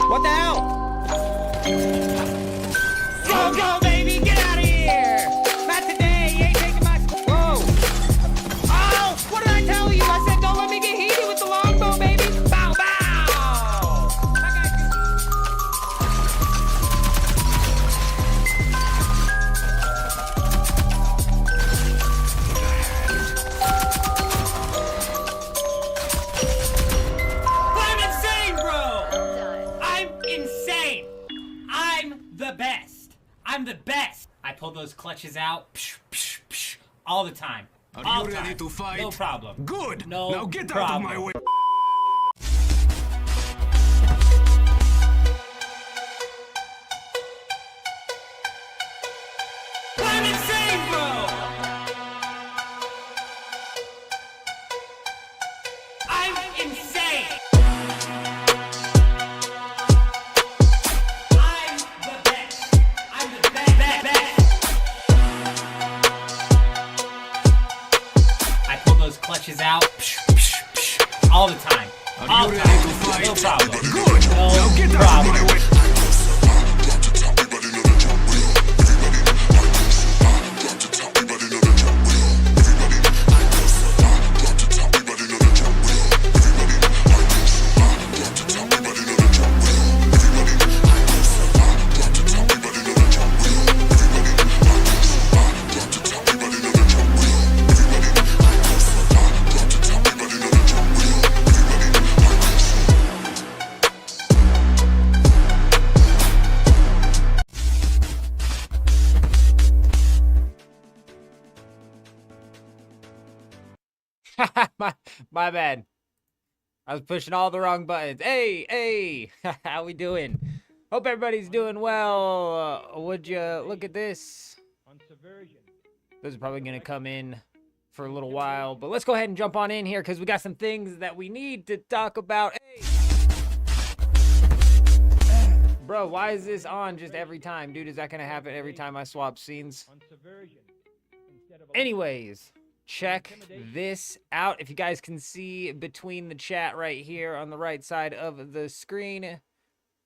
What the hell? Go, go, baby, get out of here! Not today, you ain't taking my... Whoa! Oh, what did I tell you? I said don't let me get heated with the longbow, baby! Bow, bow! I got you. I'm insane, bro! I'm insane! I'm the best! I'm the best! I pull those clutches out psh, psh, psh, all the time. Are All you ready time. to fight? No problem. Good! No now get out problem. of my way! I'm insane, bro! I'm insane! I'm the best! I'm the best! I pull those clutches out psh, psh, psh, all the time. Are All you the ready time. to fight? No problem. Good! No now get out problem. of my way! my bad. I was pushing all the wrong buttons. Hey, hey, how we doing? Hope everybody's doing well. Would you look at this? This is probably gonna come in for a little while, but let's go ahead and jump on in here because we got some things that we need to talk about. Hey. Bro, why is this on just every time? Dude, is that gonna happen every time I swap scenes? Anyways, check this out. If you guys can see between the chat right here on the right side of the screen,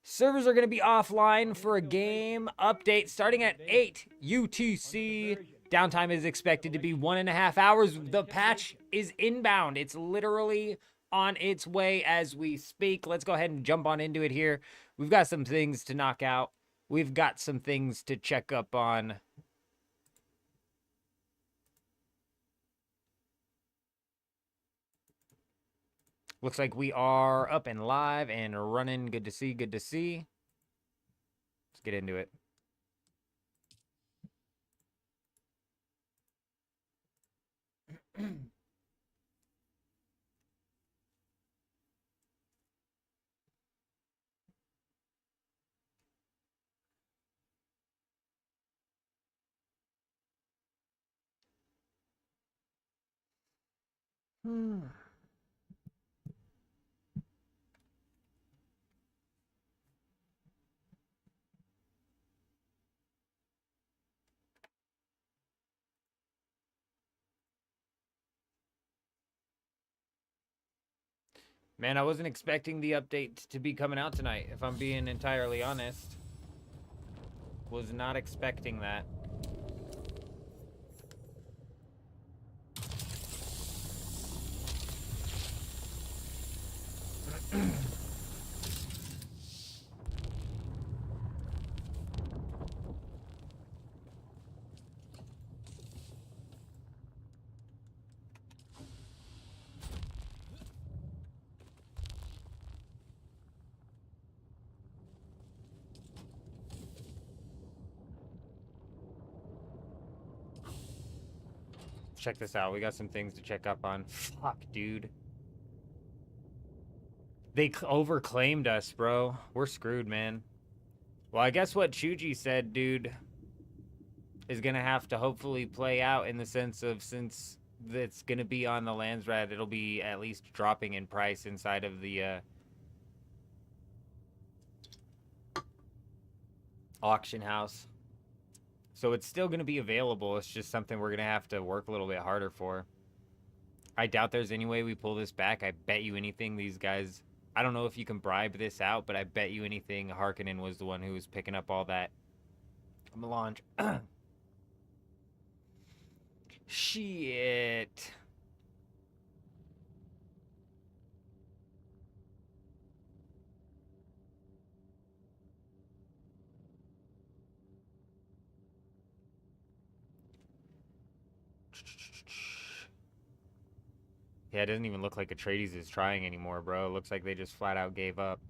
servers are going to be offline for a game update starting at 8 UTC. Downtime is expected to be 1.5 hours. The patch is inbound. It's literally on its way as we speak. Let's go ahead and jump on into it here. We've got some things to knock out. We've got some things to check up on. Looks like we are up and live and running. Good to see, good to see. Let's get into it. Man, I wasn't expecting the update to be coming out tonight, if I'm being entirely honest. Was not expecting that. Check this out. We got some things to check up on. Fuck, dude. They overclaimed us, bro. We're screwed, man. Well, I guess what Chuji said, dude, is going to have to hopefully play out in the sense of since it's going to be on the Landsrat, it'll be at least dropping in price inside of the auction house. So it's still going to be available. It's just something we're going to have to work a little bit harder for. I doubt there's any way we pull this back. I bet you anything these guys... I don't know if you can bribe this out, but I bet you anything Harkonnen was the one who was picking up all that melange. Shit. Yeah, it doesn't even look like Atreides is trying anymore, bro. It looks like they just flat out gave up.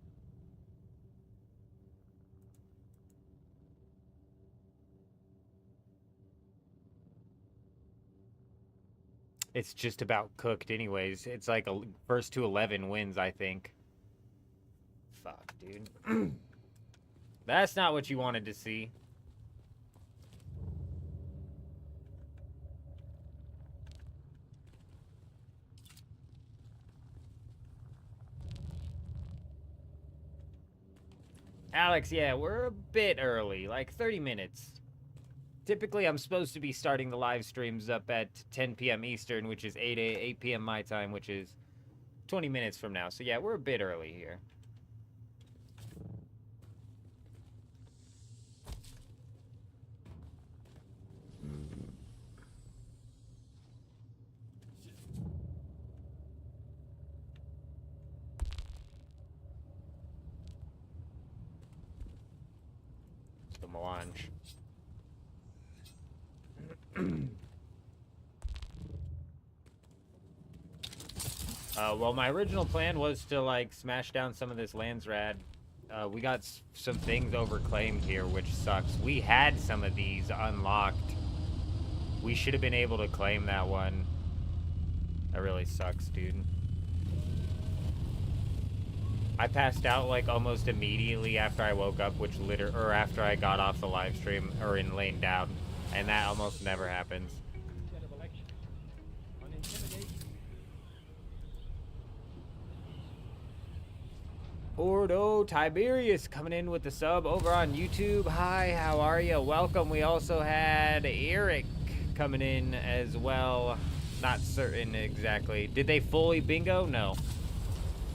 It's just about cooked anyways. It's like a first to 11 wins, I think. Fuck, dude. That's not what you wanted to see. Alex, yeah, we're a bit early, like 30 minutes. Typically, I'm supposed to be starting the live streams up at 10 p.m. Eastern, which is 8 p.m. my time, which is 20 minutes from now. So yeah, we're a bit early here. The melange. Well, my original plan was to, like, smash down some of this Landsrad. We got some things overclaimed here, which sucks. We had some of these unlocked. We should have been able to claim that one. That really sucks, dude. I passed out, like, almost immediately after I woke up, or after I got off the live stream, or laying down. And that almost never happens. Ordo Tiberius coming in with the sub over on YouTube. Hi, how are you? Welcome. We also had Eric coming in as well. Not certain exactly. Did they fully bingo? No.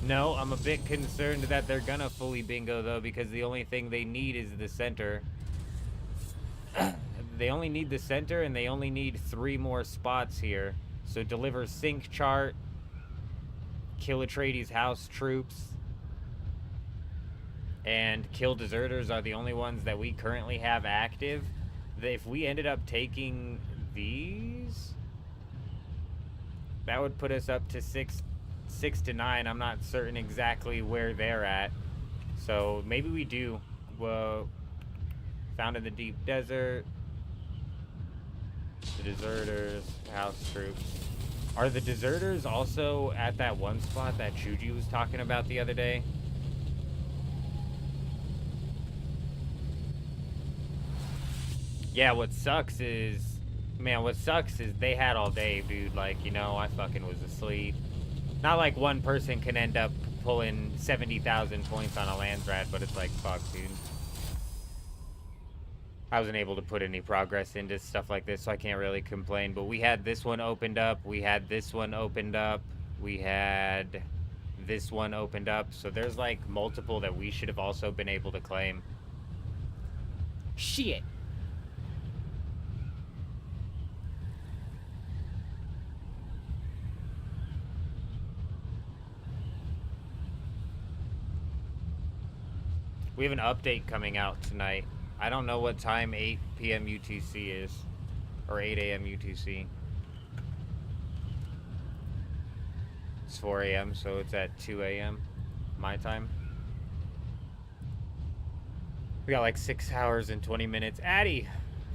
No, I'm a bit concerned that they're gonna fully bingo, though, because the only thing they need is the center. They only need the center, and they only need 3 more spots here. So deliver sync chart, kill Atreides' house troops, and kill deserters are the only ones that we currently have active. If we ended up taking these, that would put us up to 6 to 9. I'm not certain exactly where they're at. So maybe we do. Well, found in the deep desert. The deserters, house troops. Are the deserters also at that one spot that Chuji was talking about the other day? Yeah, what sucks is they had all day, dude. Like, you know, I fucking was asleep. Not like one person can end up pulling 70,000 points on a Landsrad, but it's like, fuck, dude. I wasn't able to put any progress into stuff like this, so I can't really complain. But we had this one opened up. We had this one opened up. We had this one opened up. So there's, like, multiple that we should have also been able to claim. Shit. We have an update coming out tonight. I don't know what time 8 p.m. UTC is. Or 8 a.m. UTC. It's 4 a.m., so it's at 2 a.m. my time. We got like 6 hours and 20 minutes. Addie!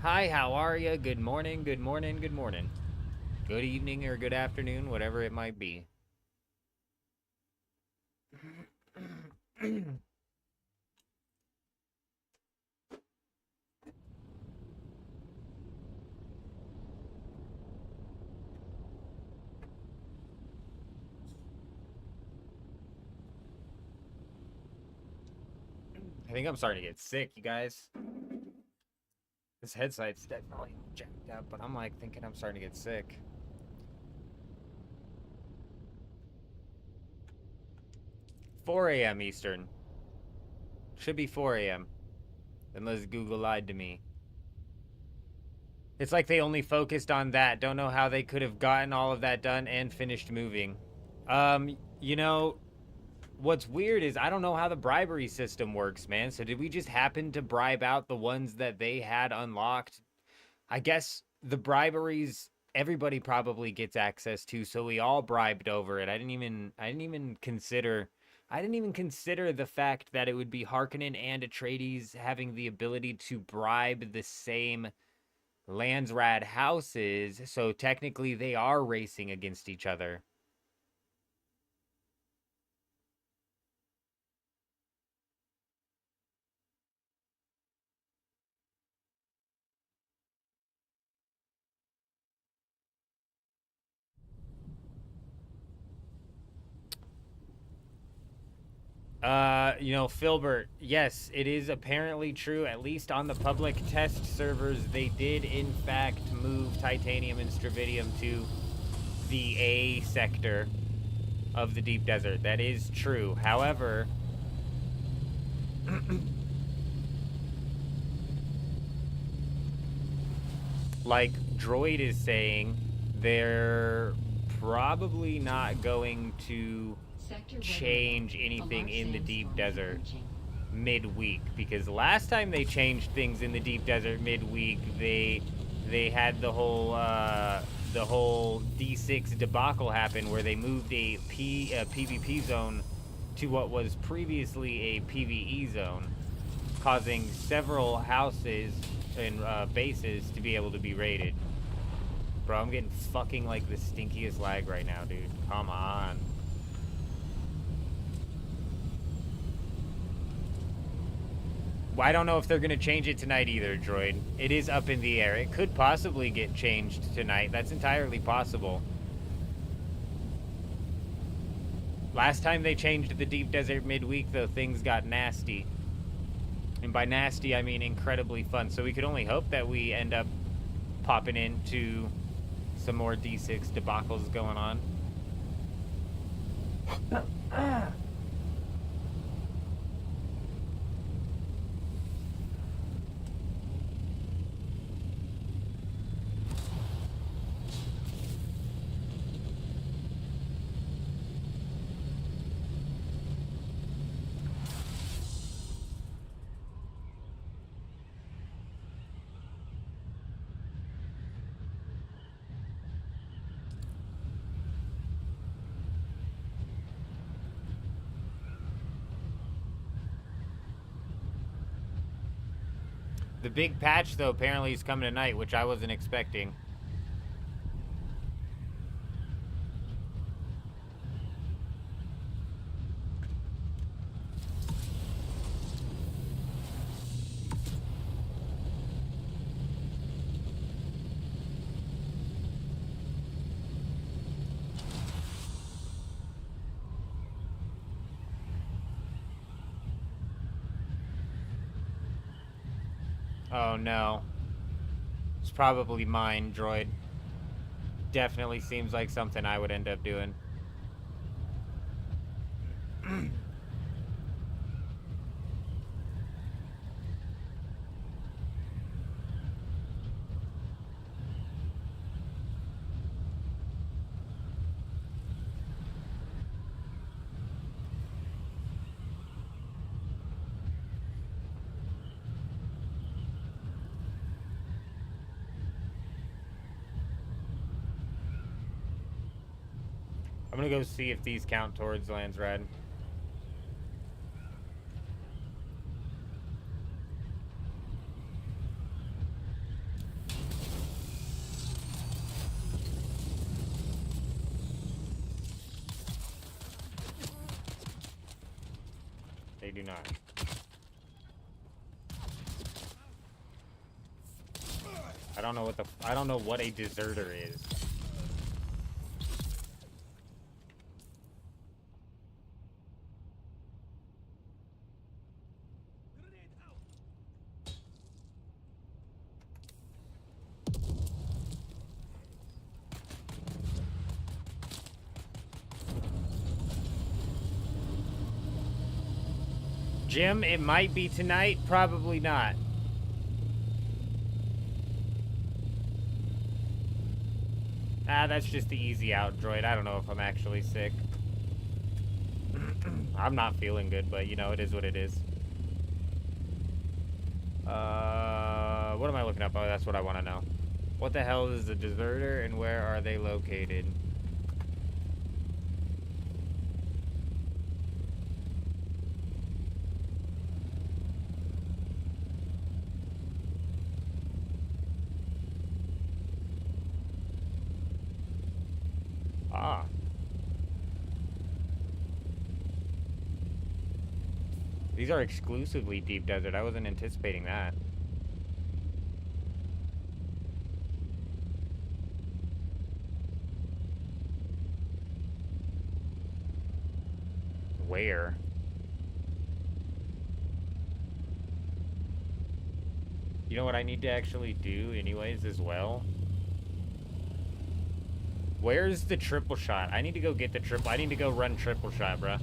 Hi, how are you? Good morning, good morning, good morning. Good evening or good afternoon, whatever it might be. I think I'm starting to get sick, you guys. This headset's definitely jacked up, but I'm like thinking I'm starting to get sick. 4 a.m. Eastern. Should be 4 a.m. Unless Google lied to me. It's like they only focused on that. Don't know how they could have gotten all of that done and finished moving. You know, what's weird is I don't know how the bribery system works, man. So did we just happen to bribe out the ones that they had unlocked? I guess the briberies everybody probably gets access to, so we all bribed over it. I didn't even consider the fact that it would be Harkonnen and Atreides having the ability to bribe the same Landsrad houses, so technically they are racing against each other. You know, Filbert, yes, it is apparently true, at least on the public test servers, they did in fact move Titanium and Stravidium to the A sector of the deep desert. That is true. However, like Droid is saying, they're probably not going to change anything in the deep desert midweek, because last time they changed things in the deep desert midweek, they had the whole D6 debacle happen where they moved a PvP zone to what was previously a PvE zone, causing several houses and bases to be able to be raided. Bro, I'm getting fucking like the stinkiest lag right now, dude. Come on. I don't know if they're going to change it tonight either, Droid. It is up in the air. It could possibly get changed tonight. That's entirely possible. Last time they changed the deep desert midweek, though, things got nasty. And by nasty, I mean incredibly fun. So we could only hope that we end up popping into some more D6 debacles going on. The big patch, though, apparently is coming tonight, which I wasn't expecting. Oh no. It's probably mine, Droid. Definitely seems like something I would end up doing. I'm gonna go see if these count towards Landsrad. They do not. I don't know what a deserter is. Jim, it might be tonight, probably not. Ah, that's just the easy out, droid. I don't know if I'm actually sick. I'm not feeling good, but you know, it is what it is. What am I looking up? Oh, that's what I want to know. What the hell is a deserter and where are they located? Ah. These are exclusively deep desert. I wasn't anticipating that. Where? You know what I need to actually do anyways as well? Where's the triple shot? I need to go get the triple. I need to go run triple shot, bruh.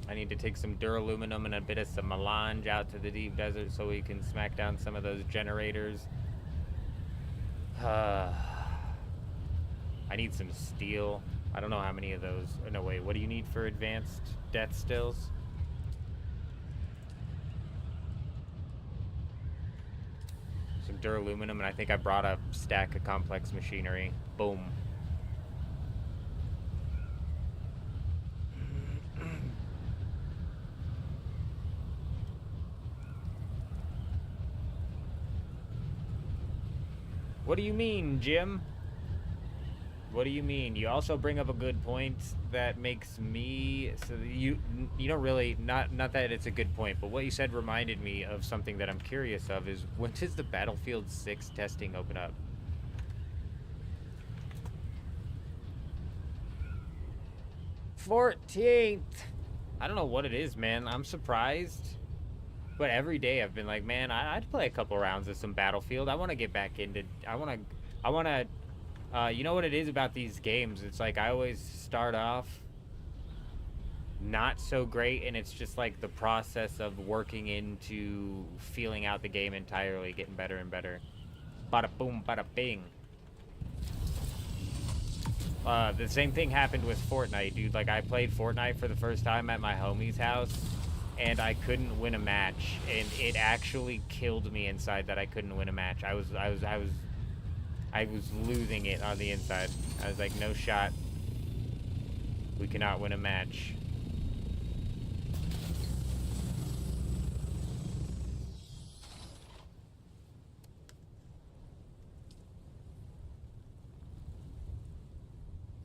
I need to take some duraluminum and a bit of some melange out to the deep desert so we can smack down some of those generators. I need some steel. I don't know how many of those. Oh, no, wait. What do you need for advanced death stills? Some duraluminum, and I think I brought a stack of complex machinery. Boom. What do you mean, Jim? What do you mean? You also bring up a good point that makes me so you don't really not that it's a good point, but what you said reminded me of something that I'm curious of is when does the Battlefield 6 testing open up? 14th. I don't know what it is, man. I'm surprised. But every day I've been like, man, I'd play a couple rounds of some Battlefield. I want to get back into I want to you know what it is about these games? It's like I always start off not so great, and it's just like the process of working into feeling out the game entirely, getting better and better. Bada boom, bada bing. The same thing happened with Fortnite, dude. Like, I played Fortnite for the first time at my homie's house, and I couldn't win a match, and it actually killed me inside that I couldn't win a match. I was losing it on the inside. I was like, no shot. We cannot win a match.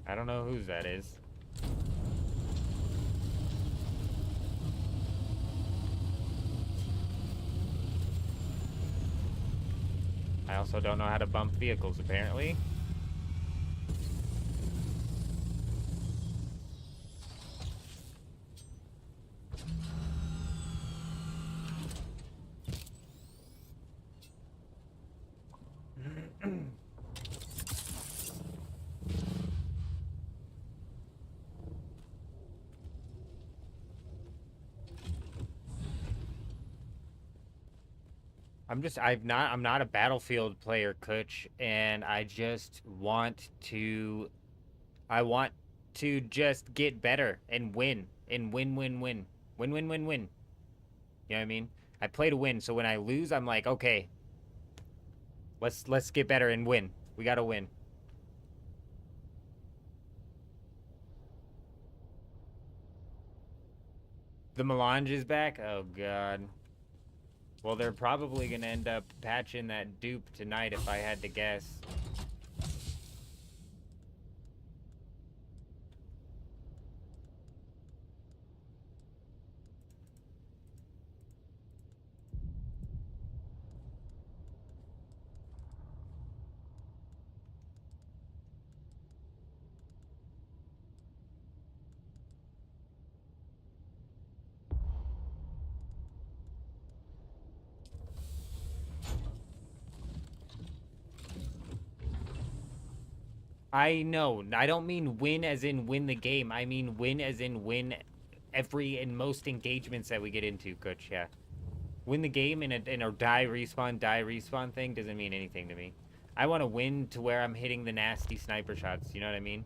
I don't know whose that is. I also don't know how to bump vehicles, apparently. I'm not a Battlefield player, Kutch, and I want to just get better and win. And win, win, win. Win, win, win, win. You know what I mean? I play to win, so when I lose, I'm like, okay, let's get better and win. We gotta win. The melange is back? Oh, God. Well, they're probably gonna end up patching that dupe tonight if I had to guess. I know. I don't mean win as in win the game. I mean win as in win every and most engagements that we get into, Coach. Yeah. Win the game in a die respawn thing doesn't mean anything to me. I want to win to where I'm hitting the nasty sniper shots. You know what I mean?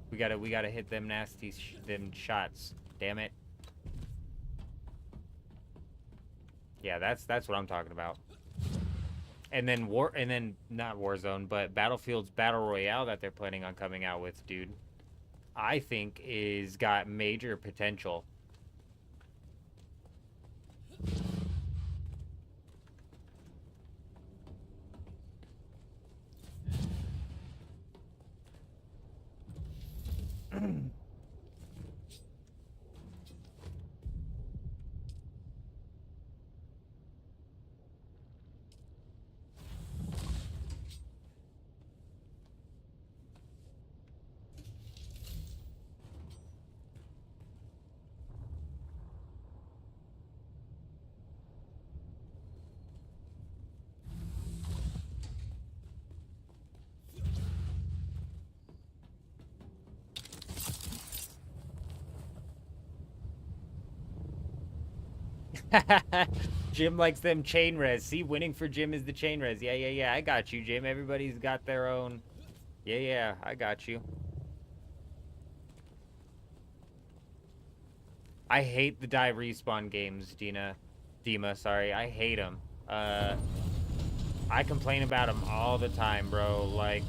We gotta hit them nasty them shots. Damn it. Yeah, that's what I'm talking about. And then not Warzone, but Battlefield's Battle Royale that they're planning on coming out with, dude, I think is got major potential. Jim likes them chain res. See, winning for Jim is the chain res. Yeah. I got you, Jim. Everybody's got their own. Yeah. I got you. I hate the die respawn games, Dima, sorry. I hate them. I complain about them all the time, bro. Like,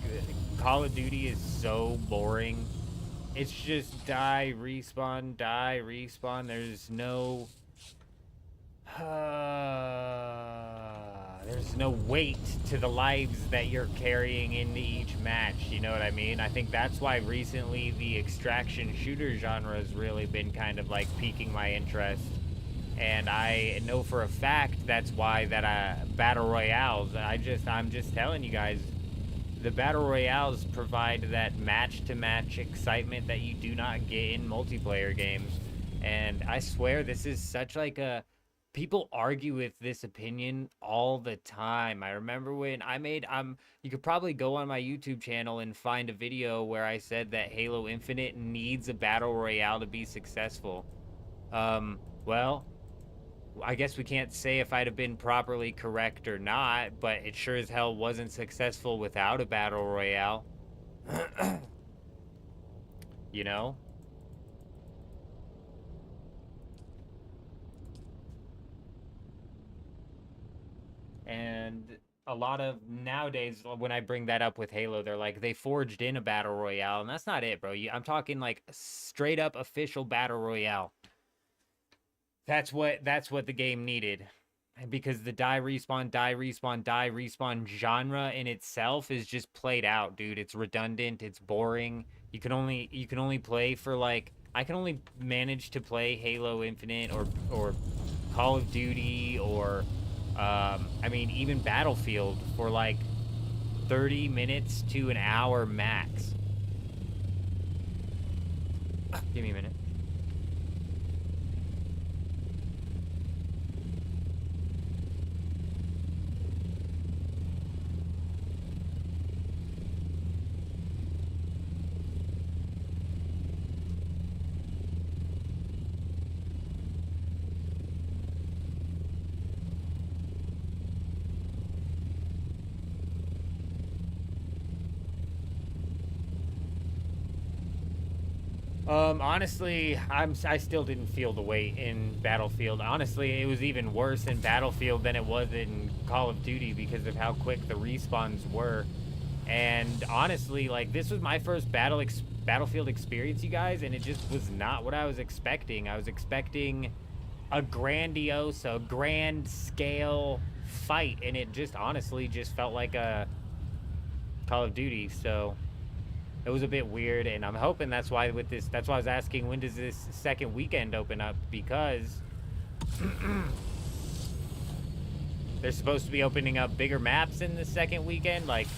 Call of Duty is so boring. It's just die, respawn. There's no... there's no weight to the lives that you're carrying into each match, you know what I mean? I think that's why recently the extraction shooter genre has really been kind of like piquing my interest. And I know for a fact that's why that battle royales, I'm just telling you guys, the battle royales provide that match-to-match excitement that you do not get in multiplayer games. And I swear this is such like a... People argue with this opinion all the time. I remember when I made... you could probably go on my YouTube channel and find a video where I said that Halo Infinite needs a battle royale to be successful. Well, I guess we can't say if I'd have been properly correct or not, but it sure as hell wasn't successful without a battle royale. You know? And a lot of nowadays, when I bring that up with Halo, they're like, they forged in a battle royale, and that's not it, bro. I'm talking like straight up official battle royale. That's what the game needed, because the die respawn genre in itself is just played out, dude. It's redundant. It's boring. You can only play for like... I can only manage to play Halo Infinite or Call of Duty or I mean, even Battlefield for like 30 minutes to an hour max. Give me a minute. Honestly, I still didn't feel the weight in Battlefield. Honestly, it was even worse in Battlefield than it was in Call of Duty because of how quick the respawns were. And honestly, like, this was my first Battlefield experience, you guys, and it just was not what I was expecting. I was expecting a grandiose, a grand scale fight, and it just honestly just felt like a Call of Duty. So it was a bit weird, and I'm hoping that's why I was asking, when does this second weekend open up, because they're supposed to be opening up bigger maps in the second weekend. Like,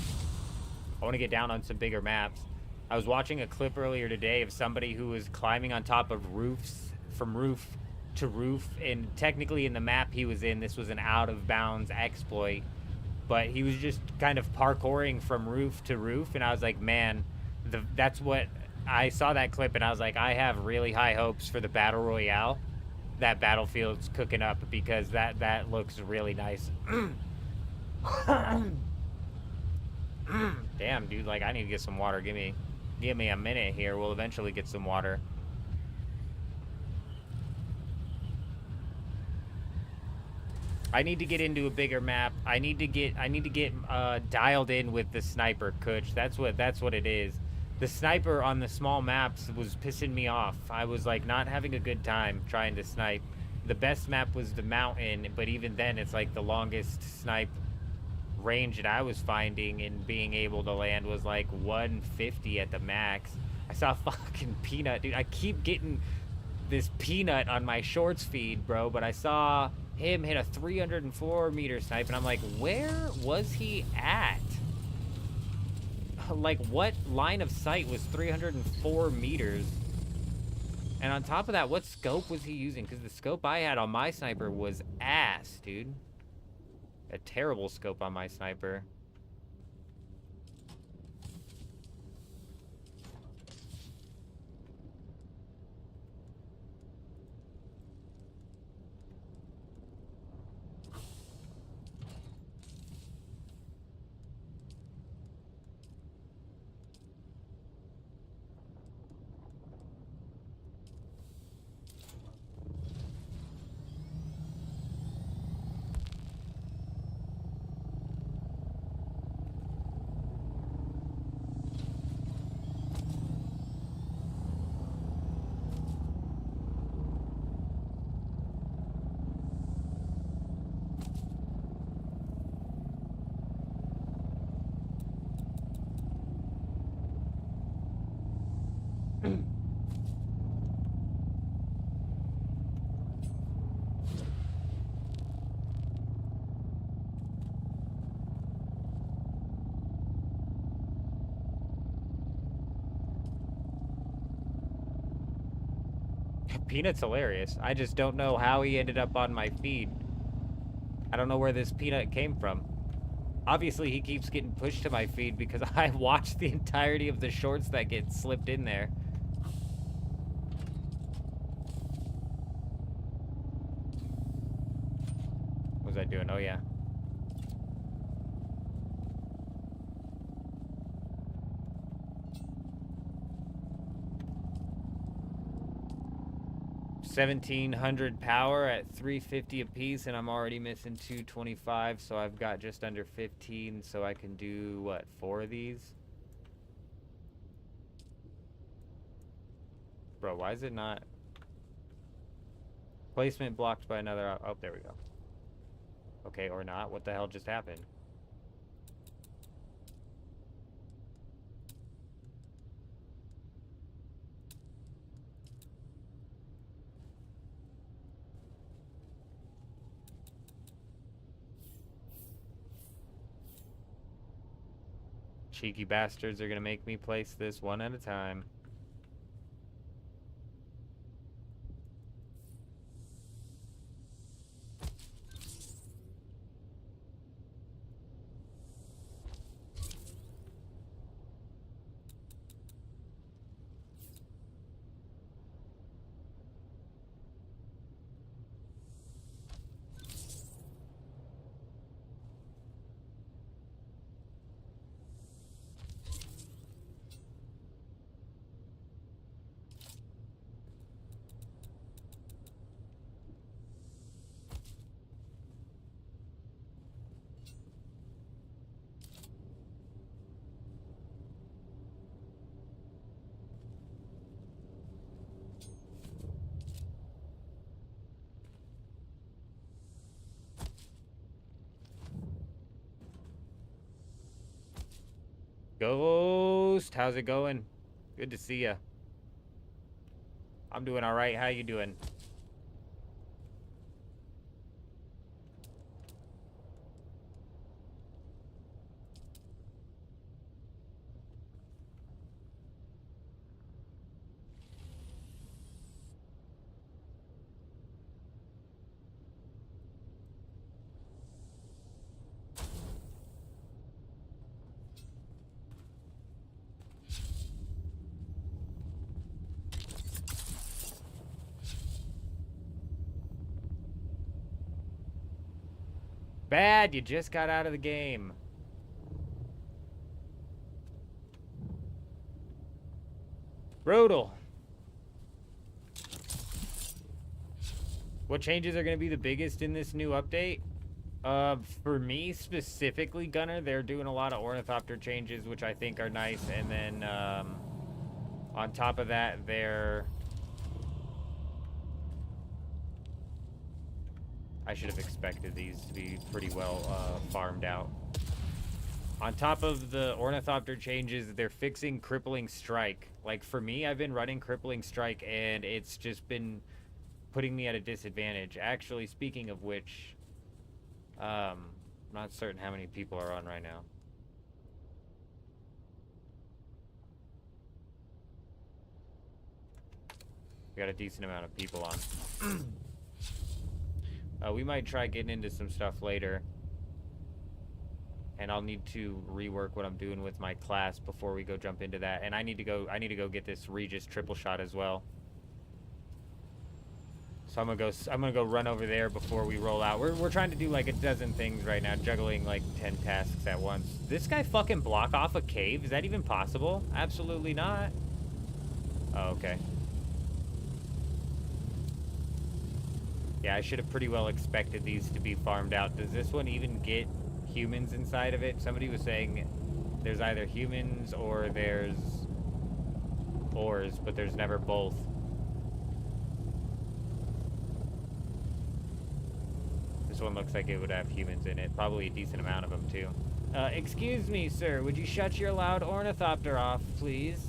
I want to get down on some bigger maps. I was watching a clip earlier today of somebody who was climbing on top of roofs, from roof to roof, and technically in the map he was in, this was an out-of-bounds exploit, but he was just kind of parkouring from roof to roof, and I was like, man, that's what I saw that clip and I was like, I have really high hopes for the battle royale that Battlefield's cooking up because that looks really nice. Damn, dude, like I need to get some water. Give me a minute here. We'll eventually get some water. I need to get into a bigger map. I need to get dialed in with the sniper, Kuch. That's what it is. The sniper on the small maps was pissing me off. I was like not having a good time trying to snipe. The best map was the mountain, but even then it's like the longest snipe range that I was finding and being able to land was like 150 at the max. I saw fucking Peanut, dude. I keep getting this Peanut on my shorts feed, bro, but I saw him hit a 304-meter snipe, and I'm like, where was he at? Like, what line of sight was 304 meters? And on top of that, what scope was he using? Because the scope I had on my sniper was ass, dude. A terrible scope on my sniper. Peanut's hilarious. I just don't know how he ended up on my feed. I don't know where this Peanut came from. Obviously, he keeps getting pushed to my feed because I watched the entirety of the shorts that get slipped in there. What was I doing? Oh, yeah. $1,700 power at 350 apiece, and I'm already missing 225, so I've got just under 15, so I can do, what, 4 of these? Bro, why is it not? Placement blocked by another... Oh, there we go. Okay, or not. What the hell just happened? Cheeky bastards are gonna make me place this one at a time. Ghost, how's it going? Good to see ya. I'm doing all right. How you doing? bad. You just got out of the game. Brutal. What changes are going to be the biggest in this new update? For me specifically, Gunner, they're doing a lot of ornithopter changes, which I think are nice. And then, on top of that, I should have expected these to be pretty well, farmed out. On top of the ornithopter changes, they're fixing crippling strike. Like, for me, I've been running crippling strike, and it's just been putting me at a disadvantage. Actually, speaking of which, I'm not certain how many people are on right now. We got a decent amount of people on. We might try getting into some stuff later. And I'll need to rework what I'm doing with my class before we go jump into that. And I need to go get this Regis triple shot as well. So I'm gonna go run over there before we roll out. We're trying to do like a dozen things right now, juggling like 10 tasks at once. This guy fucking block off a cave? Is that even possible? Absolutely not. Oh, okay. Yeah, I should have pretty well expected these to be farmed out. Does this one even get humans inside of it? Somebody was saying there's either humans or there's ores, but there's never both. This one looks like it would have humans in it. Probably a decent amount of them, too. Excuse me, sir. Would you shut your loud ornithopter off, please?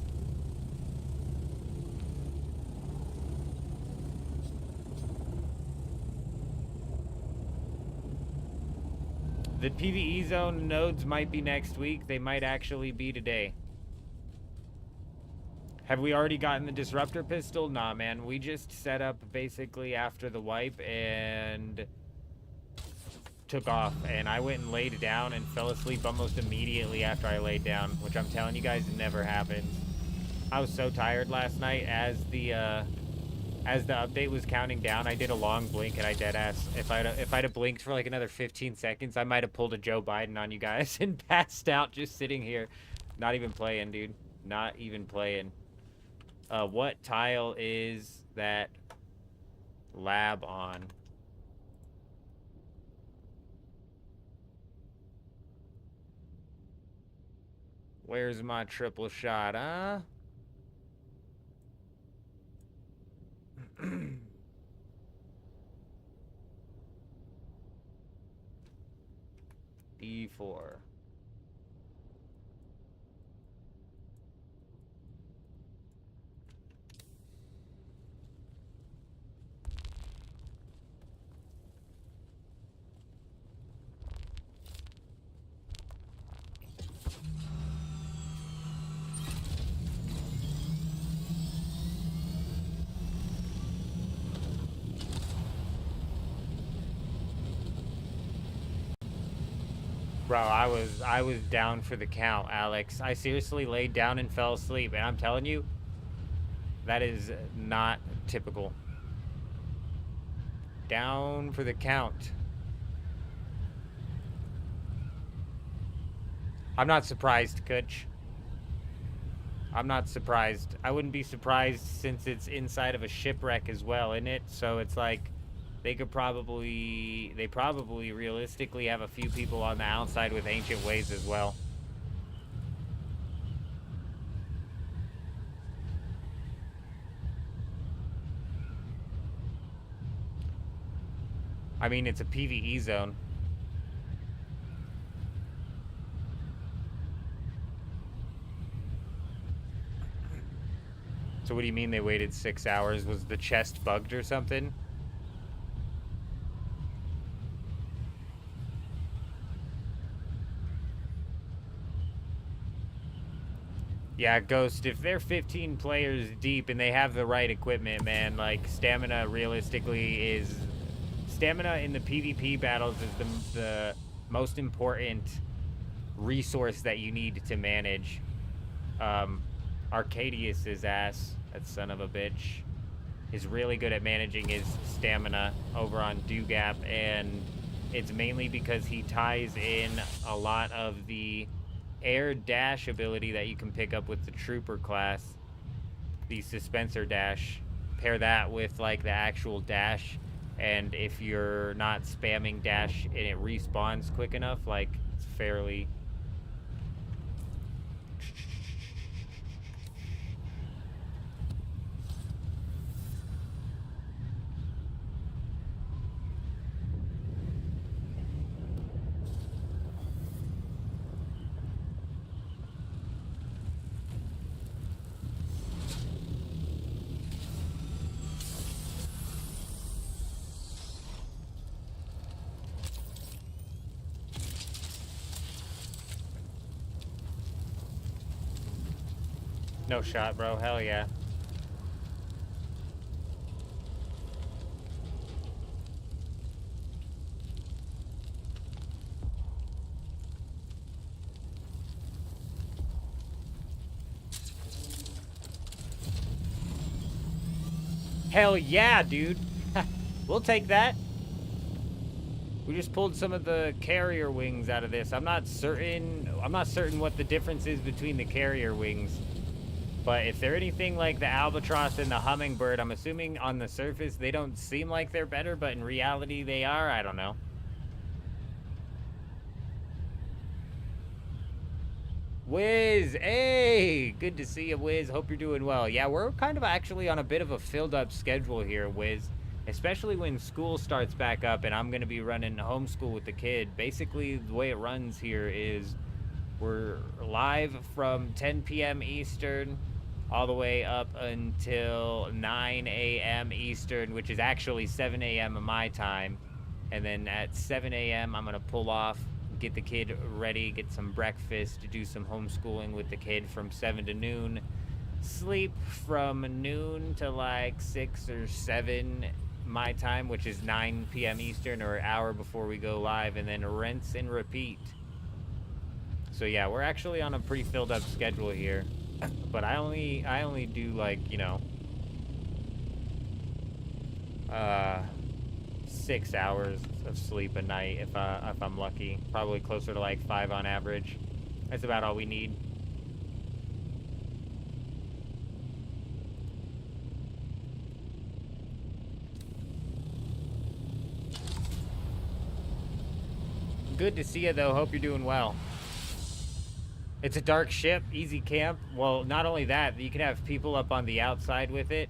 The PvE zone nodes might be next week. They might actually be today. Have we already gotten the disruptor pistol? Nah, man. We just set up basically after the wipe and took off. And I went and laid down and fell asleep almost immediately after I laid down, which I'm telling you guys never happens. I was so tired last night as the update was counting down. I did a long blink and I deadass. If I'd have blinked for like another 15 seconds, I might have pulled a Joe Biden on you guys and passed out just sitting here. Not even playing, dude. Not even playing. What tile is that lab on? Where's my triple shot, huh? E4. Bro, I was down for the count, Alex. I seriously laid down and fell asleep, and I'm telling you, that is not typical. Down for the count. I'm not surprised, Kutch. I'm not surprised. I wouldn't be surprised since it's inside of a shipwreck as well, isn't it? So it's like they probably realistically have a few people on the outside with ancient ways as well. I mean, it's a PvE zone. So what do you mean they waited 6 hours? Was the chest bugged or something? Yeah, Ghost, if they're 15 players deep and they have the right equipment, man, like, stamina realistically is... Stamina in the PvP battles is the most important resource that you need to manage. Arcadius's ass, that son of a bitch, is really good at managing his stamina over on Dugap, and It's mainly because he ties in a lot of the air dash ability that you can pick up with the trooper class, the suspenser dash. Pair that with like the actual dash, and if you're not spamming dash and it respawns quick enough, like it's fairly... No shot, bro. Hell yeah. Hell yeah, dude. We'll take that. We just pulled some of the carrier wings out of this. I'm not certain what the difference is between the carrier wings. But if they're anything like the albatross and the hummingbird, I'm assuming on the surface they don't seem like they're better, but in reality they are. I don't know. Wiz, hey, good to see you, Wiz. Hope you're doing well. Yeah, we're kind of actually on a bit of a filled up schedule here, Wiz, especially when school starts back up and I'm going to be running homeschool with the kid. Basically, the way it runs here is we're live from 10 p.m. Eastern all the way up until 9 a.m. Eastern, which is actually 7 a.m. of my time. And then at 7 a.m., I'm going to pull off, get the kid ready, get some breakfast, do some homeschooling with the kid from 7 to noon, sleep from noon to like 6 or 7 my time, which is 9 p.m. Eastern, or an hour before we go live, and then rinse and repeat. So yeah, we're actually on a pretty filled up schedule here, but I only do like, you know, 6 hours of sleep a night if I'm lucky. Probably closer to like 5 on average. That's about all we need. Good to see you though. Hope you're doing well. It's a dark ship, easy camp. Well, not only that, you can have people up on the outside with it.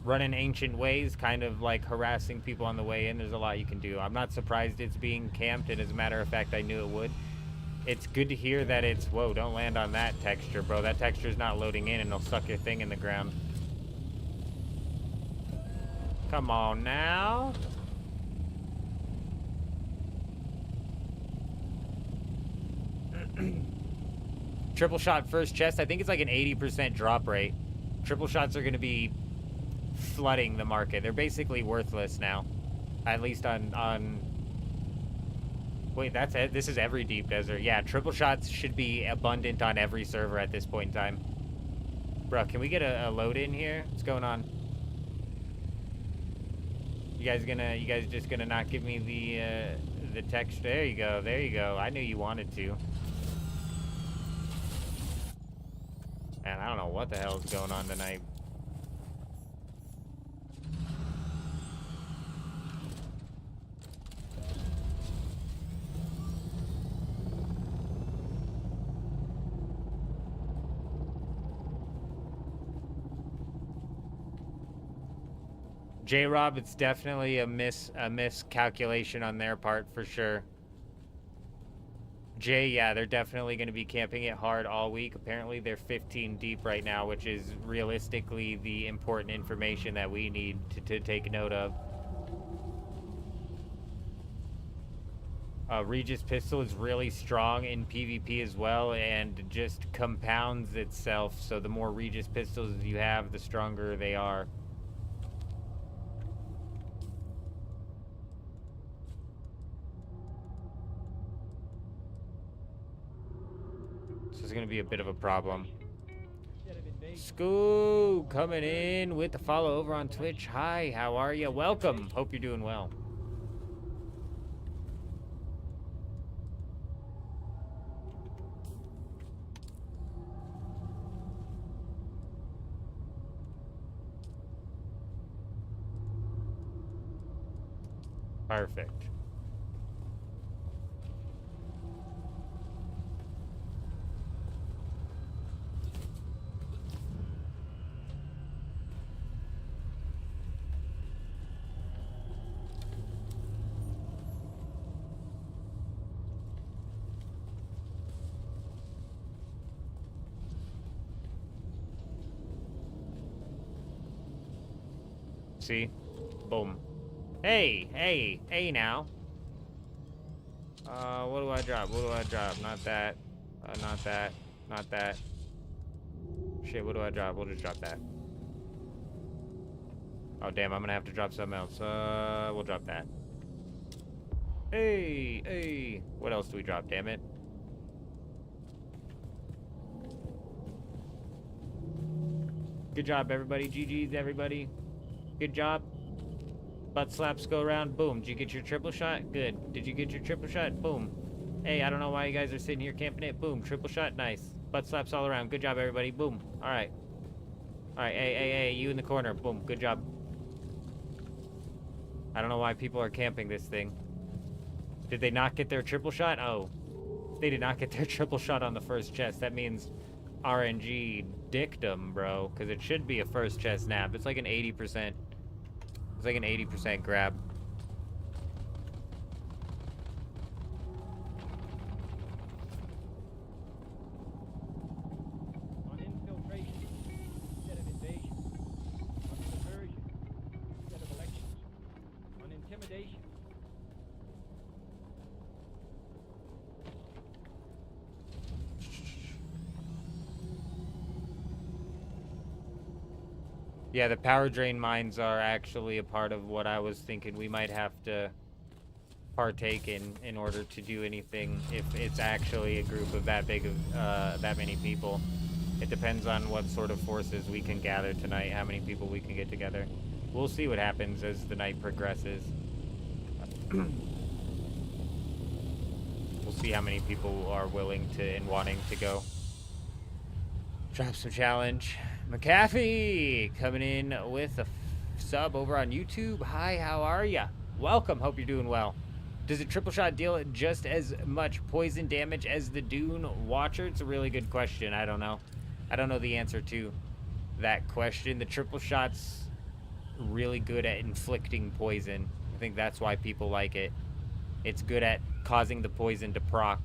Running ancient ways, kind of like harassing people on the way in. There's a lot you can do. I'm not surprised it's being camped, and as a matter of fact, I knew it would. It's good to hear that it's... Whoa, don't land on that texture, bro. That texture's not loading in, and it'll suck your thing in the ground. Come on now. Triple shot first chest. I think it's like an 80% drop rate. Triple shots are going to be flooding the market. They're basically worthless now. At least on... Wait, that's it? This is every deep desert. Yeah, triple shots should be abundant on every server at this point in time. Bro, can we get a load in here? What's going on? You guys just gonna not give me the text? There you go, there you go. I knew you wanted to. Man, I don't know what the hell is going on tonight. J-Rob, it's definitely a miscalculation on their part for sure. Jay, yeah, they're definitely going to be camping it hard all week. Apparently, they're 15 deep right now, which is realistically the important information that we need to take note of. Regis pistol is really strong in PvP as well, and just compounds itself. So the more Regis pistols you have, the stronger they are. So it's going to be a bit of a problem. Scoo coming in with the follow over on Twitch. Hi, how are you? Welcome. Hope you're doing well. Perfect. See? Boom. Hey now. What do I drop? What do I drop? Not that. Not that. Not that. Shit, what do I drop? We'll just drop that. Oh, damn, I'm gonna have to drop something else. We'll drop that. Hey. What else do we drop, damn it? Good job, everybody. GG's, everybody. Good job. Butt slaps go around. Boom. Did you get your triple shot? Good. Did you get your triple shot? Boom. Hey, I don't know why you guys are sitting here camping it. Boom. Triple shot. Nice. Butt slaps all around. Good job, everybody. Boom. All right. All right. Hey. You in the corner. Boom. Good job. I don't know why people are camping this thing. Did they not get their triple shot? Oh. They did not get their triple shot on the first chest. That means RNG dictum, bro. Because it should be a first chest nap. It's like an 80%. It's like an 80% grab. On infiltration instead of invasion. On subversion instead of elections. On intimidation. Yeah, the power drain mines are actually a part of what I was thinking we might have to partake in order to do anything if it's actually a group of that big of that many people. It depends on what sort of forces we can gather tonight, how many people we can get together. We'll see what happens as the night progresses. We'll see how many people are willing to and wanting to go. Drop some challenge. McAfee coming in with a sub over on YouTube. Hi, how are ya? Welcome. Hope you're doing well. Does a triple shot deal just as much poison damage as the Dune Watcher? It's a really good question. I don't know. I don't know the answer to that question. The triple shot's really good at inflicting poison. I think that's why people like it. It's good at causing the poison to proc.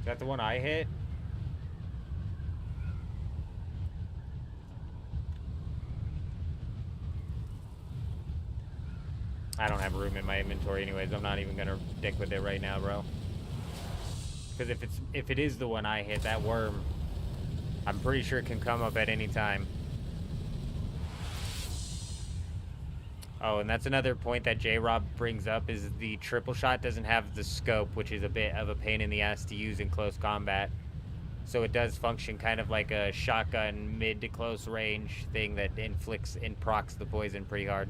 Is that the one I hit? I don't have room in my inventory anyways. I'm not even gonna dick with it right now, bro. Because if it is the one I hit, that worm, I'm pretty sure it can come up at any time. Oh, and that's another point that J-Rob brings up is the triple shot doesn't have the scope, which is a bit of a pain in the ass to use in close combat. So it does function kind of like a shotgun mid to close range thing that inflicts and procs the poison pretty hard.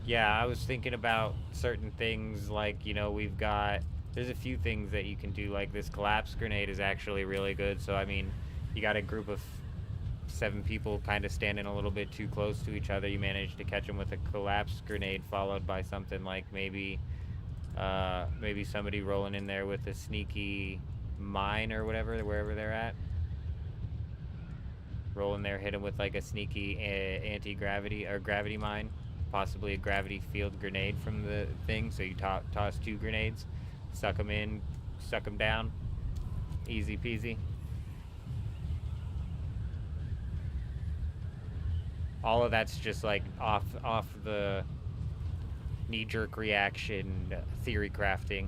Yeah, I was thinking about certain things like, you know, there's a few things that you can do, like this collapse grenade is actually really good. So, I mean, you got a group of 7 people kind of standing a little bit too close to each other. You manage to catch them with a collapse grenade followed by something like maybe somebody rolling in there with a sneaky mine or whatever, wherever they're at. Roll in there, hit them with like a sneaky anti-gravity or gravity mine. Possibly a gravity field grenade from the thing. So you toss 2 grenades, suck them in, suck them down. Easy peasy. All of that's just like off the knee-jerk reaction theory crafting.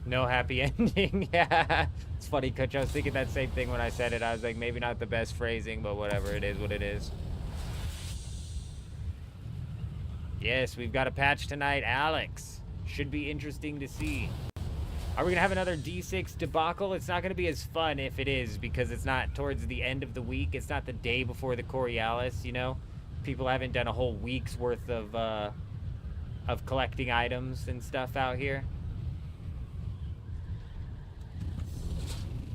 No happy ending. Yeah, it's funny, Coach. I was thinking that same thing when I said it. I was like, maybe not the best phrasing, but whatever. It is what it is. Yes, we've got a patch tonight, Alex. Should be interesting to see. Are we going to have another D6 debacle? It's not going to be as fun if it is, because it's not towards the end of the week. It's not the day before the Coriolis, you know? People haven't done a whole week's worth of collecting items and stuff out here.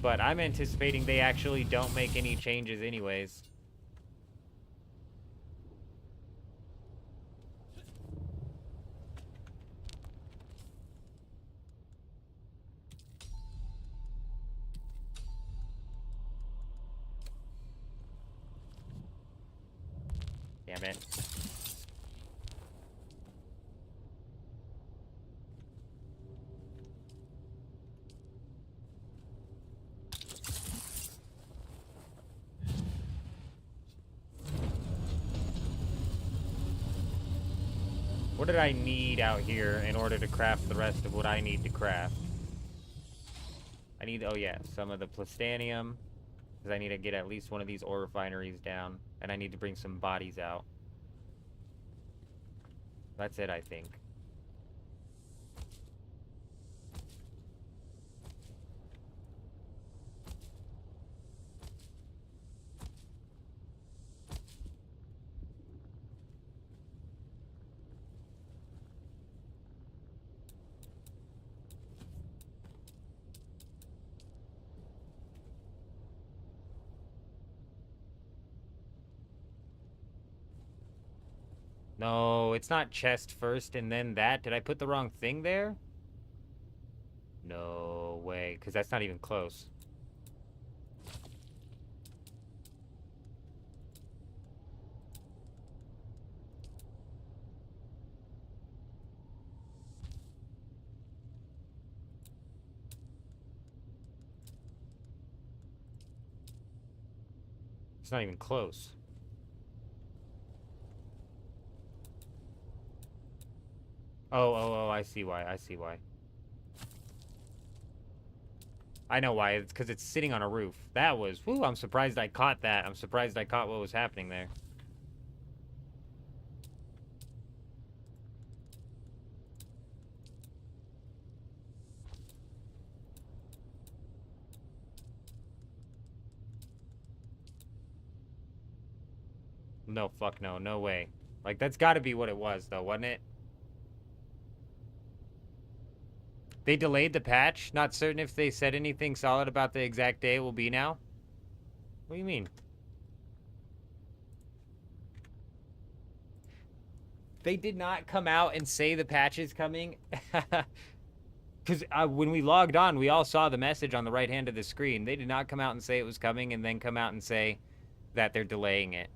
But I'm anticipating they actually don't make any changes anyways. Damn it. What did I need out here in order to craft the rest of what I need to craft? I need, oh yeah, some of the plastanium, because I need to get at least one of these ore refineries down, and I need to bring some bodies out. That's it, I think. No, it's not chest first and then that. Did I put the wrong thing there? No way, because that's not even close. It's not even close. Oh, I see why. I see why. I know why. It's because it's sitting on a roof. That was... Whew, I'm surprised I caught that. I'm surprised I caught what was happening there. No, fuck no. No way. Like, that's gotta be what it was, though, wasn't it? They delayed the patch? Not certain if they said anything solid about the exact day it will be now? What do you mean? They did not come out and say the patch is coming. Because when we logged on, we all saw the message on the right hand of the screen. They did not come out and say it was coming and then come out and say that they're delaying it.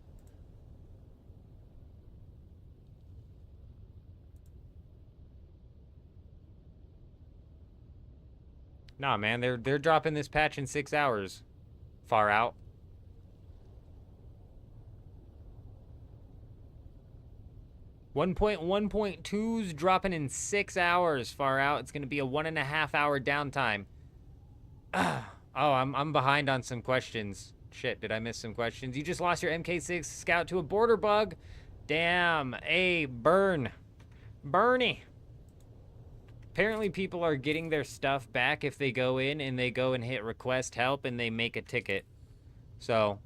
Nah, man, they're dropping this patch in 6 hours. Far out. 1.1.2's dropping in 6 hours. Far out. It's gonna be a 1.5 hour downtime. Oh, I'm behind on some questions. Shit, did I miss some questions? You just lost your MK6 Scout to a border bug. Damn. Hey, burn. Bernie. Apparently people are getting their stuff back if they go in and they go and hit request help and they make a ticket. So,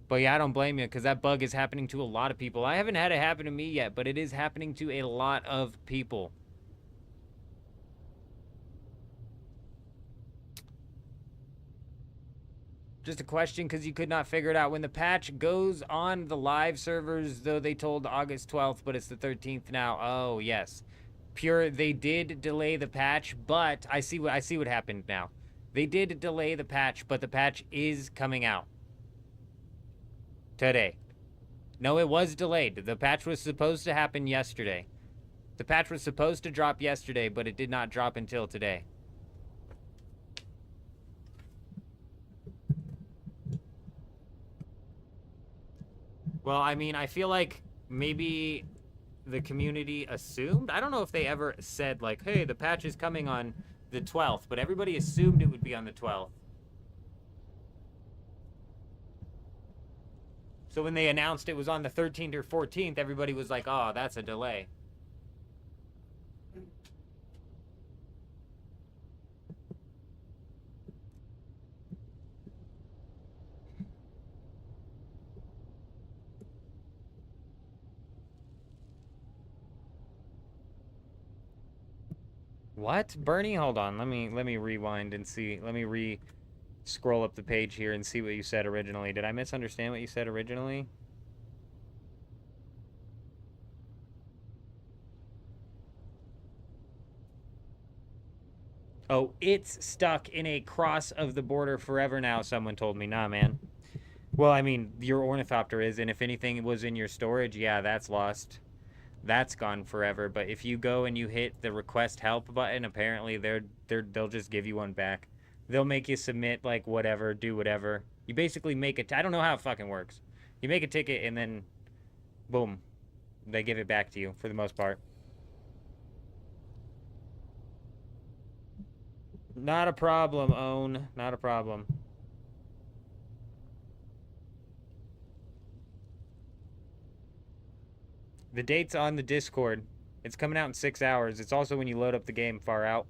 but yeah, I don't blame you because that bug is happening to a lot of people. I haven't had it happen to me yet, but it is happening to a lot of people. Just a question because you could not figure it out. When the patch goes on the live servers, though they told August 12th, but it's the 13th now. Oh, yes. Pure, they did delay the patch, but I see what happened now. They did delay the patch, but the patch is coming out today. No, it was delayed. The patch was supposed to happen yesterday. The patch was supposed to drop yesterday, but it did not drop until today. Well, I mean, I feel like maybe the community assumed. I don't know if they ever said, like, hey, the patch is coming on the 12th, but everybody assumed it would be on the 12th. So when they announced it was on the 13th or 14th, everybody was like, oh, that's a delay. What? Bernie, hold on. Let me rewind and see. Let me scroll up the page here and see what you said originally. Did I misunderstand what you said originally? Oh, it's stuck in a cross of the border forever now, someone told me. Nah, man. Well, I mean, your ornithopter is, and if anything was in your storage, yeah, that's lost. That's gone forever. But if you go and you hit the request help button, apparently they'll just give you one back. They'll make you submit like whatever, do whatever. You basically make it. I don't know how it fucking works. You make a ticket and then, boom, they give it back to you for the most part. Not a problem, Own. Not a problem. The date's on the Discord. It's coming out in 6 hours. It's also when you load up the game far out.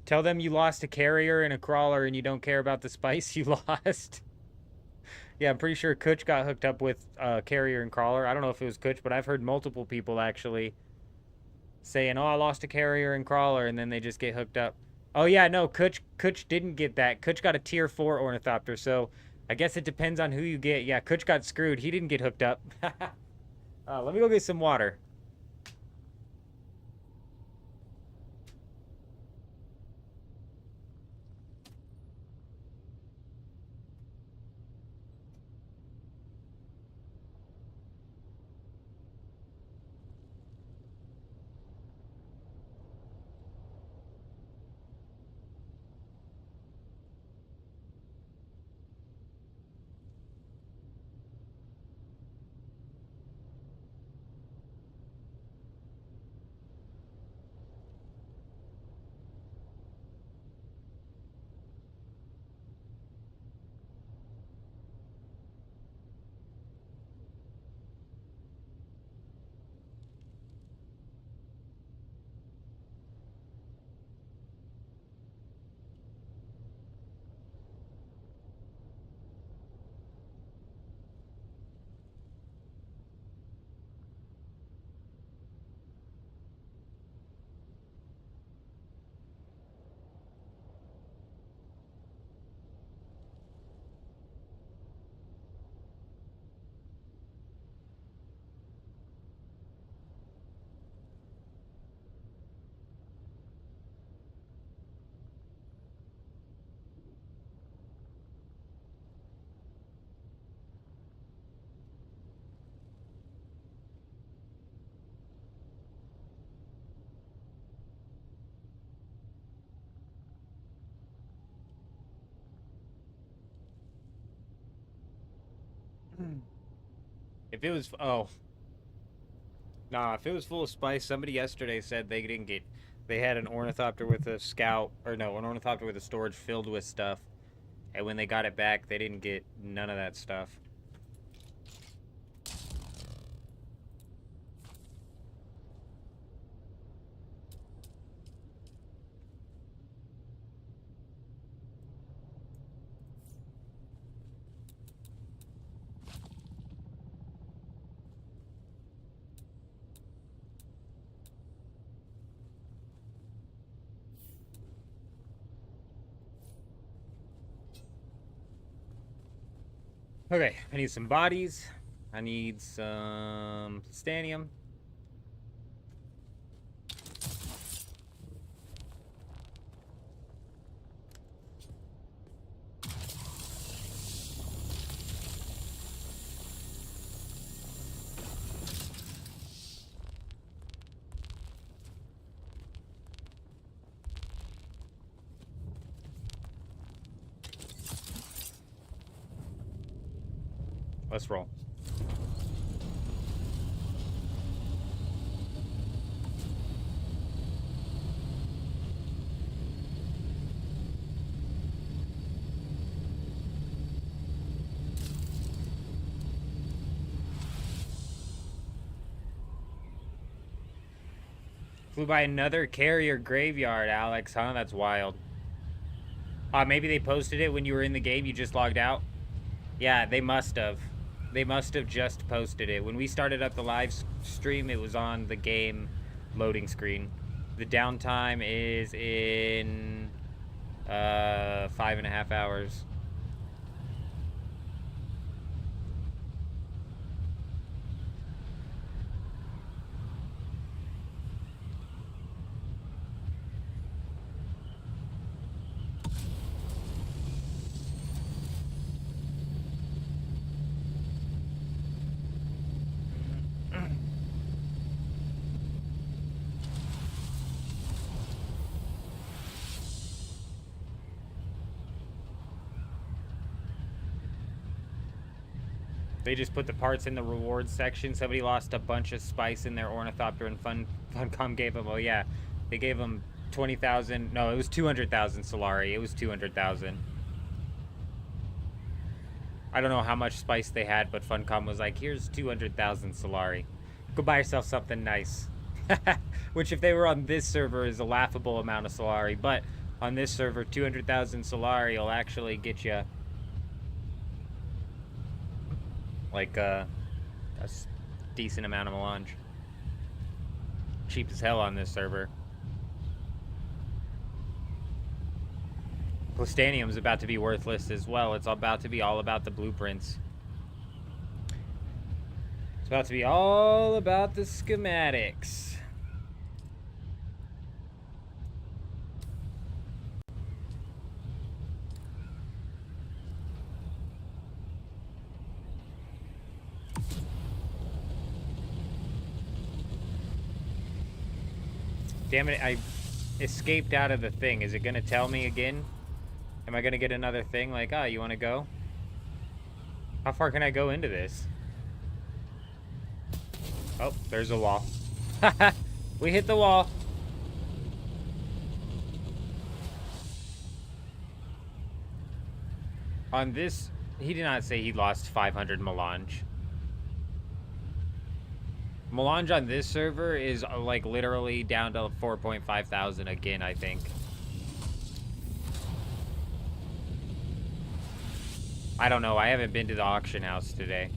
Tell them you lost a carrier and a crawler and you don't care about the spice you lost. Yeah, I'm pretty sure Kutch got hooked up with carrier and crawler. I don't know if it was Kutch, but I've heard multiple people actually saying, oh, I lost a carrier and crawler, and then they just get hooked up. Oh, yeah, no, Kutch didn't get that. Kutch got a tier 4 ornithopter, so I guess it depends on who you get. Yeah, Kutch got screwed. He didn't get hooked up. Let me go get some water. If it was, oh, nah, if it was full of spice, somebody yesterday said they didn't get, they had an ornithopter with a scout, or no, an ornithopter with a storage filled with stuff, and when they got it back, they didn't get none of that stuff. Okay, I need some bodies. I need some stanium. Let's roll. Flew by another carrier graveyard, Alex, huh? That's wild. Maybe they posted it when you were in the game, you just logged out? Yeah, they must have. They must have just posted it. When we started up the live stream, it was on the game loading screen. The downtime is in 5.5 hours. They just put the parts in the rewards section. Somebody lost a bunch of spice in their ornithopter, and Funcom gave them, oh yeah, they gave them 20,000. No, it was 200,000 Solari. It was 200,000. I don't know how much spice they had, but Funcom was like, here's 200,000 Solari. Go buy yourself something nice. Which, if they were on this server, is a laughable amount of Solari. But on this server, 200,000 Solari will actually get you like a decent amount of melange. Cheap as hell on this server. Plastanium is about to be worthless as well. It's about to be all about the blueprints. It's about to be all about the schematics. Damn it, I escaped out of the thing. Is it gonna tell me again? Am I gonna get another thing like, oh, you wanna go? How far can I go into this? Oh, there's a wall. We hit the wall. On this, he did not say he lost 500 melange. Melange on this server is like literally down to 4.5 thousand again, I think. I don't know. I haven't been to the auction house today.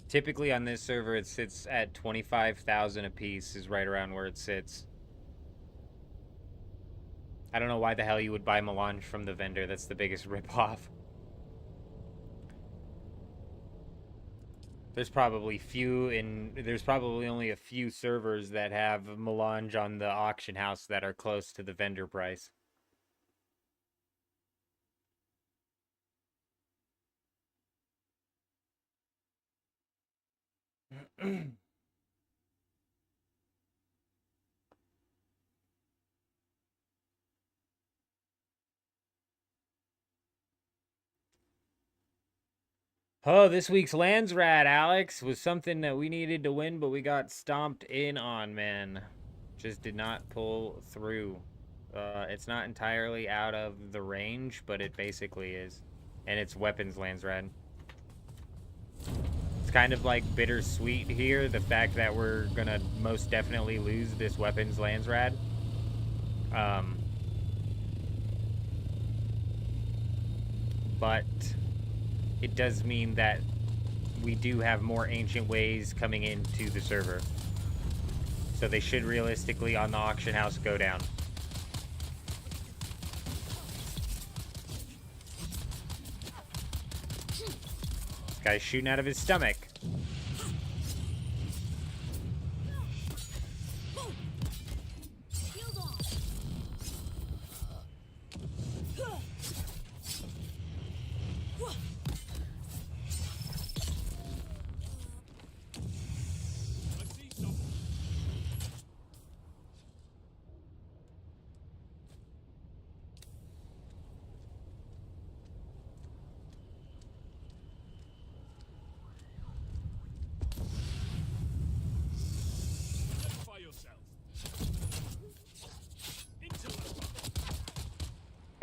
Typically on this server, it sits at 25,000 a piece, is right around where it sits. I don't know why the hell you would buy melange from the vendor. That's the biggest ripoff. There's probably only a few servers that have melange on the auction house that are close to the vendor price. Oh, this week's Landsrat, Alex, was something that we needed to win, but we got stomped in on, man. Just did not pull through. It's not entirely out of the range, but it basically is. And it's weapons Landsrat. It's kind of like bittersweet here, the fact that we're gonna most definitely lose this weapons Landsrat. But it does mean that we do have more ancient ways coming into the server. So they should realistically, on the auction house, go down. This guy's shooting out of his stomach.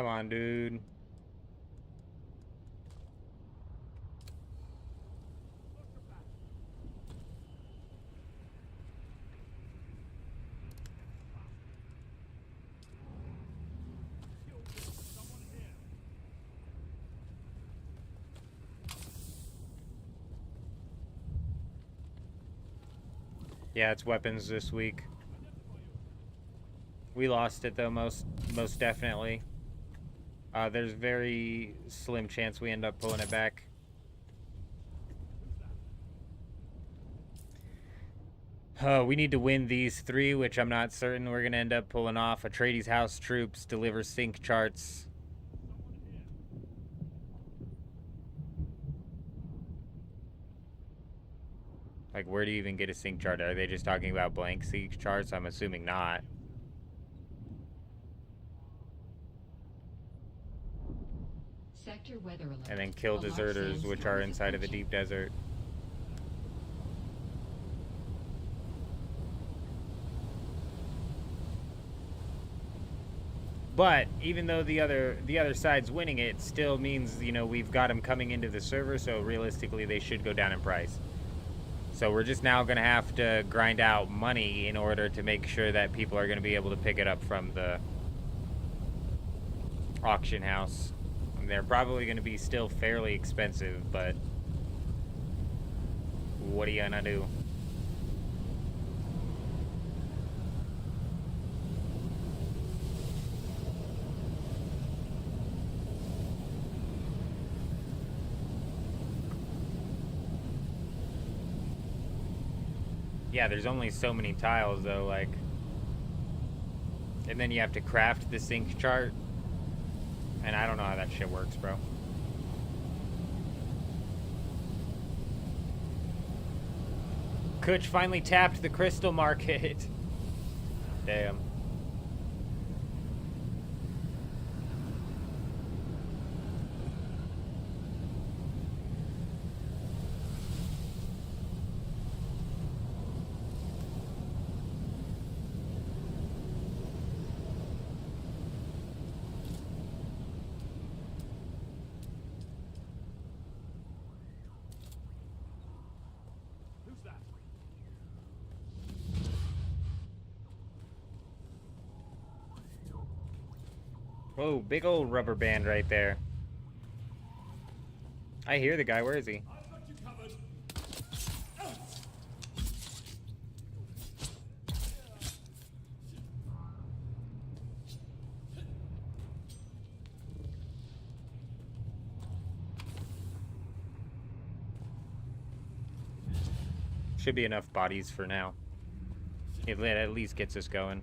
Come on, dude. Yeah, it's weapons this week. We lost it though, most definitely. There's very slim chance we end up pulling it back. We need to win these 3, which I'm not certain we're gonna end up pulling off. Atreides House troops deliver sync charts. Like, where do you even get a sync chart? Are they just talking about blank sync charts? I'm assuming not. Sector weather alert. And then kill deserters, which are inside of the deep desert. But even though the other side's winning it, still means, you know, we've got them coming into the server, so realistically they should go down in price. So we're just now going to have to grind out money in order to make sure that people are going to be able to pick it up from the auction house. And they're probably going to be still fairly expensive, but what are you going to do? Yeah, there's only so many tiles though, like, and then you have to craft the sync chart, and I don't know how that shit works, bro. Kutch finally tapped the crystal market. Damn. Whoa, big old rubber band right there. I hear the guy. Where is he? Should be enough bodies for now. It at least gets us going.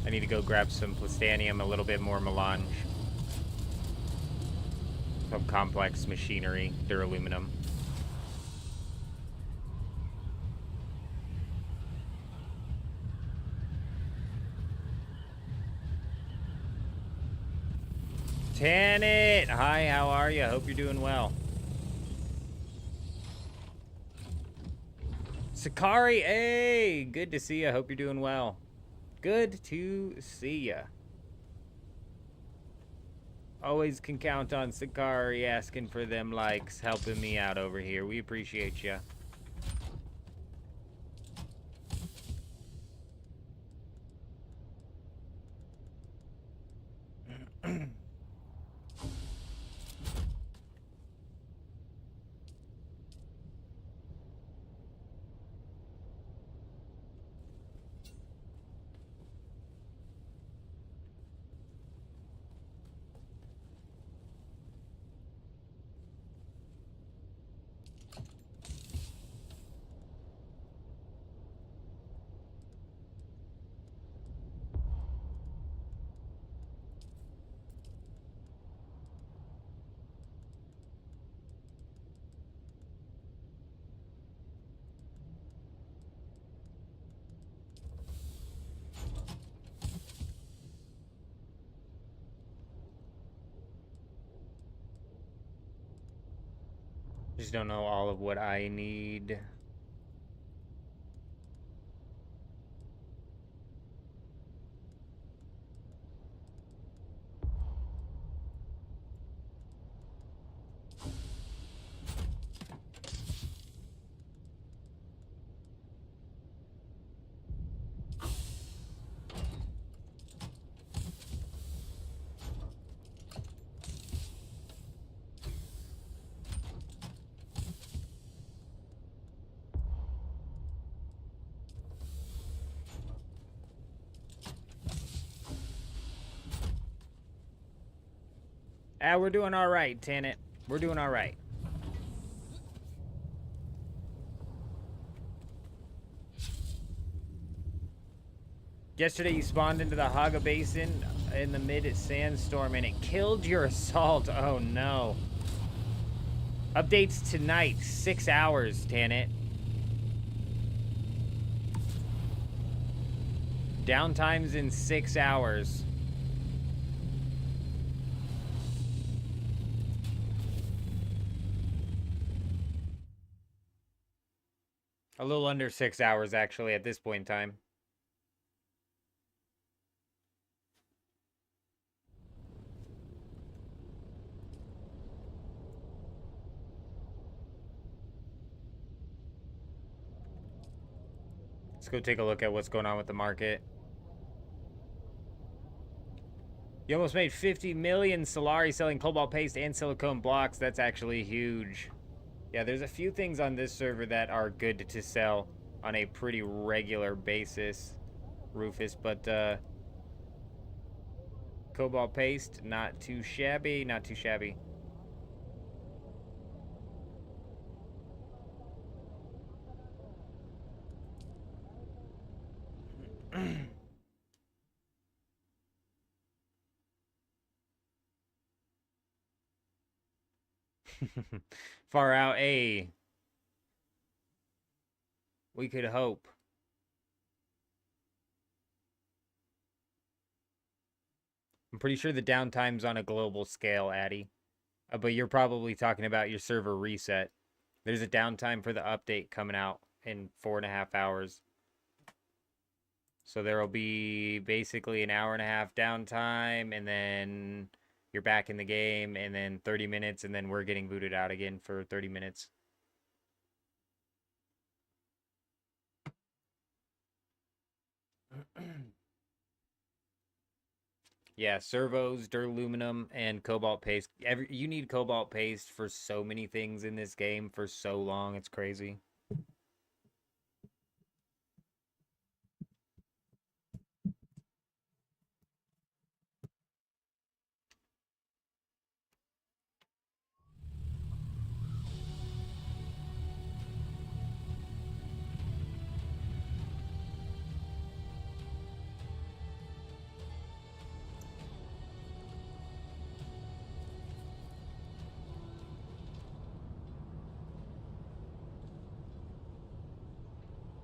I need to go grab some plastanium, a little bit more melange. Some complex machinery, duraluminum. Tanit! Hi, how are you? Hope you're doing well. Sakari, hey! Good to see you. Hope you're doing well. Good to see ya. Always can count on Sakari asking for them likes, helping me out over here. We appreciate ya. Just don't know all of what I need. We're doing all right, Tenant. We're doing all right. Yesterday you spawned into the Haga Basin in the mid-sandstorm and it killed your assault. Oh no. Updates tonight, 6 hours, Tanit. Downtimes in 6 hours. A little under 6 hours, actually, at this point in time. Let's go take a look at what's going on with the market. You almost made 50 million Solari selling cobalt paste and silicone blocks. That's actually huge. Yeah, there's a few things on this server that are good to sell on a pretty regular basis, Rufus, but cobalt paste, not too shabby, not too shabby. Far out, A. We could hope. I'm pretty sure the downtime's on a global scale, Addy. But you're probably talking about your server reset. There's a downtime for the update coming out in 4.5 hours. So there will be basically an hour and a half downtime, and then you're back in the game, and then 30 minutes, and then we're getting booted out again for 30 minutes. Yeah, servos, duraluminum, and cobalt paste. You need cobalt paste for so many things in this game for so long. It's crazy.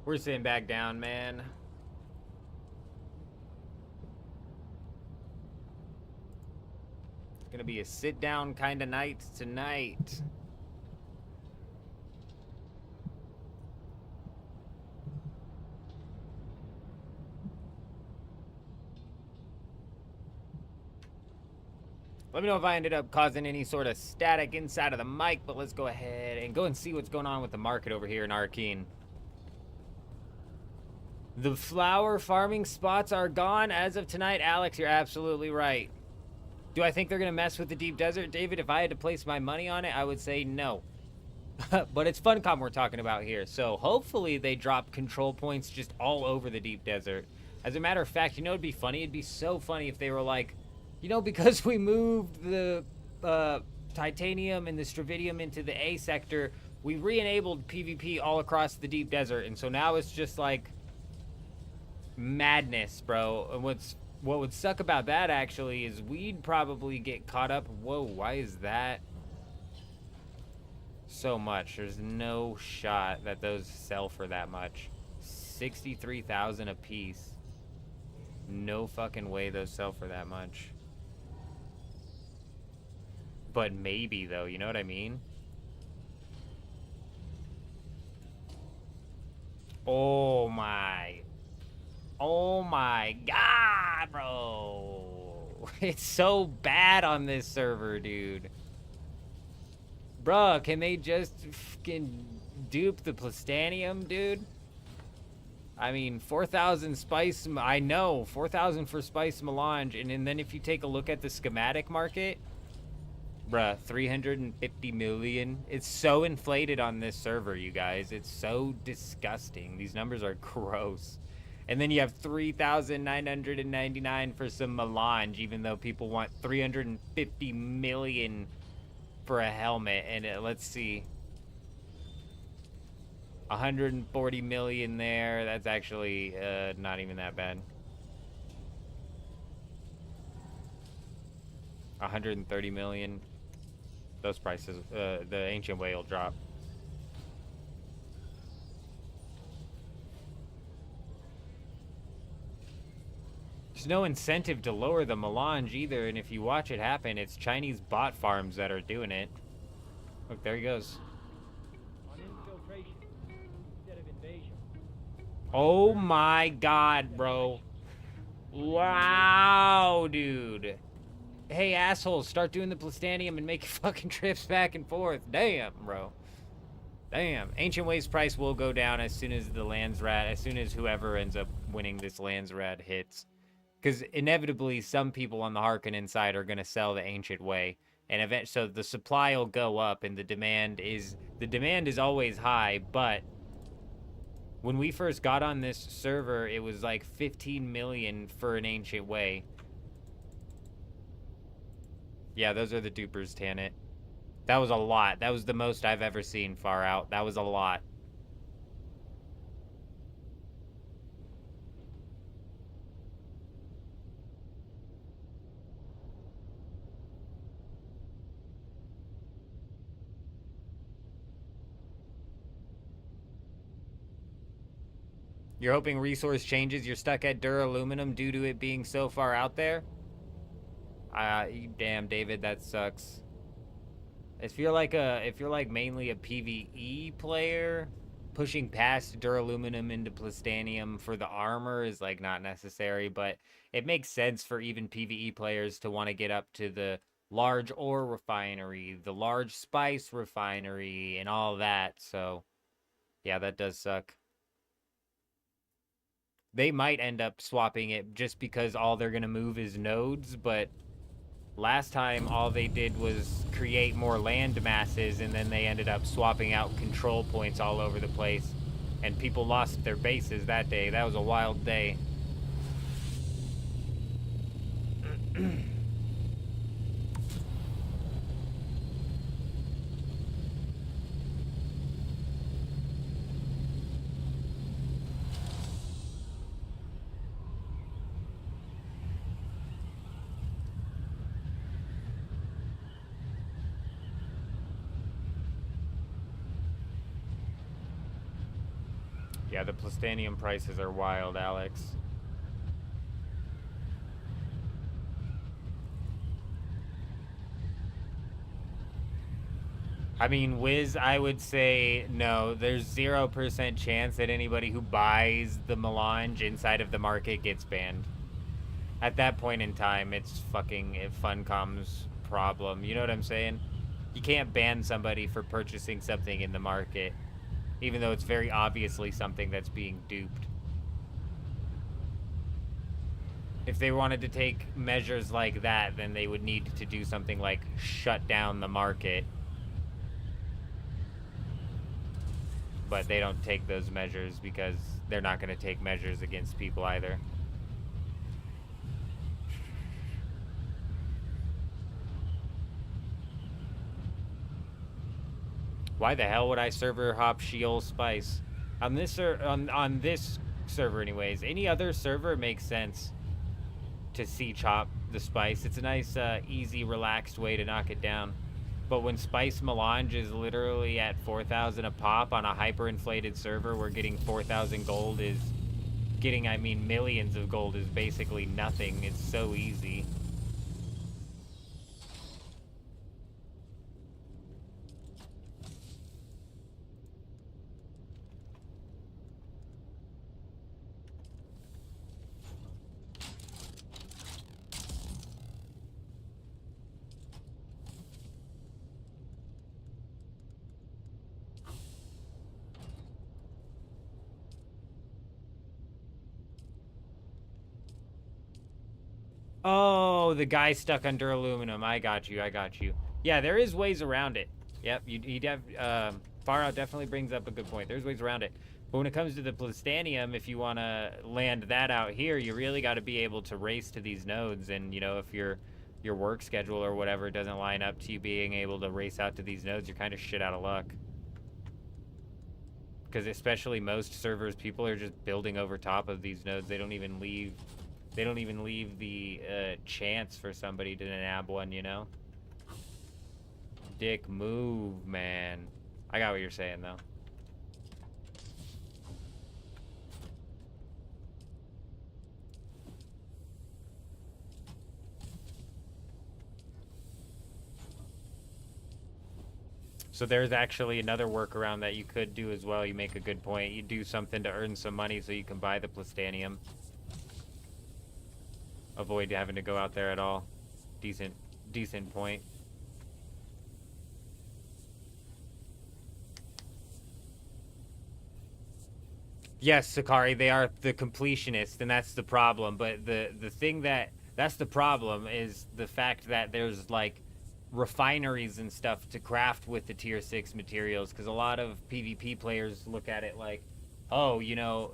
We're sitting back down, man. It's gonna be a sit-down kind of night tonight. Let me know if I ended up causing any sort of static inside of the mic, but let's go ahead and go and see what's going on with the market over here in Arcane. The flower farming spots are gone as of tonight. Alex, you're absolutely right. Do I think they're going to mess with the deep desert? David, if I had to place my money on it, I would say no. But it's Funcom we're talking about here. So hopefully they drop control points just all over the deep desert. As a matter of fact, you know, it'd be funny. It'd be so funny if they were like, you know, because we moved the titanium and the stravidium into the A sector, we re-enabled PvP all across the deep desert. And so now it's just like madness, bro. And what would suck about that actually is we'd probably get caught up. Whoa, why is that so much? There's no shot that those sell for that much. 63,000 a piece. No fucking way those sell for that much. But maybe though, you know what I mean? Oh my god, bro. It's so bad on this server, dude. Bruh, can they just fucking dupe the plastanium, dude? I mean, 4,000 spice, I know, 4,000 for spice melange, and then if you take a look at the schematic market, bruh, 350 million. It's so inflated on this server, you guys. It's so disgusting. These numbers are gross. And then you have 3,999 for some melange, even though people want 350 million for a helmet. And let's see, 140 million there. That's actually not even that bad. 130 million. Those prices, the Ancient Way will drop. There's no incentive to lower the melange either, and if you watch it happen, it's Chinese bot farms that are doing it. Look, there he goes. On infiltration instead of invasion. Oh my god, bro. Wow, dude. Hey, assholes, start doing the Plastanium and make fucking trips back and forth. Damn, bro. Damn. Ancient Ways price will go down as soon as the Landsrat, as soon as whoever ends up winning this Landsrat hits. Because inevitably, some people on the Harkonnen side are going to sell the Ancient Way. And so the supply will go up and the demand is always high, but when we first got on this server, it was like 15 million for an Ancient Way. Yeah, those are the dupers, Tanit. That was a lot. That was the most I've ever seen far out. That was a lot. You're hoping resource changes. You're stuck at duraluminum due to it being so far out there? Damn, David, that sucks. If you're like mainly a PvE player, pushing past duraluminum into plastanium for the armor is like not necessary, but it makes sense for even PvE players to want to get up to the large ore refinery, the large spice refinery, and all that. So, yeah, that does suck. They might end up swapping it just because all they're gonna move is nodes, but last time all they did was create more land masses, and then they ended up swapping out control points all over the place, and people lost their bases that day. That was a wild day. Yeah, the plastanium prices are wild, Alex. I mean, Wiz, I would say no. There's 0% chance that anybody who buys the melange inside of the market gets banned. At that point in time, it's fucking Funcom's problem. You know what I'm saying? You can't ban somebody for purchasing something in the market, even though it's very obviously something that's being duped. If they wanted to take measures like that, then they would need to do something like shut down the market. But they don't take those measures because they're not going to take measures against people either. Why the hell would I server hop Sheol Spice? On this on this server anyways. Any other server makes sense to chop the spice. It's a nice, easy, relaxed way to knock it down. But when Spice Melange is literally at 4,000 a pop on a hyperinflated server where getting 4,000 gold is... Getting, I mean, millions of gold is basically nothing. It's so easy. Oh, the guy stuck under aluminum. I got you. Yeah, there is ways around it. Yep, Far Out definitely brings up a good point. There's ways around it. But when it comes to the Plastanium, if you want to land that out here, you really got to be able to race to these nodes. And, you know, if your work schedule or whatever doesn't line up to you being able to race out to these nodes, you're kind of shit out of luck. Because especially most servers, people are just building over top of these nodes. They don't even leave the chance for somebody to nab one, you know? Dick move, man. I got what you're saying, though. So there's actually another workaround that you could do as well. You make a good point. You do something to earn some money so you can buy the Plastanium. Avoid having to go out there at all. Decent point. Yes, Sakari, they are the completionists, and that's the problem. But the thing that's the problem is the fact that there's like refineries and stuff to craft with the tier 6 materials, because a lot of PvP players look at it like, oh, you know,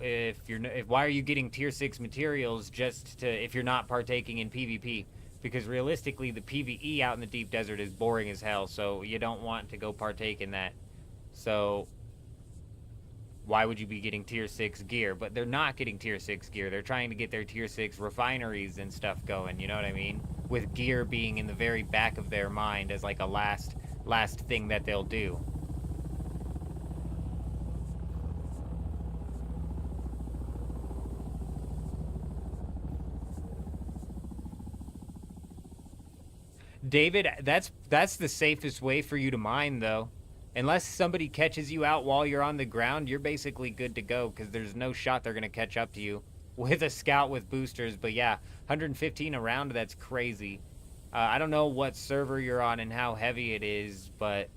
why are you getting tier 6 materials just to if you're not partaking in PvP? Because realistically, the PvE out in the deep desert is boring as hell, so you don't want to go partake in that. So why would you be getting tier 6 gear? But they're not getting tier 6 gear. They're trying to get their tier 6 refineries and stuff going, you know what I mean? With gear being in the very back of their mind as like a last thing that they'll do. David, that's the safest way for you to mine, though. Unless somebody catches you out while you're on the ground, you're basically good to go, because there's no shot they're going to catch up to you with a scout with boosters. But yeah, 115 a round, that's crazy. I don't know what server you're on and how heavy it is, but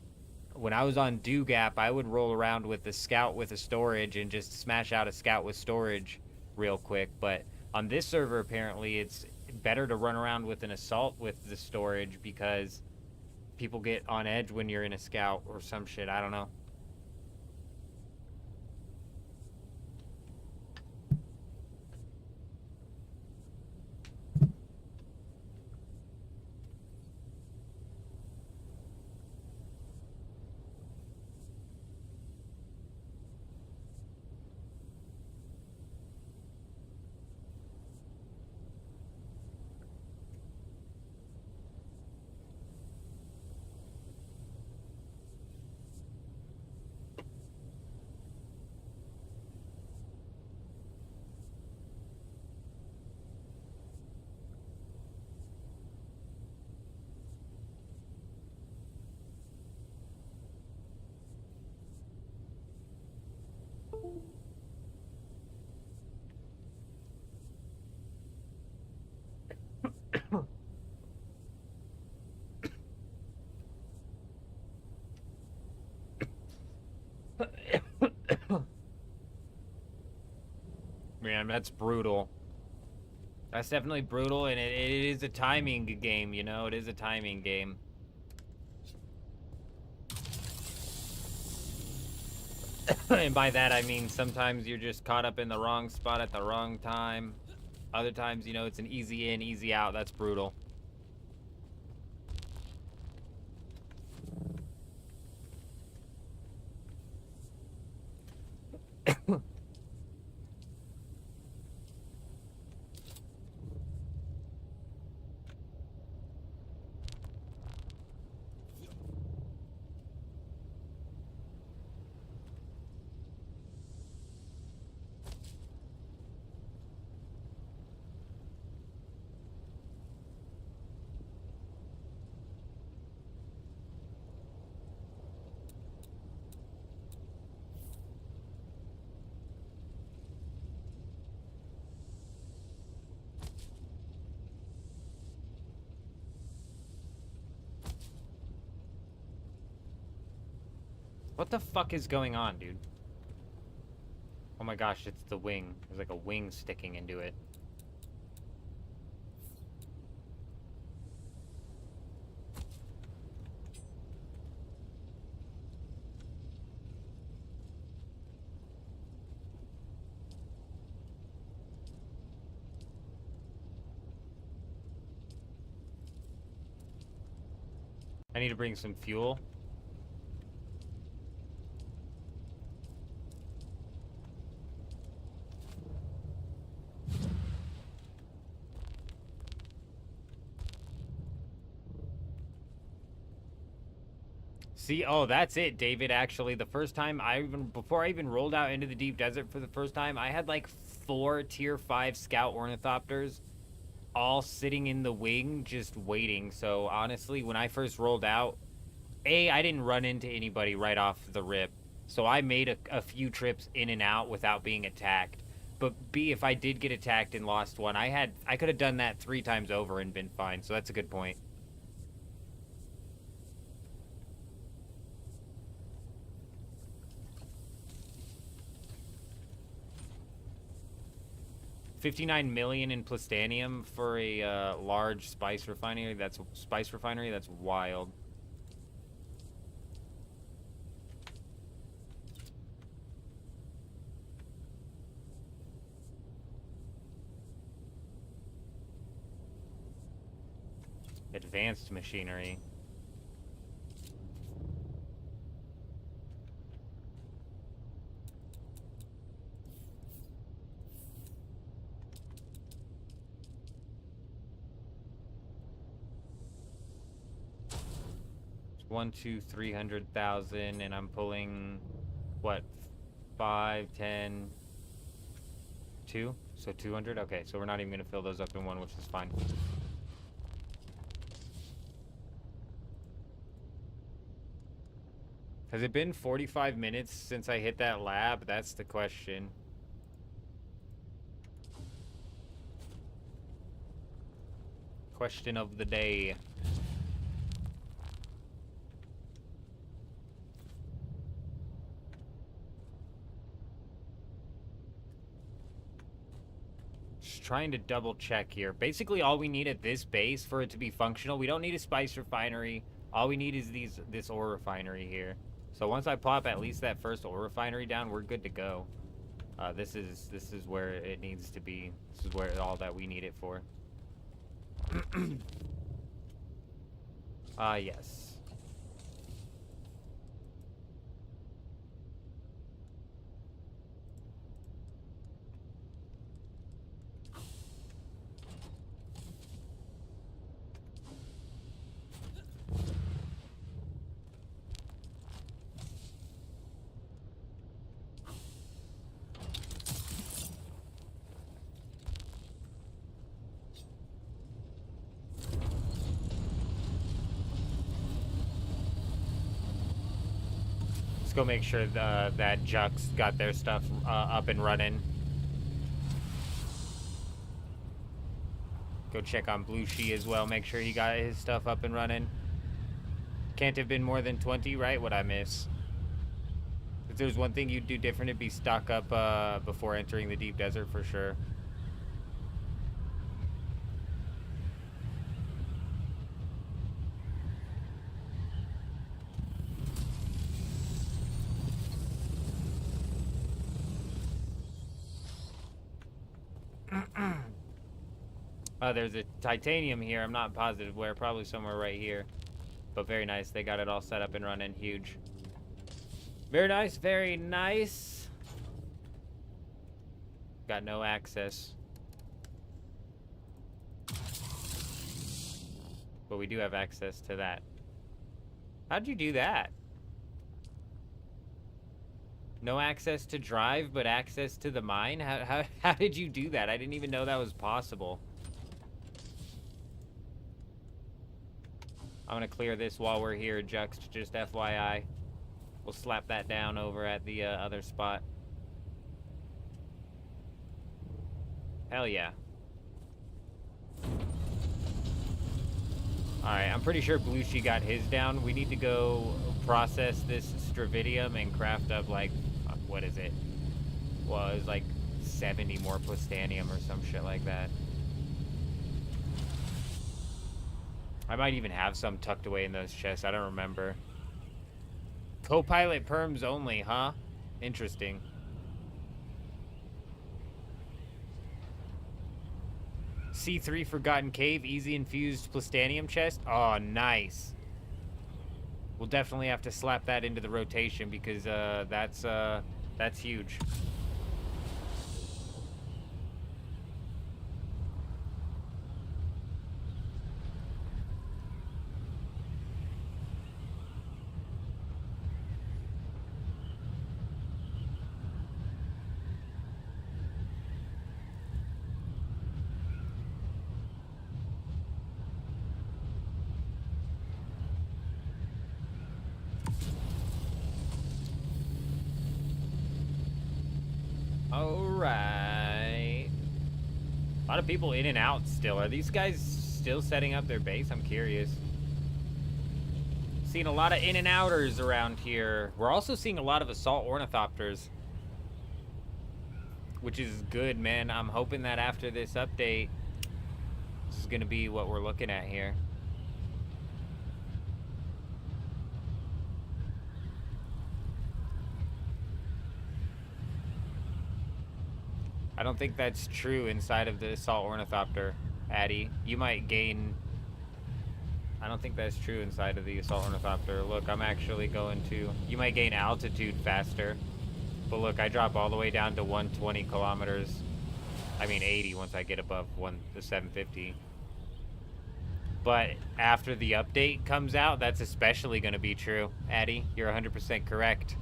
when I was on Dugap, I would roll around with the scout with a storage and just smash out a scout with storage real quick. But on this server, apparently, it's better to run around with an assault with the storage because people get on edge when you're in a scout or some shit. I don't know. Man, that's brutal. That's definitely brutal, and it is a timing game, you know? It is a timing game. And by that, I mean sometimes you're just caught up in the wrong spot at the wrong time. Other times, you know, it's an easy in, easy out. That's brutal. What the fuck is going on, dude? Oh my gosh, it's the wing. There's like a wing sticking into it. I need to bring some fuel. See, oh, that's it, David. Actually, the first time before I even rolled out into the deep desert for the first time, I had like 4 tier 5 scout ornithopters all sitting in the wing just waiting. So honestly, when I first rolled out, I didn't run into anybody right off the rip. So I made a few trips in and out without being attacked. But B, if I did get attacked and lost one, I could have done that 3 times over and been fine. So that's a good point. $59 million in plutonium for a large spice refinery. That's wild. Advanced machinery. It's 300,000, and I'm pulling what, 5, 10, 2? So 200. Okay, so we're not even gonna fill those up in one, which is fine. Has it been 45 minutes since I hit that lab? That's the question. Question of the day. Just trying to double check here. Basically, all we need at this base for it to be functional, we don't need a spice refinery. All we need is this ore refinery here. So once I pop at least that first ore refinery down, we're good to go. This is where it needs to be. This is where all that we need it for. Yes. Let's go make sure that Juck's got their stuff up and running. Go check on Blue She as well. Make sure he got his stuff up and running. Can't have been more than 20, right? What'd I miss? If there's one thing you'd do different, it'd be stock up before entering the deep desert for sure. There's a titanium here. I'm not positive where. Probably somewhere right here. But very nice. They got it all set up and running. Huge. Very nice. Very nice. Got no access. But we do have access to that. How'd you do that? No access to drive, but access to the mine? How did you do that? I didn't even know that was possible. I'm gonna clear this while we're here, Juxt, just FYI. We'll slap that down over at the other spot. Hell yeah. Alright, I'm pretty sure Blue She got his down. We need to go process this stravidium and craft up, like, what is it? Well, it was like 70 more plutonium or some shit like that. I might even have some tucked away in those chests. I don't remember. Co-pilot perms only, huh? Interesting. C3 Forgotten Cave, easy infused plutonium chest. Oh, nice. We'll definitely have to slap that into the rotation because that's huge. All right. A lot of people in and out still. Are these guys still setting up their base? I'm curious. Seeing a lot of in and outers around here. We're also seeing a lot of assault ornithopters, which is good, man. I'm hoping that after this update, this is going to be what we're looking at here. I don't think that's true inside of the assault ornithopter, Addy. You might gain... I don't think that's true inside of the assault ornithopter. Look, I'm actually going to... You might gain altitude faster. But look, I drop all the way down to 120 kilometers. I mean 80 once I get above the 750. But after the update comes out, that's especially going to be true. Addy, you're 100% correct.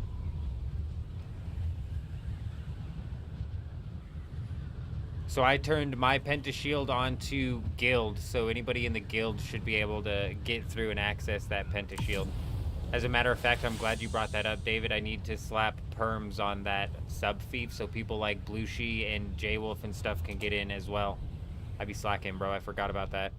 So I turned my pentashield onto guild, so anybody in the guild should be able to get through and access that pentashield. As a matter of fact, I'm glad you brought that up, David. I need to slap perms on that sub-fief so people like Blueshie and J-Wolf and stuff can get in as well. I'd be slacking, bro. I forgot about that.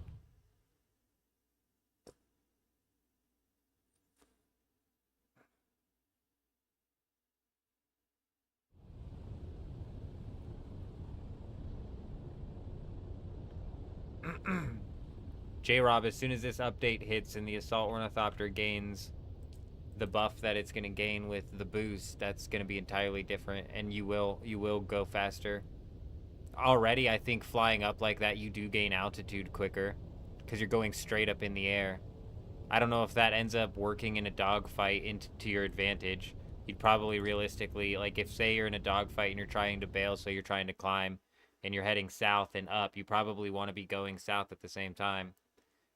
J-Rob, as soon as this update hits and the Assault Ornithopter gains the buff that it's going to gain with the boost, that's going to be entirely different, and you will go faster. Already, I think flying up like that, you do gain altitude quicker because you're going straight up in the air. I don't know if that ends up working in a dogfight to your advantage. You'd probably realistically, like if say you're in a dogfight and you're trying to bail, so you're trying to climb, and you're heading south and up, you probably want to be going south at the same time.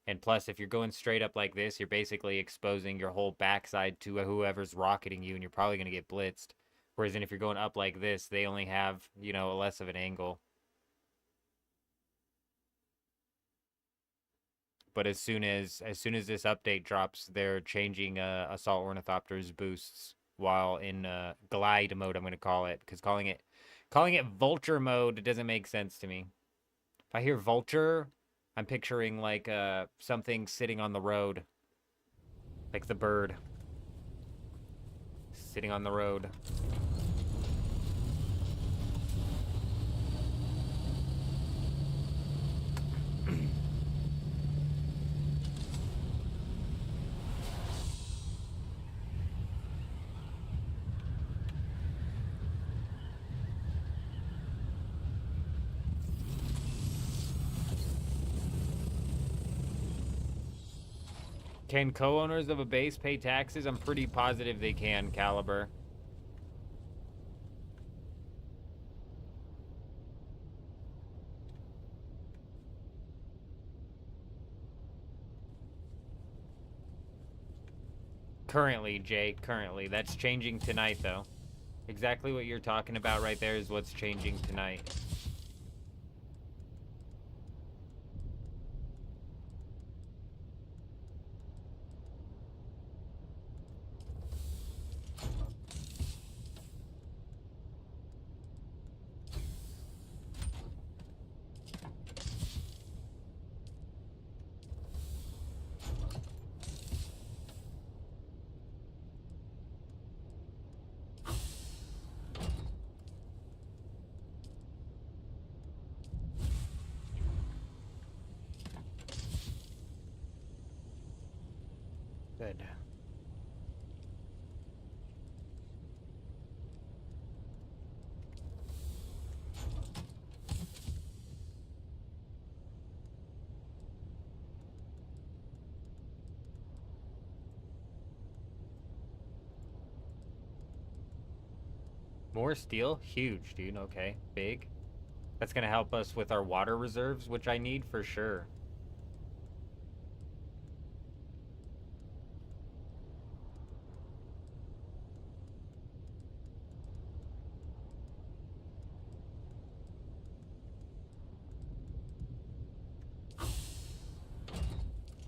And plus, if you're going straight up like this, you're basically exposing your whole backside to whoever's rocketing you, and you're probably going to get blitzed. Whereas then if you're going up like this, they only have, you know, less of an angle. But as soon as this update drops, they're changing Assault Ornithopter's boosts while in glide mode, I'm going to call it, because calling it vulture mode doesn't make sense to me. If I hear vulture, I'm picturing like something sitting on the road, like the bird sitting on the road. Can co-owners of a base pay taxes? I'm pretty positive they can, Caliber. Currently, Jay, currently. That's changing tonight, though. Exactly what you're talking about right there is what's changing tonight. Good. More steel? Huge, dude. Okay. Big. That's going to help us with our water reserves, which I need for sure.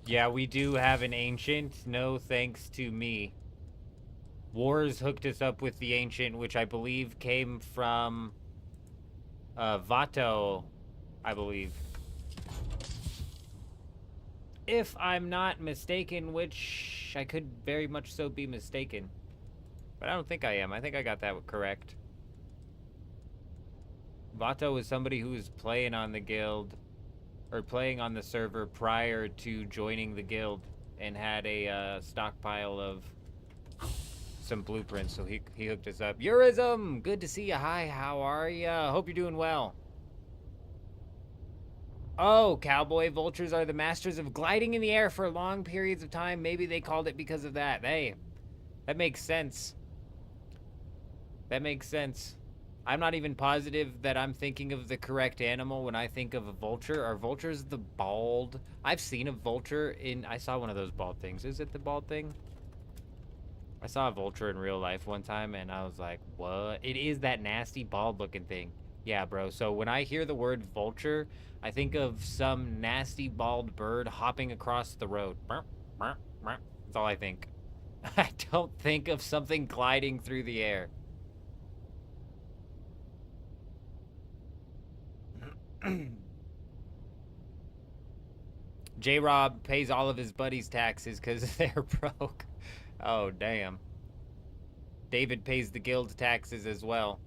Yeah, we do have an ancient. No thanks to me. Wars hooked us up with the ancient, which I believe came from Vato, I believe. If I'm not mistaken, which I could very much so be mistaken. But I don't think I am. I think I got that correct. Vato was somebody who was playing on the guild, or playing on the server prior to joining the guild, and had a stockpile of some blueprints, so he hooked us up. Eurism! Good to see you. Hi, how are ya? Hope you're doing well. Oh, cowboy vultures are the masters of gliding in the air for long periods of time. Maybe they called it because of that. Hey, that makes sense. That makes sense. I'm not even positive that I'm thinking of the correct animal when I think of a vulture. Are vultures the bald? I've seen a vulture in... I saw one of those bald things. Is it the bald thing? I saw a vulture in real life one time, and I was like, what? It is that nasty bald-looking thing. Yeah, bro. So when I hear the word vulture, I think of some nasty bald bird hopping across the road. That's all I think. I don't think of something gliding through the air. J-Rob pays all of his buddies' taxes because they're broke. Oh, damn. David pays the guild taxes as well.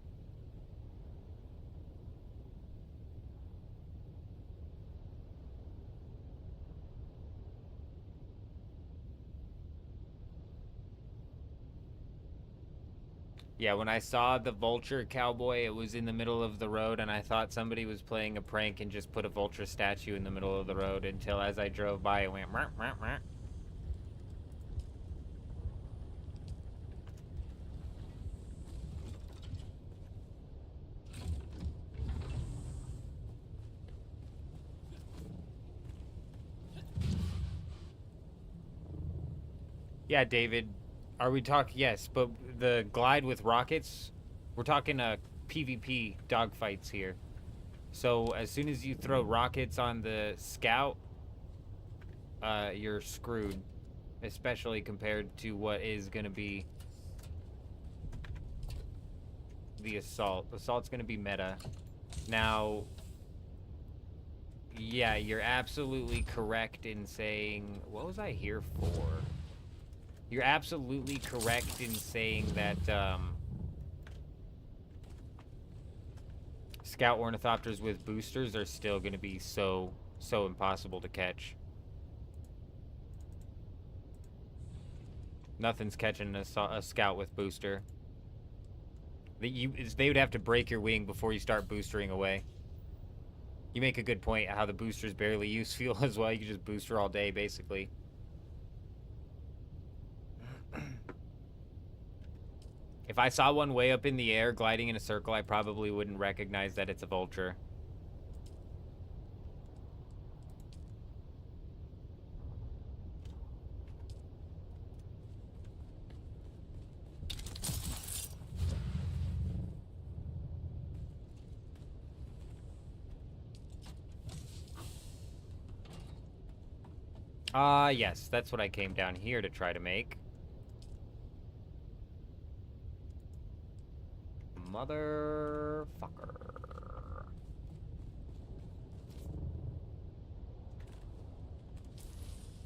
Yeah, when I saw the vulture cowboy, it was in the middle of the road, and I thought somebody was playing a prank and just put a vulture statue in the middle of the road until as I drove by, it went... Meh, meh, meh. Yeah, David, are we talking... Yes, but the glide with rockets, we're talking PvP dogfights here. So as soon as you throw rockets on the scout, you're screwed. Especially compared to what is going to be the assault. Assault's going to be meta. Now, yeah, you're absolutely correct in saying... What was I here for? You're absolutely correct in saying that scout ornithopters with boosters are still going to be so impossible to catch. Nothing's catching a scout with booster. They would have to break your wing before you start boostering away. You make a good point how the boosters barely use fuel as well. You can just booster all day, basically. If I saw one way up in the air gliding in a circle, I probably wouldn't recognize that it's a vulture. Yes, that's what I came down here to try to make. Motherfucker.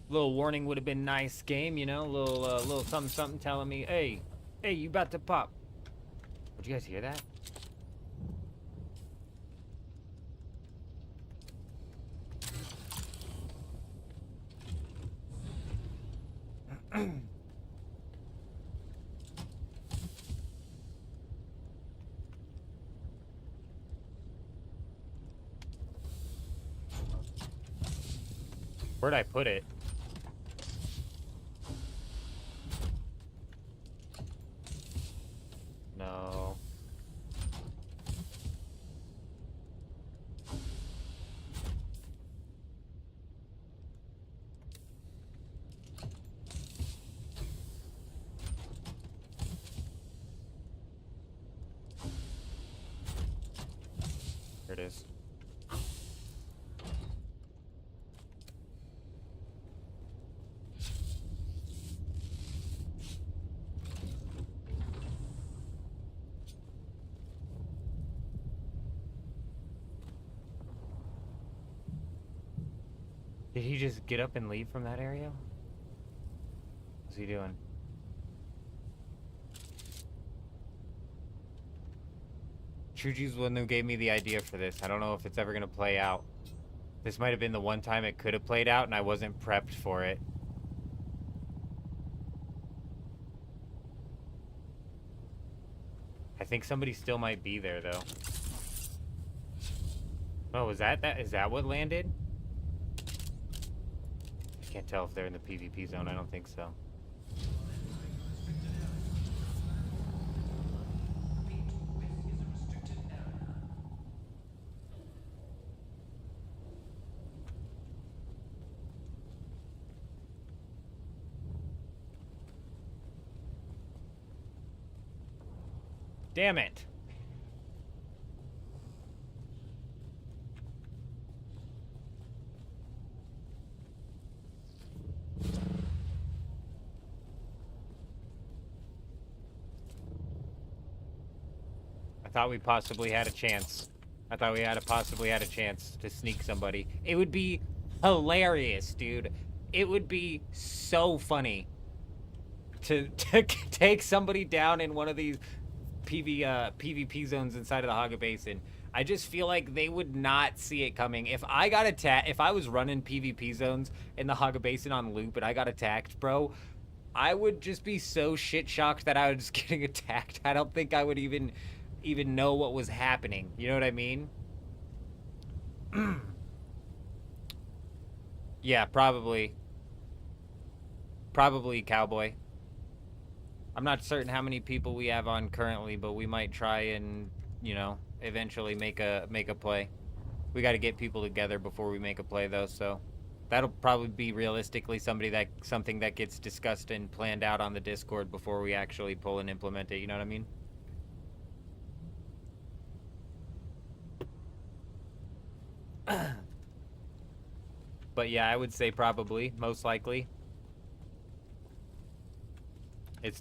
Little warning would have been nice, game, you know? Little something something telling me, hey, you about to pop. Did you guys hear that? Where'd I put it? No. it is. Did he just get up and leave from that area? What's he doing? Chuji's the one who gave me the idea for this. I don't know if it's ever going to play out. This might have been the one time it could have played out and I wasn't prepped for it. I think somebody still might be there, though. Oh, is that what landed? I can't tell if they're in the PvP zone. I don't think so. Damn it. I thought we possibly had a chance. I thought we possibly had a chance to sneak somebody. It would be hilarious, dude. It would be so funny to take somebody down in one of these PvP zones inside of the Haga Basin. I just feel like they would not see it coming. If I got attacked, if I was running PvP zones in the Haga Basin on loop and I got attacked, bro, I would just be so shit shocked that I was getting attacked. I don't think I would even know what was happening. You know what I mean? Yeah, probably. Probably Cowboy. I'm not certain how many people we have on currently, but we might try and, you know, eventually make a play. We got to get people together before we make a play, though, so that'll probably be realistically something that gets discussed and planned out on the Discord before we actually pull and implement it. You know what I mean? But yeah, I would say probably, most likely.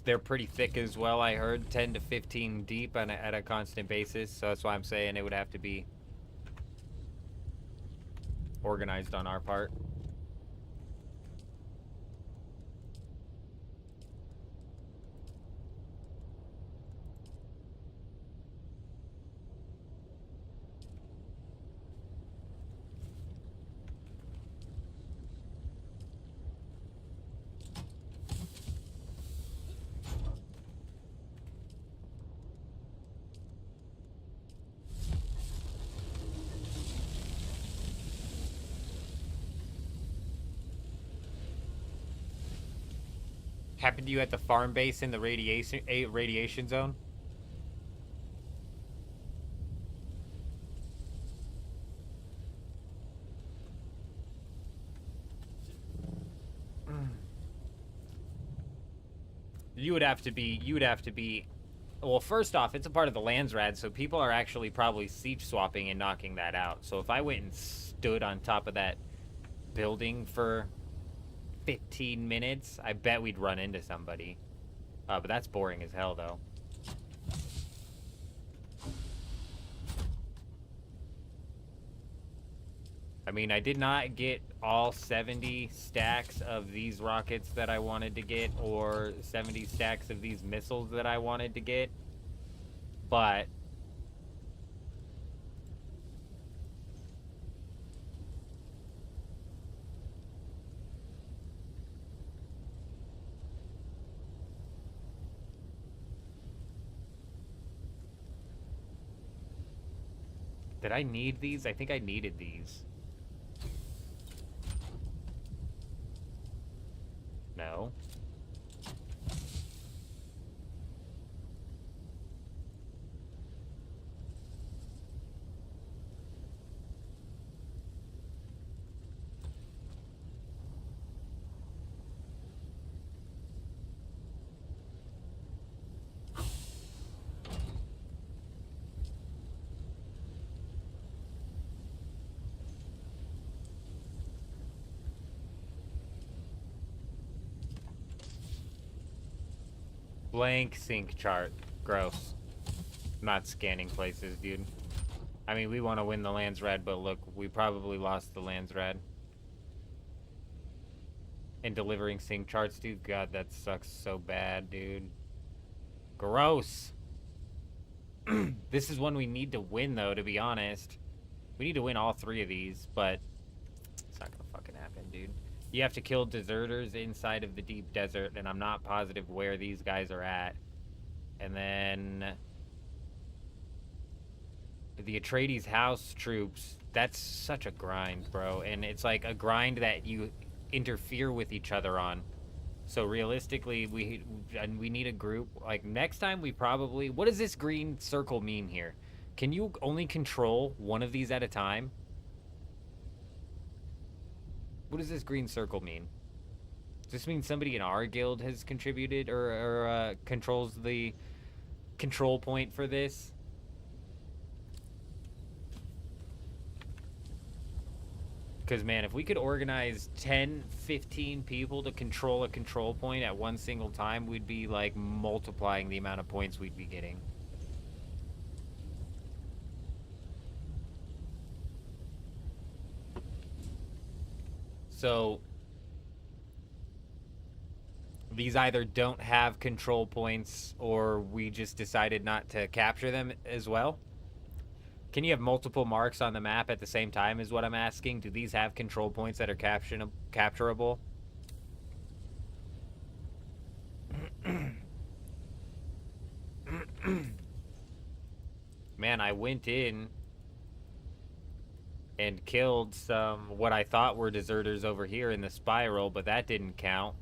They're pretty thick as well, I heard, 10 to 15 deep at a constant basis, so that's why I'm saying it would have to be organized on our part. Happened to you at the farm base in the radiation zone? You would have to be well, first off, it's a part of the Landsrad, so people are actually probably siege swapping and knocking that out. So if I went and stood on top of that building for 15 minutes, I bet we'd run into somebody. But that's boring as hell, though. I mean, I did not get all 70 stacks of these rockets that I wanted to get, or 70 stacks of these missiles that I wanted to get, but did I need these? I think I needed these. No. Blank sync chart. Gross. I'm not scanning places, dude. I mean, we want to win the Landsrad, but look, we probably lost the Landsrad. And delivering sync charts, dude. God, that sucks so bad, dude. Gross. This is one we need to win, though, to be honest. We need to win all 3 of these, but it's not gonna fucking happen, dude. You have to kill deserters inside of the deep desert, and I'm not positive where these guys are at. And then the Atreides house troops, that's such a grind, bro. And it's like a grind that you interfere with each other on. So realistically, we need a group. Like, next time we probably... What does this green circle mean here? Can you only control one of these at a time? What does this green circle mean? Does this mean somebody in our guild has contributed or controls the control point for this? Because, man, if we could organize 10, 15 people to control a control point at one single time, we'd be, like, multiplying the amount of points we'd be getting. So, these either don't have control points or we just decided not to capture them as well. Can you have multiple marks on the map at the same time is what I'm asking? Do these have control points that are capturable? Man, I went in and killed some what I thought were deserters over here in the spiral, but that didn't count.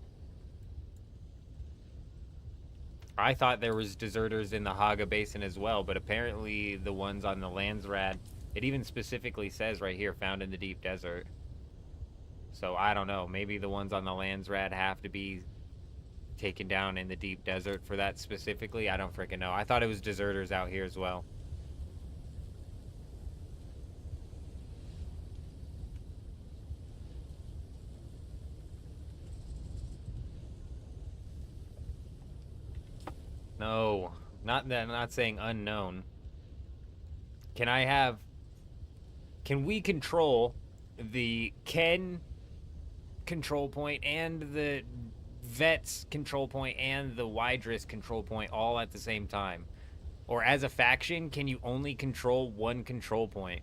I thought there was deserters in the Haga Basin as well, but apparently the ones on the Landsrad, it even specifically says right here, found in the deep desert. So I don't know, maybe the ones on the Landsrad have to be taken down in the deep desert for that specifically. I don't freaking know. I thought it was deserters out here as well. No, not saying unknown. Can we control the Ken control point and the Vets control point and the Wydris control point all at the same time? Or as a faction, can you only control one control point?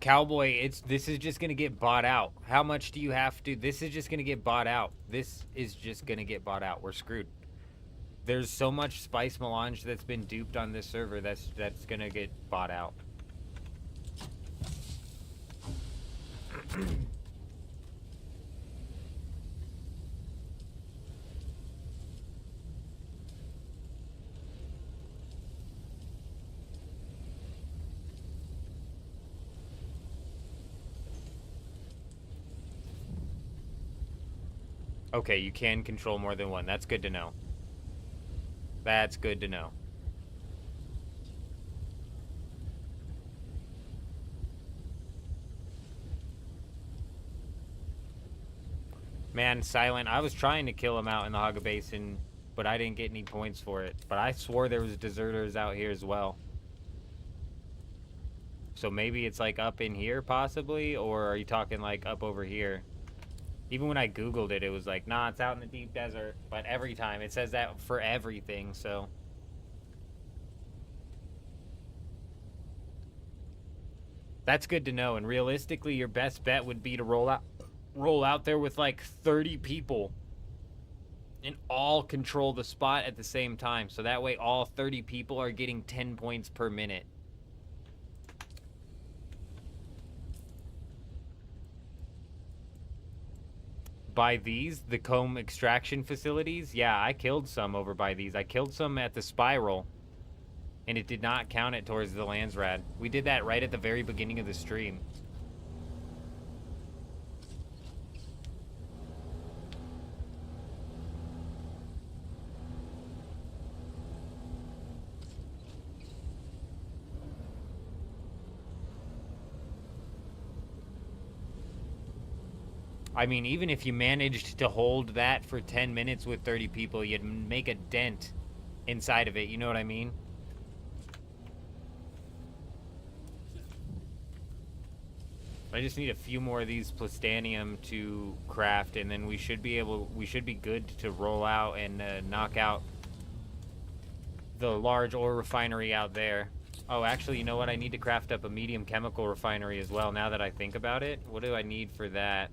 Cowboy, this is just gonna get bought out. How much do you have to? This is just gonna get bought out. This is just gonna get bought out. We're screwed. There's so much spice melange that's been duped on this server that's gonna get bought out. Okay, you can control more than one. That's good to know. That's good to know. Man, Silent, I was trying to kill him out in the Haga Basin, but I didn't get any points for it. But I swore there was deserters out here as well. So maybe it's like up in here possibly, or are you talking like up over here? Even when I Googled it, it was like, nah, it's out in the deep desert. But every time, it says that for everything, so. That's good to know, and realistically, your best bet would be to roll out there with like 30 people and all control the spot at the same time. So that way, all 30 people are getting 10 points per minute. By these, the comb extraction facilities, yeah, I killed some over by these. I killed some at the spiral, and it did not count it towards the Landsrad. We did that right at the very beginning of the stream. I mean, even if you managed to hold that for 10 minutes with 30 people, you'd make a dent inside of it. You know what I mean? I just need a few more of these plastanium to craft, and then we should be good to roll out and knock out the large ore refinery out there. Oh, actually, you know what? I need to craft up a medium chemical refinery as well, now that I think about it. What do I need for that?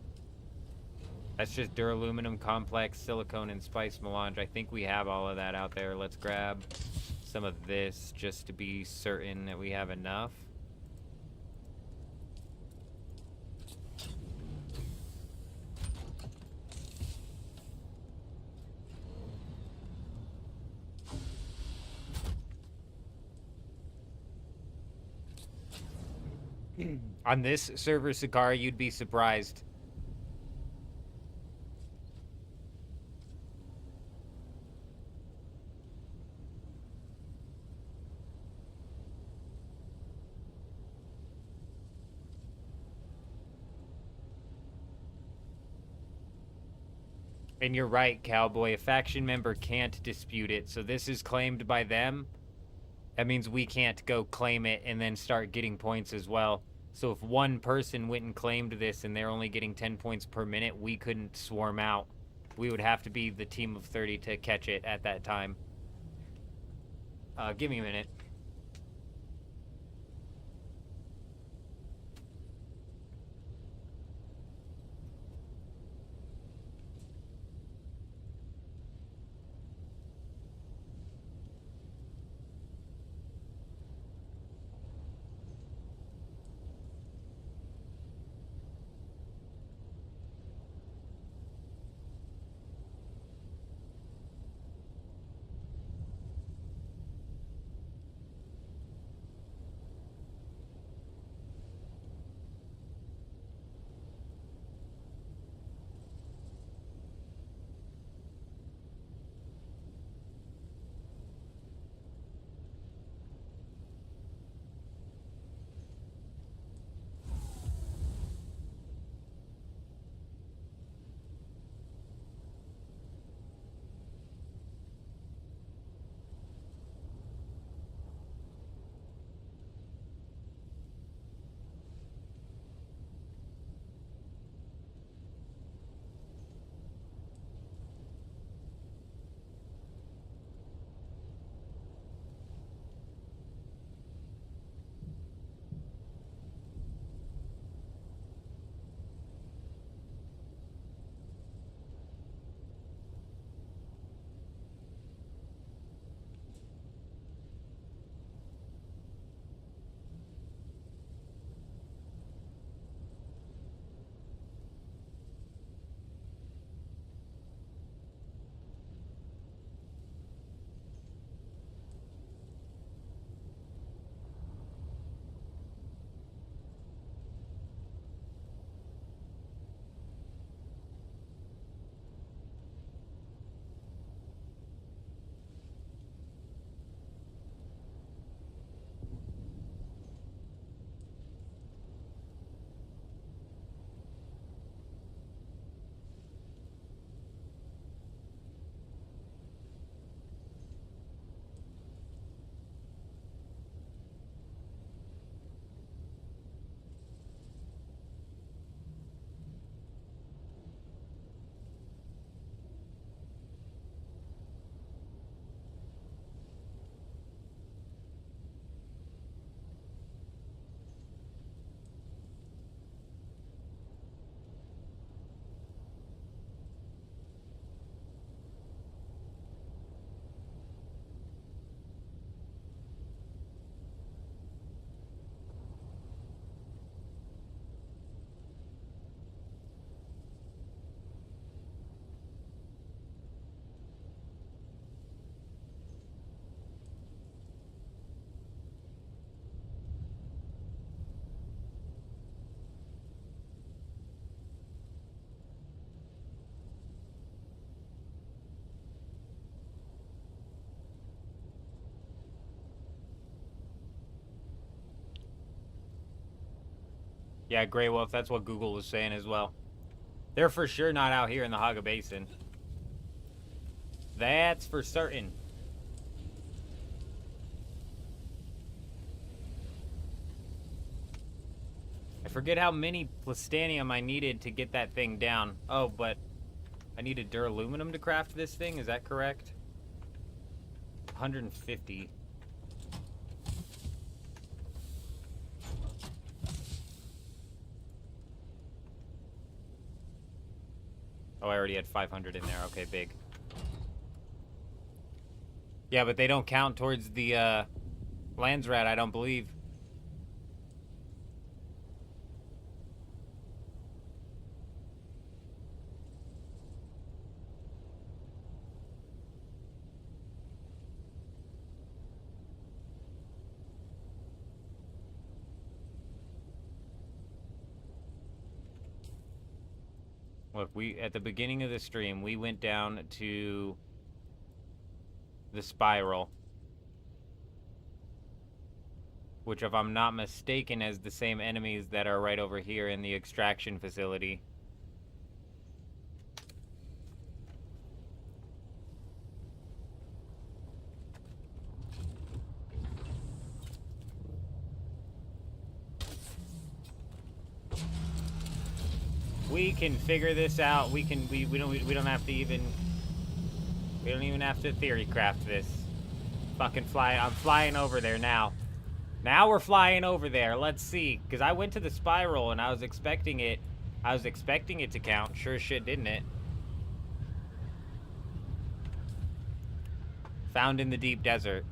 That's just duraluminum complex, silicone, and spice melange. I think we have all of that out there. Let's grab some of this just to be certain that we have enough. On this server, Sakara, you'd be surprised. And you're right, Cowboy. A faction member can't dispute it, so this is claimed by them. That means we can't go claim it and then start getting points as well. So if one person went and claimed this and they're only getting 10 points per minute, we couldn't swarm out. We would have to be the team of 30 to catch it at that time. Give me a minute. Yeah, Grey Wolf, that's what Google was saying as well. They're for sure not out here in the Haga Basin. That's for certain. I forget how many plastanium I needed to get that thing down. Oh, but I needed duraluminum to craft this thing. Is that correct? 150. Oh, I already had 500 in there. Okay, big. Yeah, but they don't count towards the Landsrat, I don't believe. Look, at the beginning of the stream, we went down to the spiral, which, if I'm not mistaken, is the same enemies that are right over here in the extraction facility. We can figure this out. We don't have to even, we don't even have to theory craft this. Fucking fly. I'm flying over there now. Now we're flying over there. Let's see, because I went to the spiral and I was expecting it to count. Sure as shit, didn't it? Found in the deep desert.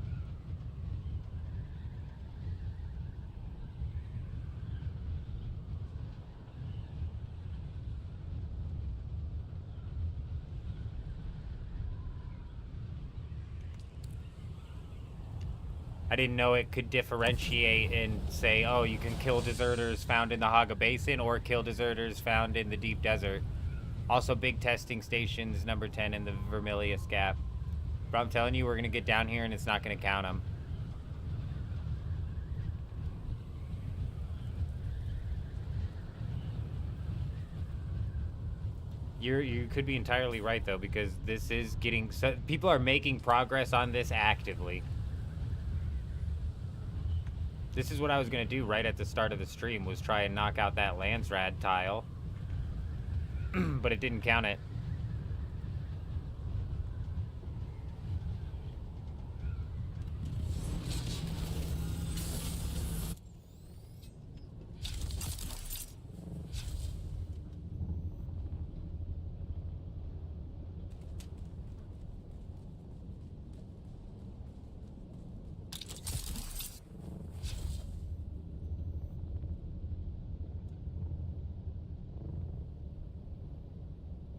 I didn't know it could differentiate and say, oh, you can kill deserters found in the Haga Basin or kill deserters found in the deep desert. Also, big testing stations, number 10 in the Vermilius Gap. But I'm telling you, we're going to get down here and it's not going to count them. You could be entirely right, though, because this is getting... So, people are making progress on this actively. This is what I was going to do right at the start of the stream, was try and knock out that Landsrat tile. But it didn't count it.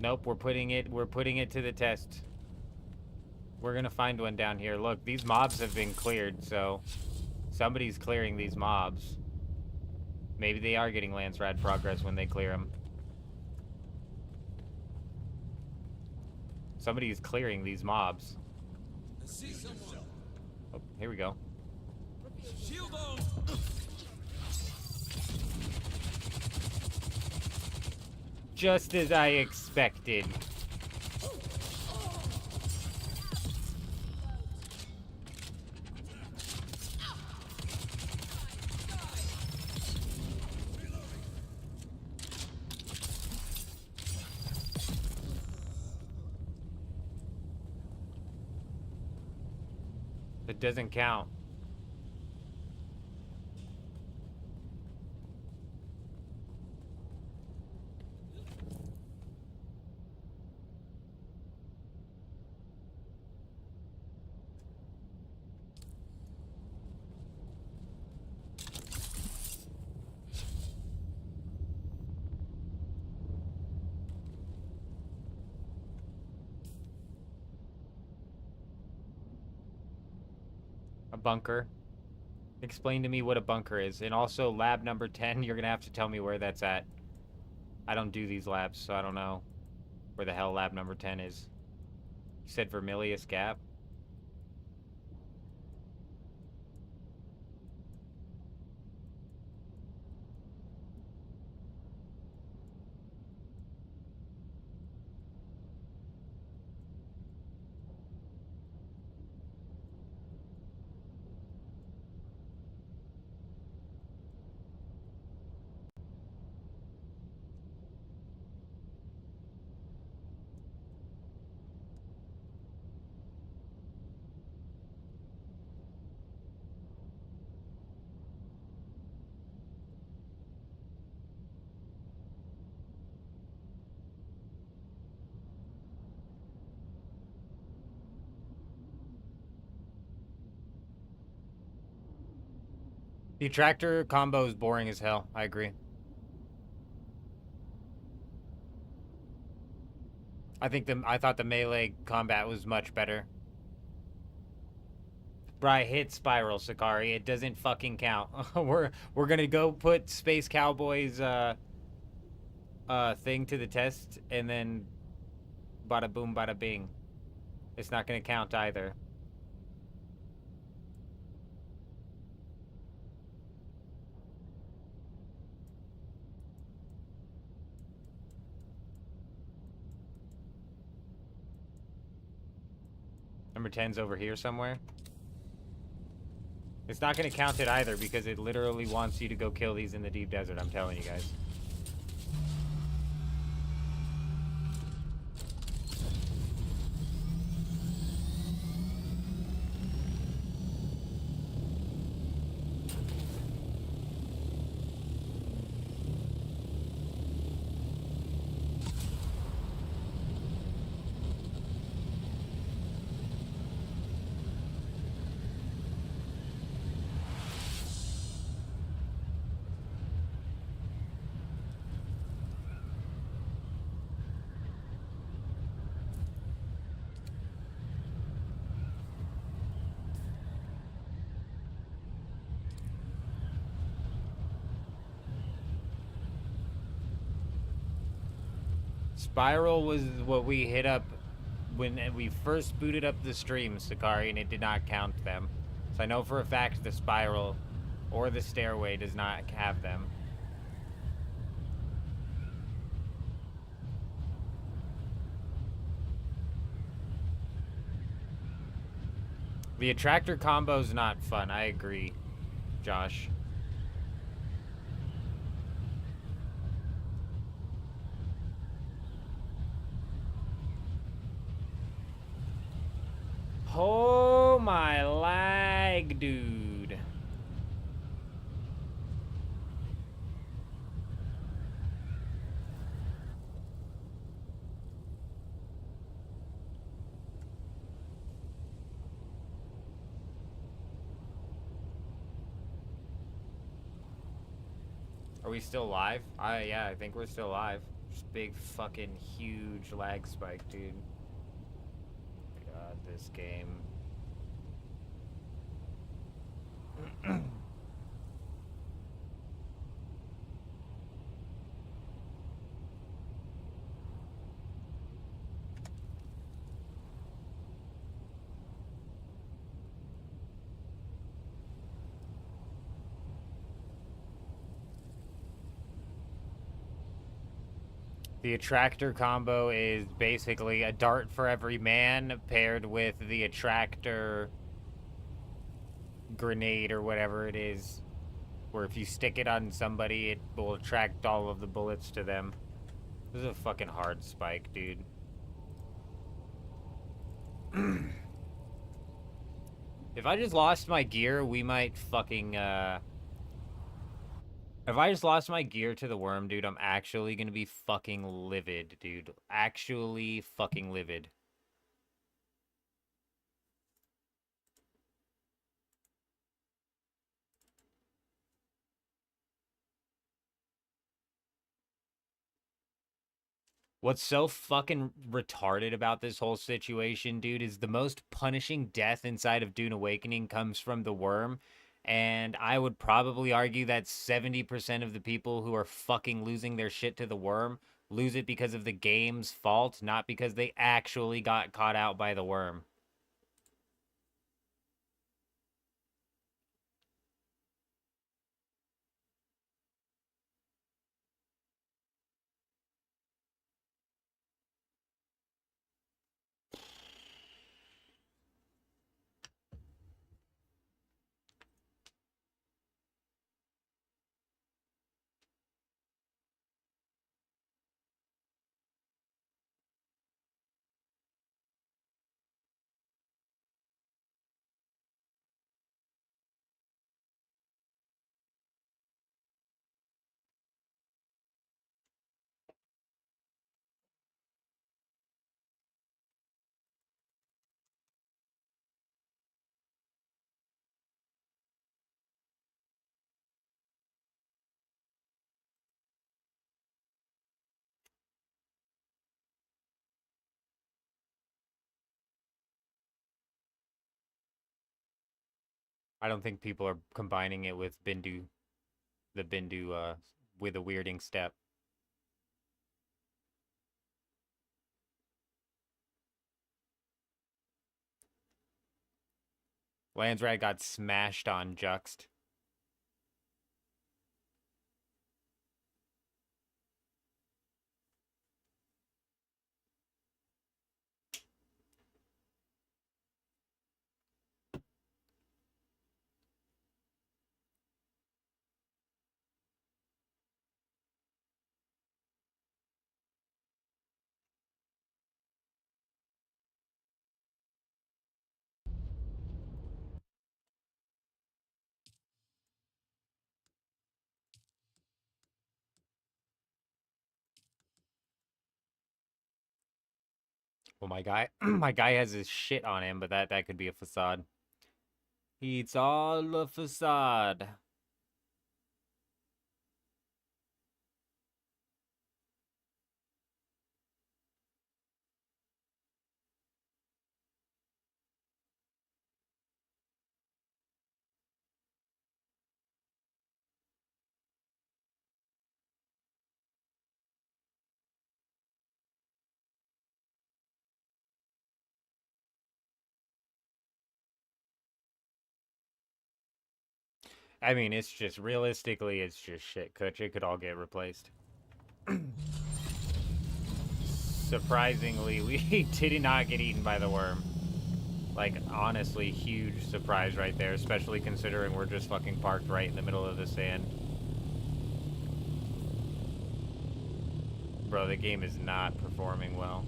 Nope, we're putting it to the test. We're gonna find one down here. Look, these mobs have been cleared, so somebody's clearing these mobs. Maybe they are getting Landsrat progress when they clear them. Somebody is clearing these mobs. Oh, here we go. Shield on. Just as I expected. It doesn't count. A bunker. Explain to me what a bunker is. And also, lab number 10, you're going to have to tell me where that's at. I don't do these labs, so I don't know where the hell lab number 10 is. You said Vermilius Gap? The attractor combo is boring as hell. I agree. I thought the melee combat was much better. Bri, hit Spiral, Sakari. It doesn't fucking count. we're gonna go put Space Cowboys thing to the test, and then bada boom, bada bing. It's not gonna count either. Number 10's over here somewhere. It's not gonna count it either because it literally wants you to go kill these in the deep desert. I'm telling you guys. Spiral was what we hit up when we first booted up the stream, Sakari, and it did not count them. So I know for a fact the Spiral or the Stairway does not have them. The attractor combo's not fun, I agree, Josh. Oh my lag, dude. Are we still live? Yeah, I think we're still live. Just big fucking huge lag spike, dude. God, this game. The attractor combo is basically a dart for every man paired with the attractor grenade or whatever it is, where if you stick it on somebody, it will attract all of the bullets to them. This is a fucking hard spike, dude. If I just lost my gear, we might fucking, If I just lost my gear to the worm, dude, I'm actually gonna be fucking livid, dude. Actually fucking livid. What's so fucking retarded about this whole situation, dude, is the most punishing death inside of Dune Awakening comes from the worm. And I would probably argue that 70% of the people who are fucking losing their shit to the worm lose it because of the game's fault, not because they actually got caught out by the worm. I don't think people are combining it with Bindu, the Bindu, with a weirding step. Landsrat got smashed on Juxt. Well, my guy, my guy has his shit on him, but that could be a facade. It's all a facade. I mean, it's just realistically, it's just shit. It could all get replaced. Surprisingly, we did not get eaten by the worm. Like, honestly, huge surprise right there, especially considering we're just fucking parked right in the middle of the sand. Bro, the game is not performing well.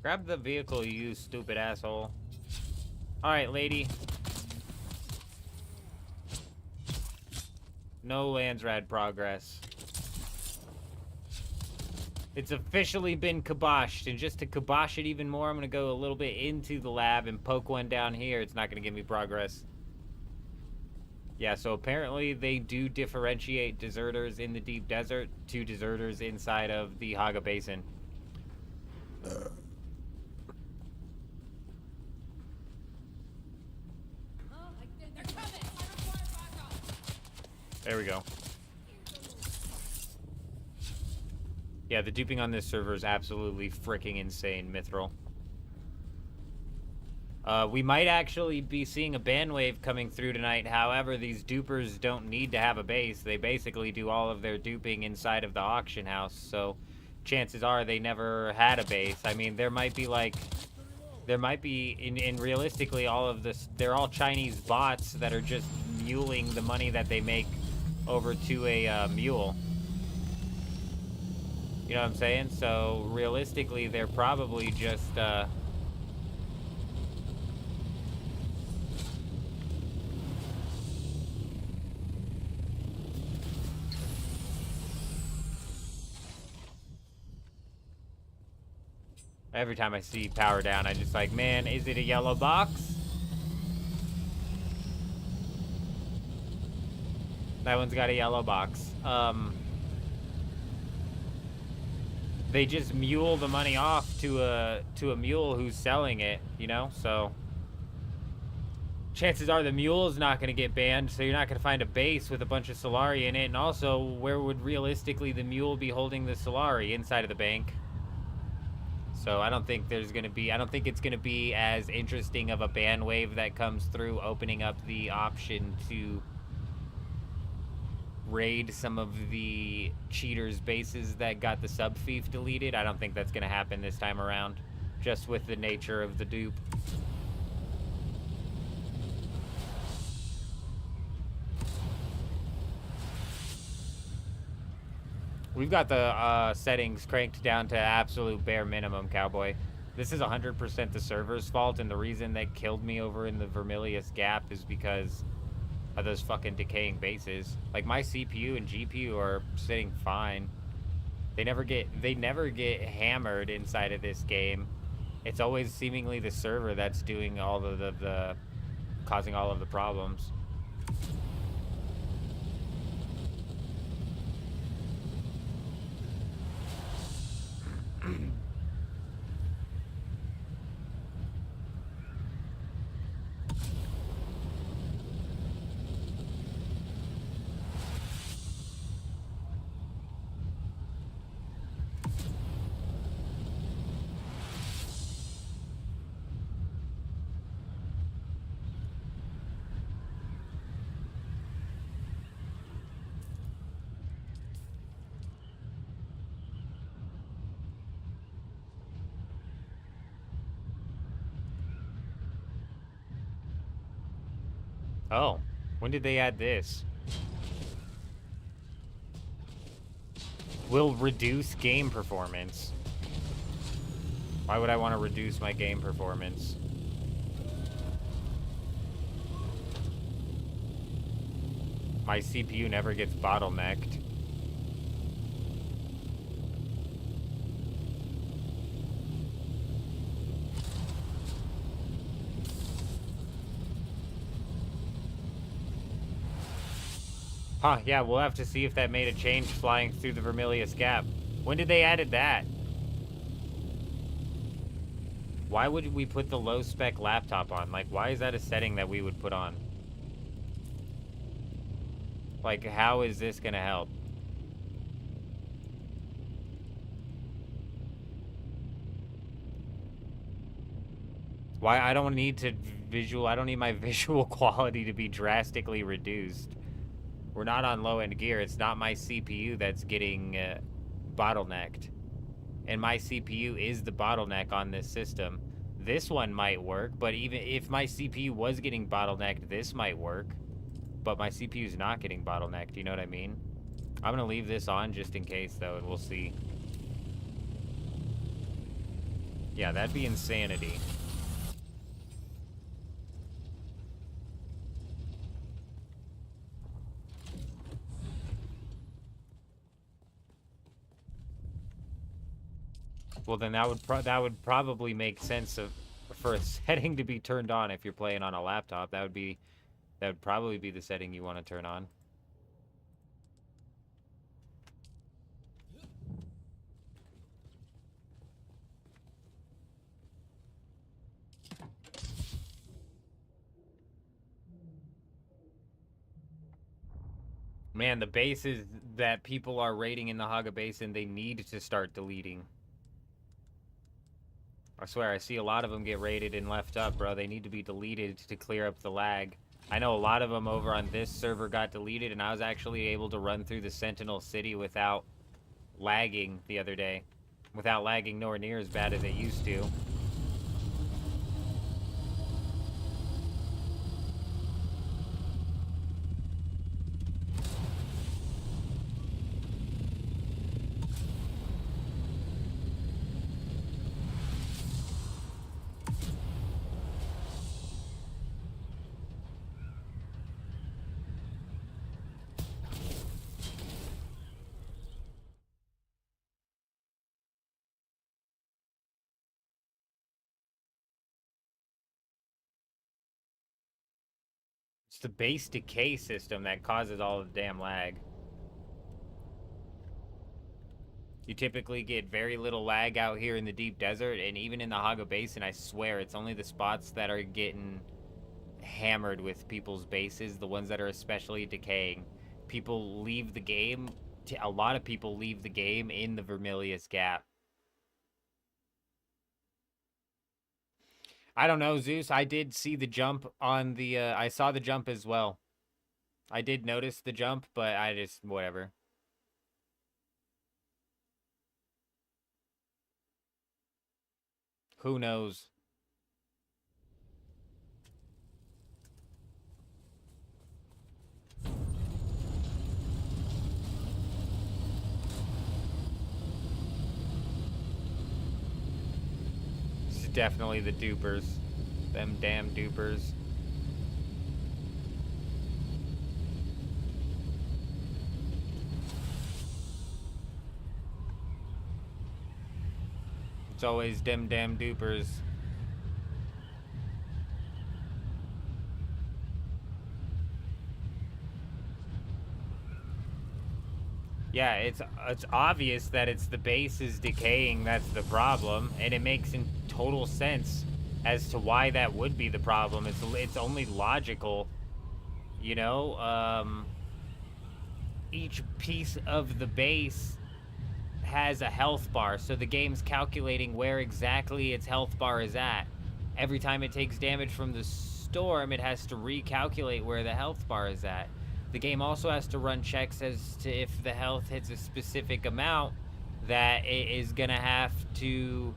Grab the vehicle, you stupid asshole. Alright, lady. No Landsrad progress. It's officially been kiboshed, and just to kibosh it even more, I'm gonna go a little bit into the lab and poke one down here. It's not gonna give me progress. Yeah, so apparently they do differentiate deserters in the deep desert to deserters inside of the Haga Basin. There we go. Yeah, the duping on this server is absolutely freaking insane, Mithril. We might actually be seeing a ban wave coming through tonight. However, these dupers don't need to have a base. They basically do all of their duping inside of the auction house. So chances are they never had a base. I mean, there might be in realistically all of this, they're all Chinese bots that are just muling the money that they make over to a mule. You know what I'm saying? So realistically, they're probably just every time I see power down, I just like, man, is it a yellow box? That one's got a yellow box. They just mule the money off to a mule who's selling it, you know? So chances are the mule's not going to get banned, so you're not going to find a base with a bunch of Solari in it. And also, where would realistically the mule be holding the Solari? Inside of the bank. So I don't think it's going to be as interesting of a ban wave that comes through opening up the option to raid some of the cheaters' bases that got the sub-fief deleted. I don't think that's going to happen this time around, just with the nature of the dupe. We've got the settings cranked down to absolute bare minimum, cowboy. This is 100% the server's fault, and the reason that killed me over in the Vermilius Gap is because of those fucking decaying bases. Like, my CPU and GPU are sitting fine. They never get hammered inside of this game. It's always seemingly the server that's doing all of the causing all of the problems. Oh, when did they add this? Will reduce game performance. Why would I want to reduce my game performance? My CPU never gets bottlenecked. Huh, yeah, we'll have to see if that made a change flying through the Vermilius Gap. When did they added that? Why would we put the low-spec laptop on? Like, why is that a setting that we would put on? Like, how is this gonna help? Why? I don't need I don't need my visual quality to be drastically reduced. We're not on low-end gear. It's not my CPU that's getting bottlenecked. And my CPU is the bottleneck on this system. This one might work, but even if my CPU was getting bottlenecked, this might work. But my CPU is not getting bottlenecked, you know what I mean? I'm gonna leave this on just in case, though, and we'll see. Yeah, that'd be insanity. Well, then that would probably make sense for a setting to be turned on if you're playing on a laptop. That would probably be the setting you want to turn on. Man, the bases that people are raiding in the Haga Basin, they need to start deleting. I swear, I see a lot of them get raided and left up, bro. They need to be deleted to clear up the lag. I know a lot of them over on this server got deleted, and I was actually able to run through the Sentinel City without lagging the other day. Without lagging nowhere near as bad as it used to. It's the base decay system that causes all the damn lag. You typically get very little lag out here in the deep desert, and even in the Haga Basin, I swear, it's only the spots that are getting hammered with people's bases, the ones that are especially decaying. People leave the game, a lot of people leave the game in the Vermilius Gap. I don't know, Zeus. I did see the jump on the, I saw the jump as well. I did notice the jump, but I just, whatever. Who knows? It's definitely the dupers. Them damn dupers. It's always them damn dupers. Yeah, it's obvious that it's the base is decaying that's the problem, and it makes in total sense as to why that would be the problem. It's only logical, you know. Each piece of the base has a health bar, so the game's calculating where exactly its health bar is at. Every time it takes damage from the storm, it has to recalculate where the health bar is at. The game also has to run checks as to if the health hits a specific amount, that it is gonna have to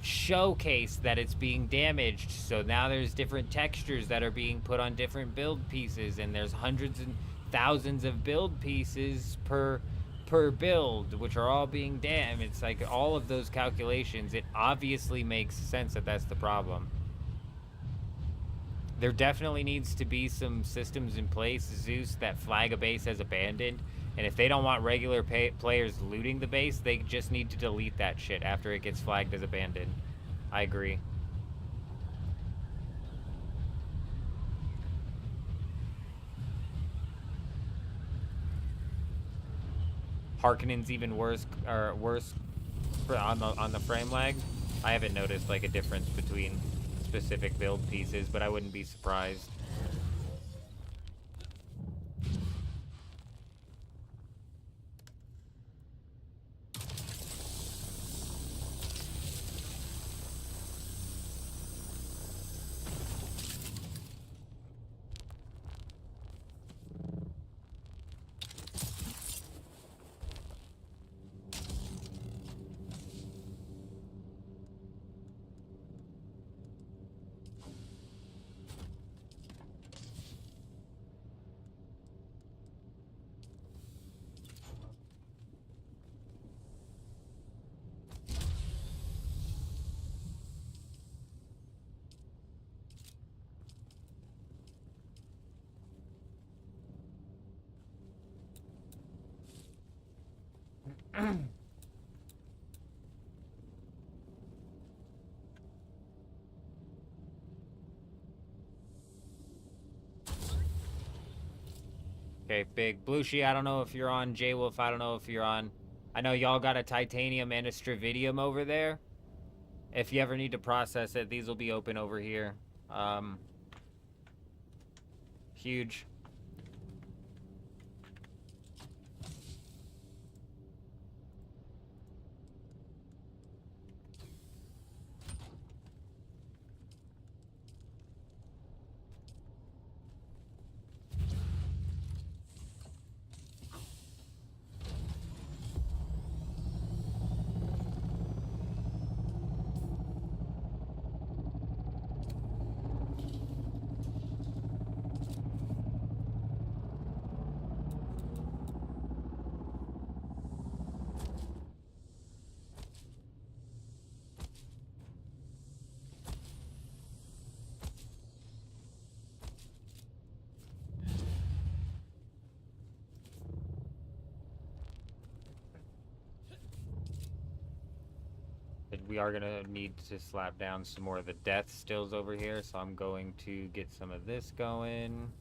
showcase that it's being damaged. So now there's different textures that are being put on different build pieces, and there's hundreds and thousands of build pieces per build, which are all being damaged. It's like all of those calculations, it obviously makes sense that that's the problem. There definitely needs to be some systems in place, Zeus, that flag a base as abandoned. And if they don't want regular players looting the base, they just need to delete that shit after it gets flagged as abandoned. I agree. Harkonnen's even worse, or worse on the frame lag. I haven't noticed like a difference between specific build pieces, but I wouldn't be surprised. Okay, big. Blueshy, I don't know if you're on. J-Wolf, I don't know if you're on. I know y'all got a titanium and a stravidium over there. If you ever need to process it, these will be open over here. Huge. We are gonna need to slap down some more of the death stills over here, so I'm going to get some of this going.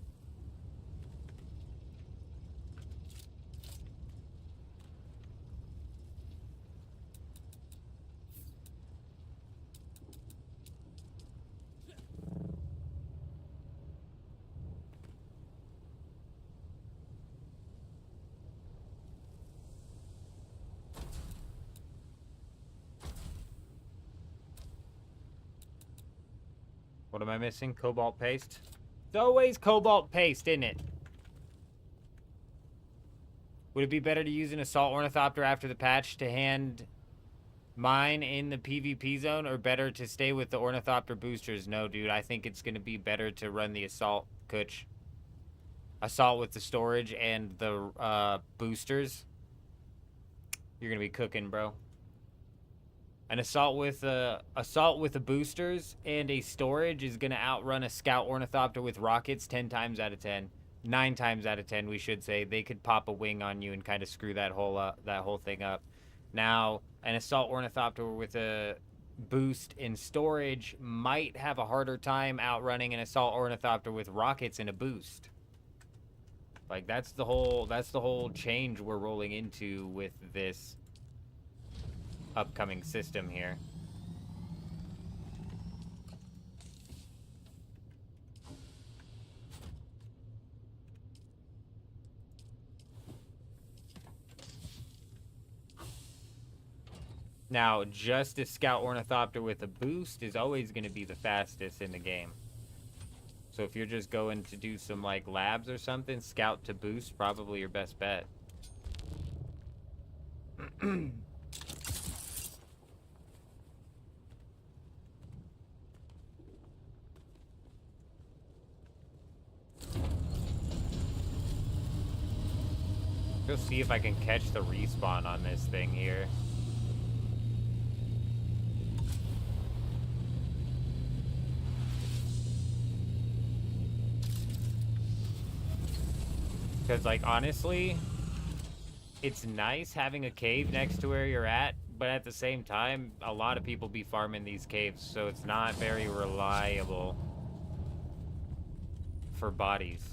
What am I missing? Cobalt paste? It's always cobalt paste, isn't it? Would it be better to use an assault ornithopter after the patch to hand mine in the PvP zone, or better to stay with the ornithopter boosters? No, dude, I think it's going to be better to run the assault, Kutch. Assault with the storage and the boosters. You're going to be cooking, bro. An assault with the boosters and a storage is gonna outrun a scout ornithopter with rockets 10 times out of 10, 9 times out of 10, we should say. They could pop a wing on you and kind of screw that whole thing up. Now, an assault ornithopter with a boost in storage might have a harder time outrunning an assault ornithopter with rockets and a boost. Like that's the whole change we're rolling into with this upcoming system here. Now, just a Scout Ornithopter with a boost is always going to be the fastest in the game. So if you're just going to do some, like, labs or something, Scout to boost, probably your best bet. Go see if I can catch the respawn on this thing here. Because, like, honestly, it's nice having a cave next to where you're at, but at the same time, a lot of people be farming these caves, so it's not very reliable for bodies.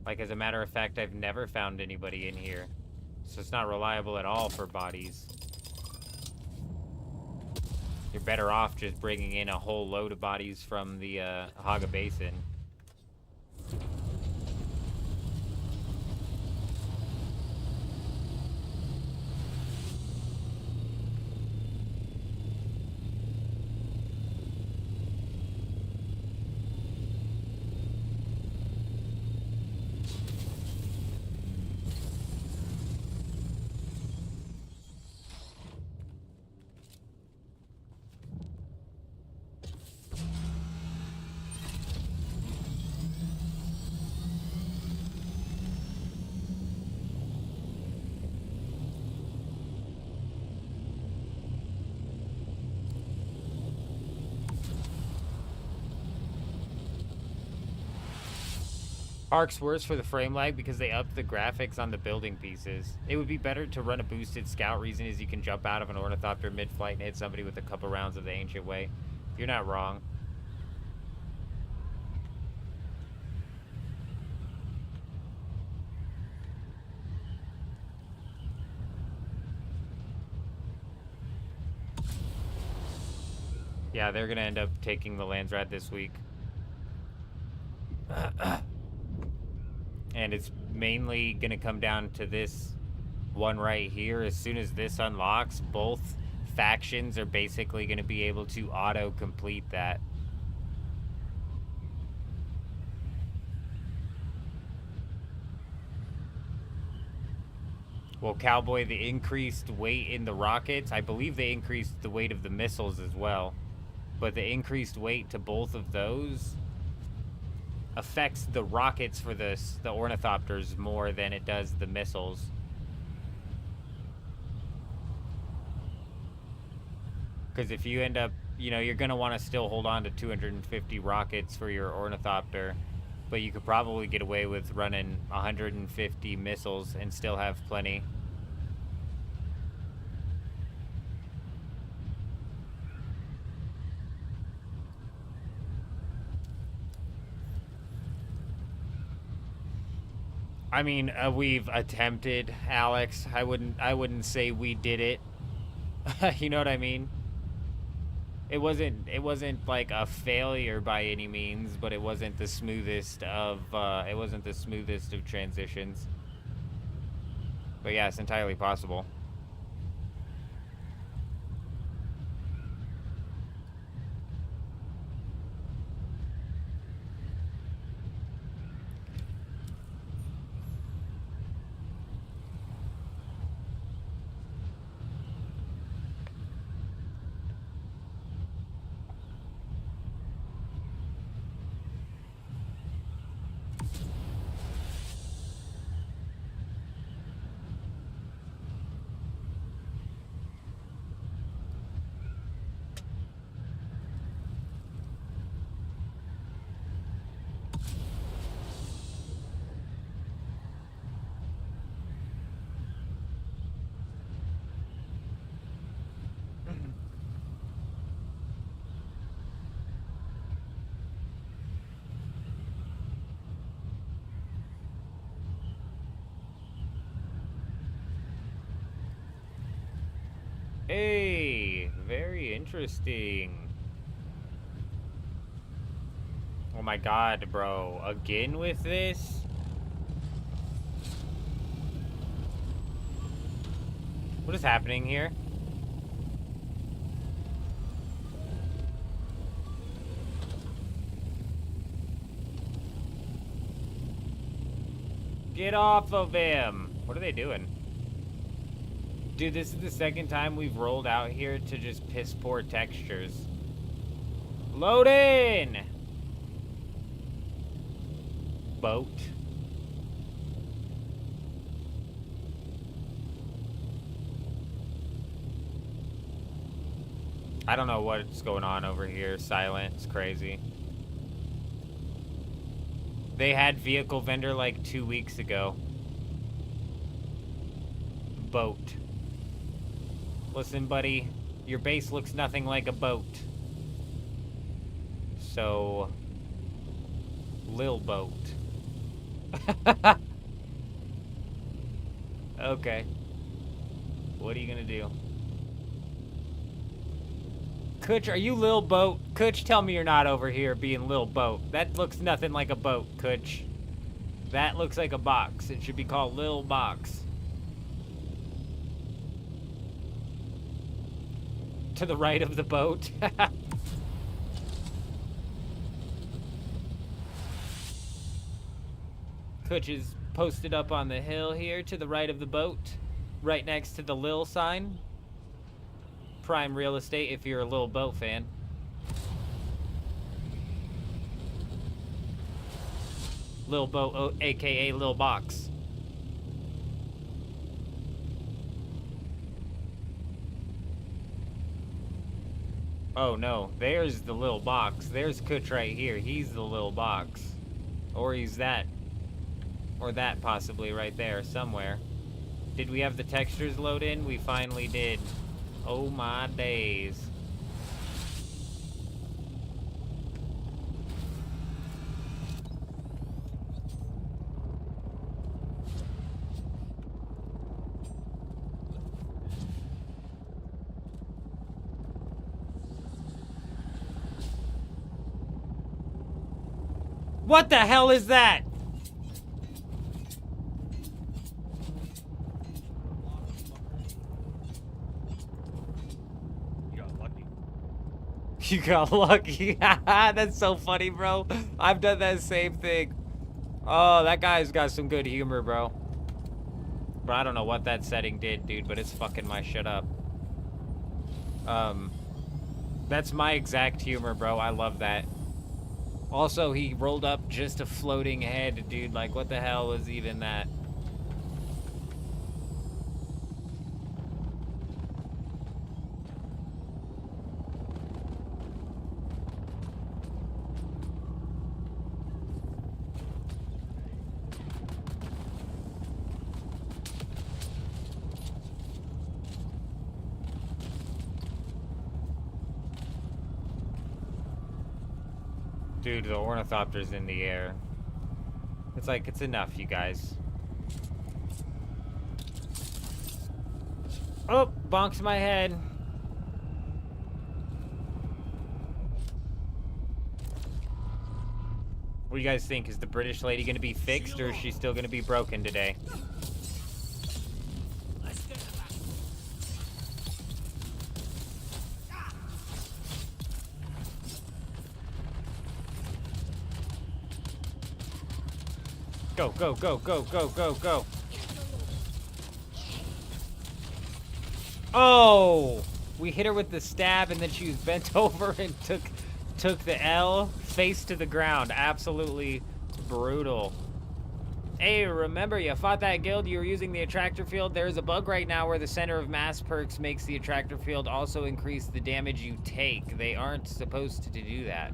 Like, as a matter of fact, I've never found anybody in here, so it's not reliable at all for bodies. You're better off just bringing in a whole load of bodies from the Haga Basin. Ark's worse for the frame lag because they upped the graphics on the building pieces. It would be better to run a boosted scout. Reason is you can jump out of an ornithopter mid-flight and hit somebody with a couple rounds of the ancient way. You're not wrong. Yeah, they're gonna end up taking the Landsrat this week. And it's mainly going to come down to this one right here. As soon as this unlocks, both factions are basically going to be able to auto-complete that. Well, Cowboy, the increased weight in the rockets, I believe they increased the weight of the missiles as well. But the increased weight to both of those affects the rockets for the ornithopters more than it does the missiles. Because if you end up, you know, you're going to want to still hold on to 250 rockets for your ornithopter, but you could probably get away with running 150 missiles and still have plenty. I mean, we've attempted, Alex. I wouldn't say we did it. You know what I mean? It wasn't like a failure by any means, but it wasn't the smoothest of transitions. But yeah, it's entirely possible. Interesting. Oh my god, bro. Again with this? What is happening here? Get off of him! What are they doing? Dude, this is the second time we've rolled out here to just piss poor textures. Load in! Boat. I don't know what's going on over here. Silent. It's crazy. They had vehicle vendor like 2 weeks ago. Boat. Listen, buddy. Your base looks nothing like a boat. So... Lil boat. Okay. What are you gonna do? Kutch, are you Lil Boat? Kutch, tell me you're not over here being Lil Boat. That looks nothing like a boat, Kutch. That looks like a box. It should be called Lil Box. To the right of the boat. Kutch is posted up on the hill here to the right of the boat. Right next to the Lil sign. Prime real estate if you're a Lil Boat fan. Lil Boat, aka Lil Box. Oh no, there's the Lil Box. There's Kutch right here. He's the Lil Box. Or he's that. Or that possibly right there somewhere. Did we have the textures load in? We finally did. Oh my days. What the hell is that? You got lucky. That's so funny, bro. I've done that same thing. Oh, that guy's got some good humor, bro. But I don't know what that setting did, dude, but it's fucking my shit up. That's my exact humor, bro. I love that. Also, he rolled up just a floating head, dude. Like, what the hell was even that? Dude, the ornithopter's in the air. It's like, it's enough, you guys. Oh, bonks my head. What do you guys think? Is the British lady gonna be fixed, or is she still gonna be broken today? Go, go, go, go, go, go, go. Oh! We hit her with the stab and then she was bent over and took the L face to the ground. Absolutely brutal. Hey, remember you fought that guild, you were using the attractor field. There's a bug right now where the center of mass perks makes the attractor field also increase the damage you take. They aren't supposed to do that.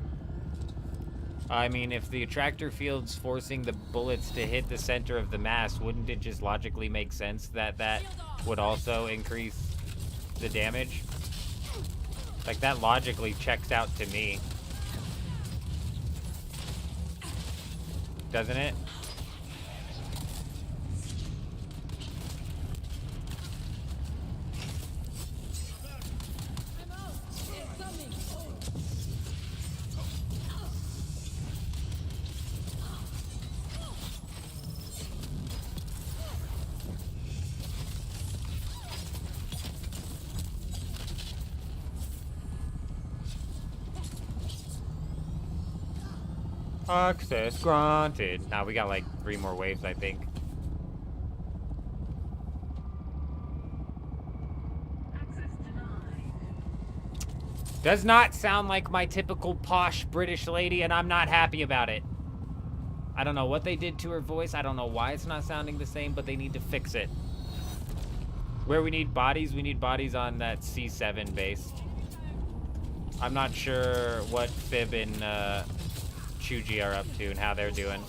I mean, if the attractor field's forcing the bullets to hit the center of the mass, wouldn't it just logically make sense that that would also increase the damage? Like, that logically checks out to me. Doesn't it? Access granted. Now we got like 3 more waves, I think. Does not sound like my typical posh British lady, and I'm not happy about it. I don't know what they did to her voice. I don't know why it's not sounding the same, but they need to fix it. Where we need bodies on that C7 base. I'm not sure what Fib and Chuji are up to and how they're doing.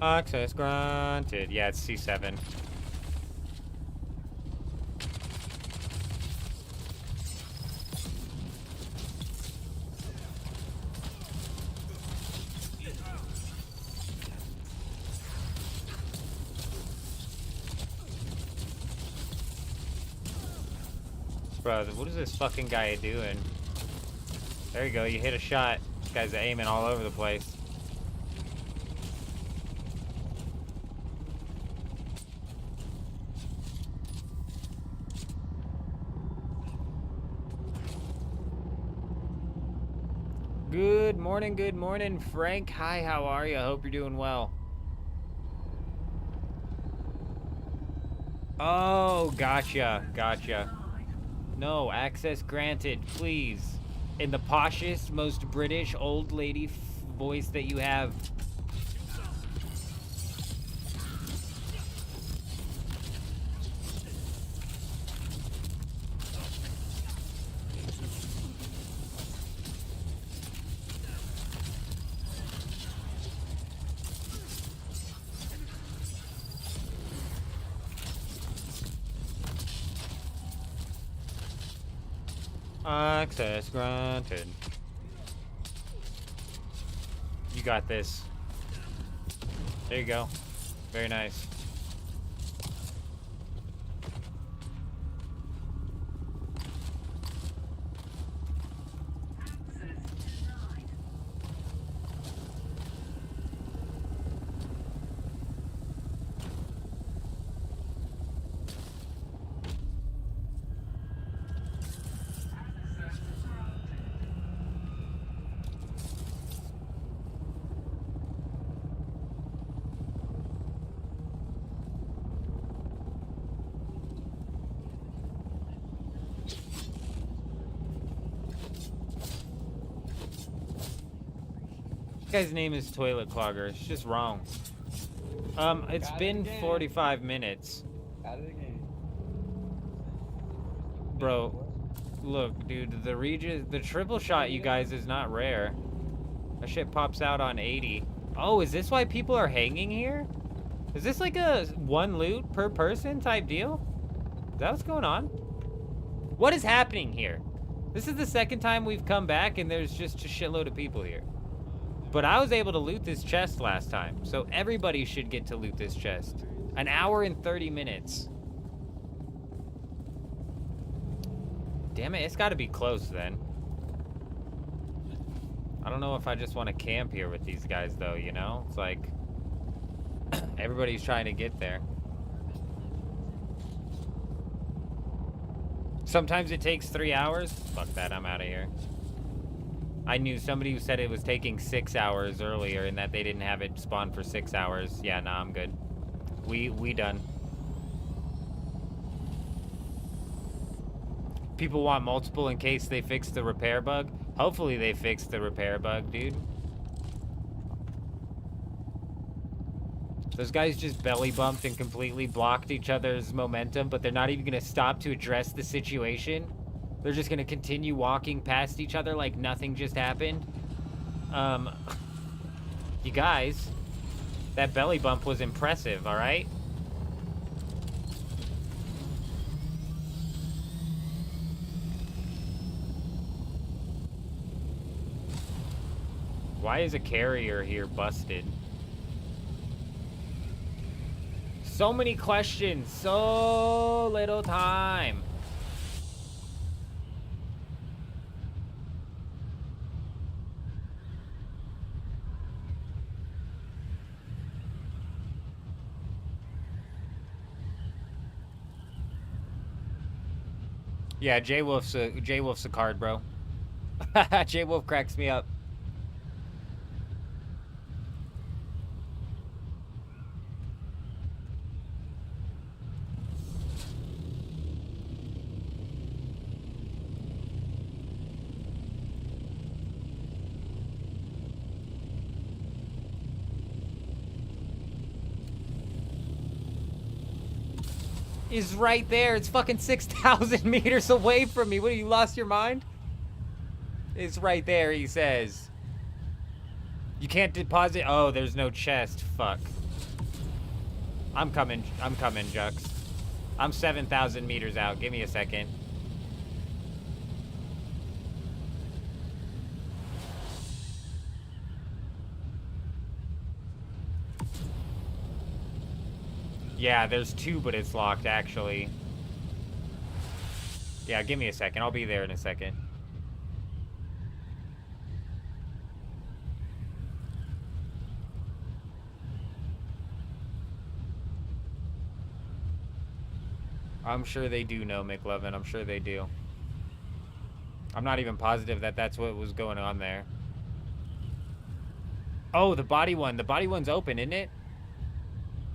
Access granted. Yeah, it's C7. Bro, what is this fucking guy doing? There you go, you hit a shot. This guy's aiming all over the place. Good morning, Frank. Hi, how are you? I hope you're doing well. Oh, gotcha. No, access granted, please. In the poshest, most British old lady voice that you have. Access granted. You got this. There you go. Very nice. Guy's name is Toilet Clogger. It's just wrong. It's been 45 minutes. Bro, look, dude, the triple shot, you guys, is not rare. That shit pops out on 80. Oh, is this why people are hanging here? Is this like a 1 loot per person type deal? Is that what's going on? What is happening here? This is the second time we've come back and there's just a shitload of people here. But I was able to loot this chest last time, so everybody should get to loot this chest. 1 hour and 30 minutes. Damn it, it's gotta be close then. I don't know if I just want to camp here with these guys though, you know? It's like, everybody's trying to get there. Sometimes it takes 3 hours. Fuck that, I'm out of here. I knew somebody who said it was taking 6 hours earlier and that they didn't have it spawn for 6 hours. Yeah, nah, I'm good. We done. People want multiple in case they fix the repair bug. Hopefully they fix the repair bug, dude. Those guys just belly bumped and completely blocked each other's momentum, but they're not even gonna stop to address the situation. They're just gonna continue walking past each other like nothing just happened. You guys, that belly bump was impressive, all right? Why is a carrier here busted? So many questions, so little time. Yeah, J Wolf's a card, bro. J Wolf cracks me up. Is right there. It's fucking 6,000 meters away from me. What, you lost your mind? It's right there, he says. You can't deposit. Oh, there's no chest. Fuck. I'm coming, Jux. I'm 7,000 meters out. Give me a second. Yeah, there's two, but it's locked, actually. Yeah, give me a second. I'll be there in a second. I'm sure they do know, McLovin. I'm sure they do. I'm not even positive that that's what was going on there. Oh, the body one. The body one's open, isn't it?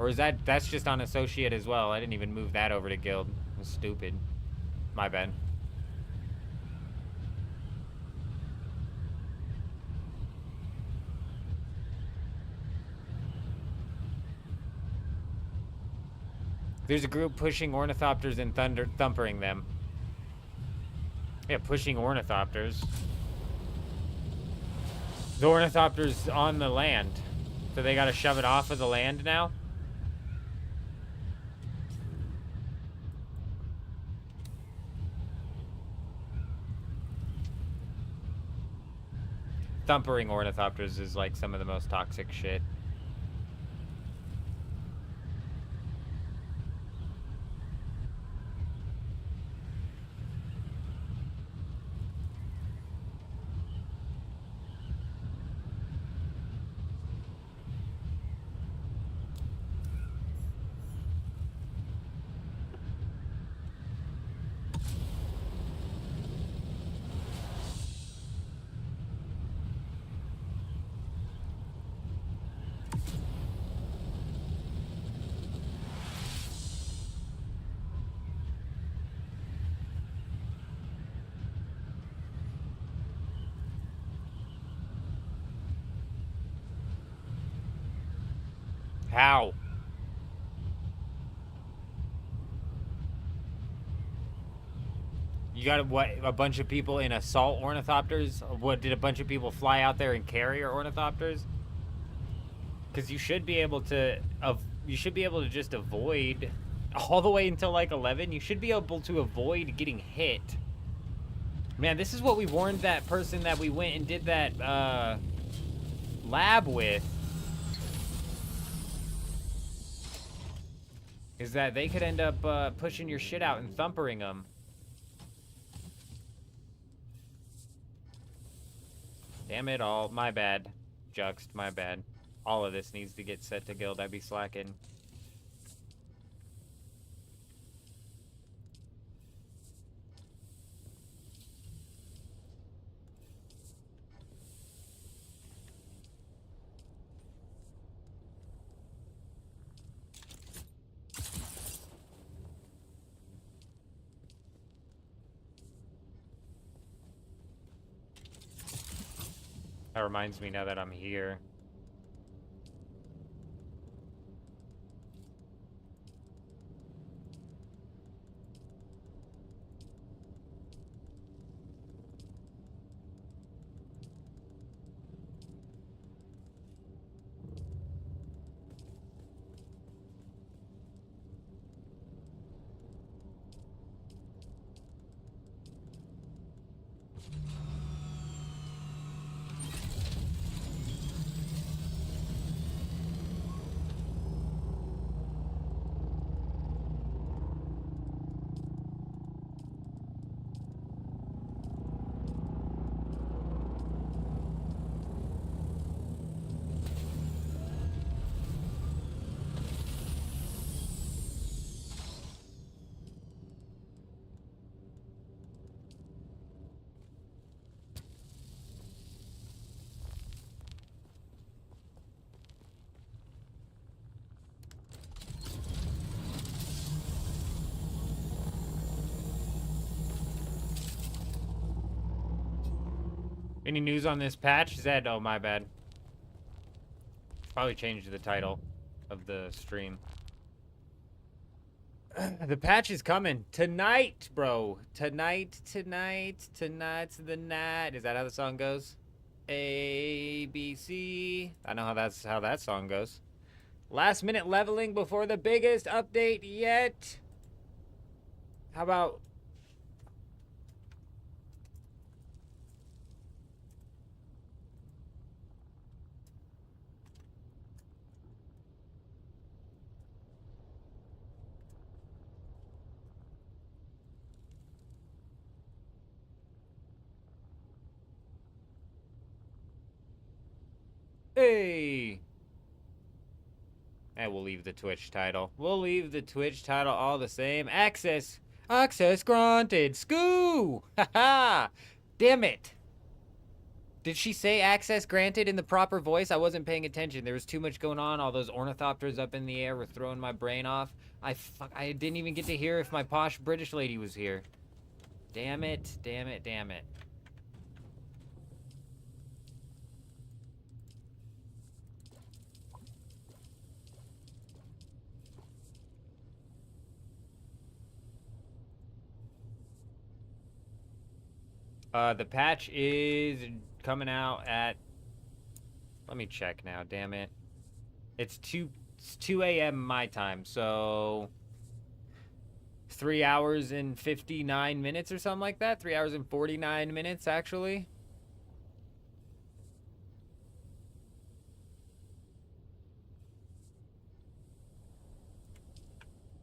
Or is that's just on associate as well? I didn't even move that over to guild. It was stupid. My bad. There's a group pushing ornithopters and thumpering them. Yeah, pushing ornithopters. The ornithopter's on the land. So they gotta shove it off of the land now? Thumpering ornithopters is like some of the most toxic shit. How? You got what? A bunch of people in assault ornithopters? What, did a bunch of people fly out there and carrier ornithopters? Because you should be able to just avoid all the way until like 11. You should be able to avoid getting hit. Man, this is what we warned that person that we went and did that lab with. Is that they could end up pushing your shit out and thumpering them. Damn it all. My bad. Juxed, my bad. All of this needs to get set to guild. I'd be slacking. That reminds me now that I'm here. Any news on this patch? Zed, oh my bad. Probably changed the title of the stream. The patch is coming tonight, bro. Tonight's the night. Is that how the song goes? A B C. I know how that song goes. Last minute leveling before the biggest update yet. How about hey? And we'll leave the Twitch title. We'll leave the Twitch title all the same. Access granted. Scoo! Haha! Damn it! Did she say access granted in the proper voice? I wasn't paying attention. There was too much going on. All those ornithopters up in the air were throwing my brain off. I didn't even get to hear if my posh British lady was here. Damn it, damn it, damn it. The patch is coming out at... Let me check now, damn it. It's 2 a.m. my time, so... 3 hours and 59 minutes or something like that? 3 hours and 49 minutes, actually.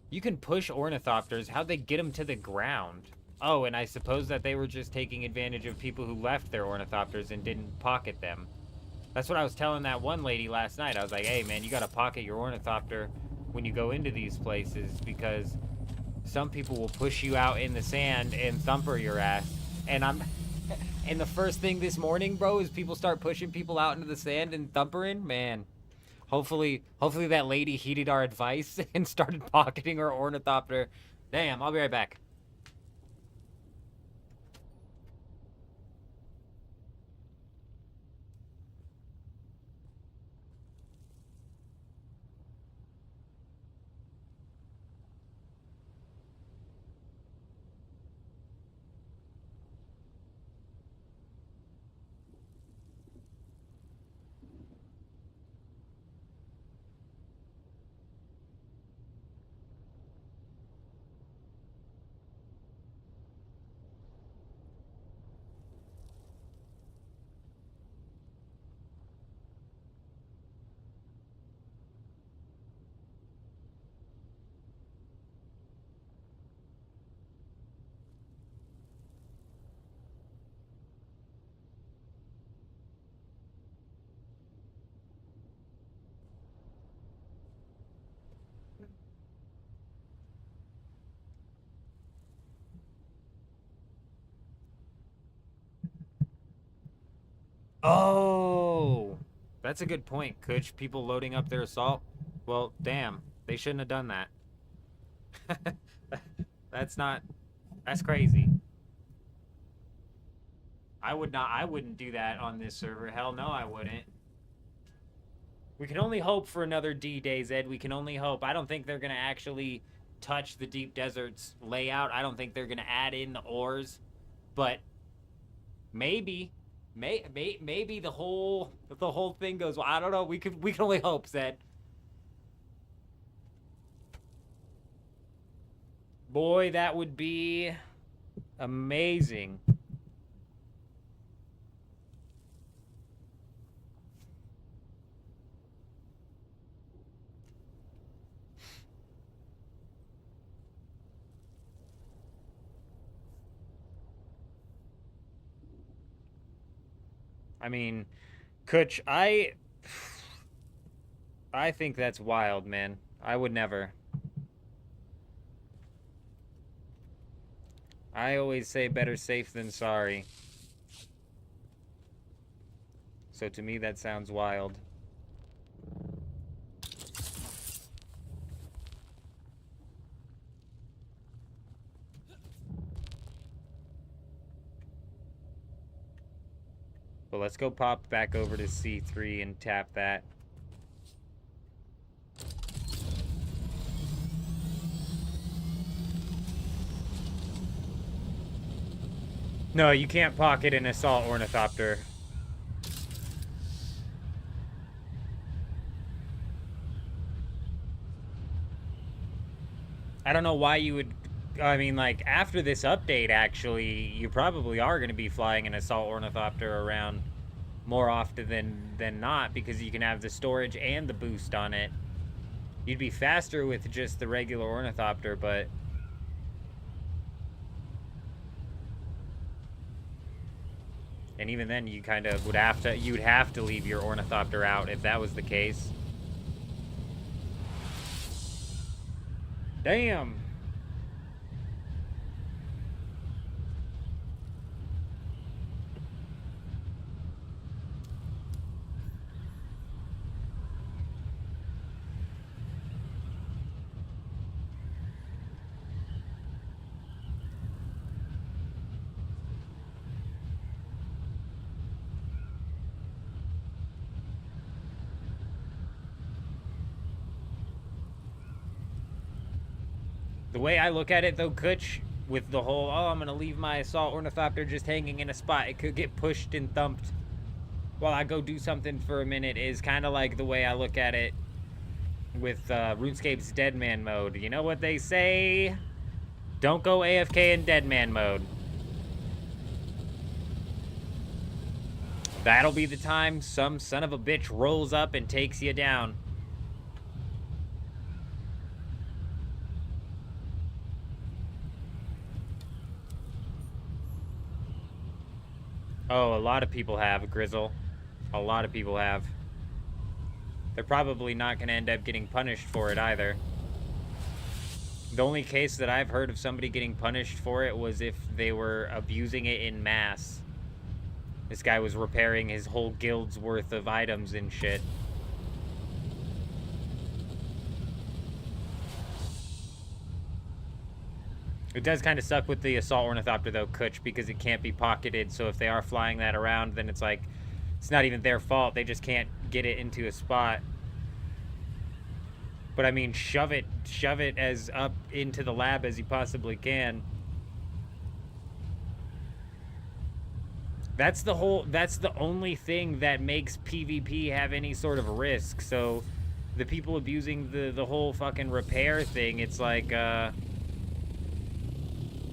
You can push ornithopters. How'd they get them to the ground? Oh, and I suppose that they were just taking advantage of people who left their ornithopters and didn't pocket them. That's what I was telling that one lady last night. I was like, hey, man, you gotta pocket your ornithopter when you go into these places because some people will push you out in the sand and thumper your ass. And and the first thing this morning, bro, is people start pushing people out into the sand and thumpering. Man, hopefully that lady heeded our advice and started pocketing her ornithopter. Damn, I'll be right back. Oh, that's a good point, Kuch. People loading up their assault. Well, damn, they shouldn't have done that. That's crazy. I wouldn't do that on this server. Hell no, I wouldn't. We can only hope for another D-Day, Zed. We can only hope. I don't think they're going to actually touch the Deep Desert's layout. I don't think they're going to add in the ores. But maybe the whole thing goes well. I don't know. We can only hope, Zed. Boy, that would be amazing. I mean, Kutch, I think that's wild, man. I would never. I always say better safe than sorry. So to me, that sounds wild. But let's go pop back over to C3 and tap that. No, you can't pocket an assault ornithopter. I don't know why you would... I mean, like, after this update, actually, you probably are going to be flying an assault ornithopter around more often than not, because you can have the storage and the boost on it. You'd be faster with just the regular ornithopter, but... And even then, you kind of would have to... You'd have to leave your ornithopter out if that was the case. Damn! The way I look at it, though, Kutch, with the whole, oh, I'm going to leave my assault ornithopter just hanging in a spot, it could get pushed and thumped while I go do something for a minute, is kind of like the way I look at it with RuneScape's Deadman mode. You know what they say? Don't go AFK in Deadman mode. That'll be the time some son of a bitch rolls up and takes you down. Oh, a lot of people have, Grizzle. A lot of people have. They're probably not going to end up getting punished for it either. The only case that I've heard of somebody getting punished for it was if they were abusing it in mass. This guy was repairing his whole guild's worth of items and shit. It does kind of suck with the assault ornithopter, though, Kutch, because it can't be pocketed. So if they are flying that around, then it's like, it's not even their fault. They just can't get it into a spot. But I mean, shove it as up into the lab as you possibly can. That's the only thing that makes PvP have any sort of risk. So the people abusing the whole fucking repair thing, it's like,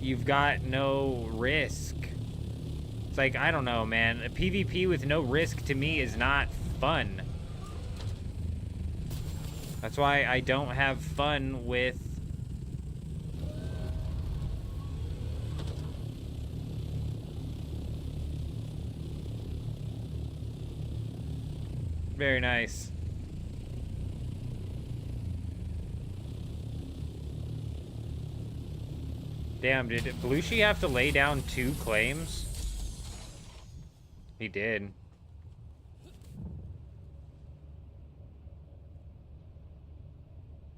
you've got no risk. It's like, I don't know, man. A PvP with no risk to me is not fun. That's why I don't have fun with... Very nice. Damn, did Belushi have to lay down 2 claims? He did.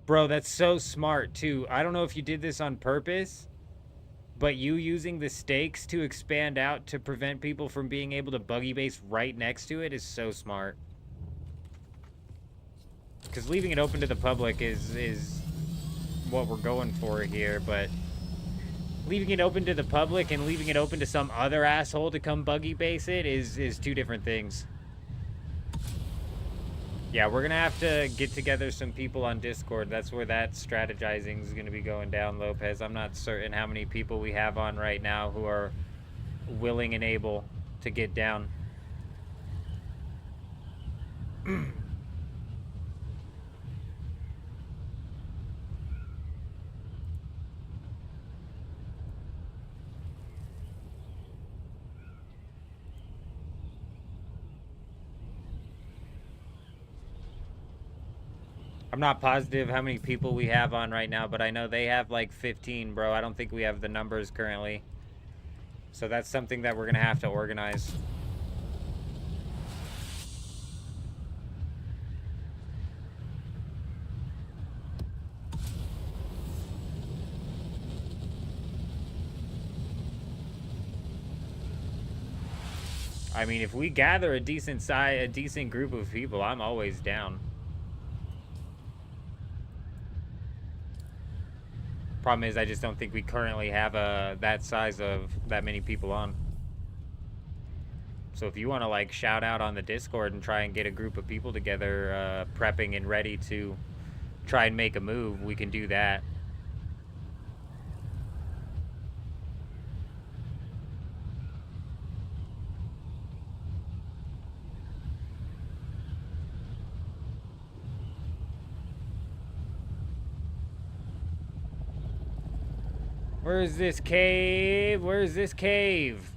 Bro, that's so smart, too. I don't know if you did this on purpose, but you using the stakes to expand out to prevent people from being able to buggy base right next to it is so smart. Because leaving it open to the public is what we're going for here, but... leaving it open to the public and leaving it open to some other asshole to come buggy base it is 2 different things. Yeah, we're gonna have to get together some people on Discord. That's where that strategizing is gonna be going down, Lopez. I'm not certain how many people we have on right now who are willing and able to get down. I'm not positive how many people we have on right now, but I know they have like 15, bro. I don't think we have the numbers currently. So that's something that we're going to have to organize. I mean, if we gather a decent group of people, I'm always down. Problem is, I just don't think we currently have that size of that many people on. So if you want to like shout out on the Discord and try and get a group of people together, prepping and ready to try and make a move, we can do that. Where's this cave? Where's this cave?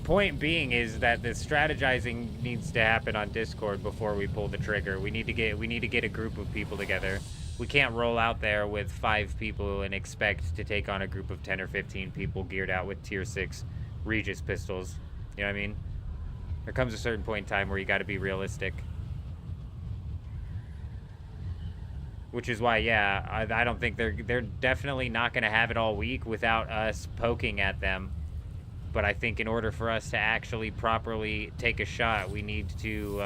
Point being is that the strategizing needs to happen on Discord before we pull the trigger. We need to get a group of people together. We can't roll out there with 5 people and expect to take on a group of 10 or 15 people geared out with tier 6 Regis pistols. You know what I mean? There comes a certain point in time where you got to be realistic. Which is why, yeah, I don't think they're definitely not going to have it all week without us poking at them. But I think in order for us to actually properly take a shot, we need to,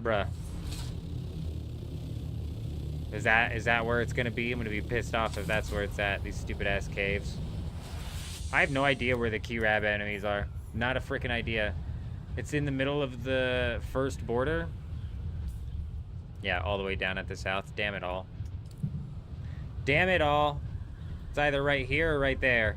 bruh. Is that where it's gonna be? I'm gonna be pissed off if that's where it's at, these stupid ass caves. I have no idea where the Kirab enemies are. Not a freaking idea. It's in the middle of the first border. Yeah, all the way down at the south. Damn it all. Damn it all. It's either right here or right there.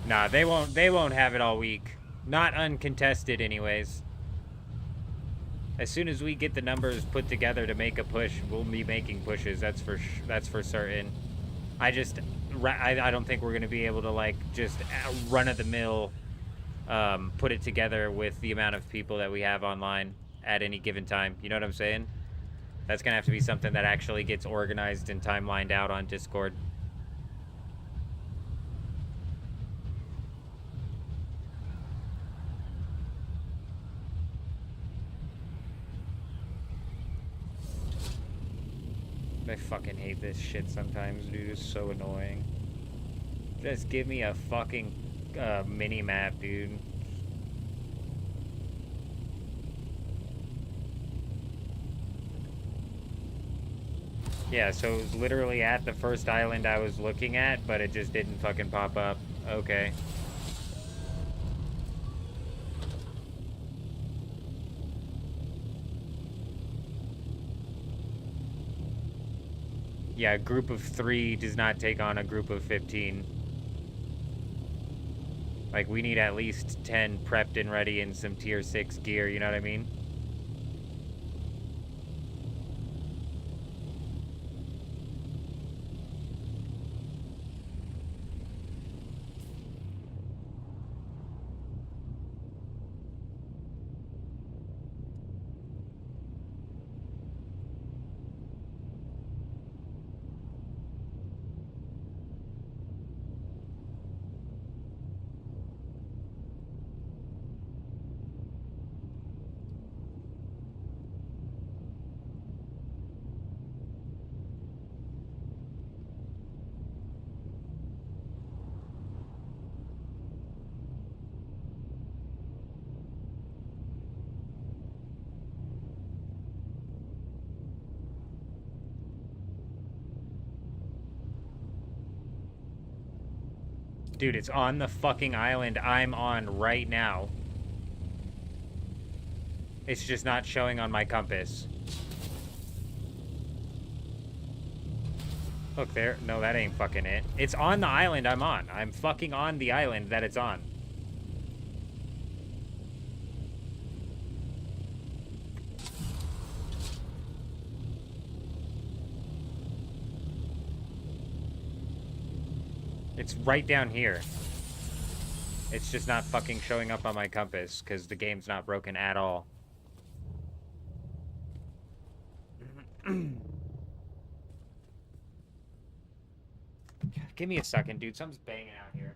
Nah, they won't have it all week. Not uncontested anyways. As soon as we get the numbers put together to make a push, we'll be making pushes. That's for certain. I don't think we're going to be able to, like, just run-of-the-mill put it together with the amount of people that we have online at any given time. You know what I'm saying? That's going to have to be something that actually gets organized and timelined out on Discord. I fucking hate this shit sometimes, dude. It's so annoying. Just give me a fucking mini-map, dude. Yeah, so it was literally at the first island I was looking at, but it just didn't fucking pop up. Okay. Yeah, a group of 3 does not take on a group of 15. Like, we need at least 10 prepped and ready in some tier 6 gear, you know what I mean? Dude, it's on the fucking island I'm on right now. It's just not showing on my compass. Look there. No, that ain't fucking it. It's on the island I'm on. I'm fucking on the island that it's on. It's right down here. It's just not fucking showing up on my compass because the game's not broken at all. Give me a second, dude. Something's banging out here.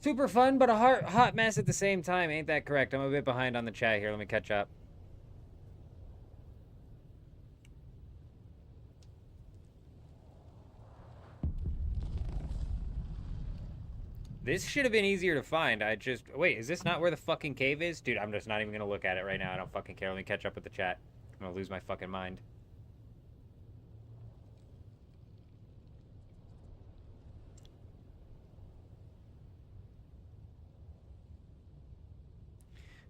Super fun, but a hot mess at the same time. Ain't that correct? I'm a bit behind on the chat here. Let me catch up. This should have been easier to find. Wait, is this not where the fucking cave is? Dude, I'm just not even gonna look at it right now. I don't fucking care. Let me catch up with the chat. I'm gonna lose my fucking mind.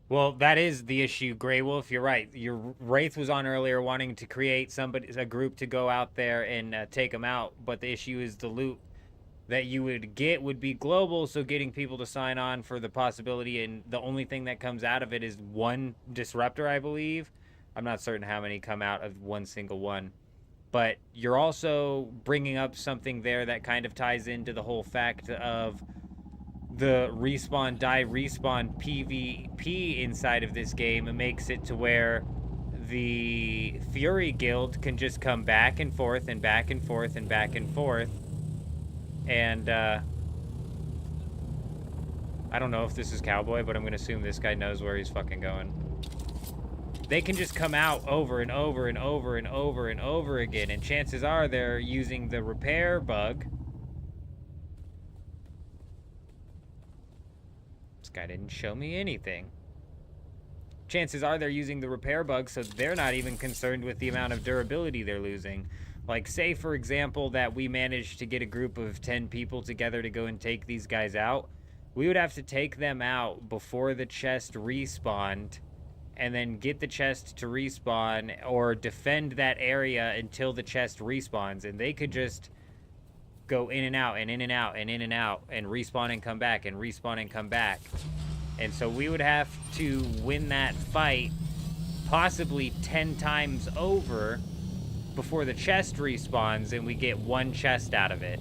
Well, that is the issue, Grey Wolf. You're right. Your Wraith was on earlier wanting to create a group to go out there and take them out. But the issue is the loot that you would get would be global, so getting people to sign on for the possibility, and the only thing that comes out of it is one disruptor, I believe. I'm not certain how many come out of one single one. But you're also bringing up something there that kind of ties into the whole fact of the respawn, die, respawn PvP inside of this game. It makes it to where the Fury Guild can just come back and forth and back and forth and back and forth. And, I don't know if this is Cowboy, but I'm going to assume this guy knows where he's fucking going. They can just come out over and over and over and over and over again, and chances are they're using the repair bug. This guy didn't show me anything. Chances are they're using the repair bug, so they're not even concerned with the amount of durability they're losing. Like, say, for example, that we managed to get a group of 10 people together to go and take these guys out. We would have to take them out before the chest respawned, and then get the chest to respawn, or defend that area until the chest respawns. And they could just go in and out, and in and out, and in and out, and respawn and come back, and respawn and come back. And so we would have to win that fight possibly 10 times over before the chest respawns and we get one chest out of it.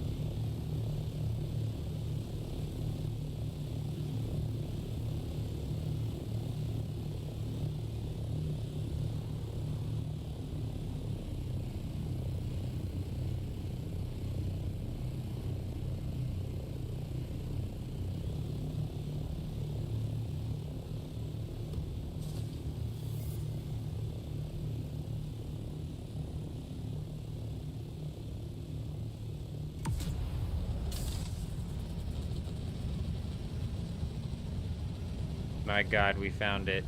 My God, we found it.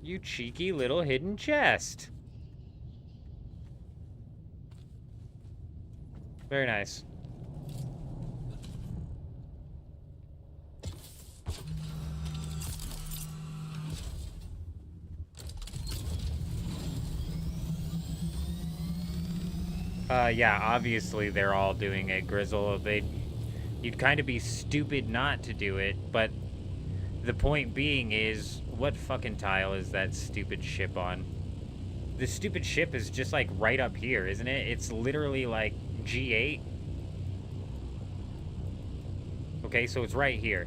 You cheeky little hidden chest. Very nice. Yeah, obviously they're all doing it, Grizzle. You'd kind of be stupid not to do it, but the point being is, what fucking tile is that stupid ship on? The stupid ship is just like right up here, isn't it? It's literally like G8. Okay, so it's right here.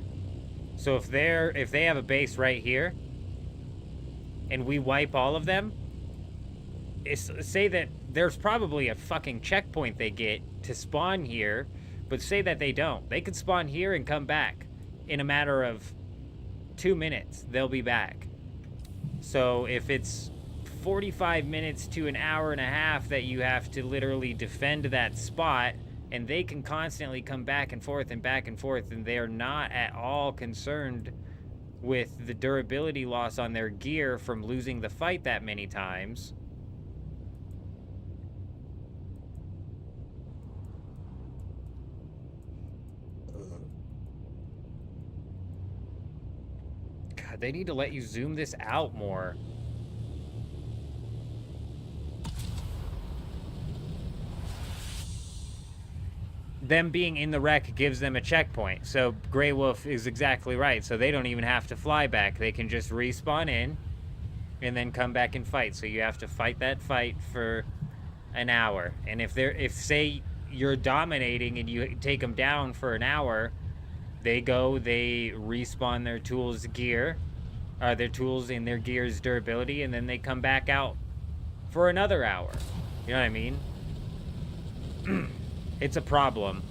So if they have a base right here, and we wipe all of them, say that there's probably a fucking checkpoint they get to spawn here, but say that they don't. They could spawn here and come back in a matter of 2 minutes. They'll be back. So if it's 45 minutes to an hour and a half that you have to literally defend that spot, and they can constantly come back and forth, and they're not at all concerned with the durability loss on their gear from losing the fight that many times. God, they need to let you zoom this out more. Them being in the wreck gives them a checkpoint. So Grey Wolf is exactly right. So they don't even have to fly back. They can just respawn in and then come back and fight. So you have to fight that fight for an hour. And if say you're dominating and you take them down for an hour, they respawn their tools gear, their tools and their gear's durability, and then they come back out for another hour. You know what I mean? It's a problem,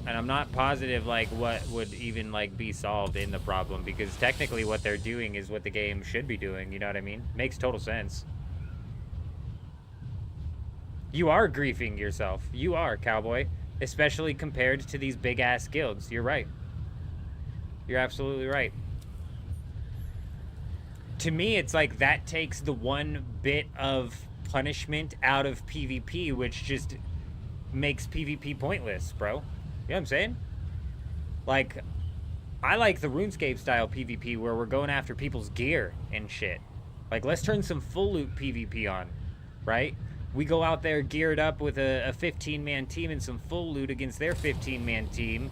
and I'm not positive like what would even like be solved in the problem, because technically what they're doing is what the game should be doing. You know what I mean? Makes total sense. You are griefing yourself. You are, cowboy, especially compared to these big ass guilds. You're right. You're absolutely right. To me, it's like that takes the one bit of punishment out of PvP, which just makes PvP pointless, bro. You know what I'm saying? Like, I like the RuneScape style PvP where we're going after people's gear and shit. Like, let's turn some full loot PvP on, right? We go out there geared up with a 15-man team and some full loot against their 15-man team,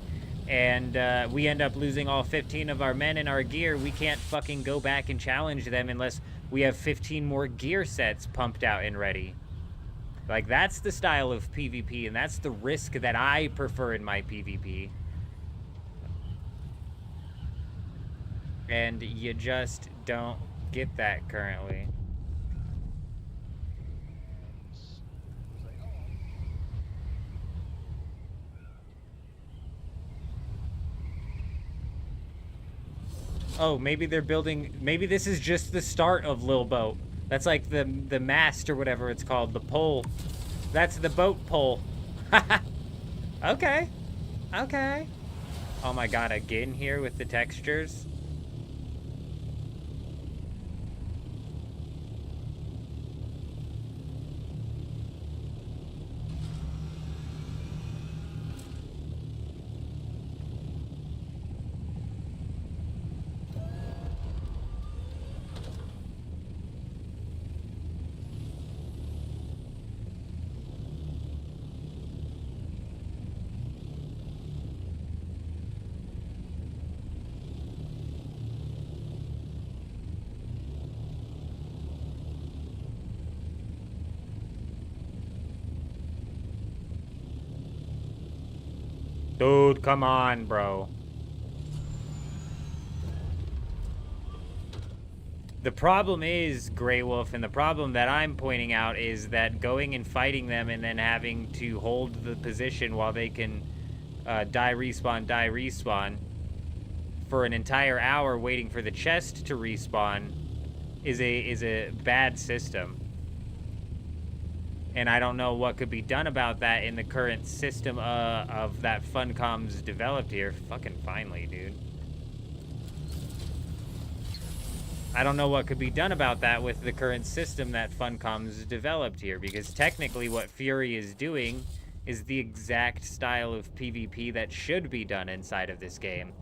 and we end up losing all 15 of our men and our gear. We can't fucking go back and challenge them unless we have 15 more gear sets pumped out and ready. Like, that's the style of PvP, and that's the risk that I prefer in my PvP. And you just don't get that currently. Oh, maybe they're building... Maybe this is just the start of Lil Boat. That's like the mast or whatever it's called, the pole. That's the boat pole. Okay. Okay. Oh my god, again here with the textures. Dude, come on, bro. The problem is, Grey Wolf, and the problem that I'm pointing out is that going and fighting them and then having to hold the position while they can die, respawn for an entire hour waiting for the chest to respawn is a bad system. And I don't know what could be done about that in the current system of that Funcom's developed here. Fucking finally, dude. I don't know what could be done about that with the current system that Funcom's developed here, because technically what Fury is doing is the exact style of PvP that should be done inside of this game.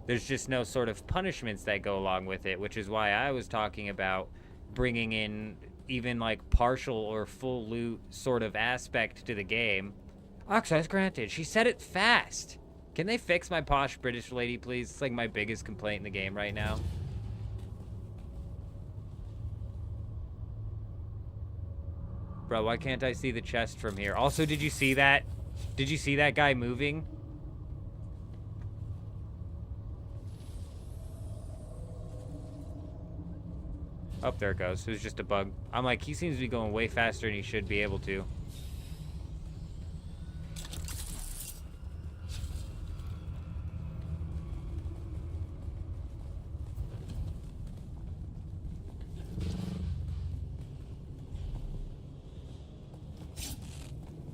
There's just no sort of punishments that go along with it, which is why I was talking about bringing in even like partial or full loot sort of aspect to the game. Access granted. She said it fast. Can they fix my posh British lady, please? It's like my biggest complaint in the game right now. Bro, why can't I see the chest from here? Also, did you see that? Did you see that guy moving? Oh, there it goes. It was just a bug. I'm like, he seems to be going way faster than he should be able to.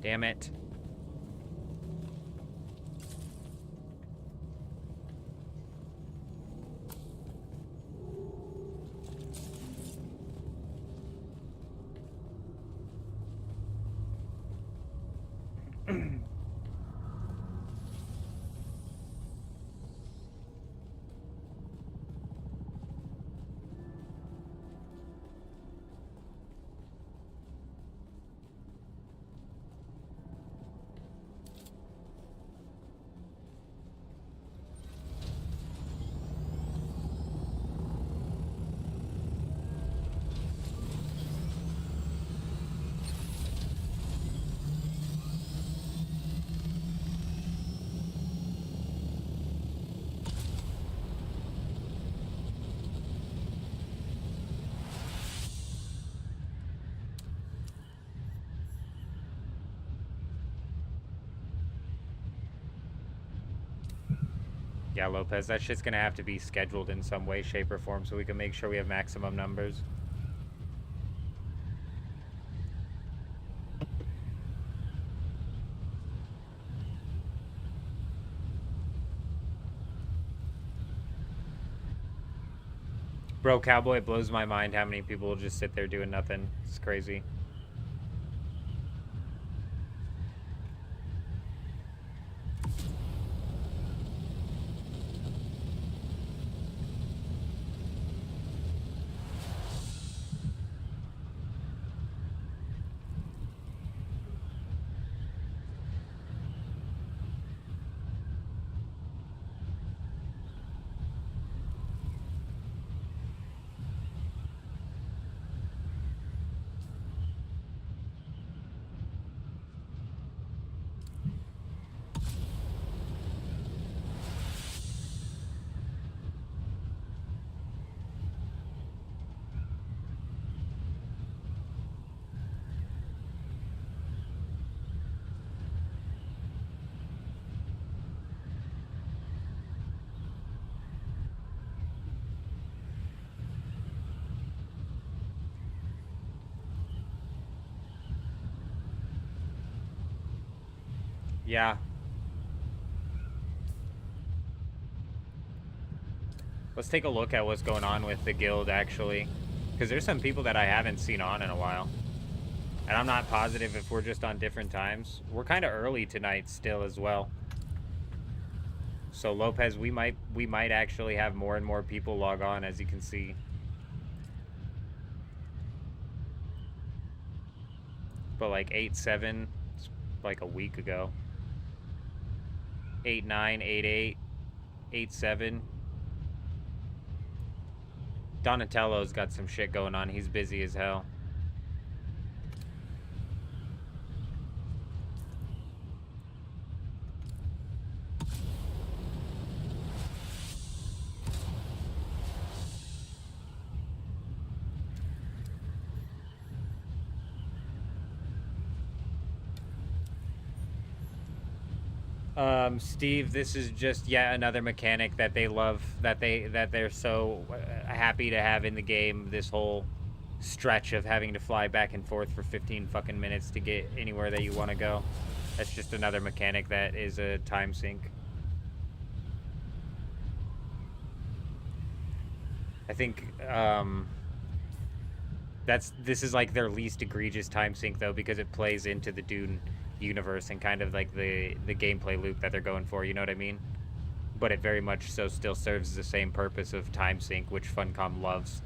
Damn it. Yeah, Lopez, that shit's gonna have to be scheduled in some way, shape, or form so we can make sure we have maximum numbers. Bro, Cowboy, it blows my mind how many people will just sit there doing nothing. It's crazy. Yeah. Let's take a look at what's going on with the guild, actually. Because there's some people that I haven't seen on in a while. And I'm not positive if we're just on different times. We're kind of early tonight still as well. So Lopez, we might actually have more and more people log on, as you can see. But like 8-7, it's like a week ago. 8-9, 8-8, 8-7. Donatello's got some shit going on. He's busy as hell. Steve, this is just yet another mechanic that they love, that they're so happy to have in the game. This whole stretch of having to fly back and forth for 15 fucking minutes to get anywhere that you want to go. That's just another mechanic that is a time sink. I think this is like their least egregious time sink though, because it plays into the Dune universe and kind of like the gameplay loop that they're going for, you know what I mean? But it very much so still serves the same purpose of time sync, which Funcom loves.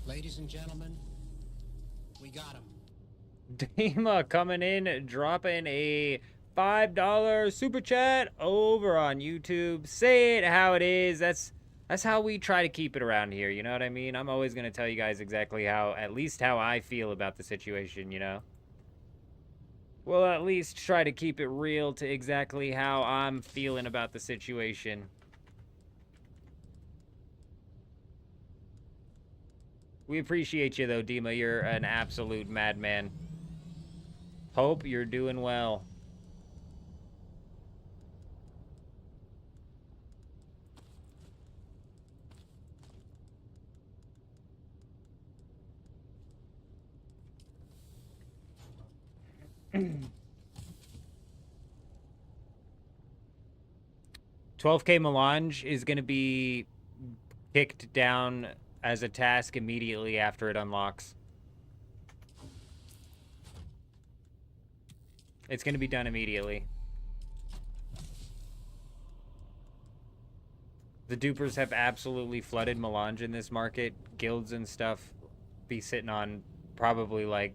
Ladies and gentlemen, we got him. Dama coming in, dropping a $5 super chat over on YouTube. Say it how it is. That's how we try to keep it around here, you know what I mean? I'm always going to tell you guys exactly how, at least how I feel about the situation, you know? We'll at least try to keep it real to exactly how I'm feeling about the situation. We appreciate you, though, Dima. You're an absolute madman. Hope you're doing well. $12K Melange is going to be kicked down as a task immediately after it unlocks. It's going to be done immediately. The dupers have absolutely flooded Melange in this market. Guilds and stuff be sitting on probably like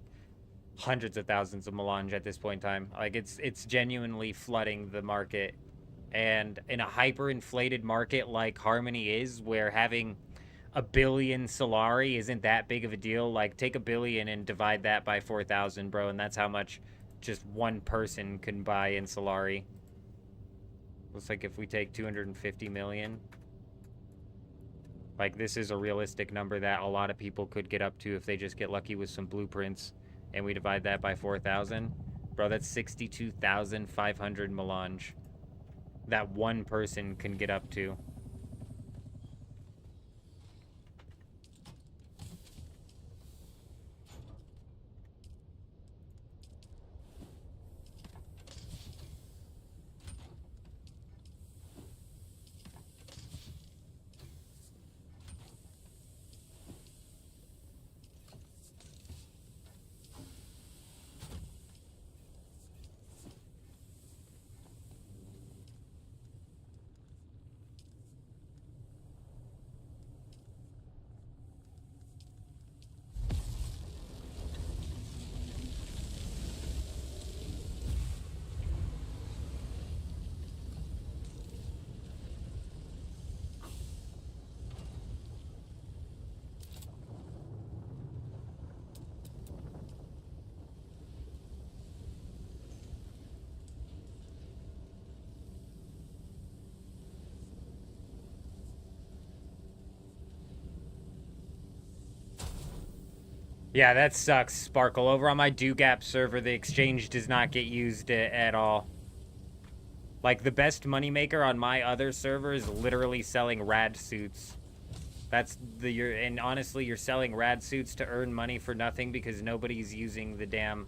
hundreds of thousands of Melange at this point in time. Like it's genuinely flooding the market. And in a hyper-inflated market like Harmony is, where having a billion Solari isn't that big of a deal, like take a billion and divide that by 4,000, bro, and that's how much just one person can buy in Solari. Looks like if we take 250 million, like this is a realistic number that a lot of people could get up to if they just get lucky with some blueprints, and we divide that by 4,000, bro, that's 62,500 Melange that one person can get up to. Yeah, that sucks, Sparkle. Over on my DoGap server, the exchange does not get used at all. Like, the best moneymaker on my other server is literally selling rad suits. That's and honestly, you're selling rad suits to earn money for nothing because nobody's using the damn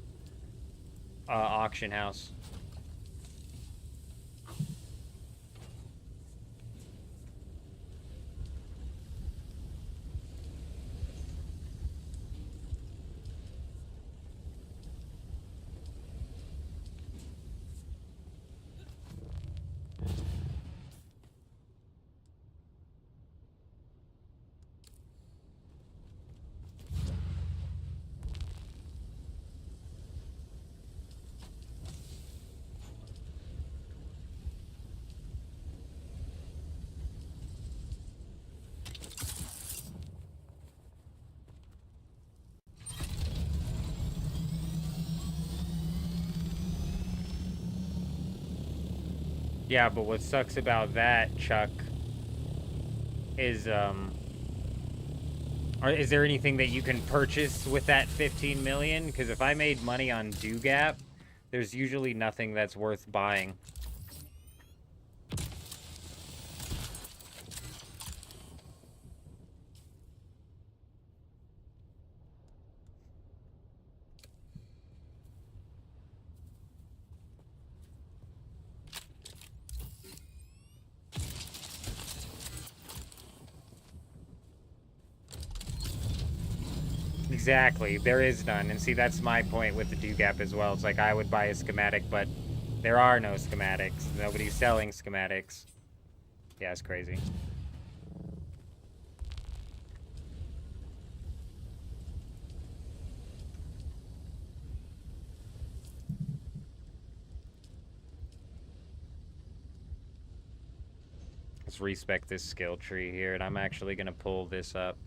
auction house. Yeah, but what sucks about that, Chuck, is is there anything that you can purchase with that 15 million? Because if I made money on DoGap, there's usually nothing that's worth buying. Exactly, there is none. And see, that's my point with the DoGap as well. It's like I would buy a schematic, but there are no schematics. Nobody's selling schematics. Yeah, it's crazy. Let's respec this skill tree here, and I'm actually going to pull this up.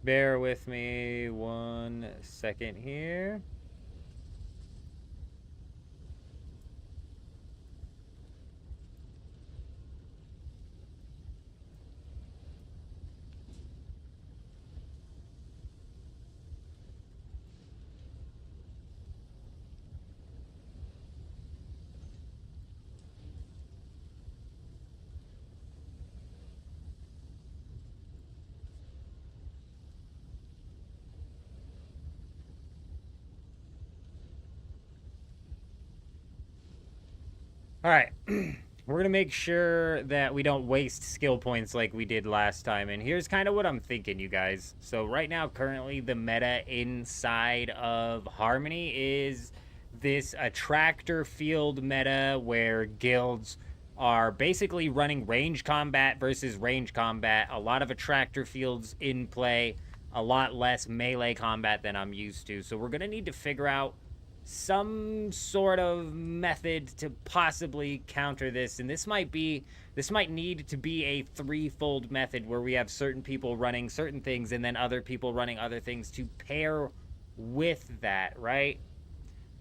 Bear with me 1 second here. All right. We're going to make sure that we don't waste skill points like we did last time. And here's kind of what I'm thinking, you guys. So right now, currently, the meta inside of Harmony is this attractor field meta where guilds are basically running range combat versus range combat. A lot of attractor fields in play, a lot less melee combat than I'm used to. So we're going to need to figure out some sort of method to possibly counter this, and this might need to be a threefold method where we have certain people running certain things and then other people running other things to pair with that, right?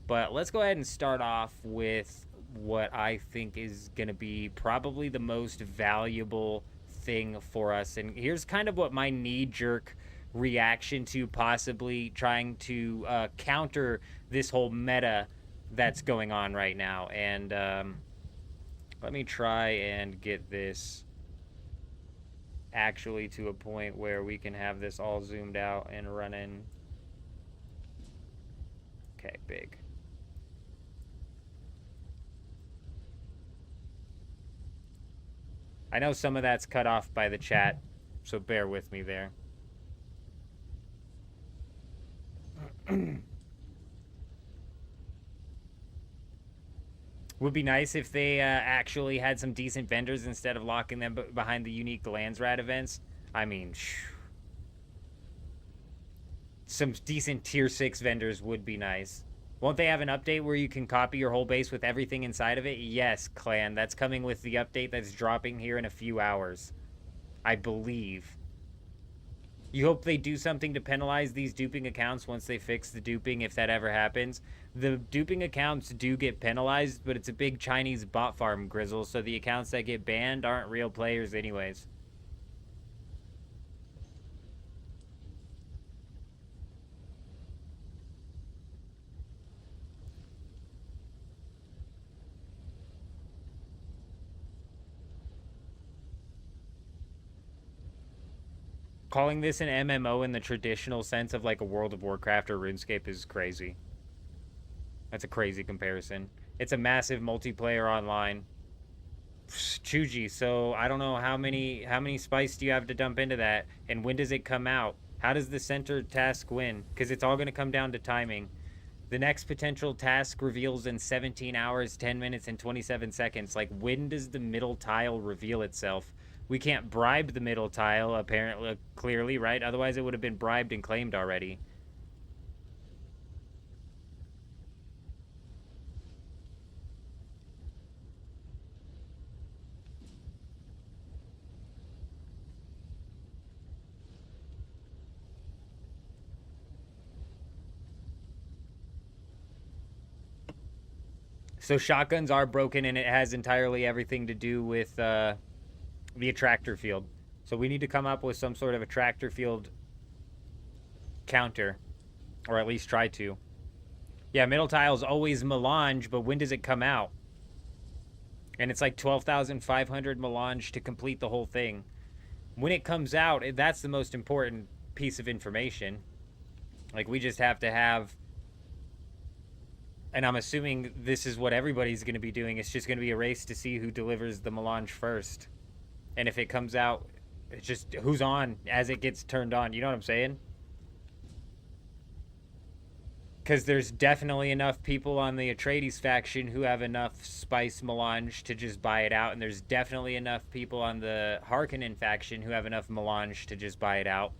But let's go ahead and start off with what I think is going to be probably the most valuable thing for us. And here's kind of what my knee-jerk reaction to possibly trying to counter this whole meta that's going on right now. And let me try and get this actually to a point where we can have this all zoomed out and running. Okay, big. I know some of that's cut off by the chat, so bear with me there. Would be nice if they actually had some decent vendors instead of locking them behind the unique Landsrat events. I mean, some decent tier 6 vendors would be nice. Won't they have an update where you can copy your whole base with everything inside of it? Yes, Clan. That's coming with the update that's dropping here in a few hours, I believe. You hope they do something to penalize these duping accounts once they fix the duping, if that ever happens. The duping accounts do get penalized, but it's a big Chinese bot farm, Grizzle, so the accounts that get banned aren't real players anyways. Calling this an MMO in the traditional sense of like a World of Warcraft or RuneScape is crazy. That's a crazy comparison. It's a massive multiplayer online. Chuji, so I don't know how many spice do you have to dump into that, and when does it come out? How does the center task win? Because it's all going to come down to timing. The next potential task reveals in 17 hours, 10 minutes, and 27 seconds. Like, when does the middle tile reveal itself? We can't bribe the middle tile, apparently, clearly, right? Otherwise, it would have been bribed and claimed already. So shotguns are broken, and it has entirely everything to do with the attractor field. So we need to come up with some sort of attractor field counter, or at least try to. Yeah, middle tile is always melange, but when does it come out? And it's like 12,500 melange to complete the whole thing. When it comes out, that's the most important piece of information. Like, we just have to have... And I'm assuming this is what everybody's going to be doing. It's just going to be a race to see who delivers the melange first. And if it comes out, it's just who's on as it gets turned on. You know what I'm saying? Because there's definitely enough people on the Atreides faction who have enough spice melange to just buy it out, and there's definitely enough people on the Harkonnen faction who have enough melange to just buy it out.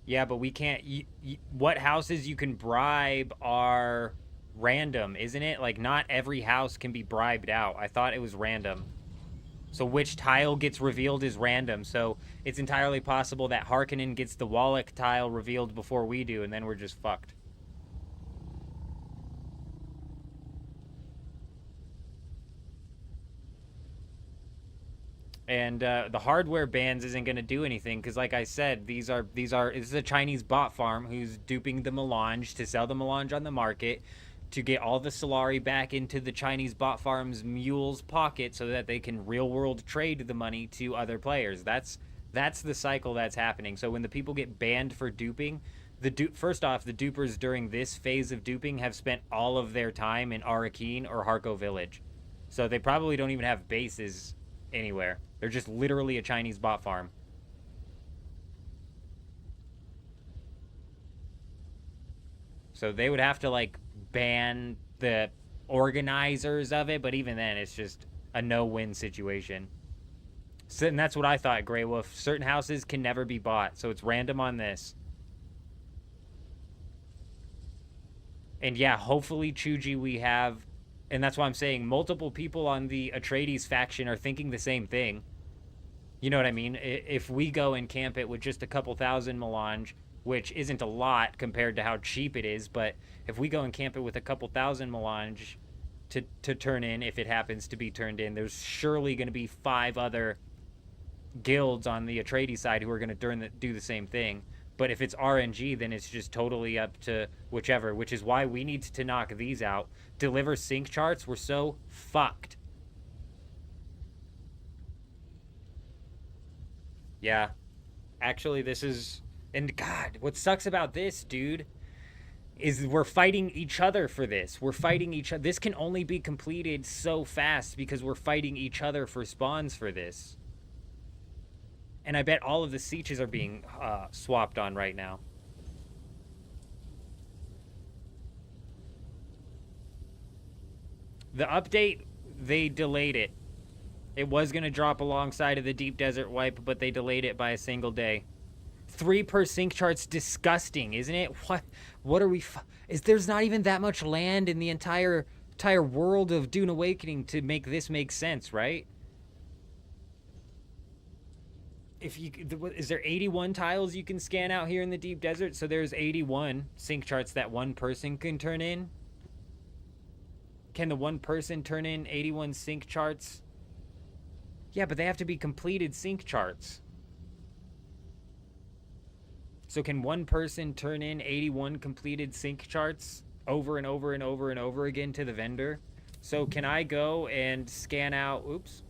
Yeah, but we can't. What houses you can bribe are random, isn't it? Like, not every house can be bribed out. I thought it was random. So which tile gets revealed is random. So it's entirely possible that Harkonnen gets the Wallach tile revealed before we do, and then we're just fucked. And the hardware bans isn't going to do anything because, like I said, this is a Chinese bot farm who's duping the melange to sell the melange on the market to get all the Solari back into the Chinese bot farm's mule's pocket so that they can real world trade the money to other players. That's the cycle that's happening. So when the people get banned for duping, first off, the dupers during this phase of duping have spent all of their time in Arakeen or Harko Village, so they probably don't even have bases anywhere. They're just literally a Chinese bot farm. So they would have to, like, ban the organizers of it, but even then, it's just a no-win situation. So, and that's what I thought, Grey Wolf. Certain houses can never be bought, so it's random on this. And yeah, hopefully, Chuji, we have... And that's why I'm saying multiple people on the Atreides faction are thinking the same thing. You know what I mean? If we go and camp it with just a couple thousand melange, which isn't a lot compared to how cheap it is, but if we go and camp it with a couple thousand melange to turn in, if it happens to be turned in, there's surely going to be 5 other guilds on the Atreides side who are going to do the same thing. But if it's RNG, then it's just totally up to whichever, which is why we need to knock these out. Deliver sync charts. We're so fucked. Yeah. Actually, this is... And God, what sucks about this, dude, is we're fighting each other for this. We're fighting each other. This can only be completed so fast because we're fighting each other for spawns for this. And I bet all of the sieges are being swapped on right now. The update, they delayed it. It was going to drop alongside of the Deep Desert wipe, but they delayed it by a single day. 3 per sync chart's disgusting, isn't it? What are we... There's not even that much land in the entire world of Dune Awakening to make this make sense, right? Is there 81 tiles you can scan out here in the Deep Desert? So there's 81 sync charts that one person can turn in. Can the one person turn in 81 sync charts? Yeah, but they have to be completed sync charts. So can one person turn in 81 completed sync charts over and over and over and over again to the vendor? So can I go and scan out... Oops.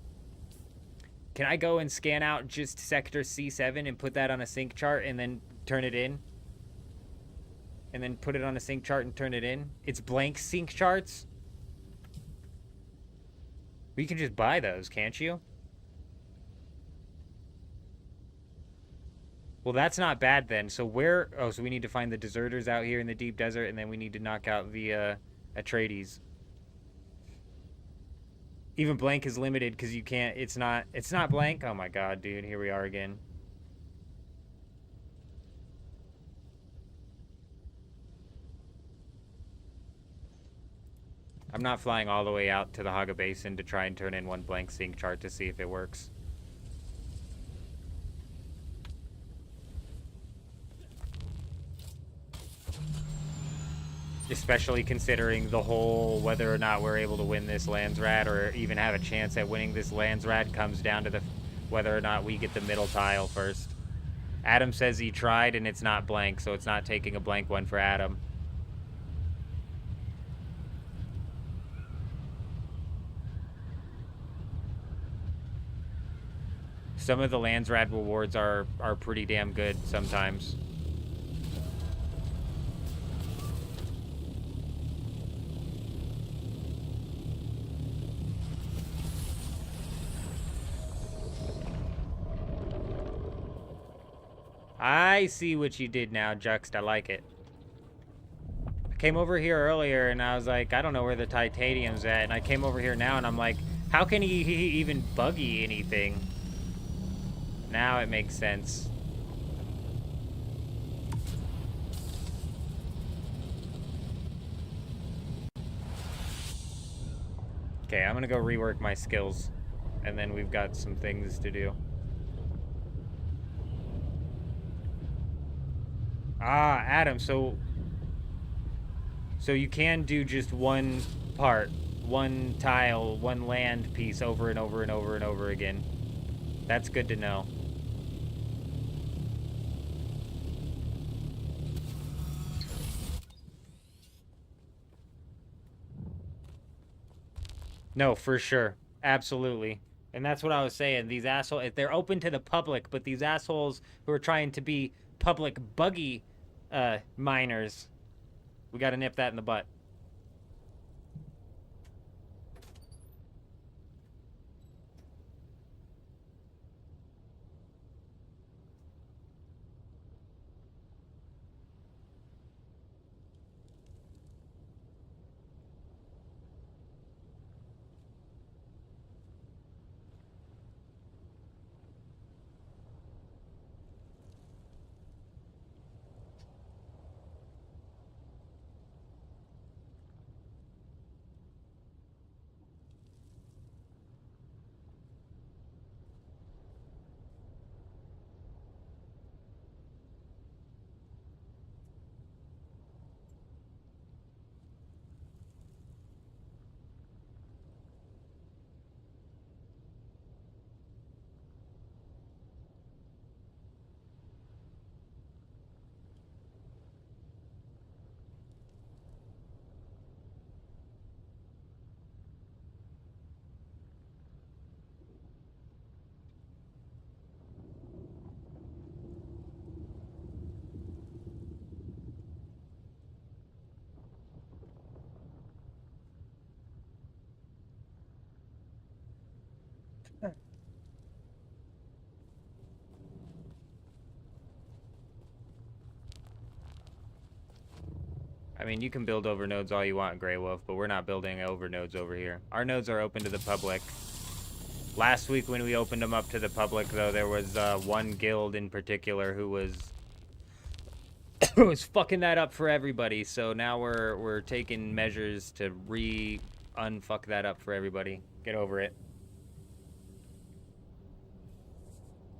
Can I go and scan out just Sector C7 and put that on a sync chart and then turn it in? And then put it on a sync chart and turn it in? It's blank sync charts? You can just buy those, can't you? Well, that's not bad then. So where... Oh, so we need to find the deserters out here in the Deep Desert, and then we need to knock out the Atreides. Even blank is limited because you can't... It's not blank. Oh my god, dude. Here we are again. I'm not flying all the way out to the Haga Basin to try and turn in one blank sync chart to see if it works. Especially considering the whole whether or not we're able to win this Landsrat or even have a chance at winning this Landsrat comes down to the whether or not we get the middle tile first. Adam says he tried and it's not blank, so it's not taking a blank one for Adam. Some of the Landsrad rewards are pretty damn good sometimes. I see what you did now, Juxt. I like it. I came over here earlier and I was like, I don't know where the titanium's at. And I came over here now and I'm like, how can he even buggy anything? Now it makes sense. Okay, I'm gonna go rework my skills. And then we've got some things to do. Ah, Adam, so you can do just one part, one tile, one land piece over and over and over and over again. That's good to know. No, for sure. Absolutely. And that's what I was saying. These assholes, they're open to the public, but these assholes who are trying to be public buggy miners, we got to nip that in the butt. I mean, you can build over nodes all you want, Grey Wolf, but we're not building over nodes over here. Our nodes are open to the public. Last week when we opened them up to the public, though, there was one guild in particular who was was fucking that up for everybody. So now we're taking measures to unfuck that up for everybody. Get over it.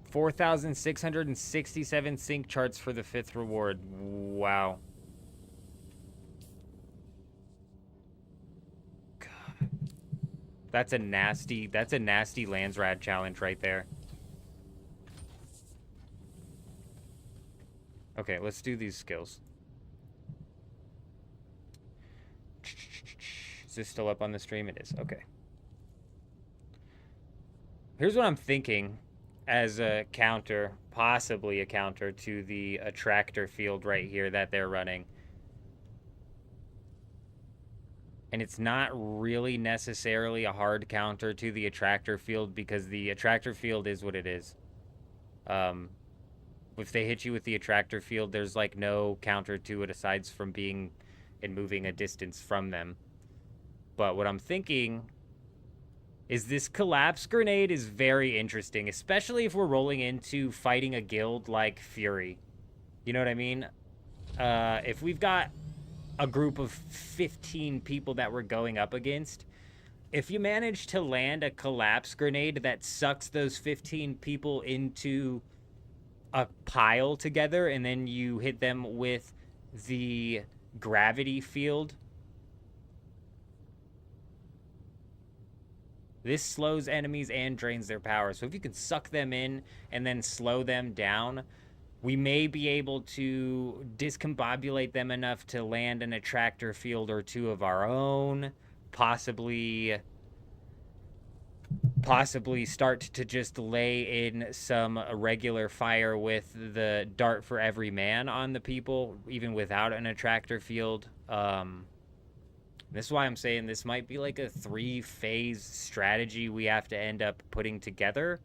4,667 sync charts for the 5th reward. Wow. God. That's a nasty Landsrad challenge right there. Okay, let's do these skills. Is this still up on the stream? It is. Okay. Here's what I'm thinking as a counter, possibly a counter to the attractor field right here that they're running. And it's not really necessarily a hard counter to the attractor field because the attractor field is what it is. If they hit you with the attractor field, there's like no counter to it aside from being and moving a distance from them. But what I'm thinking is this collapse grenade is very interesting, especially if we're rolling into fighting a guild like Fury. You know what I mean? If we've got a group of 15 people that we're going up against, if you manage to land a collapse grenade that sucks those 15 people into a pile together and then you hit them with the gravity field, this slows enemies and drains their power. So if you can suck them in and then slow them down, we may be able to discombobulate them enough to land an attractor field or two of our own, possibly possibly start to just lay in some regular fire with the dart for every man on the people, even without an attractor field. This is why I'm saying this might be like a 3-phase strategy we have to end up putting together.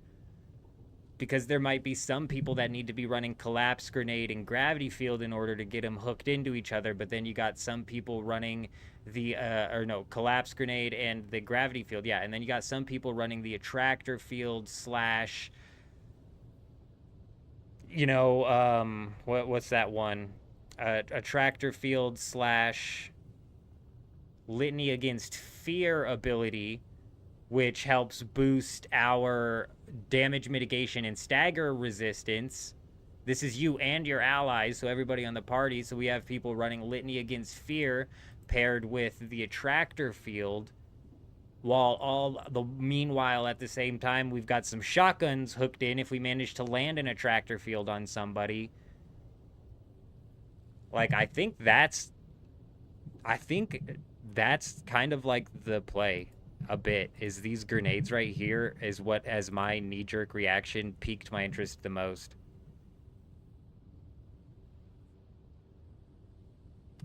Because there might be some people that need to be running collapse grenade and gravity field in order to get them hooked into each other. But then you got some people running the, collapse grenade and the gravity field. Yeah, and then you got some people running the attractor field slash, what's that one? Attractor field slash litany against fear ability, which helps boost our damage mitigation and stagger resistance. This is you and your allies, so everybody on the party. So we have people running litany against fear paired with the attractor field, while meanwhile at the same time we've got some shotguns hooked in if we manage to land an attractor field on somebody. Like, I think that's kind of like the play a bit, is these grenades right here is what, as my knee-jerk reaction, piqued my interest the most.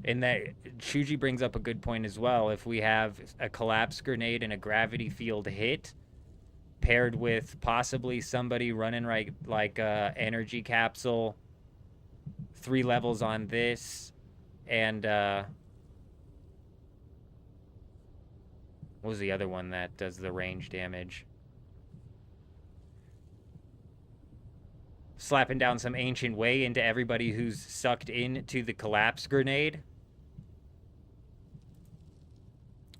And that Shuji brings up a good point as well. If we have a collapse grenade and a gravity field hit paired with possibly somebody running like energy capsule, 3 levels on this, and what was the other one that does the range damage? Slapping down some ancient way into everybody who's sucked into the collapse grenade.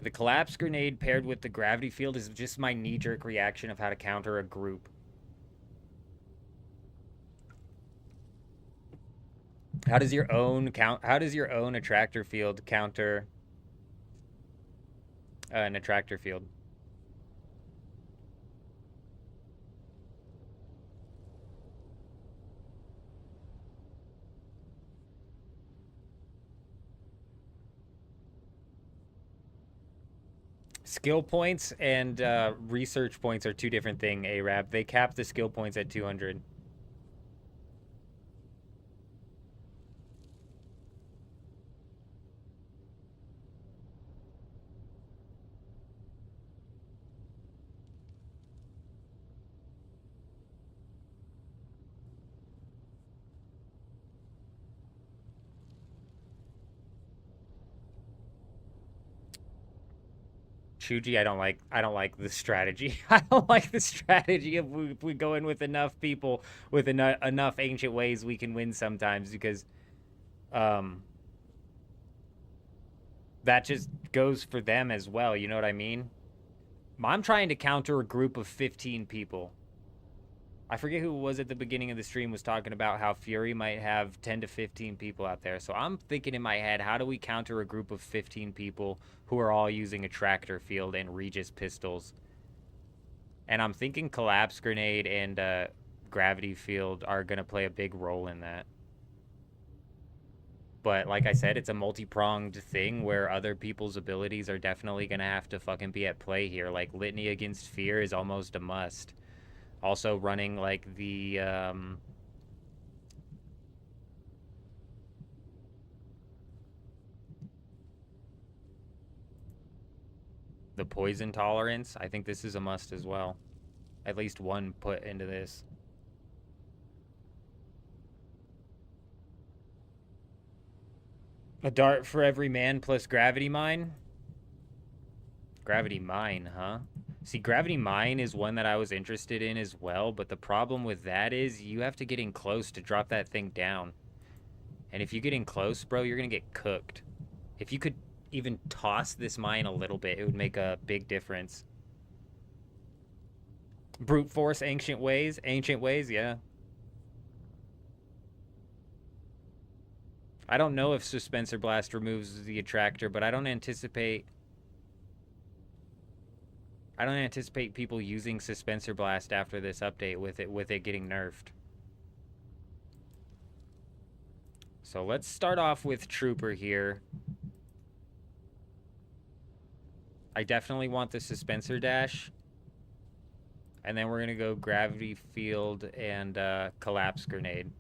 The collapse grenade paired with the gravity field is just my knee-jerk reaction of how to counter a group. How does your own attractor field counter an attractor field? Skill points and research points are 2 different things, Arab. They cap the skill points at 200. Shuji, I don't like the strategy. I don't like the strategy of if we go in with enough people with enough ancient ways, we can win sometimes, because that just goes for them as well, you know what I mean? I'm trying to counter a group of 15 people. I forget who it was at the beginning of the stream was talking about how Fury might have 10 to 15 people out there. So I'm thinking in my head, how do we counter a group of 15 people who are all using a tractor field and Regis pistols? And I'm thinking collapse grenade and gravity field are going to play a big role in that. But like I said, it's a multi-pronged thing where other people's abilities are definitely going to have to fucking be at play here. Like litany against fear is almost a must. Also running like the poison tolerance. I think this is a must as well. At least one put into this. A dart for every man plus gravity mine. Gravity mine, huh? See, gravity mine is one that I was interested in as well, but the problem with that is you have to get in close to drop that thing down. And if you get in close, bro, you're going to get cooked. If you could even toss this mine a little bit, it would make a big difference. Brute force ancient ways, yeah. I don't know if Suspenser Blast removes the attractor, but I don't anticipate people using Suspenser Blast after this update with it getting nerfed. So let's start off with Trooper here. I definitely want the Suspenser Dash. And then we're gonna go gravity field and collapse grenade.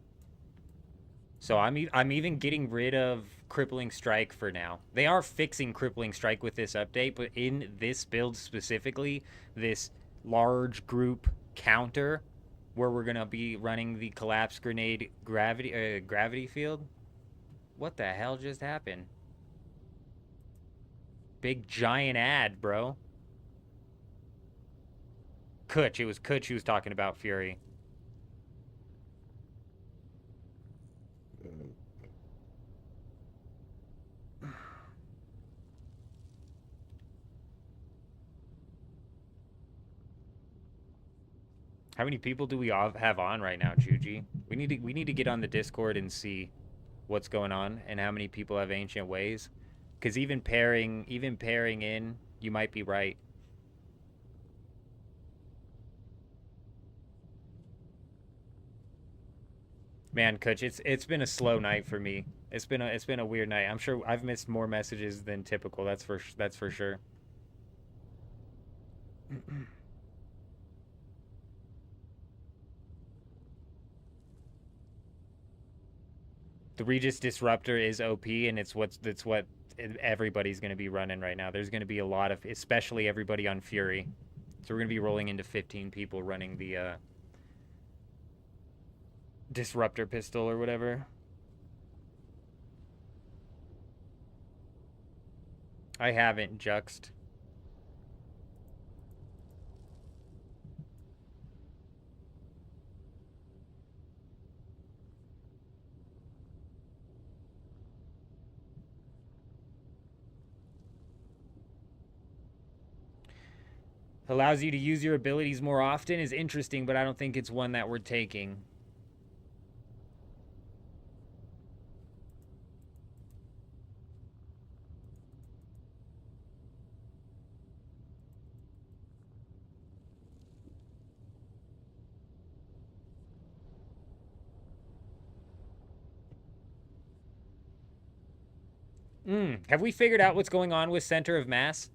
So I'm even getting rid of crippling strike for now. They are fixing crippling strike with this update, but in this build specifically, this large group counter where we're gonna be running the collapse grenade gravity field. What the hell just happened? Big giant ad, bro. Kutch, it was Kutch who was talking about Fury. How many people do we have on right now, Chuji? We need to get on the Discord and see what's going on and how many people have ancient ways. Because even pairing in, you might be right. Man, Kutch, it's been a slow night for me. It's been a weird night. I'm sure I've missed more messages than typical. That's for sure. The Regis Disruptor is OP, and it's what everybody's going to be running right now. There's going to be a lot of, especially everybody on Fury. So we're going to be rolling into 15 people running the Disruptor pistol or whatever. I haven't juxed. Allows you to use your abilities more often is interesting, but I don't think it's one that we're taking. Have we figured out what's going on with center of mass?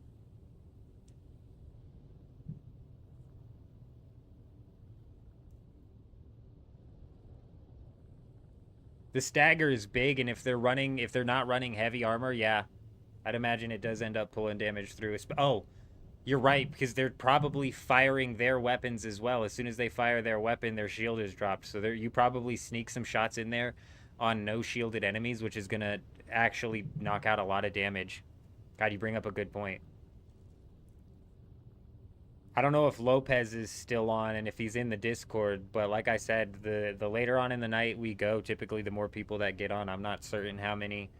The stagger is big, and if they're not running heavy armor, yeah, I'd imagine it does end up pulling damage through. Oh, you're right, because they're probably firing their weapons as well. As soon as they fire their weapon, their shield is dropped. So you probably sneak some shots in there on no shielded enemies, which is gonna actually knock out a lot of damage. God, you bring up a good point. I don't know if Lopez is still on and if he's in the Discord, but like I said, the later on in the night we go, typically the more people that get on. I'm not certain how many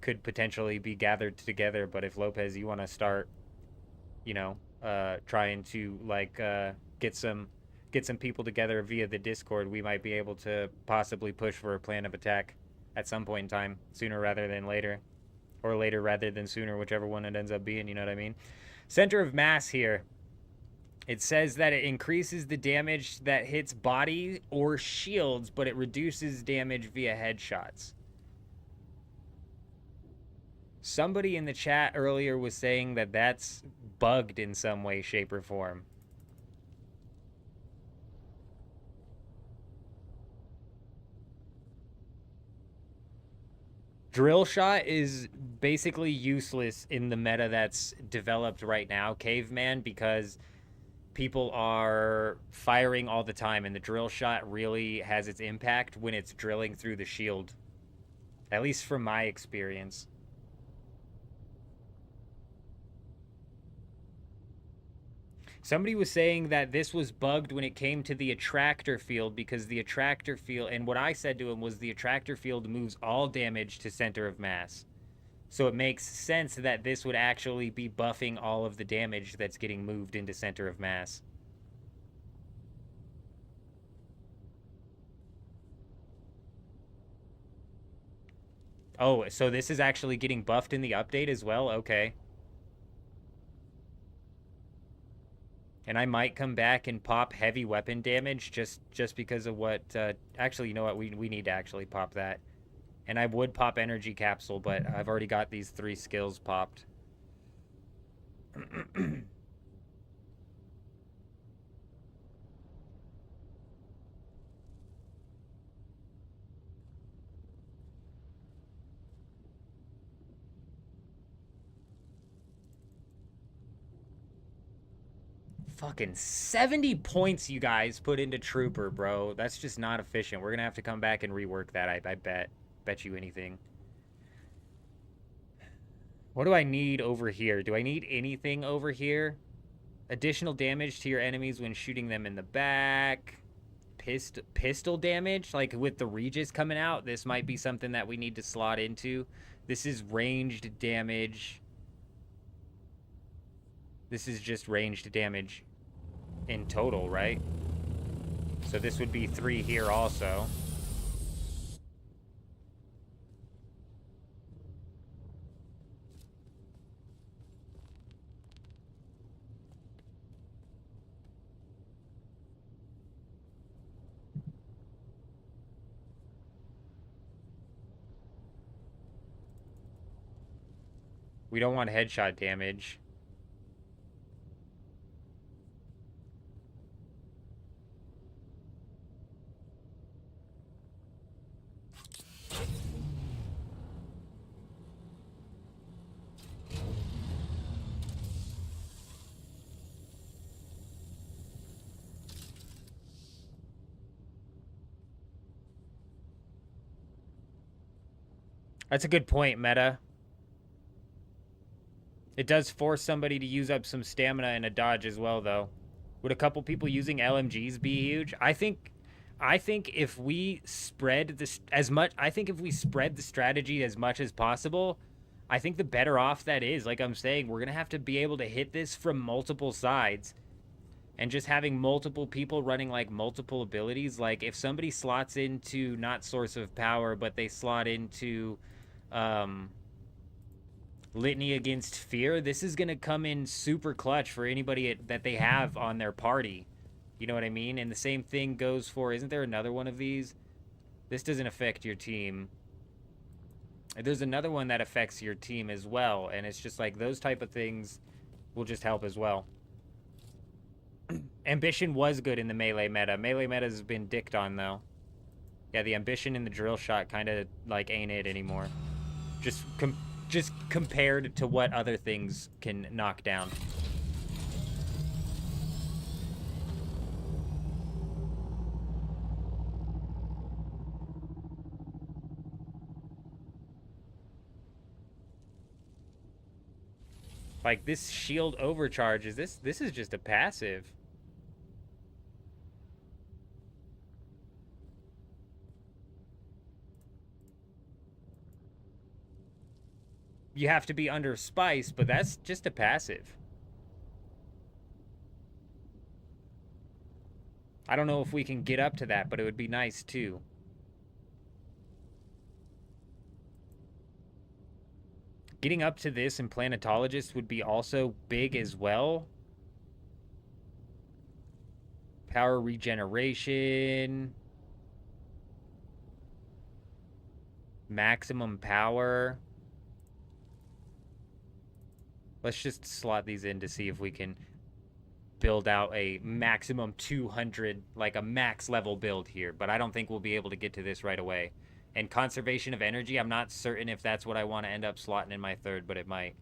could potentially be gathered together, but if Lopez, you want to start, trying to get some people together via the Discord, we might be able to possibly push for a plan of attack at some point in time, sooner rather than later, or later rather than sooner, whichever one it ends up being, you know what I mean? Center of mass here. It says that it increases the damage that hits body or shields, but it reduces damage via headshots. Somebody in the chat earlier was saying that that's bugged in some way, shape, or form. Drill shot is basically useless in the meta that's developed right now, Caveman, because people are firing all the time, and the drill shot really has its impact when it's drilling through the shield. At least from my experience. Somebody was saying that this was bugged when it came to the attractor field, because the attractor field, and what I said to him was the attractor field moves all damage to center of mass. So it makes sense that this would actually be buffing all of the damage that's getting moved into center of mass. Oh, so this is actually getting buffed in the update as well? Okay. And I might come back and pop heavy weapon damage just because of what... actually, you know what? We need to actually pop that. And I would pop energy capsule, but I've already got these 3 skills popped. Fucking 70 points you guys put into Trooper, bro. That's just not efficient. We're gonna have to come back and rework that, I bet. Bet you anything. What do I need over here? Do I need anything over here? Additional damage to your enemies when shooting them in the back. Pistol damage? Like with the Regis coming out, this might be something that we need to slot into. This is ranged damage. This is just ranged damage in total, right? So this would be 3 here also. We don't want headshot damage. That's a good point, Meta. It does force somebody to use up some stamina and a dodge as well, though. Would a couple people using LMGs be huge? I think if we spread this if we spread the strategy as much as possible, I think the better off that is. Like I'm saying, we're gonna have to be able to hit this from multiple sides, and just having multiple people running like multiple abilities. Like if somebody slots into not source of power, but they slot into Litany Against Fear, this is going to come in super clutch for anybody that they have on their party. You know what I mean? And the same thing goes for, isn't there another one of these? This doesn't affect your team. There's another one that affects your team as well, and it's just like those type of things will just help as well. Ambition was good in the melee meta. Melee meta has been dicked on, though. Yeah, the ambition in the drill shot kind of like ain't it anymore. Just compared to what other things can knock down. Like this shield overcharge, this is just a passive. You have to be under spice, but that's just a passive. I don't know if we can get up to that, but it would be nice too. Getting up to this in Planetologist would be also big as well. Power regeneration. Maximum power. Let's just slot these in to see if we can build out a maximum 200, like a max level build here. But I don't think we'll be able to get to this right away. And conservation of energy, I'm not certain if that's what I want to end up slotting in my third, but it might.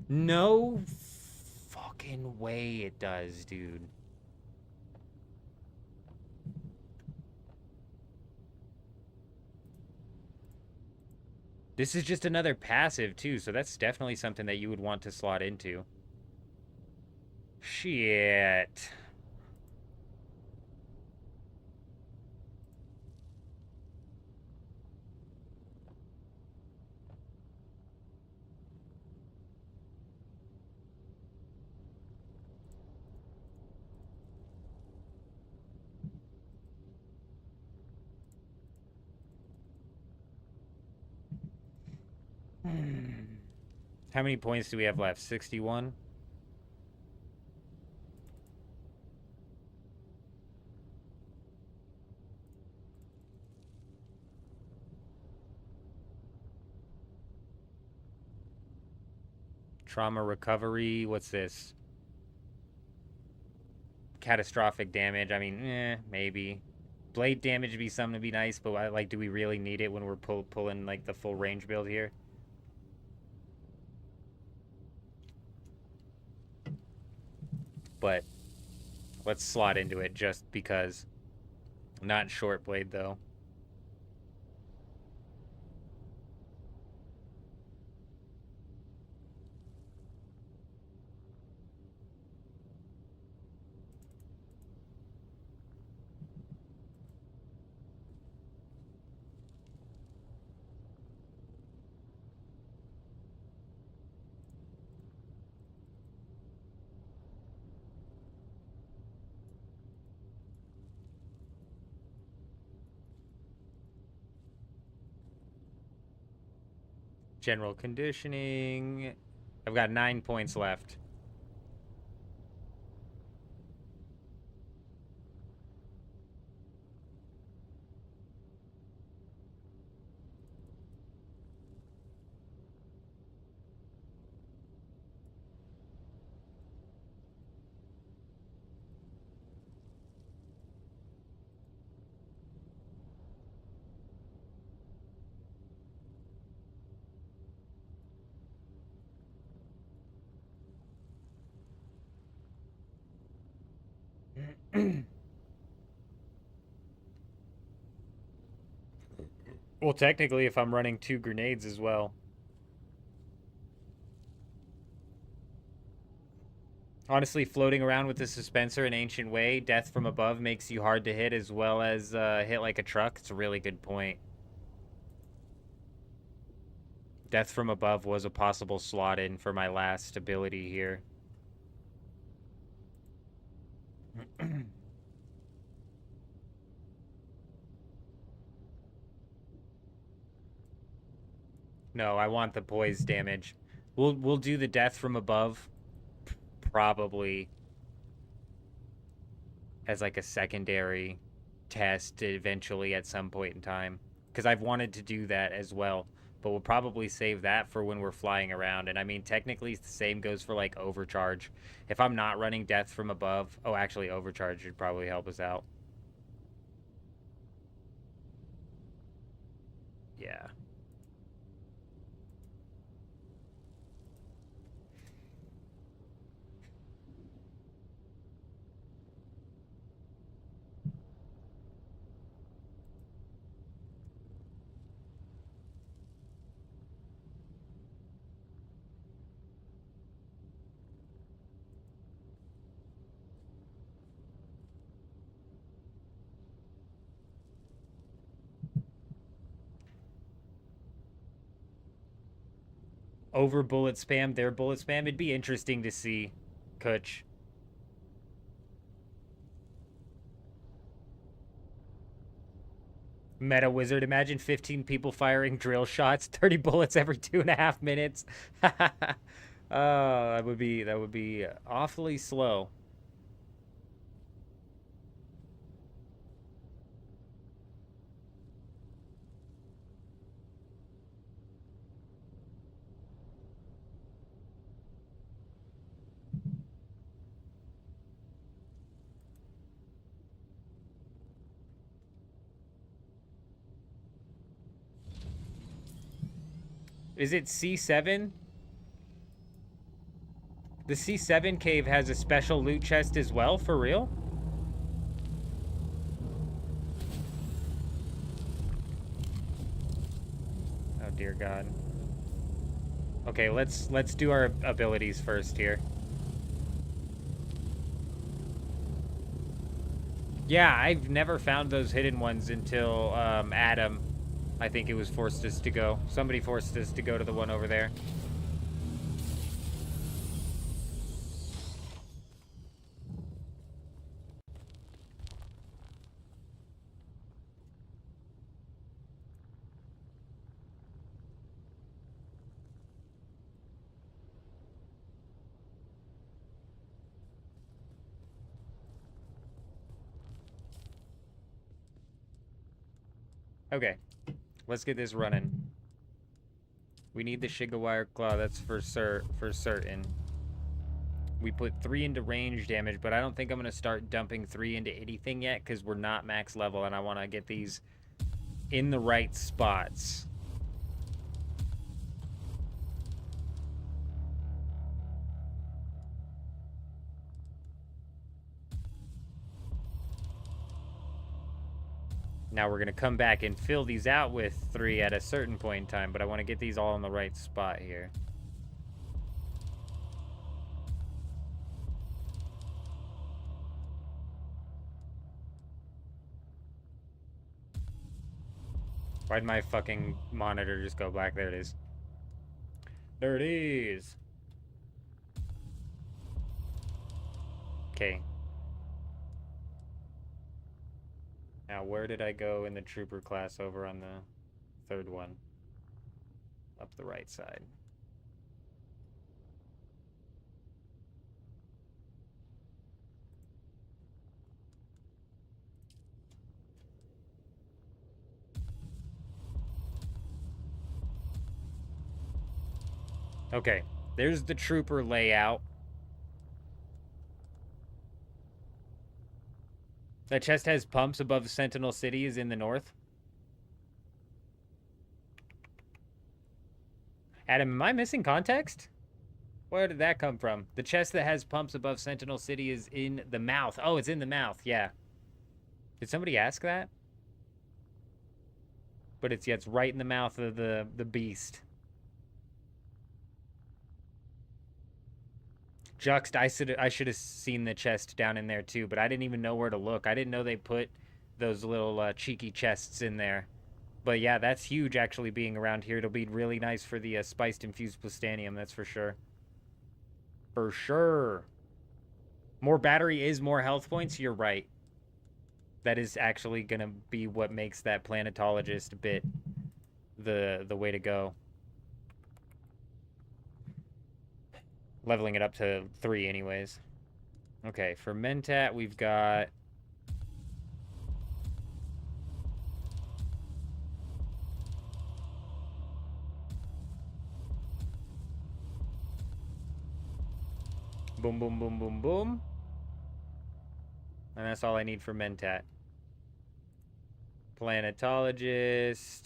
No fucking way it does, dude. This is just another passive, too, so that's definitely something that you would want to slot into. Shit. How many points do we have left? 61? Trauma recovery. What's this? Catastrophic damage. I mean, maybe. Blade damage would be something to be nice, but like, do we really need it when we're pulling like the full range build here? But let's slot into it just because. Not short blade though. General conditioning. I've got 9 points left. Well, technically, if I'm running 2 grenades as well. Honestly, floating around with the Suspenser in Ancient Way, Death from Above makes you hard to hit as well as hit like a truck. It's a really good point. Death from Above was a possible slot in for my last ability here. No, I want the poise damage. We'll do the Death from Above probably as like a secondary test eventually at some point in time, because I've wanted to do that as well, but we'll probably save that for when we're flying around. And I mean, technically the same goes for like Overcharge. If I'm not running Death from Above, oh, actually Overcharge should probably help us out. Yeah. Over bullet spam, their bullet spam. It'd be interesting to see, Kutch. Meta Wizard, imagine 15 people firing drill shots, 30 bullets every 2.5 minutes. Oh, that would be awfully slow. Is it C7? The C7 cave has a special loot chest as well, for real? Oh dear God. Okay, let's do our abilities first here. Yeah, I've never found those hidden ones until Adam, I think it was, forced us to go. Somebody forced us to go to the one over there. Okay, let's get this running. We need the Shigawire Claw, that's for certain. We put 3 into range damage, but I don't think I'm going to start dumping 3 into anything yet because we're not max level, and I want to get these in the right spots. Now we're going to come back and fill these out with 3 at a certain point in time, but I want to get these all in the right spot here. Why'd my fucking monitor just go black? There it is. There it is. Okay. Now, where did I go in the trooper class over on the third one? Up the right side. Okay, there's the trooper layout. That chest has pumps above Sentinel City is in the north. Adam, am I missing context? Where did that come from? The chest that has pumps above Sentinel City is in the mouth. Oh, it's in the mouth, yeah. Did somebody ask that? But it's, yeah, it's right in the mouth of the beast. Juxt, I should have seen the chest down in there too, but I didn't even know where to look. I didn't know they put those little cheeky chests in there. But yeah, that's huge actually being around here. It'll be really nice for the spiced infused plastanium, that's for sure. For sure. More battery is more health points, you're right. That is actually going to be what makes that planetologist bit the way to go. Leveling it up to 3 anyways. Okay, for Mentat, we've got... Boom, boom, boom, boom, boom. And that's all I need for Mentat. Planetologist...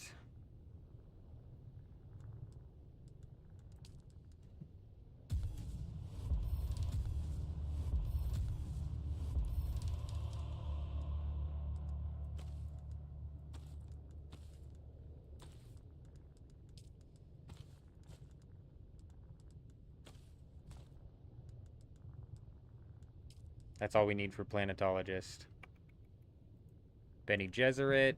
That's all we need for planetologist. Bene Gesserit.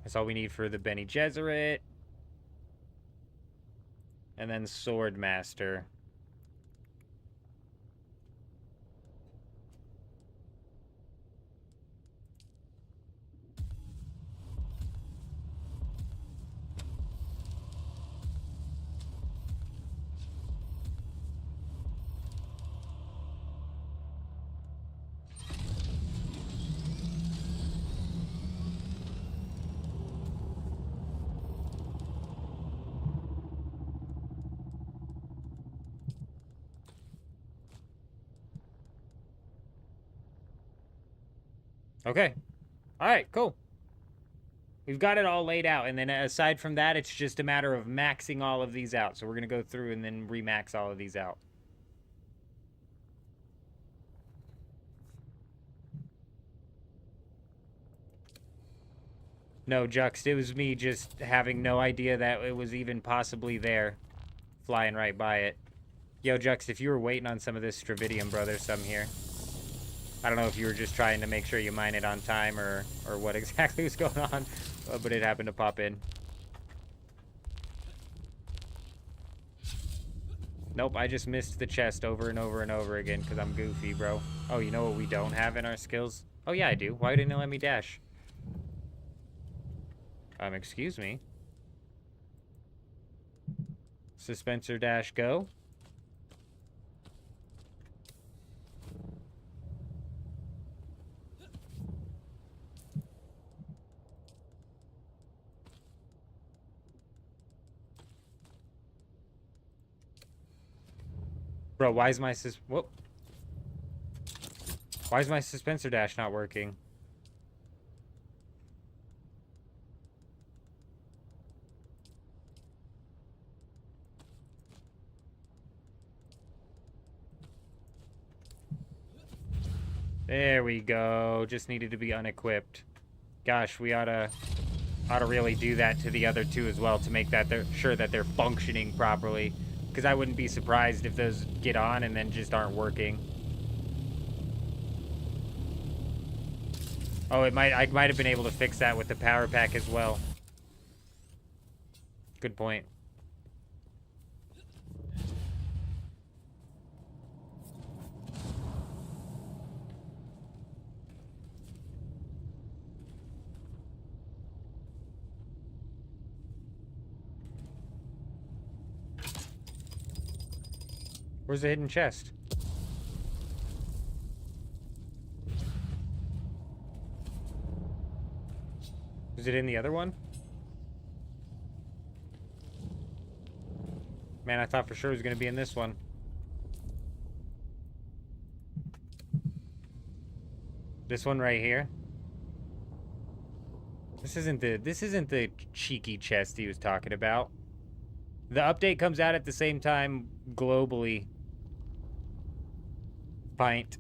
That's all we need for the Bene Gesserit. And then Swordmaster. Okay. All right, cool. We've got it all laid out. And then aside from that, it's just a matter of maxing all of these out. So we're going to go through and then remax all of these out. No, Juxt, it was me just having no idea that it was even possibly there. Flying right by it. Yo, Juxt, if you were waiting on some of this Stravidium, bro, there's some here. I don't know if you were just trying to make sure you mine it on time or what exactly was going on, but it happened to pop in. Nope, I just missed the chest over and over and over again because I'm goofy, bro. Oh, you know what we don't have in our skills? Oh, yeah, I do. Why didn't it let me dash? Excuse me. Suspensor dash go. Bro, why is my whoop. Why is my suspensor dash not working? There we go. Just needed to be unequipped. Gosh, we oughta really do that to the other two as well to make that sure that they're functioning properly. Because I wouldn't be surprised if those get on and then just aren't working. Oh, I might have been able to fix that with the power pack as well. Good point. Where's the hidden chest? Is it in the other one? Man, I thought for sure it was gonna be in this one. This one right here. This isn't the cheeky chest he was talking about. The update comes out at the same time globally. Pint.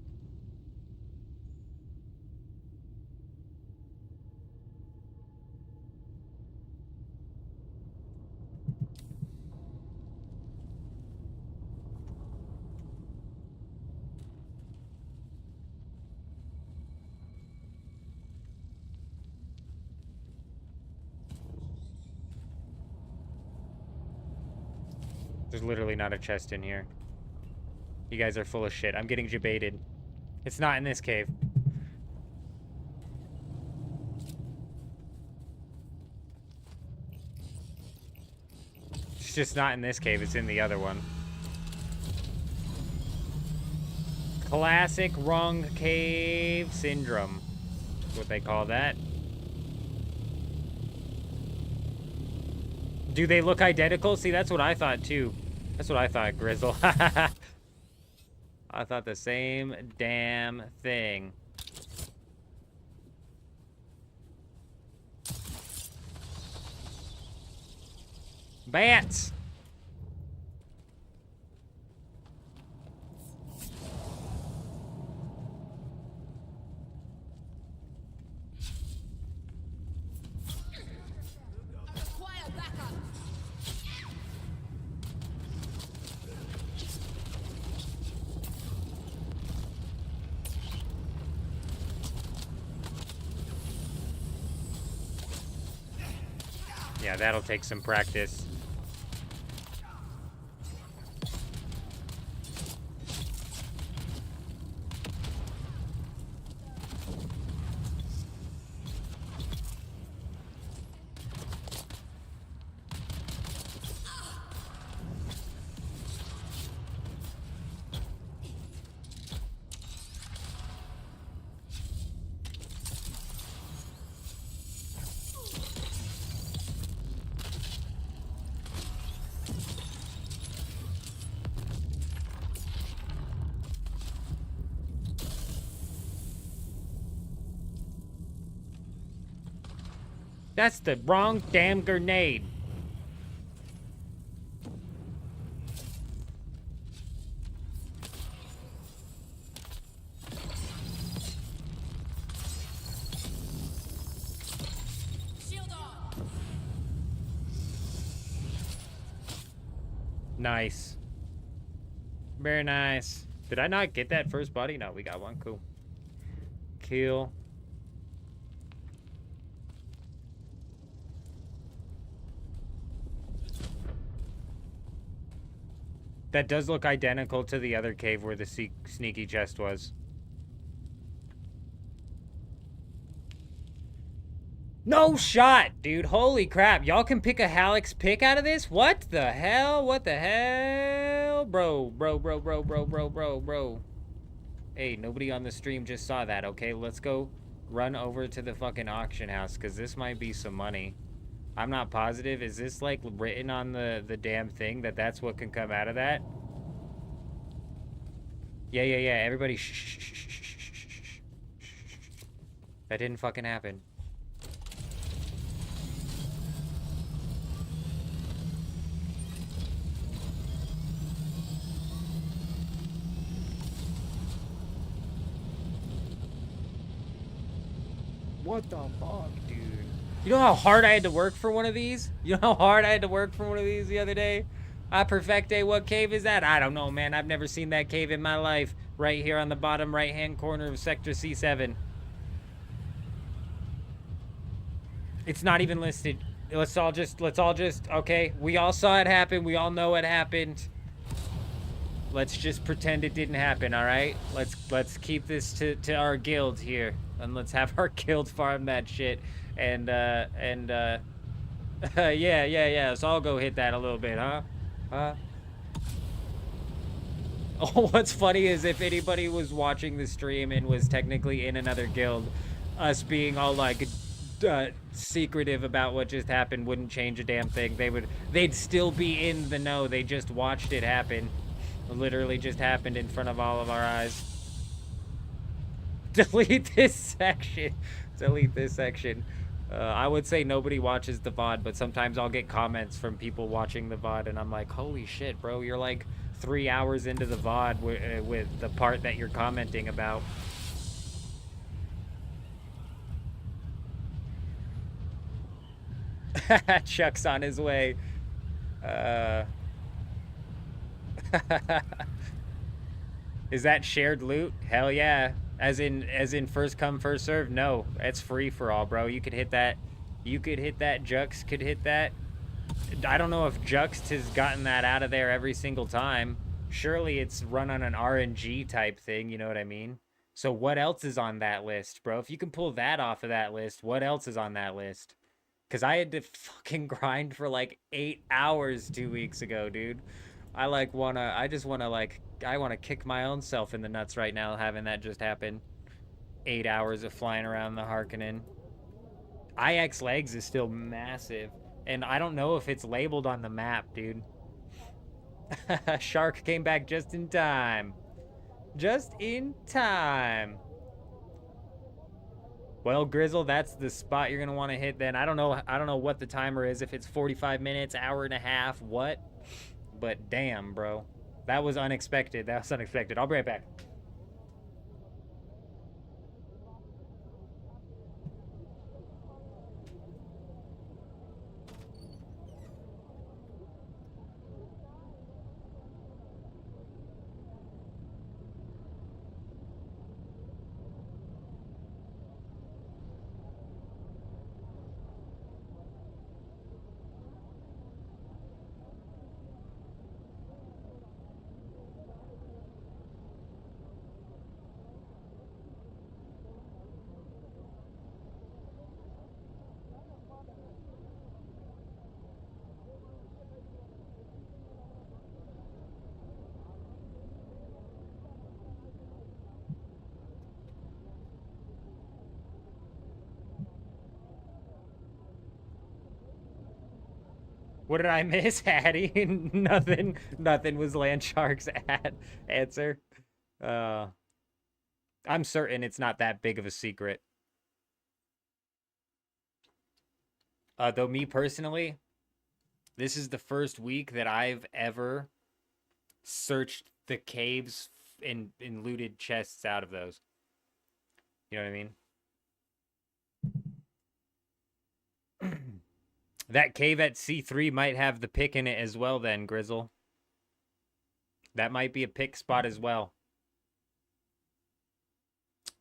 There's literally not a chest in here. You guys are full of shit. I'm getting debated. It's not in this cave. It's just not in this cave. It's in the other one. Classic wrong cave syndrome. That's what they call that. Do they look identical? See, that's what I thought too. That's what I thought, Grizzle. I thought the same damn thing. Bats! Yeah, that'll take some practice. That's the wrong damn grenade. Shield on. Nice. Very nice. Did I not get that first body? No, we got one. Cool. Kill. That does look identical to the other cave where the sneaky chest was. No shot, dude. Holy crap. Y'all can pick a Halleck's pick out of this? What the hell? What the hell? Bro. Hey, nobody on the stream just saw that, okay? Let's go run over to the fucking auction house, because this might be some money. I'm not positive. Is this, like, written on the damn thing that that's what can come out of that? Yeah. Everybody, shh. That didn't fucking happen. What the fuck, dude? You know how hard I had to work for one of these? You know how hard I had to work for one of these the other day? Perfecte, what cave is that? I don't know, man. I've never seen that cave in my life. Right here on the bottom right-hand corner of Sector C7. It's not even listed. Let's all just, okay? We all saw it happen. We all know it happened. Let's just pretend it didn't happen, all right? Let's keep this to our guild here. And let's have our guild farm that shit. And yeah. So I'll go hit that a little bit, huh? Oh, what's funny is if anybody was watching the stream and was technically in another guild, us being all like secretive about what just happened wouldn't change a damn thing. They'd still be in the know. They just watched it happen. It literally just happened in front of all of our eyes. Delete this section. Delete this section. I would say nobody watches the VOD, but sometimes I'll get comments from people watching the VOD, and I'm like, holy shit, bro, you're like 3 hours into the VOD with the part that you're commenting about. Chuck's on his way. Is that shared loot? Hell yeah. As in first come, first serve? No, it's free for all, bro. You could hit that. You could hit that. Jux could hit that. I don't know if Jux has gotten that out of there every single time. Surely it's run on an RNG type thing, you know what I mean? So what else is on that list, bro? If you can pull that off of that list, what else is on that list? Because I had to fucking grind for like 8 hours 2 weeks ago, dude. I want to kick my own self in the nuts right now having that just happen. 8 hours of flying around the Harkonnen. IX legs is still massive. And I don't know if it's labeled on the map, dude. Shark came back just in time. Just in time. Well, Grizzle, that's the spot you're going to want to hit then. I don't know what the timer is, if it's 45 minutes, hour and a half, what? But damn, bro. That was unexpected. That was unexpected. I'll be right back. What did I miss, Hattie? Nothing was Landshark's answer. I'm certain it's not that big of a secret. Though me personally, this is the first week that I've ever searched the caves and looted chests out of those. You know what I mean? That cave at C3 might have the pick in it as well then, Grizzle. That might be a pick spot as well.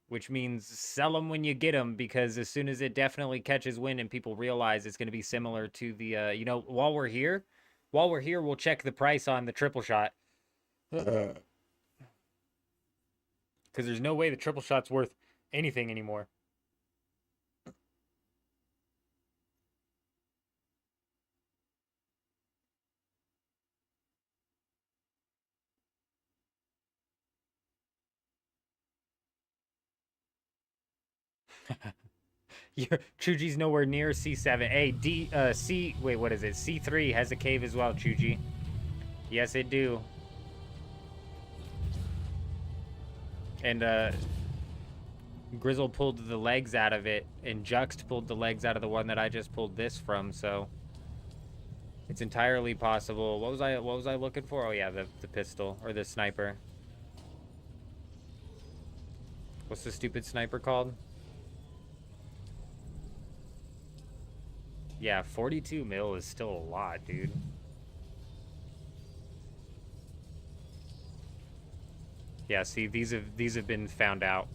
Which means sell them when you get them, because as soon as it definitely catches wind and people realize it's going to be similar to the, you know, while we're here, we'll check the price on the triple shot. Because there's no way the triple shot's worth anything anymore. Chuji's nowhere near C7. Hey, C. Wait, what is it? C3 has a cave as well, Chuji. Yes, it do. And Grizzle pulled the legs out of it, and Juxt pulled the legs out of the one that I just pulled this from. So it's entirely possible. What was I looking for? Oh yeah, the pistol or the sniper. What's the stupid sniper called? Yeah, 42 mil is still a lot, dude. Yeah, see, these have been found out.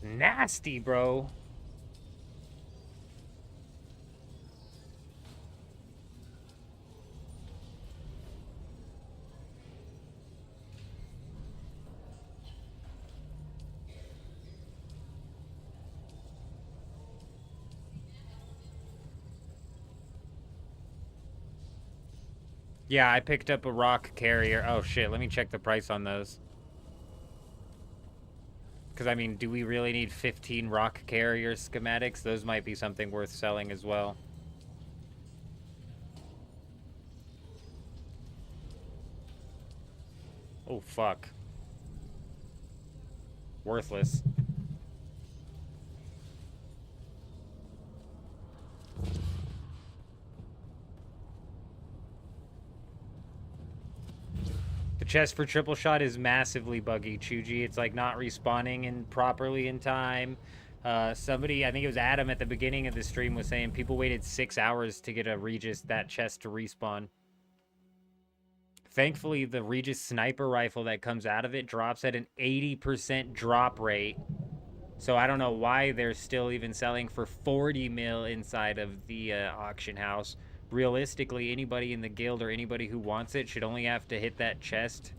Nasty, bro. Yeah, I picked up a rock carrier. Oh shit, let me check the price on those. Because, I mean, do we really need 15 rock carrier schematics? Those might be something worth selling as well. Oh, fuck. Worthless. The chest for triple shot is massively buggy, Chuji. It's like not respawning in properly in time. Somebody, I think it was Adam at the beginning of the stream, was saying people waited 6 hours to get a Regis that chest to respawn. Thankfully, the Regis sniper rifle that comes out of it drops at an 80% drop rate. So I don't know why they're still even selling for 40 mil inside of the auction house. Realistically, anybody in the guild or anybody who wants it should only have to hit that chest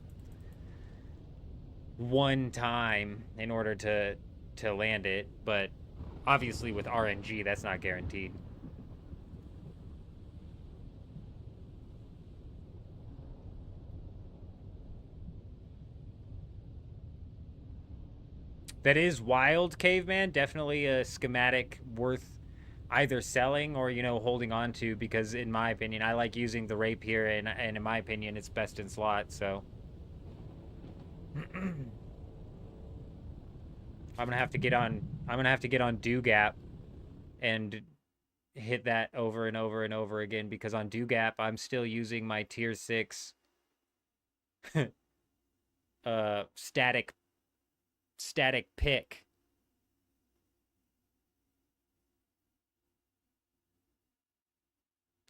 one time in order to land it. But obviously with RNG, that's not guaranteed. That is wild, Caveman. Definitely a schematic worth either selling or, you know, holding on to, because in my opinion, I like using the rapier, and in my opinion, it's best in slot, so. I'm gonna have to get on Dugap and hit that over and over and over again, because on Dugap, I'm still using my tier 6 static pick.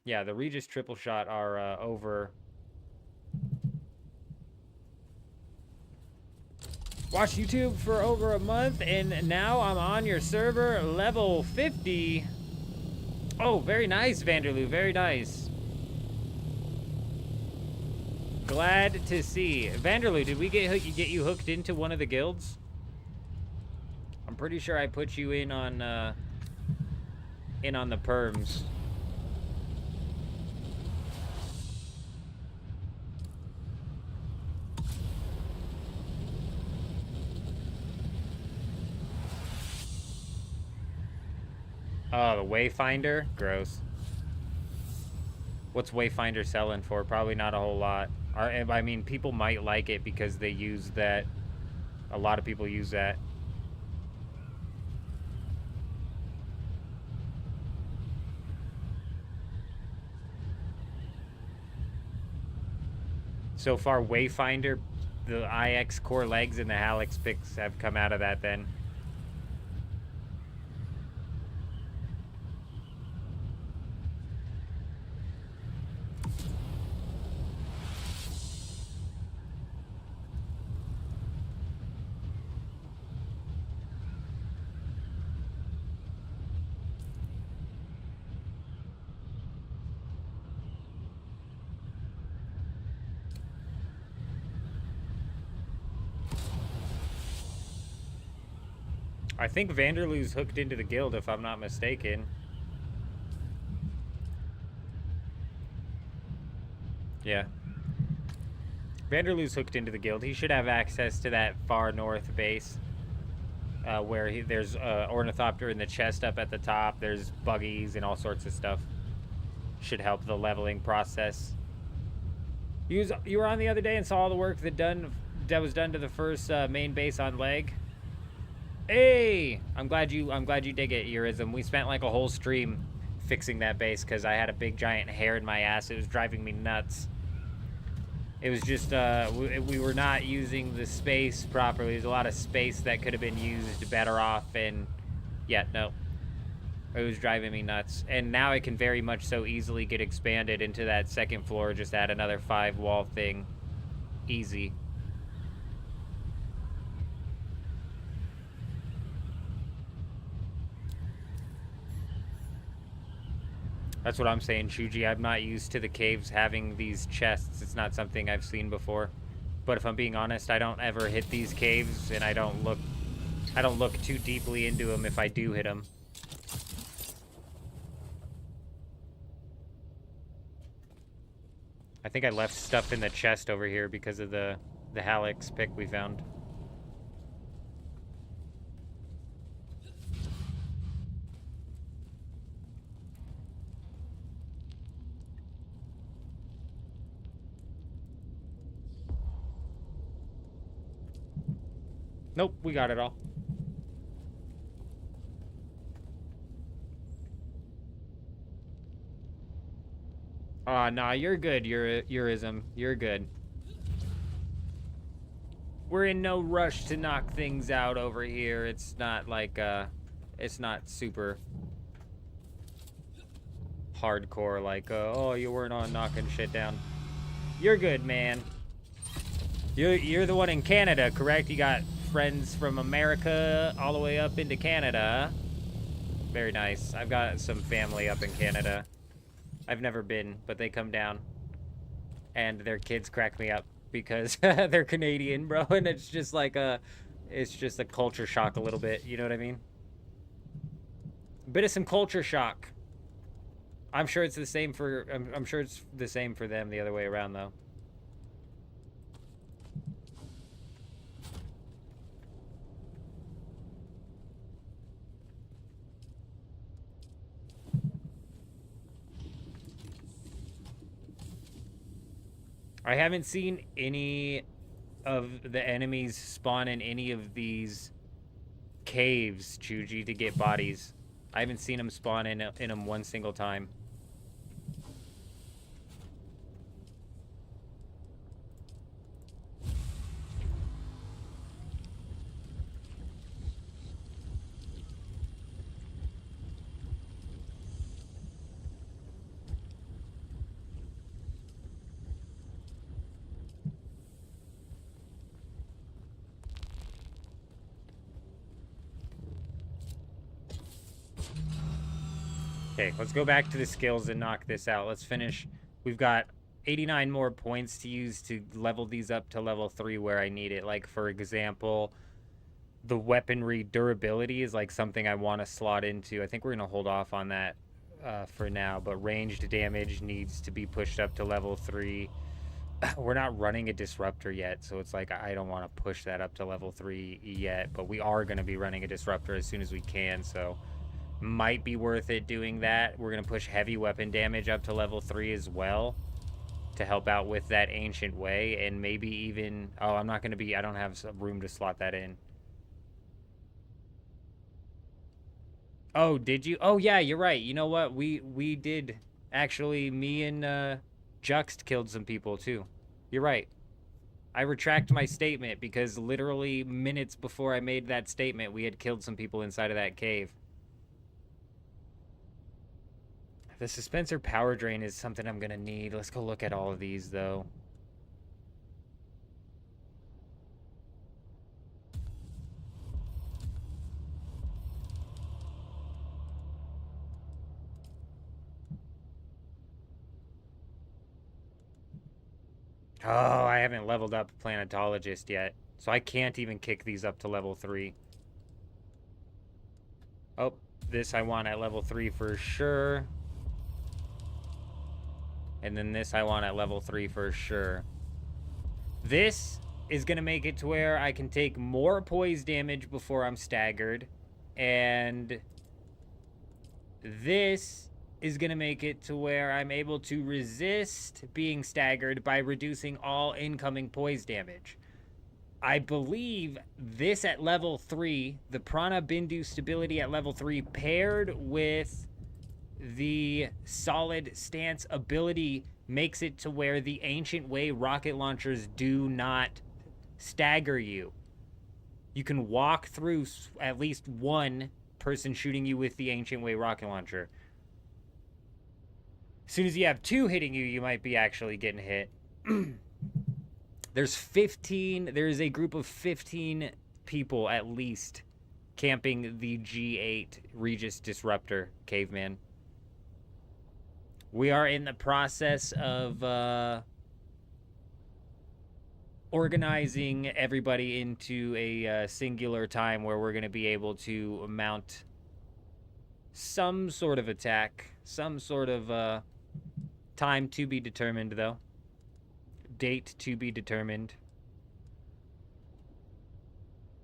Yeah, the Regis triple shot are over. Watch YouTube for over a month, and now I'm on your server, level 50. Oh, very nice, Vanderloo. Very nice. Glad to see. Vanderloo, did we get you hooked into one of the guilds? I'm pretty sure I put you in on the perms. Oh, the Wayfinder? Gross. What's Wayfinder selling for? Probably not a whole lot. I mean, people might like it because they use that. A lot of people use that. So far, Wayfinder, the IX core legs, and the Halix picks have come out of that then. I think Vanderloo's hooked into the guild, if I'm not mistaken. Yeah. Vanderloo's hooked into the guild. He should have access to that far north base. Where there's Ornithopter in the chest up at the top. There's buggies and all sorts of stuff. Should help the leveling process. You were on the other day and saw all the work that was done to the first main base on leg. Hey, I'm glad you dig it, Eurism. We spent like a whole stream fixing that base because I had a big giant hair in my ass. It was driving me nuts. It was just we were not using the space properly. There's a lot of space that could have been used better off, and yeah, no. It was driving me nuts. And now it can very much so easily get expanded into that second floor. Just add another 5-wall thing. Easy. That's what I'm saying, Chuji. I'm not used to the caves having these chests. It's not something I've seen before. But if I'm being honest, I don't ever hit these caves, and I don't look too deeply into them if I do hit them. I think I left stuff in the chest over here because of the Halix pick we found. Nope, we got it all. Aw, nah, you're good, Eurism. You're good. We're in no rush to knock things out over here. It's not like, it's not super hardcore like, oh, you weren't on knocking shit down. You're good, man. You're the one in Canada, correct? You got friends from America all the way up into Canada. Very nice. I've got some family up in Canada. I've never been, but they come down. And their kids crack me up because they're Canadian, bro. And it's just like it's just a culture shock a little bit. You know what I mean? Bit of some culture shock. I'm sure it's the same for, I'm sure it's the same for them the other way around, though. I haven't seen any of the enemies spawn in any of these caves, Chuji, to get bodies. I haven't seen them spawn in them one single time. Okay, let's go back to the skills and knock this out. Let's finish. We've got 89 more points to use to level these up to level 3 where I need it. Like, for example, the weaponry durability is like something I want to slot into. I think we're going to hold off on that for now, but ranged damage needs to be pushed up to level 3. We're not running a disruptor yet, so it's like I don't want to push that up to level 3 yet, but we are going to be running a disruptor as soon as we can, so might be worth it doing that. We're going to push heavy weapon damage up to level 3 as well to help out with that ancient way, and maybe even, oh, I'm not going to be, I don't have room to slot that in. Oh, did you? Oh, yeah, you're right. You know what? We did, actually, me and Juxt killed some people, too. You're right. I retract my statement because literally minutes before I made that statement, we had killed some people inside of that cave. The dispenser power drain is something I'm gonna need. Let's go look at all of these, though. Oh, I haven't leveled up Planetologist yet, so I can't even kick these up to level 3. Oh, this I want at level 3 for sure. And then this I want at level 3 for sure. This is going to make it to where I can take more poise damage before I'm staggered. And this is going to make it to where I'm able to resist being staggered by reducing all incoming poise damage. I believe this at level 3, the Prana Bindu stability at level 3, paired with the solid stance ability, makes it to where the Ancient Way rocket launchers do not stagger you. You can walk through at least one person shooting you with the Ancient Way rocket launcher. As soon as you have 2 hitting you, you might be actually getting hit. There's a group of 15 people at least camping the G8 Regis Disruptor Caveman. We are in the process of organizing everybody into a singular time where we're going to be able to mount some sort of attack, some sort of time to be determined, though. Date to be determined.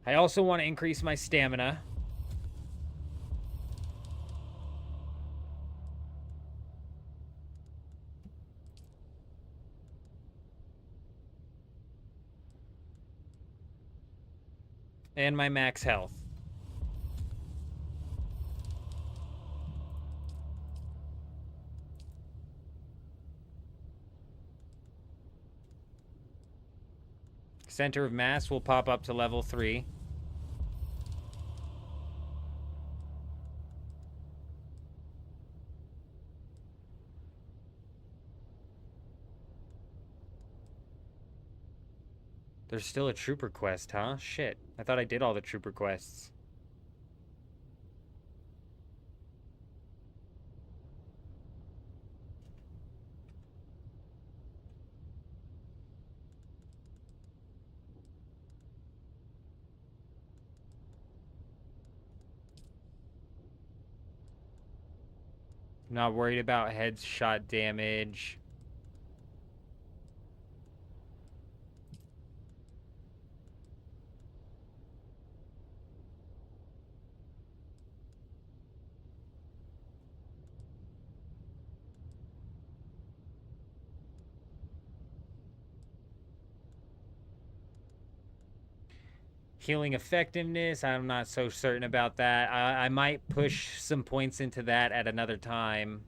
I also want to increase my stamina. And my max health. Center of mass will pop up to level 3. There's still a trooper quest, huh? Shit. I thought I did all the trooper quests. Not worried about headshot damage. Healing effectiveness, I'm not so certain about that. I might push some points into that at another time.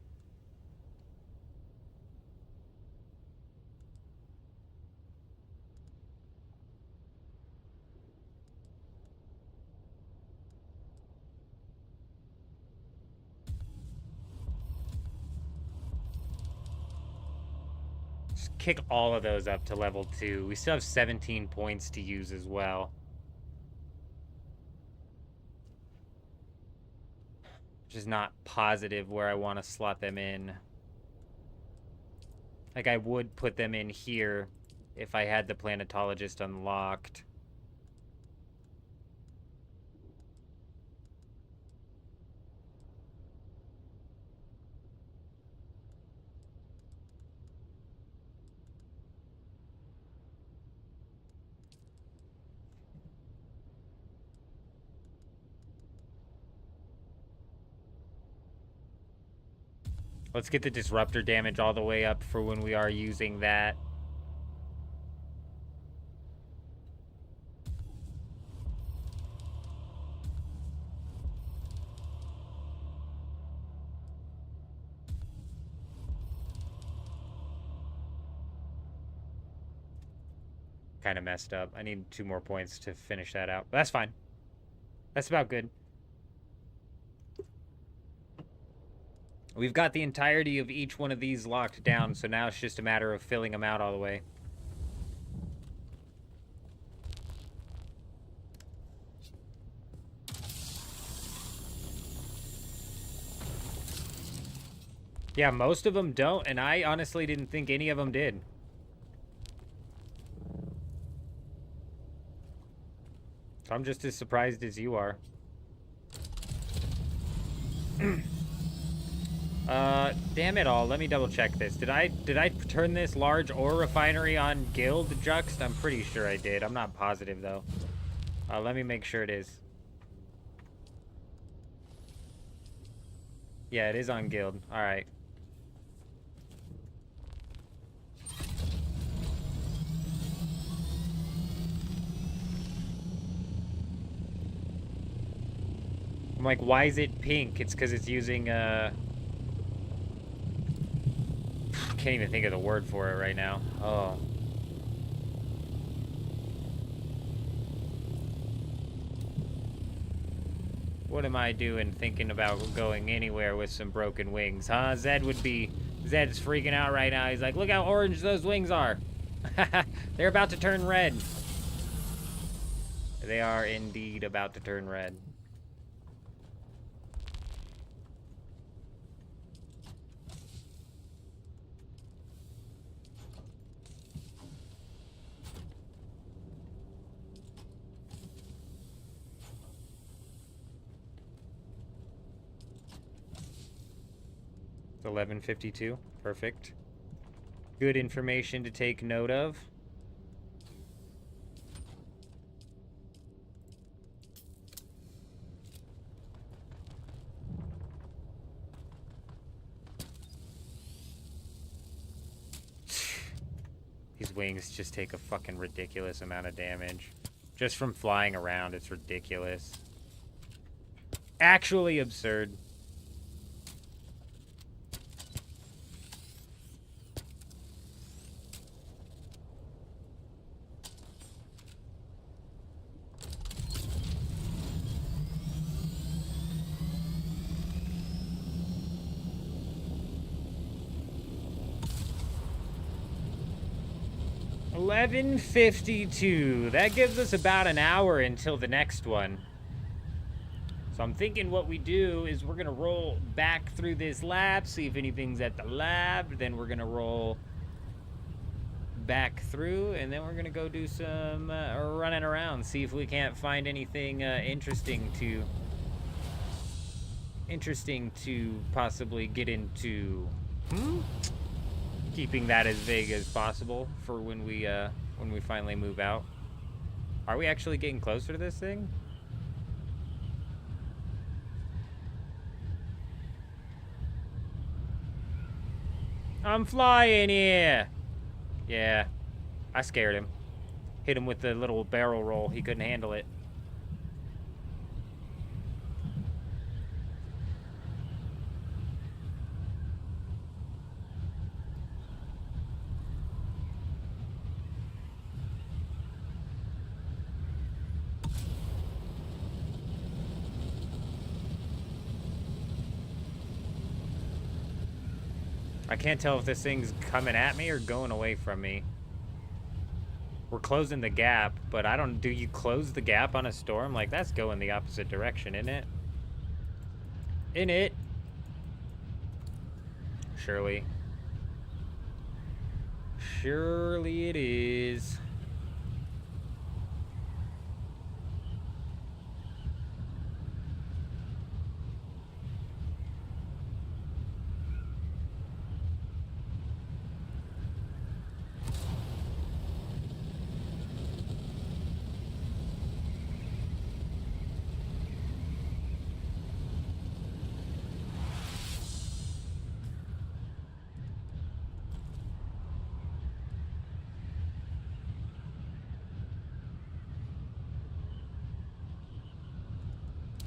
Just kick all of those up to level 2. We still have 17 points to use as well. Just not positive where I want to slot them in. Like, I would put them in here if I had the Planetologist unlocked. Let's get the disruptor damage all the way up for when we are using that. Kind of messed up. I need 2 more points to finish that out. But that's fine. That's about good. We've got the entirety of each one of these locked down, so now it's just a matter of filling them out all the way. Yeah, most of them don't, and I honestly didn't think any of them did. So I'm just as surprised as you are. Damn it all. Let me double check this. Did I turn this large ore refinery on Guild Juxt? I'm pretty sure I did. I'm not positive though. Let me make sure it is. Yeah, it is on Guild. All right. I'm like, why is it pink? It's because it's using, can't even think of the word for it right now. Oh. What am I doing thinking about going anywhere with some broken wings, huh? Zed's freaking out right now. He's like, look how orange those wings are. They're about to turn red. They are indeed about to turn red. It's 11:52. Perfect. Good information to take note of. These wings just take a fucking ridiculous amount of damage. Just from flying around, it's ridiculous. Actually absurd. $11:52. That gives us about an hour until the next one. So I'm thinking what we do is we're going to roll back through this lab, see if anything's at the lab. Then we're going to roll back through, and then we're going to go do some running around, see if we can't find anything interesting to possibly get into. Keeping that as vague as possible for when we finally move out. Are we actually getting closer to this thing? I'm flying here. Yeah, I scared him. Hit him with the little barrel roll. He couldn't handle it. I can't tell if this thing's coming at me or going away from me. We're closing the gap, but I don't... Do you close the gap on a storm? Like, that's going the opposite direction, isn't it? In it. Surely. Surely it is.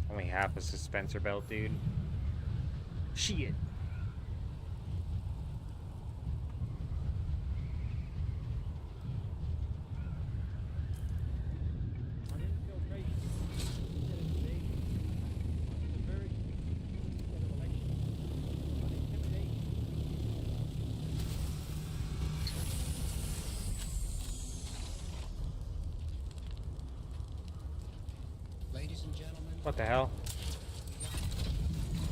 Only half a suspensor belt, dude. Shit. What the hell?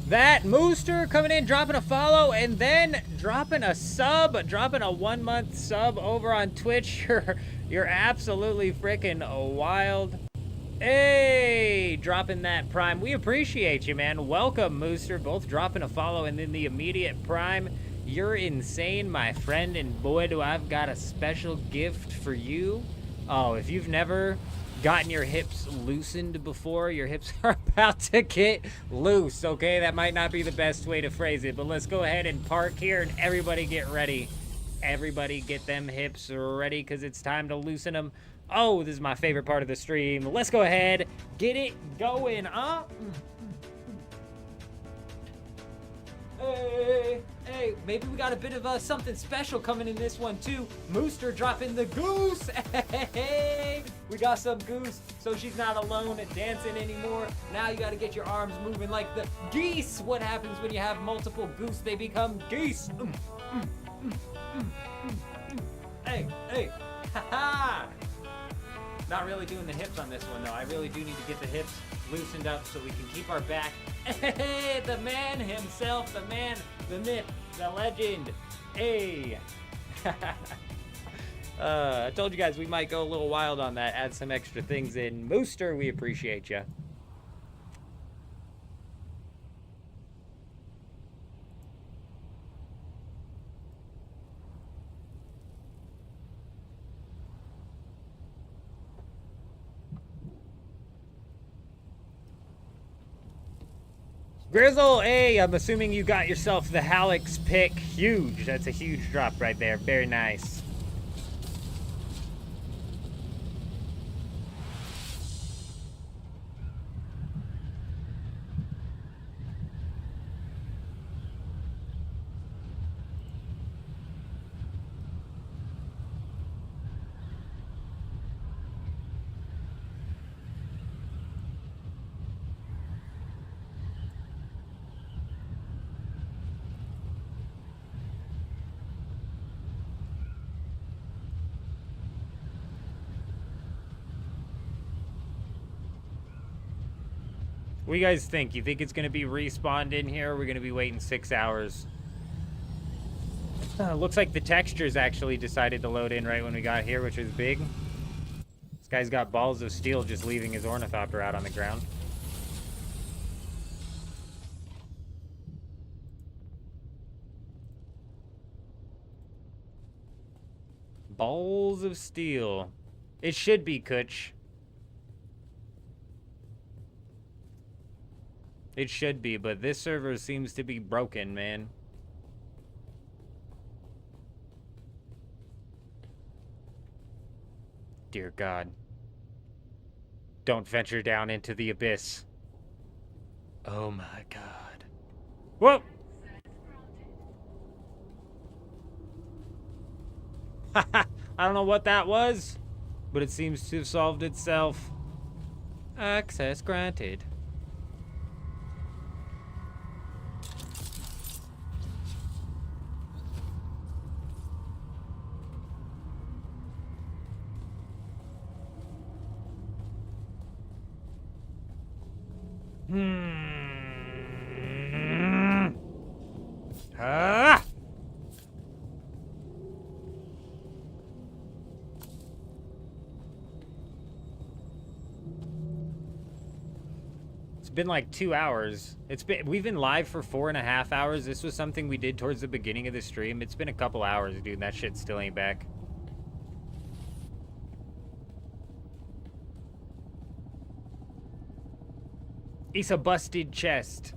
That Mooster coming in, dropping a follow, and then dropping a sub, dropping a 1 month sub over on Twitch. You're absolutely freaking wild. Hey, dropping that prime. We appreciate you, man. Welcome, Mooster. Both dropping a follow and then the immediate prime. You're insane, my friend, and boy, do I've got a special gift for you. Oh, if you've never gotten your hips loosened before, your hips are about to get loose, okay? That might not be the best way to phrase it, but let's go ahead and park here and everybody get ready. Everybody get them hips ready because it's time to loosen them. Oh, this is my favorite part of the stream. Let's go ahead, get it going, huh? Hey, hey, maybe we got a bit of something special coming in this one too. Mooster dropping the goose. Hey, we got some goose, so she's not alone at dancing anymore. Now you got to get your arms moving like the geese. What happens when you have multiple goose? They become geese. Hey, hey, ha-ha. Not really doing the hips on this one though. I really do need to get the hips loosened up so we can keep our back. Hey, the man himself, the man, the myth, the legend. Hey. I told you guys we might go a little wild on that, add some extra things in. Mooster, we appreciate you. Grizzle, hey, I'm assuming you got yourself the Halix pick. Huge. That's a huge drop right there. Very nice. What do you guys think? You think it's going to be respawned in here, or we're going to be waiting 6 hours? Looks like the textures actually decided to load in right when we got here, which is big. This guy's got balls of steel just leaving his ornithopter out on the ground. Balls of steel. It should be, Kutch. It should be, but this server seems to be broken, man. Dear God. Don't venture down into the abyss. Oh my God. Whoa! I don't know what that was, but it seems to have solved itself. Access granted. Ah! It's been like 2 hours. We've been live for 4.5 hours. This was something we did towards the beginning of the stream. It's been a couple hours, dude. That shit still ain't back. It's a busted chest.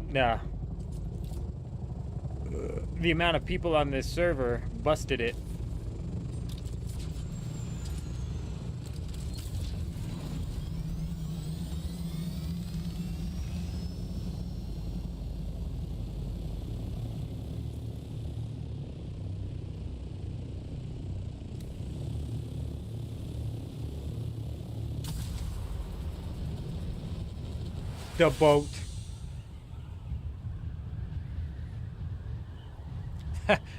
Nah. The amount of people on this server busted it. The boat.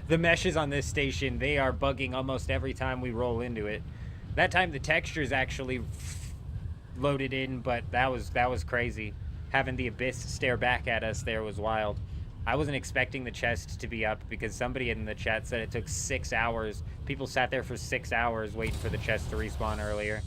The meshes on this station, they are bugging almost every time we roll into it. That time the textures actually loaded in, but that was crazy. Having the abyss stare back at us there was wild. I wasn't expecting the chest to be up because somebody in the chat said it took 6 hours. People sat there for 6 hours waiting for the chest to respawn earlier.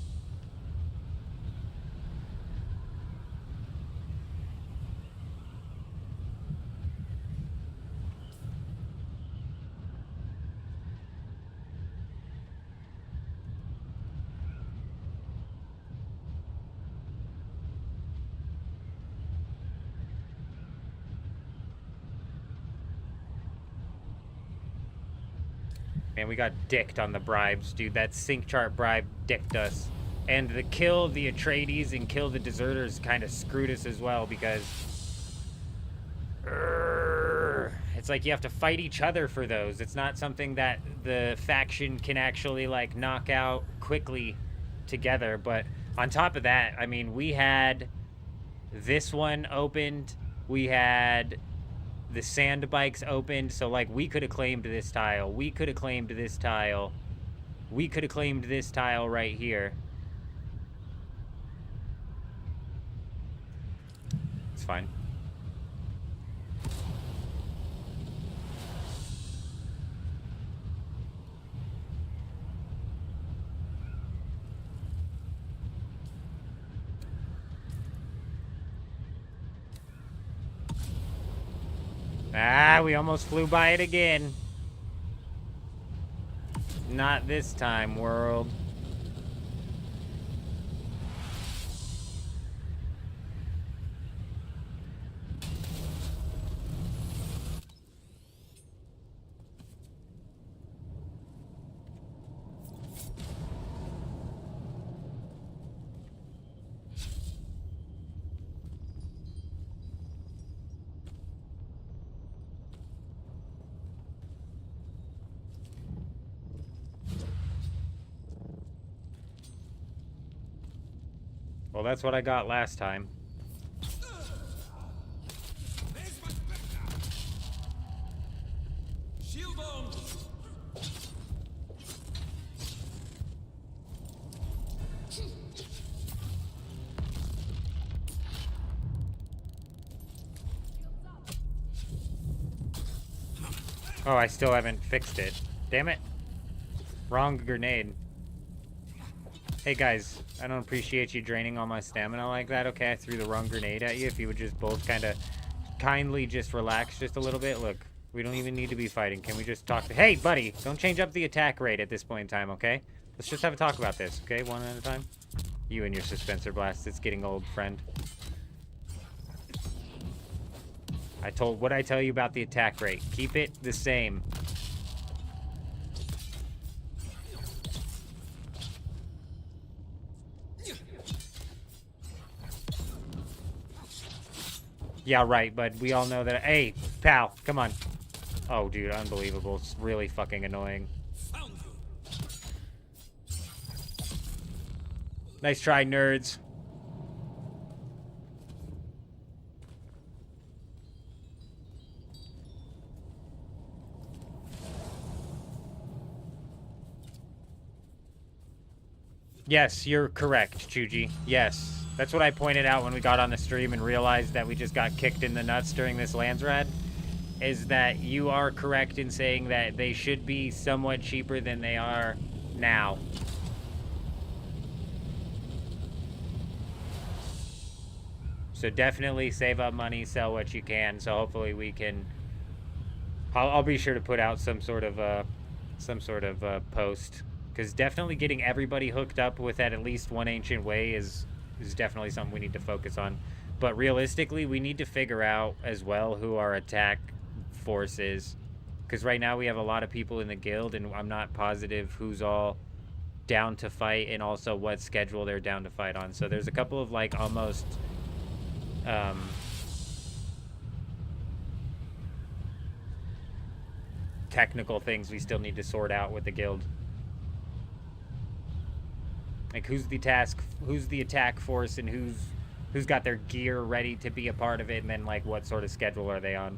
Man, we got dicked on the bribes, dude. That sync chart bribe dicked us. And the kill the Atreides and kill the deserters kind of screwed us as well because... it's like you have to fight each other for those. It's not something that the faction can actually, like, knock out quickly together. But on top of that, I mean, we had this one opened. We had... the sand bikes opened, so like we could have claimed this tile. We could have claimed this tile. We could have claimed this tile right here. It's fine. Ah, we almost flew by it again. Not this time, world. Well, that's what I got last time. Shield on. Oh, I still haven't fixed it. Damn it. Wrong grenade. Hey guys, I don't appreciate you draining all my stamina like that. Okay, I threw the wrong grenade at you. If you would just both kind of kindly just relax just a little bit. Look, we don't even need to be fighting. Can we just talk to... Hey, buddy, don't change up the attack rate at this point in time, okay? Let's just have a talk about this, okay? One at a time. You and your Suspensor Blast. It's getting old, friend. What'd I tell you about the attack rate? Keep it the same. Yeah, right, but we all know that... Hey, pal, come on. Oh, dude, unbelievable. It's really fucking annoying. Nice try, nerds. Yes, you're correct, Chuji. Yes. That's what I pointed out when we got on the stream and realized that we just got kicked in the nuts during this Landsrad. Is that you are correct in saying that they should be somewhat cheaper than they are now. So definitely save up money, sell what you can. So hopefully we can... I'll be sure to put out some sort of post. Because definitely getting everybody hooked up with at least one ancient way is definitely something we need to focus on. But realistically, we need to figure out as well who our attack force is. Because right now we have a lot of people in the guild, and I'm not positive who's all down to fight and also what schedule they're down to fight on. So there's a couple of, like, almost... technical things we still need to sort out with the guild. Like, who's the attack force, and who's got their gear ready to be a part of it, and then, like, what sort of schedule are they on?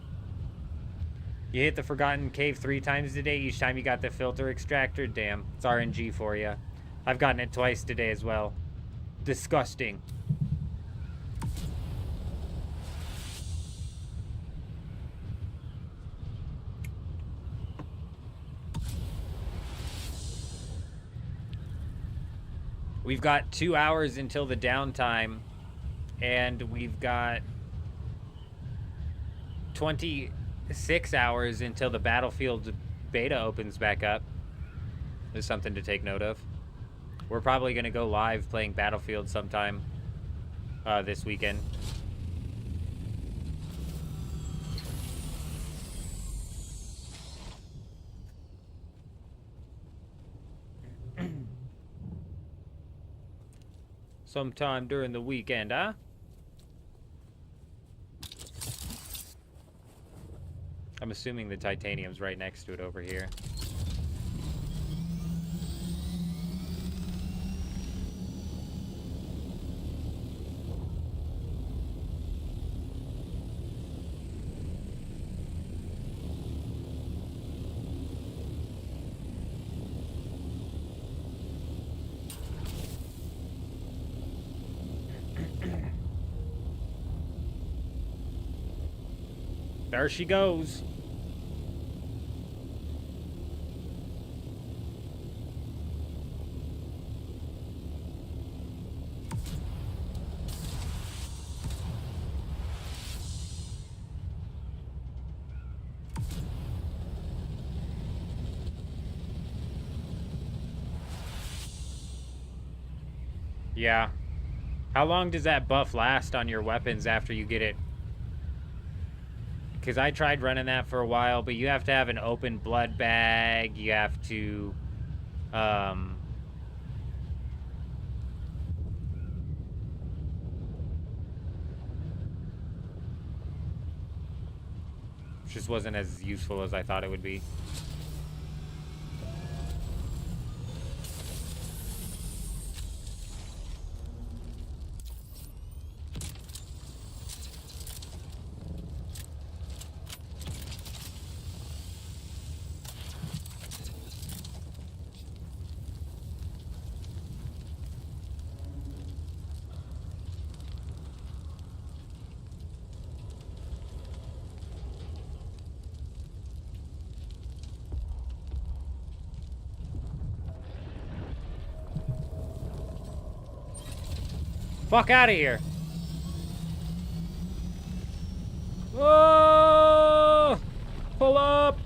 You hit the Forgotten Cave 3 times today. Each time you got the filter extractor. Damn, it's RNG for you. I've gotten it twice today as well. Disgusting. We've got 2 hours until the downtime, and we've got 26 hours until the Battlefield beta opens back up. There's something to take note of. We're probably going to go live playing Battlefield sometime this weekend. Sometime during the weekend, huh? I'm assuming the titanium's right next to it over here. There she goes. Yeah. How long does that buff last on your weapons after you get it? Because I tried running that for a while, but you have to have an open blood bag. You have to, just wasn't as useful as I thought it would be. Fuck out of here. Whoa! Pull up!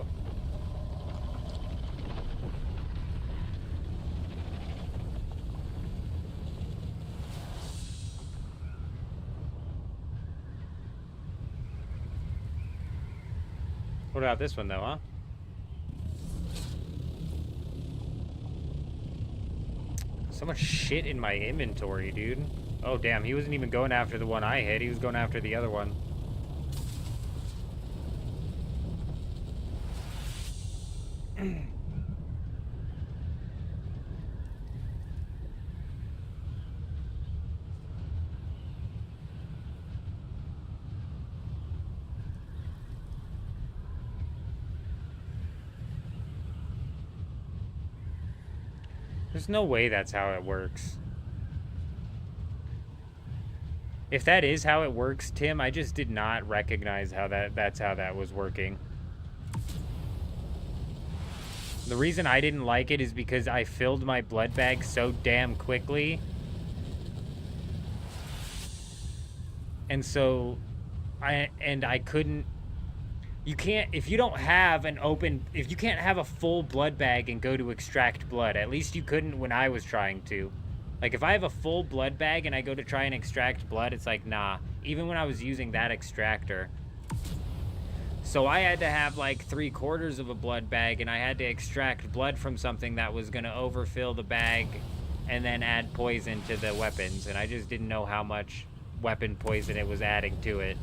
What about this one, though, huh? So much shit in my inventory, dude. Oh, damn, he wasn't even going after the one I hit. He was going after the other one. There's no way that's how it works. If that is how it works, Tim, I just did not recognize how that's how that was working. The reason I didn't like it is because I filled my blood bag so damn quickly. And so I couldn't. You can't, if you don't have an open, if you can't have a full blood bag and go to extract blood, at least you couldn't when I was trying to. Like, if I have a full blood bag and I go to try and extract blood, it's like, nah. Even when I was using that extractor. So I had to have, like, 3/4 of a blood bag, and I had to extract blood from something that was going to overfill the bag and then add poison to the weapons. And I just didn't know how much weapon poison it was adding to it.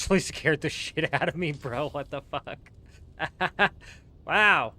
actually scared the shit out of me, bro. What the fuck? Wow.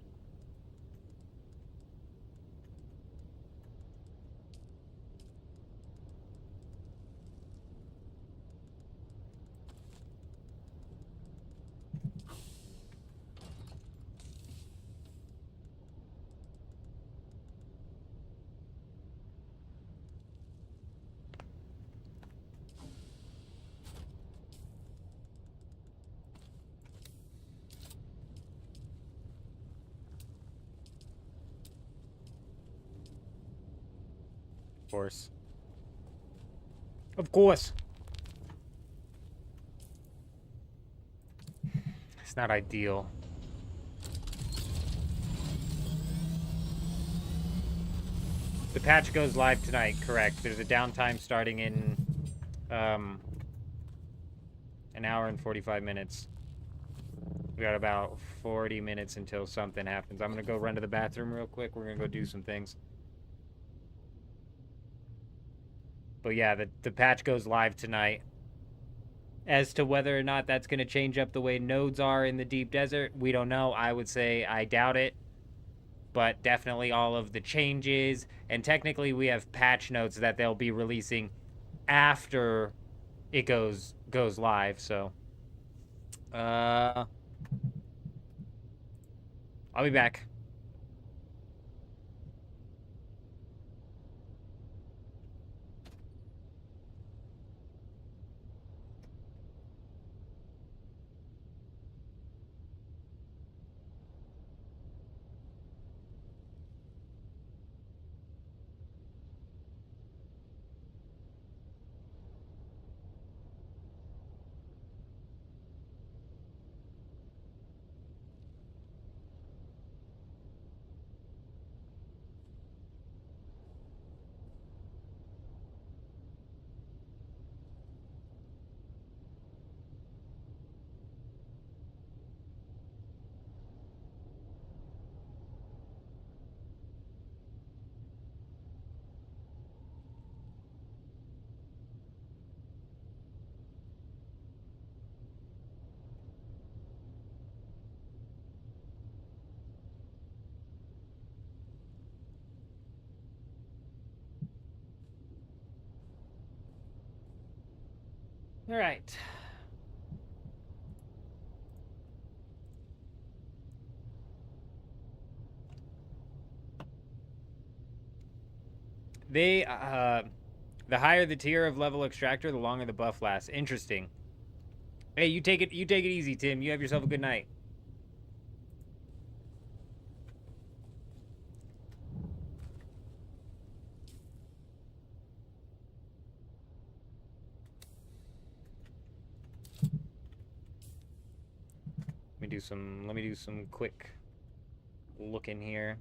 Of course. Of course. It's not ideal. The patch goes live tonight, correct. There's a downtime starting in an hour and 45 minutes. We got about 40 minutes until something happens. I'm gonna go run to the bathroom real quick. We're gonna go do some things. But yeah, the patch goes live tonight. As to whether or not that's gonna change up the way nodes are in the deep desert, we don't know. I would say I doubt it. But definitely all of the changes, and technically we have patch notes that they'll be releasing after it goes live, so I'll be back. All right. They, the higher the tier of level extractor, the longer the buff lasts. Interesting. Hey, you take it easy, Tim. You have yourself a good night. Let me do some quick looking here.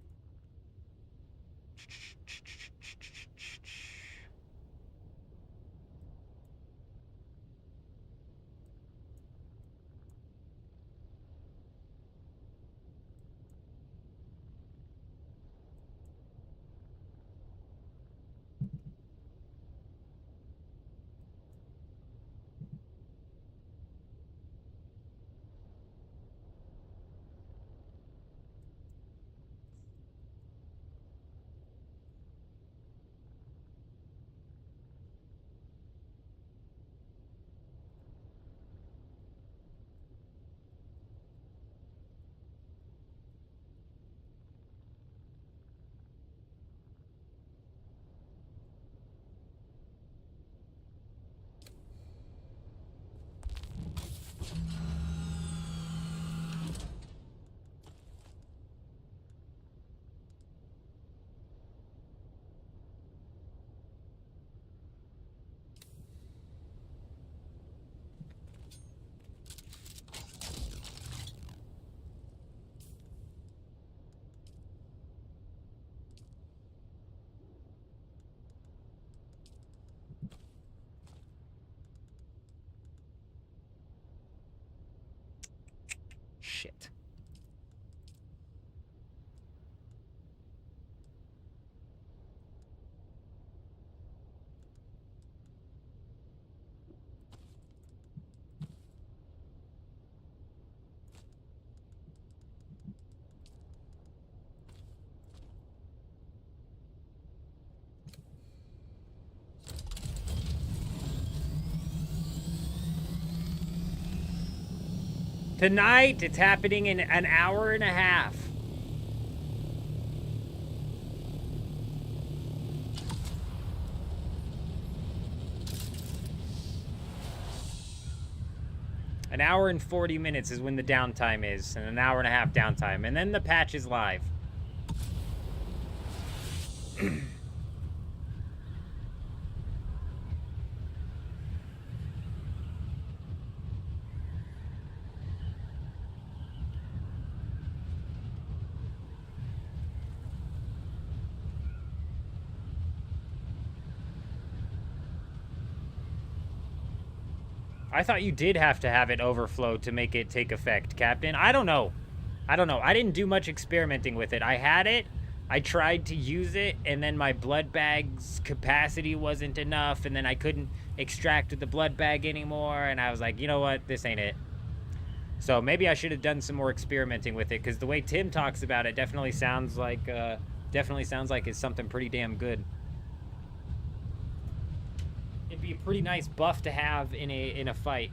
Shit. Tonight, it's happening in an hour and a half. An hour and 40 minutes is when the downtime is, and an hour and a half downtime. And then the patch is live. I thought you did have to have it overflow to make it take effect, Captain. I don't know. I didn't do much experimenting with it. I had it. I tried to use it, and then my blood bag's capacity wasn't enough, and then I couldn't extract the blood bag anymore, and I was like, you know what? This ain't it. So maybe I should have done some more experimenting with it, because the way Tim talks about it definitely sounds like it's something pretty damn good. It'd be a pretty nice buff to have in a fight.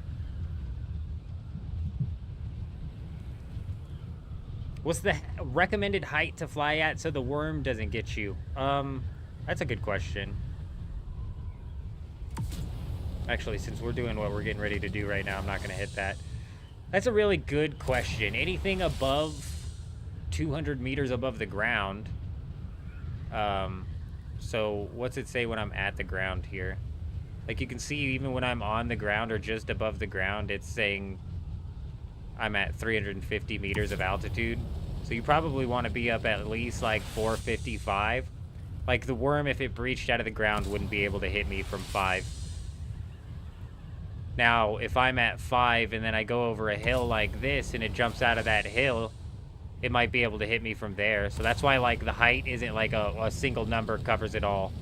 What's the recommended height to fly at so the worm doesn't get you? That's a good question. Actually, since we're doing what we're getting ready to do right now, I'm not going to hit that. That's a really good question. Anything above 200 meters above the ground. So what's it say when I'm at the ground here? Like, you can see even when I'm on the ground or just above the ground, it's saying I'm at 350 meters of altitude. So you probably want to be up at least like 455. Like, the worm, if it breached out of the ground, wouldn't be able to hit me from 5. Now, if I'm at 5 and then I go over a hill like this and it jumps out of that hill, it might be able to hit me from there. So that's why, like, the height isn't like a single number covers it all.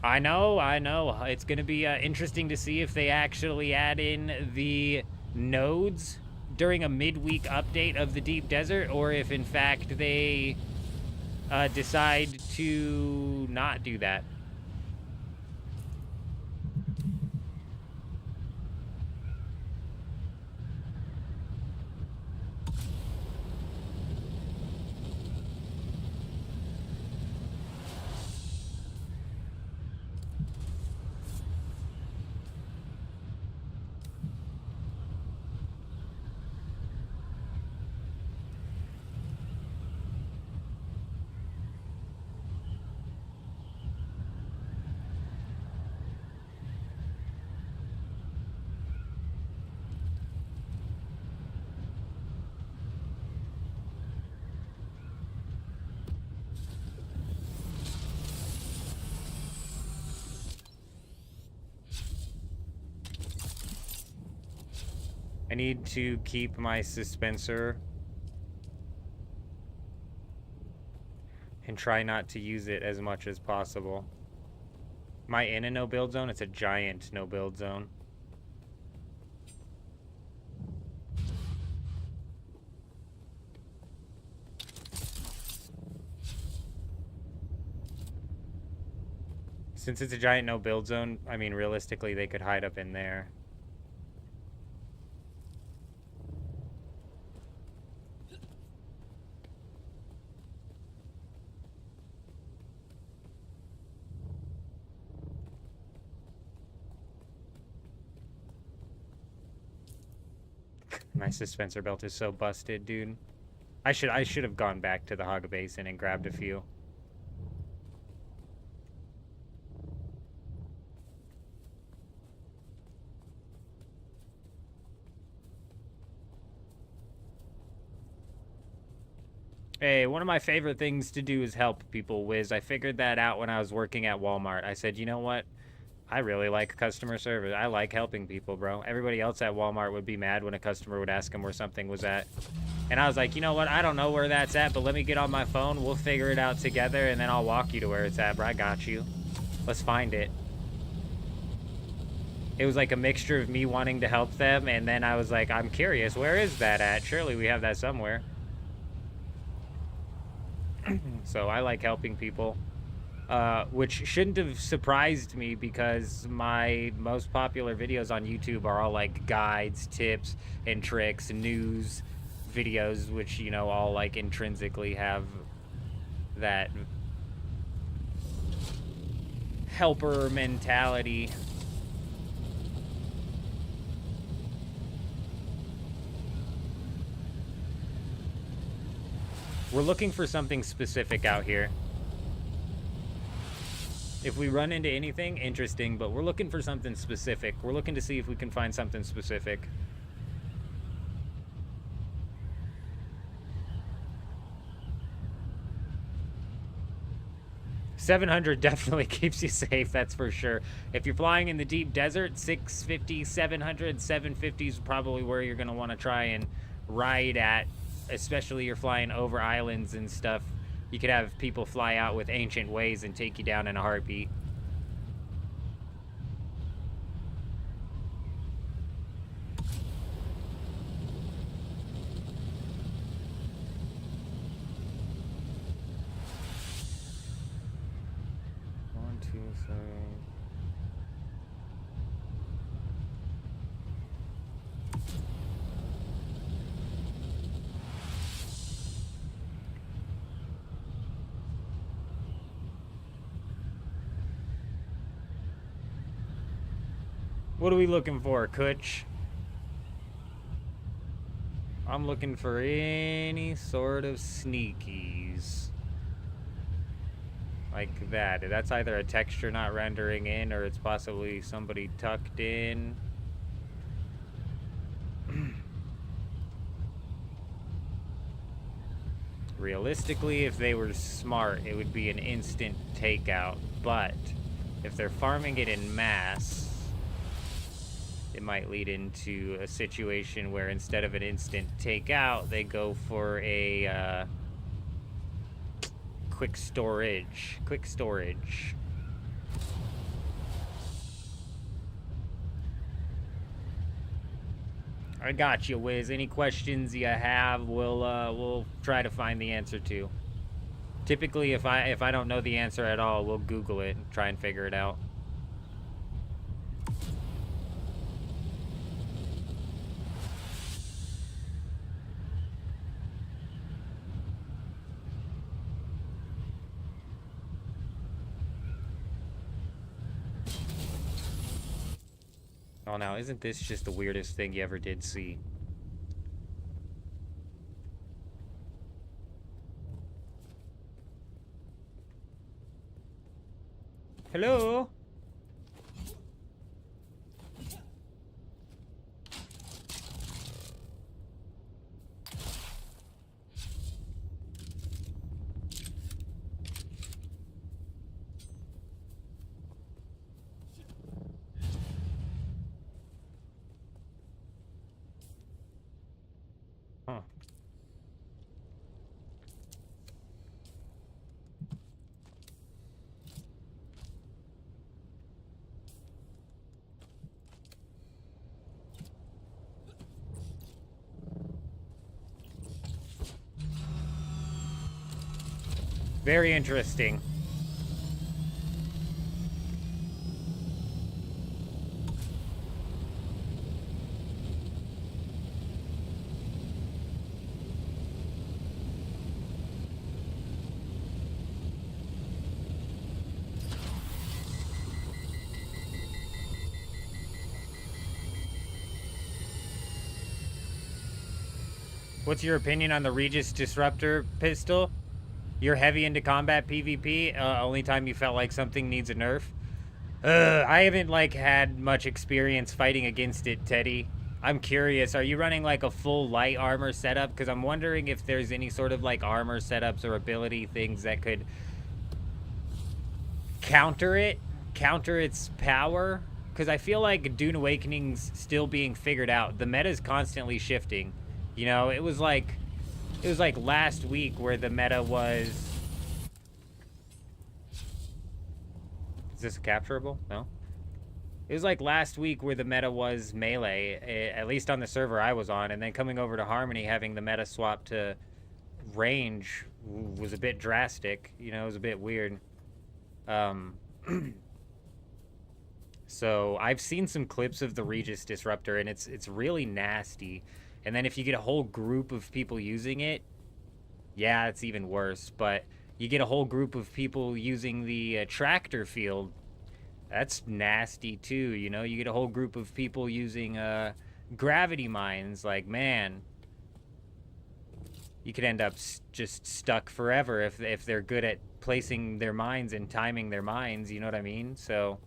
I know. It's going to be interesting to see if they actually add in the nodes during a midweek update of the Deep Desert, or if, in fact, they decide to not do that. I need to keep my suspensor and try not to use it as much as possible. Am I in a no-build zone? It's a giant no-build zone. Since it's a giant no-build zone, I mean, realistically, they could hide up in there. My suspensor belt is so busted, dude. I should have gone back to the Hog Basin and grabbed a few. Hey, one of my favorite things to do is help people, Wiz. I figured that out when I was working at Walmart. I said, you know what? I really like customer service. I like helping people, bro. Everybody else at Walmart would be mad when a customer would ask them where something was at. And I was like, you know what? I don't know where that's at, but let me get on my phone. We'll figure it out together, and then I'll walk you to where it's at, bro. I got you. Let's find it. It was like a mixture of me wanting to help them, and then I was like, I'm curious. Where is that at? Surely we have that somewhere. So I like helping people. which shouldn't have surprised me because my most popular videos on YouTube are all like guides, tips, and tricks, news videos, which, you know, all like intrinsically have that helper mentality. We're looking for something specific out here. If we run into anything, interesting, but we're looking for something specific. We're looking to see if we can find something specific. $700 definitely keeps you safe, that's for sure. If you're flying in the deep desert, $650, $700, $750 is probably where you're going to want to try and ride at, especially you're flying over islands and stuff. You could have people fly out with ancient ways and take you down in a heartbeat. What are we looking for, Kutch? I'm looking for any sort of sneakies. Like that. That's either a texture not rendering in, or it's possibly somebody tucked in. Realistically, if they were smart, it would be an instant takeout. But if they're farming it in mass, it might lead into a situation where instead of an instant takeout, they go for a quick storage. Quick storage. I got you, Wiz. Any questions you have, we'll try to find the answer to. Typically, if I don't know the answer at all, we'll Google it and try and figure it out. Oh, now, isn't this just the weirdest thing you ever did see? Hello? Huh. Very interesting. What's your opinion on the Regis Disruptor pistol? You're heavy into combat PvP, only time you felt like something needs a nerf? I haven't, like, had much experience fighting against it, Teddy. I'm curious, are you running, like, a full light armor setup? Because I'm wondering if there's any sort of, like, armor setups or ability things that could counter it, counter its power. Because I feel like Dune Awakening's still being figured out. The meta's constantly shifting. You know, it was like last week where the meta was... Is this capturable? No? It was like last week where the meta was melee, at least on the server I was on, and then coming over to Harmony, having the meta swap to range was a bit drastic. You know, it was a bit weird. Um, so I've seen some clips of the Regis Disruptor, and it's really nasty. And then if you get a whole group of people using it, yeah, it's even worse. But you get a whole group of people using the tractor field, that's nasty too. You know, you get a whole group of people using gravity mines. Like, man, you could end up just stuck forever if they're good at placing their mines and timing their mines. You know what I mean? So.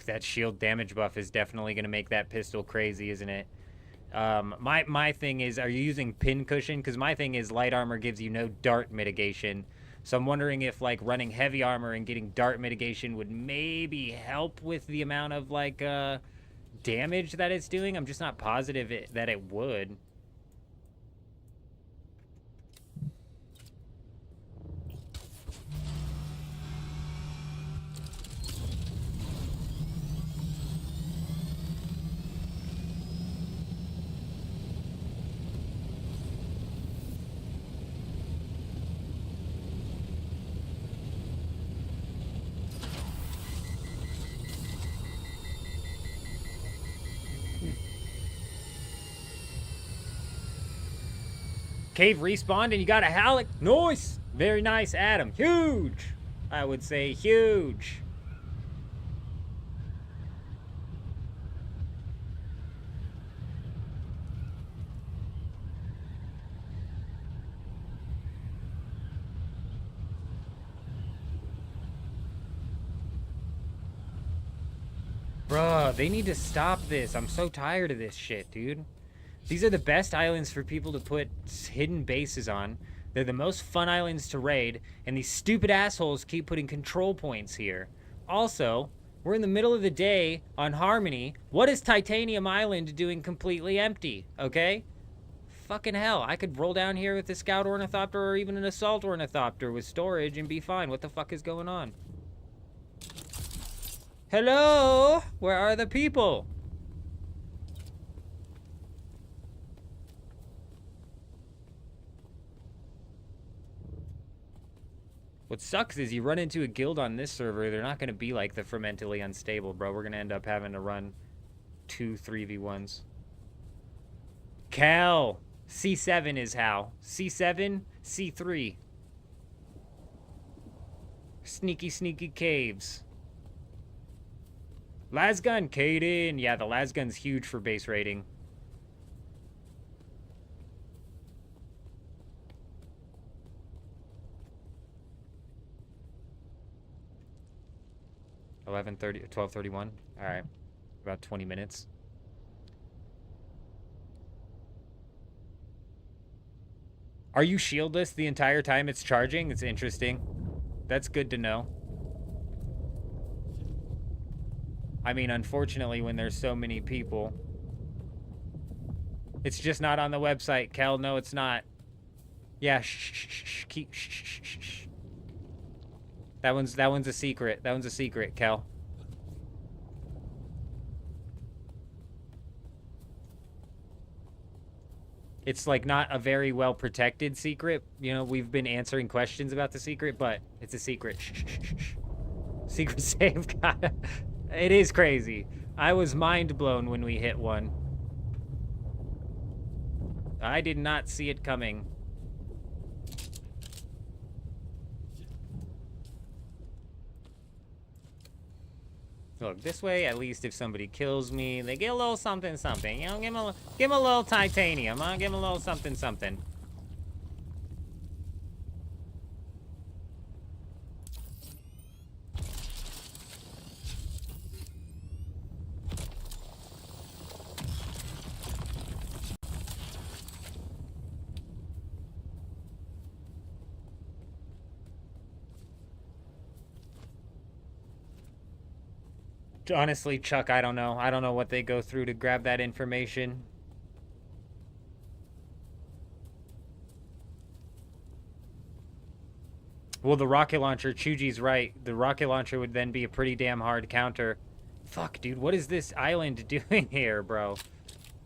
That shield damage buff is definitely going to make that pistol crazy, isn't it? My thing is, are you using pin cushion? Because my thing is light armor gives you no dart mitigation. So I'm wondering if, like, running heavy armor and getting dart mitigation would maybe help with the amount of, like, damage that it's doing. I'm just not positive that it would. Cave respawned and you got a Halleck. Nice. Very nice, Adam. Huge. I would say huge. Bruh, they need to stop this. I'm so tired of this shit, dude. These are the best islands for people to put hidden bases on. They're the most fun islands to raid, and these stupid assholes keep putting control points here. Also, we're in the middle of the day on Harmony. What is Titanium Island doing completely empty, okay? Fucking hell, I could roll down here with a Scout Ornithopter or even an Assault Ornithopter with storage and be fine. What the fuck is going on? Hello? Where are the people? What sucks is you run into a guild on this server, they're not going to be like the Fermentally Unstable, bro. We're going to end up having to run 2 3v1s. Cal! C7 is how. C7, C3. Sneaky, sneaky caves. Lasgun, Caden. Yeah, the Lasgun's huge for base rating. $11:30, $12:31. All right, about 20 minutes. Are you shieldless the entire time it's charging? It's interesting. That's good to know. I mean, unfortunately, when there's so many people, it's just not on the website. Kel, no, it's not. Yeah, keep shh. That one's a secret. That one's a secret, Kel. It's like not a very well protected secret. You know, we've been answering questions about the secret, but it's a secret. Shh. Secret save. It is crazy. I was mind blown when we hit one. I did not see it coming. Look, this way, at least if somebody kills me, they get a little something. You know, give them a little titanium, huh? Give them a little something. Honestly, Chuck, I don't know. I don't know what they go through to grab that information. Well, the rocket launcher, Chuji's right. The rocket launcher would then be a pretty damn hard counter. Fuck, dude, what is this island doing here, bro?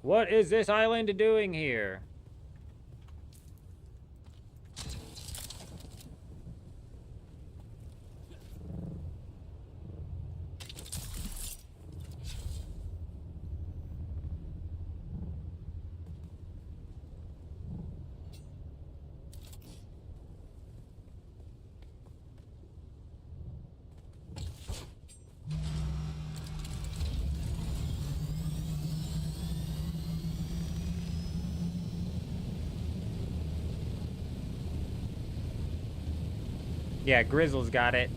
What is this island doing here? Yeah, Grizzle's got it.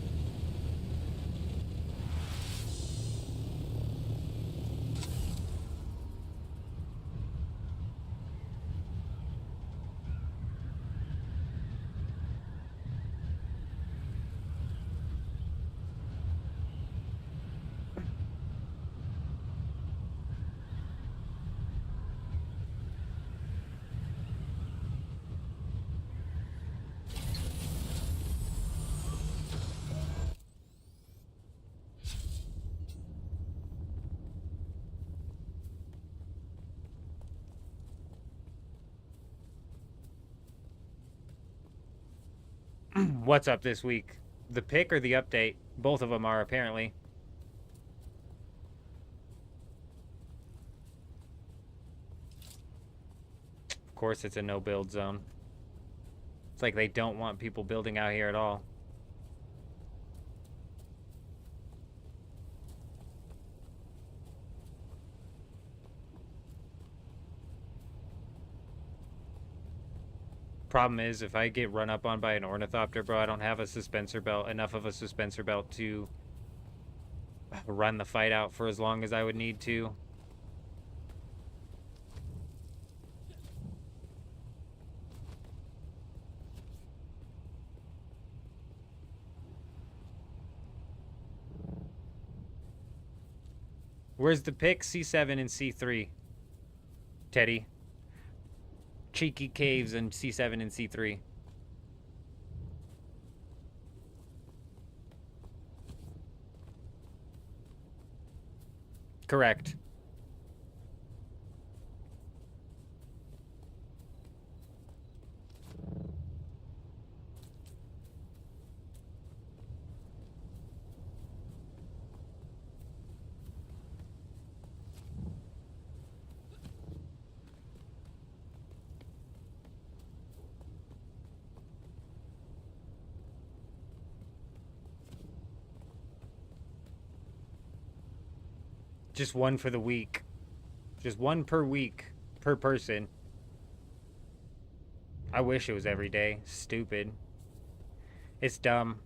What's up this week? The pick or the update? Both of them are, apparently. Of course, it's a no-build zone. It's like they don't want people building out here at all. Problem is, if I get run up on by an ornithopter, bro, I don't have a suspensor belt, enough of a suspensor belt to run the fight out for as long as I would need to. Where's the pick? C7 and C3. Teddy. Cheeky Caves and C7 and C3. Correct. Just one for the week. Just one per week, per person. I wish it was every day. Stupid. It's dumb.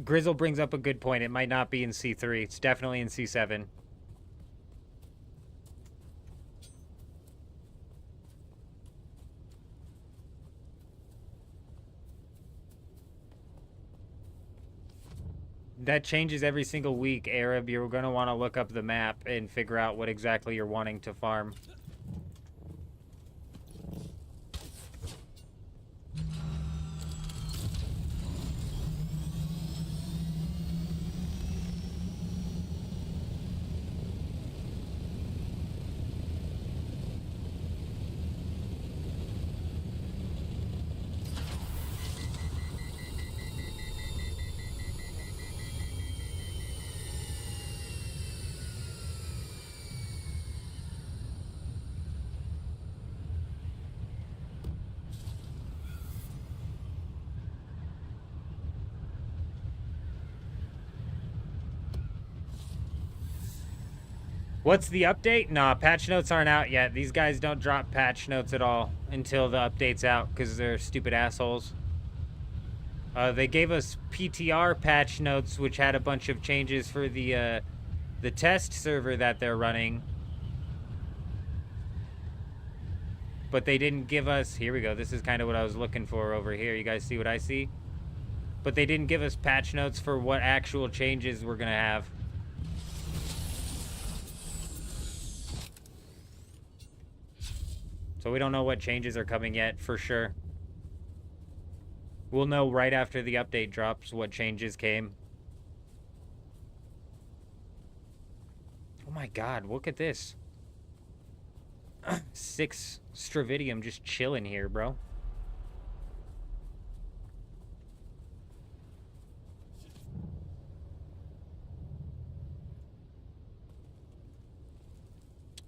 Grizzle brings up a good point. It might not be in C3. It's definitely in C7. That changes every single week, Arab. You're going to want to look up the map and figure out what exactly you're wanting to farm. What's the update? Nah, patch notes aren't out yet. These guys don't drop patch notes at all until the update's out because they're stupid assholes. They gave us PTR patch notes, which had a bunch of changes for the test server that they're running. But they didn't give us... Here we go. This is kind of what I was looking for over here. You guys see what I see? But they didn't give us patch notes for what actual changes we're going to have. So we don't know what changes are coming yet, for sure. We'll know right after the update drops what changes came. Oh my god, look at this. 6 Stravidium just chilling here, bro.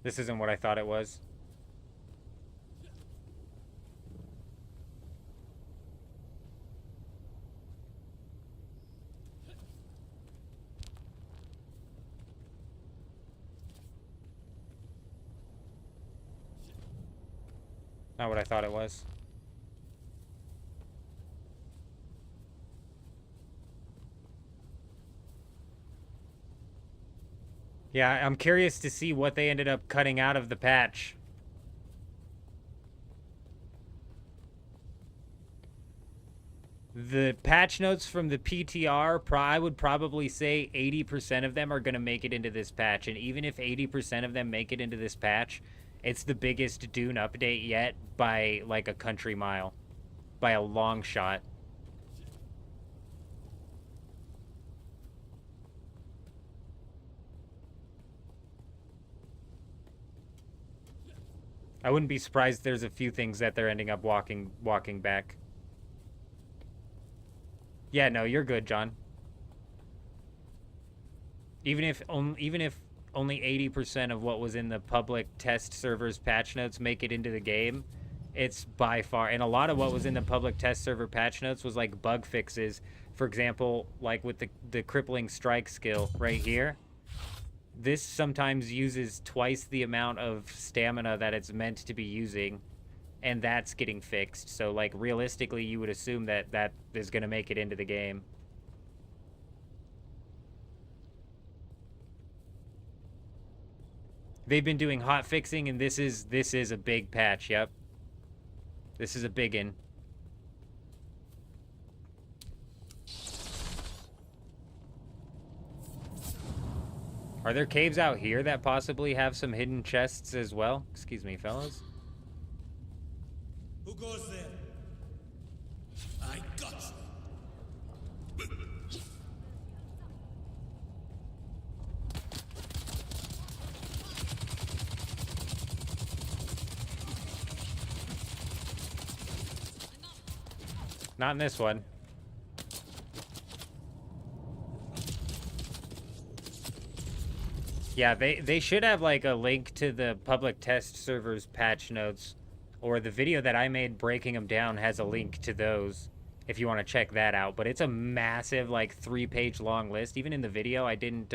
This isn't what I thought it was. Not what I thought it was. Yeah, I'm curious to see what they ended up cutting out of the patch. The patch notes from the PTR, I would probably say 80% of them are going to make it into this patch. And even if 80% of them make it into this patch, it's the biggest Dune update yet by like a country mile. By a long shot. I wouldn't be surprised there's a few things that they're ending up walking back. Yeah, no, you're good, John. Even if only 80% of what was in the public test servers patch notes make it into the game, it's by far, and a lot of what was in the public test server patch notes was like bug fixes. For example, like with the crippling strike skill right here. This sometimes uses twice the amount of stamina that it's meant to be using, and that's getting fixed. So, like, realistically, you would assume that that is going to make it into the game. They've been doing hot fixing, and this is a big patch, yep. This is a biggin. Are there caves out here that possibly have some hidden chests as well? Excuse me, fellas. Who goes there? I got you. Not in this one. Yeah, they should have like a link to the public test servers patch notes, or the video that I made breaking them down has a link to those if you want to check that out. But it's a massive like 3-page long list. Even in the video, I didn't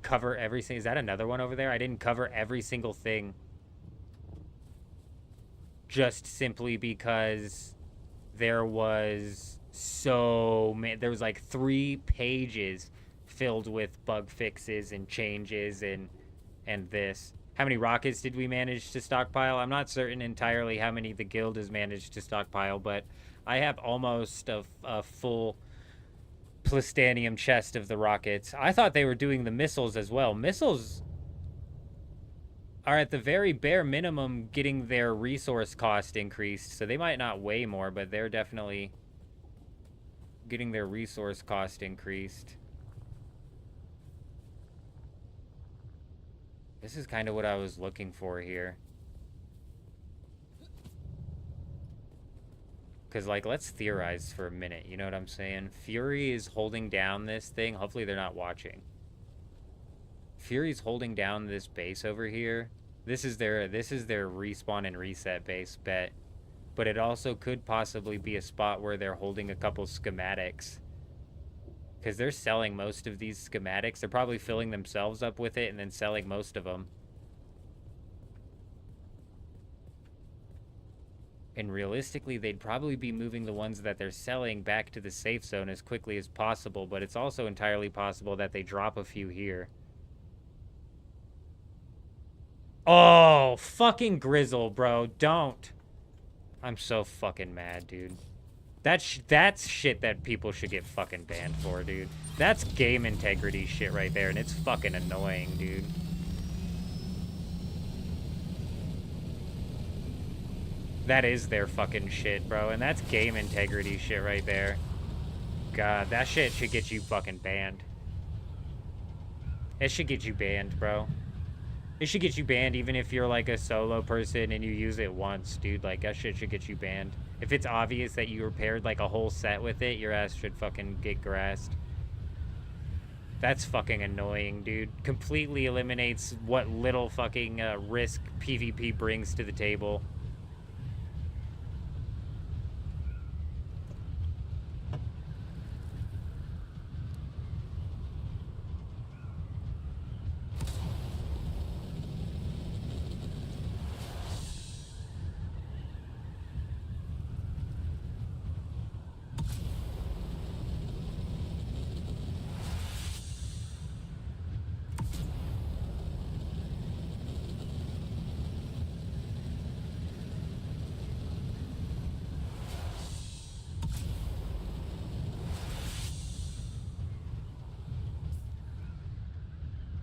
cover everything. Is that another one over there? I didn't cover every single thing. Just simply because there was there was like 3 pages filled with bug fixes and changes and this. How many rockets did we manage to stockpile? I'm not certain entirely how many the guild has managed to stockpile, but I have almost a full plastanium chest of the rockets. I thought they were doing the missiles as well. Missiles are at the very bare minimum getting their resource cost increased, so they might not weigh more, but they're definitely getting their resource cost increased. This is kind of what I was looking for here. Because, like, let's theorize for a minute, you know what I'm saying? Fury is holding down this thing. Hopefully they're not watching. Fury's holding down this base over here. This is their respawn and reset base, bet. But it also could possibly be a spot where they're holding a couple schematics. Because they're selling most of these schematics. They're probably filling themselves up with it and then selling most of them. And realistically, they'd probably be moving the ones that they're selling back to the safe zone as quickly as possible. But it's also entirely possible that they drop a few here. Oh, fucking Grizzle, bro. Don't. I'm so fucking mad, dude. That's shit that people should get fucking banned for, dude. That's game integrity shit right there, and it's fucking annoying, dude. That is their fucking shit, bro, and that's game integrity shit right there. God, that shit should get you fucking banned. It should get you banned, bro. It should get you banned even if you're like a solo person and you use it once, dude. Like, that shit should get you banned. If it's obvious that you repaired like a whole set with it, your ass should fucking get grassed. That's fucking annoying, dude. Completely eliminates what little fucking risk PvP brings to the table.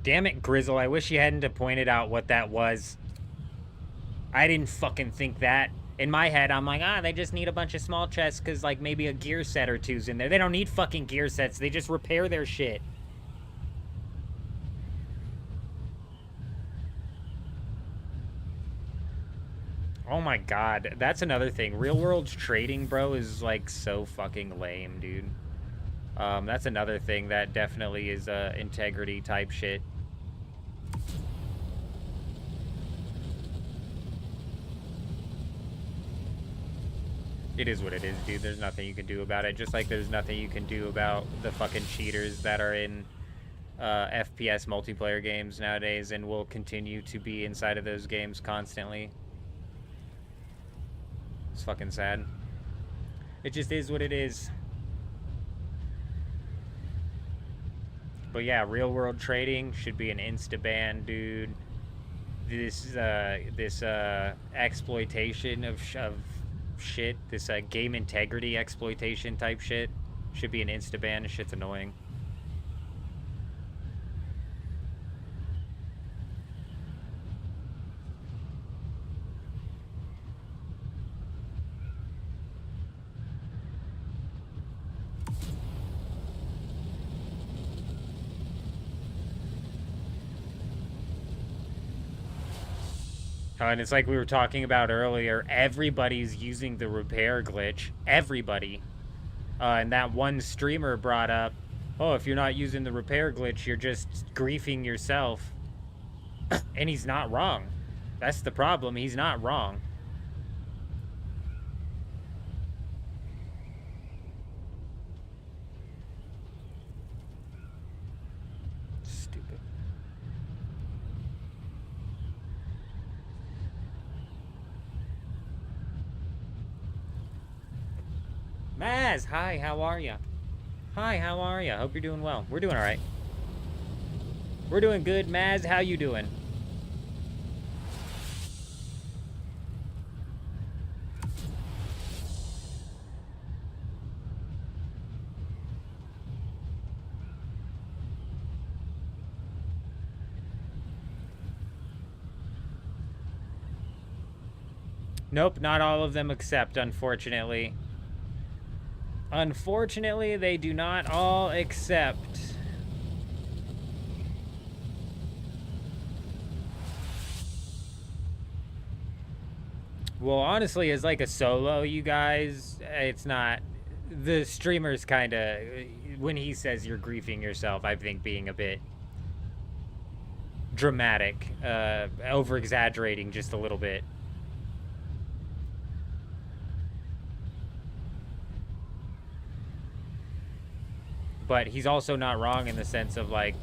Damn it, Grizzle. I wish you hadn't have pointed out what that was. I didn't fucking think that. In my head, I'm like, they just need a bunch of small chests because, like, maybe a gear set or two's in there. They don't need fucking gear sets. They just repair their shit. Oh my god. That's another thing. Real world trading, bro, is, like, so fucking lame, dude. That's another thing that definitely is integrity type shit. It is what it is, dude. There's nothing you can do about it. Just like there's nothing you can do about the fucking cheaters that are in FPS multiplayer games nowadays and will continue to be inside of those games constantly. It's fucking sad. It just is what it is. But yeah, real world trading should be an insta-ban, dude. This exploitation of shit, this game integrity exploitation type shit should be an insta-ban. This shit's annoying. And it's like we were talking about earlier, everybody's using the repair glitch. Everybody. And that one streamer brought up, oh, if you're not using the repair glitch, you're just griefing yourself. And he's not wrong. That's the problem. He's not wrong. Stupid. Maz, hi, how are ya? Hi, how are ya? Hope you're doing well. We're doing all right. We're doing good, Maz. How you doing? Nope, not all of them accept, unfortunately. Unfortunately, they do not all accept. Well, honestly, as like a solo, you guys, it's not... The streamer's kind of... When he says you're griefing yourself, I think being a bit dramatic, over-exaggerating just a little bit. But he's also not wrong in the sense of like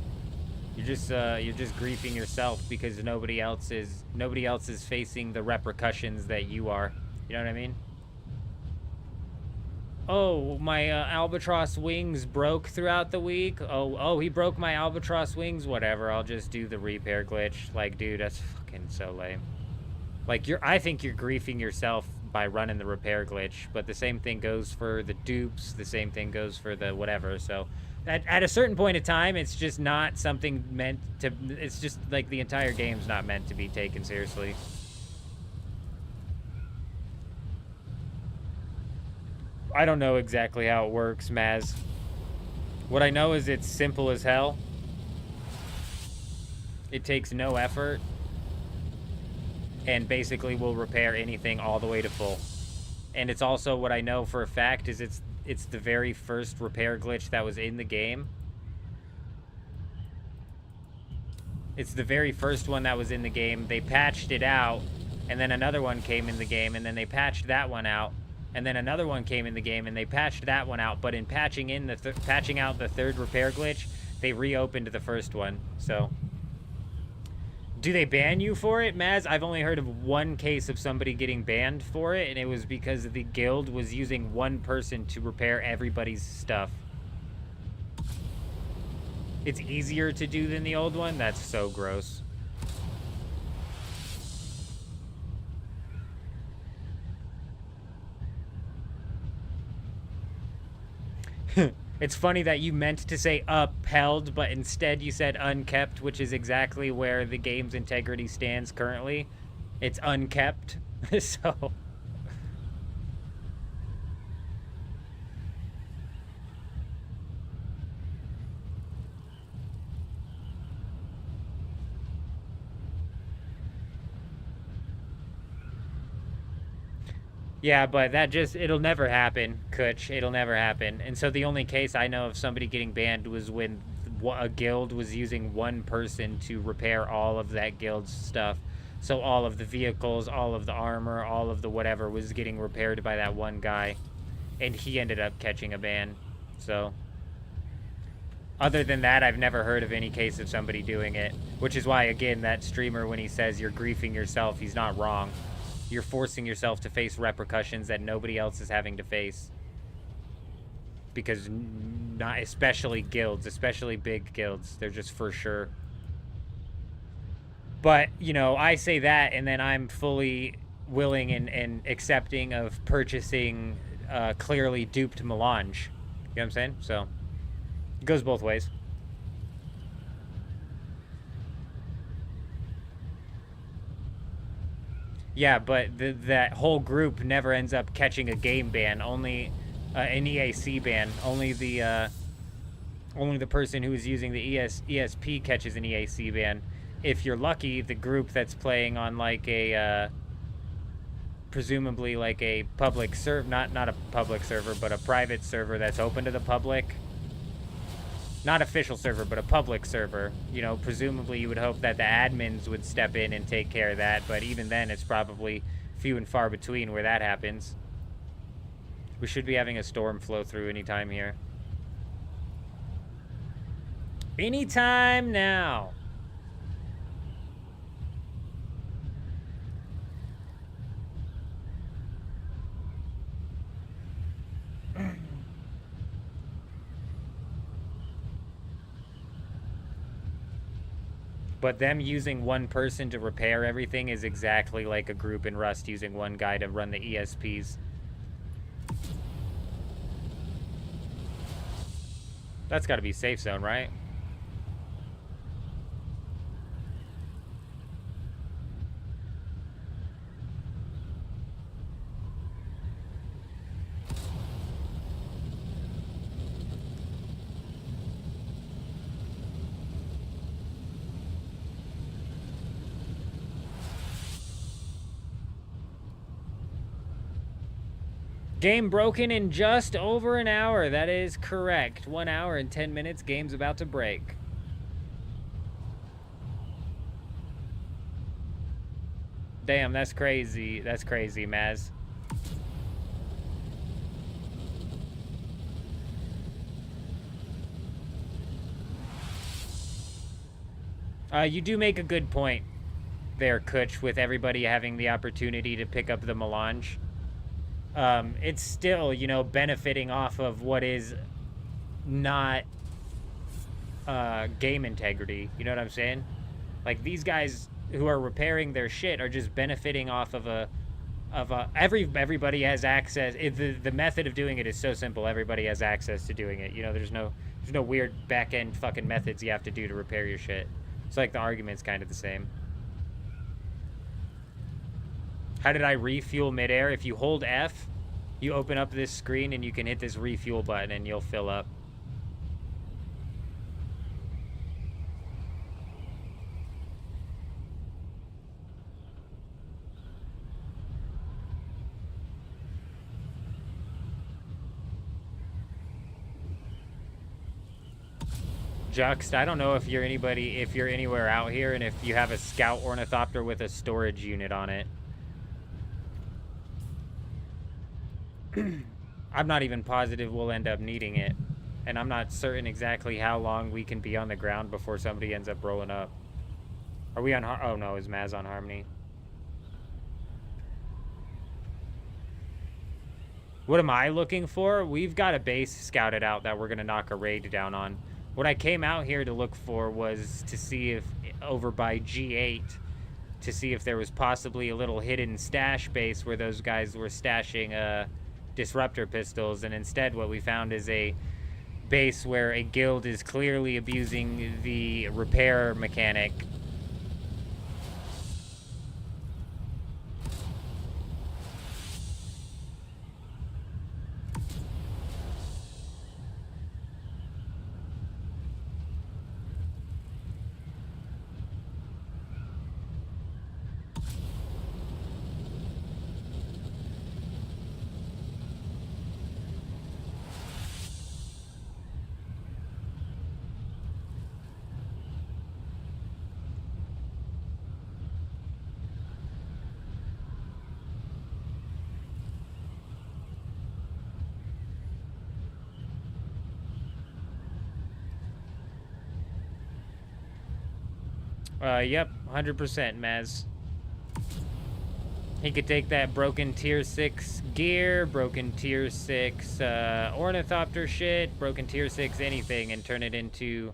you're just griefing yourself because nobody else is facing the repercussions that you are. You know what I mean? Oh, my albatross wings broke throughout the week. Oh, he broke my albatross wings. Whatever. I'll just do the repair glitch. Like, dude, that's fucking so lame. Like, I think you're griefing yourself by running the repair glitch, but the same thing goes for the dupes, the same thing goes for the whatever, so at a certain point in time, it's just not something meant to, it's just like the entire game's not meant to be taken seriously. I don't know exactly how it works, Maz. What I know is it's simple as hell. It takes no effort. And basically will repair anything all the way to full. And it's also what I know for a fact is it's the very first repair glitch that was in the game. It's the very first one that was in the game. They patched it out, and then another one came in the game, and then they patched that one out, and then another one came in the game, and they patched that one out. But in patching in patching out the third repair glitch, they reopened the first one. So. Do they ban you for it, Maz? I've only heard of one case of somebody getting banned for it, and it was because the guild was using one person to repair everybody's stuff. It's easier to do than the old one? That's so gross. It's funny that you meant to say upheld, but instead you said unkept, which is exactly where the game's integrity stands currently. It's unkept. So... Yeah, but that just, it'll never happen, Kutch. It'll never happen. And so the only case I know of somebody getting banned was when a guild was using one person to repair all of that guild's stuff. So all of the vehicles, all of the armor, all of the whatever was getting repaired by that one guy. And he ended up catching a ban. So... Other than that, I've never heard of any case of somebody doing it. Which is why, again, that streamer, when he says you're griefing yourself, he's not wrong. You're forcing yourself to face repercussions that nobody else is having to face. Because not, especially guilds, especially big guilds, they're just for sure. But, you know, I say that, and then I'm fully willing and accepting of purchasing clearly duped melange. You know what I'm saying? So, it goes both ways. Yeah, but that whole group never ends up catching a game ban. Only an EAC ban. Only the person who is using the ESP catches an EAC ban. If you're lucky, the group that's playing on like a presumably like a public not a public server, but a private server that's open to the public. Not official server, but a public server. You know, presumably you would hope that the admins would step in and take care of that, but even then it's probably few and far between where that happens. We should be having a storm flow through anytime here. Anytime now. But them using one person to repair everything is exactly like a group in Rust using one guy to run the ESPs. That's got to be safe zone, right? Game broken in just over an hour. That is correct. 1 hour and 10 minutes. Game's about to break. Damn, that's crazy. That's crazy, Maz. You do make a good point there, Kutch, with everybody having the opportunity to pick up the melange. It's still, you know, benefiting off of what is not game integrity. You know what I'm saying? Like, these guys who are repairing their shit are just benefiting off of everybody has access. The method of doing it is so simple. Everybody has access to doing it. You know, there's no weird back end fucking methods you have to do to repair your shit. It's like the argument's kind of the same. How did I refuel midair? If you hold F, you open up this screen and you can hit this refuel button and you'll fill up. Juxt, I don't know if you're anywhere out here and if you have a scout ornithopter with a storage unit on it. I'm not even positive we'll end up needing it. And I'm not certain exactly how long we can be on the ground before somebody ends up rolling up. Are we on oh no, is Maz on Harmony? What am I looking for? We've got a base scouted out that we're going to knock a raid down on. What I came out here to look for was to see if, over by G8, to see if there was possibly a little hidden stash base where those guys were stashing disruptor pistols, and instead what we found is a base where a guild is clearly abusing the repair mechanic. Yep, 100%, Maz. He could take that broken tier 6 gear, broken tier 6 ornithopter shit, broken tier 6 anything, and turn it into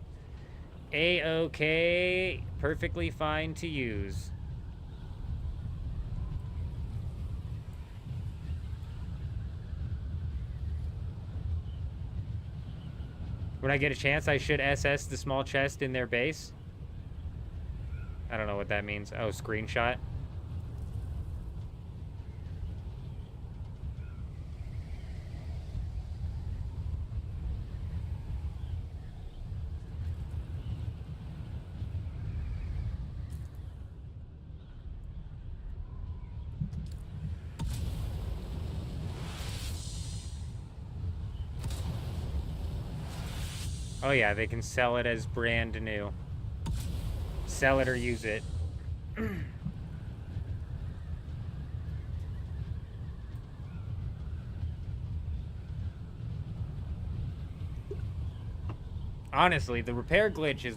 A-OK, perfectly fine to use. When I get a chance, I should SS the small chest in their base. I don't know what that means. Oh, screenshot. Oh yeah, they can sell it as brand new. Sell it or use it. Honestly, the repair glitch is...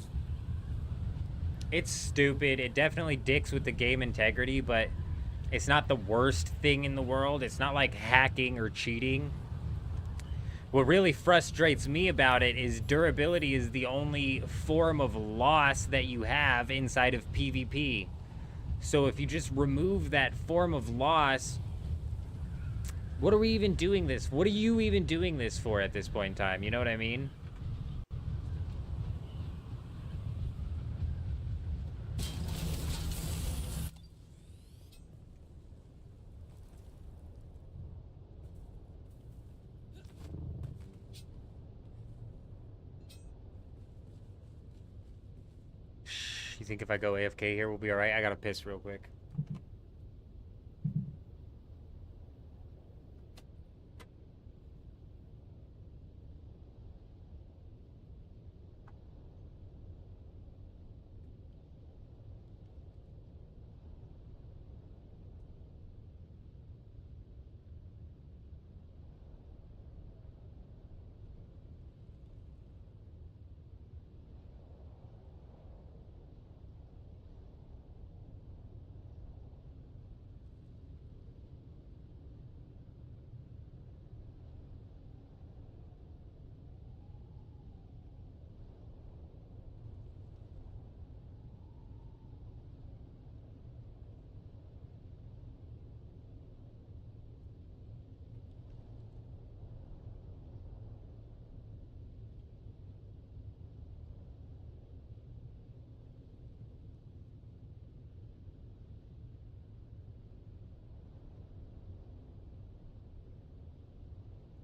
It's stupid. It definitely dicks with the game integrity, but it's not the worst thing in the world. It's not like hacking or cheating. What really frustrates me about it is durability is the only form of loss that you have inside of PvP. So if you just remove that form of loss, what are we even doing this? What are you even doing this for at this point in time? You know what I mean? You think if I go AFK here, we'll be alright? I gotta piss real quick.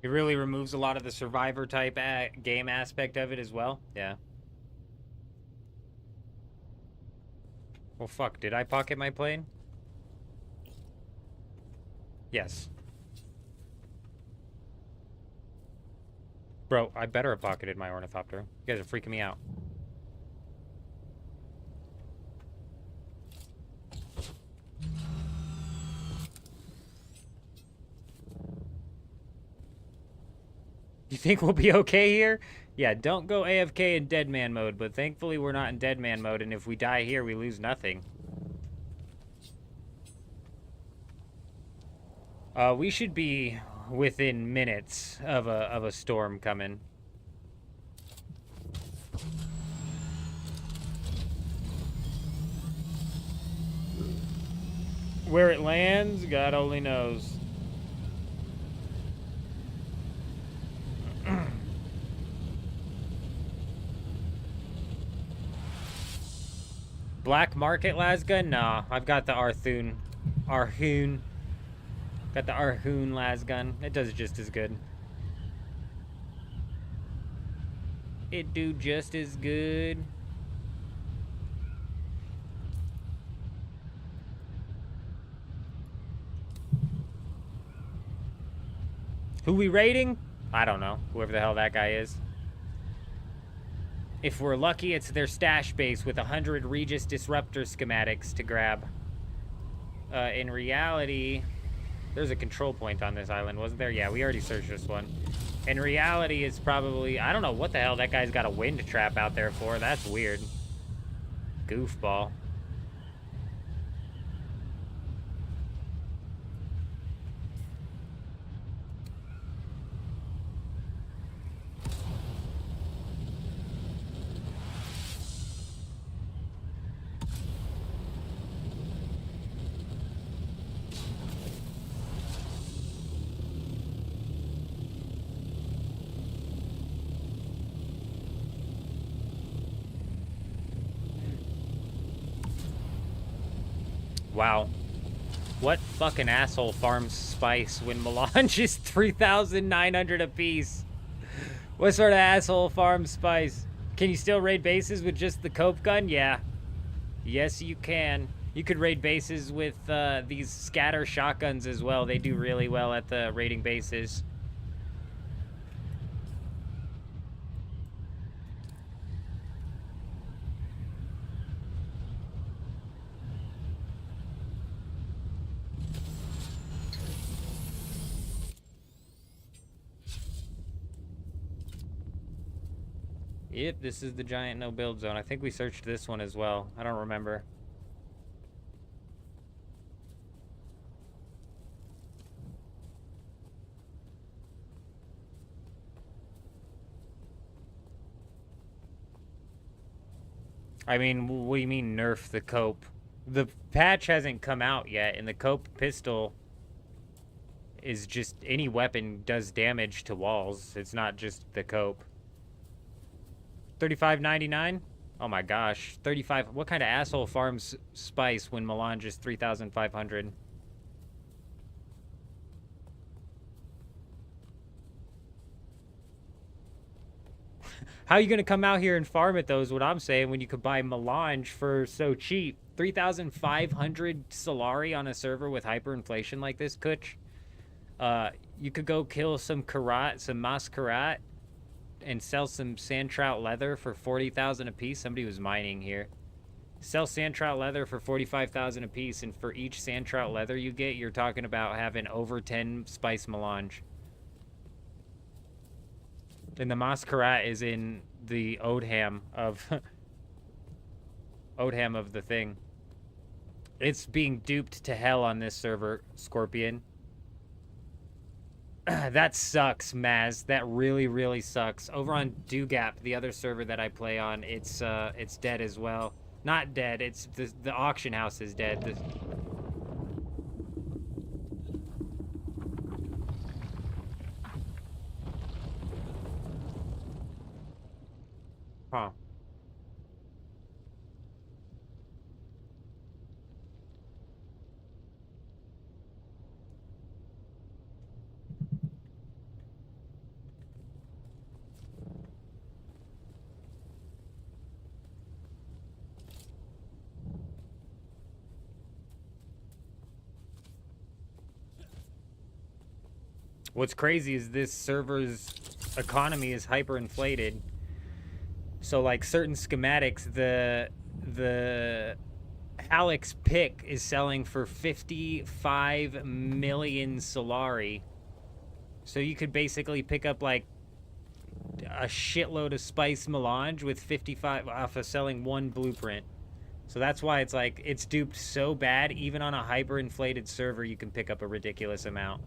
It really removes a lot of the survivor type game aspect of it as well. Yeah. Well, fuck. Did I pocket my plane? Yes. Bro, I better have pocketed my ornithopter. You guys are freaking me out. You think we'll be okay here? Yeah, don't go AFK in dead man mode, but thankfully we're not in dead man mode, and if we die here, we lose nothing. We should be within minutes of a storm coming. Where it lands, God only knows. Black market lasgun? Nah, I've got the Arthun. Arhoon. Got the Arhoon lasgun. It does just as good. It do just as good. Who we raiding? I don't know. Whoever the hell that guy is. If we're lucky, it's their stash base with 100 Regis Disruptor schematics to grab. In reality, there's a control point on this island, wasn't there? Yeah, we already searched this one. In reality, it's probably... I don't know what the hell that guy's got a wind trap out there for. That's weird. Goofball. Wow. What fucking asshole farms spice when melange is 3,900 apiece? What sort of asshole farms spice? Can you still raid bases with just the cope gun? Yeah. Yes, you can. You could raid bases with these scatter shotguns as well. They do really well at the raiding bases. Yep, this is the giant no-build zone. I think we searched this one as well. I don't remember. I mean, what do you mean nerf the cope? The patch hasn't come out yet, and the cope pistol is just... any weapon does damage to walls. It's not just the cope. $35.99? Oh my gosh. 35. What kind of asshole farms spice when melange is 3,500? How are you going to come out here and farm it, though, is what I'm saying, when you could buy melange for so cheap? 3,500 Solari on a server with hyperinflation like this, Kutch? You could go kill some Karat, some Masquerade, and sell some sand trout leather for 40,000 a piece. Somebody was mining here. Sell sand trout leather for 45,000 a piece, and for each sand trout leather you get, you're talking about having over 10 spice melange. And the Masquerade is in the Odham of Odham of the thing. It's being duped to hell on this server, Scorpion. That sucks, Maz. That really, really sucks. Over on Dugap, the other server that I play on, it's dead as well. Not dead. It's the auction house is dead. Huh. What's crazy is this server's economy is hyperinflated. So like certain schematics, the Alex pick is selling for 55 million Solari. So you could basically pick up like a shitload of spice melange with 55 off of selling one blueprint. So that's why it's like it's duped so bad, even on a hyperinflated server you can pick up a ridiculous amount.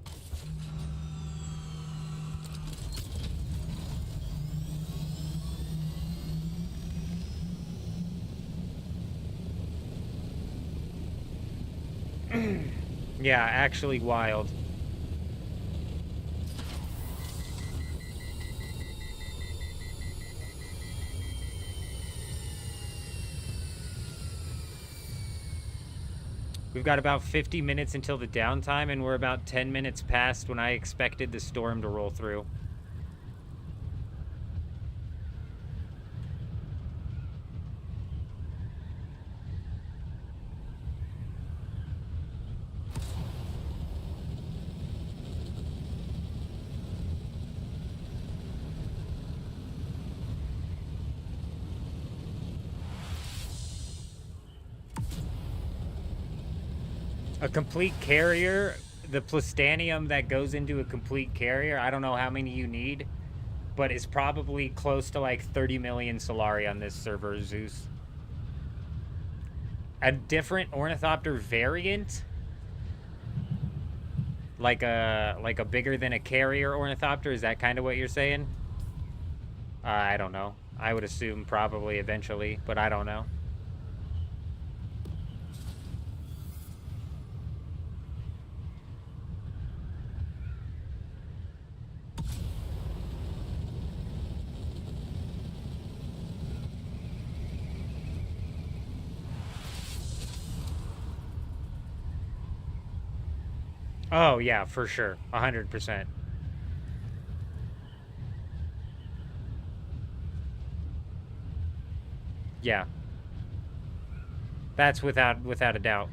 Yeah, actually wild. We've got about 50 minutes until the downtime, and we're about 10 minutes past when I expected the storm to roll through. A complete carrier, the plastanium that goes into a complete carrier, I don't know how many you need, but it's probably close to like 30 million Solari on this server, Zeus. A different Ornithopter variant, like a bigger than a carrier Ornithopter, is that kind of what you're saying? I don't know. I would assume probably eventually, but I don't know. Oh, yeah, for sure. 100%. Yeah. That's without a doubt.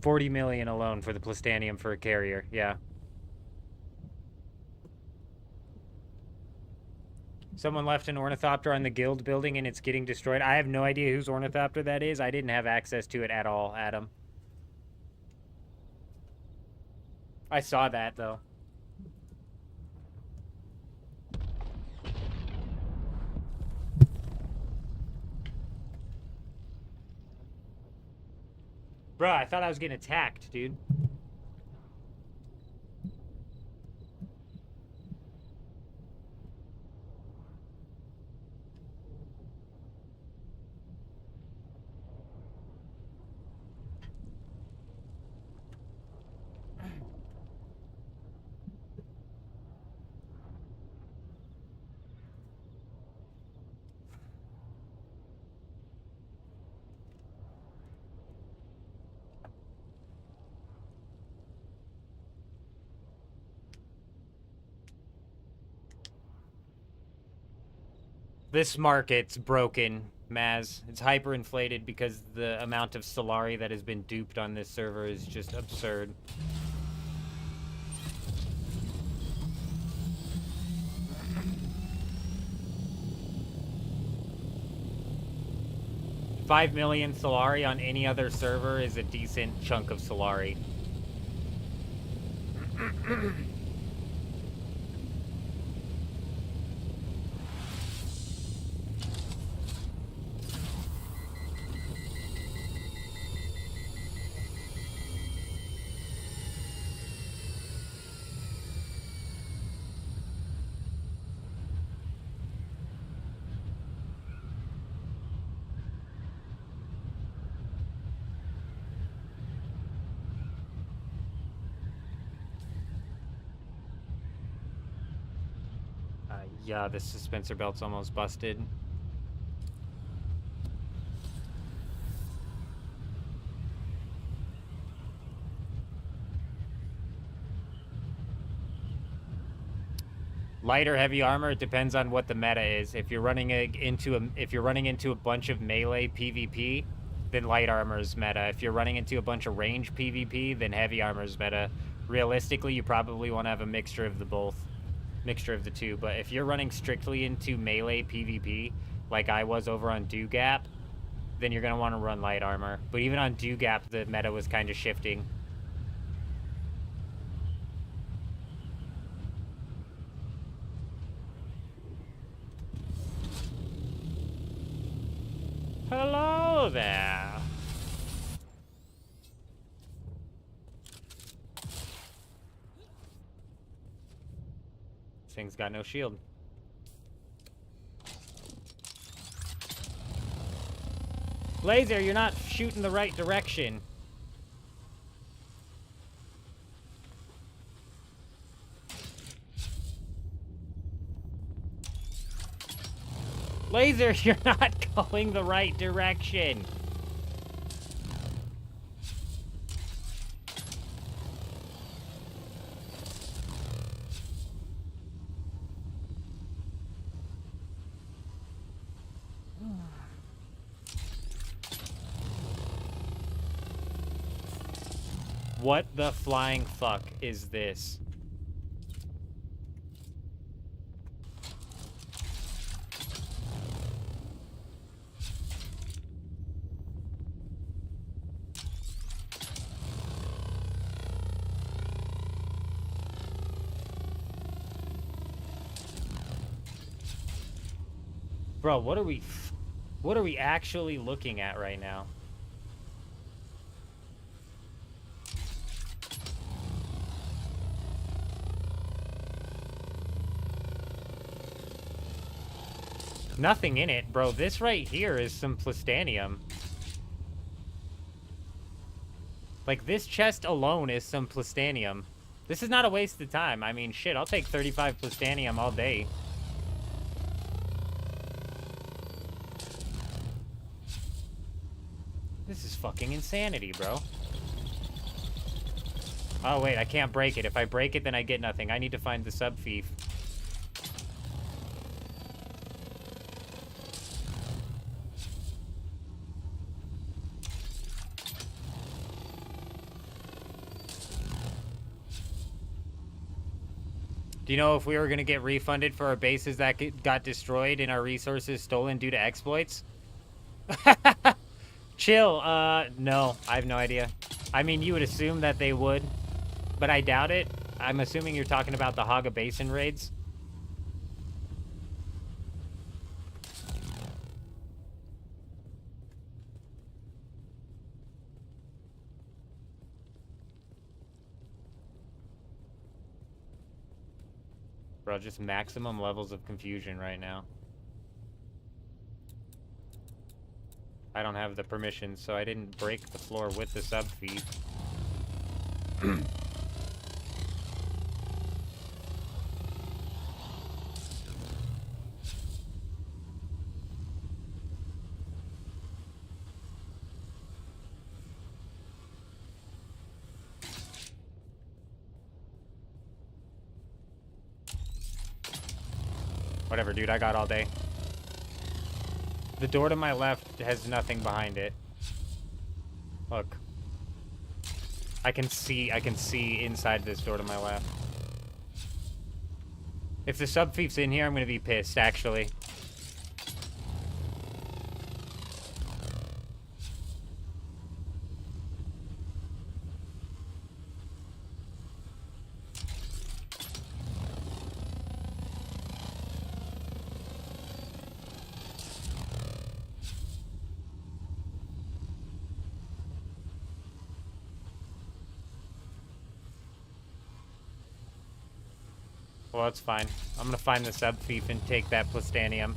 $40 million alone for the plastanium for a carrier, yeah. Someone left an Ornithopter on the guild building and it's getting destroyed. I have no idea whose Ornithopter that is. I didn't have access to it at all, Adam. I saw that, though. Bro, I thought I was getting attacked, dude. This market's broken, Maz. It's hyperinflated because the amount of Solari that has been duped on this server is just absurd. $5 million Solari on any other server is a decent chunk of Solari. Yeah, this suspensor belt's almost busted. Light or heavy armor, it depends on what the meta is. If you're running into a bunch of melee PvP, then light armor is meta. If you're running into a bunch of range PvP, then heavy armor is meta. Realistically, you probably want to have a mixture of the two. But if you're running strictly into melee PvP, like I was over on Dewgap, then you're gonna want to run light armor. But even on Dewgap, the meta was kind of shifting. Hello there. This thing's got no shield. Laser, you're not shooting the right direction. Laser, you're not going the right direction. What the flying fuck is this? Bro, what are we actually looking at right now? Nothing in it, bro. This right here is some plastanium. Like, this chest alone is some plastanium. This is not a waste of time. I mean, shit, I'll take 35 plastanium all day. This is fucking insanity, bro. Oh, wait, I can't break it. If I break it, then I get nothing. I need to find the sub-thief. Do you know if we were going to get refunded for our bases that got destroyed and our resources stolen due to exploits? Chill. No, I have no idea. I mean, you would assume that they would, but I doubt it. I'm assuming you're talking about the Haga Basin raids. Bro, just maximum levels of confusion right now. I don't have the permission, so I didn't break the floor with the sub-feed. Whatever, dude, I got all day. The door to my left has nothing behind it. Look. I can see inside this door to my left. If the sub-thief's in here, I'm gonna be pissed, actually. Well, that's fine. I'm gonna find the sub-thief and take that plastanium.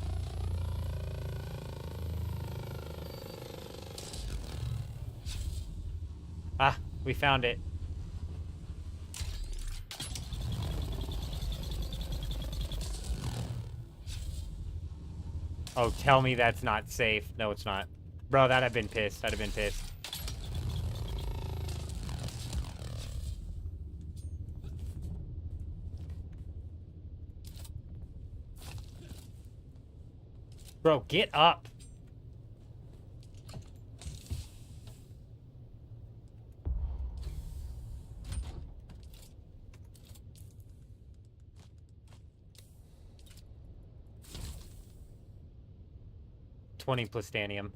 Ah, we found it. Oh, tell me that's not safe. No, it's not. Bro, that'd have been pissed. I'd have been pissed. Bro, get up. $20 plastanium.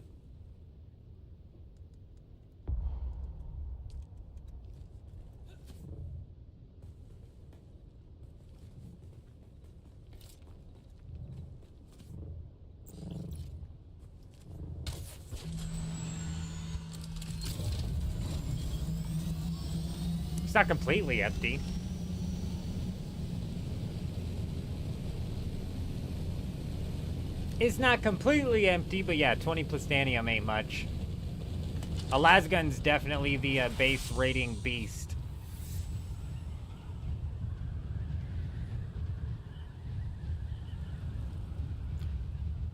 It's not completely empty. It's not completely empty, but yeah, 20 plastanium ain't much. A lasgun's definitely the base rating beast.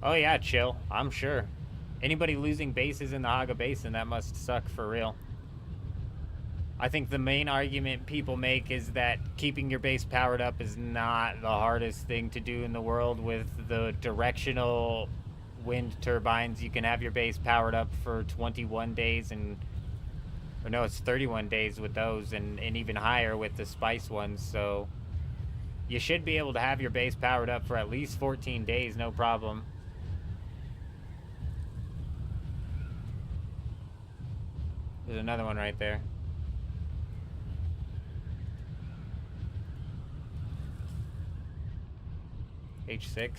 Oh yeah, chill. I'm sure. Anybody losing bases in the Haga Basin, that must suck for real. I think the main argument people make is that keeping your base powered up is not the hardest thing to do in the world. With the directional wind turbines, you can have your base powered up for 21 days and... Or no, it's 31 days with those, and even higher with the spice ones, so... You should be able to have your base powered up for at least 14 days, no problem. There's another one right there. H6.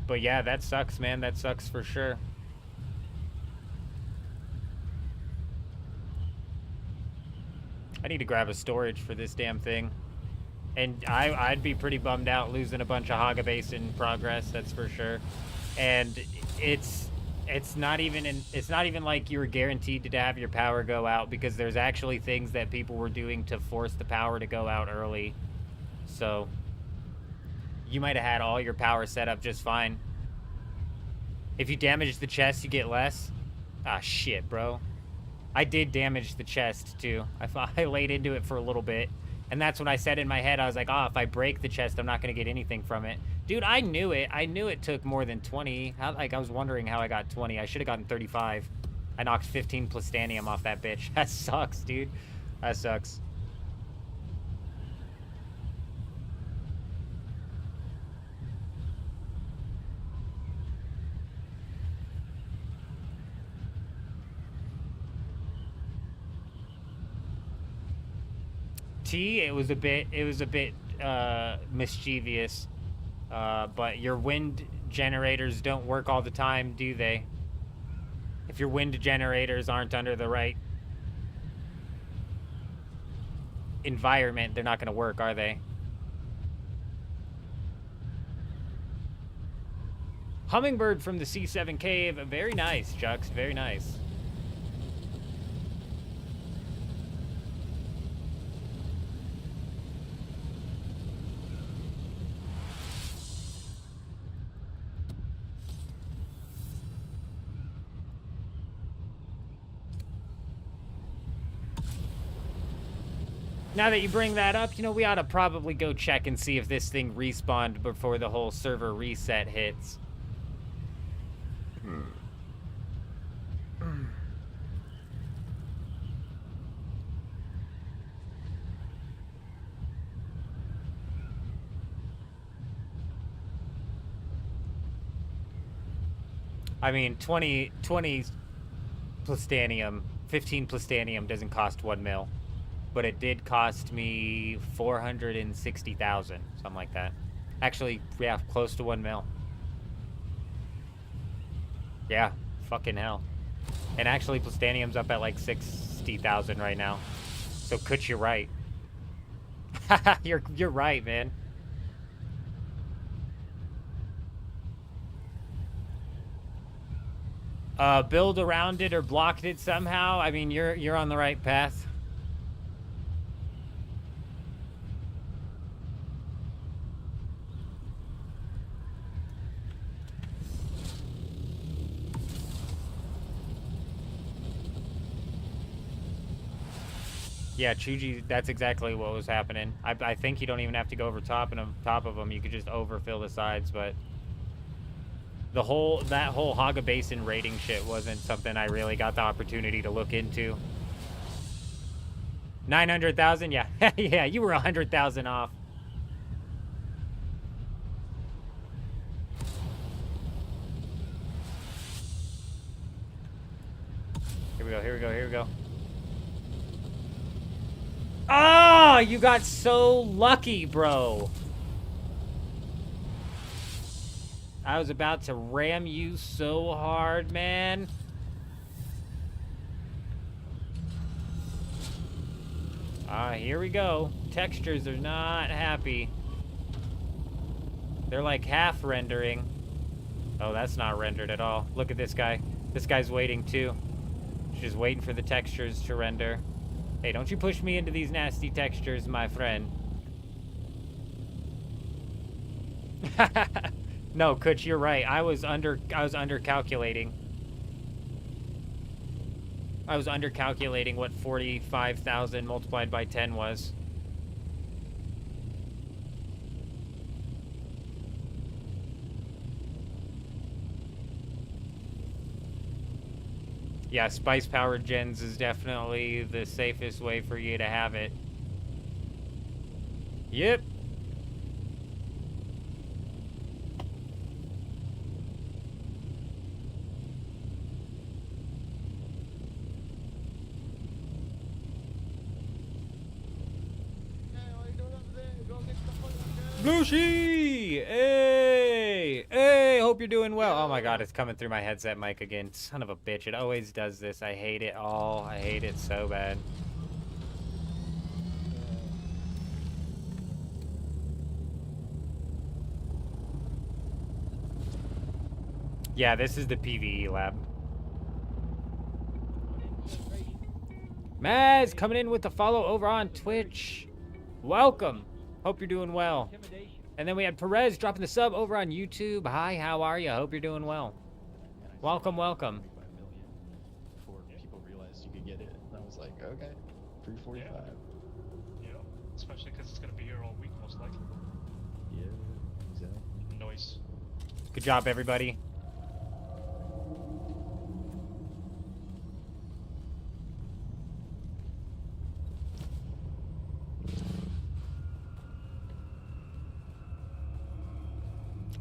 But yeah, that sucks, man. That sucks for sure. I need to grab a storage for this damn thing. And I'd be pretty bummed out losing a bunch of Haga Basin progress, that's for sure. And it's not even like you were guaranteed to have your power go out, because there's actually things that people were doing to force the power to go out early. So you might have had all your power set up just fine. If you damage the chest, you get less. Ah, shit, bro. I did damage the chest, too. I laid into it for a little bit. And that's when I said in my head, I was like, oh, if I break the chest, I'm not going to get anything from it. Dude, I knew it. I knew it took more than 20. I was wondering how I got 20. I should have gotten 35. I knocked 15 plastanium off that bitch. That sucks, dude. That sucks. It was a bit mischievous, but your wind generators don't work all the time, do they? If your wind generators aren't under the right environment, they're not going to work, are they? Hummingbird from the C7 cave. Very nice, Jux. Very nice. Now that you bring that up, you know, we ought to probably go check and see if this thing respawned before the whole server reset hits. I mean, 20 plastanium, 15 plastanium doesn't cost 1 mil. But it did cost me 460,000, something like that. Actually, yeah, close to 1 mil. Yeah, fucking hell. And actually, plastanium's up at like 60,000 right now. So, Kutch, you're right. You're right, man. Build around it or blocked it somehow. I mean, you're on the right path. Yeah, Chuji, that's exactly what was happening. I think you don't even have to go over top of them. You could just overfill the sides, but that whole Haga Basin rating shit wasn't something I really got the opportunity to look into. 900,000? Yeah. Yeah, you were 100,000 off. Here we go. Oh, you got so lucky, bro. I was about to ram you so hard, man. Here we go. Textures are not happy. They're like half rendering. Oh, that's not rendered at all. Look at this guy. This guy's waiting too. He's just waiting for the textures to render. Hey, don't you push me into these nasty textures, my friend. No, Kutch, you're right. I was under calculating. I was under calculating what 45,000 multiplied by 10 was. Yeah, spice powered gens is definitely the safest way for you to have it. Yep. Blueshy! Hey! Hey! Hope you're doing well. Oh my god, it's coming through my headset mic again. Son of a bitch. It always does this. I hate it all. I hate it so bad. Yeah, this is the PvE lab. Maz coming in with the follow over on Twitch. Welcome. Hope you're doing well. And then we had Perez dropping the sub over on YouTube. Hi, how are you? Hope you're doing well. Welcome, welcome. Before people realized you could get it, and I was like, okay, 345. Yeah, especially because it's gonna be here all week, most likely. Yeah, exactly. Noise. Good job, everybody.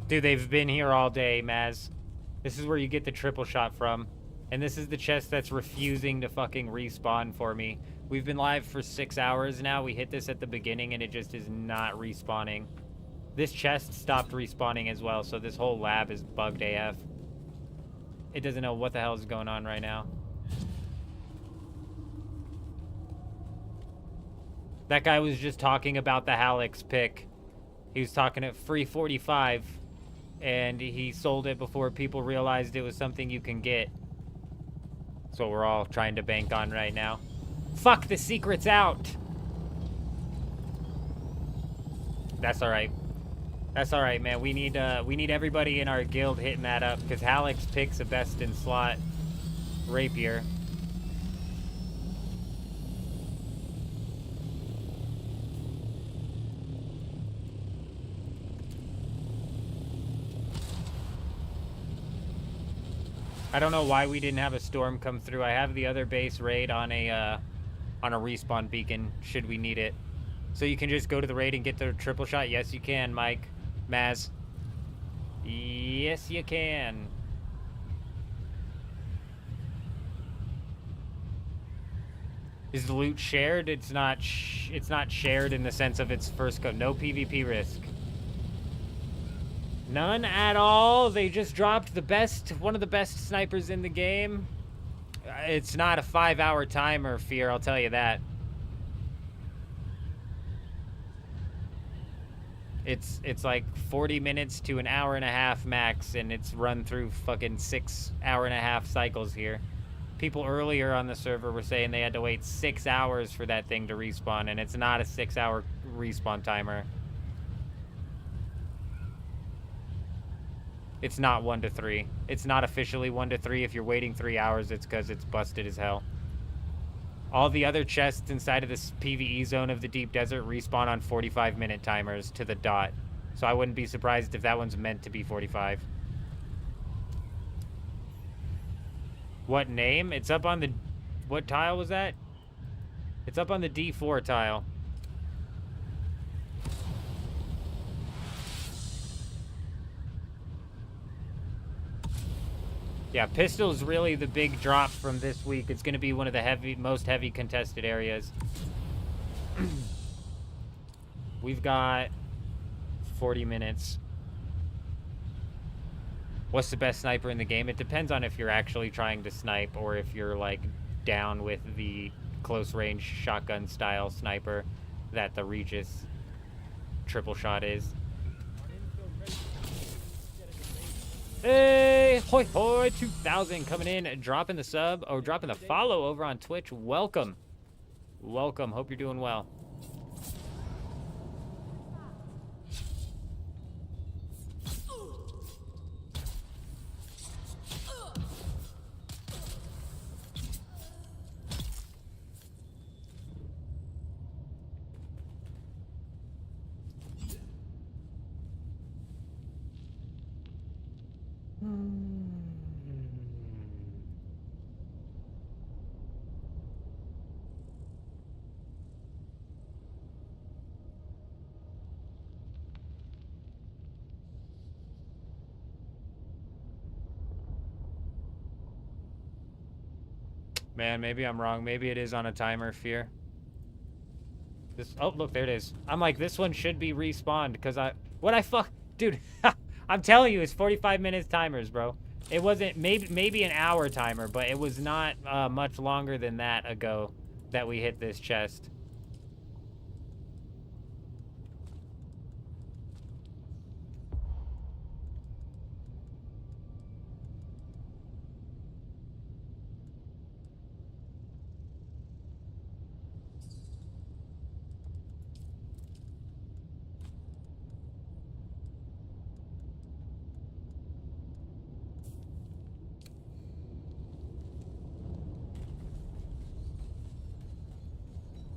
Dude, they've been here all day, Maz. This is where you get the triple shot from. And this is the chest that's refusing to fucking respawn for me. We've been live for 6 hours now. We hit this at the beginning and it just is not respawning. This chest stopped respawning as well, so this whole lab is bugged AF. It doesn't know what the hell is going on right now. That guy was just talking about the Hallex pick. He was talking at free 45. And he sold it before people realized it was something you can get. That's what we're all trying to bank on right now. Fuck, the secret's out! That's alright. That's alright, man. We need everybody in our guild hitting that up, because Hallex picks a best in slot rapier. I don't know why we didn't have a storm come through. I have the other base raid on a respawn beacon, should we need it. So you can just go to the raid and get the triple shot? Yes, you can, Mike. Maz. Yes, you can. Is the loot shared? It's not shared in the sense of its first go. No PvP risk. None at all. They just dropped the best, one of the best snipers in the game. It's not a 5-hour timer, Fear, I'll tell you that. It's like 40 minutes to an hour and a half max, and it's run through fucking 6 hour-and-a-half cycles here. People earlier on the server were saying they had to wait 6 hours for that thing to respawn, and it's not a 6-hour respawn timer. It's not 1 to 3. It's not officially 1 to 3. If you're waiting 3 hours, it's because it's busted as hell. All the other chests inside of this PvE zone of the deep desert respawn on 45-minute timers to the dot. So I wouldn't be surprised if that one's meant to be 45. What name? It's up on the... What tile was that? It's up on the D4 tile. Yeah, pistol's really the big drop from this week. It's going to be one of the most heavy contested areas. We've got 40 minutes. What's the best sniper in the game? It depends on if you're actually trying to snipe or if you're, like, down with the close-range shotgun style sniper that the Regis triple shot is. Hey, hoi hoi, 2000 coming in, dropping the sub, or dropping the follow over on Twitch. Welcome. Welcome. Hope you're doing well. Man, maybe I'm wrong. Maybe it is on a timer, Fear. This, oh, look, there it is. I'm like, this one should be respawned, because dude, I'm telling you, it's 45 minutes timers, bro. It wasn't, maybe an hour timer, but it was not much longer than that ago that we hit this chest.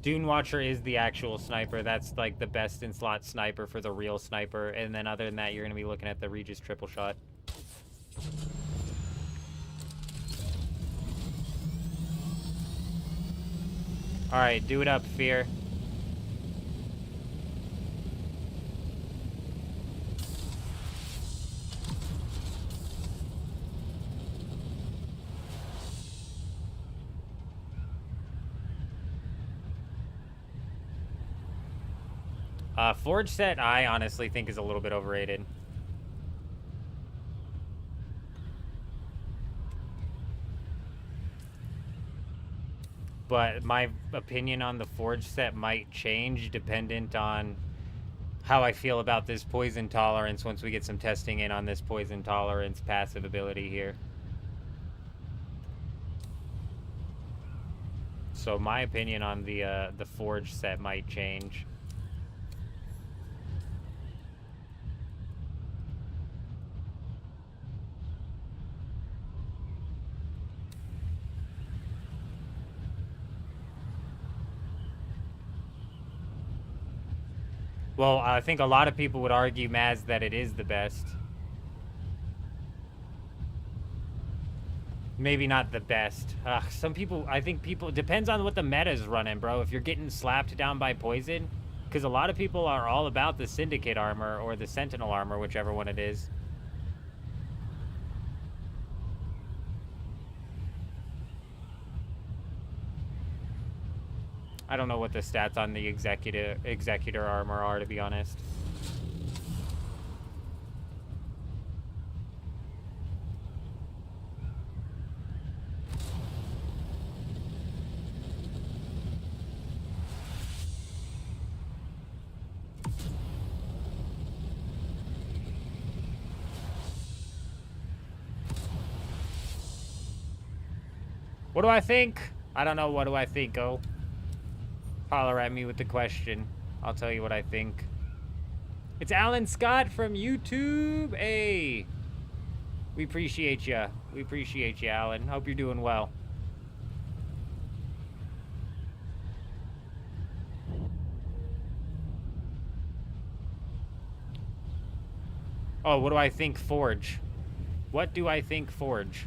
Dune Watcher is the actual sniper. That's like the best in slot sniper for the real sniper. And then other than that, you're going to be looking at the Regis triple shot. All right, do it up, Fear. Forge set, I honestly think is a little bit overrated. But my opinion on the Forge set might change dependent on how I feel about this poison tolerance once we get some testing in on this poison tolerance passive ability here. So my opinion on the Forge set might change. Well, I think a lot of people would argue, Maz, that it is the best. Maybe not the best. Some people, I think people, depends on what the meta is running, bro. If you're getting slapped down by poison, because a lot of people are all about the Syndicate armor or the Sentinel armor, whichever one it is. I don't know what the stats on the Executor armor are, to be honest. What do I think? I don't know. What do I think, oh? Holler at me with the question. I'll tell you what I think. It's Alan Scott from YouTube. Hey. We appreciate you. We appreciate you, Alan. Hope you're doing well. Oh, what do I think Forge? What do I think Forge?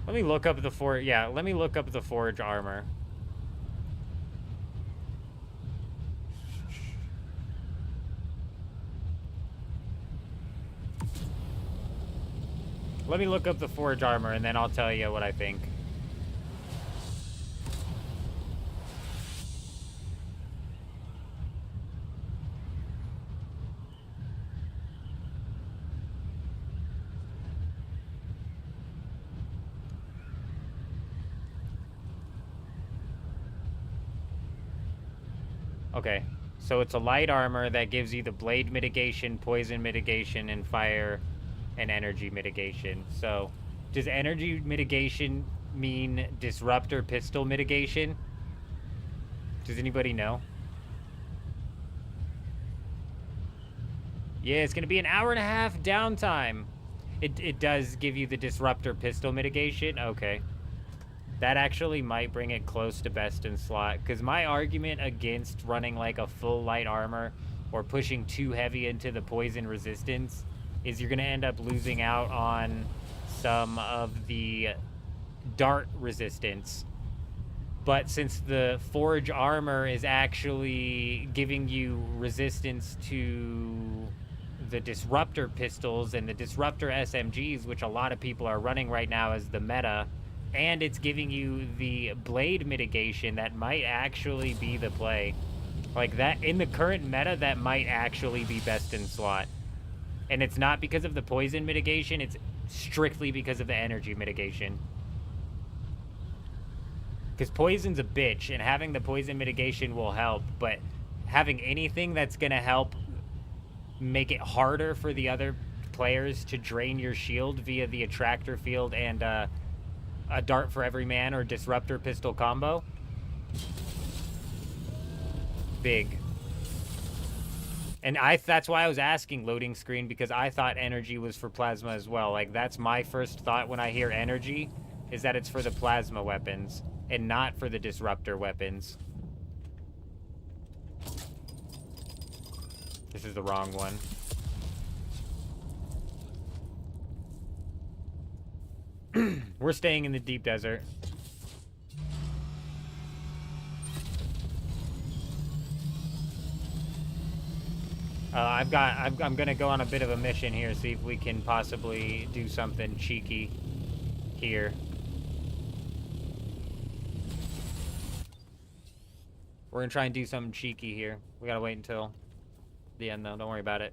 Let me look up the Forge. Yeah, let me look up the Forge armor. Let me look up the Forge armor, and then I'll tell you what I think. Okay, so it's a light armor that gives you the blade mitigation, poison mitigation, and fire and energy mitigation. So, does energy mitigation mean disruptor pistol mitigation? Does anybody know? Yeah, it's going to be an hour and a half downtime. It does give you the disruptor pistol mitigation? Okay. That actually might bring it close to best in slot, because my argument against running like a full light armor or pushing too heavy into the poison resistance is you're going to end up losing out on some of the dart resistance. But since the Forge armor is actually giving you resistance to the disruptor pistols and the disruptor SMGs, which a lot of people are running right now as the meta, and it's giving you the blade mitigation that might actually be the play. Like that, in the current meta, that might actually be best in slot. And it's not because of the poison mitigation, it's strictly because of the energy mitigation. Because poison's a bitch, and having the poison mitigation will help, but having anything that's going to help make it harder for the other players to drain your shield via the attractor field and a dart for every man or disruptor pistol combo. Big. And that's why I was asking loading screen, because I thought energy was for plasma as well. Like, that's my first thought when I hear energy, is that it's for the plasma weapons and not for the disruptor weapons. This is the wrong one. We're staying in the deep desert. I'm gonna go on a bit of a mission here, see if we can possibly do something cheeky here. We're gonna try and do something cheeky here. We gotta wait until the end though, don't worry about it.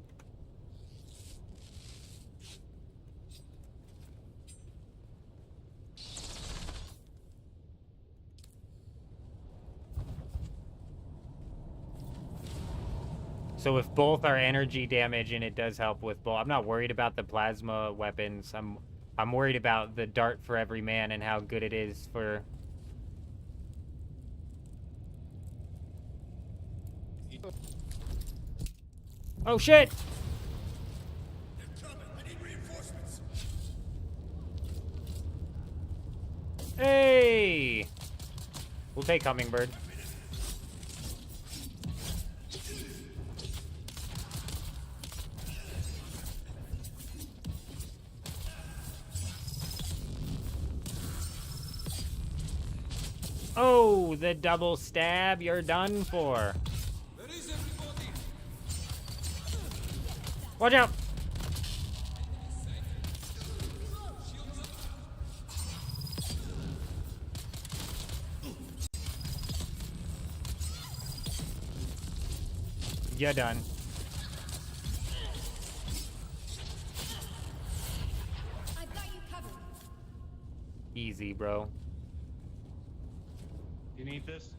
So if both are energy damage and it does help with both, I'm not worried about the plasma weapons. I'm worried about the dart for every man and how good it is for... Oh shit! They're coming. I need reinforcements. Hey! We'll take Hummingbird. Oh, the double stab, you're done for. Where is everybody? Watch out! You're done. I've got you covered. Easy, bro. You need this?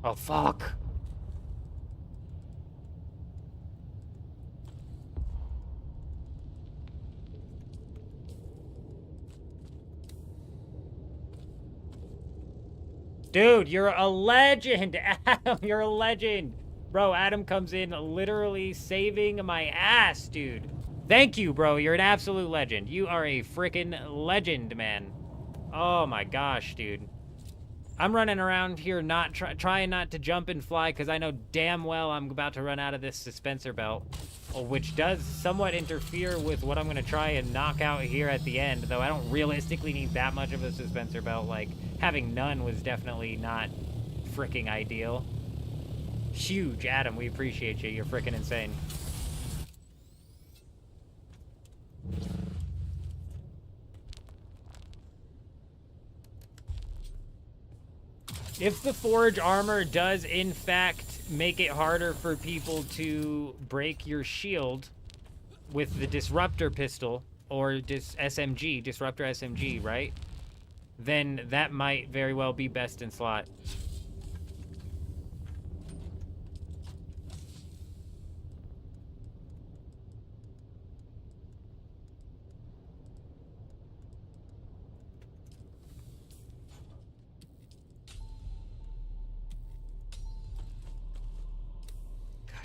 Oh, fuck. Dude, you're a legend, Adam. You're a legend. Bro, Adam comes in literally saving my ass, dude. Thank you, bro. You're an absolute legend. You are a freaking legend, man. Oh my gosh, dude. I'm running around here not trying not to jump and fly because I know damn well I'm about to run out of this suspensor belt, which does somewhat interfere with what I'm going to try and knock out here at the end, though I don't realistically need that much of a suspensor belt. Like, having none was definitely not freaking ideal. Huge, Adam. We appreciate you. You're freaking insane. If the Forge armor does, in fact, make it harder for people to break your shield with the Disruptor pistol, or SMG, Disruptor SMG, right? Then that might very well be best in slot.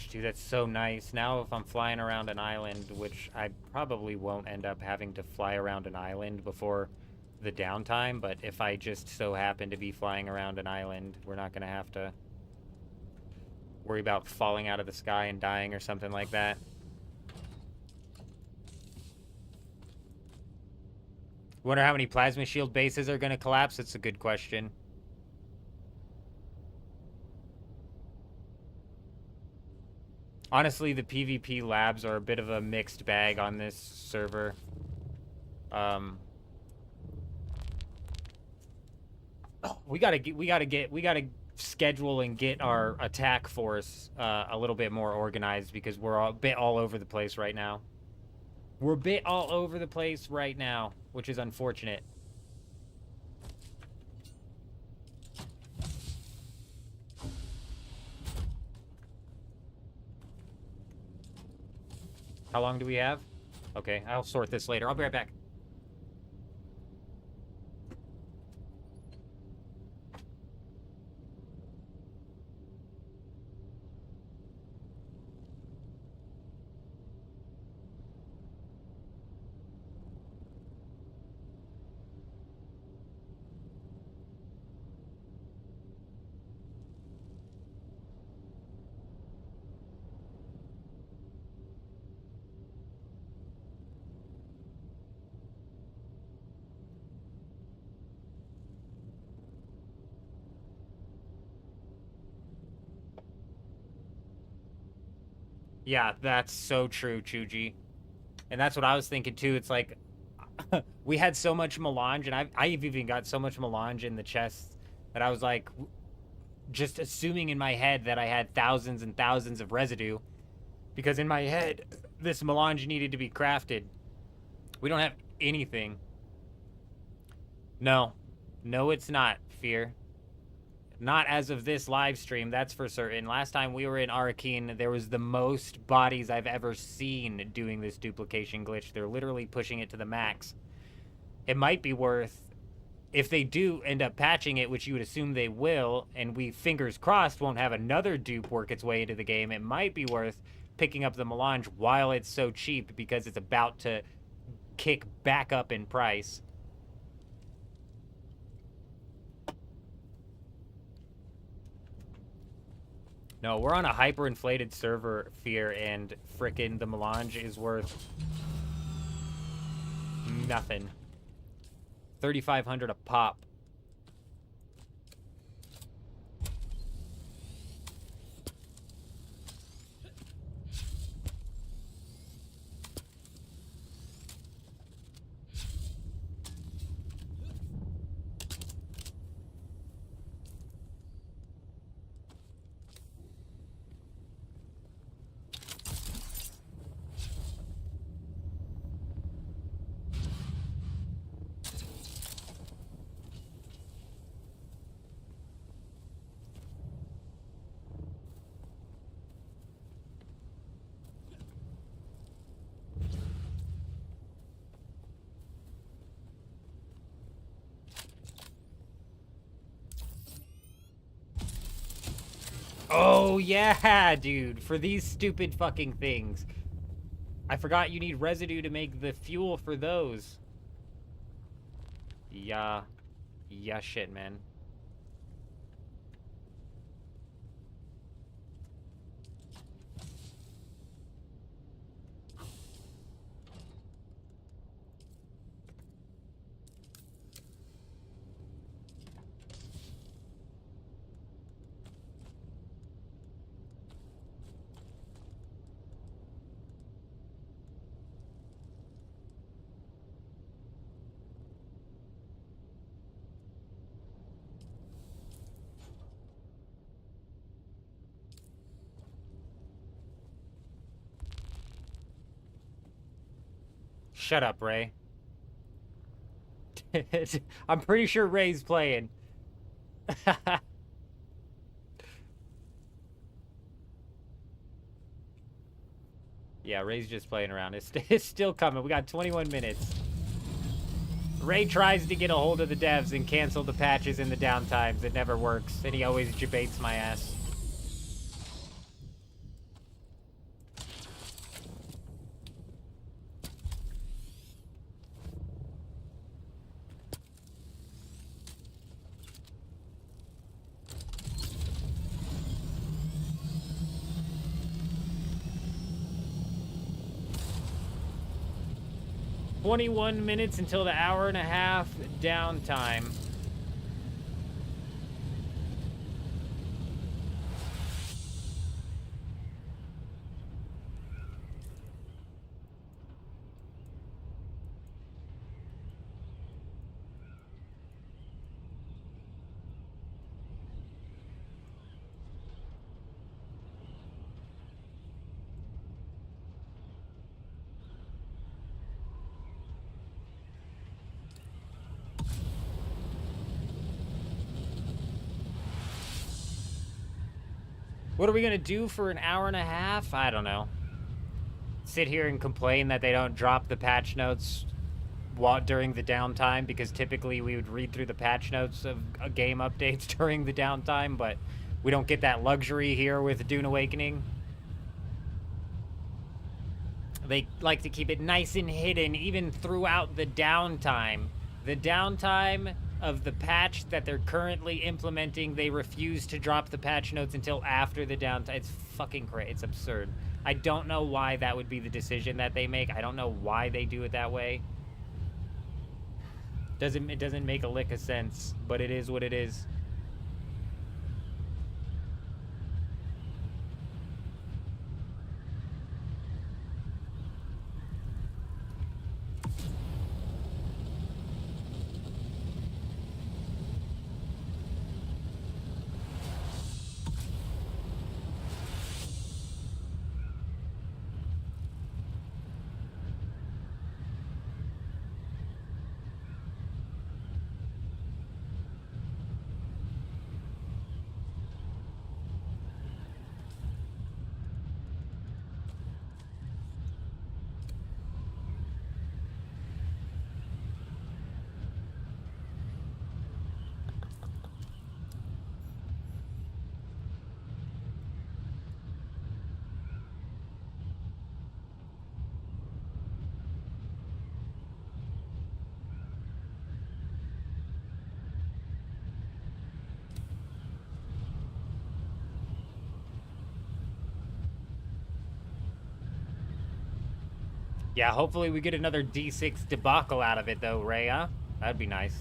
Dude, that's so nice. Now if I'm flying around an island, which I probably won't end up having to fly around an island before the downtime, but if I just so happen to be flying around an island, we're not going to have to worry about falling out of the sky and dying or something like that. Wonder how many plasma shield bases are going to collapse? It's a good question. Honestly, the PvP labs are a bit of a mixed bag on this server. We gotta schedule and get our attack force a little bit more organized because we're a bit all over the place right now. We're a bit all over the place right now, which is unfortunate. How long do we have? Okay, I'll sort this later. I'll be right back. Yeah, that's so true, Chuji. And that's what I was thinking too. It's like we had so much melange, and I've even got so much melange in the chest that I was like just assuming in my head that I had thousands and thousands of residue, because in my head this melange needed to be crafted. We don't have anything. No, it's not, Fear. Not as of this live stream, that's for certain. Last time we were in Arakeen, there was the most bodies I've ever seen doing this duplication glitch. They're literally pushing it to the max. It might be worth, if they do end up patching it, which you would assume they will, and we, fingers crossed, won't have another dupe work its way into the game, it might be worth picking up the melange while it's so cheap, because it's about to kick back up in price. No, we're on a hyperinflated server, Fear, and frickin' the melange is worth nothing. 3,500 a pop. Oh, yeah, dude. For these stupid fucking things. I forgot you need residue to make the fuel for those. Yeah. Yeah, shit, man. Shut up, Ray. I'm pretty sure Ray's playing. Yeah, Ray's just playing around. It's still coming. We got 21 minutes. Ray tries to get a hold of the devs and cancel the patches in the downtimes. It never works, and he always debates my ass. "21 minutes until the hour-and-a-half downtime." What are we gonna do for an hour and a half? I don't know. Sit here and complain that they don't drop the patch notes during the downtime, because typically we would read through the patch notes of game updates during the downtime, but we don't get that luxury here with Dune Awakening. They like to keep it nice and hidden even throughout the downtime. The downtime of the patch that they're currently implementing, they refuse to drop the patch notes until after the downtime. It's fucking crazy. It's absurd. I don't know why that would be the decision that they make. I don't know why they do it that way. It doesn't make a lick of sense, but it is what it is. Yeah, hopefully we get another D6 debacle out of it, though, Rhea. That'd be nice.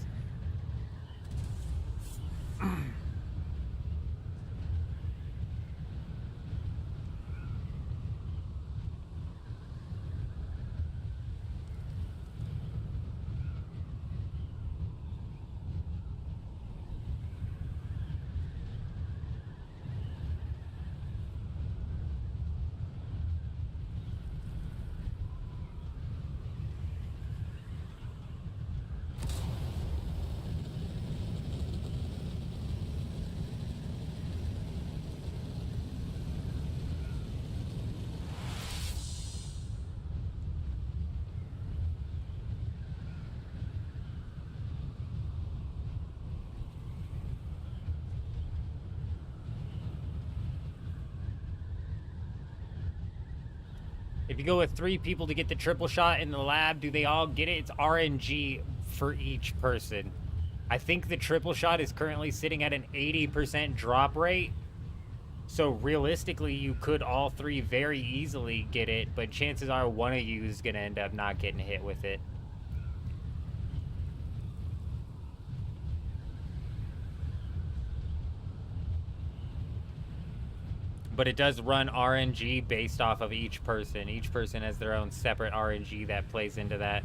If you go with 3 people to get the triple shot in the lab, do they all get it? It's RNG for each person. I think the triple shot is currently sitting at an 80% drop rate. So realistically, you could all 3 very easily get it, but chances are one of you is going to end up not getting hit with it. But it does run RNG based off of each person. Each person has their own separate RNG that plays into that.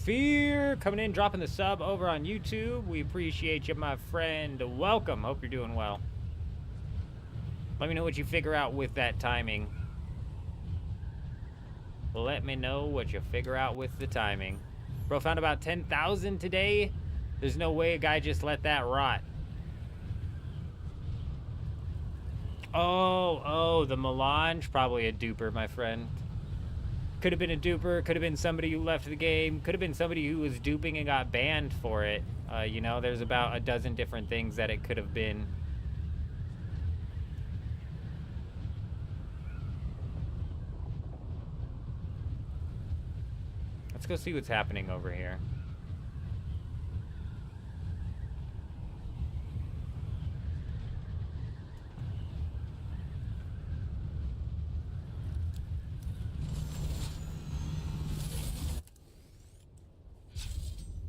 Fear coming in, dropping the sub over on YouTube. We appreciate you, my friend. Welcome. Hope you're doing well. Let me know what you figure out with that timing. Let me know what you figure out with the timing. Bro found about 10,000 today. There's no way a guy just let that rot. Oh, the melange. Probably a duper, my friend. Could have been a duper, could have been somebody who left the game, could have been somebody who was duping and got banned for it. You know, there's about a dozen different things that it could have been. Let's go see what's happening over here.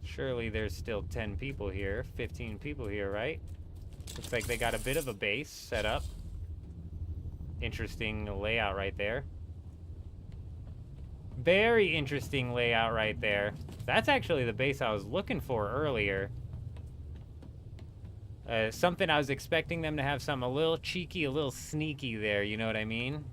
Surely there's still 10 people here, 15 people here, right? Looks like they got a bit of a base set up. Interesting layout right there. Very interesting layout right there. That's actually the base I was looking for earlier. Something I was expecting them to have something a little cheeky, a little sneaky there, you know what I mean?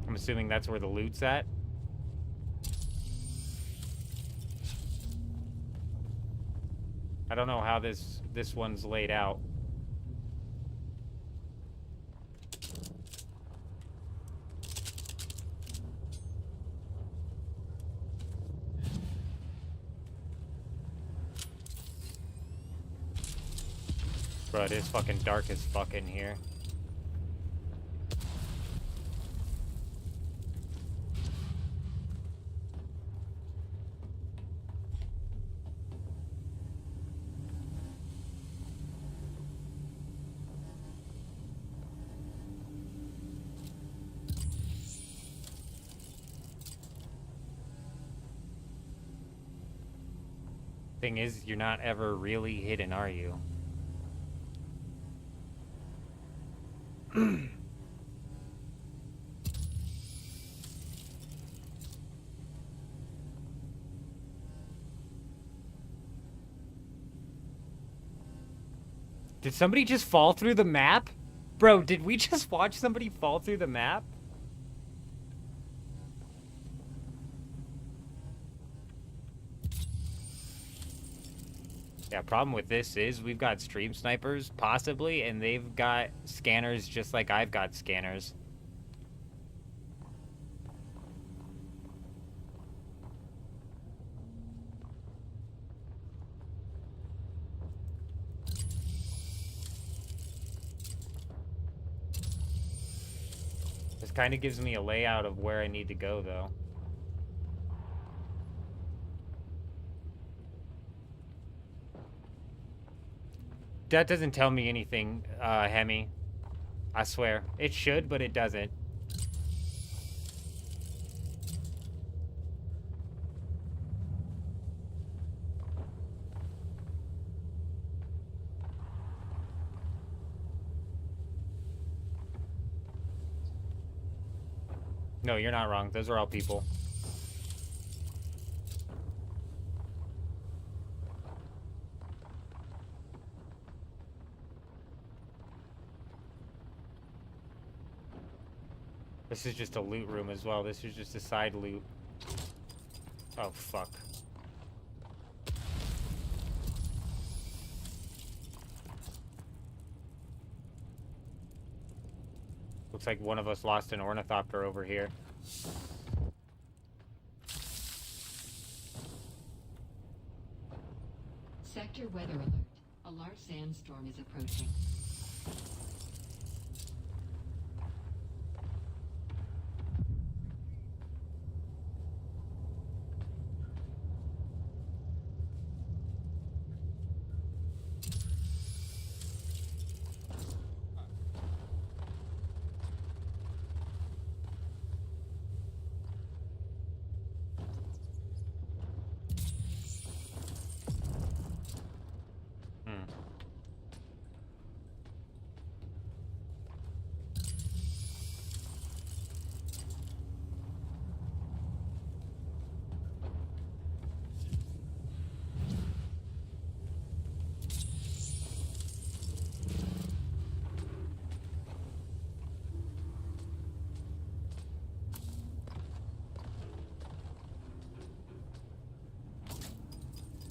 I'm assuming that's where the loot's at. I don't know how this one's laid out. Bro, it is fucking dark as fuck in here. Thing is, you're not ever really hidden, are you? Did somebody just fall through the map? Bro, did we just watch somebody fall through the map? Yeah, problem with this is we've got stream snipers, possibly, and they've got scanners just like I've got scanners. This kind of gives me a layout of where I need to go, though. That doesn't tell me anything, Hemi. I swear. It should, but it doesn't. No, you're not wrong. Those are all people. This is just a loot room as well. This is just a side loot. Oh, fuck. Looks like one of us lost an ornithopter over here. Sector weather alert. A large sandstorm is approaching.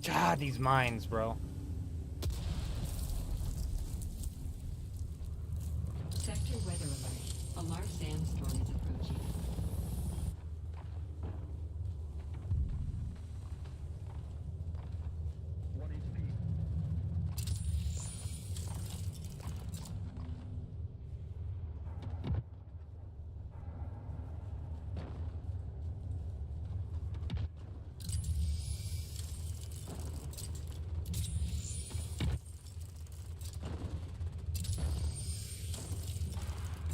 God, these mines, bro. Sector weather alert. A large sandstorm is approaching.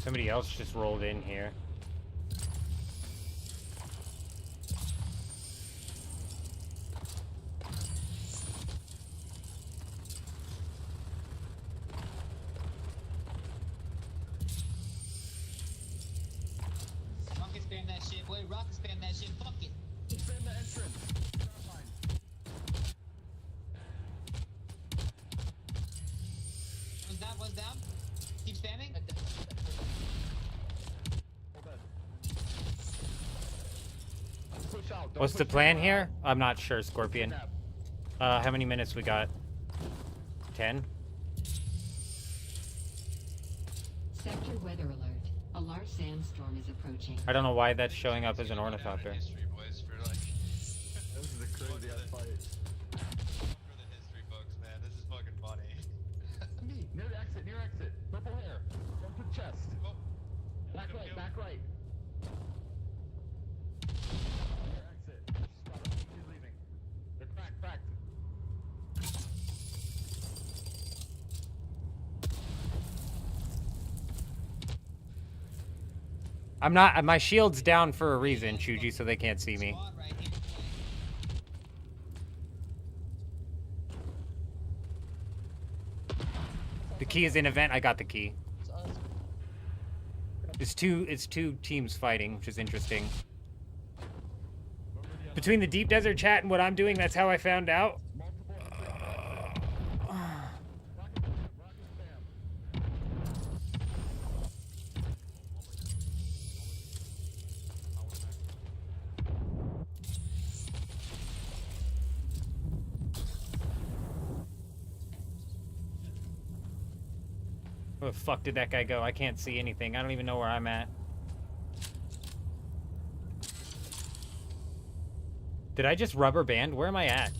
Somebody else just rolled in here. Rocket spam that shit, boy. Rocket spam that shit. Fuck it. Spam the entrance. One's down. Keep spamming. Push out. Don't What's the push plan out. here? I'm not sure, Scorpion. How many minutes we got? 10? Sector weather alert. A large sandstorm is approaching. I don't know why that's showing up as an ornithopter. History, boys, for like This is a crazy ass fight. for the history books, man. This is fucking funny. Me, near exit, near exit. Purple hair. Jump to the chest. Oh, Back right, back right. Near exit. Stop it. He's leaving. They're cracked, cracked. I'm not. My shield's down for a reason, Chuji, so they can't see me. Squad right here. The key is in event. I got the key. It's us. It's two teams fighting, which is interesting. Between the deep desert chat and what I'm doing, that's how I found out. Where the fuck did that guy go? I can't see anything. I don't even know where I'm at. Did I just rubber band? Where am I at?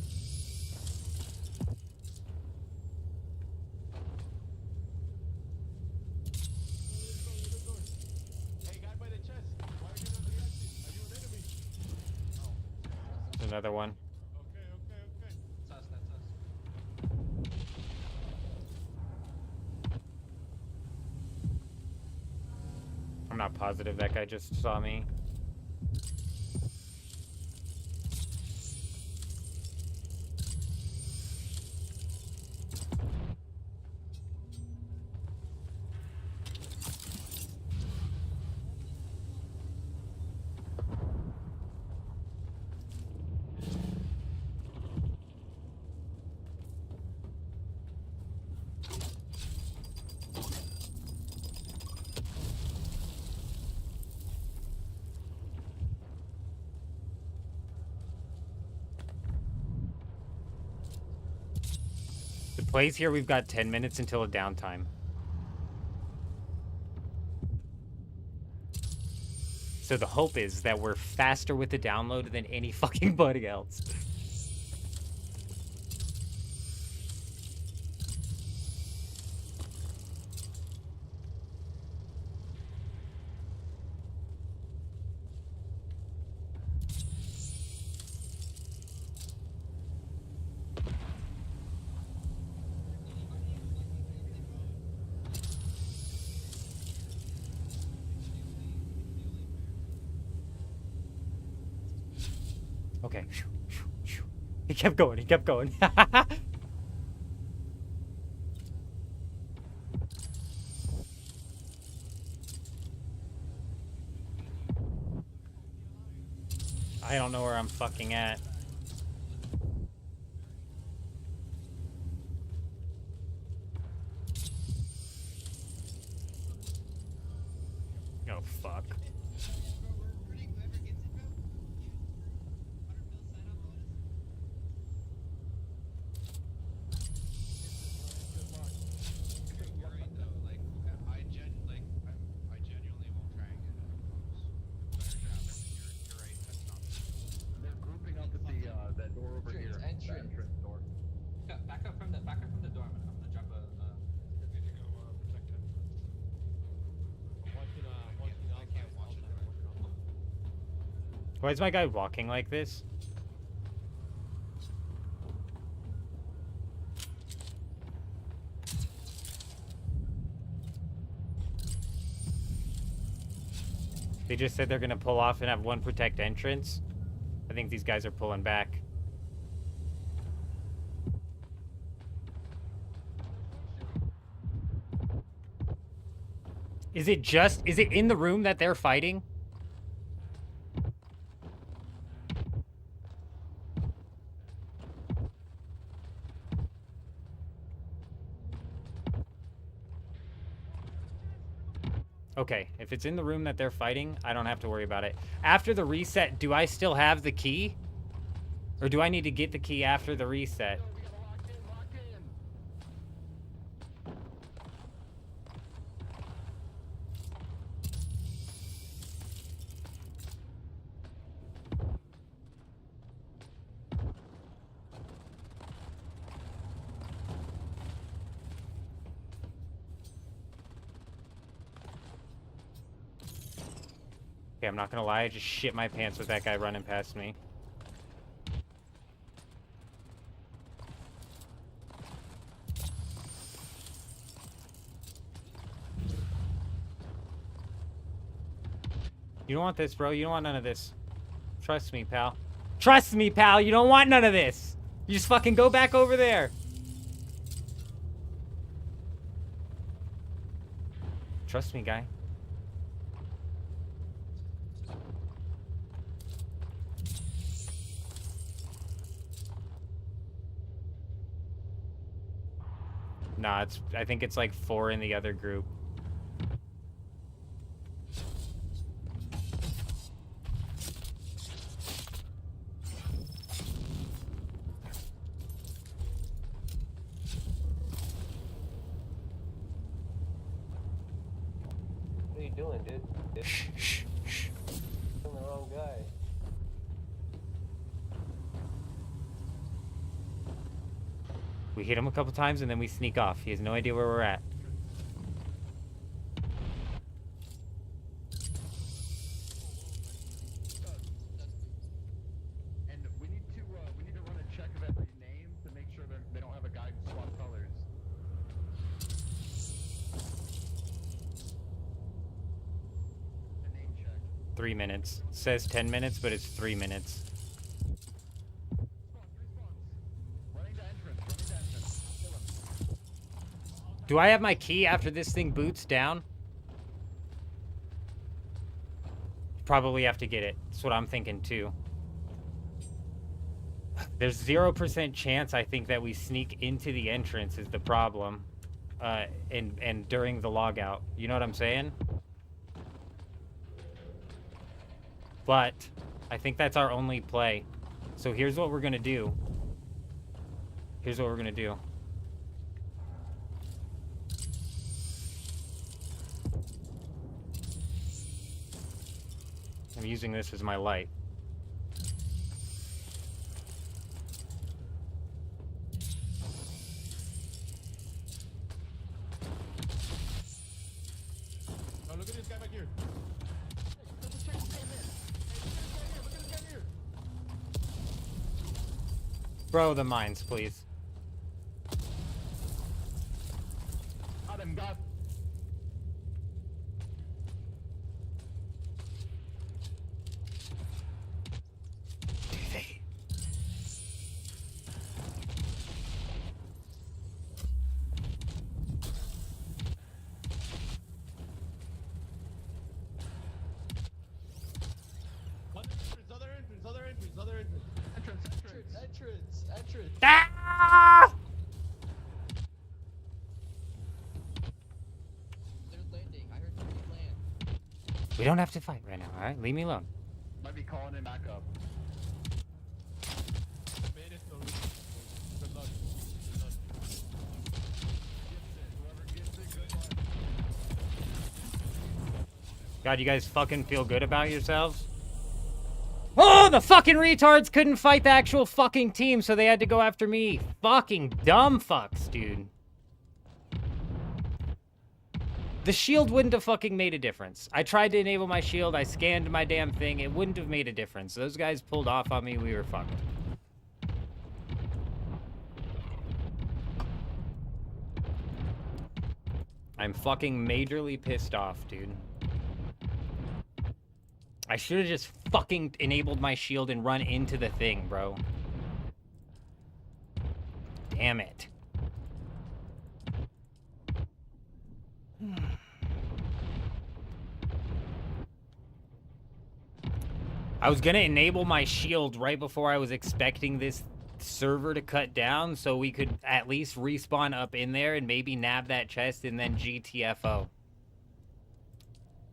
Hey, guy by the chest. Why are you on the exit? Are you an enemy? There's another one. Okay. That's us. That's us. I'm not positive that guy just saw me. The plays here, we've got 10 minutes until a downtime. So the hope is that we're faster with the download than any fucking buddy else. Okay. He kept going. He kept going. I don't know where I'm fucking at. Oh, fuck. I genuinely won't try and get it. You're right. That's not. They're grouping up at the that door over here. That entrance door. Back up from the door. I'm gonna drop a. We need to go protect him. I can't watch it. Why is my guy walking like this? They just said they're gonna pull off and have one protect entrance. I think these guys are pulling back. Is it in the room that they're fighting? Okay, if it's in the room that they're fighting, I don't have to worry about it. After the reset, do I still have the key? Or do I need to get the key after the reset? Okay, I'm not gonna lie, I just shit my pants with that guy running past me. You don't want this, bro. You don't want none of this. Trust me, pal. Trust me, pal. You don't want none of this. You just fucking go back over there. Trust me, guy. Nah, I think it's like 4 in the other group. What are you doing, dude? Shh. I'm the wrong guy. We hit him a couple times and then we sneak off. He has no idea where we're at. And we need to run a check of every name to make sure they don't have a guy who swapped colors. A name check. 3 minutes. It says 10 minutes, but it's 3 minutes. Do I have my key after this thing boots down? Probably have to get it. That's what I'm thinking too. There's 0% chance I think that we sneak into the entrance is the problem. And during the logout. You know what I'm saying? But I think that's our only play. So here's what we're gonna do. Here's what we're gonna do. I'm using this as my light. Oh, look at this guy back here. Bro, the mines, please. Got him, got. Other entrance. Entrance. Ah! They're landing. I heard somebody land. We don't have to fight right now, alright? Leave me alone. Might be calling him back up. God, you guys fucking feel good about yourselves? Oh, the fucking retards couldn't fight the actual fucking team, so they had to go after me. Fucking dumb fucks, dude. The shield wouldn't have fucking made a difference. I tried to enable my shield, I scanned my damn thing, it wouldn't have made a difference. Those guys pulled off on me, we were fucked. I'm fucking majorly pissed off, dude. I should have just fucking enabled my shield and run into the thing, bro. Damn it. I was gonna enable my shield right before I was expecting this server to cut down so we could at least respawn up in there and maybe nab that chest and then GTFO.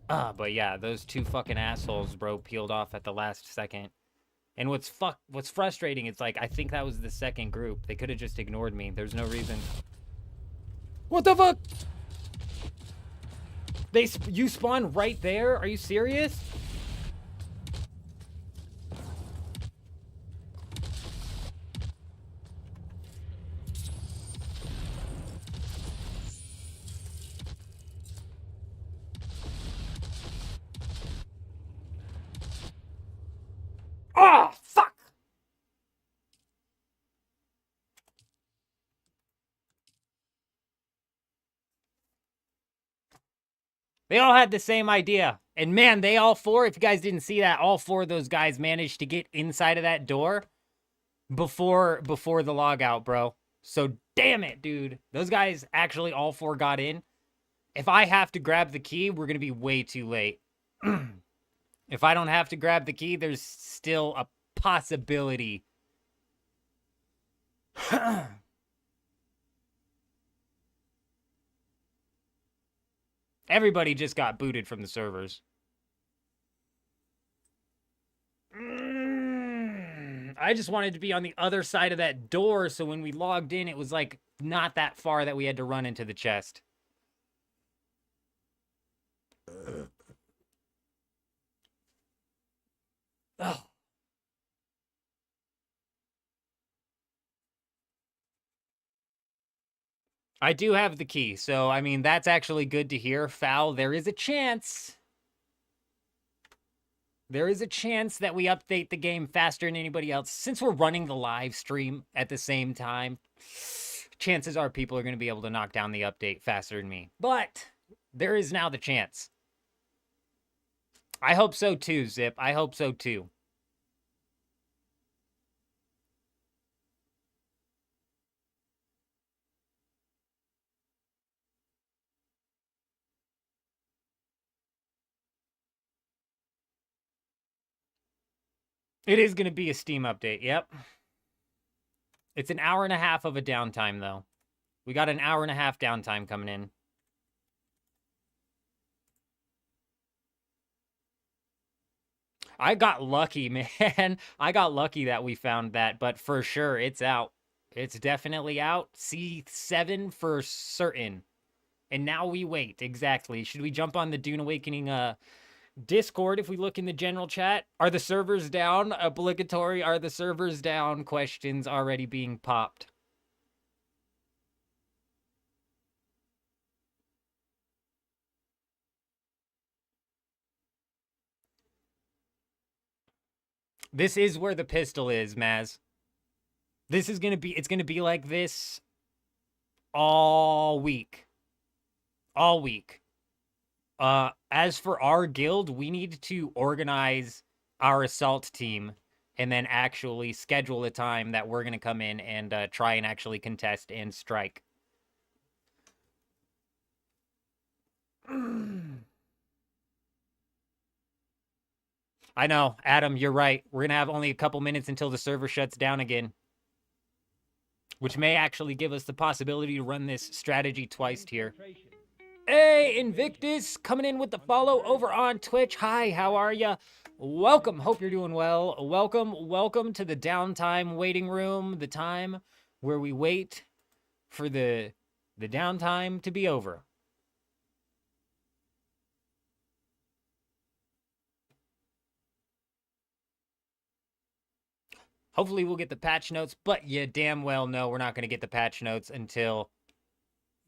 But yeah, those two fucking assholes, bro, peeled off at the last second. And what's frustrating, it's like, I think that was the second group. They could have just ignored me. There's no reason. What the fuck? You spawn right there? Are you serious? Oh, fuck! They all had the same idea. And man, they all four, if you guys didn't see that, all four of those guys managed to get inside of that door before the logout, bro. So damn it, dude. Those guys actually all four got in. If I have to grab the key, we're going to be way too late. If I don't have to grab the key, there's still a possibility. Everybody just got booted from the servers. I just wanted to be on the other side of that door, so when we logged in, it was like not that far that we had to run into the chest. Oh. I do have the key, so I mean, that's actually good to hear. Foul, there is a chance. There is a chance that we update the game faster than anybody else. Since we're running the live stream at the same time, chances are people are going to be able to knock down the update faster than me. But there is now the chance. I hope so too, Zip. I hope so too. It is going to be a Steam update, yep. It's an hour and a half of a downtime, though. We got an hour and a half downtime coming in. I got lucky, man. I got lucky that we found that, but for sure, it's out. It's definitely out. C7 for certain. And now we wait, exactly. Should we jump on the Dune Awakening Discord if we look in the general chat? Are the servers down? Obligatory, are the servers down? Questions already being popped. This is where the pistol is, Maz. This is gonna be, it's gonna be like this all week. All week. As for our guild, we need to organize our assault team and then actually schedule a time that we're gonna come in and try and actually contest and strike. I know, Adam, you're right. We're going to have only a couple minutes until the server shuts down again, which may actually give us the possibility to run this strategy twice here. Hey, Invictus, coming in with the follow over on Twitch. Hi, how are ya? Welcome. Hope you're doing well. Welcome to the downtime waiting room, the time where we wait for the downtime to be over. Hopefully we'll get the patch notes, but you damn well know we're not going to get the patch notes until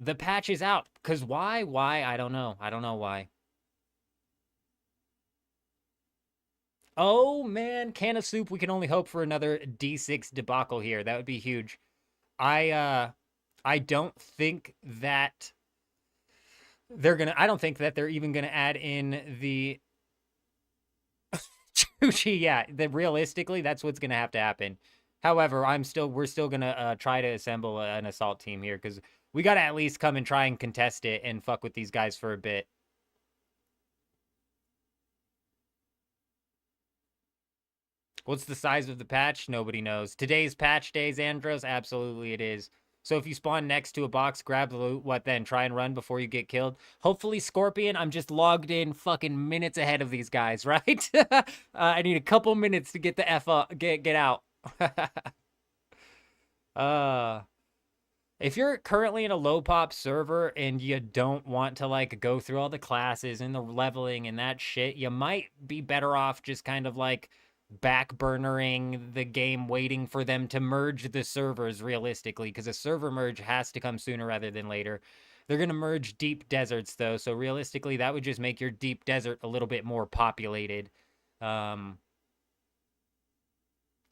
the patch is out. Because why? Why? I don't know. I don't know why. Oh, man. Can of soup. We can only hope for another D6 debacle here. That would be huge. I don't think that they're going to... I don't think that they're even going to add in the... Gucci, yeah, realistically, that's what's gonna have to happen. However, we're still gonna try to assemble an assault team here because we gotta at least come and try and contest it and fuck with these guys for a bit. What's the size of the patch? Nobody knows. Today's patch days, Andros? Absolutely it is. So if you spawn next to a box, grab the loot, what then? Try and run before you get killed? Hopefully, Scorpion, I'm just logged in fucking minutes ahead of these guys, right? I need a couple minutes to get the F up, get out. If you're currently in a low pop server and you don't want to like go through all the classes and the leveling and that shit, you might be better off just kind of like backburnering the game, waiting for them to merge the servers realistically, because a server merge has to come sooner rather than later. They're going to merge deep deserts though, so realistically that would just make your deep desert a little bit more populated.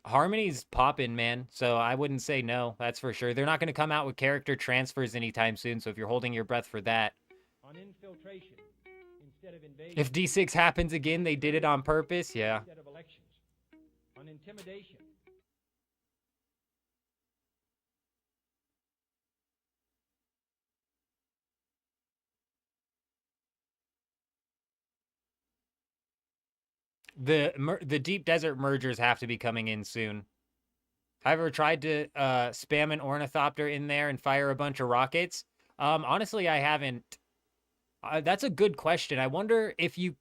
Harmony's popping, man, so I wouldn't say no, that's for sure. They're not going to come out with character transfers anytime soon, so if you're holding your breath for that. On infiltration instead of invasion. If D6 happens again, they did it on purpose, yeah. Instead of elections. On intimidation. The deep desert mergers have to be coming in soon. Have you ever tried to spam an ornithopter in there and fire a bunch of rockets? Honestly, I haven't. That's a good question. I wonder if you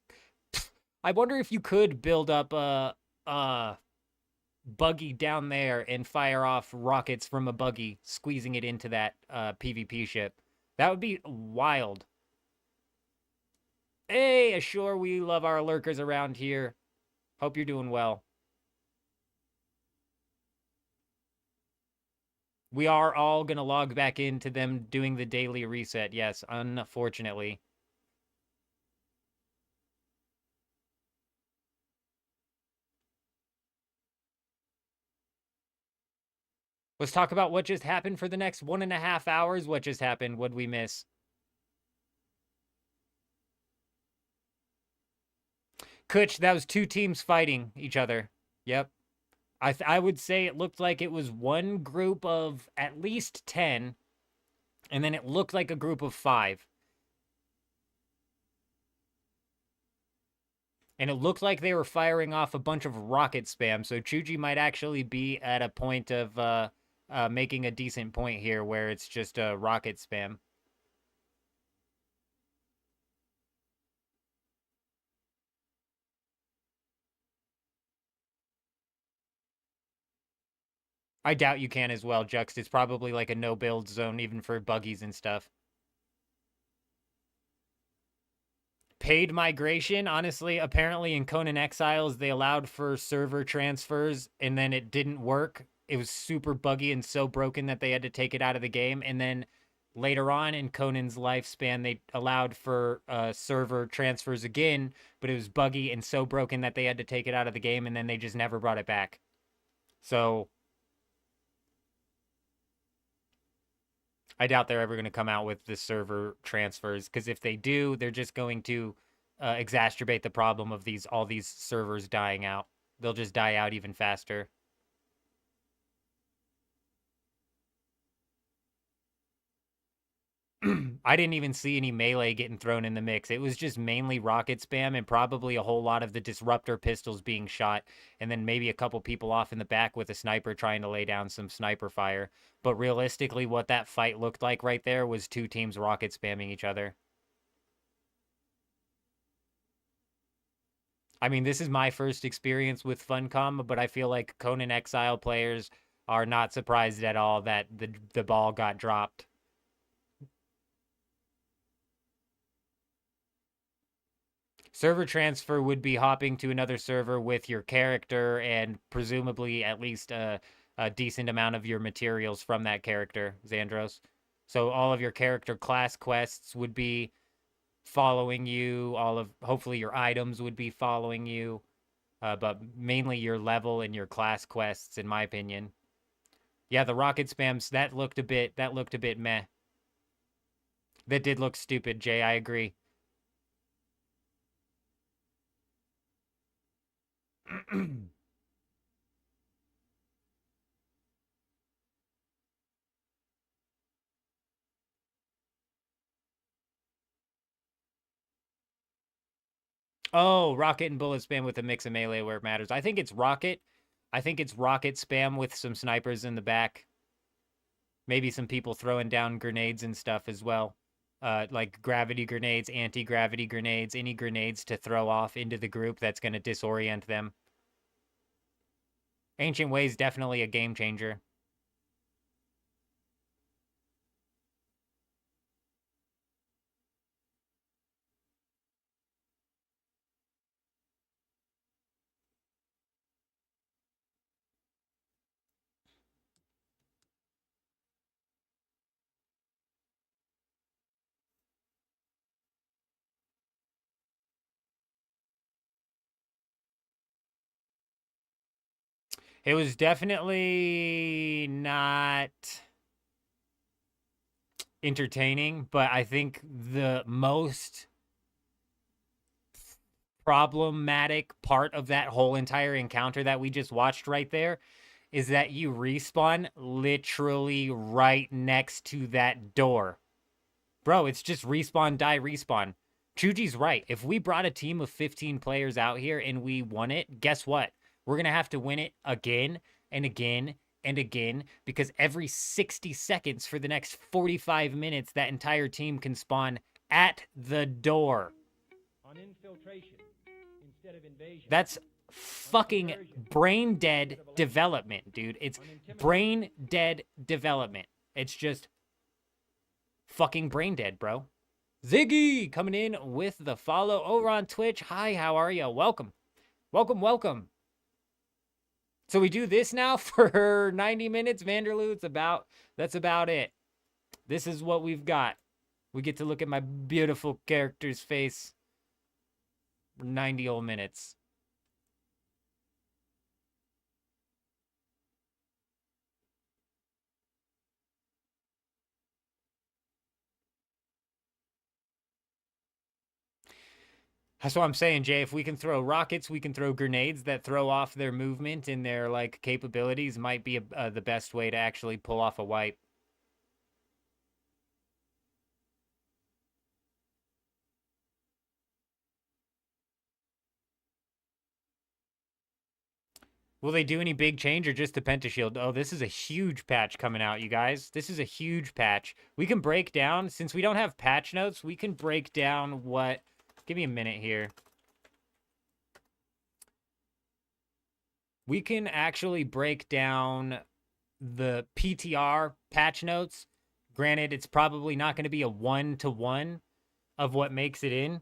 could build up a buggy down there and fire off rockets from a buggy, squeezing it into that PvP ship. That would be wild. Hey, Ashore, we love our lurkers around here. Hope you're doing well. We are all going to log back into them doing the daily reset. Yes, unfortunately. Let's talk about what just happened for the next 1.5 hours. What just happened? What'd we miss? Kutch, that was 2 teams fighting each other. Yep. I would say it looked like it was one group of at least 10, and then it looked like a group of 5. And it looked like they were firing off a bunch of rocket spam, so Chuji might actually be at a point of making a decent point here where it's just rocket spam. I doubt you can as well, Juxt. It's probably like a no-build zone even for buggies and stuff. Paid migration, honestly, apparently in Conan Exiles, they allowed for server transfers, and then it didn't work. It was super buggy and so broken that they had to take it out of the game. And then later on in Conan's lifespan, they allowed for server transfers again, but it was buggy and so broken that they had to take it out of the game, and then they just never brought it back. So I doubt they're ever going to come out with the server transfers, because if they do, they're just going to exacerbate the problem of all these servers dying out. They'll just die out even faster. I didn't even see any melee getting thrown in the mix. It was just mainly rocket spam and probably a whole lot of the disruptor pistols being shot, and then maybe a couple people off in the back with a sniper trying to lay down some sniper fire. But realistically, what that fight looked like right there was 2 teams rocket spamming each other. I mean, this is my first experience with Funcom, but I feel like Conan Exile players are not surprised at all that the ball got dropped. Server transfer would be hopping to another server with your character and presumably at least a decent amount of your materials from that character, Xandros. So all of your character class quests would be following you. Hopefully your items would be following you, but mainly your level and your class quests, in my opinion. Yeah, the rocket spams, that looked a bit meh. That did look stupid, Jay. I agree. Oh, rocket and bullet spam with a mix of melee where it matters. I think it's rocket. I think it's rocket spam with some snipers in the back. Maybe some people throwing down grenades and stuff as well. Like gravity grenades, anti-gravity grenades, any grenades to throw off into the group that's going to disorient them. Ancient Ways definitely a game changer. It was definitely not entertaining, but I think the most problematic part of that whole entire encounter that we just watched right there is that you respawn literally right next to that door. Bro, it's just respawn, die, respawn. Chuji's right. If we brought a team of 15 players out here and we won it, guess what? We're going to have to win it again and again and again because every 60 seconds for the next 45 minutes, that entire team can spawn at the door. On infiltration instead of invasion. That's fucking brain dead development, dude. It's brain dead development. It's just fucking brain dead, bro. Ziggy coming in with the follow over on Twitch. Hi, how are you? Welcome. Welcome, welcome. So we do this now for 90 minutes, Vanderloo. That's about it. This is what we've got. We get to look at my beautiful character's face for 90 old minutes. That's what I'm saying, Jay. If we can throw rockets, we can throw grenades that throw off their movement and their like capabilities. Might be the best way to actually pull off a wipe. Will they do any big change or just the Pentashield? Oh, this is a huge patch coming out, you guys. This is a huge patch. We can break down, since we don't have patch notes, we can break down what... Give me a minute here. We can actually break down the PTR patch notes. Granted, it's probably not going to be a one-to-one of what makes it in.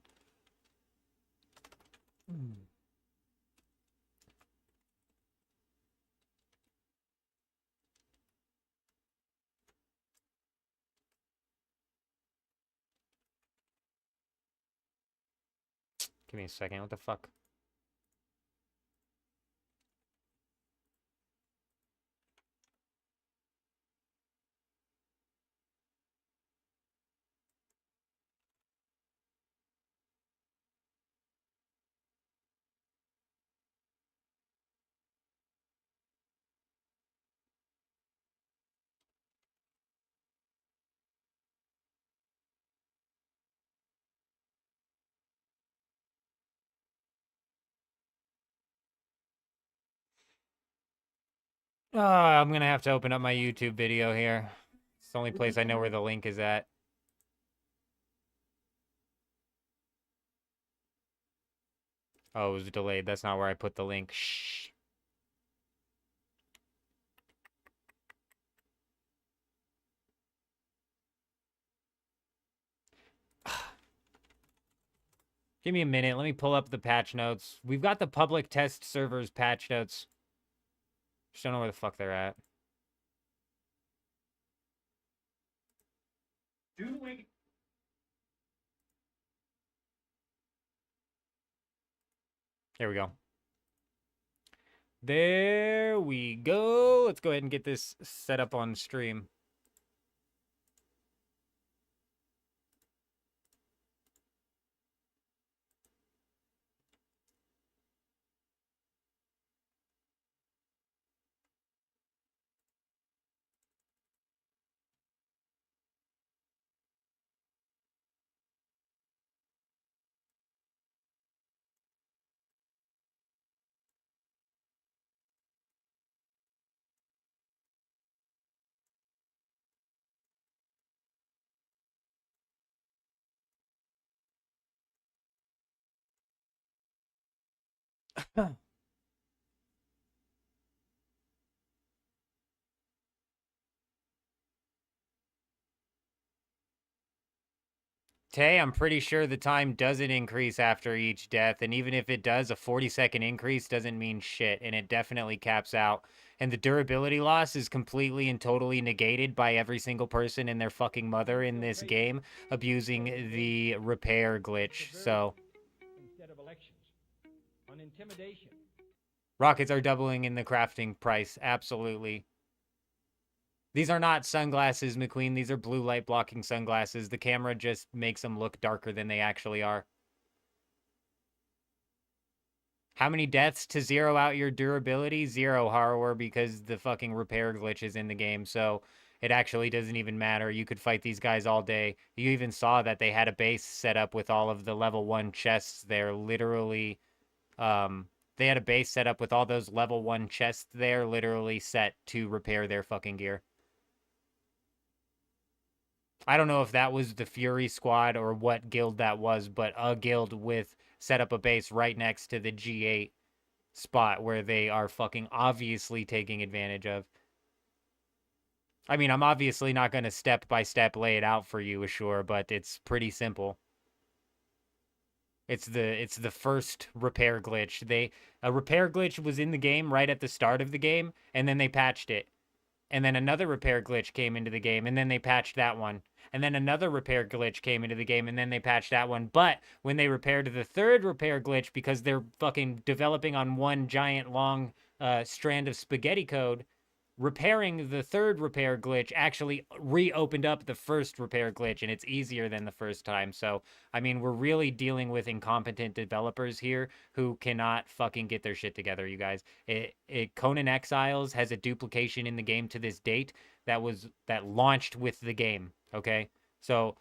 Give me a second. What the fuck? I'm going to have to open up my YouTube video here. It's the only place I know where the link is at. Oh, it was delayed. That's not where I put the link. Shh. Give me a minute. Let me pull up the patch notes. We've got the public test servers patch notes. Just don't know where the fuck they're at. Here we go. There we go. Let's go ahead and get this set up on stream. Tay, I'm pretty sure the time doesn't increase after each death, and even if it does, a 40-second increase doesn't mean shit, and it definitely caps out. And the durability loss is completely and totally negated by every single person and their fucking mother in this game abusing the repair glitch. So Instead of elections. On intimidation. rockets are doubling in the crafting price, absolutely. These are not sunglasses, McQueen. These are blue light blocking sunglasses. The camera just makes them look darker than they actually are. How many deaths to zero out your durability? 0, Harrower, because the fucking repair glitch is in the game. So it actually doesn't even matter. You could fight these guys all day. You even saw that they had a base set up with all of the level 1 chests there. Literally, they had a base set up with all those level 1 chests there, literally set to repair their fucking gear. I don't know if that was the Fury squad or what guild that was, but a guild with set up a base right next to the G8 spot where they are fucking obviously taking advantage of. I mean, I'm obviously not going to step by step lay it out for you, Ashore, but it's pretty simple. It's the first repair glitch. A repair glitch was in the game right at the start of the game, and then they patched it. And then another repair glitch came into the game, and then they patched that one. And then another repair glitch came into the game, and then they patched that one. But when they repaired the third repair glitch, because they're fucking developing on one giant long strand of spaghetti code, repairing the third repair glitch actually reopened up the first repair glitch, and it's easier than the first time. So, I mean, we're really dealing with incompetent developers here who cannot fucking get their shit together, you guys. Conan Exiles has a duplication in the game to this date that launched with the game, okay? So,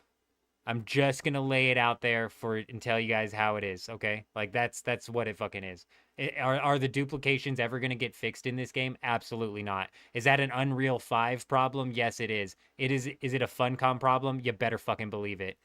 I'm just gonna lay it out there and tell you guys how it is, okay? Like that's what it fucking is. Are the duplications ever gonna get fixed in this game? Absolutely not. Is that an Unreal 5 problem? Yes, it is. Is it a Funcom problem? You better fucking believe it.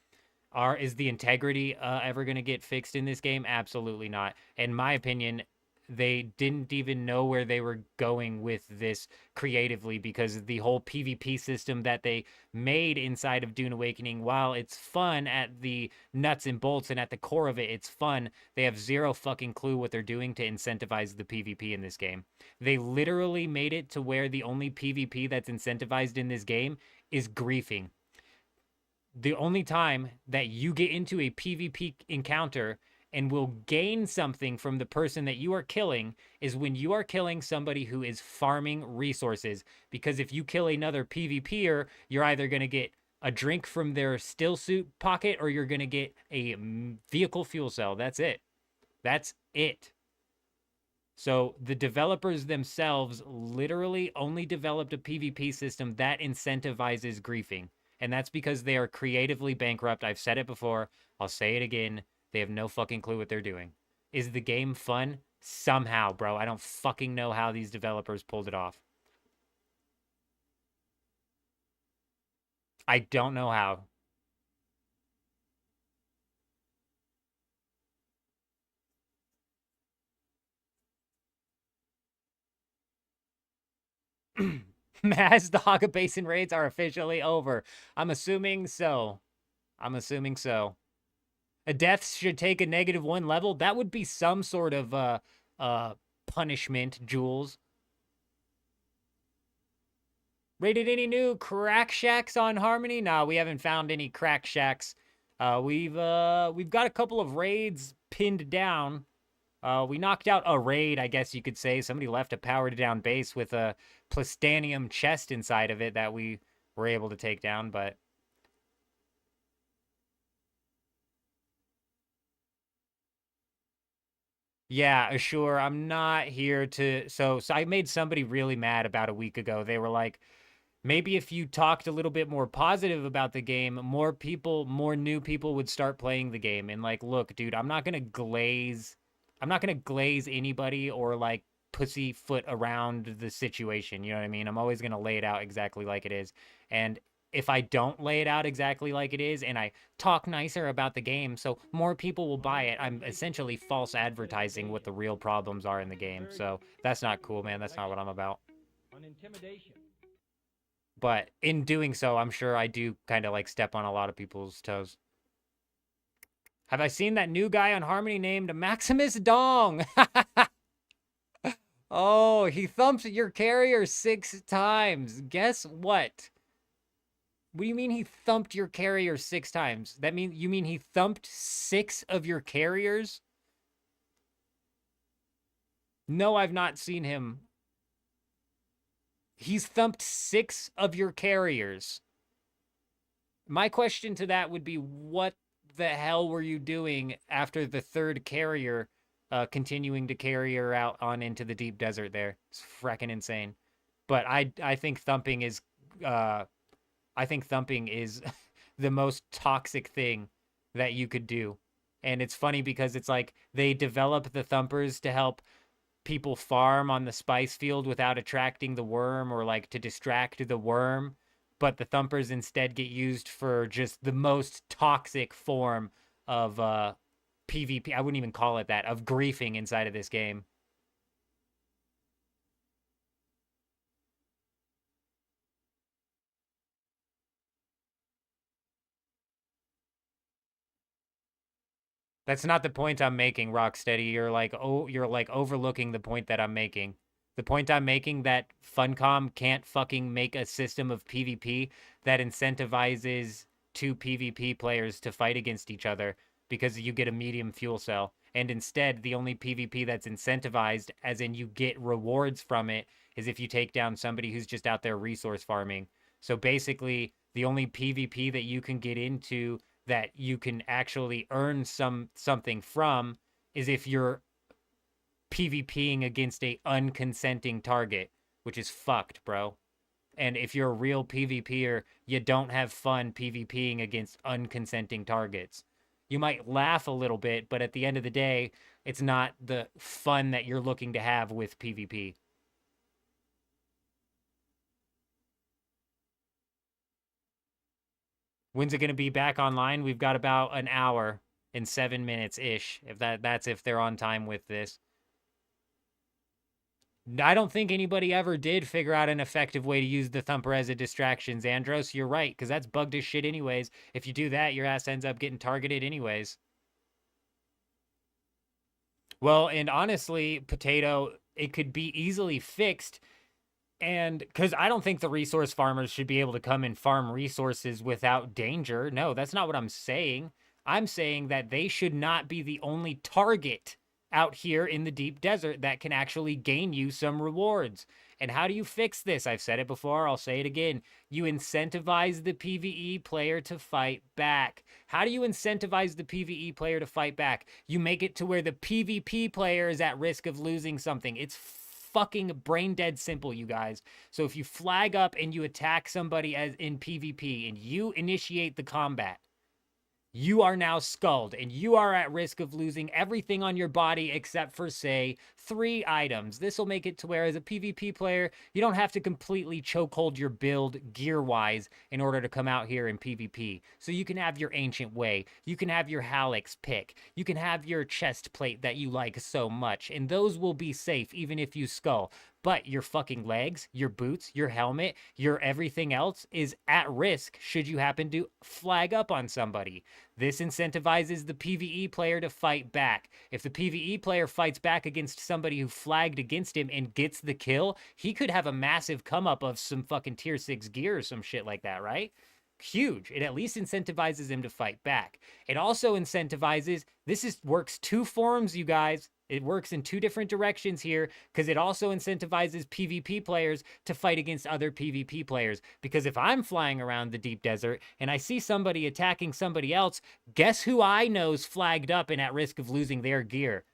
Is the integrity ever gonna get fixed in this game? Absolutely not. In my opinion, they didn't even know where they were going with this creatively, because the whole PvP system that they made inside of Dune Awakening, while it's fun at the nuts and bolts and at the core of it, it's fun, they have zero fucking clue what they're doing to incentivize the PvP in this game. They literally made it to where the only PvP that's incentivized in this game is griefing. The only time that you get into a PvP encounter and will gain something from the person that you are killing is when you are killing somebody who is farming resources. Because if you kill another PvPer, you're either going to get a drink from their still suit pocket or you're going to get a vehicle fuel cell. That's it. That's it. So the developers themselves literally only developed a PvP system that incentivizes griefing. And that's because they are creatively bankrupt. I've said it before. I'll say it again. They have no fucking clue what they're doing. Is the game fun? Somehow, bro. I don't fucking know how these developers pulled it off. I don't know how. Maz, the Haga Basin raids are officially over. I'm assuming so. A death should take a -1 level. That would be some sort of punishment, Jules. Rated any new crack shacks on Harmony? Nah, we haven't found any crack shacks. We've got a couple of raids pinned down. We knocked out a raid, I guess you could say. Somebody left a powered down base with a plastanium chest inside of it that we were able to take down, but yeah, sure. I'm not here to. So I made somebody really mad about a week ago. They were like, maybe if you talked a little bit more positive about the game, more new people would start playing the game. And like, look, dude, I'm not gonna glaze anybody or like pussyfoot around the situation. You know what I mean? I'm always gonna lay it out exactly like it is. And if I don't lay it out exactly like it is and I talk nicer about the game so more people will buy it, I'm essentially false advertising what the real problems are in the game. So that's not cool, man. That's not what I'm about. On intimidation. But in doing so, I'm sure I do kind of like step on a lot of people's toes. Have I seen that new guy on Harmony named Maximus Dong? Oh, he thumped your carrier 6 times. Guess what? What do you mean he thumped your carrier 6 times? You mean he thumped 6 of your carriers? No, I've not seen him. He's thumped 6 of your carriers. My question to that would be, what the hell were you doing after the 3rd carrier continuing to carry her out on into the deep desert there? It's fracking insane. But I think thumping is the most toxic thing that you could do. And it's funny because it's like they develop the thumpers to help people farm on the spice field without attracting the worm, or like to distract the worm, but the thumpers instead get used for just the most toxic form of PvP. I wouldn't even call it that, of griefing inside of this game. That's not the point I'm making, Rocksteady. You're like overlooking the point that I'm making. The point I'm making that Funcom can't fucking make a system of PvP that incentivizes 2 PvP players to fight against each other because you get a medium fuel cell. And instead, the only PvP that's incentivized, as in you get rewards from it, is if you take down somebody who's just out there resource farming. So basically, the only PvP that you can get into that you can actually earn something from is if you're PvPing against a unconsenting target, which is fucked, bro. And if you're a real PvPer, you don't have fun PvPing against unconsenting targets. You might laugh a little bit, but at the end of the day, it's not the fun that you're looking to have with PvP. When's it going to be back online? We've got about an hour and 7 minutes-ish, if that's if they're on time with this. I don't think anybody ever did figure out an effective way to use the thumper as a distraction, Xandros. You're right, because that's bugged as shit anyways. If you do that, your ass ends up getting targeted anyways. Well, and honestly, Potato, it could be easily fixed. And because I don't think the resource farmers should be able to come and farm resources without danger. No, that's not what I'm saying. I'm saying that they should not be the only target out here in the deep desert that can actually gain you some rewards. And how do you fix this? I've said it before, I'll say it again. You incentivize the PvE player to fight back. How do you incentivize the PvE player to fight back? You make it to where the PvP player is at risk of losing something. It's fucking brain dead simple, you guys. So if you flag up and you attack somebody as in PvP and you initiate the combat, you are now skulled and you are at risk of losing everything on your body except for, say, 3 items. This will make it to where, as a PvP player, you don't have to completely chokehold your build gear-wise in order to come out here in PvP. So you can have your Ancient Way, you can have your Hallex pick, you can have your chest plate that you like so much, and those will be safe even if you skull. But your fucking legs, your boots, your helmet, your everything else is at risk should you happen to flag up on somebody. This incentivizes the PvE player to fight back. If the PvE player fights back against somebody who flagged against him and gets the kill, he could have a massive come up of some fucking tier 6 gear or some shit like that, right? Huge. It at least incentivizes him to fight back. It also incentivizes, works 2 forms, you guys. It works in 2 different directions here, because it also incentivizes PvP players to fight against other PvP players. Because if I'm flying around the deep desert and I see somebody attacking somebody else, guess who I know's flagged up and at risk of losing their gear?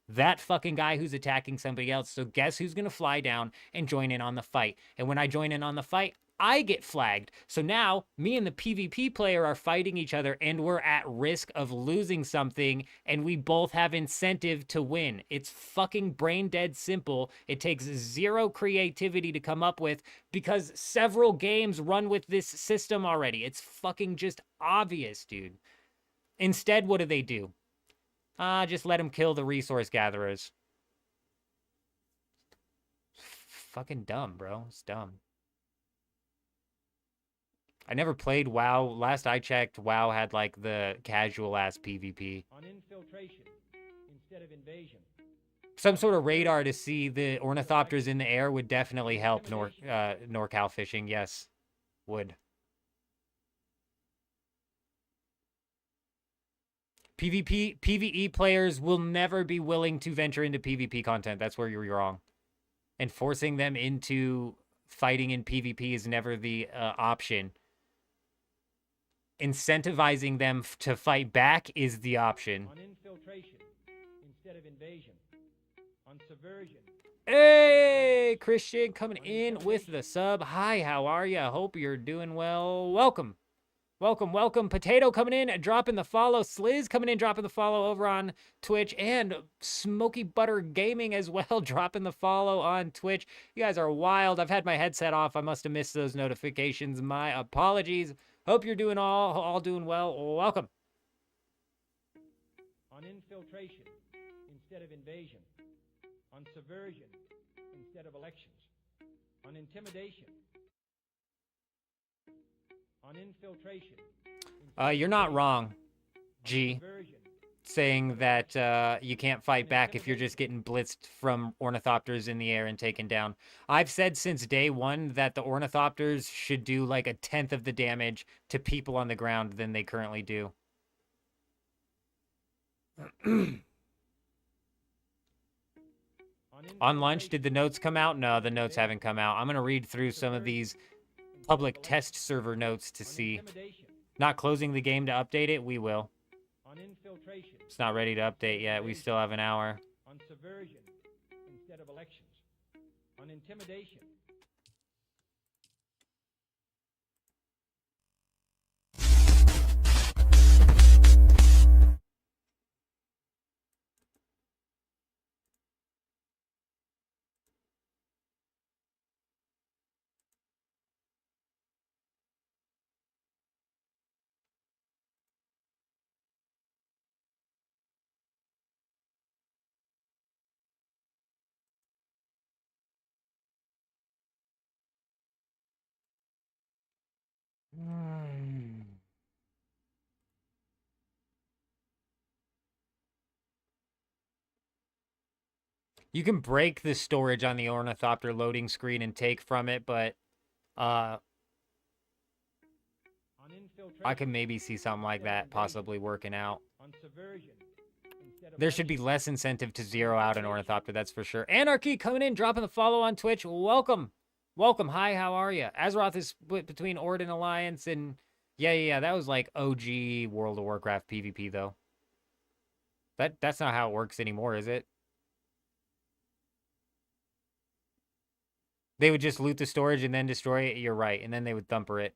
That fucking guy who's attacking somebody else. So guess who's going to fly down and join in on the fight? And when I join in on the fight, I get flagged. So now me and the PvP player are fighting each other and we're at risk of losing something and we both have incentive to win. It's fucking brain dead simple. It takes zero creativity to come up with because several games run with this system already. It's fucking just obvious, dude. Instead, what do? Just let them kill the resource gatherers. Fucking dumb, bro. It's dumb. I never played WoW. Last I checked, WoW had like the casual ass PvP. On infiltration instead of invasion. Some sort of radar to see the ornithopters in the air would definitely help NorCal fishing. Yes, would. PvE players will never be willing to venture into PvP content. That's where you're wrong. And forcing them into fighting in PvP is never the option. Incentivizing them to fight back is the option. On infiltration instead of invasion. On subversion. Hey, Christian coming in with the sub. Hi, how are you? I hope you're doing well. Welcome. Welcome. Potato coming in, dropping the follow. Sliz coming in, dropping the follow over on Twitch. And Smoky Butter Gaming as well, dropping the follow on Twitch. You guys are wild. I've had my headset off. I must have missed those notifications. My apologies. Hope you're doing all doing well. Welcome. On infiltration instead of invasion. On subversion instead of elections. On intimidation. On infiltration. You're not wrong, G, saying that you can't fight back if you're just getting blitzed from ornithopters in the air and taken down. I've said since day one that the ornithopters should do like 1/10 of the damage to people on the ground than they currently do. On lunch, did the notes come out? No, the notes haven't come out. I'm going to read through some of these public test server notes to see. Not closing the game to update it? We will. On infiltration. It's not ready to update yet. We still have an hour. On subversion instead of elections. On intimidation. You can break the storage on the ornithopter loading screen and take from it, but I can maybe see something like that possibly working out. On subversion instead of There should be less incentive to zero out an ornithopter, that's for sure. Anarchy coming in, dropping the follow on Twitch. Welcome. Hi, how are you? Azeroth is split between Orden Alliance and... Yeah, that was like OG World of Warcraft PvP, though. That's not how it works anymore, is it? They would just loot the storage and then destroy it. You're right. And then they would thumper it.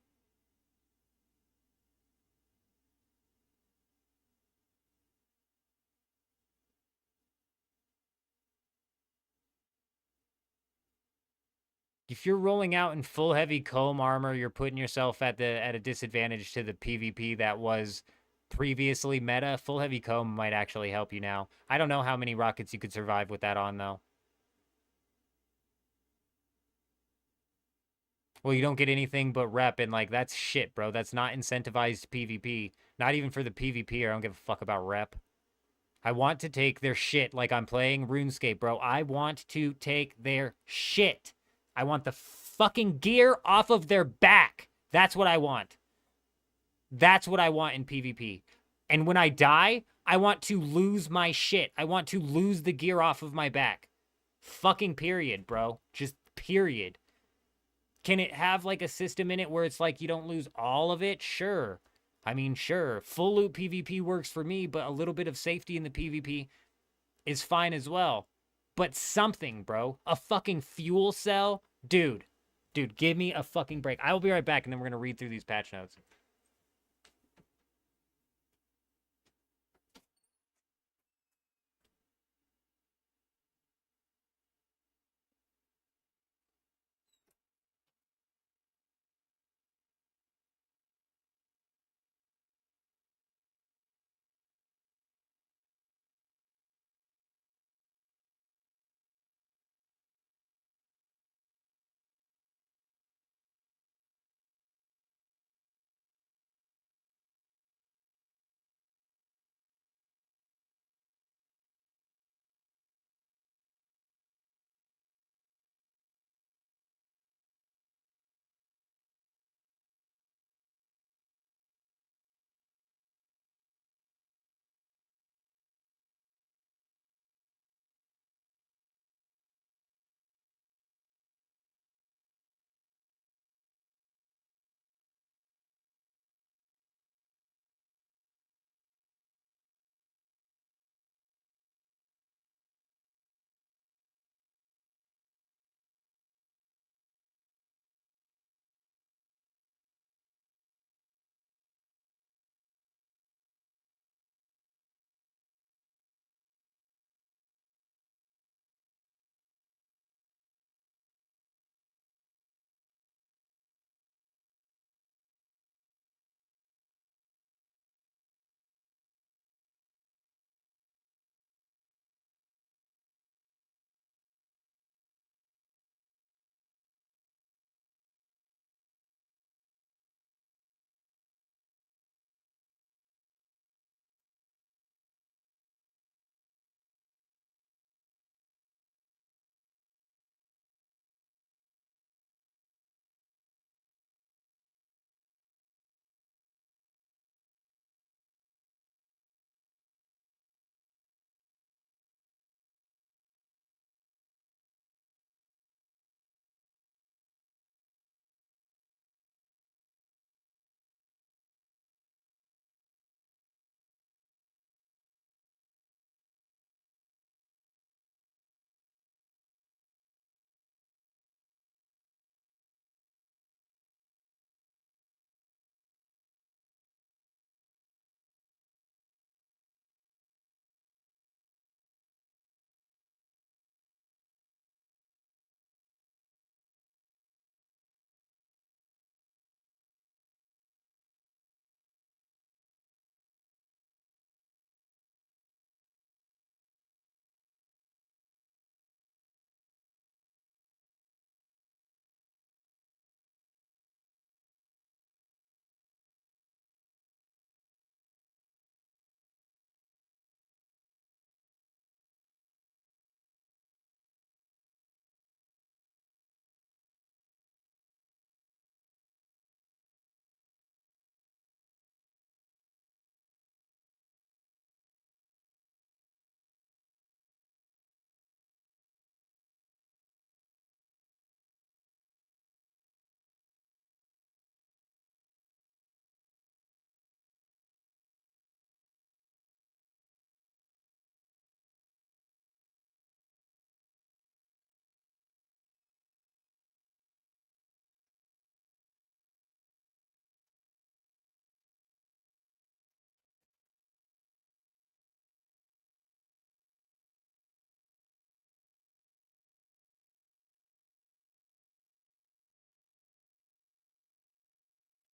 If you're rolling out in full heavy comb armor, you're putting yourself at a disadvantage to the PvP that was previously meta. Full heavy comb might actually help you now. I don't know how many rockets you could survive with that on, though. Well, you don't get anything but rep, and, like, that's shit, bro. That's not incentivized PvP. Not even for the PvP. I don't give a fuck about rep. I want to take their shit like I'm playing RuneScape, bro. I want to take their shit. I want the fucking gear off of their back. That's what I want. That's what I want in PvP. And when I die, I want to lose my shit. I want to lose the gear off of my back. Fucking period, bro. Just period. Can it have, like, a system in it where it's like you don't lose all of it? Sure. I mean, sure. Full loot PvP works for me, but a little bit of safety in the PvP is fine as well. But something, bro. A fucking fuel cell? Dude. Dude, give me a fucking break. I will be right back, and then we're going to read through these patch notes.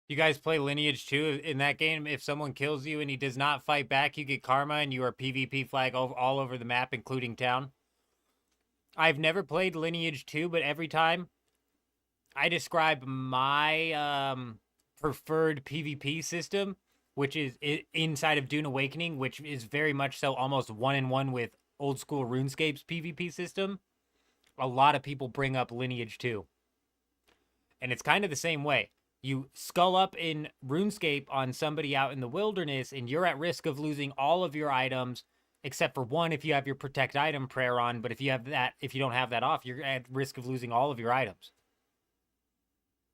You guys play Lineage 2 in that game? If someone kills you and he does not fight back, you get karma and you are PvP flag all over the map, including town. I've never played Lineage 2, but every time I describe my preferred PvP system, which is inside of Dune Awakening, which is very much so almost one-in-one with old school RuneScape's PvP system, a lot of people bring up Lineage 2. And it's kind of the same way. You skull up in RuneScape on somebody out in the wilderness, and you're at risk of losing all of your items, except for one if you have your protect item prayer on. But if you don't have that off, you're at risk of losing all of your items.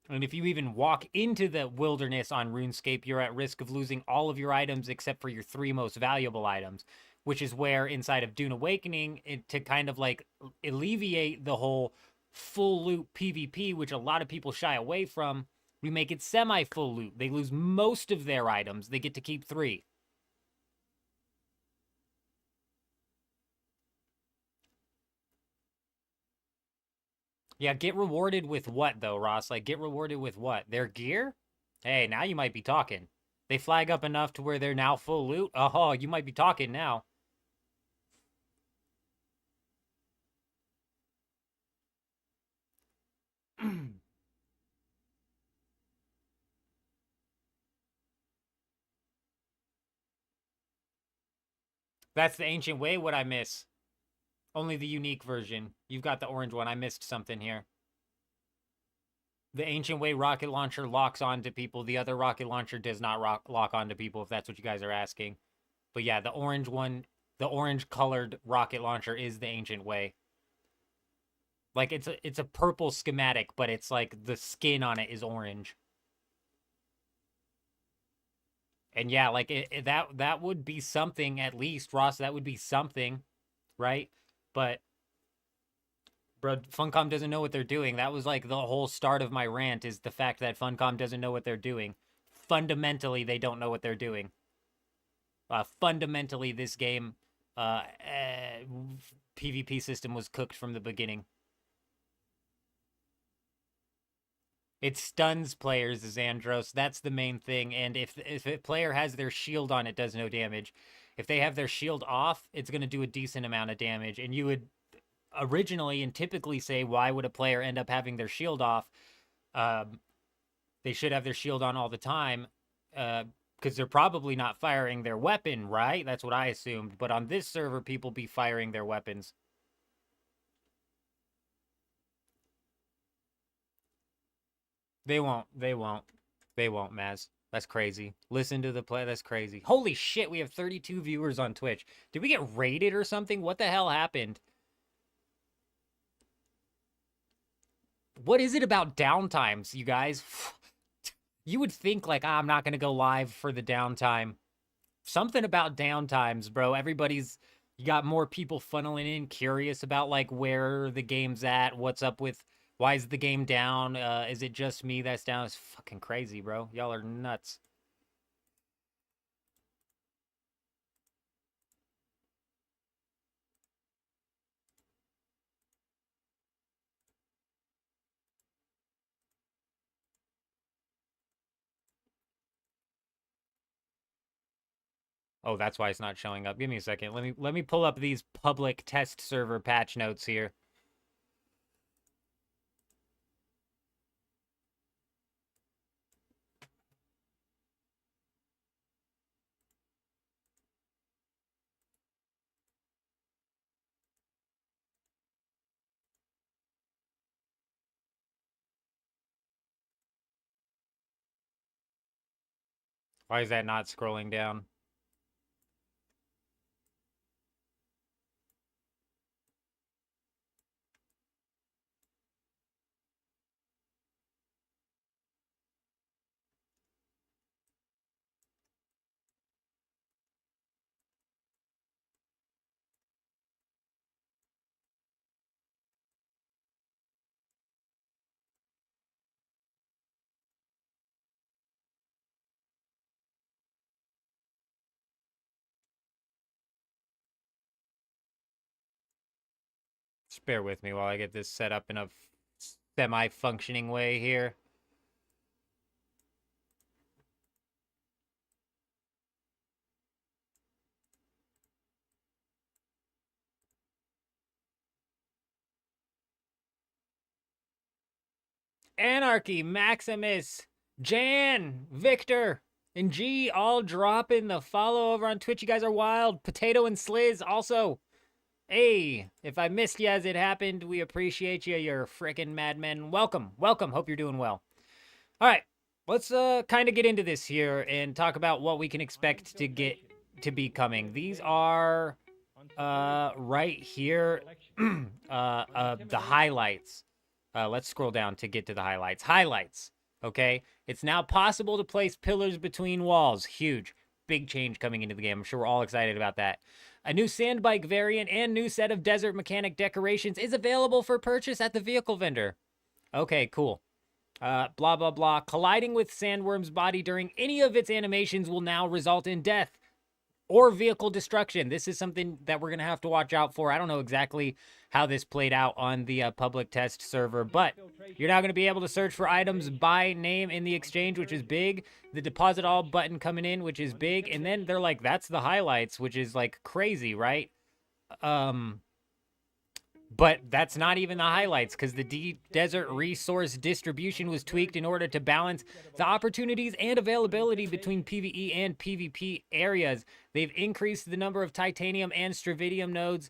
And if you even walk into the wilderness on RuneScape, you're at risk of losing all of your items except for your 3 most valuable items, which is where inside of Dune Awakening, to kind of like alleviate the whole full loot PvP, which a lot of people shy away from. We make it semi-full loot. They lose most of their items. They get to keep 3. Yeah, get rewarded with what, though, Ross? Like, get rewarded with what? Their gear? Hey, now you might be talking. They flag up enough to where they're now full loot? Oh, you might be talking now. That's the ancient way. What I miss? Only the unique version. You've got the orange one. I missed something here. The ancient way rocket launcher locks onto people. The other rocket launcher does not lock onto people, if that's what you guys are asking. But yeah, the orange one, the orange colored rocket launcher is the ancient way. Like, it's a purple schematic, but it's like the skin on it is orange. And yeah, like that would be something, at least, Ross. That would be something, right? But bro, Funcom doesn't know what they're doing. That was like the whole start of my rant, is the fact that Funcom doesn't know what they're doing. Fundamentally, they don't know what they're doing. Fundamentally, this game PvP system was cooked from the beginning. It stuns players, Xandros. That's the main thing. And if a player has their shield on, it does no damage. If they have their shield off, it's going to do a decent amount of damage. And you would originally and typically say, why would a player end up having their shield off? They should have their shield on all the time, because they're probably not firing their weapon, right? That's what I assumed. But on this server, people be firing their weapons. They won't, Maz. That's crazy. Listen to the play. That's crazy. Holy shit, we have 32 viewers on Twitch. Did we get raided or something? What the hell happened? What is it about downtimes, you guys? You would think, like, I'm not going to go live for the downtime. Something about downtimes, bro. You got more people funneling in, curious about, like, where the game's at, what's up with... Why is the game down? Is it just me that's down? It's fucking crazy, bro. Y'all are nuts. Oh, that's why it's not showing up. Give me a second. Let me pull up these public test server patch notes here. Why is that not scrolling down? Just bear with me while I get this set up in a semi-functioning way here. Anarchy, Maximus, Jan, Victor, and G all dropping the follow over on Twitch. You guys are wild. Potato and Sliz also. Hey, if I missed you as it happened, we appreciate you. You're frickin' madmen. Welcome, welcome. Hope you're doing well. All right, let's kind of get into this here and talk about what we can expect to get to be coming. These are right here, the highlights. Let's scroll down to get to the highlights. Highlights, okay? It's now possible to place pillars between walls. Huge. Big change coming into the game. I'm sure we're all excited about that. A new sandbike variant and new set of desert mechanic decorations is available for purchase at the vehicle vendor. Okay, cool. Blah, blah, blah. Colliding with Sandworm's body during any of its animations will now result in death or vehicle destruction. This is something that we're going to have to watch out for. I don't know exactly how this played out on the public test server, but you're now going to be able to search for items by name in the exchange, which is big. The deposit all button coming in, which is big. And then they're like, that's the highlights, which is like crazy, right? But that's not even the highlights, because the deep desert resource distribution was tweaked in order to balance the opportunities and availability between PvE and PvP areas. They've increased the number of titanium and stravidium nodes,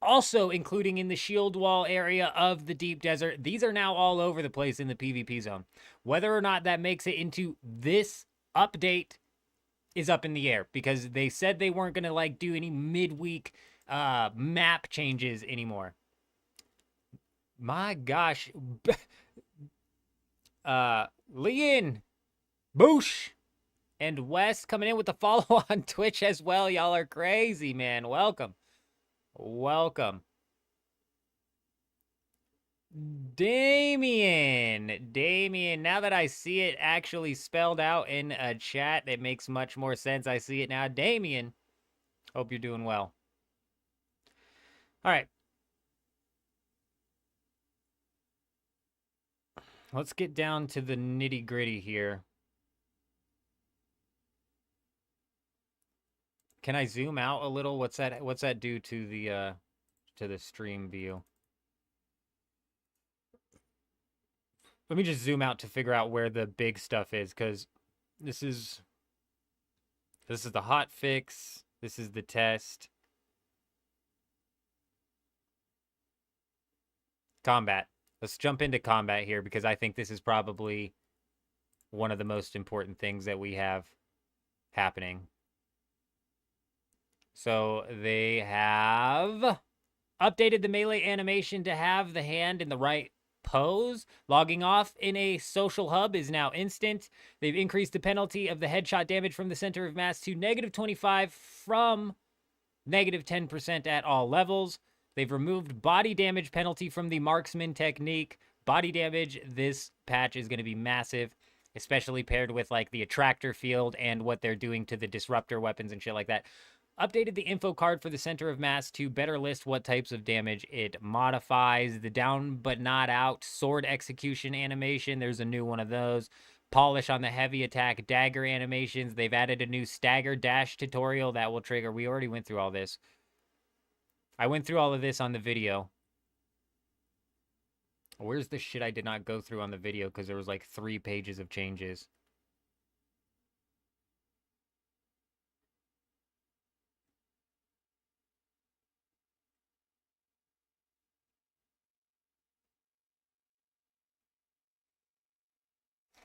also including in the shield wall area of the deep desert. These are now all over the place in the PvP zone. Whether or not that makes it into this update is up in the air, because they said they weren't going to like do any midweek map changes anymore. My gosh. Leon, Boosh, and Wes coming in with the follow on Twitch as well. Y'all are crazy, man. Welcome. Welcome. Damien, now that I see it actually spelled out in a chat, it makes much more sense. I see it now. Damien, hope you're doing well. All right. Let's get down to the nitty-gritty here. Can I zoom out a little? What's that do to the stream view? Let me just zoom out to figure out where the big stuff is, because this is the hot fix. This is the test. Combat. Let's jump into combat here, because I think this is probably one of the most important things that we have happening. So they have updated the melee animation to have the hand in the right pose. Logging off in a social hub is now instant. They've increased the penalty of the headshot damage from the center of mass to -25 from -10% at all levels. They've removed body damage penalty from the marksman technique. Body damage, this patch is going to be massive, especially paired with like the attractor field and what they're doing to the disruptor weapons and shit like that. Updated the info card for the center of mass to better list what types of damage it modifies. The down but not out sword execution animation, there's a new one of those. Polish on the heavy attack dagger animations. They've added a new stagger dash tutorial that will trigger. We already went through all this. I went through all of this on the video. Where's the shit I did not go through on the video, because there was like 3 pages of changes.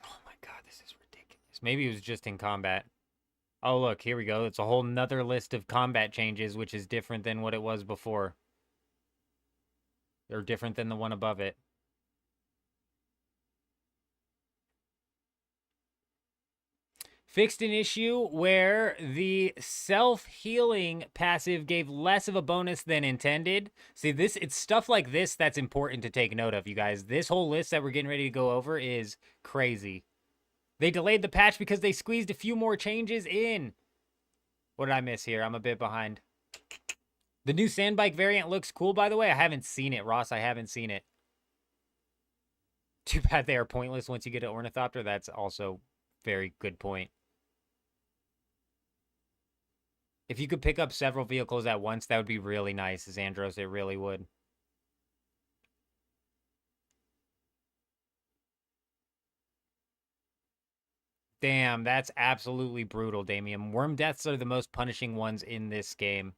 Oh my god, this is ridiculous. Maybe it was just in combat. Oh, look, here we go. It's a whole nother list of combat changes, which is different than what it was before. Or different than the one above it. Fixed an issue where the self-healing passive gave less of a bonus than intended. See, it's stuff like this that's important to take note of, you guys. This whole list that we're getting ready to go over is crazy. They delayed the patch because they squeezed a few more changes in. What did I miss here? I'm a bit behind. The new sandbike variant looks cool, by the way. I haven't seen it, Ross. I haven't seen it. Too bad they are pointless once you get an ornithopter. That's also a very good point. If you could pick up several vehicles at once, that would be really nice, Xandros. It really would. Damn, that's absolutely brutal, Damien. Worm deaths are the most punishing ones in this game.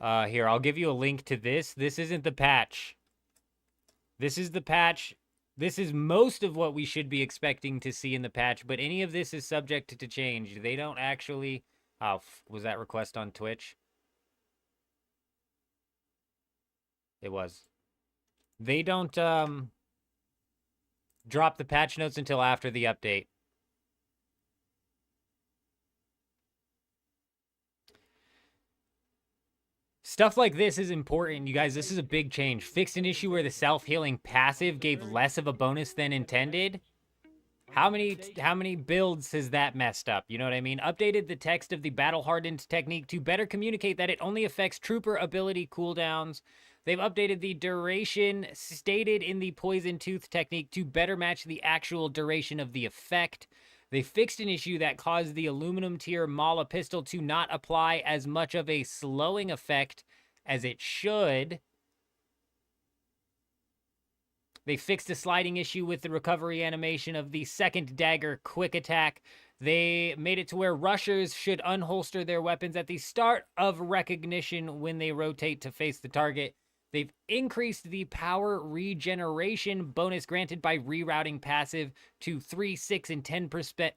Here, I'll give you a link to this. This isn't the patch. This is the patch. This is most of what we should be expecting to see in the patch, but any of this is subject to change. They don't actually... Oh, was that request on Twitch? It was. They don't drop the patch notes until after the update. Stuff like this is important, you guys. This is a big change. Fixed an issue where the self-healing passive gave less of a bonus than intended. How many builds has that messed up? You know what I mean? Updated the text of the battle-hardened technique to better communicate that it only affects trooper ability cooldowns. They've updated the duration stated in the Poison Tooth technique to better match the actual duration of the effect. They fixed an issue that caused the aluminum tier Mala pistol to not apply as much of a slowing effect as it should. They fixed a sliding issue with the recovery animation of the second dagger quick attack. They made it to where rushers should unholster their weapons at the start of recognition when they rotate to face the target. They've increased the power regeneration bonus granted by rerouting passive to 3, 6, and 10%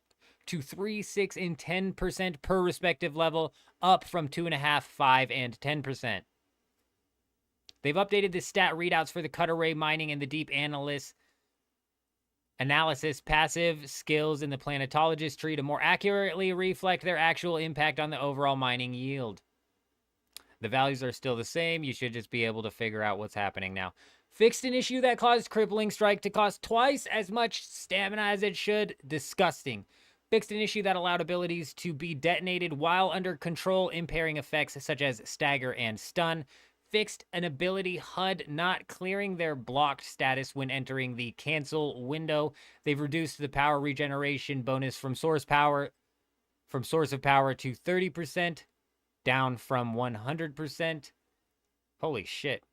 to 3, 6, and 10% per respective level, up from 2.5, 5, and 10%. They've updated the stat readouts for the cut array mining and the deep analysis passive skills in the planetologist tree to more accurately reflect their actual impact on the overall mining yield. The values are still the same. You should just be able to figure out what's happening now. Fixed an issue that caused Crippling Strike to cost twice as much stamina as it should. Disgusting. Fixed an issue that allowed abilities to be detonated while under control, impairing effects such as stagger and stun. Fixed an ability HUD not clearing their blocked status when entering the cancel window. They've reduced the power regeneration bonus from source of power to 30%, down from 100%. Holy shit.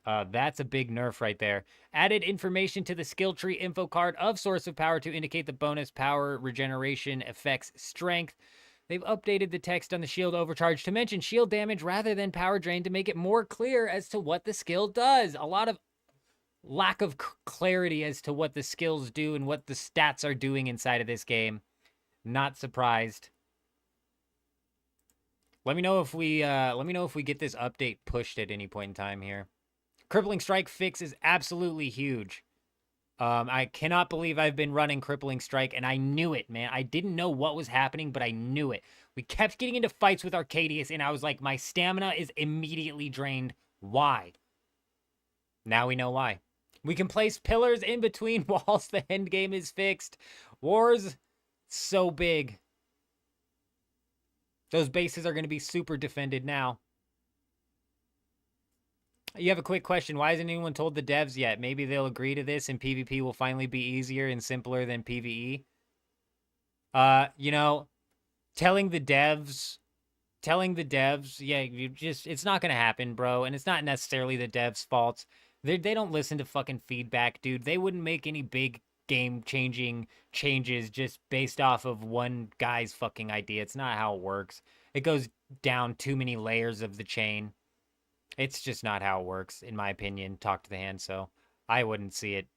That's a big nerf right there. Added information to the skill tree info card of source of power to indicate the bonus power regeneration effects strength. They've updated the text on the shield overcharge to mention shield damage rather than power drain to make it more clear as to what the skill does. A lot of lack of clarity as to what the skills do and what the stats are doing inside of this game. Not surprised. Let me know if we get this update pushed at any point in time here. Crippling Strike fix is absolutely huge. I cannot believe I've been running Crippling Strike, and I knew it, man. I didn't know what was happening, but I knew it. We kept getting into fights with Arcadius, and I was like, my stamina is immediately drained. Why? Now we know why. We can place pillars in between walls. The end game is fixed. Wars, so big. Those bases are going to be super defended now. You have a quick question. Why hasn't anyone told the devs yet? Maybe they'll agree to this and PvP will finally be easier and simpler than PvE. You know, telling the devs, yeah, it's not going to happen, bro. And it's not necessarily the devs' fault. They don't listen to fucking feedback, dude. They wouldn't make any big game-changing changes just based off of one guy's fucking idea. It's not how it works. It goes down too many layers of the chain. It's just not how it works, in my opinion. Talk to the hand, so I wouldn't see it.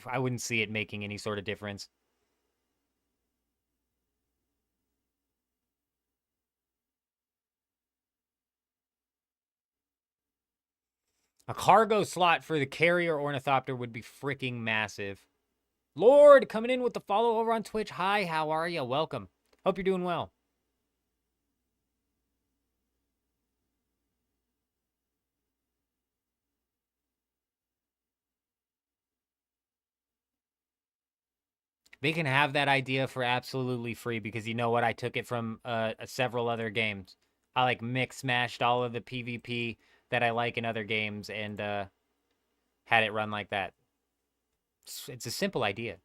I wouldn't see it making any sort of difference. A cargo slot for the carrier ornithopter would be freaking massive. Lord, coming in with the follow over on Twitch. Hi, how are you? Welcome. Hope you're doing well. They can have that idea for absolutely free because you know what? I took it from several other games. I like mix-mashed all of the PvP that I like in other games and had it run like that. It's a simple idea.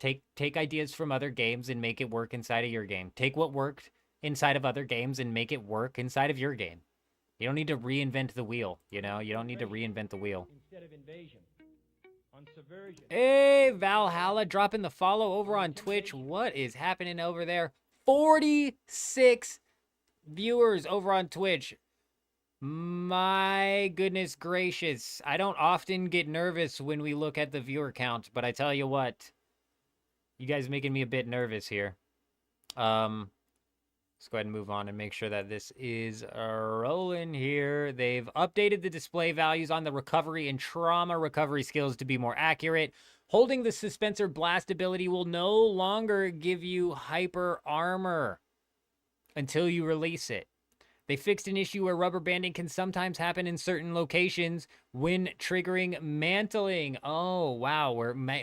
Take ideas from other games and make it work inside of your game. Take what worked inside of other games and make it work inside of your game. You don't need to reinvent the wheel, you know? You don't need to reinvent the wheel. Instead of invasion. On subversion. Hey, Valhalla, dropping the follow over on Twitch. What is happening over there? 46 viewers over on Twitch. My goodness gracious. I don't often get nervous when we look at the viewer count, but I tell you what, you guys are making me a bit nervous here. Let's go ahead and move on and make sure that this is rolling here. They've updated the display values on the recovery and trauma recovery skills to be more accurate. Holding the Suspensor Blast ability will no longer give you hyper armor until you release it. They fixed an issue where rubber banding can sometimes happen in certain locations when triggering mantling. Oh, wow.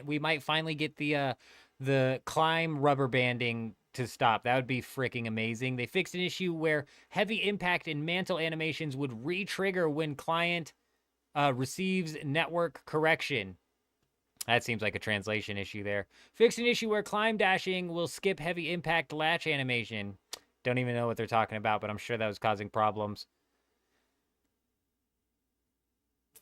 We might finally get the climb rubber banding to stop. That would be freaking amazing. They fixed an issue where heavy impact and mantle animations would re-trigger when client receives network correction. That seems like a translation issue there. Fixed an issue where climb dashing will skip heavy impact latch animation. Don't even know what they're talking about, but I'm sure that was causing problems.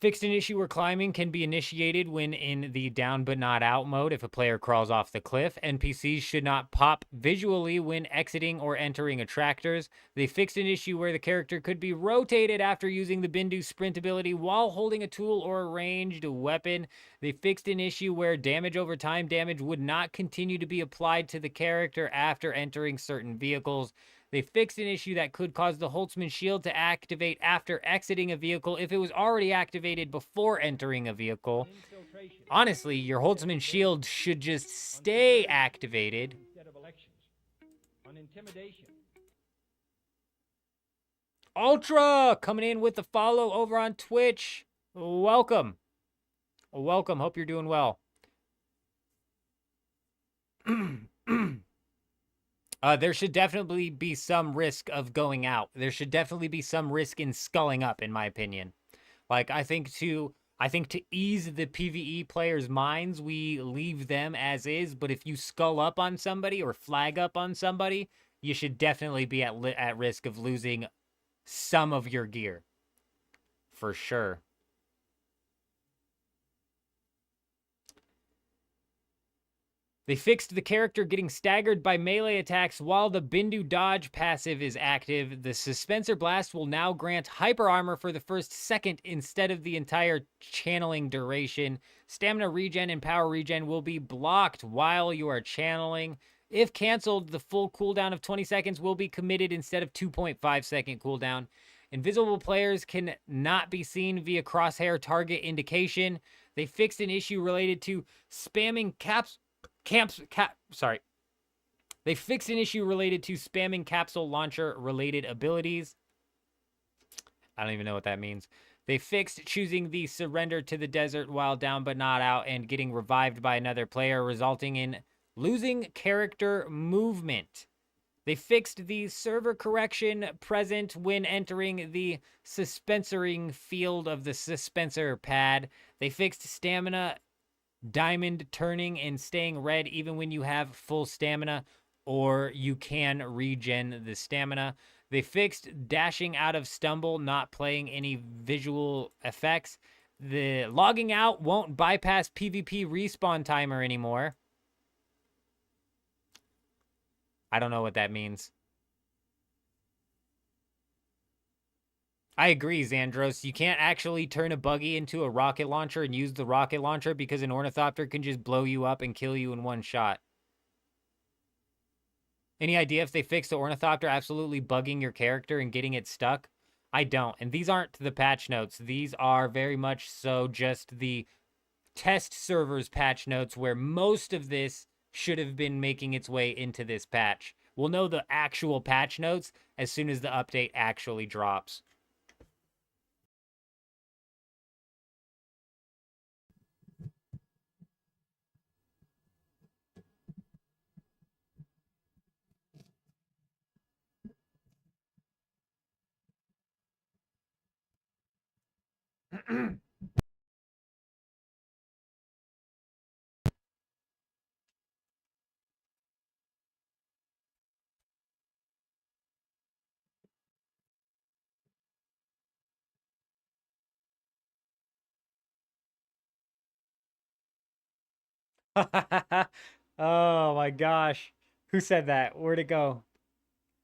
Fixed an issue where climbing can be initiated when in the down but not out mode if a player crawls off the cliff. NPCs should not pop visually when exiting or entering attractors. They fixed an issue where the character could be rotated after using the Bindu sprint ability while holding a tool or a ranged weapon. They fixed an issue where damage over time damage would not continue to be applied to the character after entering certain vehicles. They fixed an issue that could cause the Holtzman shield to activate after exiting a vehicle if it was already activated before entering a vehicle. Honestly, your Holtzman shield should just stay activated. Instead of elections. On intimidation. Ultra coming in with the follow over on Twitch. Welcome. Welcome. Hope you're doing well. There should definitely be some risk of going out. There should definitely be some risk in sculling up, in my opinion. Like, I think to ease the PvE players' minds, we leave them as is. But if you skull up on somebody or flag up on somebody, you should definitely be at risk of losing some of your gear. For sure. They fixed the character getting staggered by melee attacks while the Bindu dodge passive is active. The Suspensor Blast will now grant hyper armor for the first second instead of the entire channeling duration. Stamina regen and power regen will be blocked while you are channeling. If canceled, the full cooldown of 20 seconds will be committed instead of 2.5 second cooldown. Invisible players can not be seen via crosshair target indication. They fixed an issue related to spamming They fixed an issue related to spamming capsule launcher related abilities. I don't even know what that means. They fixed choosing the surrender to the desert while down but not out and getting revived by another player, resulting in losing character movement. They fixed the server correction present when entering the suspensoring field of the suspensor pad. They fixed stamina diamond turning and staying red even when you have full stamina, or you can regen the stamina. They fixed dashing out of stumble, not playing any visual effects. The logging out won't bypass PvP respawn timer anymore. I don't know what that means. I agree, Xandros. You can't actually turn a buggy into a rocket launcher and use the rocket launcher because an ornithopter can just blow you up and kill you in one shot. Any idea if they fixed the ornithopter absolutely bugging your character and getting it stuck? I don't. And these aren't the patch notes. These are very much so just the test servers patch notes where most of this should have been making its way into this patch. We'll know the actual patch notes as soon as the update actually drops. Oh my gosh. Who said that? Where'd it go?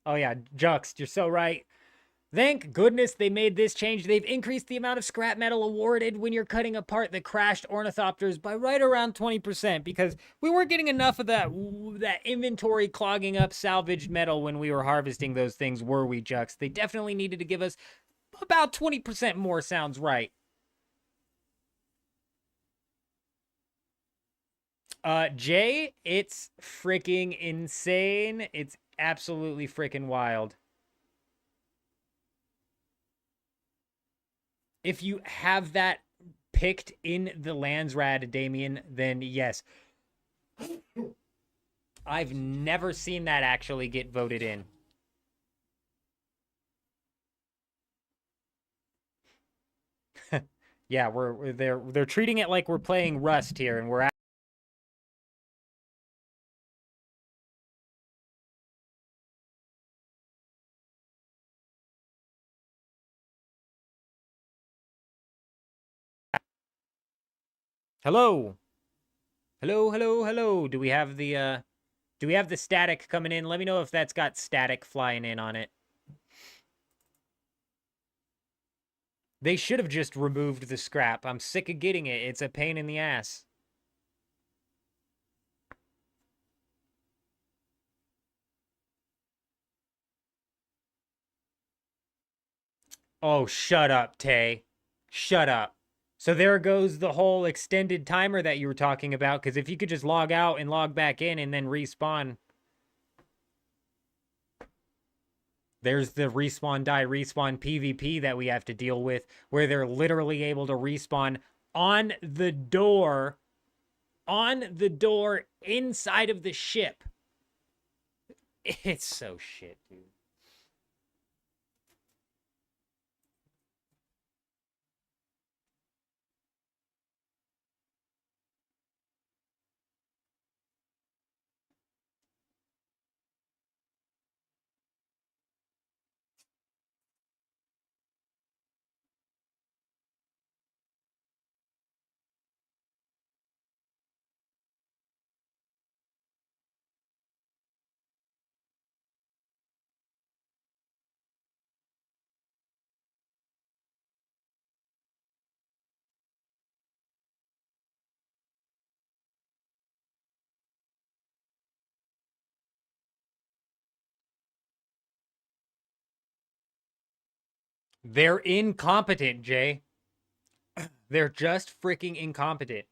Oh yeah, Juxt, you're so right. Thank goodness they made this change. They've increased the amount of scrap metal awarded when you're cutting apart the crashed ornithopters by right around 20% because we weren't getting enough of that inventory clogging up salvaged metal when we were harvesting those things, were we, Juxt? They definitely needed to give us about 20% more, sounds right. Jay, it's freaking insane. It's absolutely freaking wild. If you have that picked in the Landsrad, Damien, then yes. I've never seen that actually get voted in. Yeah, they're treating it like we're playing Rust here, and we're at. Hello. Hello, hello, hello. Do we have the static coming in? Let me know if that's got static flying in on it. They should have just removed the scrap. I'm sick of getting it. It's a pain in the ass. Oh, shut up, Tay. Shut up. So there goes the whole extended timer that you were talking about, because if you could just log out and log back in and then respawn. There's the respawn die respawn PvP that we have to deal with, where they're literally able to respawn on the door inside of the ship. It's so shit, dude. They're incompetent, Jay. They're just freaking incompetent.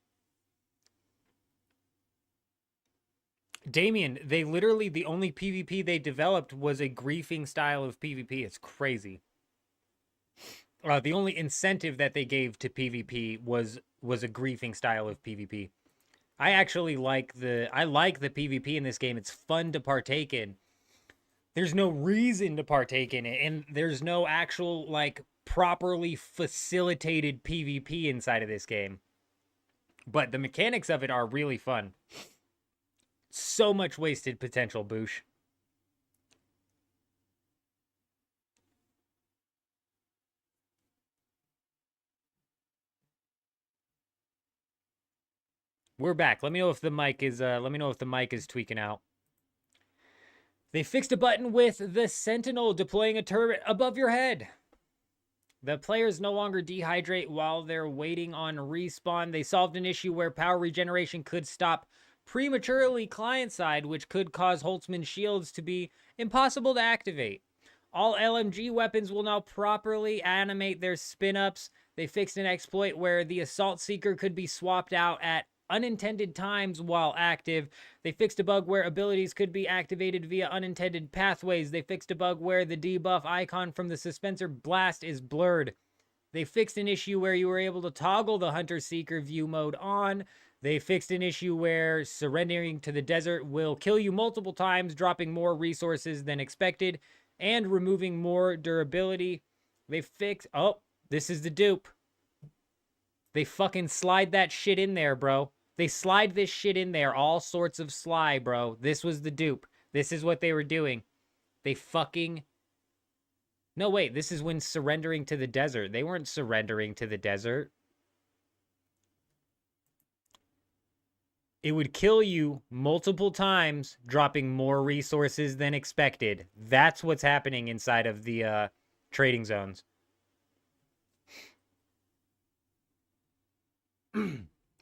Damien, they literally, the only PvP they developed was a griefing style of PvP. It's crazy. The only incentive that they gave to PvP was a griefing style of PvP. I actually like the PvP in this game. It's fun to partake in. There's no reason to partake in it, and there's no actual, like, properly facilitated PvP inside of this game. But the mechanics of it are really fun. So much wasted potential, Boosh. We're back. Let me know if the mic is tweaking out. They fixed a button with the Sentinel deploying a turret above your head. The players no longer dehydrate while they're waiting on respawn. They solved an issue where power regeneration could stop prematurely client-side, which could cause Holtzman's shields to be impossible to activate. All LMG weapons will now properly animate their spin-ups. They fixed an exploit where the Assault Seeker could be swapped out at unintended times while active. They fixed a bug where abilities could be activated via unintended pathways. They fixed a bug where the debuff icon from the Suspensor Blast is blurred. They fixed an issue where you were able to toggle the Hunter-Seeker view mode on. They fixed an issue where surrendering to the desert will kill you multiple times, dropping more resources than expected, and removing more durability. They fixed... Oh, this is the dupe. They fucking slide that shit in there, bro. They slide this shit in there. All sorts of sly, bro. This was the dupe. This is what they were doing. They fucking... No, wait. This is when surrendering to the desert. They weren't surrendering to the desert. It would kill you multiple times, dropping more resources than expected. That's what's happening inside of the trading zones.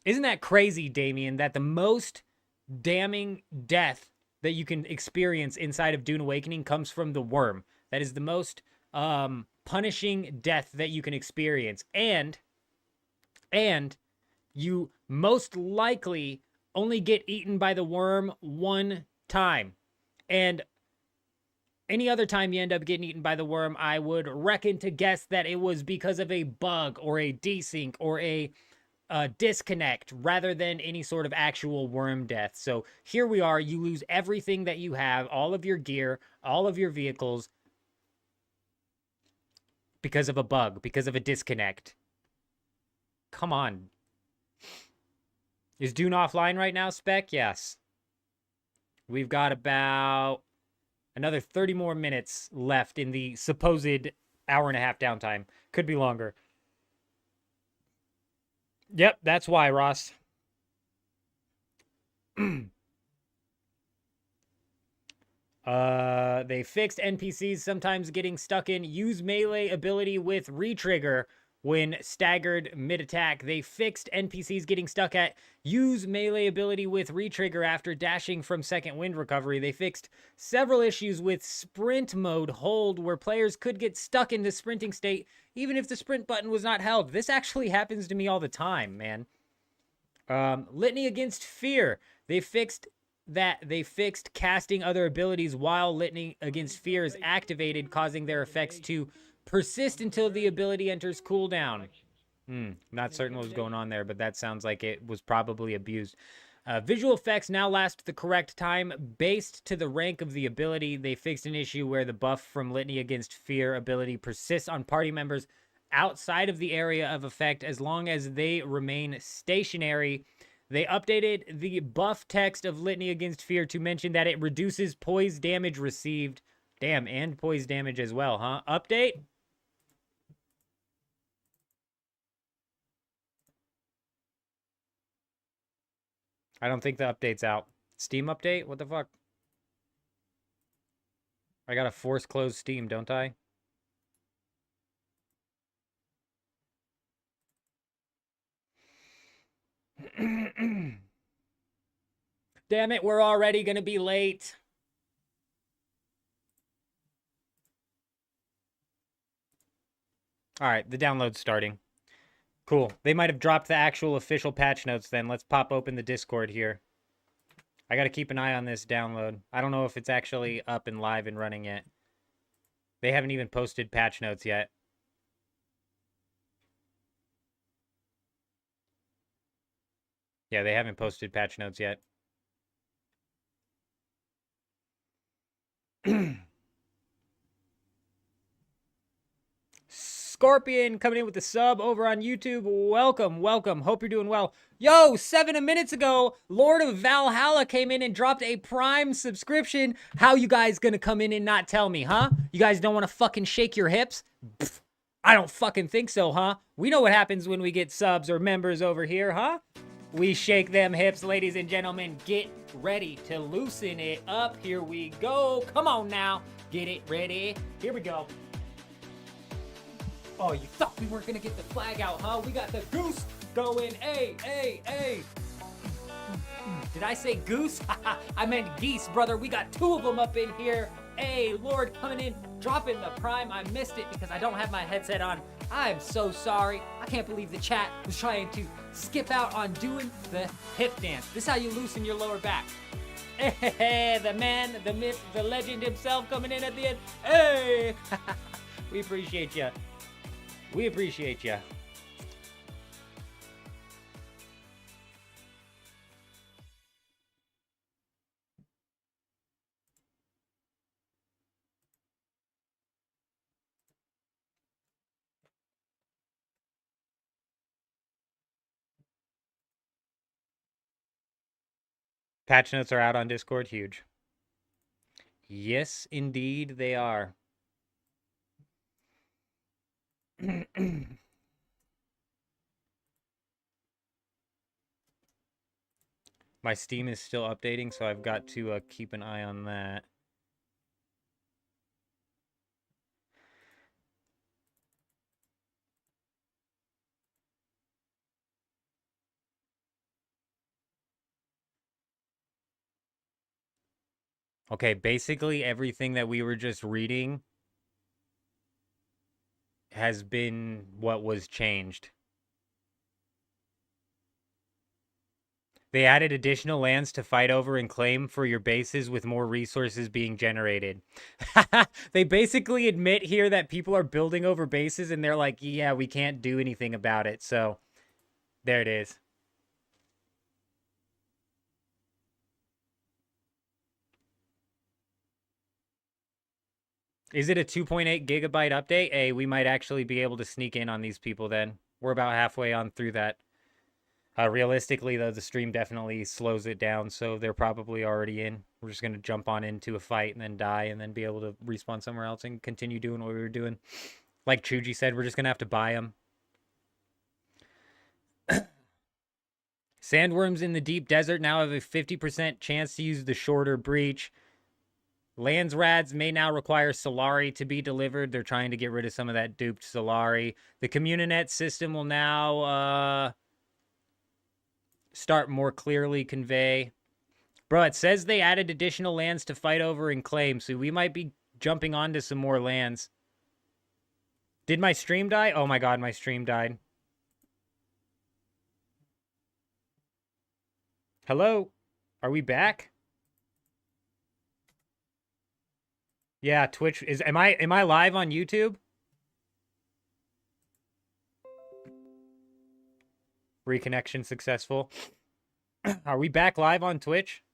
Isn't that crazy, Damien, that the most damning death that you can experience inside of Dune Awakening comes from the worm? That is the most punishing death that you can experience. And you most likely only get eaten by the worm one time. And Any other time you end up getting eaten by the worm, I would reckon to guess that it was because of a bug or a desync or a disconnect rather than any sort of actual worm death. So here we are. You lose everything that you have, all of your gear, all of your vehicles because of a bug, because of a disconnect. Come on. Is Dune offline right now, Spec? Yes. We've got about another 30 more minutes left in the supposed hour and a half downtime. Could be longer. Yep, that's why, Ross. They fixed NPCs sometimes getting stuck in use melee ability with retrigger when staggered mid-attack. They fixed NPCs getting stuck at use melee ability with retrigger after dashing from second wind recovery. They fixed several issues with sprint mode hold where players could get stuck in the sprinting state even if the sprint button was not held. This actually happens to me all the time, man. Litany against fear. They fixed casting other abilities while Litany Against Fear is activated, causing their effects to persist until the ability enters cooldown. Not certain what was going on there, but that sounds like it was probably abused. Visual effects now last the correct time based to the rank of the ability. They fixed an issue where the buff from Litany Against Fear ability persists on party members outside of the area of effect as long as they remain stationary. They updated the buff text of Litany Against Fear to mention that it reduces poise damage received. Damn, and poise damage as well, huh? Update? I don't think the update's out. Steam update? What the fuck? I gotta force close Steam, don't I? Damn it, we're already gonna be late. All right, the download's starting. Cool. They might have dropped the actual official patch notes then. Let's pop open the Discord here. I gotta keep an eye on this download. I don't know if it's actually up and live and running yet. They haven't even posted patch notes yet. Yeah, they haven't posted patch notes yet. Scorpion coming in with the sub over on YouTube. Welcome, welcome. Hope you're doing well. Yo, 7 minutes ago, Lord of Valhalla came in and dropped a Prime subscription. How you guys gonna come in and not tell me, huh? You guys don't want to fucking shake your hips? Pfft, I don't fucking think so, huh? We know what happens when we get subs or members over here, huh? We shake them hips, ladies and gentlemen. Get ready to loosen it up. Here we go. Come on now. Get it ready. Here we go. Oh, you thought we weren't gonna get the flag out, huh? We got the goose going. Hey, hey, hey. Did I say goose? I meant geese, brother. We got 2 of them up in here. Hey, Lord coming in, dropping the Prime. I missed it because I don't have my headset on. I'm so sorry. I can't believe the chat was trying to skip out on doing the hip dance. This is how you loosen your lower back. Hey, the man, the myth, the legend himself coming in at the end. Hey, we appreciate you. We appreciate you. Patch notes are out on Discord. Huge. Yes, indeed, they are. My Steam is still updating, so I've got to keep an eye on that. Okay, basically everything that we were just reading has been what was changed. They added additional lands to fight over and claim for your bases with more resources being generated. They basically admit here that people are building over bases and they're like, yeah, we can't do anything about it. So there it is. Is it a 2.8 gigabyte update? Hey, we might actually be able to sneak in on these people then. We're about halfway on through that. Realistically, though, the stream definitely slows it down, so they're probably already in. We're just going to jump on into a fight and then die and then be able to respawn somewhere else and continue doing what we were doing. Like Chuji said, we're just going to have to buy them. Sandworms in the deep desert now have a 50% chance to use the shorter breach. Lands Rads may now require Solari to be delivered. They're trying to get rid of some of that duped Solari. The Communinet system will now start more clearly convey. Bro, it says they added additional lands to fight over and claim, so we might be jumping onto some more lands. Did my stream die? Oh my god, my stream died. Hello? Are we back? Yeah, Twitch is am I live on YouTube? Reconnection successful. Are we back live on Twitch?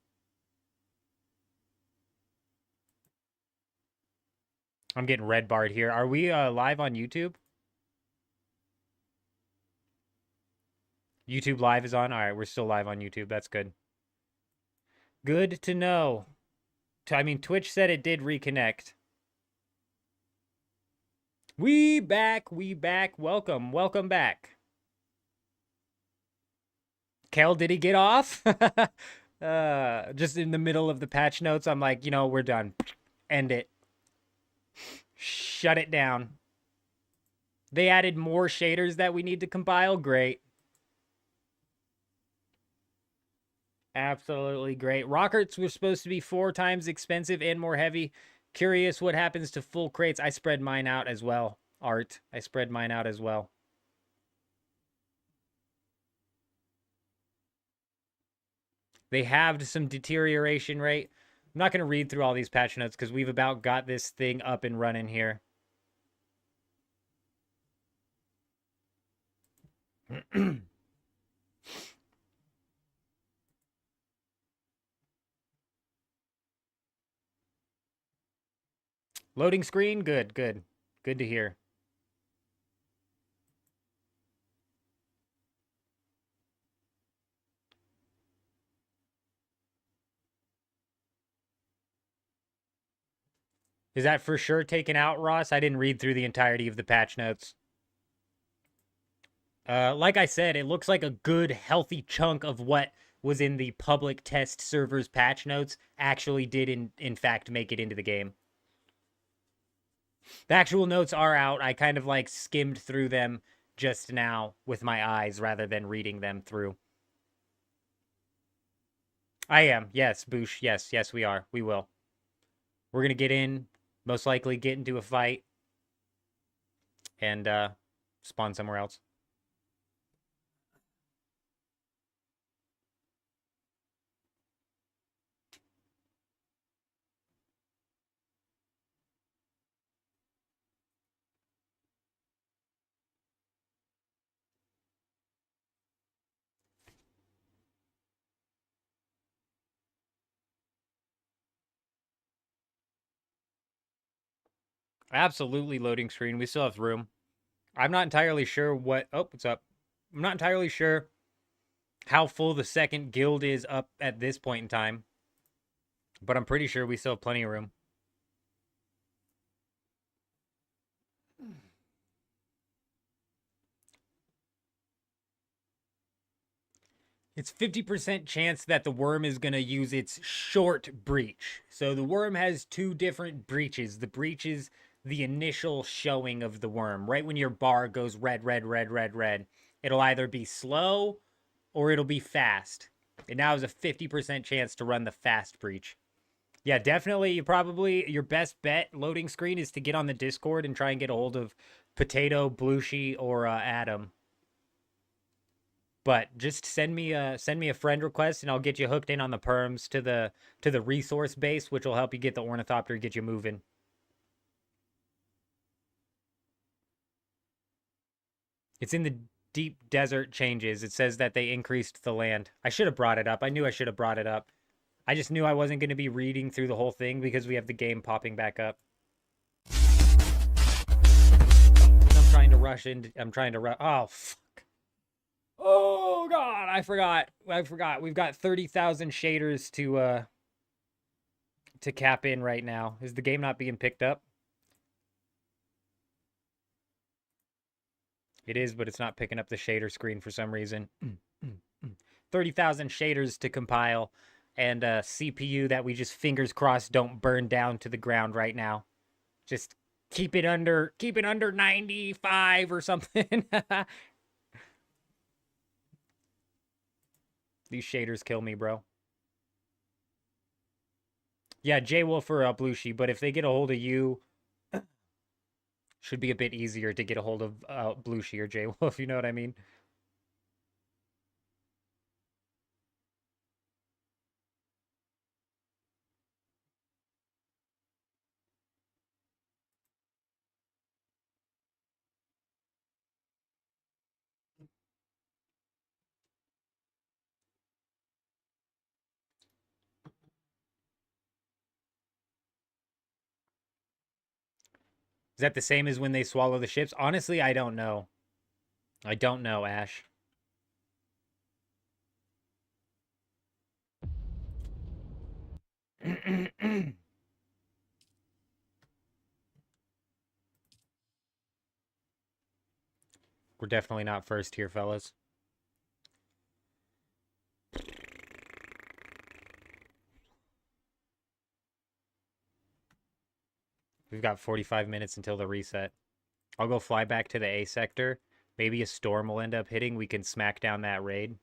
I'm getting red barred here. Are we live on YouTube? YouTube live is on? All right, we're still live on YouTube. That's good. Good to know. I mean, Twitch said it did reconnect. We back. Welcome back. Kel, did he get off? Just in the middle of the patch notes, I'm like, you know, we're done. End it. Shut it down. They added more shaders that we need to compile. Great. Absolutely great. Rockets were supposed to be 4 times expensive and more heavy. Curious what happens to full crates. I spread mine out as well. Art. I spread mine out as well. They halved some deterioration rate. I'm not going to read through all these patch notes because we've about got this thing up and running here. Loading screen? Good. Good to hear. Is that for sure taken out, Ross? I didn't read through the entirety of the patch notes. Like I said, it looks like a good, healthy chunk of what was in the public test servers patch notes actually did, in fact, make it into the game. The actual notes are out. I kind of, like, skimmed through them just now with my eyes rather than reading them through. I am. Yes, Boosh. Yes, we are. We will. We're going to get in, most likely get into a fight, and spawn somewhere else. Absolutely loading screen. We still have room. I'm not entirely sure what... Oh, what's up? I'm not entirely sure how full the second guild is up at this point in time. But I'm pretty sure we still have plenty of room. It's 50% chance that the worm is going to use its short breach. So the worm has 2 different breaches. The breach is the initial showing of the worm. Right when your bar goes red, it'll either be slow or it'll be fast. It now has a 50% chance to run the fast breach. Yeah, definitely, your best bet loading screen is to get on the Discord and try and get a hold of Potato, Blueshy, or Adam. But just send me a friend request, and I'll get you hooked in on the perms to the resource base, which will help you get the ornithopter, get you moving. It's in the deep desert changes. It says that they increased the land. I should have brought it up. I knew I should have brought it up. I just knew I wasn't going to be reading through the whole thing because we have the game popping back up. I'm trying to rush into... Oh, fuck. Oh, God. I forgot. We've got 30,000 shaders to cap in right now. Is the game not being picked up? It is, but it's not picking up the shader screen for some reason. 30,000 shaders to compile, and a CPU that we just fingers crossed don't burn down to the ground right now. Just keep it under 95 or something. These shaders kill me, bro. Yeah, J-Wolf or Blueshy, but if they get a hold of you, should be a bit easier to get a hold of Blueshy or J-Wolf, you know what I mean? Is that the same as when they swallow the ships? Honestly, I don't know. I don't know, Ash. We're definitely not first here, fellas. We've got 45 minutes until the reset. I'll go fly back to the A sector. Maybe a storm will end up hitting. We can smack down that raid.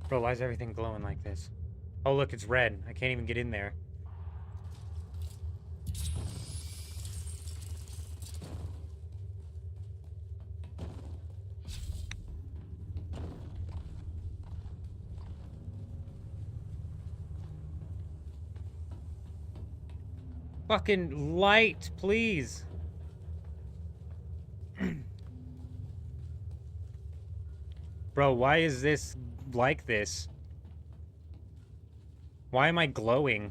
Bro, why is everything glowing like this? Oh, look, it's red. I can't even get in there. Fucking light, please. Bro, why is this like this? Why am I glowing?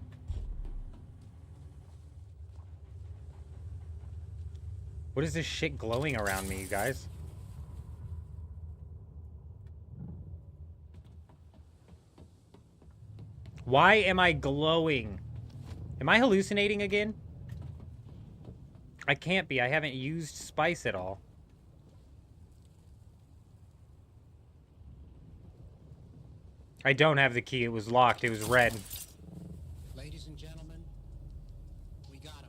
What is this shit glowing around me, you guys? Why am I glowing? Am I hallucinating again? I can't be. I haven't used spice at all. I don't have the key. It was locked. It was red. Ladies and gentlemen, we got him.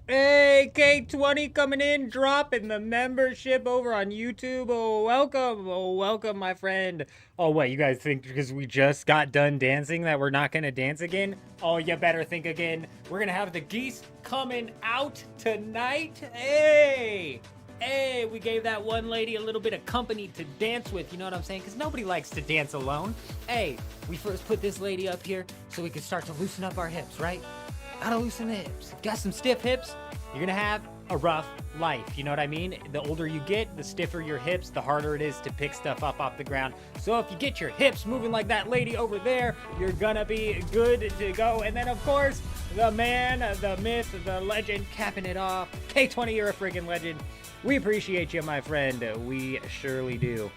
Hey, K20 coming in, dropping the membership over on YouTube. Oh, welcome, my friend. Oh, what, you guys think because we just got done dancing that we're not going to dance again? Oh, you better think again. We're going to have the geese coming out tonight. Hey, we gave that one lady a little bit of company to dance with, you know what I'm saying? Because nobody likes to dance alone. Hey, we first put this lady up here so we could start to loosen up our hips, right? Gotta loosen the hips. Got some stiff hips? You're gonna have a rough life, you know what I mean? The older you get, the stiffer your hips, the harder it is to pick stuff up off the ground. So if you get your hips moving like that lady over there, you're gonna be good to go. And then, of course, the man, the myth, the legend, capping it off. K20, you're a friggin' legend. We appreciate you, my friend. We surely do.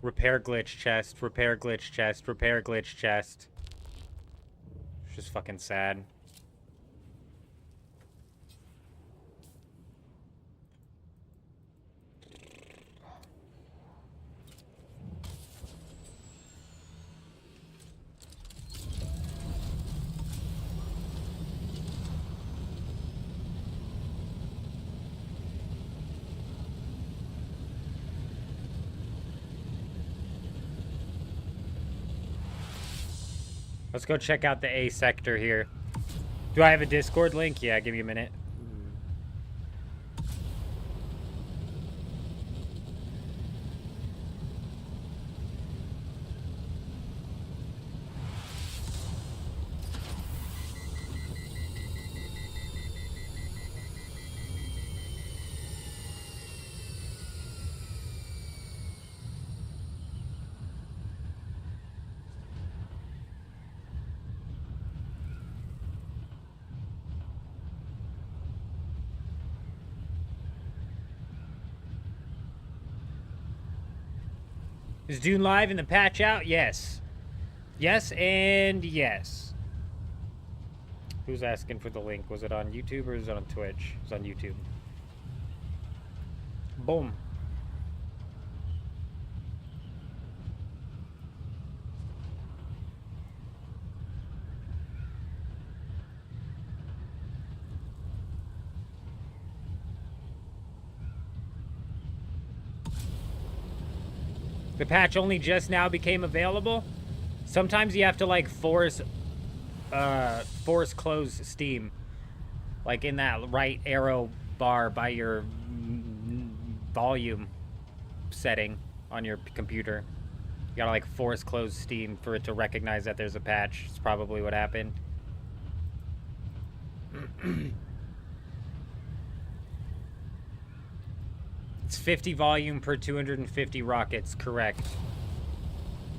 Repair glitch chest, repair glitch chest, repair glitch chest. It's just fucking sad. Let's go check out the A sector here. Do I have a Discord link? Yeah, give me a minute. Is Dune live and the patch out? Yes. Yes and yes. Who's asking for the link? Was it on YouTube or is it on Twitch? It was on YouTube. Boom. The patch only just now became available. Sometimes you have to like force close Steam, like in that right arrow bar by your volume setting on your computer. You gotta like force close Steam for it to recognize that there's a patch. It's probably what happened. It's 50 volume per 250 rockets, correct.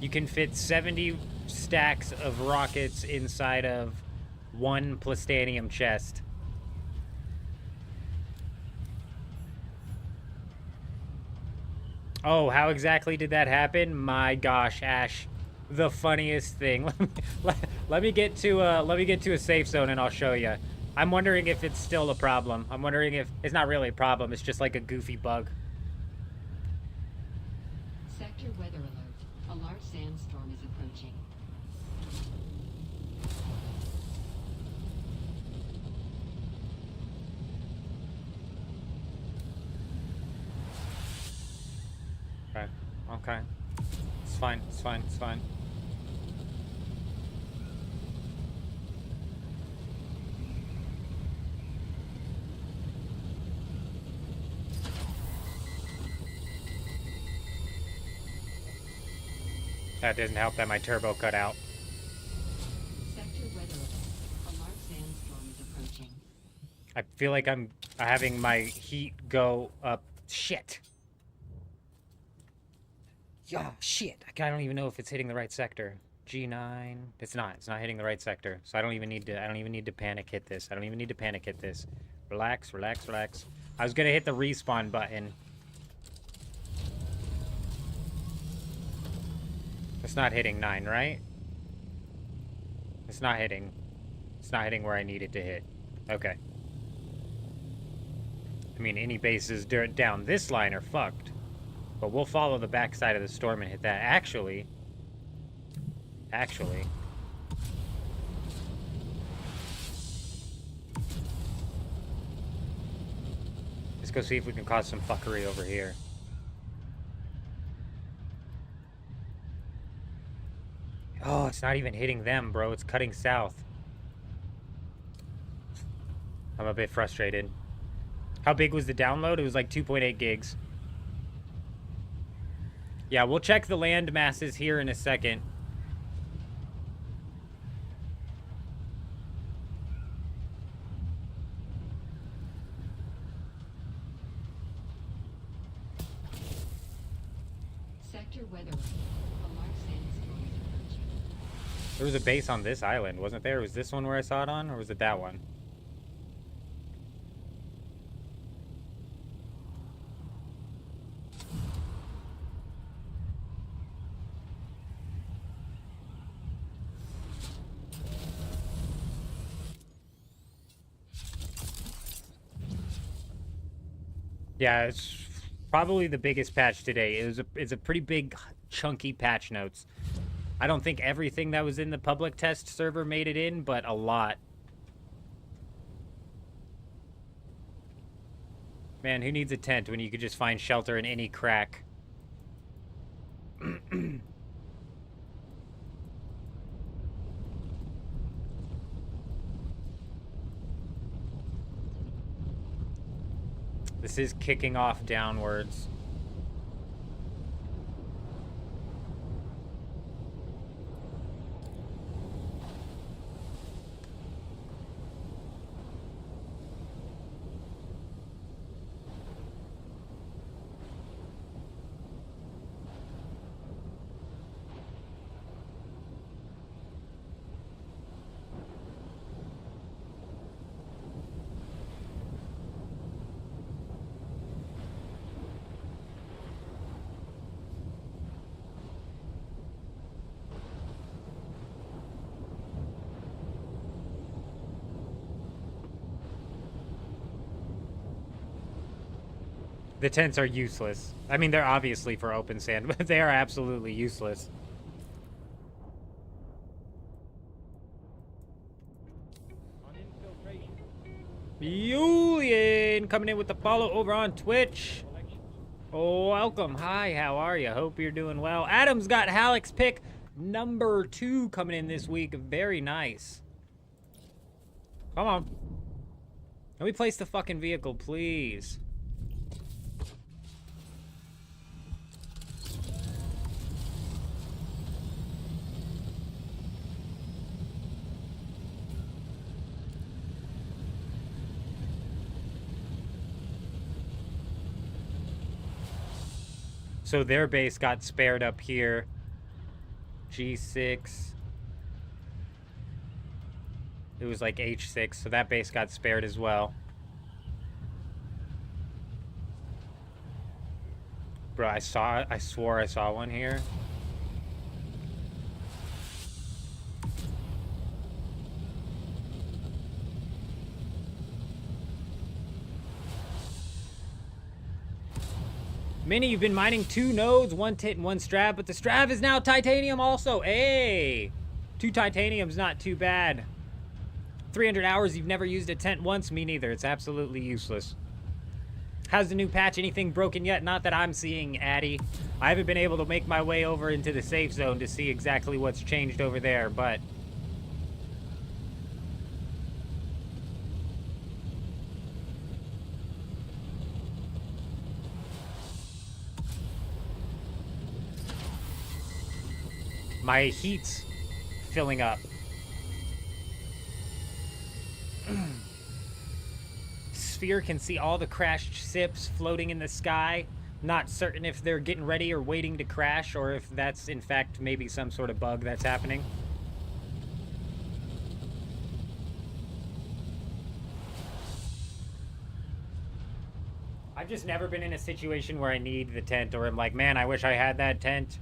You can fit 70 stacks of rockets inside of one plastanium chest. Oh, how exactly did that happen? My gosh, Ash, the funniest thing. Let me get to a safe zone and I'll show you. I'm wondering if it's still a problem. I'm wondering if it's not really a problem. It's just like a goofy bug. Sector weather alert. A large sandstorm is approaching. Okay. Okay. It's fine. It's fine. It's fine. That doesn't help that my turbo cut out. Sector weather alert. A large sandstorm is approaching. I feel like I'm having my heat go up. Shit. Yeah, shit. I don't even know if it's hitting the right sector. G9. It's not. It's not hitting the right sector. So I don't even need to panic hit this. I don't even need to panic hit this. Relax, relax, relax. I was gonna hit the respawn button. It's not hitting 9, right? It's not hitting. It's not hitting where I need it to hit. Okay. I mean, any bases down this line are fucked. But we'll follow the backside of the storm and hit that. Actually. Let's go see if we can cause some fuckery over here. Oh, it's not even hitting them, bro. It's cutting south. I'm a bit frustrated. How big was the download? It was like 2.8 gigs. Yeah, we'll check the land masses here in a second. Sector weather alert. A large sandstorm is approaching. There was a base on this island, wasn't there? Was this one where I saw it on, or was it that one? Yeah, it's probably the biggest patch today. It's a pretty big, chunky patch notes. I don't think everything that was in the public test server made it in, but a lot. Man, who needs a tent when you could just find shelter in any crack? This is kicking off downwards. The tents are useless. I mean, they're obviously for open sand, but they are absolutely useless. On infiltration. Julian coming in with the follow over on Twitch. Elections. Oh, welcome. Hi, how are you? Hope you're doing well. Adam's got Halleck's pick number 2 coming in this week. Very nice. Come on. Let me place the fucking vehicle, please. So their base got spared up here. G6. It was like H6, so that base got spared as well. Bro, I swore I saw one here. Minnie, you've been mining 2 nodes, 1 tit and 1 strav, but the strav is now titanium also. Hey! 2 titanium's not too bad. 300 hours, you've never used a tent once? Me neither. It's absolutely useless. How's the new patch? Anything broken yet? Not that I'm seeing, Addy. I haven't been able to make my way over into the safe zone to see exactly what's changed over there, but... my heat's filling up. Sphere can see all the crashed ships floating in the sky. Not certain if they're getting ready or waiting to crash, or if that's in fact maybe some sort of bug that's happening. I've just never been in a situation where I need the tent, or I'm like, man, I wish I had that tent.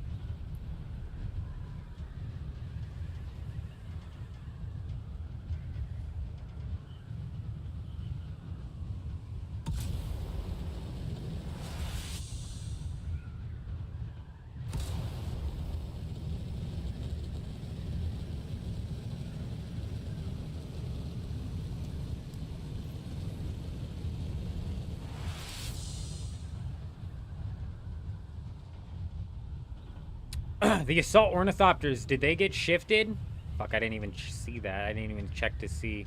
The assault ornithopters, did they get shifted? Fuck, I didn't even see that. I didn't even check to see.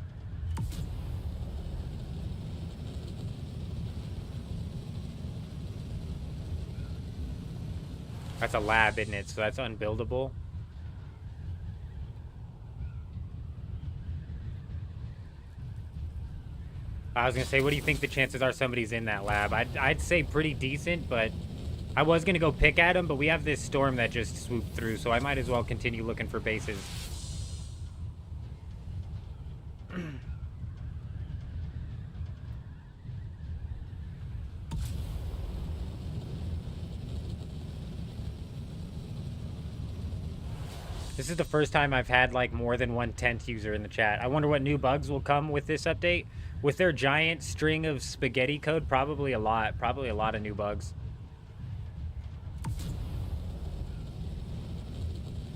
That's a lab, isn't it? So that's unbuildable. I was gonna say, what do you think the chances are somebody's in that lab? I'd say pretty decent, but I was going to go pick at them, but we have this storm that just swooped through, so I might as well continue looking for bases. This is the first time I've had like more than one tent user in the chat. I wonder what new bugs will come with this update. With their giant string of spaghetti code, probably a lot. Probably a lot of new bugs.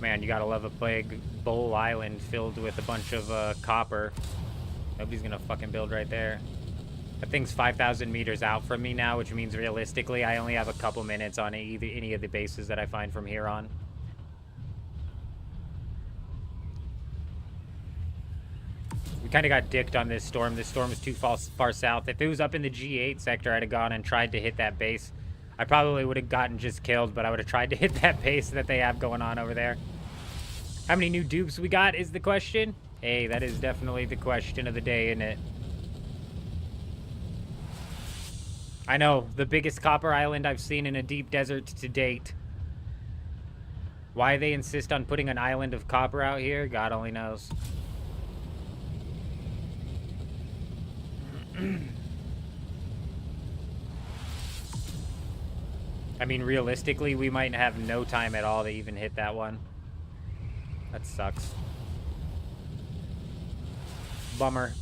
Man, you gotta love a big bowl island filled with a bunch of copper. Nobody's gonna fucking build right there. That thing's 5,000 meters out from me now, which means realistically I only have a couple minutes on any of the bases that I find from here on. We kind of got dicked on this storm. This storm is too far south. If it was up in the G8 sector, I'd have gone and tried to hit that base. I probably would have gotten just killed, but I would have tried to hit that base that they have going on over there. How many new dupes we got is the question. Hey, that is definitely the question of the day, isn't it? I know, the biggest copper island I've seen in a deep desert to date. Why they insist on putting an island of copper out here, God only knows. I mean, realistically, we might have no time at all to even hit that one. That sucks. Bummer.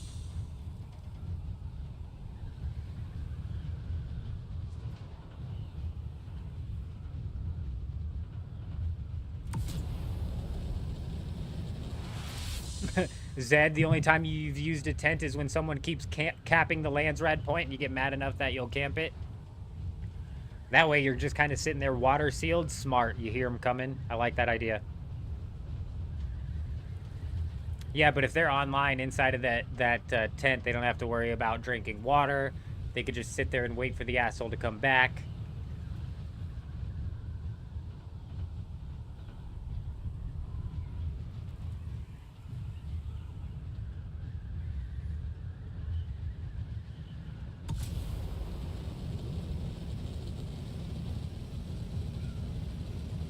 Zed, the only time you've used a tent is when someone keeps capping the land's red point and you get mad enough that you'll camp it. That way you're just kind of sitting there water sealed. Smart. You hear them coming. I like that idea. Yeah, but if they're online inside of that tent, they don't have to worry about drinking water. They could just sit there and wait for the asshole to come back.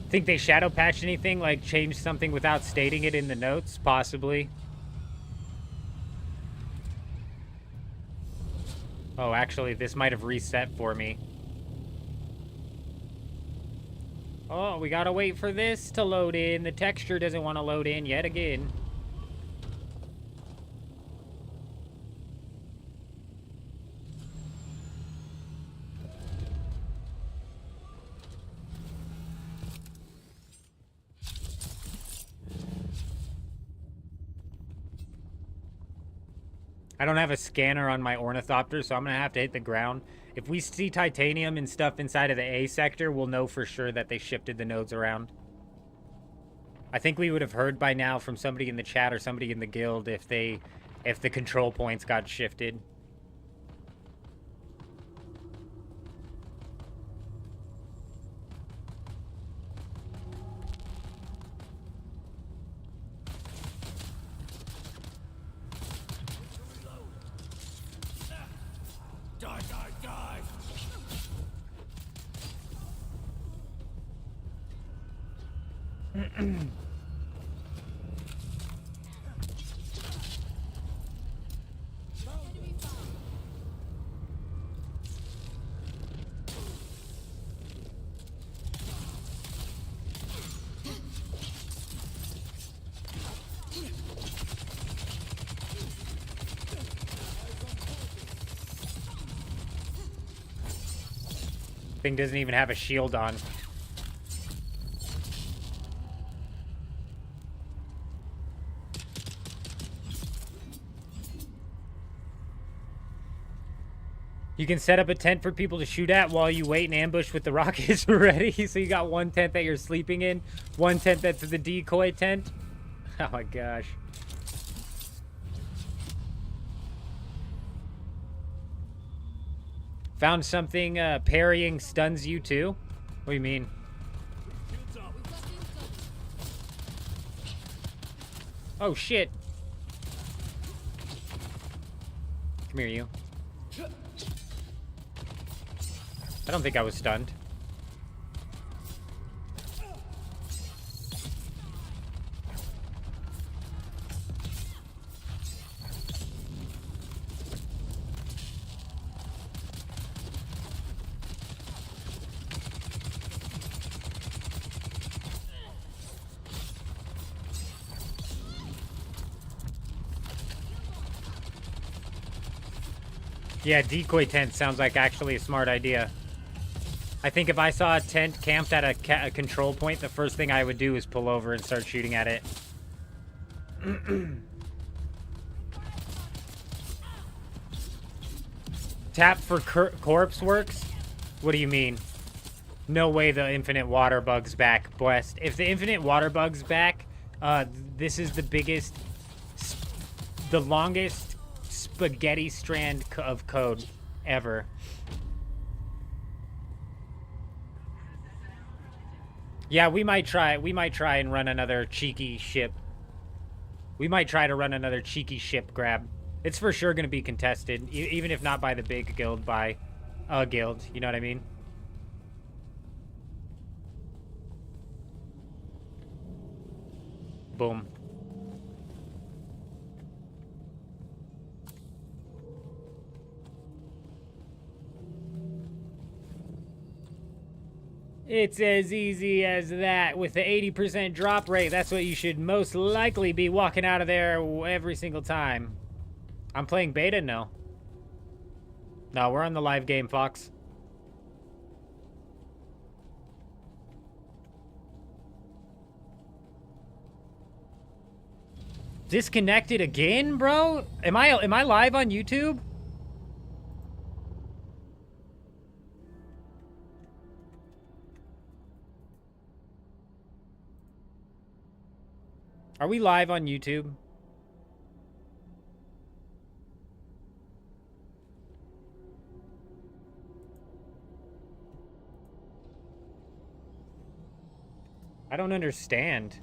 Think they shadow patched anything, like changed something without stating it in the notes? Possibly. Oh, actually, this might have reset for me. Oh, we gotta wait for this to load in. The texture doesn't want to load in yet again. I don't have a scanner on my ornithopter, so I'm going to have to hit the ground. If we see titanium and stuff inside of the A sector, we'll know for sure that they shifted the nodes around. I think we would have heard by now from somebody in the chat or somebody in the guild if the control points got shifted. Thing doesn't even have a shield on. You can set up a tent for people to shoot at while you wait and ambush with the rockets ready. So you got one tent that you're sleeping in, one tent that's the decoy tent. Oh my gosh. Found something parrying stuns you too? What do you mean? Oh shit. Come here, you. I don't think I was stunned. Yeah, decoy tent sounds like actually a smart idea. I think if I saw a tent camped at a control point, the first thing I would do is pull over and start shooting at it. Tap for corpse works? What do you mean? No way the infinite water bug's back, blessed. If the infinite water bug's back, this is the biggest, the longest spaghetti strand of code ever. Yeah, we might try and run another cheeky ship. We might try to run another cheeky ship grab. It's for sure going to be contested, even if not by the big guild, by a guild. You know what I mean? Boom. It's as easy as that. With the 80% drop rate, that's what you should most likely be walking out of there every single time. I'm playing beta? No. No, we're on the live game, Fox. Disconnected again, bro? Am I live on YouTube? Are we live on YouTube? I don't understand.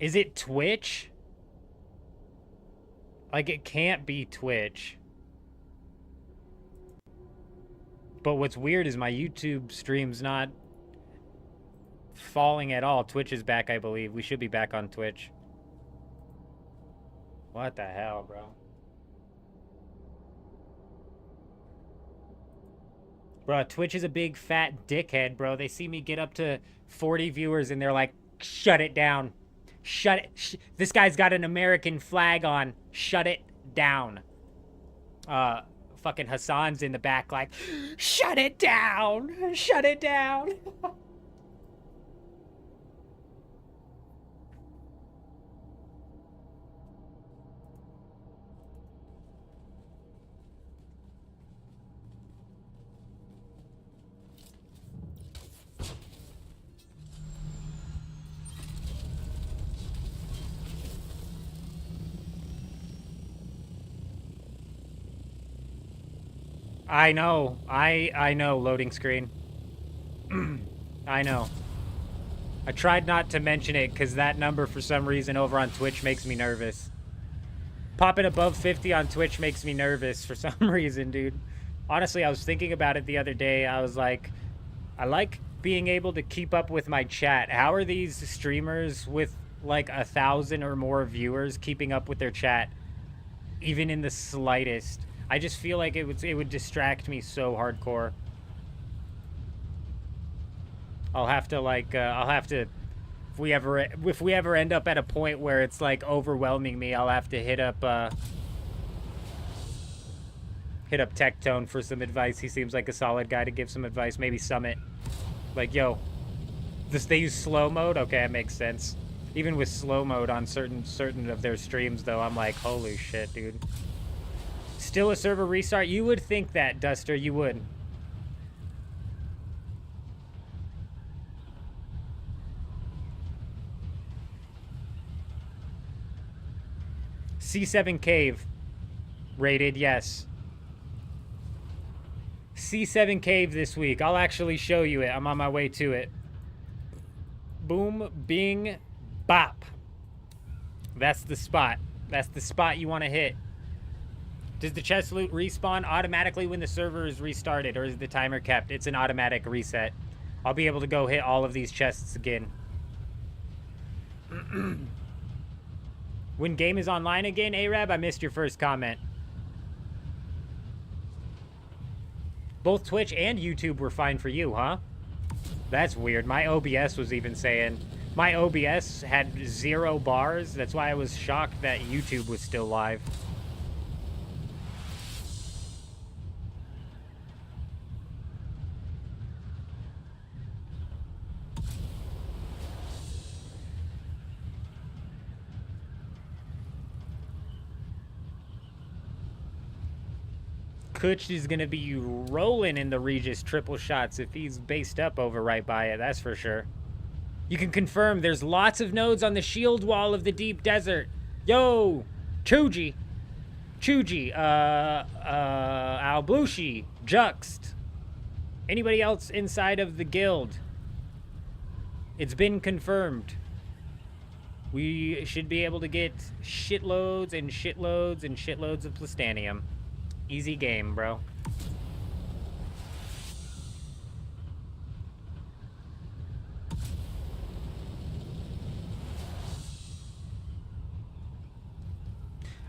Is it Twitch? Like, it can't be Twitch. But what's weird is my YouTube stream's not falling at all. Twitch is back, I believe. We should be back on Twitch. What the hell, bro? Bro, Twitch is a big fat dickhead, bro. They see me get up to 40 viewers and they're like, shut it down. Shut it. This guy's got an American flag on. Shut it down. Fucking Hassan's in the back like, shut it down. Shut it down. I know. I know, loading screen. I know. I tried not to mention it because that number for some reason over on Twitch makes me nervous. Popping above 50 on Twitch makes me nervous for some reason, dude. Honestly, I was thinking about it the other day. I was like, I like being able to keep up with my chat. How are these streamers with like 1,000 or more viewers keeping up with their chat? Even in the slightest. I just feel like it would distract me so hardcore. I'll have to like if we ever end up at a point where it's like overwhelming me, I'll have to hit up Tectone for some advice. He seems like a solid guy to give some advice. Maybe Summit. Like, yo, they use slow mode? Okay, that makes sense. Even with slow mode on certain of their streams though, I'm like, holy shit, dude. Still a server restart? You would think that, Duster, you would. C7 Cave. Rated, yes. C7 Cave this week. I'll actually show you it. I'm on my way to it. Boom, bing, bop. That's the spot. That's the spot you want to hit. Does the chest loot respawn automatically when the server is restarted, or is the timer kept? It's an automatic reset. I'll be able to go hit all of these chests again. When game is online again, Arab, I missed your first comment. Both Twitch and YouTube were fine for you, huh? That's weird. My OBS was even saying... My OBS had 0 bars. That's why I was shocked that YouTube was still live. Kutch is going to be rolling in the Regis triple shots if he's based up over right by it, that's for sure. You can confirm there's lots of nodes on the shield wall of the deep desert. Yo, Chuji, Alblushi, Juxt. Anybody else inside of the guild? It's been confirmed. We should be able to get shitloads and shitloads and shitloads of plastanium. Easy game, bro.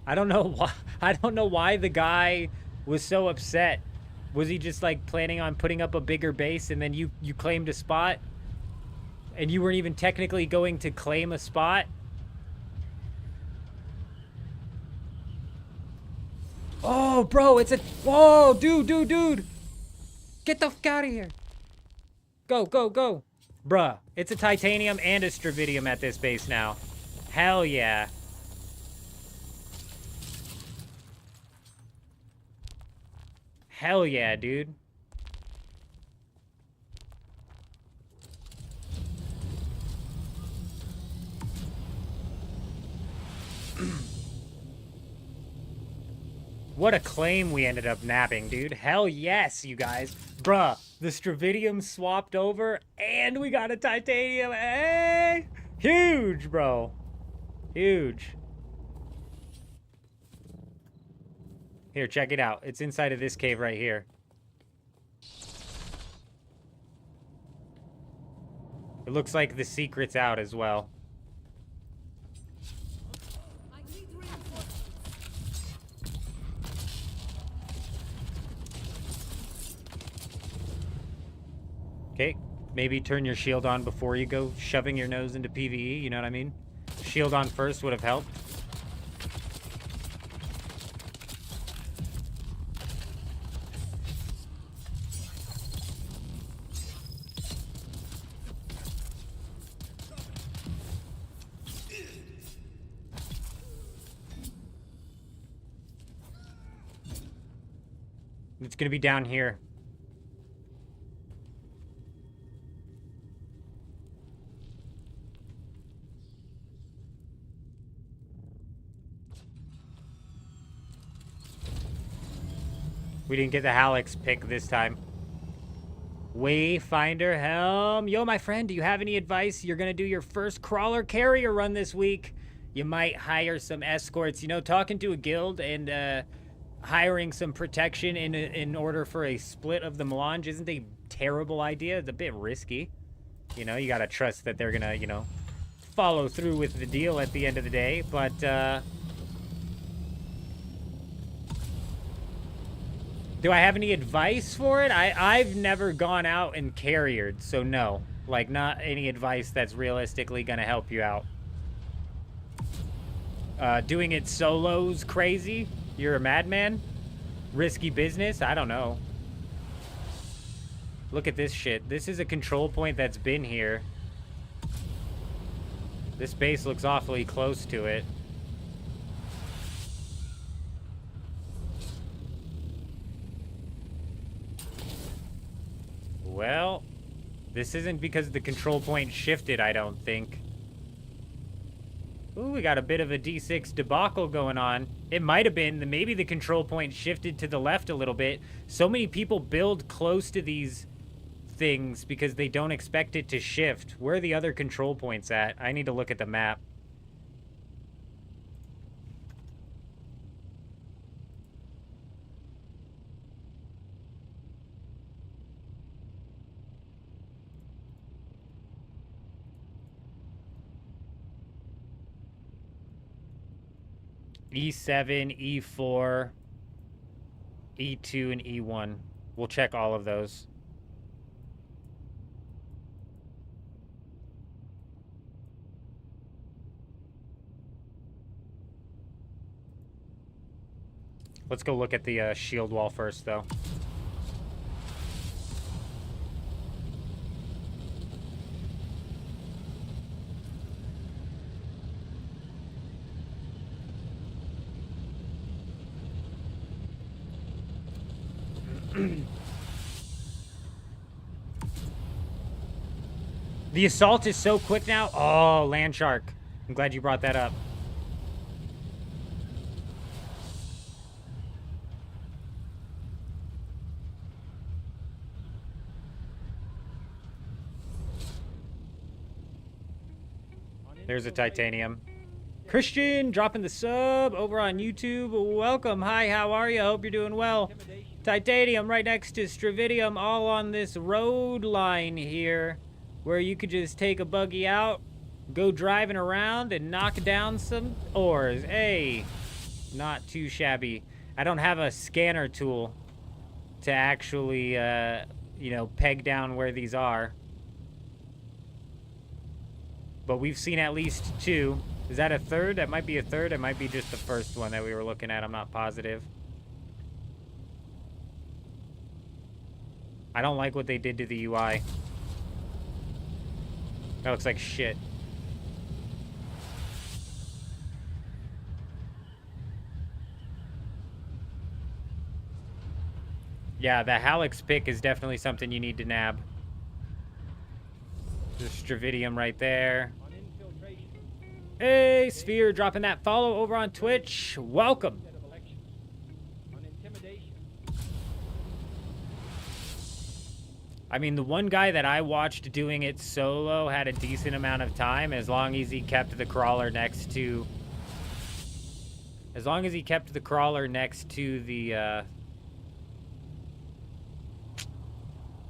I don't know why. I don't know why the guy was so upset. Was he just like planning on putting up a bigger base and then you claimed a spot? And you weren't even technically going to claim a spot? Oh, bro, it's a... Whoa, dude. Get the fuck out of here. Go. Bruh, it's a titanium and a stravidium at this base now. Hell yeah. Hell yeah, dude. What a claim we ended up nabbing, dude. Hell yes, you guys. Bruh, the stravidium swapped over, and we got a titanium. Hey! Huge, bro. Huge. Here, check it out. It's inside of this cave right here. It looks like the secret's out as well. I need reinforcements. Okay, maybe turn your shield on before you go shoving your nose into PvE, you know what I mean? Shield on first would have helped. It's gonna be down here. We didn't get the Hallex pick this time. Wayfinder Helm. Yo, my friend, do you have any advice? You're gonna do your first crawler carrier run this week. You might hire some escorts. You know, talking to a guild and hiring some protection in order for a split of the melange isn't a terrible idea. It's a bit risky. You know, you gotta trust that they're gonna, you know, follow through with the deal at the end of the day. But, do I have any advice for it? I've never gone out and carriered, so no. Like, not any advice that's realistically gonna help you out. Doing it solo's crazy? You're a madman? Risky business? I don't know. Look at this shit. This is a control point that's been here. This base looks awfully close to it. Well, this isn't because the control point shifted, I don't think. Ooh, we got a bit of a D6 debacle going on. It might have been, maybe the control point shifted to the left a little bit. So many people build close to these things because they don't expect it to shift. Where are the other control points at? I need to look at the map. E7, E4, E2, and E1. We'll check all of those. Let's go look at the shield wall first, though. The assault is so quick now. Oh, land shark. I'm glad you brought that up. There's a titanium. Christian dropping the sub over on YouTube. Welcome. Hi, how are you? Hope you're doing well. Titanium right next to Stravidium, all on this road line here, where you could just take a buggy out, go driving around, and knock down some ores. Hey, not too shabby. I don't have a scanner tool to actually, you know, peg down where these are. But we've seen at least two. Is that a third? That might be a third. It might be just the first one that we were looking at. I'm not positive. I don't like what they did to the UI. That looks like shit. Yeah, the Hallex pick is definitely something you need to nab. There's Stravidium right there. Hey, Sphere, dropping that follow over on Twitch. Welcome. I mean, the one guy that I watched doing it solo had a decent amount of time, as long as he kept the crawler next to... As long as he kept the crawler next to the,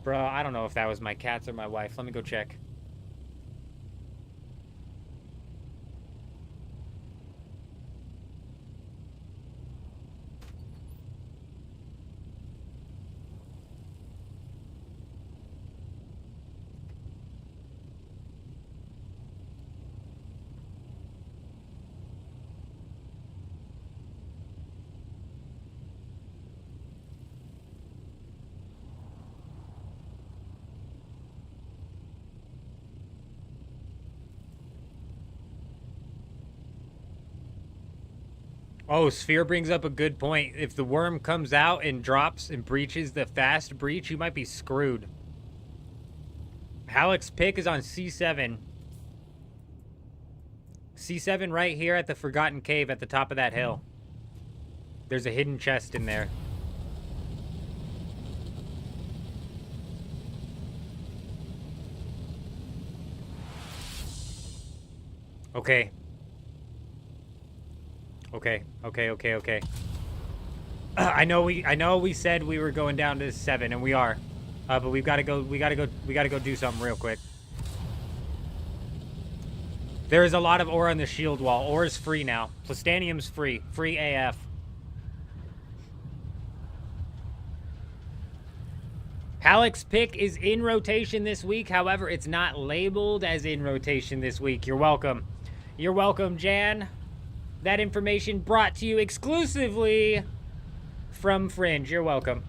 Bro, I don't know if that was my cats or my wife. Let me go check. Oh, Sphere brings up a good point. If the worm comes out and drops and breaches the fast breach, you might be screwed. Hallex pick is on C7. C7 right here at the Forgotten Cave at the top of that hill. There's a hidden chest in there. Okay. Okay. I know we said we were going down to 7, and we are. But we gotta go do something real quick. There is a lot of ore on the shield wall. Ore is free now. Plastanium's free. Free AF. Hallex pick is in rotation this week. However, it's not labeled as in rotation this week. You're welcome. You're welcome, Jan. That information brought to you exclusively from Fringe. You're welcome.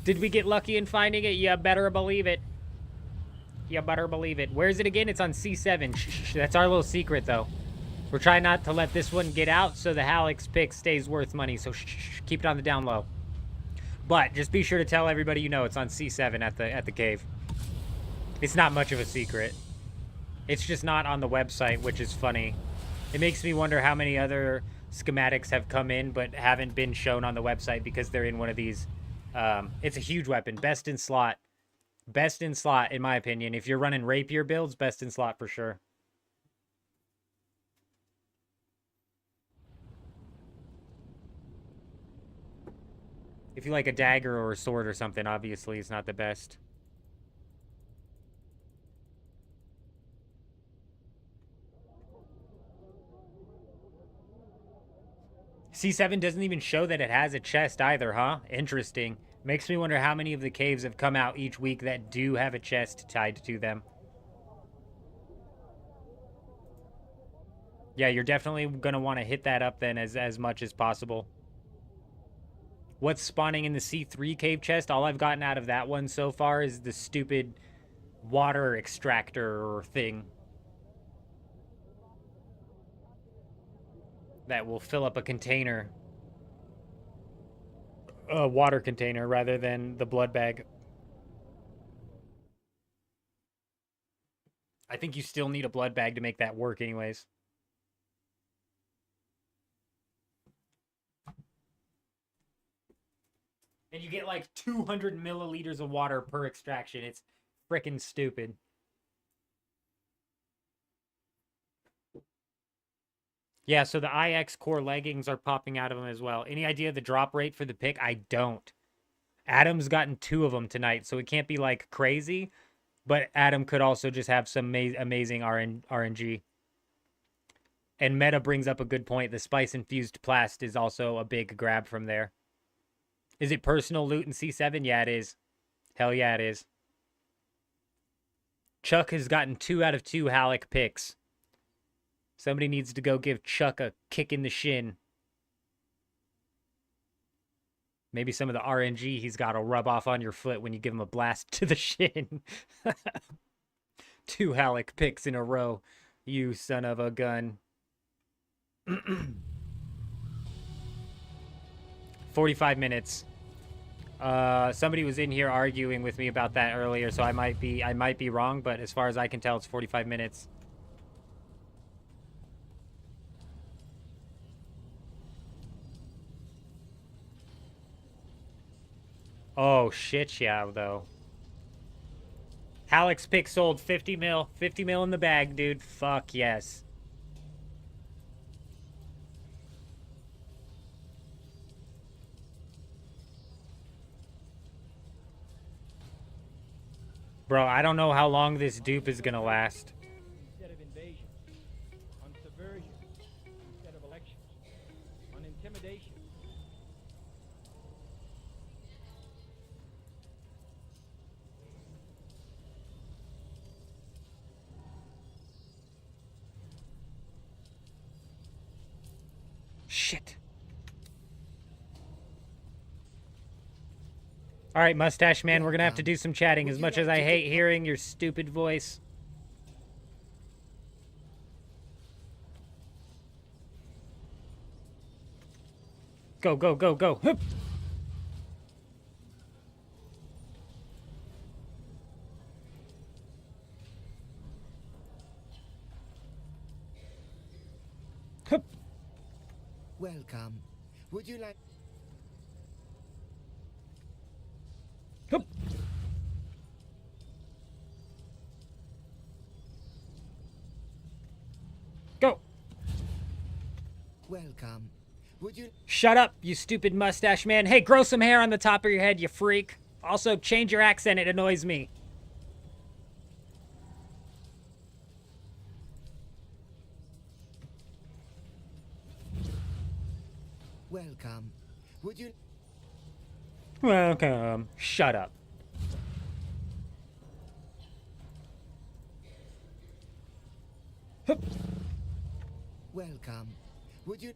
Did we get lucky in finding it? You better believe it. You better believe it. Where is it again? It's on C7. Shh. That's our little secret, though. We're trying not to let this one get out so the Hallex pick stays worth money. So shh. Keep it on the down low. But just be sure to tell everybody you know it's on C7 at the cave. It's not much of a secret. It's just not on the website, which is funny. It makes me wonder how many other schematics have come in but haven't been shown on the website because they're in one of these. It's a huge weapon. Best in slot. Best in slot, in my opinion. If you're running rapier builds, best in slot for sure. If you like a dagger or a sword or something, obviously it's not the best. C7 doesn't even show that it has a chest either, huh? Interesting. Makes me wonder how many of the caves have come out each week that do have a chest tied to them. Yeah, you're definitely going to want to hit that up then as much as possible. What's spawning in the C3 cave chest? All I've gotten out of that one so far is the stupid water extractor thing that will fill up a container. A water container rather than the blood bag. I think you still need a blood bag to make that work anyways. And you get like 200 milliliters of water per extraction. It's freaking stupid. Yeah, so the IX core leggings are popping out of them as well. Any idea of the drop rate for the pick? I don't. Adam's gotten 2 of them tonight, so it can't be like crazy. But Adam could also just have some amazing RNG. And Meta brings up a good point. The spice-infused plast is also a big grab from there. Is it personal loot in C7? Yeah, it is. Hell yeah, it is. Chuck has gotten 2 out of 2 Halleck picks. Somebody needs to go give Chuck a kick in the shin. Maybe some of the RNG he's got will rub off on your foot when you give him a blast to the shin. 2 Halleck picks in a row, you son of a gun. 45 minutes. Somebody was in here arguing with me about that earlier, so I might be wrong, but as far as I can tell, it's 45 minutes. Oh, shit, yeah, though. Halleck's pick sold 50 mil. 50 mil in the bag, dude. Fuck yes. Bro, I don't know how long this dupe is gonna last. Instead of invasion, on subversion, instead of elections, on intimidation. Shit. All right, Mustache Man, we're gonna have to do some chatting. As much as I hate hearing your stupid voice. Go, go, go, go. Hup. Hup. Welcome. Would you like... Hup. Go. Welcome. Would you... Shut up, you stupid mustache man. Hey, grow some hair on the top of your head, you freak. Also, change your accent. It annoys me. Welcome. Would you... Welcome. Shut up. Hup. Welcome. Would you...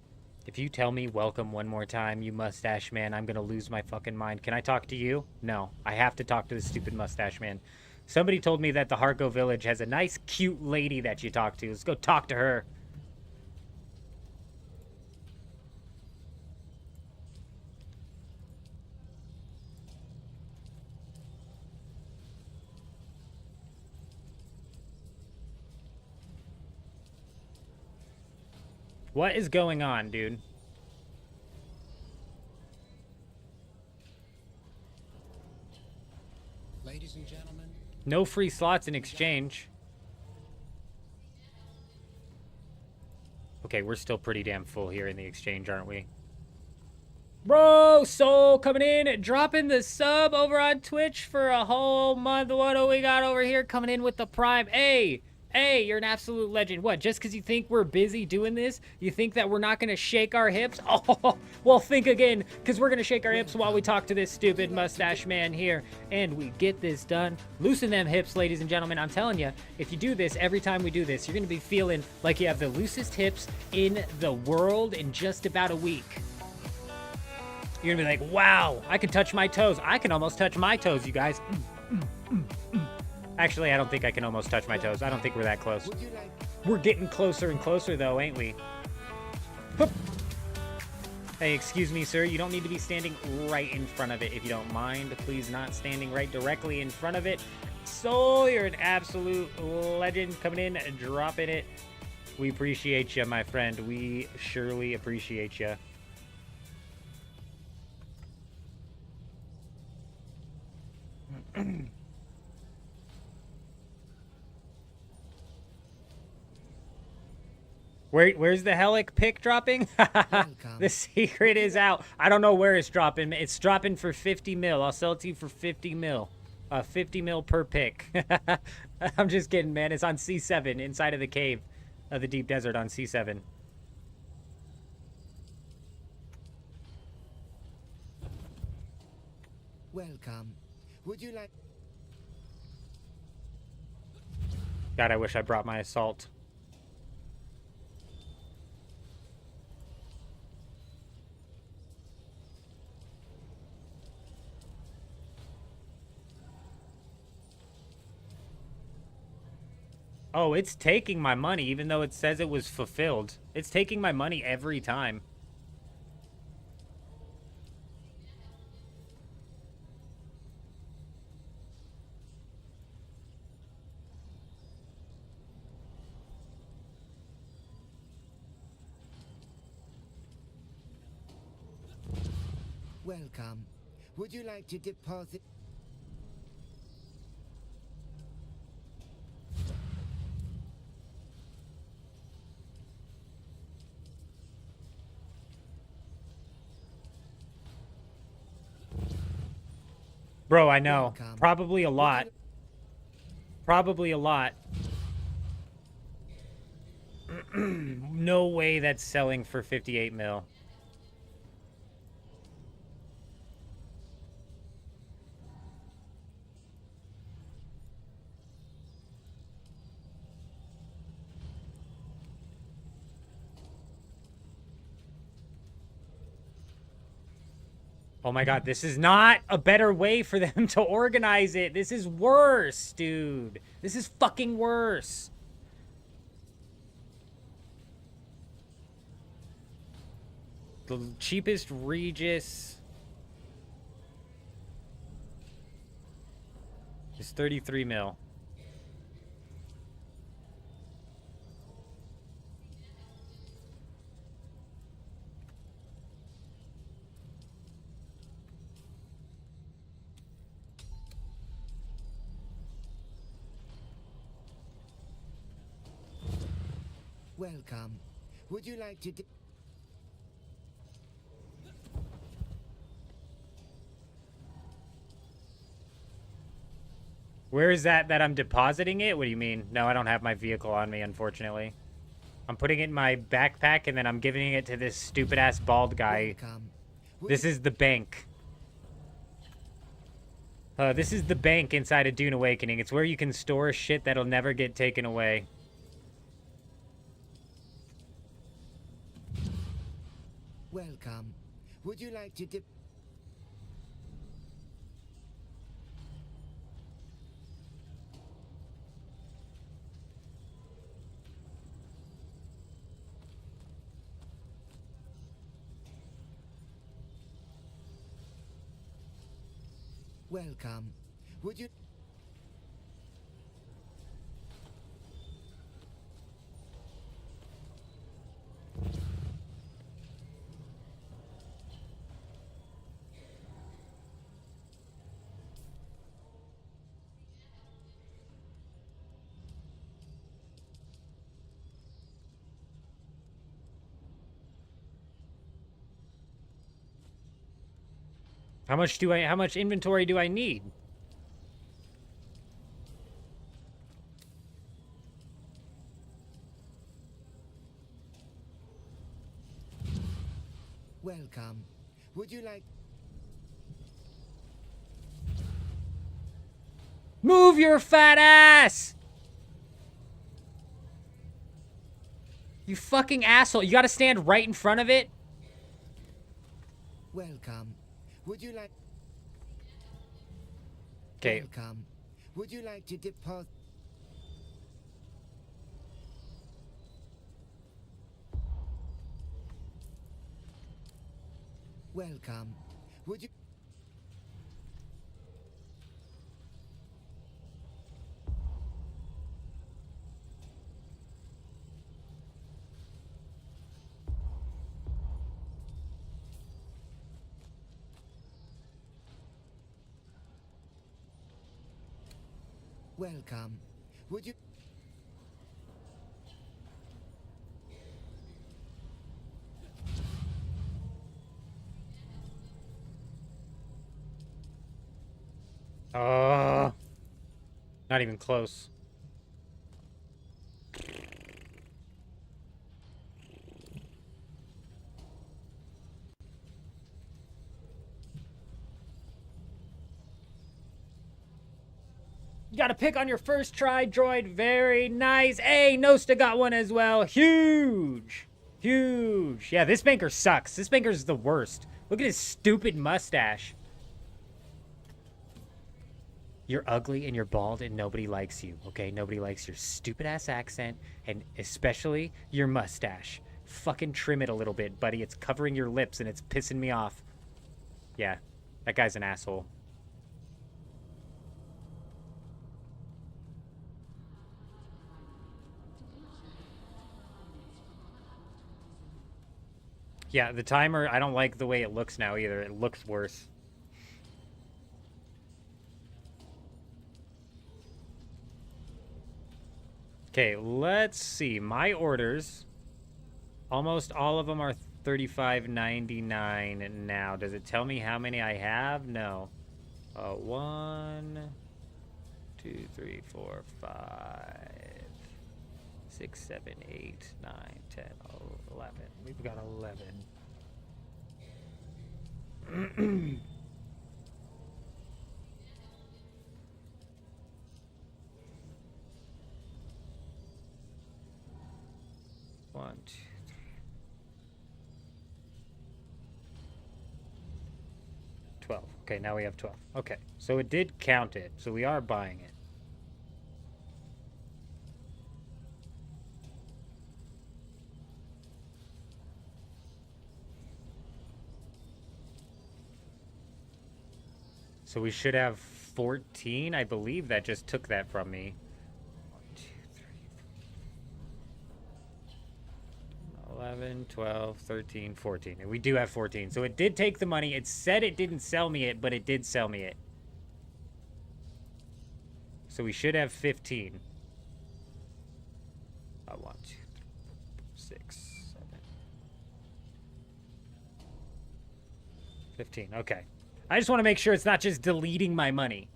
If you tell me welcome one more time, you mustache man, I'm gonna lose my fucking mind. Can I talk to you? No. I have to talk to this stupid mustache man. Somebody told me that the Harko village has a nice, cute lady that you talk to. Let's go talk to her. What is going on, dude? Ladies and gentlemen. No free slots in exchange. Okay, we're still pretty damn full here in the exchange, aren't we? Bro, Soul coming in, dropping the sub over on Twitch for a whole month. What do we got over here coming in with the Prime? Hey, Hey, you're an absolute legend. What, just because you think we're busy doing this, you think that we're not going to shake our hips? Oh, well, think again, because we're going to shake our hips while we talk to this stupid mustache man here, and we get this done. Loosen them hips, ladies and gentlemen. I'm telling you, if you do this every time we do this, you're going to be feeling like you have the loosest hips in the world in just about a week. You're going to be like, wow, I can touch my toes. I can almost touch my toes, you guys. Actually, I don't think I can almost touch my toes. I don't think we're that close. We're getting closer and closer, though, ain't we? Hup. Hey, excuse me, sir. You don't need to be standing right in front of it, if you don't mind. Please not standing right directly in front of it. So, you're an absolute legend coming in, dropping it. We appreciate you, my friend. We surely appreciate you. Where's the Helic pick dropping? The secret is out. I don't know where it's dropping. It's dropping for 50 mil. I'll sell it to you for 50 mil. 50 mil per pick. I'm just kidding, man. It's on C7 inside of the cave of the deep desert on C7. Welcome. Would you like... God, I wish I brought my assault. Oh, it's taking my money, even though it says it was fulfilled. It's taking my money every time. Welcome. Would you like to deposit... Bro, I know. Welcome. Probably a lot. Probably a lot. No way that's selling for 58 mil. Oh my god, this is not a better way for them to organize it. This is worse, dude. This is fucking worse. The cheapest Regis is 33 mil. Welcome. Would you like to... Where is that I'm depositing it? What do you mean? No, I don't have my vehicle on me, unfortunately. I'm putting it in my backpack, and then I'm giving it to this stupid-ass bald guy. Welcome. This is the bank. This is the bank inside of Dune Awakening. It's where you can store shit that'll never get taken away. Welcome. Would you like to... Welcome. Would you... How much inventory do I need? Welcome. Would you like... Move your fat ass! You fucking asshole. You gotta stand right in front of it? Welcome. Would you like... Okay. Welcome. Would you like to deposit... Welcome. Would you... Welcome. Would you... Not even close. You got to pick on your first try, droid. Very nice. Hey, Nosta got one as well. Huge. Huge. Yeah, this banker sucks. This banker's the worst. Look at his stupid mustache. You're ugly and you're bald and nobody likes you, okay? Nobody likes your stupid-ass accent and especially your mustache. Fucking trim it a little bit, buddy. It's covering your lips and it's pissing me off. Yeah, that guy's an asshole. Yeah, the timer, I don't like the way it looks now either. It looks worse. Okay, let's see. My orders, almost all of them are $35.99 now. Does it tell me how many I have? No. 1, 2, 3, 4, 5, 6, 7, 8, 9, 10, 11. We've got 11. 1, 2, 3. 12. Okay, now we have 12. Okay, so it did count it. So we are buying it. So we should have 14. I believe that just took that from me. 1, 2, 3, 11, 12, 13, 14. And we do have 14. So it did take the money. It said it didn't sell me it, but it did sell me it. So we should have 15. 1, 2, 3, 6, 7. 15. Okay. I just want to make sure it's not just deleting my money.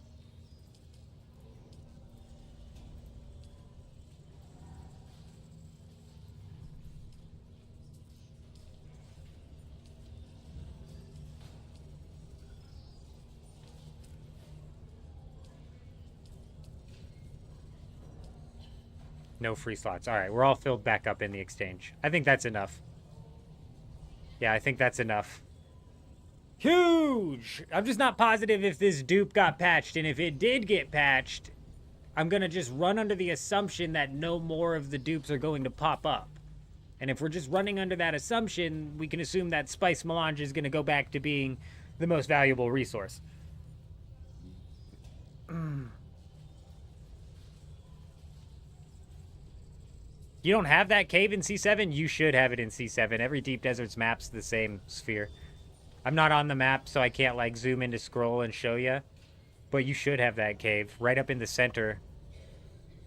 No free slots. All right, we're all filled back up in the exchange. I think that's enough. Yeah, I think that's enough. Huge! I'm just not positive if this dupe got patched, and if it did get patched, I'm gonna just run under the assumption that no more of the dupes are going to pop up. And if we're just running under that assumption, we can assume that Spice Melange is gonna go back to being the most valuable resource. You don't have that cave in C7? You should have it in C7. Every Deep Deserts map's the same sphere. I'm not on the map, so I can't, like, zoom into scroll and show you. But you should have that cave right up in the center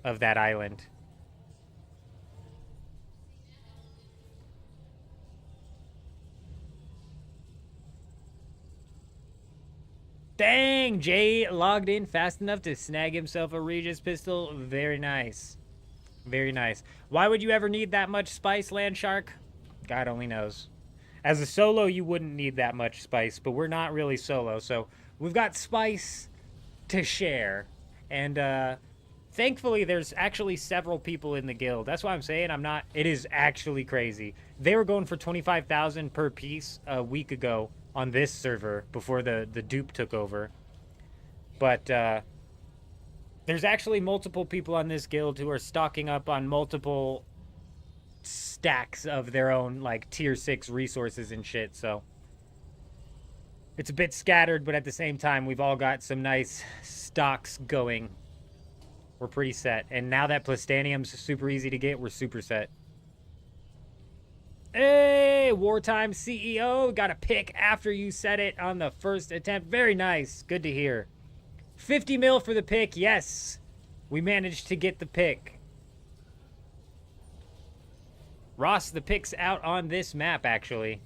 of that island. Dang! Jay logged in fast enough to snag himself a Regis pistol. Very nice. Very nice. Why would you ever need that much spice, Land Shark? God only knows. As a solo, you wouldn't need that much spice, but we're not really solo, so we've got spice to share. And thankfully, there's actually several people in the guild. That's why I'm saying I'm not. It is actually crazy. They were going for 25,000 per piece a week ago on this server before the dupe took over. But there's actually multiple people on this guild who are stocking up on multiple stacks of their own like tier 6 resources and shit. So it's a bit scattered, but at the same time, we've all got some nice stocks going. We're pretty set. And now that Plastanium's super easy to get, we're super set. Hey, Wartime CEO, got a pick after you said it on the first attempt. Very nice. Good to hear. 50 mil for the pick. Yes, we managed to get the pick. Ross, the pick's out on this map, actually.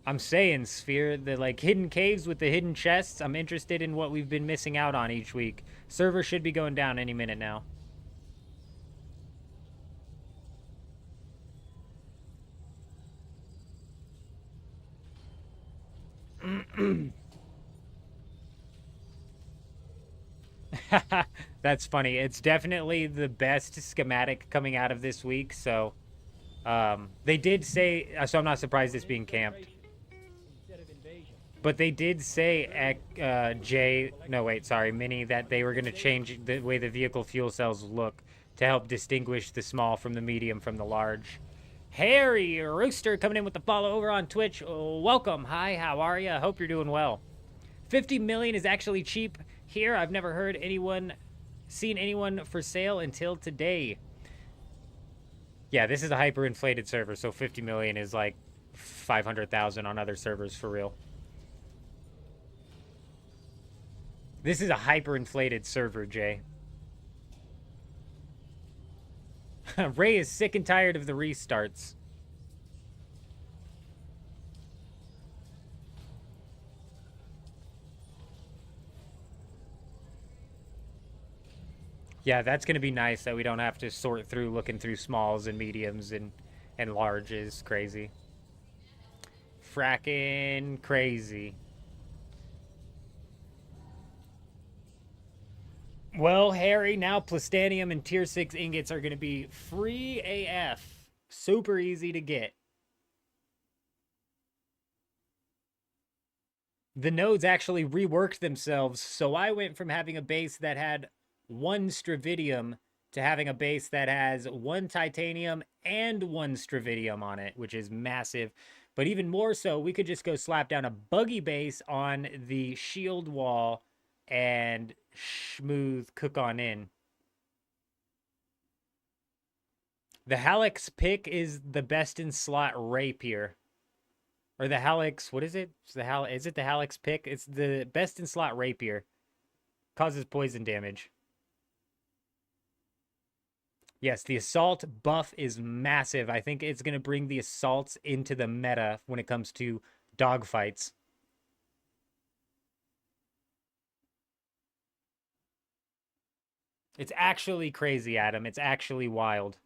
I'm saying, Sphere, the like hidden caves with the hidden chests, I'm interested in what we've been missing out on each week. Server should be going down any minute now. That's funny. It's definitely the best schematic coming out of this week, so they did say, so I'm not surprised it's being camped. Instead of invasion. But they did say at Mini, that they were going to change the way the vehicle fuel cells look to help distinguish the small from the medium from the large. Harry Rooster coming in with the follow over on Twitch. Welcome. Hi, how are you? I hope you're doing well. 50 million is actually cheap here. I've never seen anyone for sale until today. Yeah, this is a hyperinflated server, so 50 million is like 500,000 on other servers for real. This is a hyperinflated server, Jay. Ray is sick and tired of the restarts. Yeah, that's going to be nice that we don't have to sort through looking through smalls and mediums and larges. Crazy. Frackin' crazy. Well, Harry, now Plastanium and Tier 6 ingots are going to be free AF. Super easy to get. The nodes actually reworked themselves, so I went from having a base that had 1 Stravidium to having a base that has 1 Titanium and 1 Stravidium on it, which is massive. But even more so, we could just go slap down a buggy base on the shield wall and smooth cook on in. The Hallex pick is the best in slot rapier. Or the Hallex, what is it? Is it the Hallex pick? It's the best in slot rapier. Causes poison damage. Yes, the assault buff is massive. I think it's going to bring the assaults into the meta when it comes to dogfights. It's actually crazy, Adam. It's actually wild.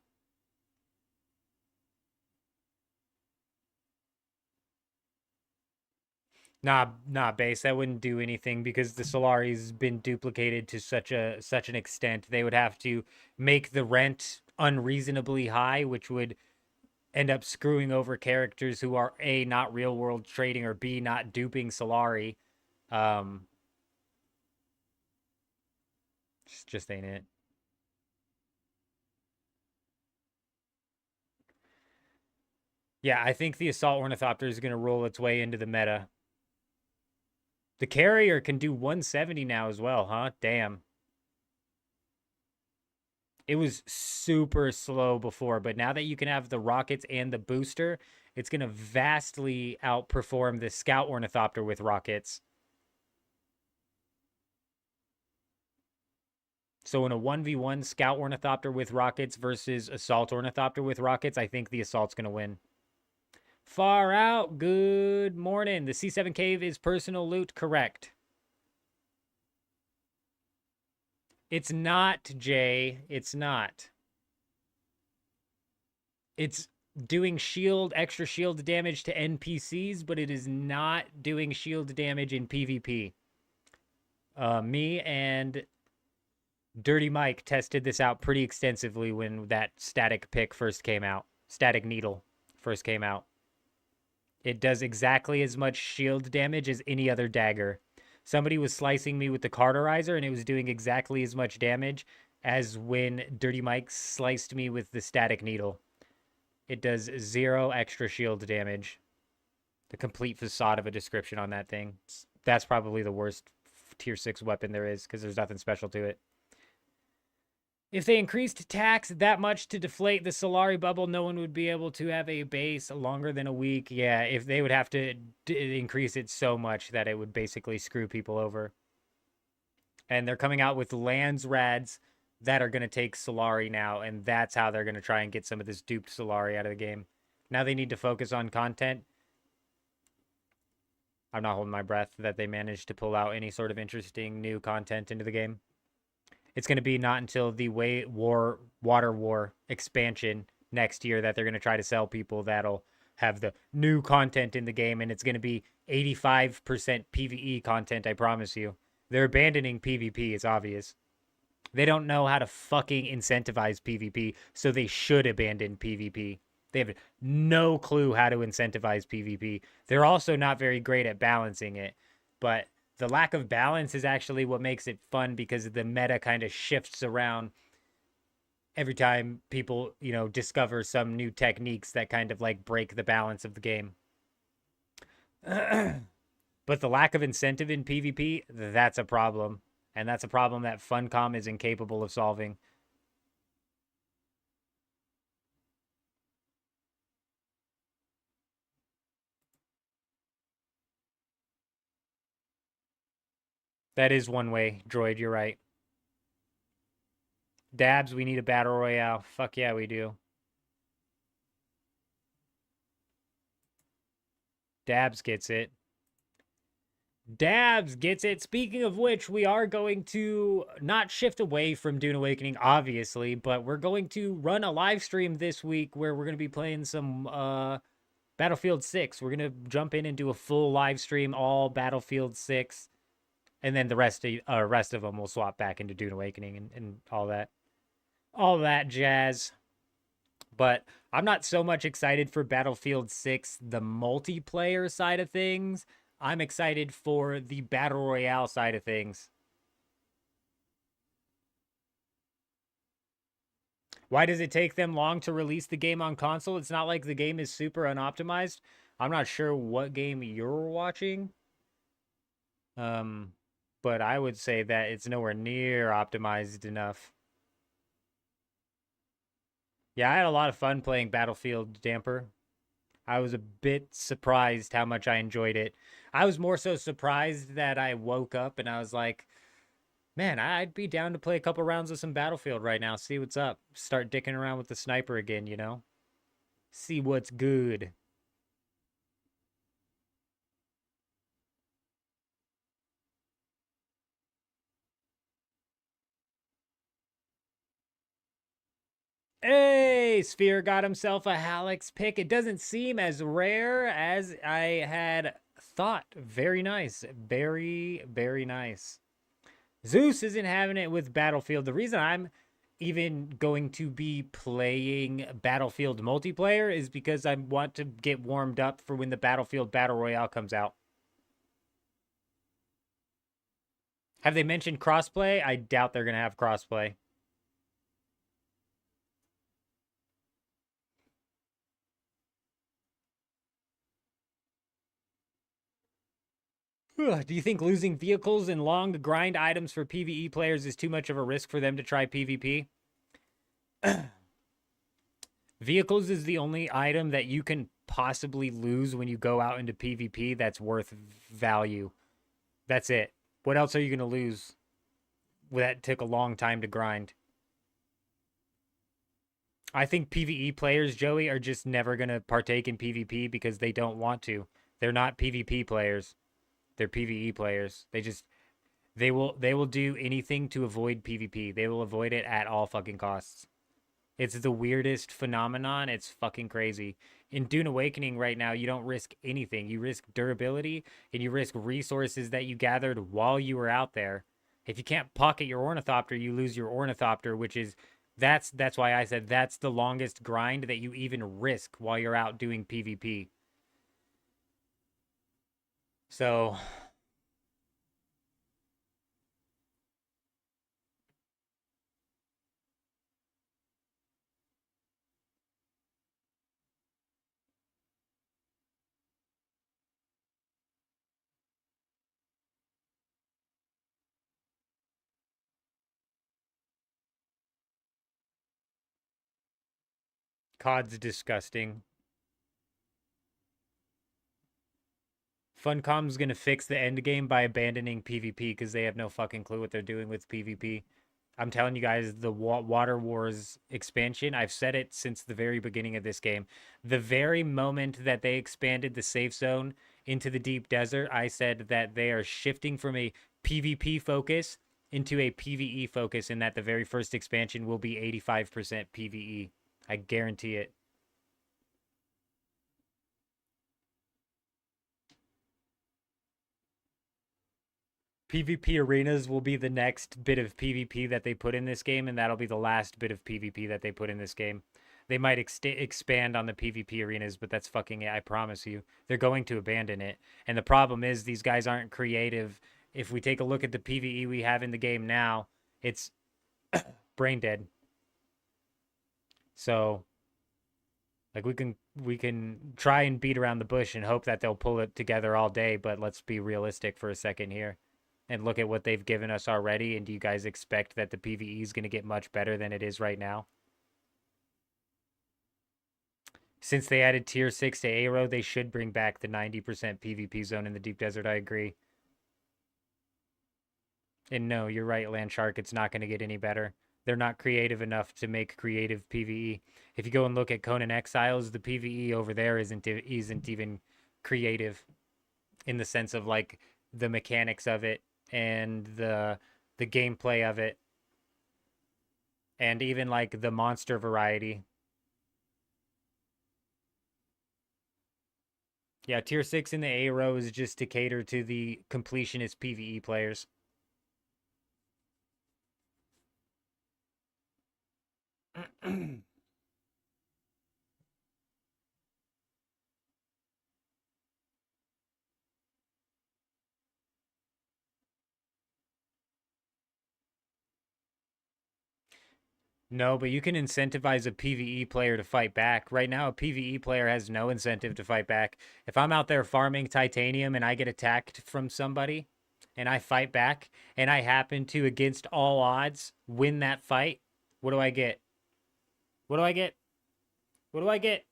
Nah, base. That wouldn't do anything because the Solari's been duplicated to such an extent. They would have to make the rent unreasonably high, which would end up screwing over characters who are A, not real world trading, or B, not duping Solari. Just ain't it. Yeah, I think the Assault Ornithopter is going to roll its way into the meta. The carrier can do 170 now as well, huh? Damn. It was super slow before, but now that you can have the rockets and the booster, it's going to vastly outperform the Scout Ornithopter with rockets. So in a 1v1 Scout Ornithopter with rockets versus Assault Ornithopter with rockets, I think the Assault's going to win. Far out. Good morning. The C7 cave is personal loot. Correct. It's not, Jay. It's not. It's doing extra shield damage to NPCs, but it is not doing shield damage in PvP. Me and Dirty Mike tested this out pretty extensively when that static needle first came out. It does exactly as much shield damage as any other dagger. Somebody was slicing me with the cauterizer, and it was doing exactly as much damage as when Dirty Mike sliced me with the static needle. It does 0 extra shield damage. The complete facade of a description on that thing. That's probably the worst tier 6 weapon there is, because there's nothing special to it. If they increased tax that much to deflate the Solari bubble, no one would be able to have a base longer than a week. Yeah, if they would have to increase it so much that it would basically screw people over. And they're coming out with lands rads that are going to take Solari now, and that's how they're going to try and get some of this duped Solari out of the game. Now they need to focus on content. I'm not holding my breath that they managed to pull out any sort of interesting new content into the game. It's going to be not until the Water War expansion next year that they're going to try to sell people that'll have the new content in the game, and it's going to be 85% PvE content, I promise you. They're abandoning PvP, it's obvious. They don't know how to fucking incentivize PvP, so they should abandon PvP. They have no clue how to incentivize PvP. They're also not very great at balancing it, but the lack of balance is actually what makes it fun, because the meta kind of shifts around every time people, discover some new techniques that kind of like break the balance of the game. But the lack of incentive in PvP, that's a problem. And that's a problem that Funcom is incapable of solving. That is one way, Droid, you're right. Dabs, we need a battle royale. Fuck yeah, we do. Dabs gets it. Dabs gets it. Speaking of which, we are going to not shift away from Dune Awakening, obviously, but we're going to run a live stream this week where we're going to be playing some Battlefield 6. We're going to jump in and do a full live stream, all Battlefield 6. And then the rest of them will swap back into Dune Awakening and all that. All that jazz. But I'm not so much excited for Battlefield 6, the multiplayer side of things. I'm excited for the Battle Royale side of things. Why does it take them long to release the game on console? It's not like the game is super unoptimized. I'm not sure what game you're watching. But I would say that it's nowhere near optimized enough. Yeah, I had a lot of fun playing Battlefield Damper. I was a bit surprised how much I enjoyed it. I was more so surprised that I woke up and I was like, man, I'd be down to play a couple rounds of some Battlefield right now, see what's up. Start dicking around with the sniper again, See what's good. Hey, Sphere got himself a Hallex pick. It doesn't seem as rare as I had thought. Very nice. Very, very nice. Zeus isn't having it with Battlefield. The reason I'm even going to be playing Battlefield multiplayer is because I want to get warmed up for when the Battlefield Battle Royale comes out. Have they mentioned crossplay? I doubt they're going to have crossplay. Do you think losing vehicles and long grind items for PvE players is too much of a risk for them to try PvP? Vehicles is the only item that you can possibly lose when you go out into PvP that's worth value. That's it. What else are you going to lose? That took a long time to grind. I think PvE players, Joey, are just never going to partake in PvP because they don't want to. They're not PvP players. They're PvE players. They will do anything to avoid PvP. They will avoid it at all fucking costs. It's the weirdest phenomenon. It's fucking crazy. In Dune Awakening right now, you don't risk anything. You risk durability and you risk resources that you gathered while you were out there. If you can't pocket your ornithopter, you lose your ornithopter, which is that's why I said that's the longest grind that you even risk while you're out doing PvP. So COD's disgusting. Funcom's gonna fix the end game by abandoning PvP because they have no fucking clue what they're doing with PvP. I'm telling you guys, the Water Wars expansion, I've said it since the very beginning of this game. The very moment that they expanded the safe zone into the deep desert, I said that they are shifting from a PvP focus into a PvE focus, and that the very first expansion will be 85% PvE. I guarantee it. PvP arenas will be the next bit of PvP that they put in this game, and that'll be the last bit of PvP that they put in this game. They might expand on the PvP arenas, but that's fucking it, I promise you. They're going to abandon it. And the problem is these guys aren't creative. If we take a look at the PvE we have in the game now, it's brain dead. So like we can try and beat around the bush and hope that they'll pull it together all day, but let's be realistic for a second here. And look at what they've given us already. And do you guys expect that the PvE is going to get much better than it is right now? Since they added tier 6 to Aero, they should bring back the 90% PvP zone in the deep desert. I agree. And no, you're right, Landshark. It's not going to get any better. They're not creative enough to make creative PvE. If you go and look at Conan Exiles, the PvE over there isn't even creative in the sense of like the mechanics of it and the gameplay of it, and even like the monster variety. Yeah, tier 6 in the Aero is just to cater to the completionist PvE players. No, but you can incentivize a PvE player to fight back. Right now, a PvE player has no incentive to fight back. If I'm out there farming titanium and I get attacked from somebody and I fight back and I happen to, against all odds, win that fight, what do I get? What do I get? What do I get?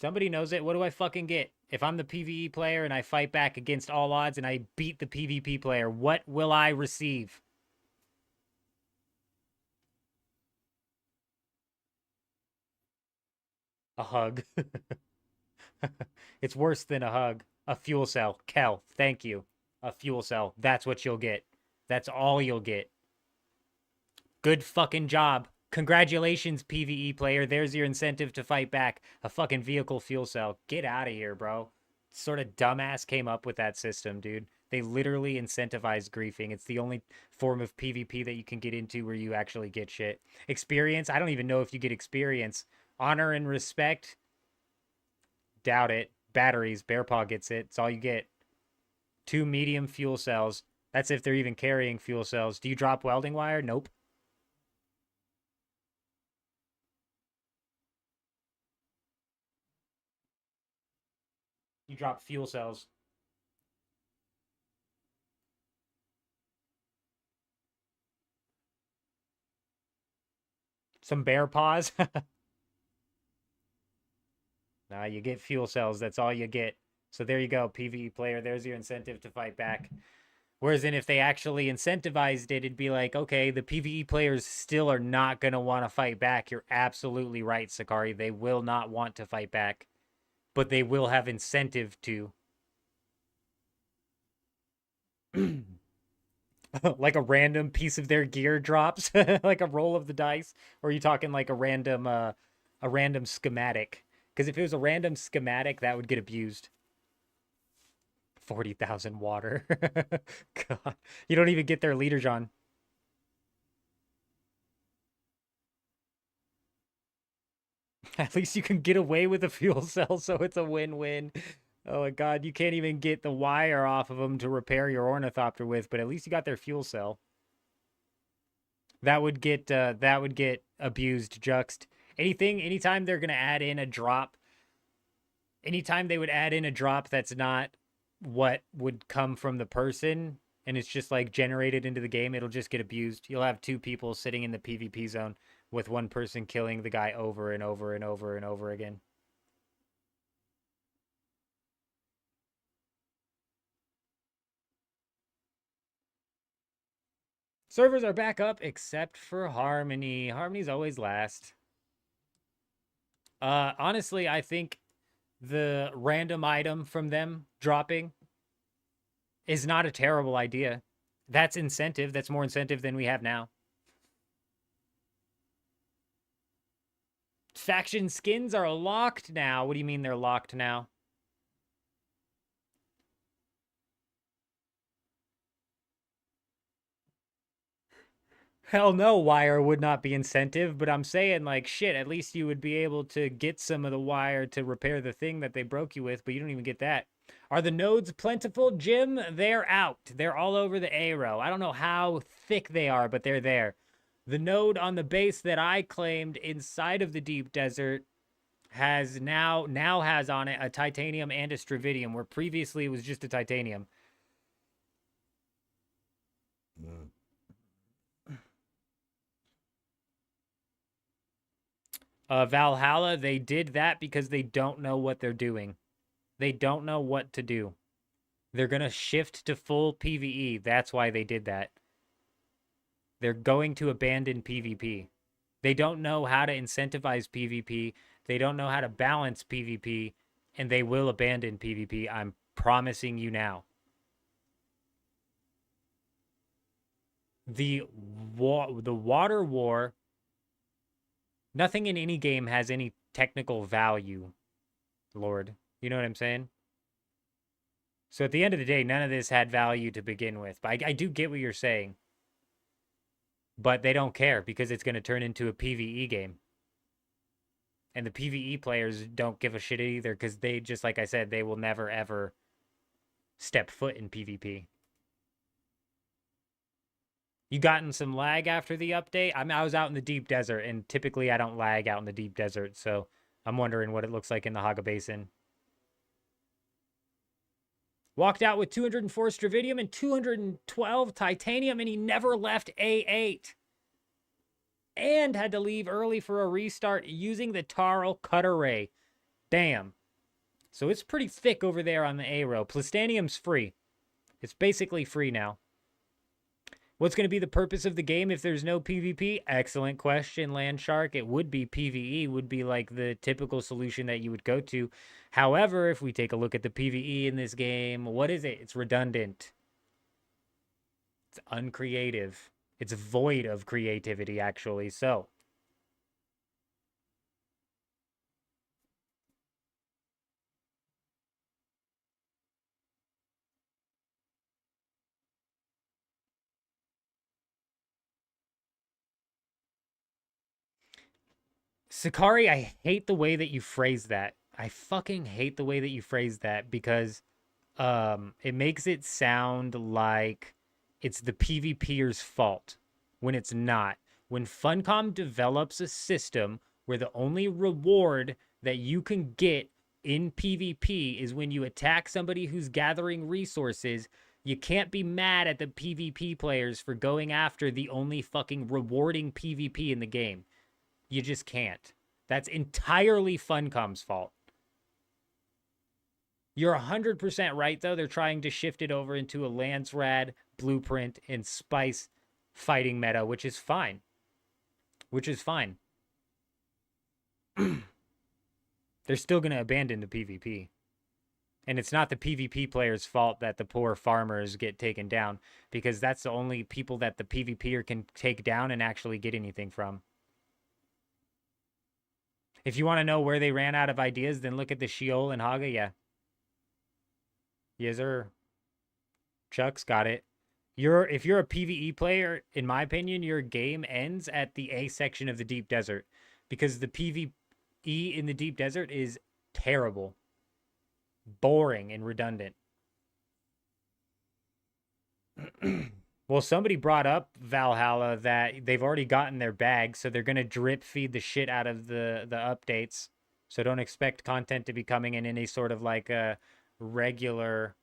Somebody knows it. What do I fucking get? If I'm the PvE player and I fight back against all odds and I beat the PvP player, what will I receive? A hug. It's worse than a hug. A fuel cell. Kel, thank you. A fuel cell. That's what you'll get. That's all you'll get. Good fucking job. Congratulations, PvE player. There's your incentive to fight back. A fucking vehicle fuel cell. Get out of here, bro. Sort of dumbass came up with that system, dude. They literally incentivize griefing. It's the only form of PvP that you can get into where you actually get shit. Experience? I don't even know if you get experience. Honor and respect? Doubt it. Batteries. Bearpaw gets it. It's all you get. 2 medium fuel cells. That's if they're even carrying fuel cells. Do you drop welding wire? Nope. You drop fuel cells. Some bear paws? Nah, you get fuel cells. That's all you get. So there you go, PvE player. There's your incentive to fight back. Whereas then if they actually incentivized it, it'd be like, okay, the PvE players still are not going to want to fight back. You're absolutely right, Sakari. They will not want to fight back. But they will have incentive to. Like a random piece of their gear drops, like a roll of the dice, or are you talking like a random schematic? Because if it was a random schematic, that would get abused. 40,000 water. God, you don't even get their leader, John. At least you can get away with a fuel cell, so it's a win-win. Oh my God, you can't even get the wire off of them to repair your ornithopter with, but at least you got their fuel cell. That would get abused, juxed. Anytime they're gonna add in a drop, anytime they would add in a drop that's not what would come from the person, and it's just like generated into the game, it'll just get abused. You'll have two people sitting in the PvP zone with one person killing the guy over and over and over and over again. Servers are back up except for Harmony. Harmony's always last. Honestly, I think the random item from them dropping is not a terrible idea. That's incentive. That's more incentive than we have now. Faction skins are locked now. What do you mean they're locked now? Hell no, wire would not be incentive, but I'm saying, like, shit, at least you would be able to get some of the wire to repair the thing that they broke you with, but you don't even get that. Are the nodes plentiful, Jim? They're out. They're all over the A row. I don't know how thick they are, but they're there. The node on the base that I claimed inside of the deep desert has now has on it a titanium and a stravidium, where previously it was just a titanium. Valhalla, they did that because they don't know what they're doing. They don't know what to do. They're going to shift to full PvE. That's why they did that. They're going to abandon PvP. They don't know how to incentivize PvP. They don't know how to balance PvP, and they will abandon PvP. I'm promising you now. The water war, nothing in any game has any technical value, Lord. You know what I'm saying? So at the end of the day, none of this had value to begin with. But I do get what you're saying. But they don't care because it's going to turn into a PvE game. And the PvE players don't give a shit either because they, just like I said, they will never, ever step foot in PvP. You gotten some lag after the update? I mean, I was out in the deep desert, and typically I don't lag out in the deep desert, so I'm wondering what it looks like in the Haga Basin. Walked out with 204 Stravidium and 212 Titanium, and he never left A8. And had to leave early for a restart using the Taro Cutter Ray. Damn. So it's pretty thick over there on the A row. Plastanium's free. It's basically free now. What's going to be the purpose of the game if there's no PvP? Excellent question, Landshark. It would be PvE, would be like the typical solution that you would go to. However, if we take a look at the PvE in this game, what is it? It's redundant. It's uncreative. It's void of creativity, actually. So, Sakari, I hate the way that you phrase that. I fucking hate the way that you phrase that because it makes it sound like it's the PvPer's fault when it's not. When Funcom develops a system where the only reward that you can get in PvP is when you attack somebody who's gathering resources, you can't be mad at the PvP players for going after the only fucking rewarding PvP in the game. You just can't. That's entirely Funcom's fault. You're 100% right, though. They're trying to shift it over into a Lance-Rad, Blueprint, and Spice fighting meta, which is fine. Which is fine. They're still going to abandon the PvP. And it's not the PvP players' fault that the poor farmers get taken down, because that's the only people that the PvPer can take down and actually get anything from. If you want to know where they ran out of ideas, then look at the Sheol and Haga. Yeah. Yes, sir. Chuck's got it. If you're a PvE player, in my opinion, your game ends at the A section of the deep desert, because the PvE in the deep desert is terrible, boring, and redundant. Well, somebody brought up Valhalla that they've already gotten their bag, so they're gonna drip feed the shit out of the updates. So don't expect content to be coming in any sort of like a regular.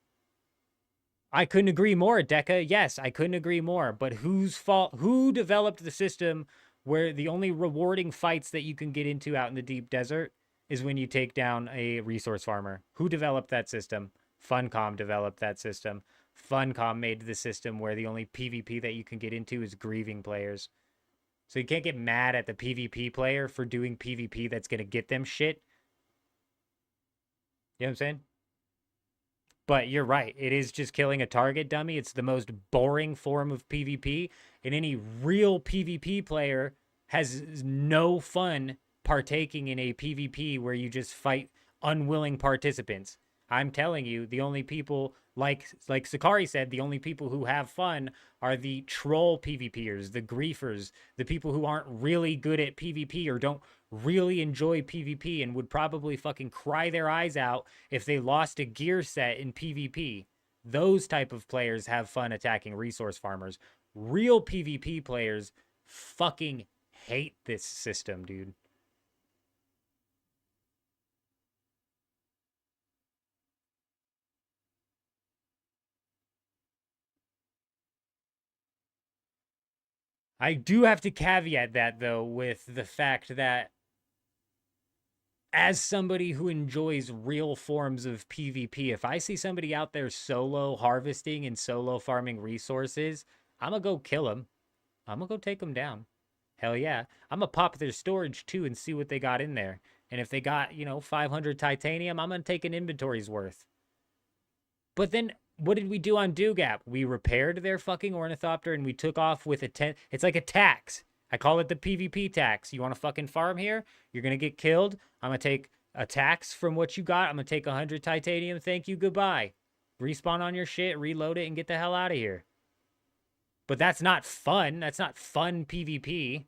I couldn't agree more, Deca. Yes, I couldn't agree more. But whose fault? Who developed the system where the only rewarding fights that you can get into out in the deep desert is when you take down a resource farmer? Who developed that system? Funcom developed that system. Funcom made the system where the only PvP that you can get into is grieving players. So you can't get mad at the PvP player for doing PvP that's going to get them shit. You know what I'm saying? But you're right. It is just killing a target dummy. It's the most boring form of PvP. And any real PvP player has no fun partaking in a PvP where you just fight unwilling participants. I'm telling you, the only people, like Sakari said, the only people who have fun are the troll PvPers, the griefers, the people who aren't really good at PvP or don't really enjoy PvP and would probably fucking cry their eyes out if they lost a gear set in PvP. Those type of players have fun attacking resource farmers. Real PvP players fucking hate this system, dude. I do have to caveat that, though, with the fact that as somebody who enjoys real forms of PvP, if I see somebody out there solo harvesting and solo farming resources, I'm going to go kill them. I'm going to go take them down. Hell yeah. I'm going to pop their storage, too, and see what they got in there. And if they got, 500 titanium, I'm going to take an inventory's worth. But then what did we do on Dugap? We repaired their fucking ornithopter and we took off with a 10. It's like a tax. I call it the PvP tax. You want to fucking farm here? You're going to get killed. I'm going to take a tax from what you got. I'm going to take 100 titanium. Thank you. Goodbye. Respawn on your shit, reload it, and get the hell out of here. But that's not fun. That's not fun PvP.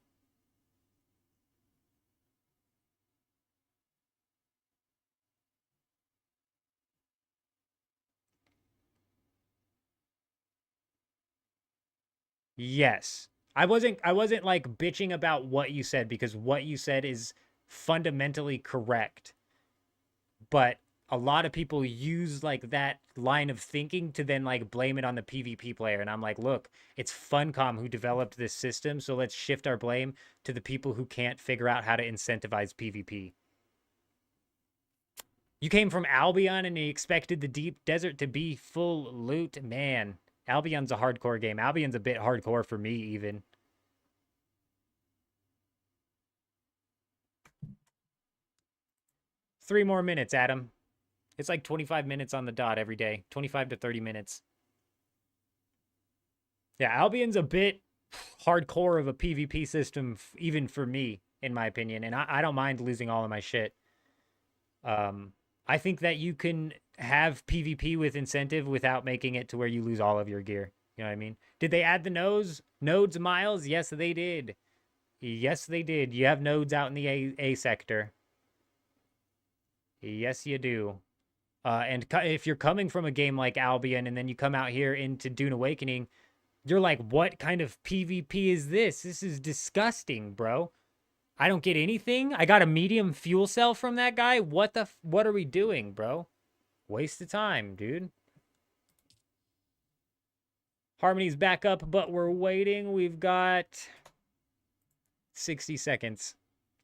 Yes. I wasn't like bitching about what you said, because what you said is fundamentally correct. But a lot of people use like that line of thinking to then like blame it on the PvP player. And I'm like, look, it's Funcom who developed this system. So let's shift our blame to the people who can't figure out how to incentivize PvP. You came from Albion and you expected the deep desert to be full loot? Man, Albion's a hardcore game. Albion's a bit hardcore for me, even. Three more minutes, Adam. It's like 25 minutes on the dot every day. 25 to 30 minutes. Yeah, Albion's a bit hardcore of a PvP system, even for me, in my opinion. And I don't mind losing all of my shit. I think that you can have PvP with incentive without making it to where you lose all of your gear. You know what I mean? Did they add the nodes, Miles? Yes, they did. Yes, they did. You have nodes out in the A sector. Yes, you do. And if you're coming from a game like Albion and then you come out here into Dune Awakening, you're like, what kind of PvP is this? This is disgusting, bro. I don't get anything. I got a medium fuel cell from that guy. What are we doing, bro? Waste of time, dude. Harmony's back up, but we're waiting. We've got 60 seconds.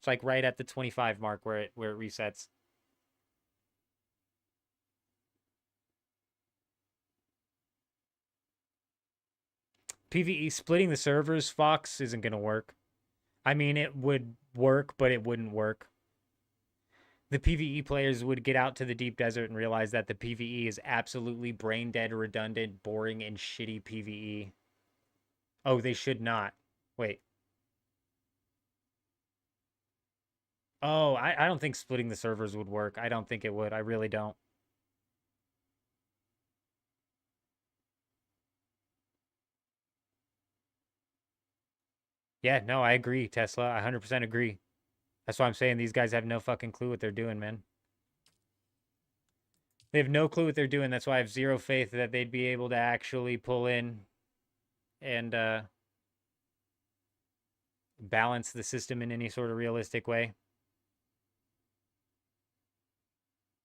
It's like right at the 25 mark where it resets. PvE splitting the servers, Fox, isn't going to work. I mean, it would work, but it wouldn't work. The PvE players would get out to the deep desert and realize that the PvE is absolutely brain dead, redundant, boring, and shitty PvE. Oh, they should not. Wait. Oh, I don't think splitting the servers would work. I don't think it would. I really don't. Yeah, no, I agree, Tesla. I 100% agree. That's why I'm saying these guys have no fucking clue what they're doing, man. They have no clue what they're doing. That's why I have zero faith that they'd be able to actually pull in and balance the system in any sort of realistic way.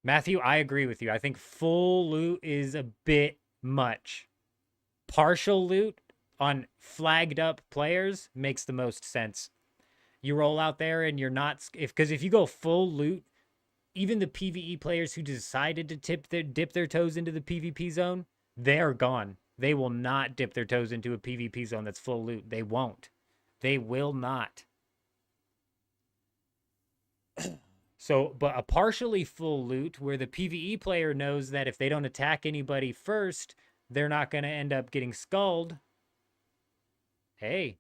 Matthew, I agree with you. I think full loot is a bit much. Partial loot on flagged up players makes the most sense. You roll out there and you're not, because if you go full loot, even the PvE players who decided to dip their toes into the PvP zone, they're gone. They will not dip their toes into a PvP zone that's full loot. They won't. They will not. So, but a partially full loot where the PvE player knows that if they don't attack anybody first, they're not going to end up getting skulled. Hey,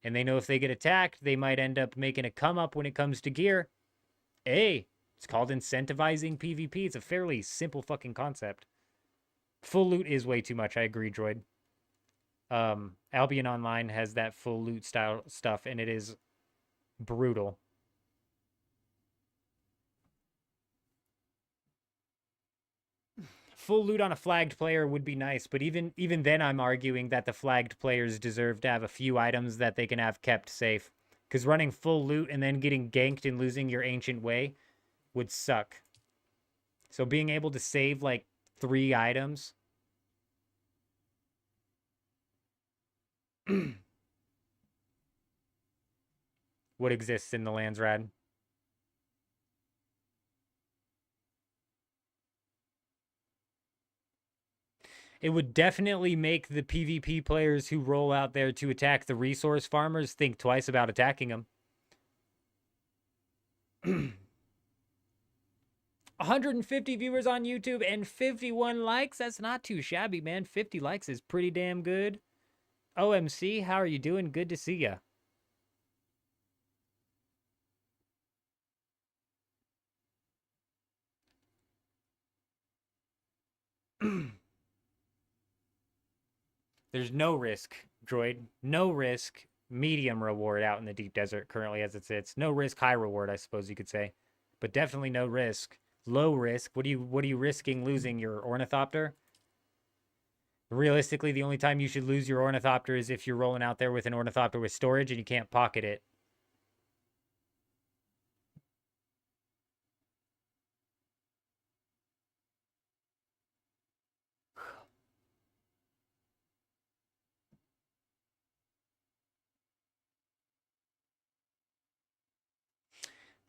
and they know if they get attacked, they might end up making a come up when it comes to gear. Hey, it's called incentivizing PvP. It's a fairly simple fucking concept. Full loot is way too much. I agree, Droid. Albion Online has that full loot style stuff, and it is brutal. Full loot on a flagged player would be nice, but even then I'm arguing that the flagged players deserve to have a few items that they can have kept safe. Because running full loot and then getting ganked and losing your ancient way would suck. So being able to save like 3 items. What exists in the lands, Rad? It would definitely make the PvP players who roll out there to attack the resource farmers think twice about attacking them. 150 viewers on YouTube and 51 likes. That's not too shabby, man. 50 likes is pretty damn good. OMC, how are you doing? Good to see ya. There's no risk, Droid. No risk. Medium reward out in the deep desert currently as it sits. No risk, high reward, I suppose you could say. But definitely no risk. Low risk. What are you risking losing? Your ornithopter? Realistically, the only time you should lose your ornithopter is if you're rolling out there with an ornithopter with storage and you can't pocket it.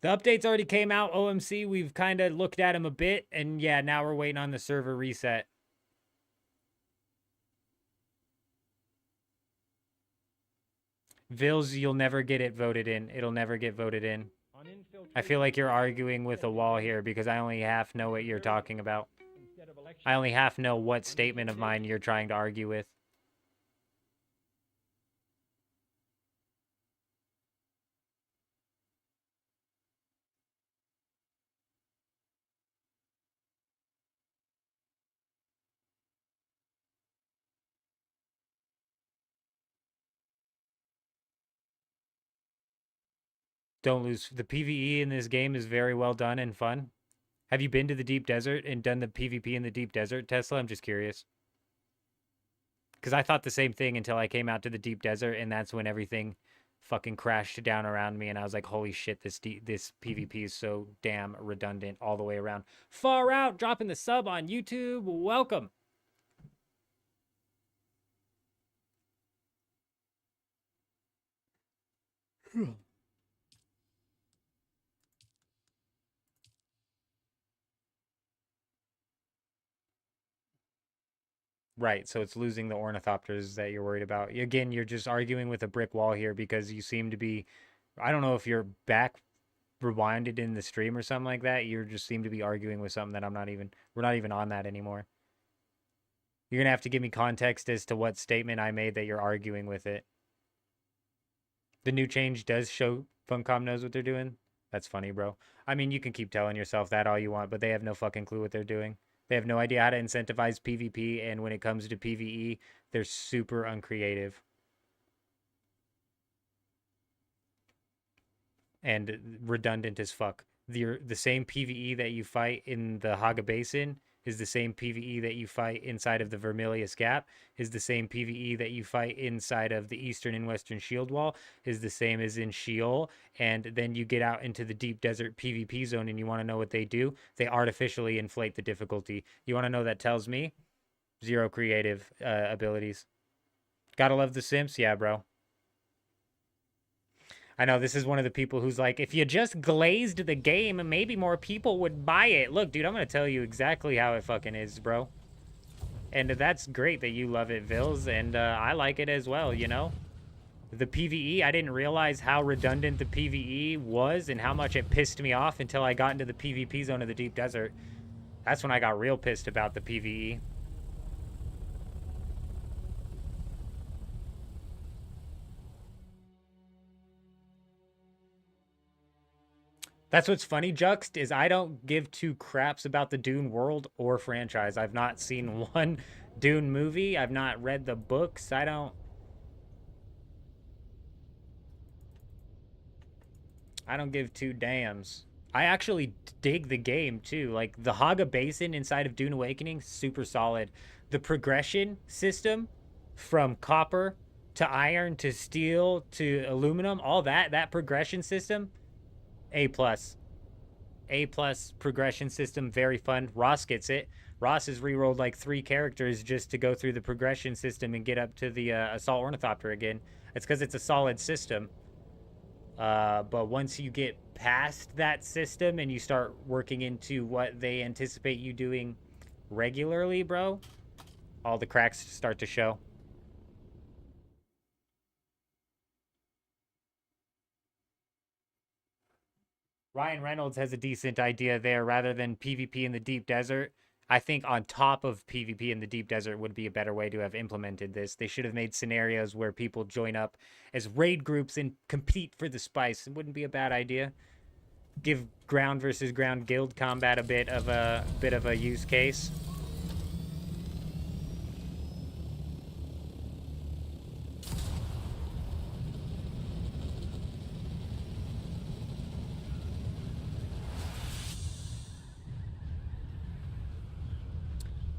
The updates already came out, OMC. We've kind of looked at them a bit, and yeah, now we're waiting on the server reset. Vils, you'll never get it voted in. It'll never get voted in. I feel like you're arguing with a wall here because I only half know what you're talking about. I only half know what statement of mine you're trying to argue with. Don't lose. The PvE in this game is very well done and fun. Have you been to the deep desert and done the PvP in the deep desert, Tesla? I'm just curious. Because I thought the same thing until I came out to the deep desert, and that's when everything fucking crashed down around me, and I was like, holy shit, this PvP is so damn redundant all the way around. Far Out, dropping the sub on YouTube. Welcome. Right, so it's losing the ornithopters that you're worried about. Again, you're just arguing with a brick wall here because you seem to be, I don't know if you're back rewinded in the stream or something like that, you just seem to be arguing with something that we're not even on that anymore. You're going to have to give me context as to what statement I made that you're arguing with it. The new change does show Funcom knows what they're doing. That's funny, bro. I mean, you can keep telling yourself that all you want, but they have no fucking clue what they're doing. They have no idea how to incentivize PvP, and when it comes to PvE, they're super uncreative. And redundant as fuck. The same PvE that you fight in the Haga Basin is the same PvE that you fight inside of the Vermilius Gap, is the same PvE that you fight inside of the Eastern and Western Shield Wall, is the same as in Sheol, and then you get out into the deep desert PvP zone and you want to know what they do? They artificially inflate the difficulty. You want to know what that tells me? Zero creative abilities. Gotta love the Sims? Yeah, bro. I know this is one of the people who's like, if you just glazed the game, maybe more people would buy it. Look, dude, I'm going to tell you exactly how it fucking is, bro. And that's great that you love it, Vils, and I like it as well, you know? The PvE, I didn't realize how redundant the PvE was and how much it pissed me off until I got into the PvP zone of the deep desert. That's when I got real pissed about the PvE. That's what's funny, Juxt, is I don't give two craps about the Dune world or franchise. I've not seen one Dune movie. I've not read the books. I don't give two dams. I actually dig the game, too. Like, the Haga Basin inside of Dune Awakening, super solid. The progression system from copper to iron to steel to aluminum, all that progression system, A+. A+ progression system, very fun. Ross gets it. Ross has rerolled like 3 characters just to go through the progression system and get up to the Assault Ornithopter again. It's because it's a solid system. But once you get past that system and you start working into what they anticipate you doing regularly, bro, all the cracks start to show. Ryan Reynolds has a decent idea there. Rather than PvP in the deep desert, I think on top of PvP in the deep desert would be a better way to have implemented this. They should have made scenarios where people join up as raid groups and compete for the spice. It wouldn't be a bad idea. Give ground versus ground guild combat a bit of a use case.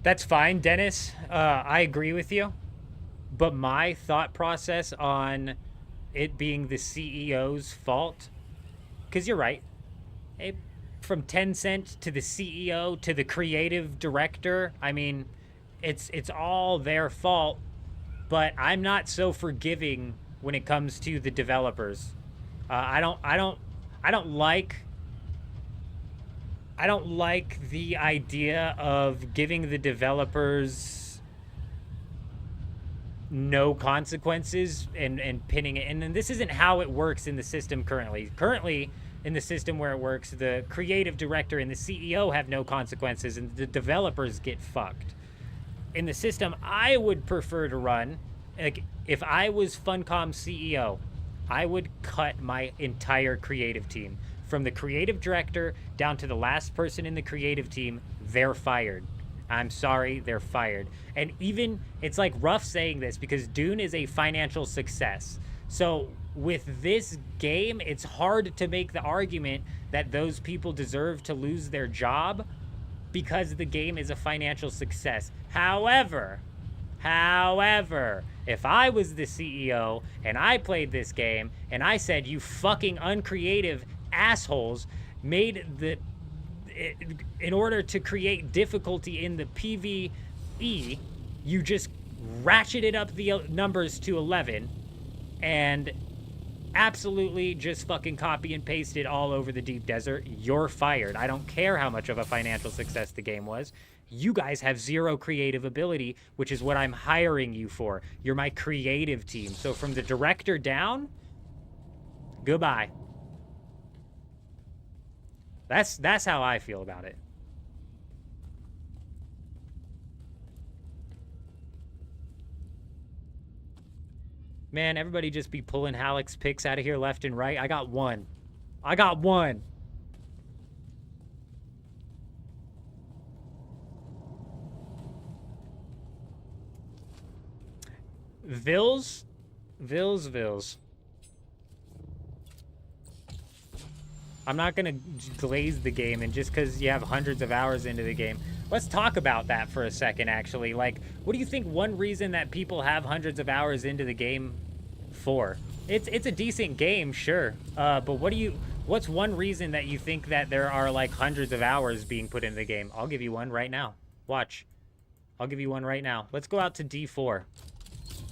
That's fine, Dennis. I agree with you. But my thought process on it being the CEO's fault, because you're right. From Tencent to the CEO to the creative director, I mean, it's all their fault. But I'm not so forgiving when it comes to the developers. I don't like the idea of giving the developers no consequences and pinning it. And then this isn't how it works in the system currently. Currently, in the system where it works, the creative director and the CEO have no consequences and the developers get fucked. In the system I would prefer to run, like if I was Funcom CEO, I would cut my entire creative team. From the creative director down to the last person in the creative team, they're fired. I'm sorry, they're fired. And even, it's like rough saying this because Dune is a financial success. So with this game, it's hard to make the argument that those people deserve to lose their job because the game is a financial success. However, if I was the CEO and I played this game and I said, you fucking uncreative assholes made in order to create difficulty in the PvE, you just ratcheted up the numbers to 11 and absolutely just fucking copy and paste it all over the deep desert, you're fired. I don't care how much of a financial success the game was. You guys have zero creative ability, which is what I'm hiring you for. You're my creative team. So from the director down, goodbye. That's how I feel about it. Man, everybody just be pulling Halleck's picks out of here left and right. I got one. I got one. Vils. I'm not gonna glaze the game, and just because you have hundreds of hours into the game. Let's talk about that for a second, actually. Like, what do you think one reason that people have hundreds of hours into the game for? It's a decent game, sure. But what's one reason that you think that there are, like, hundreds of hours being put into the game? I'll give you one right now. Watch. I'll give you one right now. Let's go out to D4.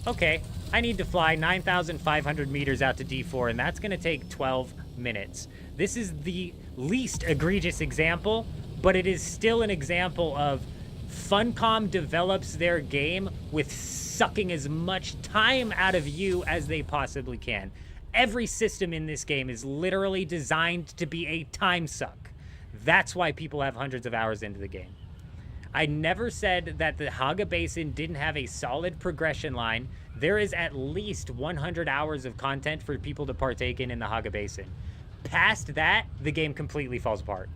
Okay, I need to fly 9,500 meters out to D4, and that's gonna take 12 minutes. This is the least egregious example, but it is still an example of Funcom develops their game with sucking as much time out of you as they possibly can. Every system in this game is literally designed to be a time suck. That's why people have hundreds of hours into the game. I never said that the Haga Basin didn't have a solid progression line. There is at least 100 hours of content for people to partake in the Haga Basin. Past that, the game completely falls apart.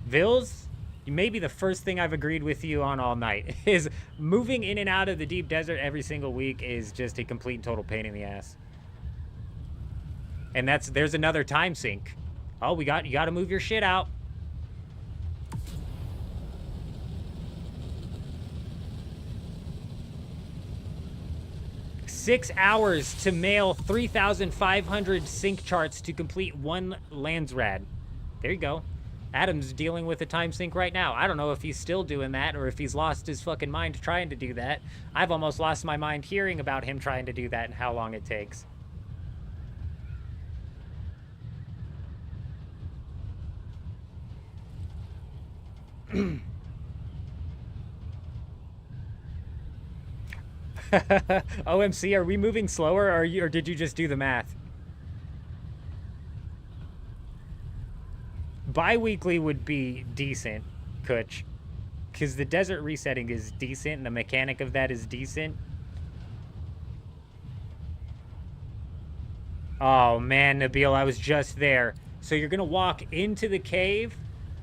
Vils, maybe the first thing I've agreed with you on all night is moving in and out of the deep desert every single week is just a complete and total pain in the ass. And there's another time sink. Oh, you got to move your shit out. Six hours to mail 3,500 sync charts to complete one Landsrad. There you go. Adam's dealing with a time sink right now. I don't know if he's still doing that or if he's lost his fucking mind trying to do that. I've almost lost my mind hearing about him trying to do that and how long it takes. OMC, are we moving slower or did you just do the math? Bi-weekly would be decent, Kutch, because the desert resetting is decent and the mechanic of that is decent. Oh man, Nabil, I was just there. So you're gonna walk into the cave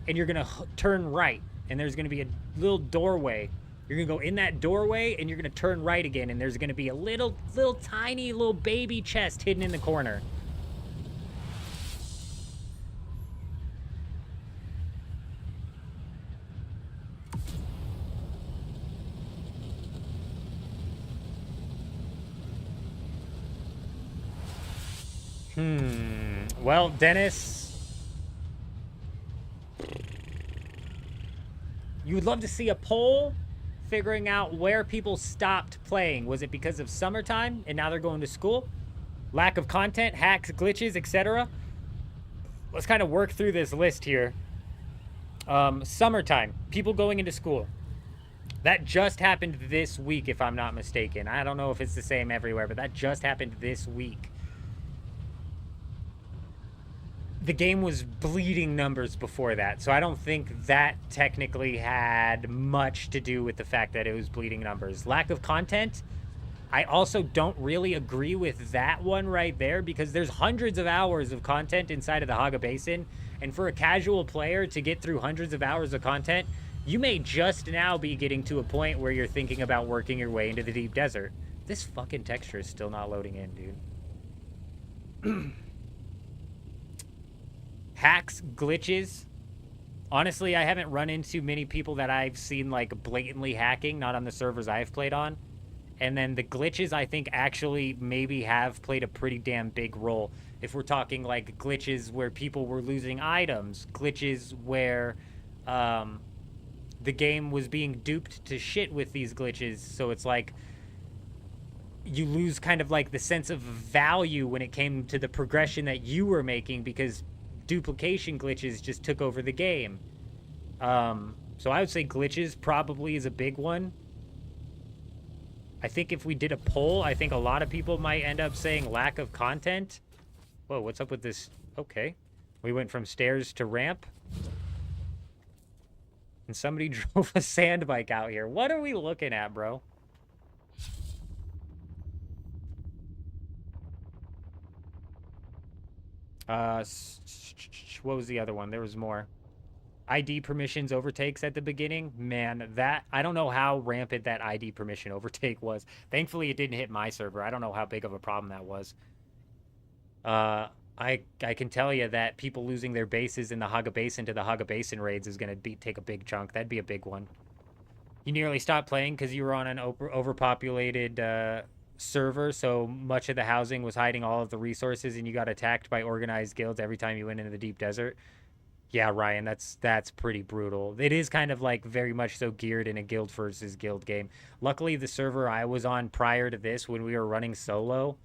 and you're gonna turn right, and there's gonna be a little doorway. You're gonna go in that doorway and you're gonna turn right again, and there's gonna be a little tiny little baby chest hidden in the corner. Well, Dennis, you would love to see a poll figuring out where people stopped playing. Was it because of summertime and now they're going to school? Lack of content, hacks, glitches, etc.? Let's kind of work through this list here. Summertime, people going into school. That just happened this week, if I'm not mistaken. I don't know if it's the same everywhere, but that just happened this week. The game was bleeding numbers before that, so I don't think that technically had much to do with the fact that it was bleeding numbers. Lack of content, I also don't really agree with that one right there, because there's hundreds of hours of content inside of the Haga Basin, and for a casual player to get through hundreds of hours of content, you may just now be getting to a point where you're thinking about working your way into the deep desert. This fucking texture is still not loading in, dude. Hacks, glitches. Honestly, I haven't run into many people that I've seen like blatantly hacking, not on the servers I've played on. And then the glitches, I think, actually maybe have played a pretty damn big role. If we're talking like glitches where people were losing items, glitches where the game was being duped to shit with these glitches. So it's like you lose kind of like the sense of value when it came to the progression that you were making because duplication glitches just took over the game. So I would say glitches probably is a big one. I think if we did a poll, I think a lot of people might end up saying lack of content. Whoa, what's up with this? Okay. We went from stairs to ramp. And somebody drove a sand bike out here. What are we looking at, bro? What was the other one? There was more. ID permissions overtakes at the beginning. Man, that... I don't know how rampant that ID permission overtake was. Thankfully, it didn't hit my server. I don't know how big of a problem that was. I can tell you that people losing their bases in the Haga Basin to the Haga Basin raids is going to take a big chunk. That'd be a big one. You nearly stopped playing because you were on an overpopulated server, so much of the housing was hiding all of the resources, and you got attacked by organized guilds every time you went into the deep desert. Yeah, Ryan, that's pretty brutal. It is kind of like very much so geared in a guild versus guild game. Luckily, the server I was on prior to this, when we were running solo,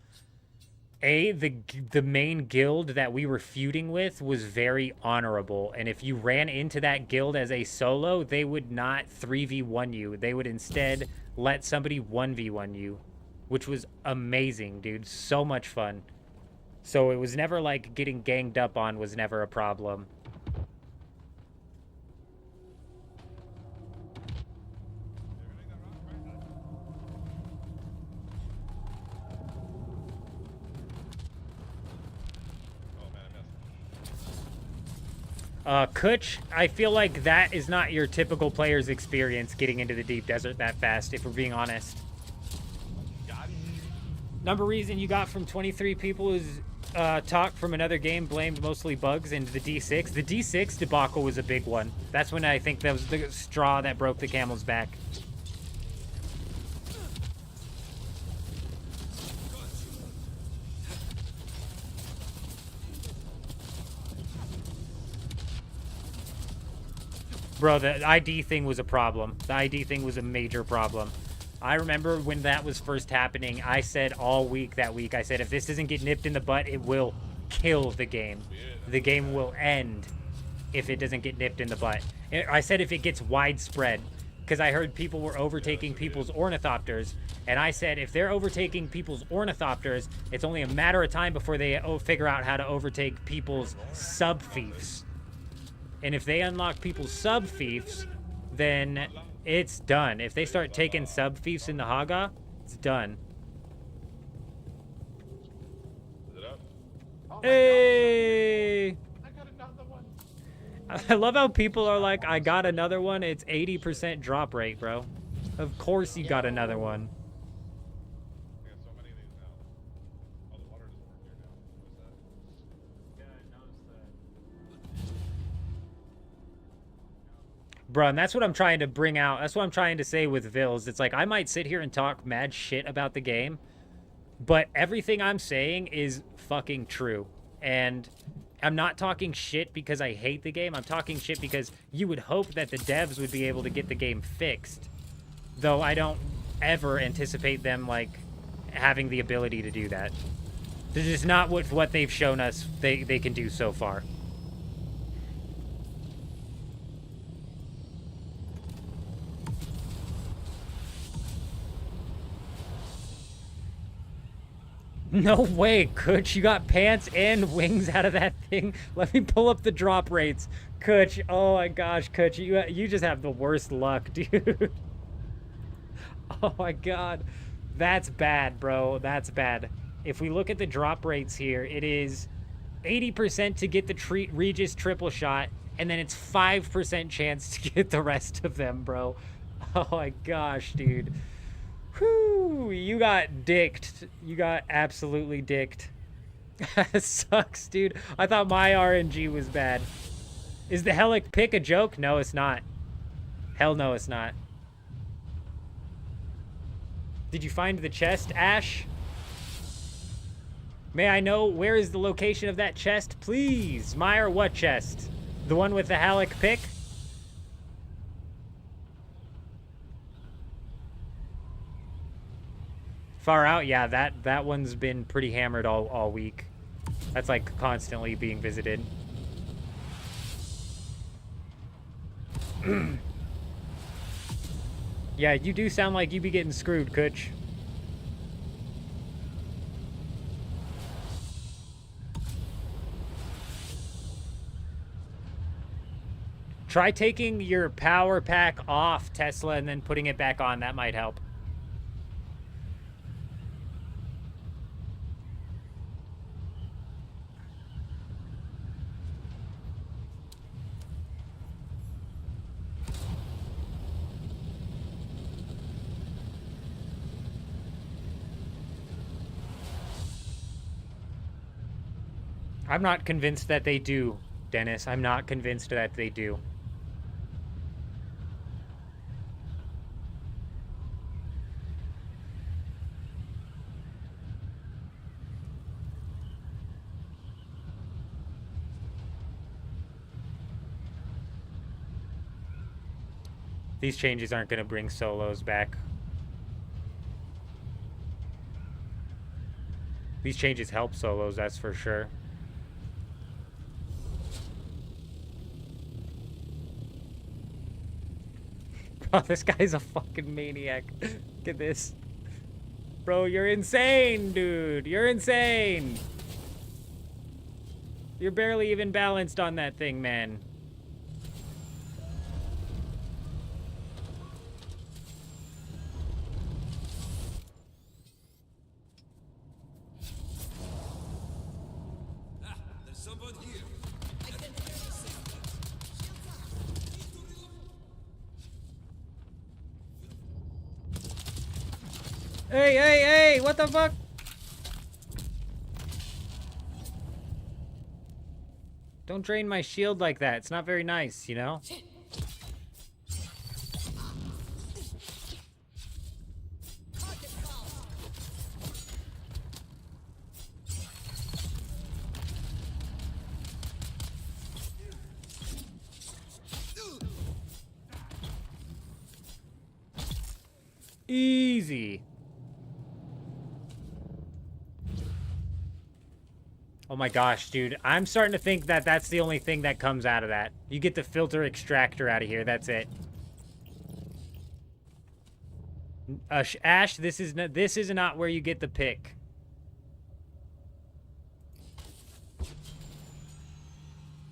the main guild that we were feuding with was very honorable, and if you ran into that guild as a solo, they would not 3v1 you. They would instead let somebody 1v1 you, which was amazing, dude. So much fun. So it was never like getting ganged up on was never a problem. Kutch, I feel like that is not your typical player's experience getting into the deep desert that fast, if we're being honest. Number reason you got from 23 people is talk from another game blamed mostly bugs into the D6. The D6 debacle was a big one. That's when I think that was the straw that broke the camel's back. Bro, the ID thing was a problem. The ID thing was a major problem. I remember when that was first happening, I said all week that week, I said, if this doesn't get nipped in the butt, it will kill the game. The game will end if it doesn't get nipped in the butt. I said if it gets widespread, because I heard people were overtaking people's ornithopters, and I said if they're overtaking people's ornithopters, it's only a matter of time before they figure out how to overtake people's sub-fiefs. And if they unlock people's sub-fiefs, then it's done. If they start taking sub-fiefs in the Haga, it's done. Is it up? Oh Hey! God. I got another one. I love how people are like, I got another one. It's 80% drop rate, bro. Of course you got another one. We got so many of these now. Oh, the water doesn't work here now. What's that? Yeah, I noticed that. Bro, and that's what I'm trying to bring out. That's what I'm trying to say with Vils. It's like, I might sit here and talk mad shit about the game, but everything I'm saying is fucking true. And I'm not talking shit because I hate the game. I'm talking shit because you would hope that the devs would be able to get the game fixed. Though I don't ever anticipate them, like, having the ability to do that. This is not what they've shown us they can do so far. No way, Kutch. You got pants and wings out of that thing. Let me pull up the drop rates. Kutch, oh my gosh, Kutch. You just have the worst luck, dude. Oh my god. That's bad, bro. That's bad. If we look at the drop rates here, it is 80% to get the Regis triple shot, and then it's 5% chance to get the rest of them, bro. Oh my gosh, dude. Whew, you got dicked. You got absolutely dicked. That sucks, dude. I thought my RNG was bad. Is the Helic pick a joke? No, it's not. Hell no, it's not. Did you find the chest, Ash? May I know where is the location of that chest, please? Meyer, what chest? The one with the Helic pick? Far out, yeah, that one's been pretty hammered all week. That's like constantly being visited. Yeah, you do sound like you be getting screwed, Kutch. Try taking your power pack off, Tesla, and then putting it back on. That might help. I'm not convinced that they do, Dennis. I'm not convinced that they do. These changes aren't going to bring solos back. These changes help solos, that's for sure. Oh, this guy's a fucking maniac. Look at this. Bro, you're insane, dude. You're insane. You're barely even balanced on that thing, man. Ah, there's someone here. I can hear you. Hey, hey, hey! What the fuck? Don't drain my shield like that. It's not very nice, you know? Easy. Oh my gosh, dude. I'm starting to think that that's the only thing that comes out of that. You get the filter extractor out of here. That's it. Ash, this is not where you get the pick.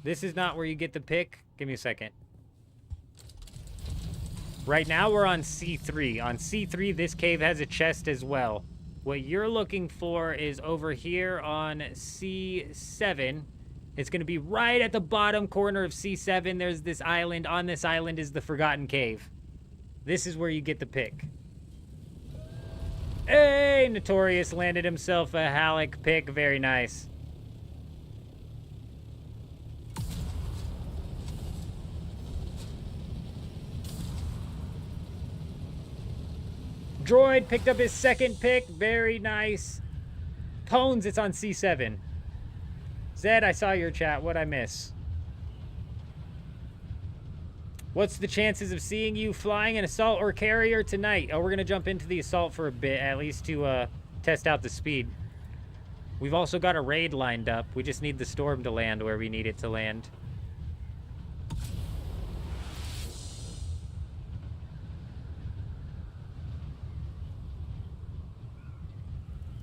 This is not where you get the pick. Give me a second. Right now we're on C3. On C3, this cave has a chest as well. What you're looking for is over here on C7. It's going to be right at the bottom corner of C7. There's this island. On this island is the Forgotten Cave. This is where you get the pick. Hey, Notorious landed himself a Halleck pick. Very nice. Droid picked up his second pick. Very nice. Tones, it's on C7. Zed, I saw your chat. What'd I miss? What's the chances of seeing you flying an assault or carrier tonight? Oh, we're going to jump into the assault for a bit, at least to test out the speed. We've also got a raid lined up. We just need the storm to land where we need it to land.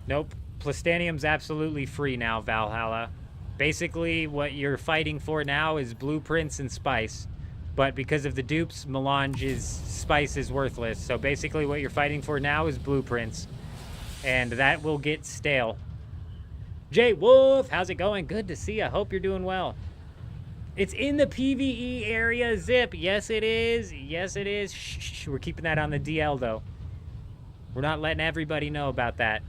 Nope. Plastanium's absolutely free now, Valhalla. Basically, what you're fighting for now is blueprints and spice. But because of the dupes, Melange's spice is worthless. So basically what you're fighting for now is blueprints. And that will get stale. Jay Wolf, how's it going? Good to see you. Hope you're doing well. It's in the PvE area, Zip. Yes, it is. Yes, it is. Shh, we're keeping that on the DL, though. We're not letting everybody know about that.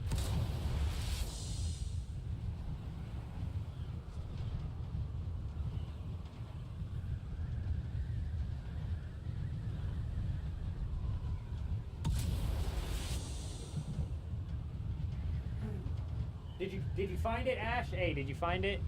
Did you find it, Ash? Hey, did you find it?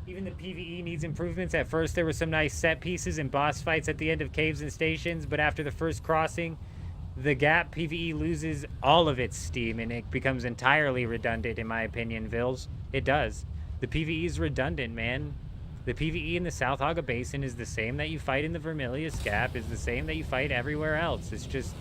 Even the PvE needs improvements. At first, there were some nice set pieces and boss fights at the end of caves and stations, but after the first crossing, the gap PvE loses all of its steam, and it becomes entirely redundant, in my opinion, Vils. It does. The PvE is redundant, man. The PvE in the South Haga Basin is the same that you fight in the Vermilius Gap, is the same that you fight everywhere else. It's just...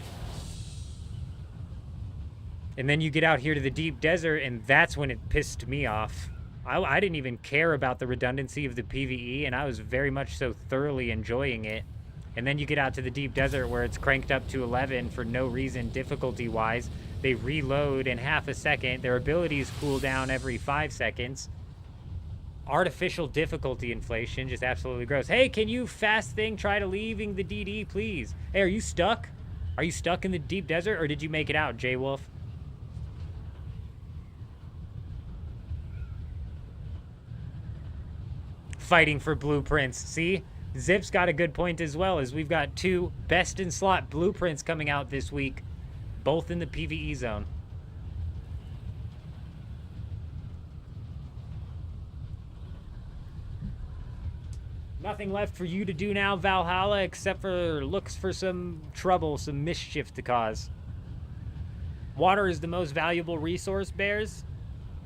And then you get out here to the deep desert, and that's when it pissed me off. I didn't even care about the redundancy of the PvE, and I was very much so thoroughly enjoying it. And then you get out to the deep desert where it's cranked up to 11 for no reason difficulty-wise. They reload in half a second. Their abilities cool down every 5 seconds. Artificial difficulty inflation, just absolutely gross. Hey, can you fast thing try to leaving the DD, please? Hey, are you stuck? Are you stuck in the deep desert, or did you make it out, J-Wolf? Fighting for blueprints. See? Zip's got a good point as well, as we've got 2 best-in-slot blueprints coming out this week, both in the PvE zone. Nothing left for you to do now, Valhalla, except for looks for some trouble, some mischief to cause. Water is the most valuable resource, Bears.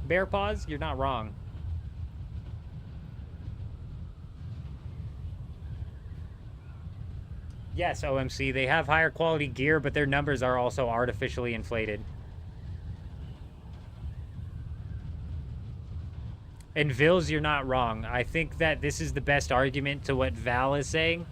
Bear Paws, you're not wrong. Yes, OMC, they have higher quality gear, but their numbers are also artificially inflated. And Vils, you're not wrong. I think that this is the best argument to what Val is saying,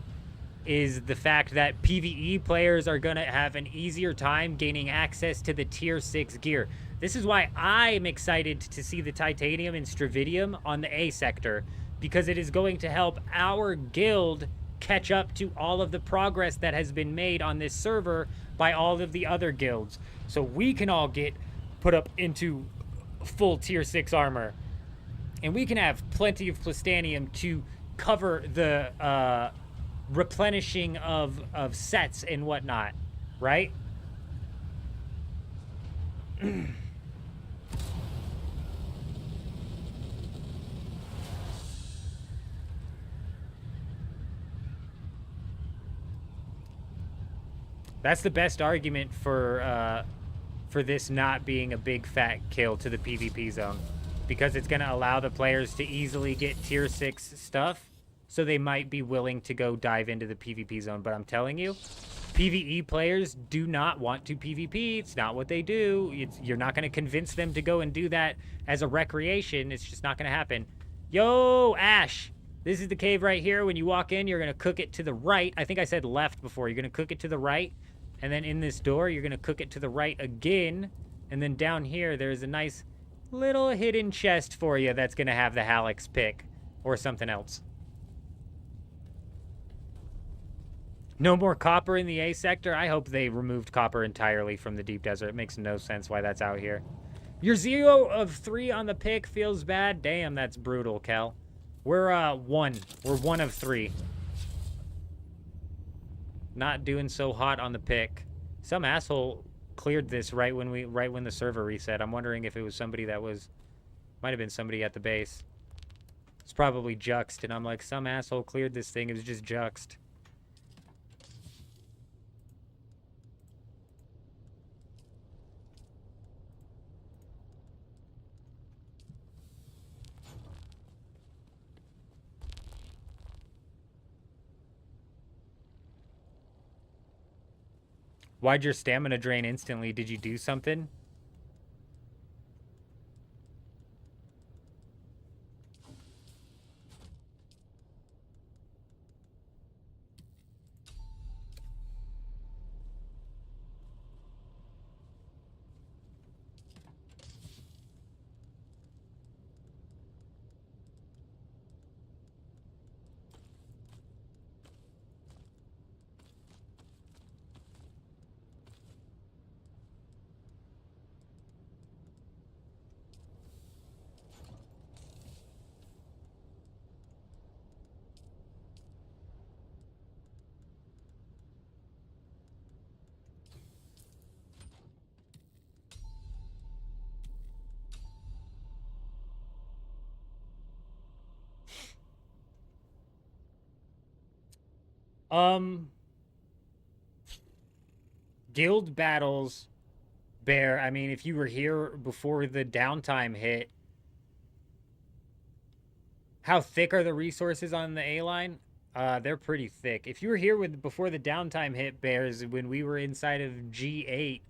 is the fact that PvE players are going to have an easier time gaining access to the tier 6 gear. This is why I'm excited to see the Titanium and Stravidium on the A sector, because it is going to help our guild catch up to all of the progress that has been made on this server by all of the other guilds. So we can all get put up into full tier 6 armor. And we can have plenty of Plastanium to cover the replenishing of sets and whatnot, right? That's the best argument for this not being a big fat kill to the PvP zone. Because it's going to allow the players to easily get tier 6 stuff, so they might be willing to go dive into the PvP zone. But I'm telling you, PvE players do not want to PvP. It's not what they do. You're not going to convince them to go and do that as a recreation. It's just not going to happen. Yo, Ash, this is the cave right here. When you walk in, you're going to cook it to the right. I think I said left before. You're going to cook it to the right. And then in this door, you're going to cook it to the right again. And then down here, there's a nice little hidden chest for you that's going to have the Hallex pick or something else. No more copper in the A sector. I hope they removed copper entirely from the deep desert. It makes no sense why that's out here. Your 0 of 3 on the pick feels bad. Damn, that's brutal, Kel. We're 1. We're 1 of 3. Not doing so hot on the pick. Some asshole cleared this right when the server reset. I'm wondering if it was somebody that might have been somebody at the base. It's probably Juxed, and I'm like, some asshole cleared this thing. It was just Juxed. Why'd your stamina drain instantly? Did you do something? Guild battles, Bear. I mean, if you were here before the downtime hit, How thick are the resources on the A line? They're pretty thick. If you were here before the downtime hit, Bears, when we were inside of G8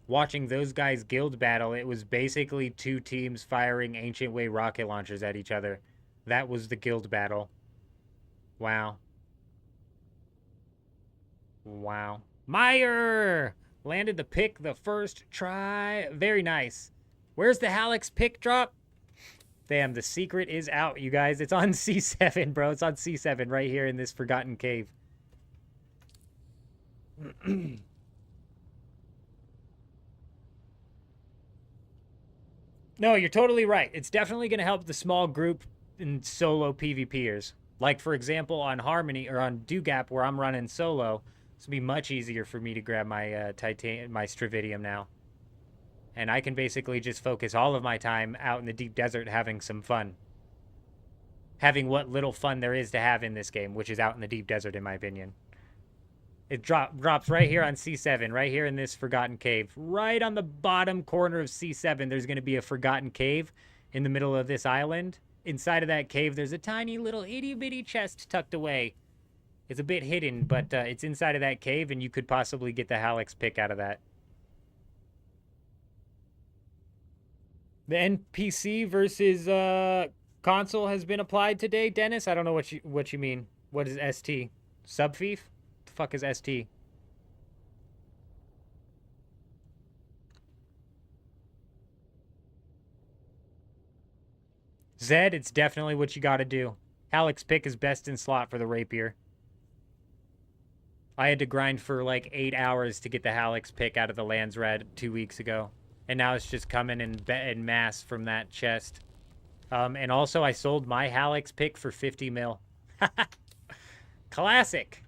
watching those guys guild battle, it was basically two teams firing Ancient Way rocket launchers at each other. That was the guild battle. Wow. Wow. Meyer! Landed the pick the first try. Very nice. Where's the Halleck's pick drop? Damn, the secret is out, you guys. It's on C7, bro. It's on C7 right here in this forgotten cave. No, you're totally right. It's definitely going to help the small group and solo PvPers. Like, for example, on Harmony or on Dugap, where I'm running solo, it's going to be much easier for me to grab my my Stravidium now. And I can basically just focus all of my time out in the deep desert having some fun. Having what little fun there is to have in this game, which is out in the deep desert, in my opinion. It drops right here on C7, right here in this forgotten cave. Right on the bottom corner of C7, there's going to be a forgotten cave in the middle of this island. Inside of that cave, there's a tiny little itty-bitty chest tucked away. It's a bit hidden, but it's inside of that cave, and you could possibly get the Halleck's pick out of that. The NPC versus console has been applied today, Dennis. I don't know what you mean. What is ST? Subfief? The fuck is ST? Zed, it's definitely what you got to do. Halleck's pick is best in slot for the rapier. I had to grind for like 8 hours to get the Halleck's pick out of the Lands Red 2 weeks ago. And now it's just coming in mass from that chest. And also, I sold my Halleck's pick for 50 mil. Classic.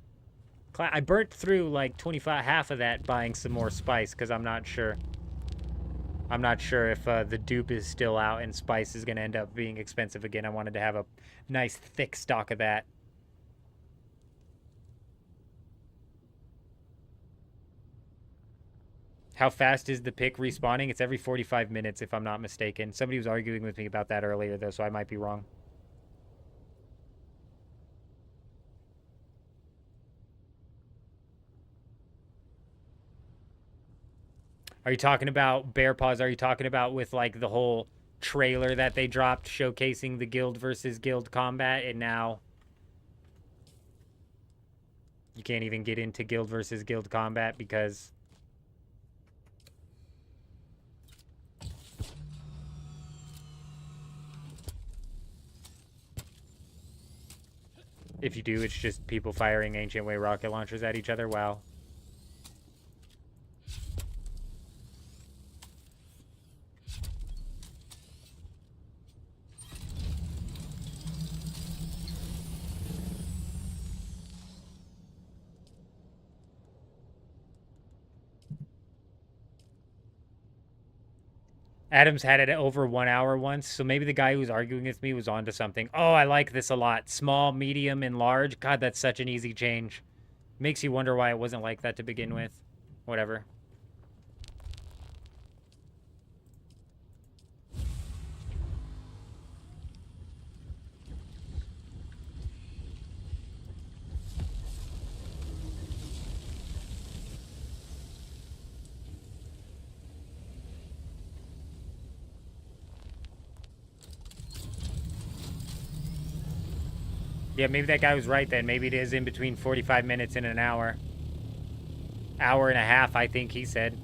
I burnt through like half of that buying some more spice because I'm not sure. I'm not sure if the dupe is still out and spice is going to end up being expensive again. I wanted to have a nice thick stock of that. How fast is the pick respawning? It's every 45 minutes, if I'm not mistaken. Somebody was arguing with me about that earlier, though, so I might be wrong. Are you talking about Bear Paws? Are you talking about with, like, the whole trailer that they dropped showcasing the guild versus guild combat, and now you can't even get into guild versus guild combat because... If you do, it's just people firing Ancient Way rocket launchers at each other. Wow. Adams had it over 1 hour once, so maybe the guy who was arguing with me was onto something. Oh, I like this a lot. Small, medium, and large. God, that's such an easy change. Makes you wonder why it wasn't like that to begin with. Whatever. Yeah, maybe that guy was right then. Maybe it is in between 45 minutes and an hour. Hour and a half, I think he said.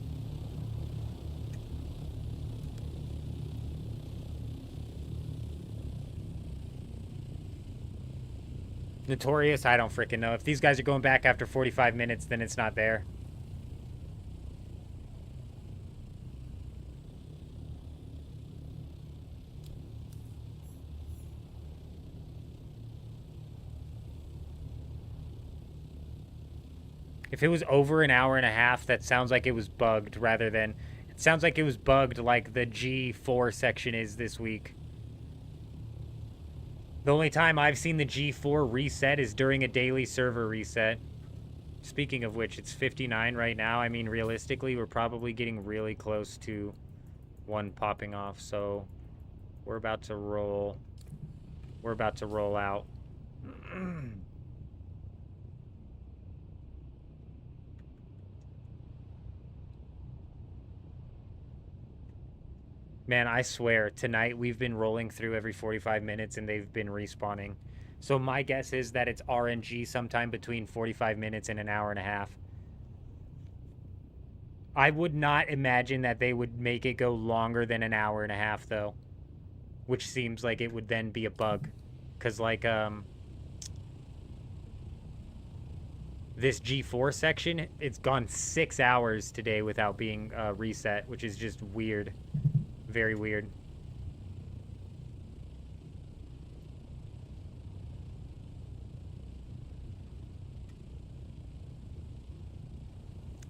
Notorious? I don't freaking know. If these guys are going back after 45 minutes, then it's not there. If it was over an hour and a half, that sounds like it was bugged rather than... It sounds like it was bugged like the G4 section is this week. The only time I've seen the G4 reset is during a daily server reset. Speaking of which, it's 59 right now. I mean, realistically, we're probably getting really close to one popping off, so we're about to roll. We're about to roll out. Man, I swear, tonight we've been rolling through every 45 minutes and they've been respawning. So my guess is that it's RNG sometime between 45 minutes and an hour and a half. I would not imagine that they would make it go longer than an hour and a half, though. Which seems like it would then be a bug. Because, like, this G4 section, it's gone 6 hours today without being reset, which is just weird. Very weird.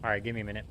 All right, give me a minute.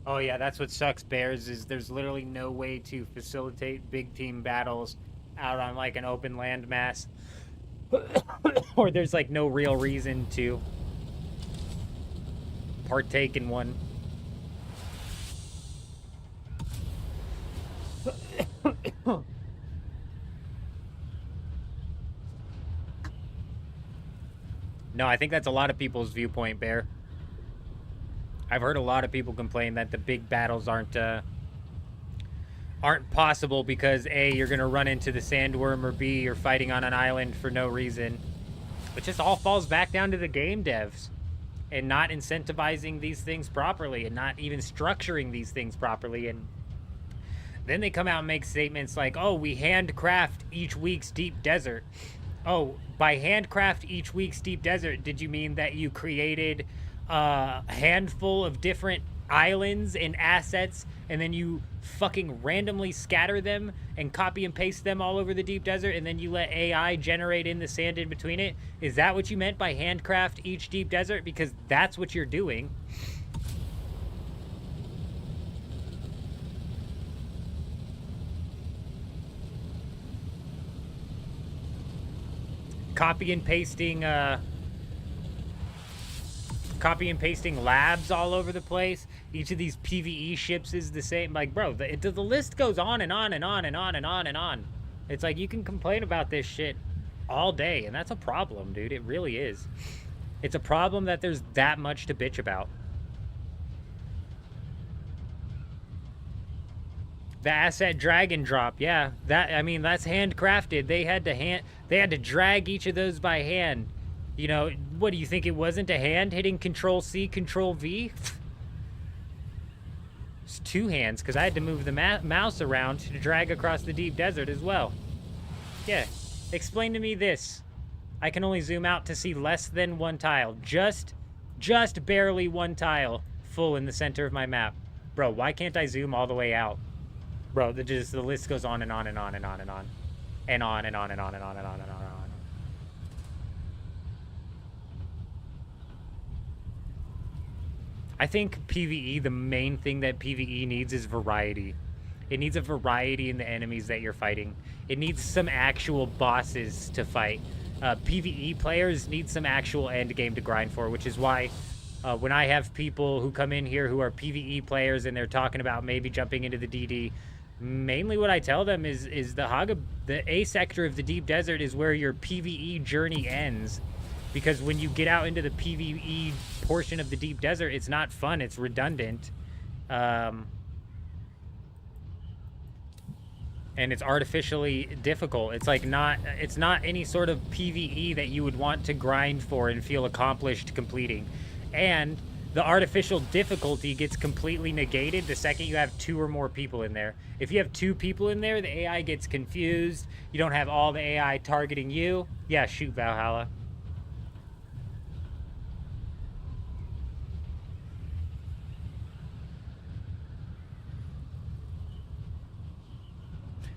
Oh yeah, that's what sucks, Bears, is there's literally no way to facilitate big team battles out on like an open landmass. Or there's like no real reason to partake in one. No, I think that's a lot of people's viewpoint, Bear. I've heard a lot of people complain that the big battles aren't possible because A, you're gonna run into the sandworm, or B, you're fighting on an island for no reason. It just all falls back down to the game devs and not incentivizing these things properly and not even structuring these things properly. And then they come out and make statements like, oh, we handcraft each week's deep desert. Oh, by handcraft each week's deep desert, did you mean that you created a handful of different islands and assets and then you fucking randomly scatter them and copy and paste them all over the deep desert and then you let AI generate in the sand in between it? Is that what you meant by handcraft each deep desert? Because that's what you're doing. Copy and pasting labs all over the place. Each of these PvE ships is the same. Like, bro, the list goes on and on and on and on and on and on. It's like, you can complain about this shit all day, and that's a problem, dude. It really is. It's a problem that there's that much to bitch about. The asset drag and drop, yeah. I mean, that's handcrafted. They had to drag each of those by hand. You know, what do you think, it wasn't a hand hitting Control C, Control V? It's two hands, because I had to move the mouse around to drag across the deep desert as well. Yeah, explain to me this. I can only zoom out to see less than one tile. Just barely one tile full in the center of my map. Bro, why can't I zoom all the way out? Bro, the list goes on and on and on and on and on. And on and on and on and on and on and on and on. I think PvE, the main thing that PvE needs is variety. It needs a variety in the enemies that you're fighting. It needs some actual bosses to fight. PvE players need some actual end game to grind for, which is why when I have people who come in here who are PvE players and they're talking about maybe jumping into the DD, mainly what I tell them is the A sector of the deep desert is where your PvE journey ends. Because when you get out into the PvE portion of the deep desert, it's not fun, it's redundant. And it's artificially difficult. It's like it's not any sort of PvE that you would want to grind for and feel accomplished completing. And the artificial difficulty gets completely negated the second you have 2 or more people in there. If you have 2 people in there, the AI gets confused. You don't have all the AI targeting you. Yeah, shoot, Valhalla.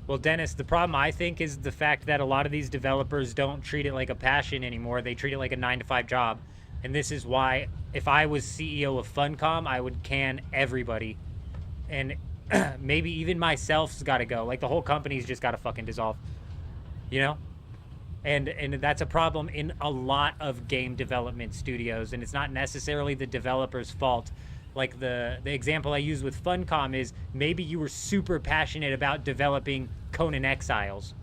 Well, Dennis, the problem I think is the fact that a lot of these developers don't treat it like a passion anymore. They treat it like a 9-to-5 job. And this is why, if I was CEO of Funcom, I would can everybody. And maybe even myself's got to go. Like, the whole company's just got to fucking dissolve. You know? And that's a problem in a lot of game development studios. And it's not necessarily the developer's fault. Like, the example I use with Funcom is maybe you were super passionate about developing Conan Exiles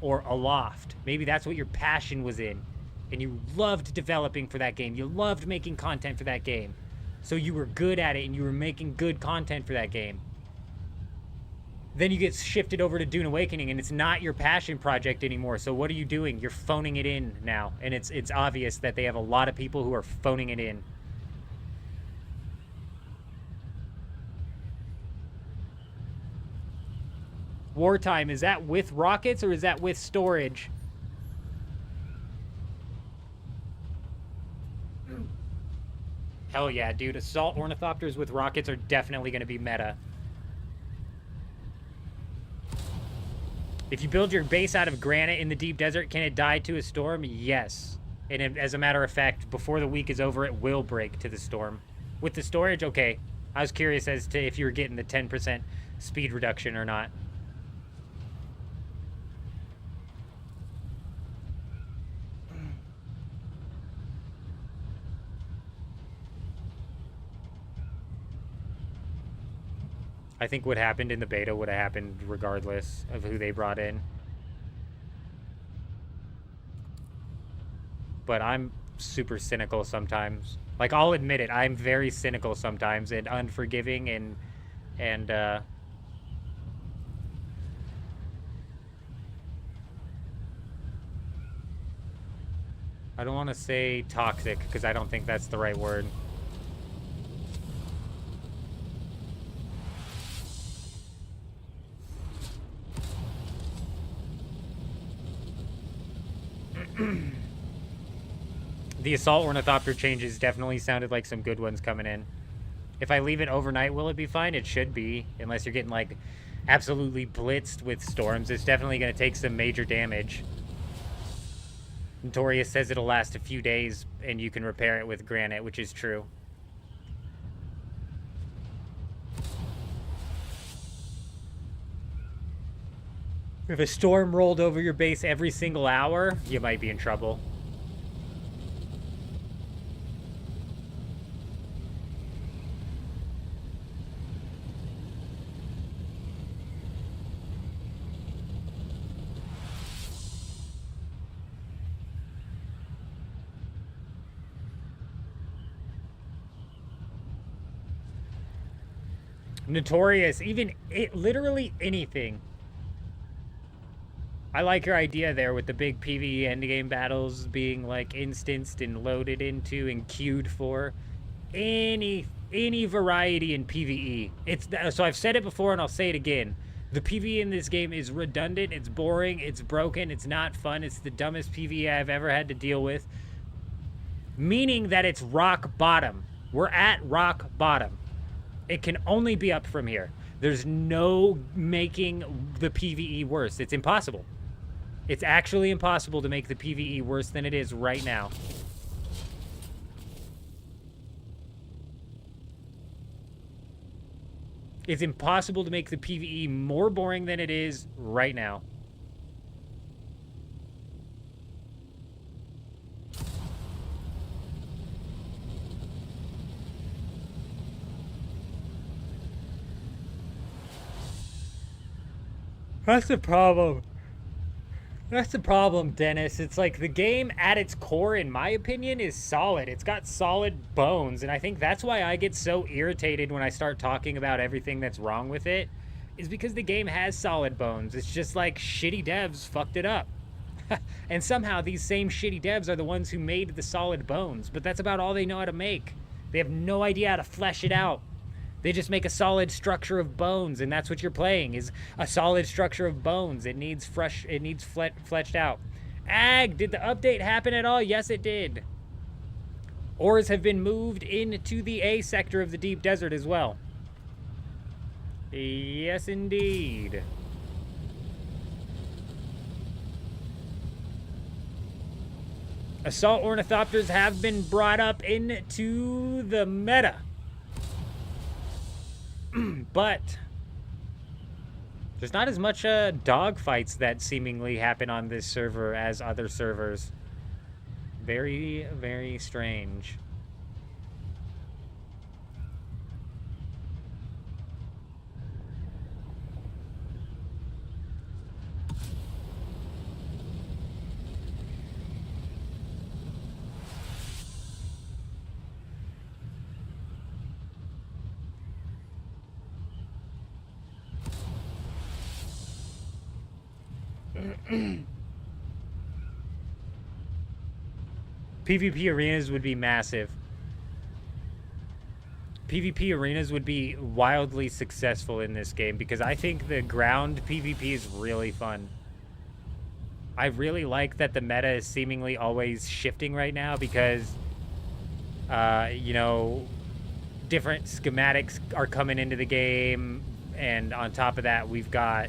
or Aloft. Maybe that's what your passion was in. And you loved developing for that game. You loved making content for that game. So you were good at it and you were making good content for that game. Then you get shifted over to Dune Awakening and it's not your passion project anymore. So what are you doing? You're phoning it in now. And it's obvious that they have a lot of people who are phoning it in. Wartime, is that with rockets or is that with storage? Hell yeah, dude. Assault ornithopters with rockets are definitely going to be meta. If you build your base out of granite in the deep desert, can it die to a storm? Yes. And as a matter of fact, before the week is over, it will break to the storm. With the storage, okay. I was curious as to if you were getting the 10% speed reduction or not. I think what happened in the beta would have happened regardless of who they brought in. But I'm super cynical sometimes. Like, I'll admit it, I'm very cynical sometimes and unforgiving and I don't want to say toxic because I don't think that's the right word. The assault ornithopter changes definitely sounded like some good ones coming in. If I leave it overnight, will it be fine? It should be, unless you're getting like absolutely blitzed with storms. It's definitely going to take some major damage. Notorious says it'll last a few days and you can repair it with granite, which is true. If a storm rolled over your base every single hour, you might be in trouble. Notorious, even literally anything. I like your idea there with the big PvE endgame battles being like instanced and loaded into and queued for. Any variety in PvE. So I've said it before and I'll say it again. The PvE in this game is redundant, it's boring, it's broken, it's not fun, it's the dumbest PvE I've ever had to deal with. Meaning that it's rock bottom. We're at rock bottom. It can only be up from here. There's no making the PvE worse. It's impossible. It's actually impossible to make the PvE worse than it is right now. It's impossible to make the PvE more boring than it is right now. That's the problem. That's the problem, Dennis. It's like the game at its core, in my opinion, is solid. It's got solid bones, and I think that's why I get so irritated when I start talking about everything that's wrong with it, is because the game has solid bones. It's just like shitty devs fucked it up. And somehow these same shitty devs are the ones who made the solid bones, but that's about all they know how to make. They have no idea how to flesh it out. They just make a solid structure of bones, and that's what you're playing, is a solid structure of bones. It needs fleshed out. Ag, did the update happen at all? Yes, it did. Ores have been moved into the A sector of the deep desert as well. Yes, indeed. Assault ornithopters have been brought up into the meta. But there's not as much dogfights that seemingly happen on this server as other servers. Very, very strange. PvP arenas would be massive. PvP arenas would be wildly successful in this game because I think the ground PvP is really fun. I really like that the meta is seemingly always shifting right now because, you know, different schematics are coming into the game, and on top of that, we've got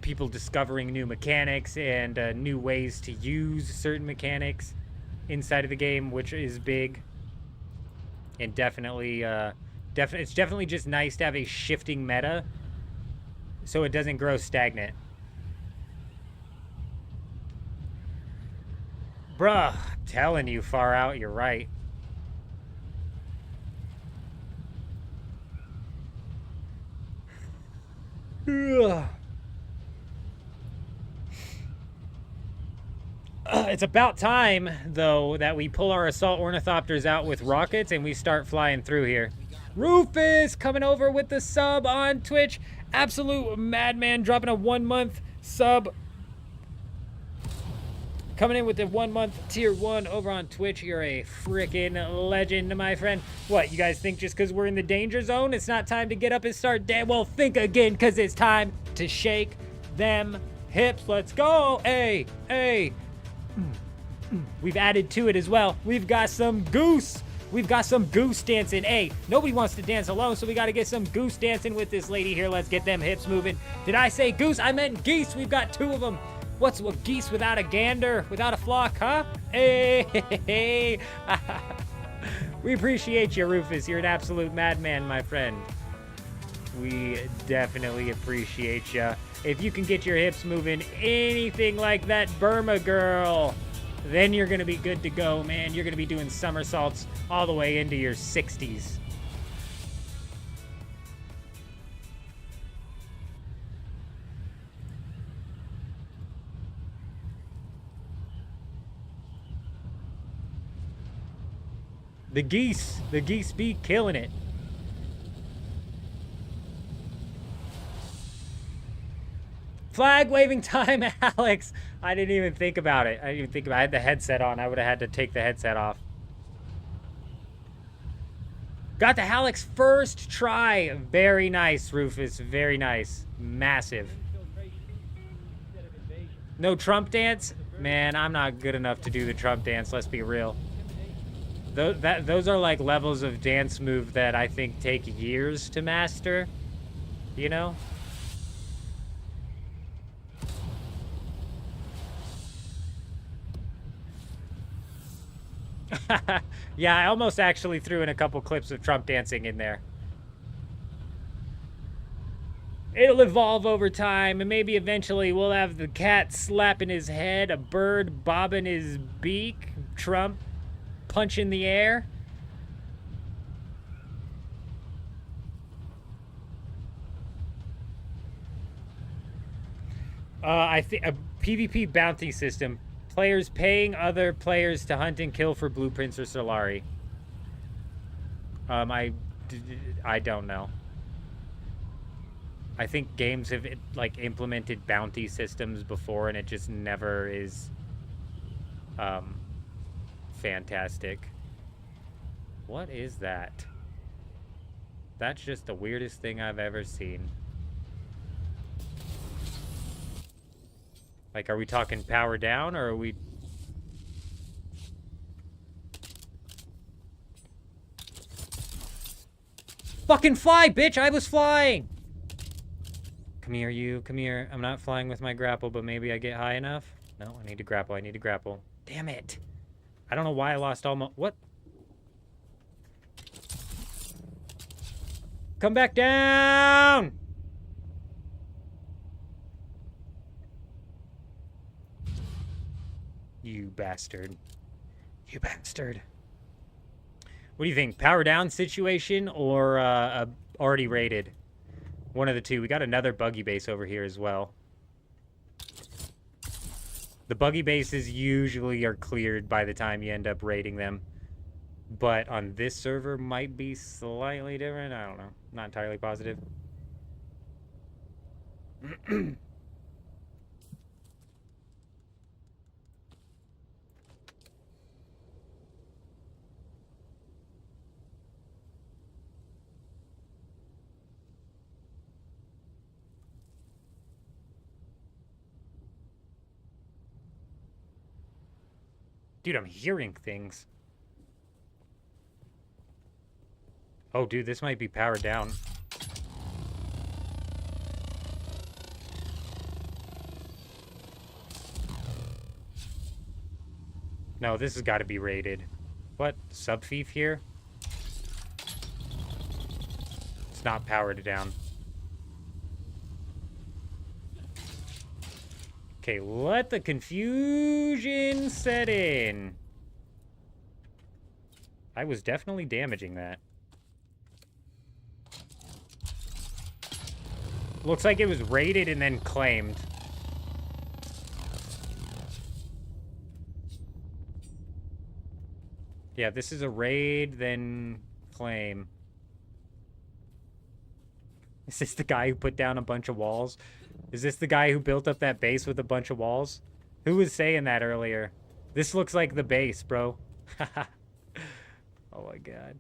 people discovering new mechanics and new ways to use certain mechanics inside of the game, which is big. And definitely, it's definitely just nice to have a shifting meta so it doesn't grow stagnant. Bruh, I'm telling you, far out, you're right. Ugh. It's about time, though, that we pull our assault ornithopters out with rockets and we start flying through here. Rufus coming over with the sub on Twitch. Absolute madman dropping a 1-month sub. Coming in with the 1-month tier 1 over on Twitch. You're a freaking legend, my friend. What, you guys think just because we're in the danger zone, it's not time to get up and start well, think again, because it's time to shake them hips. Let's go. Hey, hey. We've added to it as well. We've got some goose. We've got some goose dancing. Hey, nobody wants to dance alone, so we got to get some goose dancing with this lady here. Let's get them hips moving. Did I say goose? I meant geese. We've got 2 of them. What's a geese without a gander, without a flock, huh? Hey. We appreciate you, Rufus. You're an absolute madman, my friend. We definitely appreciate you. If you can get your hips moving anything like that Burma girl, then you're going to be good to go, man. You're going to be doing somersaults all the way into your 60s. The geese be killing it. Flag waving time, Alex. I didn't even think about it. I had the headset on. I would have had to take the headset off. Got the Alex first try. Very nice, Rufus. Very nice. Massive. No Trump dance? Man, I'm not good enough to do the Trump dance. Let's be real. Those are like levels of dance move that I think take years to master. You know? Yeah, I almost actually threw in a couple clips of Trump dancing in there. It'll evolve over time, and maybe eventually we'll have the cat slapping his head, a bird bobbing his beak, Trump punching the air. I think a PvP bounty system. Players paying other players to hunt and kill for blueprints or Solari. I don't know. I think games have like implemented bounty systems before, and it just never is fantastic. What is that? That's just the weirdest thing I've ever seen. Like, are we talking power down, or are we... Fucking fly, bitch! I was flying! Come here, you. Come here. I'm not flying with my grapple, but maybe I get high enough? No, I need to grapple. I need to grapple. Damn it! I don't know why I lost all my... What? Come back down! You bastard. You bastard. What do you think? Power down situation or already raided? One of the two. We got another buggy base over here as well. The buggy bases usually are cleared by the time you end up raiding them. But on this server might be slightly different. I don't know. Not entirely positive. Dude, I'm hearing things. Oh, dude, this might be powered down. No, this has got to be raided. What? Sub-thief here? It's not powered down. Okay, let the confusion set in. I was definitely damaging that. Looks like it was raided and then claimed. Yeah, this is a raid, then claim. Is this the guy who put down a bunch of walls? Is this the guy who built up that base with a bunch of walls? Who was saying that earlier? This looks like the base, bro. Oh my god.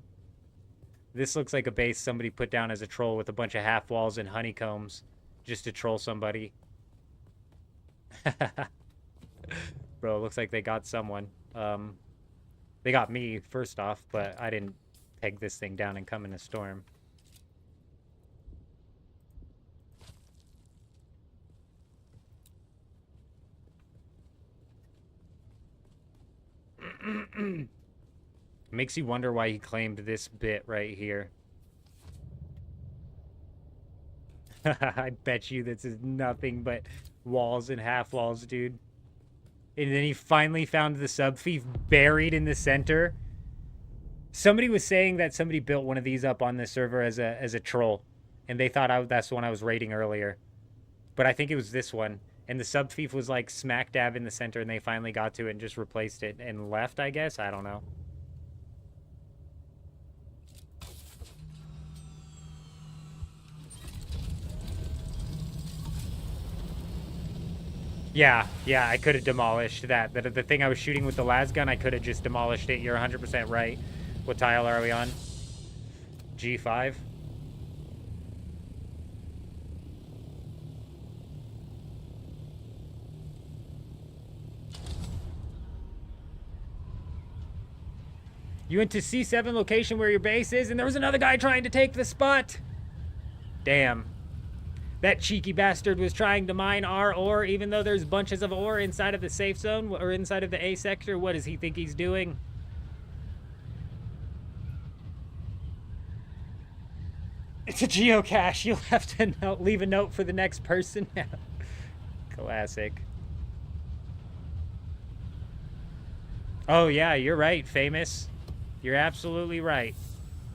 This looks like a base somebody put down as a troll with a bunch of half walls and honeycombs just to troll somebody. Bro, looks like they got someone. They got me, first off, but I didn't peg this thing down and come in a storm. Makes you wonder why he claimed this bit right here. I bet you this is nothing but walls and half walls, dude. And then he finally found the sub-thief buried in the center. Somebody was saying that somebody built one of these up on this server as a troll. And they thought that's the one I was raiding earlier. But I think it was this one. And the sub-thief was like smack dab in the center, and they finally got to it and just replaced it and left, I guess? I don't know. Yeah, I could have demolished that. The thing I was shooting with the las gun, I could have just demolished it. You're 100% right. What tile are we on? G5? You went to C7 location where your base is, and there was another guy trying to take the spot. Damn. That cheeky bastard was trying to mine our ore, even though there's bunches of ore inside of the safe zone, or inside of the A sector. What does he think he's doing? It's a geocache. You'll have to leave a note for the next person. Classic. Oh, yeah, you're right, Famous. You're absolutely right.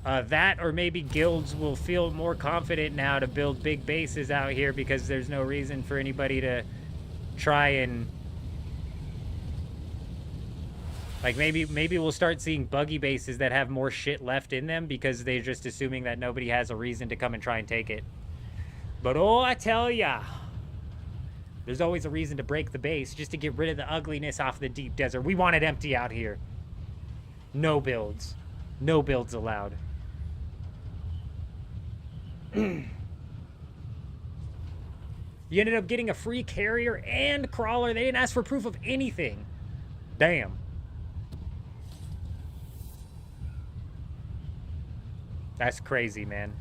That or maybe guilds will feel more confident now to build big bases out here because there's no reason for anybody to try and... Like, maybe we'll start seeing buggy bases that have more shit left in them because they're just assuming that nobody has a reason to come and try and take it. But oh, I tell ya, there's always a reason to break the base, just to get rid of the ugliness off the deep desert. We want it empty out here. No builds. No builds allowed. You ended up getting a free carrier and crawler. They didn't ask for proof of anything. Damn. That's crazy, man.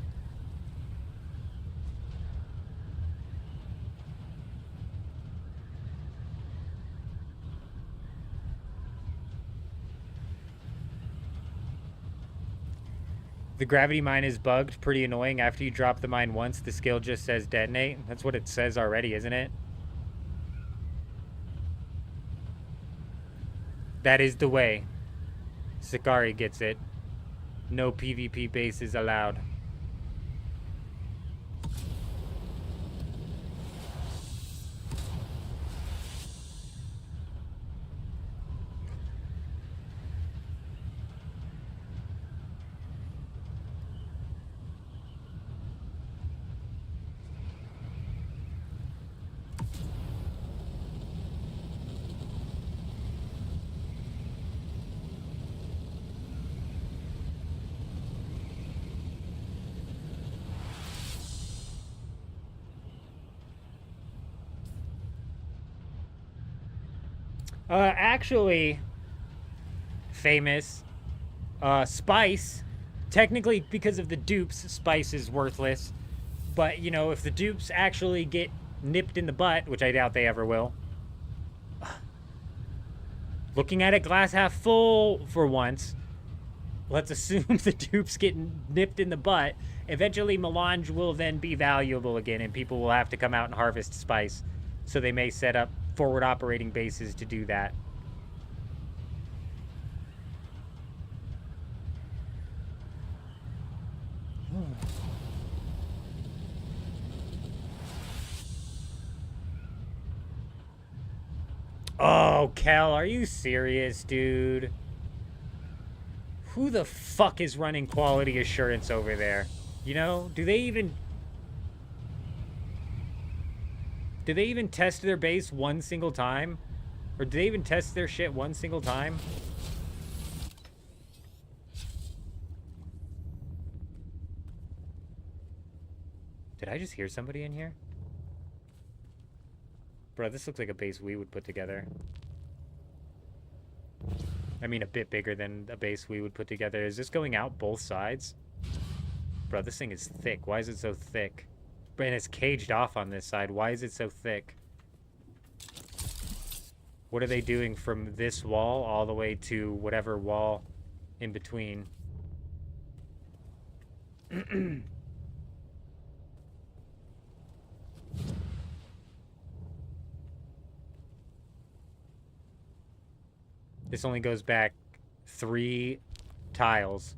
The gravity mine is bugged. Pretty annoying. After you drop the mine once, the skill just says detonate. That's what it says already, isn't it? That is the way. Sakari gets it. No PvP bases allowed. Actually, famous, Spice, technically because of the dupes, Spice is worthless. But, you know, if the dupes actually get nipped in the butt, which I doubt they ever will. Looking at it glass half full for once, let's assume the dupes get nipped in the butt. Eventually, melange will then be valuable again, and people will have to come out and harvest Spice. So they may set up forward operating bases to do that. Oh, Kel, are you serious, dude? Who the fuck is running quality assurance over there? You know, do they even test their base one single time? Or do they even test their shit one single time? Did I just hear somebody in here? Bro, this looks like a base we would put together. I mean, a bit bigger than a base we would put together. Is this going out both sides? Bro, this thing is thick. Why is it so thick? And it's caged off on this side. Why is it so thick? What are they doing from this wall all the way to whatever wall in between? This only goes back 3 tiles.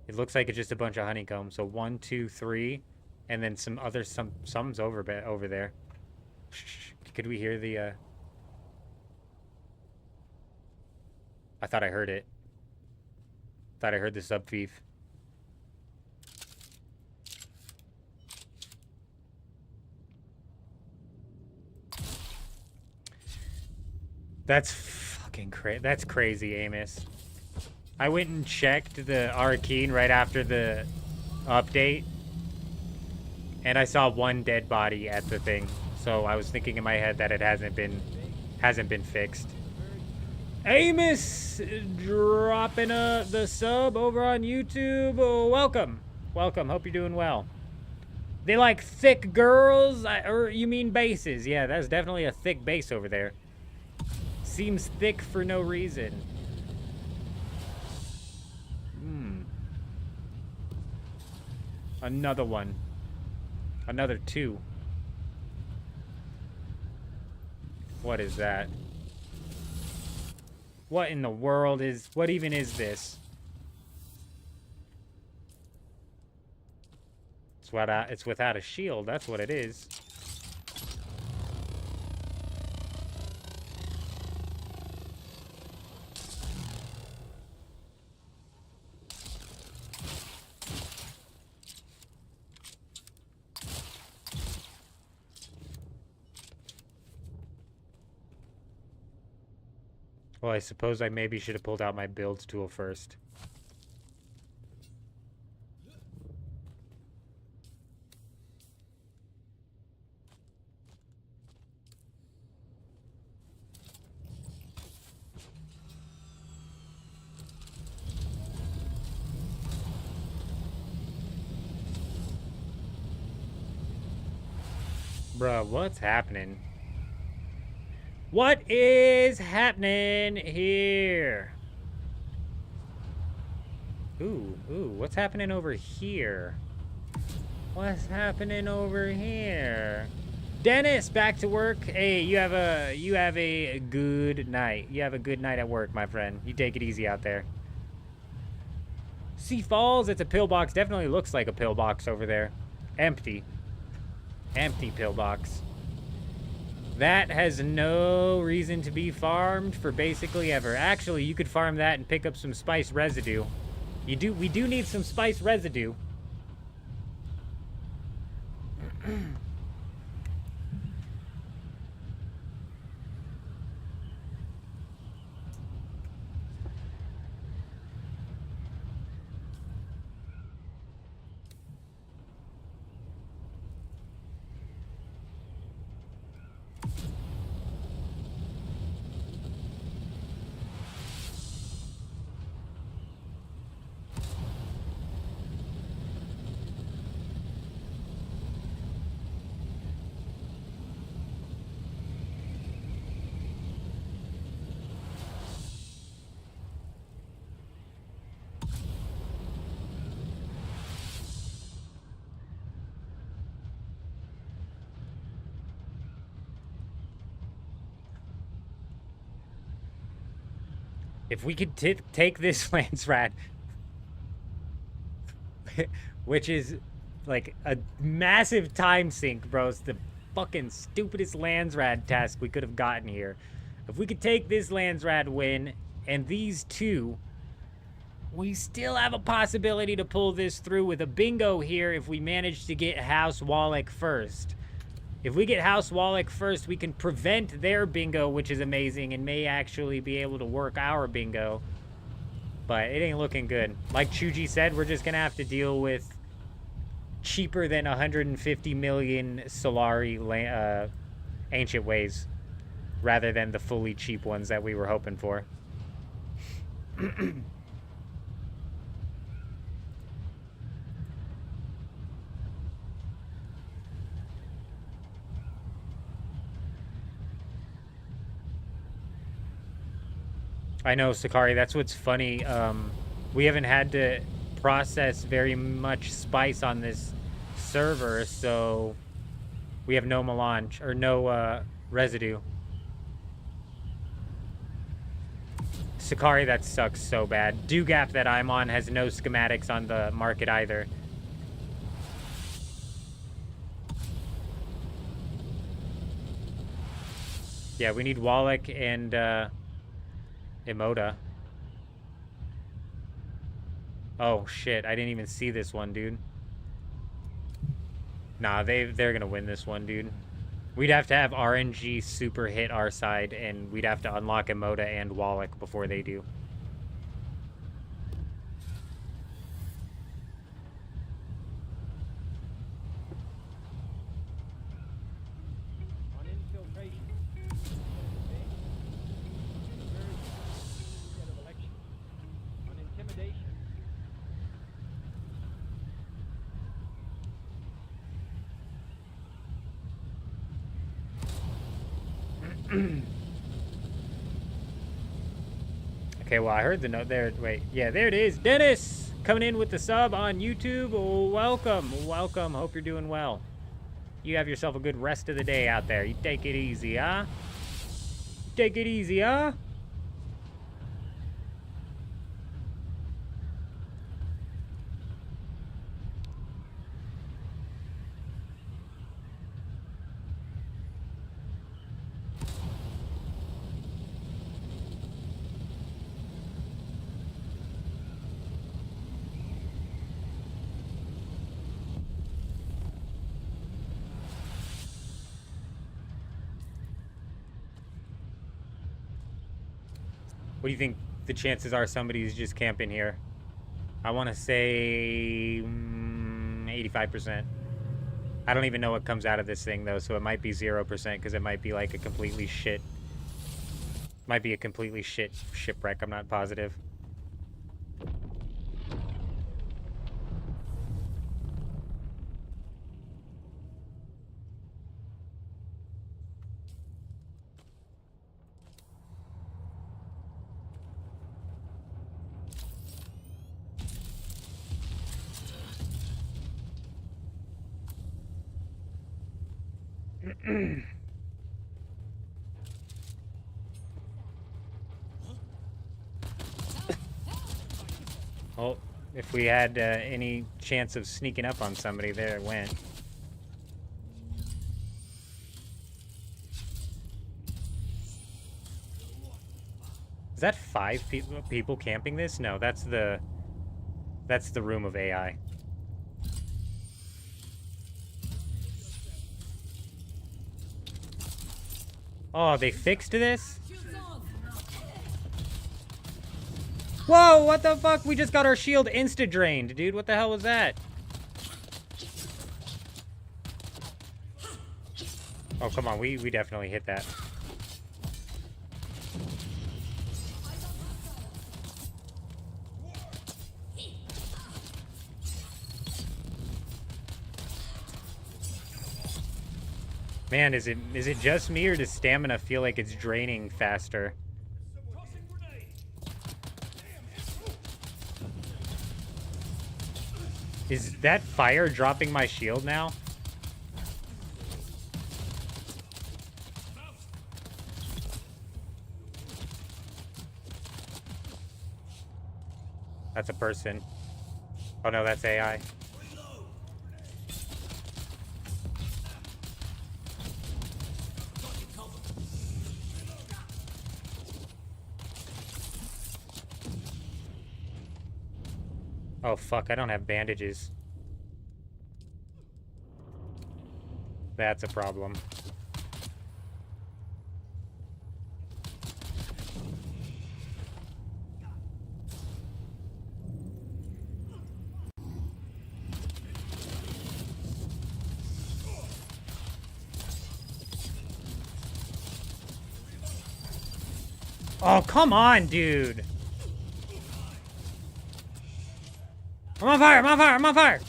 It looks like it's just a bunch of honeycomb. So 1, 2, 3, and then some's over there. Shh, could we hear the? I thought I heard it. Thought I heard the subfief. That's fucking that's crazy, Amos. I went and checked the Arcane right after the update, and I saw 1 dead body at the thing. So I was thinking in my head that it hasn't been fixed. Amos dropping the sub over on YouTube. Oh, welcome. Hope you're doing well. They like thick girls, or you mean bases? Yeah, that's definitely a thick base over there. Seems thick for no reason. Another one. Another 2. What is that? What in the world what even is this? It's without a shield, that's what it is. Well, I suppose I maybe should have pulled out my build tool first. Bruh, what's happening? What is happening here? Ooh, what's happening over here? What's happening over here? Dennis, back to work. Hey, you have a good night. You have a good night at work, my friend. You take it easy out there. Sea Falls, it's a pillbox. Definitely looks like a pillbox over there. Empty. Empty pillbox. That has no reason to be farmed for basically ever. Actually, you could farm that and pick up some spice residue. We do need some spice residue. If we could take this Lance Rat, which is like a massive time sink, bro. It's the fucking stupidest Lance Rat task we could have gotten here. If we could take this Lance Rat win and these two, we still have a possibility to pull this through with a bingo here if we manage to get House Wallach first. If we get House Wallach first, we can prevent their bingo, which is amazing, and may actually be able to work our bingo. But it ain't looking good. Like Chuji said, we're just going to have to deal with cheaper than 150 million Solari Ancient Ways, rather than the fully cheap ones that we were hoping for. I know, Sakari, that's what's funny. We haven't had to process very much spice on this server, so we have no melange, or no residue. Sakari, that sucks so bad. Dugap that I'm on has no schematics on the market either. Yeah, we need Wallach and Emoda. Oh shit, I didn't even see this one, dude. Nah, they're gonna win this one, dude. We'd have to have RNG super hit our side, and we'd have to unlock Emoda and Wallach before they do. On infiltration. Instead of election. On intimidation. Okay, well, I heard the note there. Wait, yeah, there it is. Dennis coming in with the sub on YouTube. Welcome, welcome. Hope you're doing well. You have yourself a good rest of the day out there. You take it easy, huh? Take it easy, huh? What do you think the chances are somebody's just camping here? I want to say 85%. I don't even know what comes out of this thing, though, so it might be 0% because it might be like a completely shit... Might be a completely shit shipwreck, I'm not positive. Oh, if we had any chance of sneaking up on somebody, there it went. Is that 5 people camping this? No, that's the room of AI. Oh, they fixed this? Whoa, what the fuck? We just got our shield insta-drained, dude. What the hell was that? Oh, come on. We definitely hit that. Man, is it just me, or does stamina feel like it's draining faster? Is that fire dropping my shield now? That's a person. Oh no, that's AI. Oh fuck, I don't have bandages. That's a problem. Oh, come on, dude. I'm on fire, I'm on fire, I'm on fire.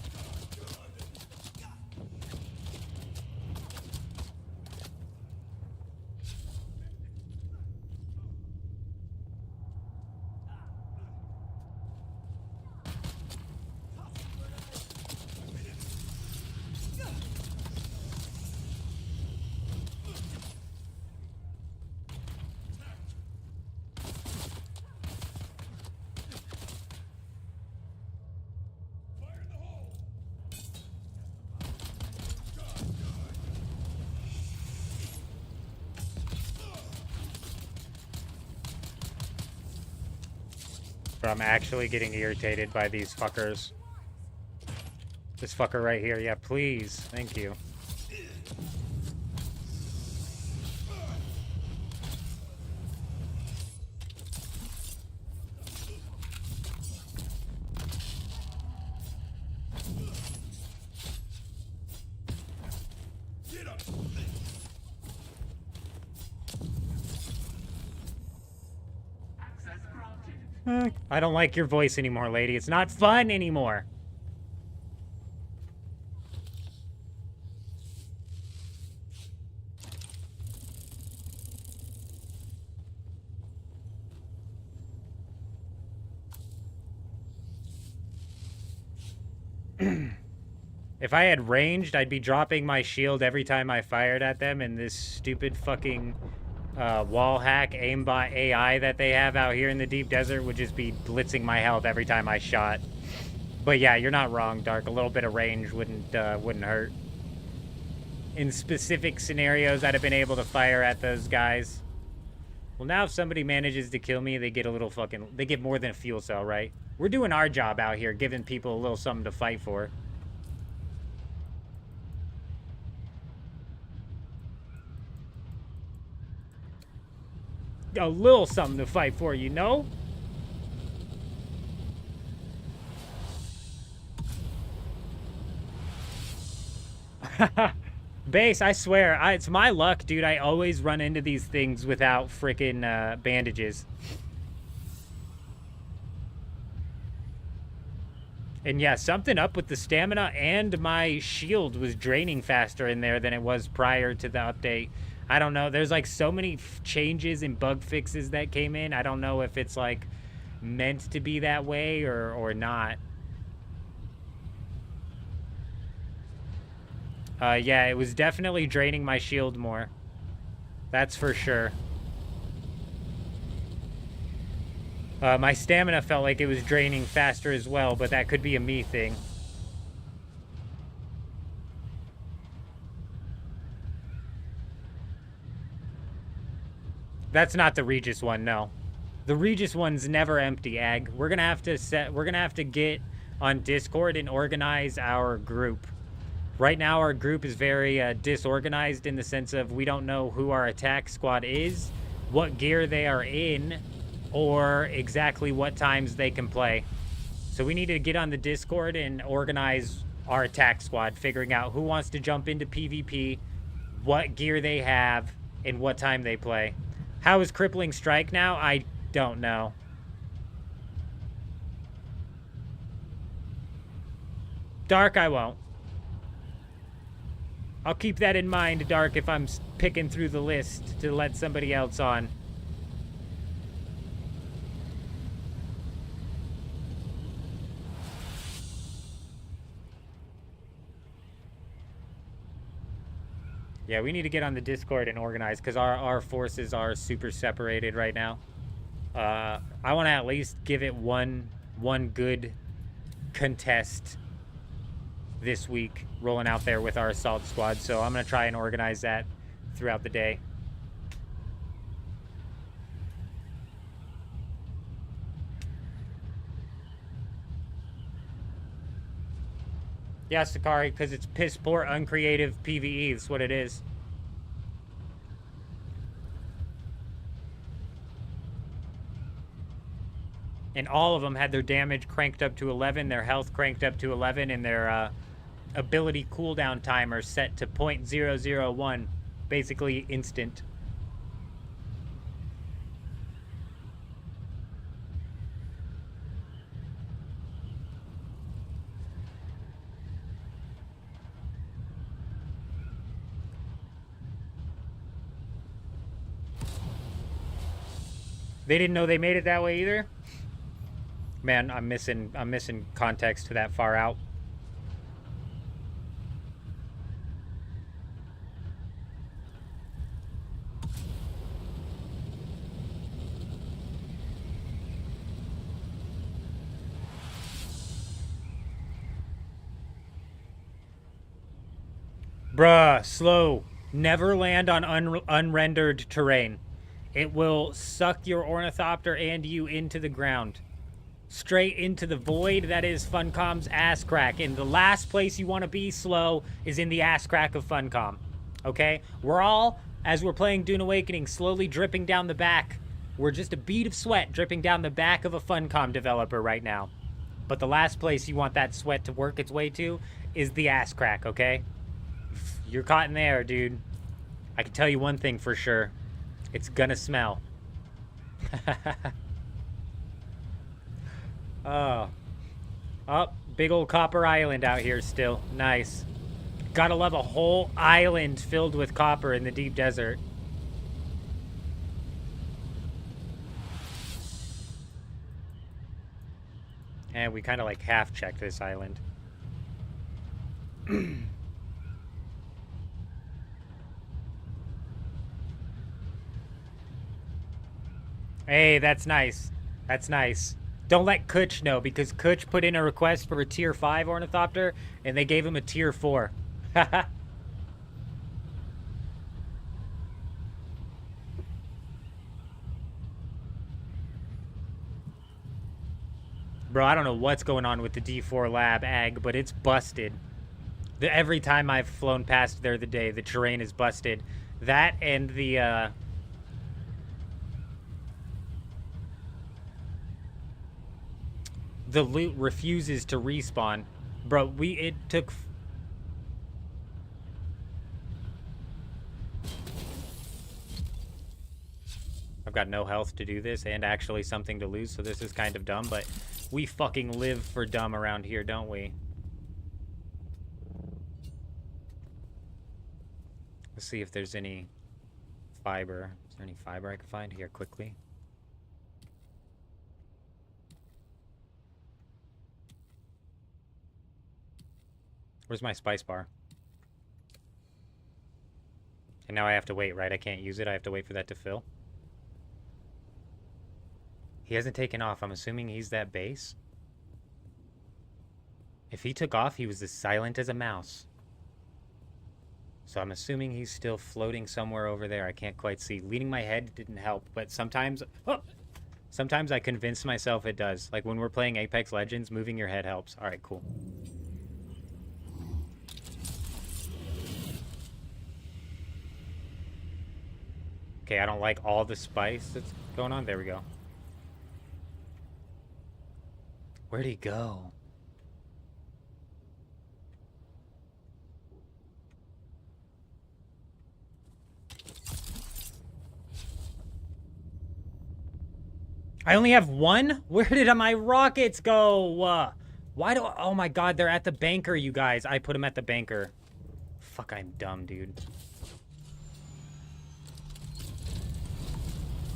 Bro, I'm actually getting irritated by these fuckers. This fucker right here. Yeah, please. Thank you. I don't like your voice anymore, lady. It's not fun anymore. If I had ranged, I'd be dropping my shield every time I fired at them, and this stupid fucking wall hack aimbot AI that they have out here in the deep desert would just be blitzing my health every time I shot. But yeah, you're not wrong, Dark. A little bit of range wouldn't hurt. In specific scenarios, I'd have been able to fire at those guys. Well, now if somebody manages to kill me, they get a little fucking... They get more than a fuel cell, right? We're doing our job out here, giving people a little something to fight for. a little something to fight for, you know? Base, I swear, it's my luck, dude. I always run into these things without freaking bandages. And yeah, something up with the stamina, and my shield was draining faster in there than it was prior to the update. I don't know. There's like so many changes and bug fixes that came in. I don't know if it's like meant to be that way or not. Yeah, it was definitely draining my shield more. That's for sure. My stamina felt like it was draining faster as well, but that could be a me thing. That's not the Regis one, no. The Regis one's never empty, Ag. We're gonna have to get on Discord and organize our group. Right now, our group is very disorganized in the sense of we don't know who our attack squad is, what gear they are in, or exactly what times they can play. So we need to get on the Discord and organize our attack squad, figuring out who wants to jump into PvP, what gear they have, and what time they play. How is Crippling Strike now? I don't know. Dark, I won't. I'll keep that in mind, Dark, if I'm picking through the list to let somebody else on. Yeah, we need to get on the Discord and organize, because our forces are super separated right now. I want to at least give it one good contest this week, rolling out there with our assault squad. So I'm going to try and organize that throughout the day. Yeah, Sakari, because it's piss poor, uncreative PvE. That's what it is. And all of them had their damage cranked up to 11, their health cranked up to 11, and their ability cooldown timer set to 0.001, basically instant. They didn't know they made it that way either? Man, I'm missing context to that far out. Bruh, slow. Never land on unrendered terrain. It will suck your ornithopter and you into the ground. Straight into the void. That is Funcom's ass crack. And the last place you want to be, slow, is in the ass crack of Funcom. Okay? We're all, as we're playing Dune Awakening, slowly dripping down the back. We're just a bead of sweat dripping down the back of a Funcom developer right now. But the last place you want that sweat to work its way to is the ass crack, okay? You're caught in there, dude. I can tell you one thing for sure. It's gonna smell. Oh. Oh, big old copper island out here still. Nice. Gotta love a whole island filled with copper in the deep desert. And we kind of like half-checked this island. Hey, that's nice. That's nice. Don't let Kutch know, because Kutch put in a request for a tier 5 ornithopter, and they gave him a tier 4. Bro, I don't know what's going on with the D4 lab, Ag, but it's busted. Every time I've flown past there the terrain is busted. That and the the loot refuses to respawn. Bro, it took... I've got no health to do this and actually something to lose, so this is kind of dumb, but we fucking live for dumb around here, don't we? Let's see if there's any fiber. Is there any fiber I can find here quickly? Where's my spice bar? And now I have to wait, right? I can't use it. I have to wait for that to fill. He hasn't taken off. I'm assuming he's that base. If he took off, he was as silent as a mouse. So I'm assuming he's still floating somewhere over there. I can't quite see. Leaning my head didn't help, but sometimes... Oh! Sometimes I convince myself it does. Like when we're playing Apex Legends, moving your head helps. Alright, cool. Okay, I don't like all the spice that's going on. There we go. Where'd he go? I only have one? Where did my rockets go? Why do... Oh my god, they're at the banker, you guys. I put them at the banker. Fuck, I'm dumb, dude.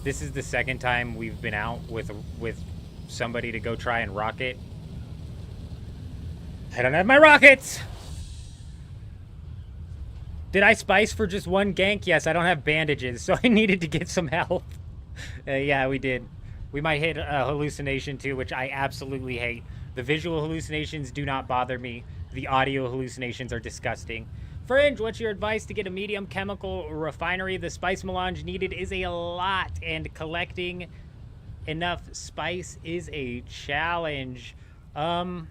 This is the second time we've been out with somebody to go try and rocket. I don't have my rockets! Did I spice for just one gank? Yes, I don't have bandages, so I needed to get some help. Yeah, we did. We might hit a hallucination too, which I absolutely hate. The visual hallucinations do not bother me. The audio hallucinations are disgusting. Fringe, what's your advice to get a medium chemical refinery? The spice melange needed is a lot, and collecting enough spice is a challenge. Kind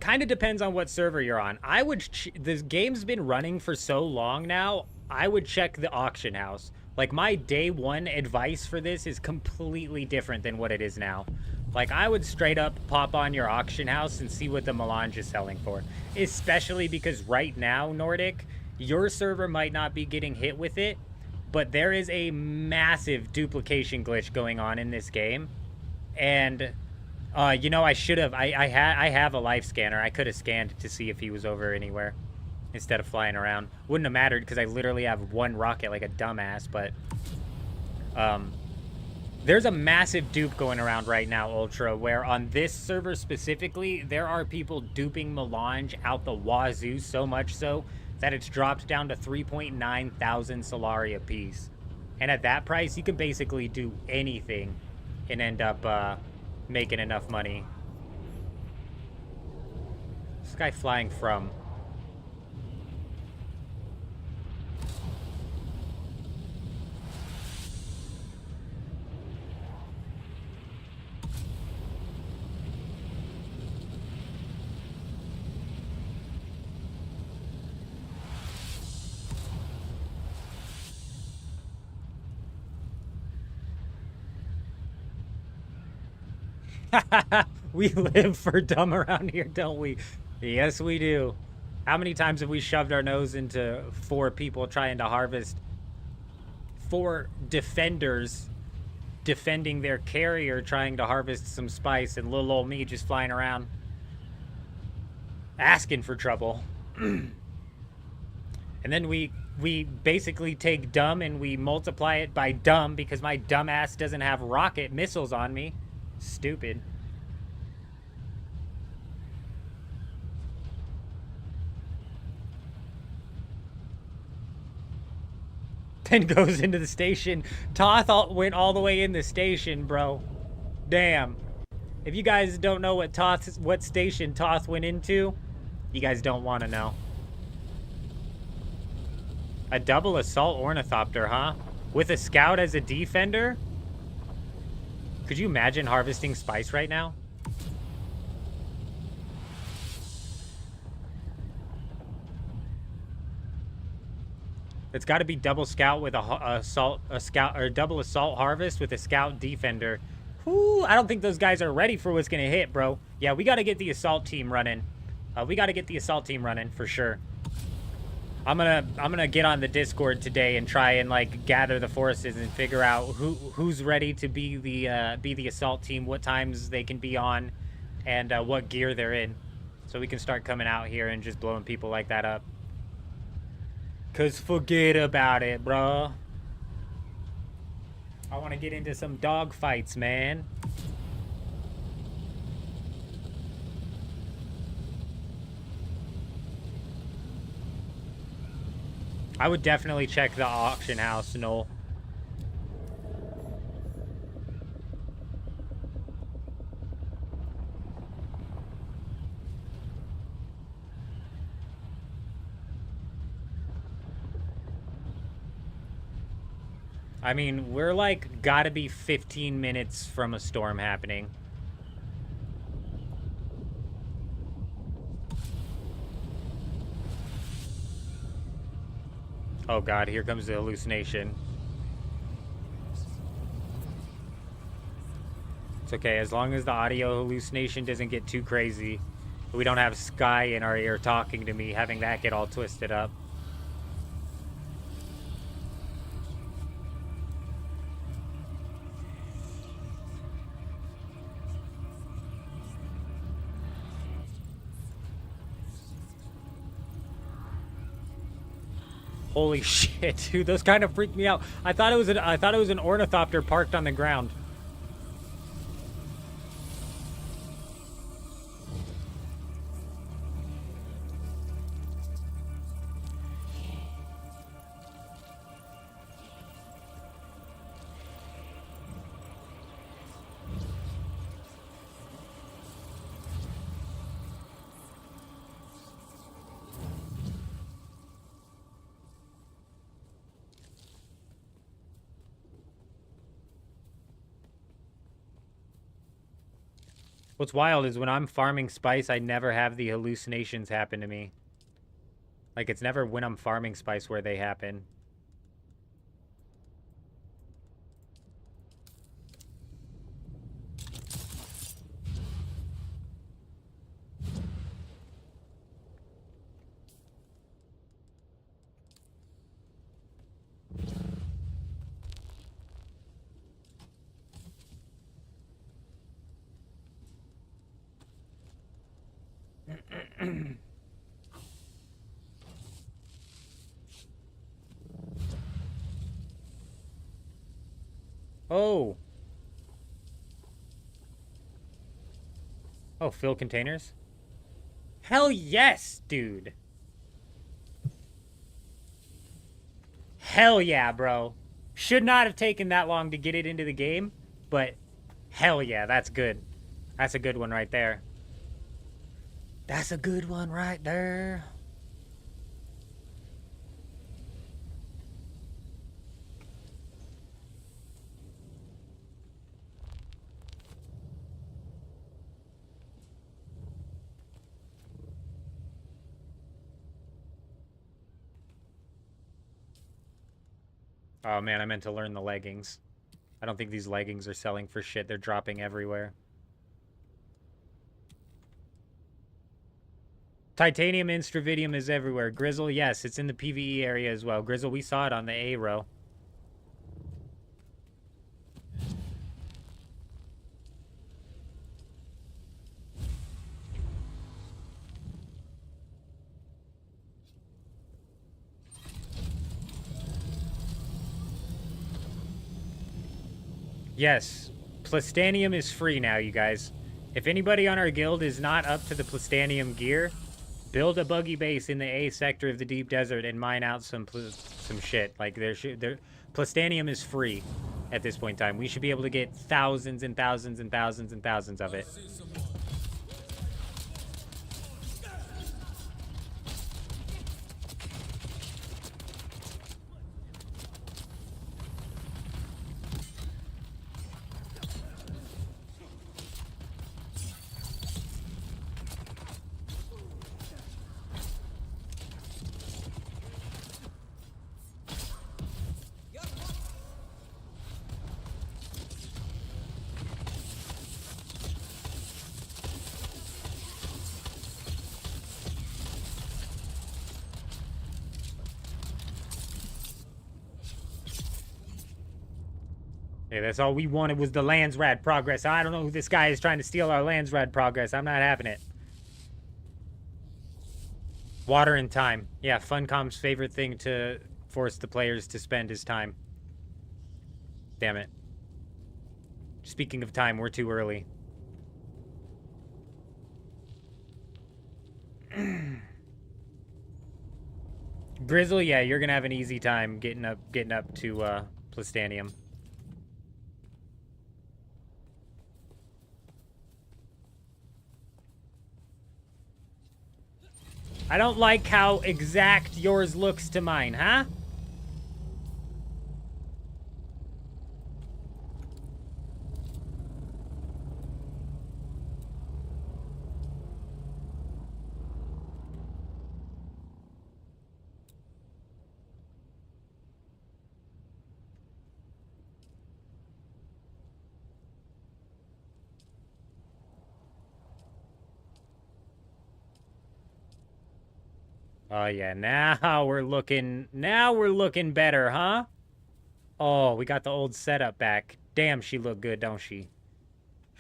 of depends on what server you're on. I would... This game's been running for so long now, I would check the auction house. Like, my day one advice for this is completely different than what it is now. Like, I would straight up pop on your auction house and see what the melange is selling for. Especially because right now, Nordic, your server might not be getting hit with it, but there is a massive duplication glitch going on in this game. And, you know, I should have... I have a life scanner. I could have scanned to see if he was over anywhere instead of flying around. Wouldn't have mattered because I literally have one rocket like a dumbass, but... There's a massive dupe going around right now, Ultra, where on this server specifically, there are people duping melange out the wazoo, so much so that it's dropped down to 3.9 thousand Solari a piece. And at that price, you can basically do anything and end up making enough money. This guy flying from... We live for dumb around here, don't we? Yes, we do. How many times have we shoved our nose into 4 people trying to harvest? 4 defenders defending their carrier trying to harvest some spice, and little old me just flying around asking for trouble. And then we basically take dumb and we multiply it by dumb because my dumb ass doesn't have rocket missiles on me. Stupid. Then goes into the station. Toth went all the way in the station, bro. Damn. If you guys don't know what station Toth went into, you guys don't want to know. A double assault ornithopter, huh? With a scout as a defender? Could you imagine harvesting spice right now? It's got to be double scout with a scout or double assault harvest with a scout defender Whoo, I don't think those guys are ready for what's gonna hit, bro. Yeah, we gotta get the assault team running. We gotta get the assault team running for sure. I'm gonna get on the Discord today and try and like gather the forces and figure out who's ready to be the assault team, what times they can be on, and what gear they're in, so we can start coming out here and just blowing people like that up. Cause forget about it, bro. I want to get into some dog fights, man. I would definitely check the auction house, Noel. I mean, we're like gotta be 15 minutes from a storm happening. Oh god, here comes the hallucination. It's okay, as long as the audio hallucination doesn't get too crazy. We don't have Sky in our ear talking to me, having that get all twisted up. Holy shit, dude, those kind of freaked me out. I thought it was an ornithopter parked on the ground. What's wild is when I'm farming spice, I never have the hallucinations happen to me. Like, it's never when I'm farming spice where they happen. Oh. Oh, fill containers? Hell yes, dude. Hell yeah, bro. Should not have taken that long to get it into the game, but hell yeah, that's good. That's a good one right there. That's a good one right there. Oh man, I meant to learn the leggings. I don't think these leggings are selling for shit. They're dropping everywhere. Titanium and Stravidium is everywhere. Grizzle, yes, it's in the PvE area as well. Grizzle, we saw it on the A row. Yes, Plastanium is free now, you guys. If anybody on our guild is not up to the Plastanium gear, build a buggy base in the A sector of the deep desert and mine out some shit. Like, Plastanium is free at this point in time. We should be able to get thousands and thousands and thousands and thousands of it. Yeah, that's all we wanted was the Landsrad progress. I don't know who this guy is trying to steal our Landsrad progress. I'm not having it. Water and time. Yeah, Funcom's favorite thing to force the players to spend is time. Damn it. Speaking of time, we're too early. Grizzle, yeah, you're gonna have an easy time getting up to Plastanium. I don't like how exact yours looks to mine, huh? Oh yeah, now we're looking better, huh? Oh, we got the old setup back. Damn, she look good, don't she?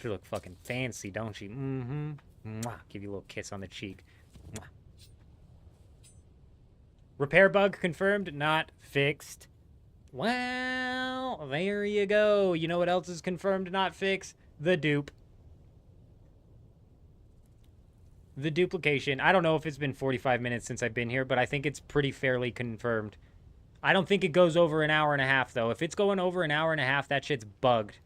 She look fucking fancy, don't she? Mm-hmm. Mwah. Give you a little kiss on the cheek. Mwah. Repair bug confirmed, not fixed. Well, there you go. You know what else is confirmed, not fixed? The dupe. The duplication. I don't know if it's been 45 minutes since I've been here, but I think it's pretty fairly confirmed. I don't think it goes over an hour and a half, though. If it's going over an hour and a half, that shit's bugged.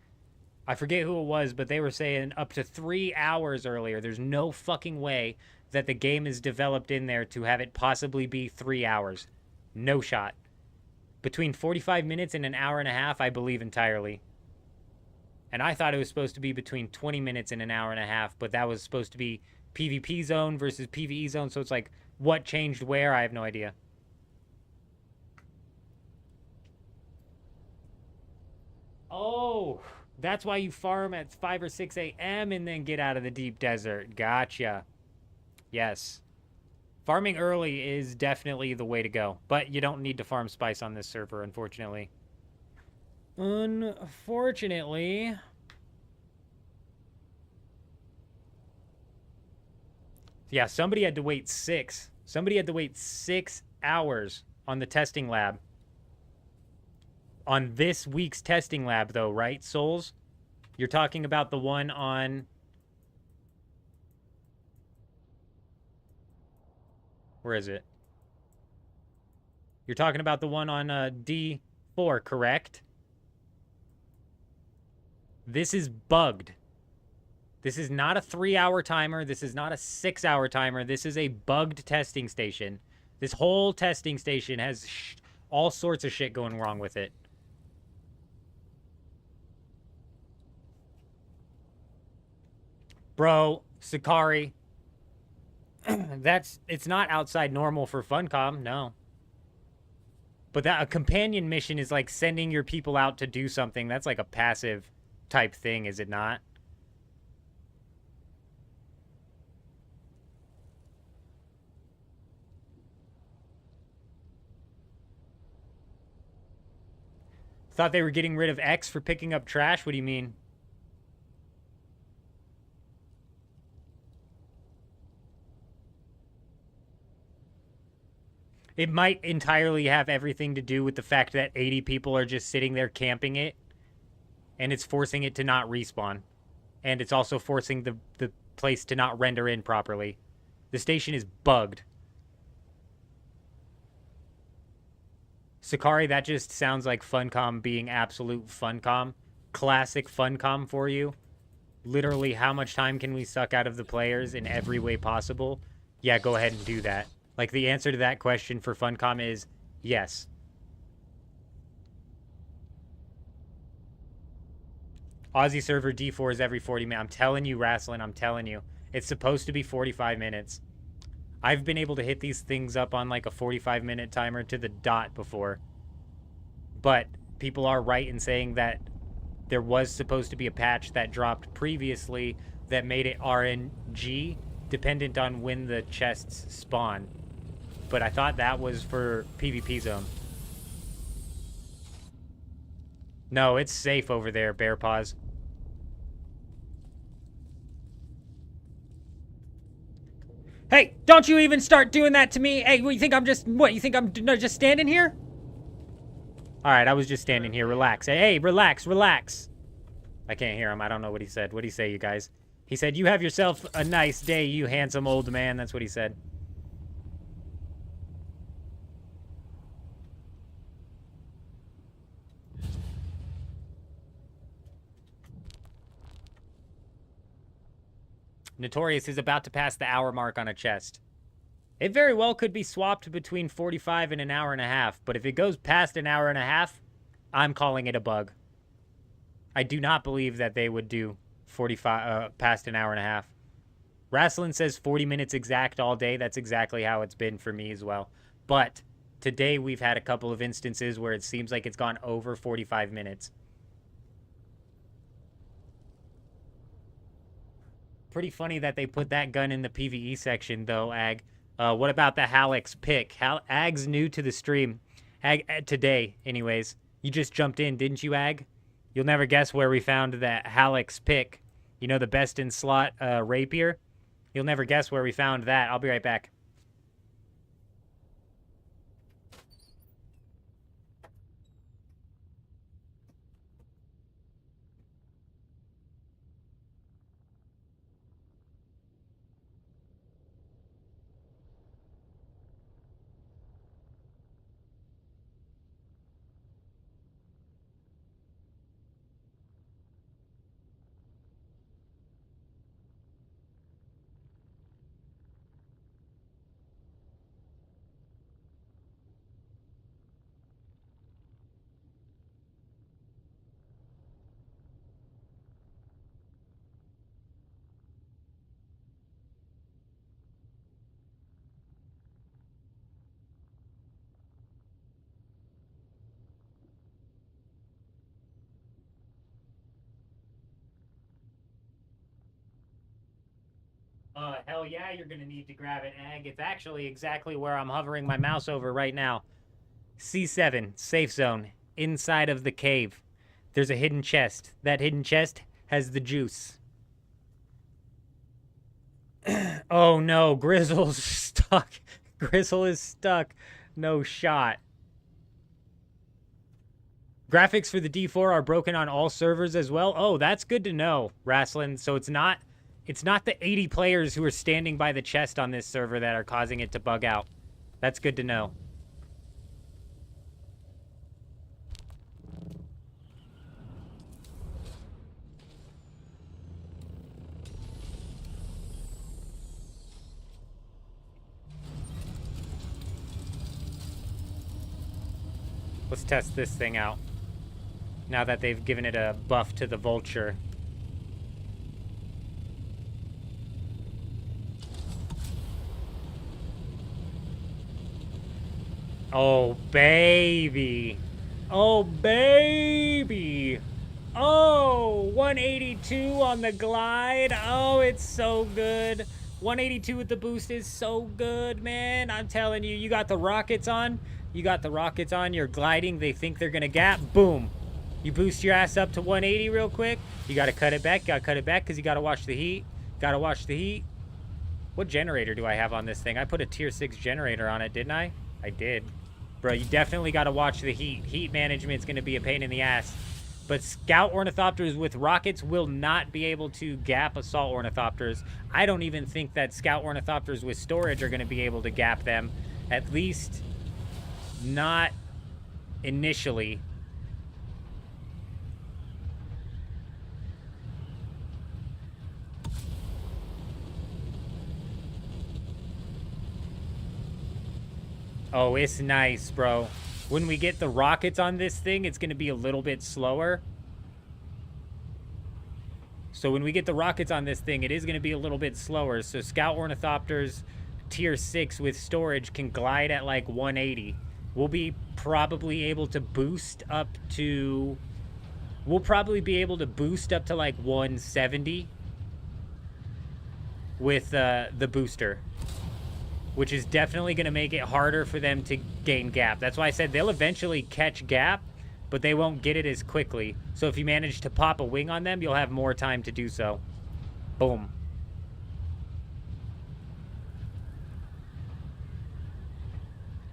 I forget who it was, but they were saying up to 3 hours earlier. There's no fucking way that the game is developed in there to have it possibly be 3 hours. No shot. Between 45 minutes and an hour and a half, I believe entirely. And I thought it was supposed to be between 20 minutes and an hour and a half, but that was supposed to be PvP zone versus PvE zone, so it's like, what changed where? I have no idea. Oh, that's why you farm at 5 or 6 a.m. and then get out of the deep desert. Gotcha. Yes. Farming early is definitely the way to go, but you don't need to farm spice on this server, unfortunately. Unfortunately. Yeah, somebody had to wait 6. Somebody had to wait 6 hours on the testing lab. On this week's testing lab, though, right, Souls? You're talking about the one on... Where is it? You're talking about the one on D4, correct? This is bugged. This is not a 3-hour timer. This is not a 6-hour timer. This is a bugged testing station. This whole testing station has all sorts of shit going wrong with it. Bro, Sakari. It's not outside normal for Funcom, no. But that a companion mission is like sending your people out to do something. That's like a passive type thing, is it not? Thought they were getting rid of X for picking up trash? What do you mean? It might entirely have everything to do with the fact that 80 people are just sitting there camping it. And it's forcing it to not respawn. And it's also forcing the place to not render in properly. The station is bugged. Sakari, that just sounds like Funcom being absolute Funcom. Classic Funcom for you. Literally, how much time can we suck out of the players in every way possible? Yeah, go ahead and do that. Like, the answer to that question for Funcom is yes. Aussie server D4 is every 40 minutes. I'm telling you, Rasslin, I'm telling you. It's supposed to be 45 minutes. I've been able to hit these things up on like a 45-minute timer to the dot before. But people are right in saying that there was supposed to be a patch that dropped previously that made it RNG, dependent on when the chests spawn. But I thought that was for PvP zone. No, it's safe over there, Bear Paws. Hey, don't you even start doing that to me. Hey, what, you think I'm just, what, you think I'm just standing here? All right, I was just standing here. Relax. Hey, relax, relax. I can't hear him. I don't know what he said. What did he say, you guys? He said, you have yourself a nice day, you handsome old man. That's what he said. Notorious is about to pass the hour mark on a chest. It very well could be swapped between 45 and an hour and a half, but if it goes past an hour and a half, I'm calling it a bug. I do not believe that they would do 45 past an hour and a half. Rasslin says 40 minutes exact all day. That's exactly how it's been for me as well. But today we've had a couple of instances where it seems like it's gone over 45 minutes. Pretty funny that they put that gun in the PvE section, though, Ag. What about the Hallex pick? Ag's new to the stream. Ag, today, anyways. You just jumped in, didn't you, Ag? You'll never guess where we found that Hallex pick. You know, the best in slot rapier? You'll never guess where we found that. I'll be right back. Hell yeah, you're gonna need to grab it, Ag. It's actually exactly where I'm hovering my mouse over right now. C7, safe zone, inside of the cave. There's a hidden chest. That hidden chest has the juice. Oh no, Grizzle's stuck. Grizzle is stuck. No shot. Graphics for the D4 are broken on all servers as well. Oh, that's good to know, Rasslin. So it's not the 80 players who are standing by the chest on this server that are causing it to bug out. That's good to know. Let's test this thing out. Now that they've given it a buff to the vulture. Oh, baby. Oh, baby. Oh, 182 on the glide. Oh, it's so good. 182 with the boost is so good, man. I'm telling you, you got the rockets on. You got the rockets on. You're gliding. They think they're going to gap. Boom. You boost your ass up to 180 real quick. You got to cut it back. Got to cut it back because you got to watch the heat. Got to watch the heat. What generator do I have on this thing? I put a tier 6 generator on it, didn't I? I did. Bro, you definitely got to watch the heat. Heat management's going to be a pain in the ass. But Scout Ornithopters with rockets will not be able to gap Assault Ornithopters. I don't even think that Scout Ornithopters with storage are going to be able to gap them. At least not initially. Oh, it's nice, bro. When we get the rockets on this thing, it's going to be a little bit slower. So when we get the rockets on this thing, it is going to be a little bit slower. So Scout Ornithopters tier 6 with storage can glide at like 180. We'll be probably able to boost up to... We'll probably be able to boost up to like 170 with the booster, which is definitely going to make it harder for them to gain gap. That's why I said they'll eventually catch gap, but they won't get it as quickly. So if you manage to pop a wing on them, you'll have more time to do so. Boom.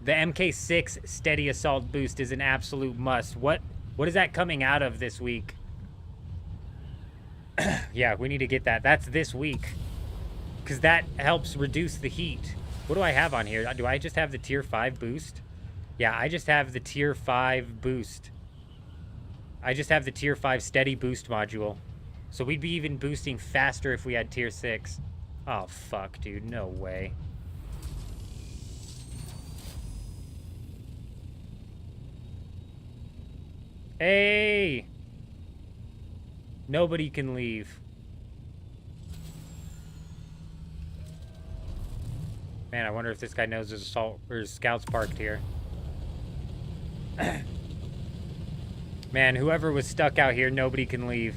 The MK6 steady assault boost is an absolute must. What is that coming out of this week? Yeah, we need to get that. That's this week. Because that helps reduce the heat. What do I have on here? Do I just have the tier 5 boost? Yeah, I just have the tier 5 boost. I just have the tier 5 steady boost module. So we'd be even boosting faster if we had tier 6. Oh, fuck, dude. No way. Hey! Nobody can leave. Man, I wonder if this guy knows there's assault or scouts parked here. Man, whoever was stuck out here, nobody can leave.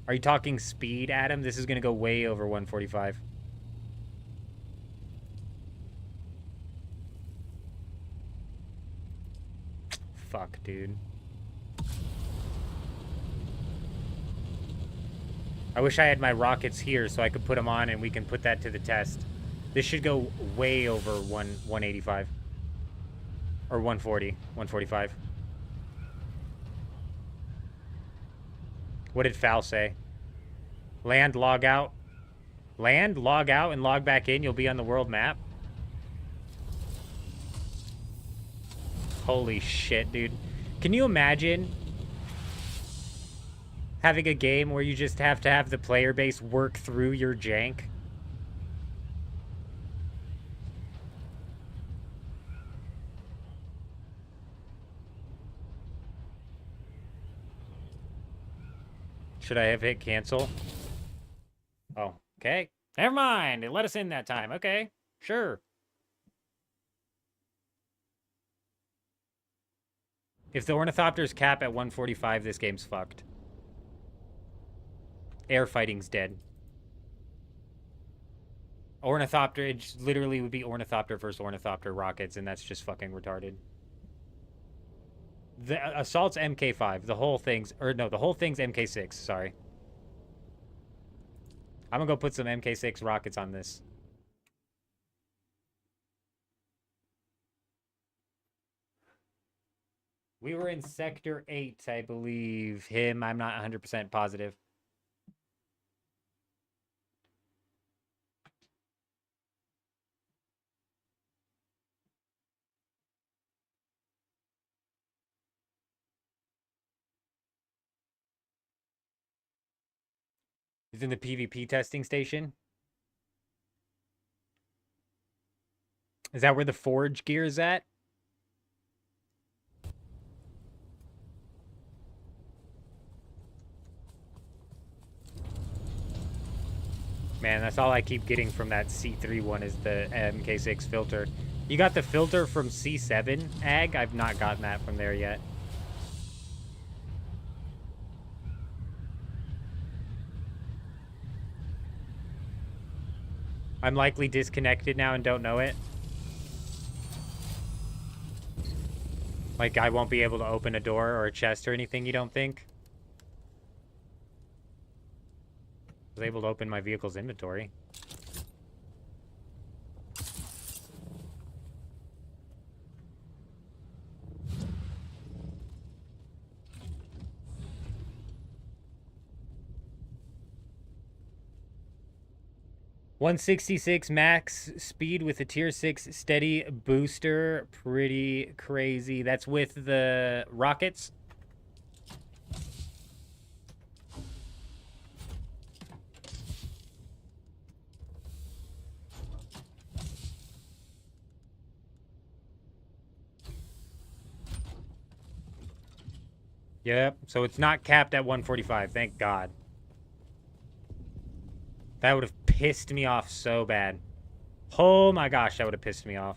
Are you talking speed, Adam? This is going to go way over 145. Fuck, dude. I wish I had my rockets here so I could put them on and we can put that to the test. This should go way over 185. Or 140. 145. What did Foul say? Land, log out. Land, log out, and log back in. You'll be on the world map. Holy shit, dude. Can you imagine having a game where you just have to have the player base work through your jank? Should I have hit cancel? Oh, okay. Never mind. It let us in that time. Okay, sure. If the Ornithopters cap at 145, this game's fucked. Air fighting's dead. Ornithopter, it literally would be Ornithopter versus Ornithopter rockets, and that's just fucking retarded. The Assault's MK5. The whole thing's... Or no, the whole thing's MK6. Sorry. I'm gonna go put some MK6 rockets on this. We were in Sector 8, I believe. Him, I'm not 100% positive. He's in the PvP testing station. Is that where the forge gear is at? Man, that's all I keep getting from that C3 one is the MK6 filter. You got the filter from C7, Ag? I've not gotten that from there yet. I'm likely disconnected now and don't know it. Like, I won't be able to open a door or a chest or anything, you don't think? I was able to open my vehicle's inventory. .166 max speed with a tier 6 steady booster. Pretty crazy. That's with the rockets. Yep, so it's not capped at 145, thank God. That would have pissed me off so bad. Oh my gosh, that would have pissed me off.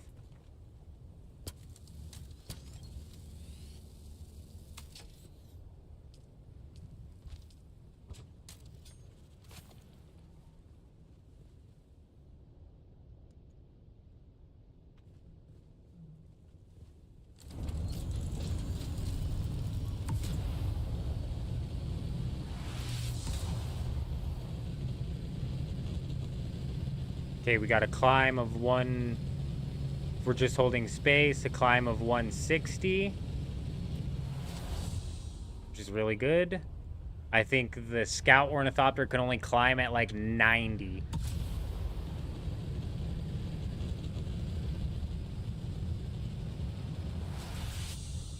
Okay, we got a climb of 1... We're just holding space. A climb of 160. Which is really good. I think the Scout Ornithopter can only climb at like 90.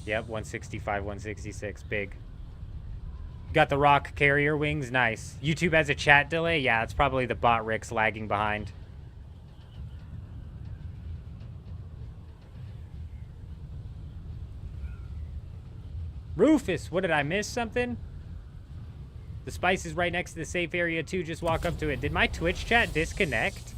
Yep, 165, 166. Big. Got the rock carrier wings. Nice. YouTube has a chat delay? Yeah, it's probably the bot Rick's lagging behind. Rufus, what did I miss? Something? The spice is right next to the safe area too. Just walk up to it. Did my Twitch chat disconnect?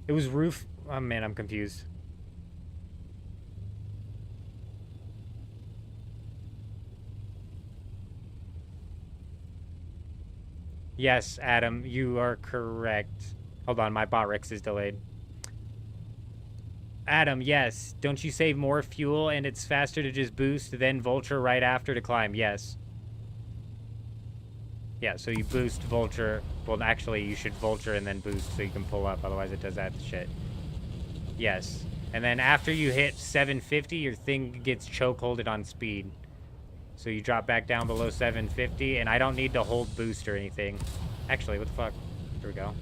It was roof. Oh man, I'm confused. Yes, Adam, you are correct. Hold on, my bot Rex is delayed. Adam, yes. Don't you save more fuel and it's faster to just boost, then Vulture right after to climb? Yes. Yeah, so you boost Vulture. Well, actually, you should Vulture and then boost so you can pull up. Otherwise, it does that shit. Yes. And then after you hit 750, your thing gets chokeholded on speed. So you drop back down below 750, and I don't need to hold boost or anything. Actually, what the fuck? Here we go.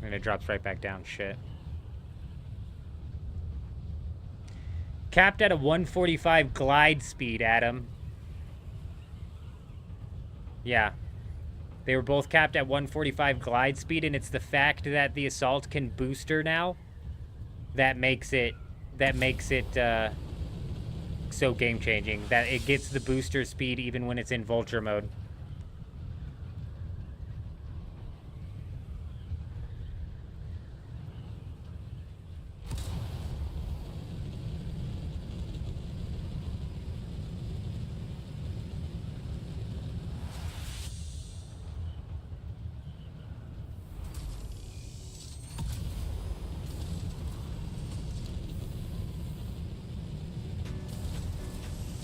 And it drops right back down. Shit. Capped at a 145 glide speed, Adam. Yeah. They were both capped at 145 glide speed, and it's the fact that the Assault can booster now that makes it so game-changing. That it gets the booster speed even when it's in Vulture mode.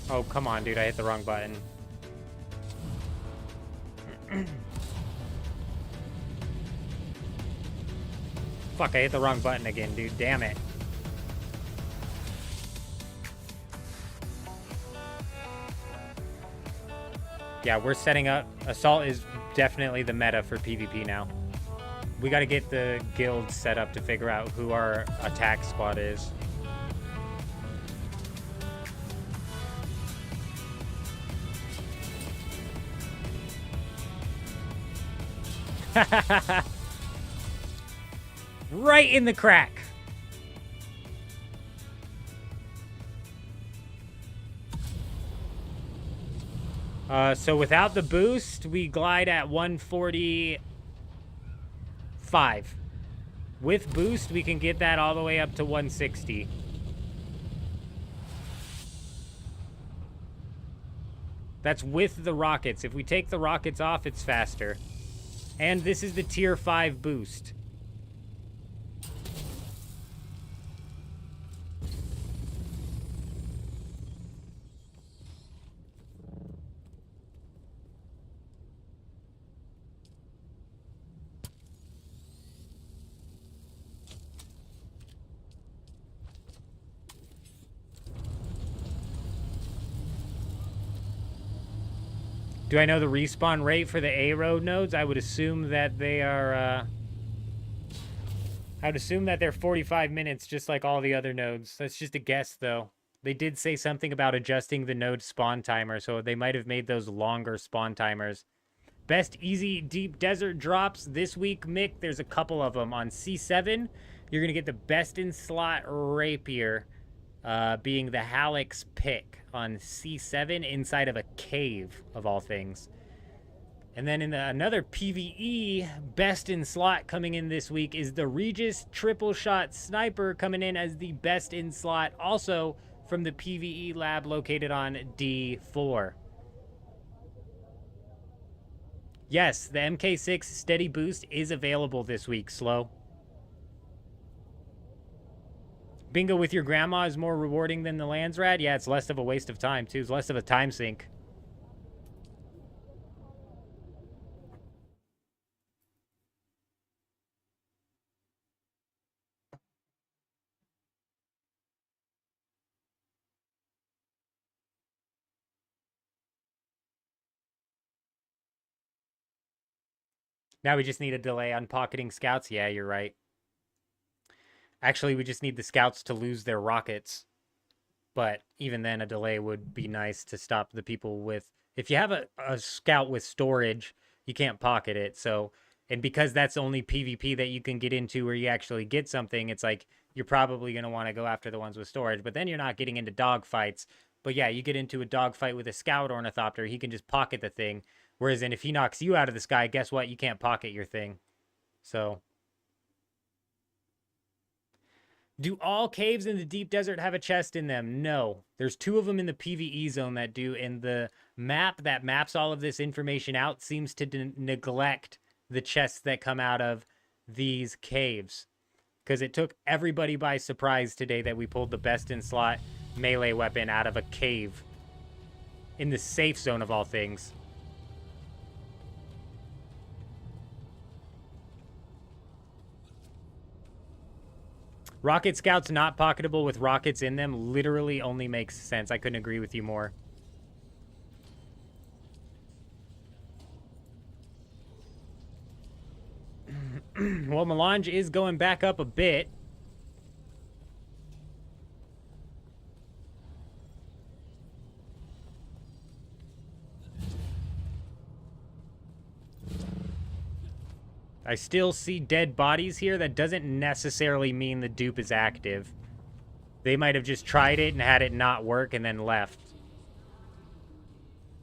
Oh, come on, dude. I hit the wrong button. Fuck, I hit the wrong button again, dude. Damn it. Yeah, we're setting up. Assault is definitely the meta for PvP now. We gotta get the guild set up to figure out who our attack squad is. Right in the crack. So without the boost, we glide at 145. With boost, we can get that all the way up to 160. That's with the rockets. If we take the rockets off, it's faster. And this is the tier 5 boost. Do I know the respawn rate for the A-road nodes? I would assume that they are, I would assume that they're 45 minutes, just like all the other nodes. That's just a guess, though. They did say something about adjusting the node spawn timer, so they might have made those longer spawn timers. Best easy deep desert drops this week, Mick. There's a couple of them. On C7, you're going to get the best in slot rapier, being the Halleck's pick on C7 inside of a cave, of all things. And then in another PvE best in slot coming in this week is the Regis triple shot sniper coming in as the best in slot, also from the PvE lab located on D4. Yes, the MK6 steady boost is available this week, Slow. Bingo with your grandma is more rewarding than the Lands Rad? Yeah, it's less of a waste of time, too. It's less of a time sink. Now we just need a delay on pocketing scouts. Yeah, you're right. Actually, we just need the scouts to lose their rockets. But even then, a delay would be nice to stop the people with... If you have a scout with storage, you can't pocket it. So, and because that's only PvP that you can get into where you actually get something, it's like you're probably going to want to go after the ones with storage. But then you're not getting into dogfights. But yeah, you get into a dogfight with a scout ornithopter, he can just pocket the thing. Whereas then if he knocks you out of the sky, guess what? You can't pocket your thing. So... Do all caves in the deep desert have a chest in them? No. There's 2 of them in the PvE zone that do, and the map that maps all of this information out seems to neglect the chests that come out of these caves. Because it took everybody by surprise today that we pulled the best in slot melee weapon out of a cave. In the safe zone of all things. Rocket Scouts not pocketable with rockets in them literally only makes sense. I couldn't agree with you more. Well, Melange is going back up a bit. I still see dead bodies here. That doesn't necessarily mean the dupe is active. They might have just tried it and had it not work and then left.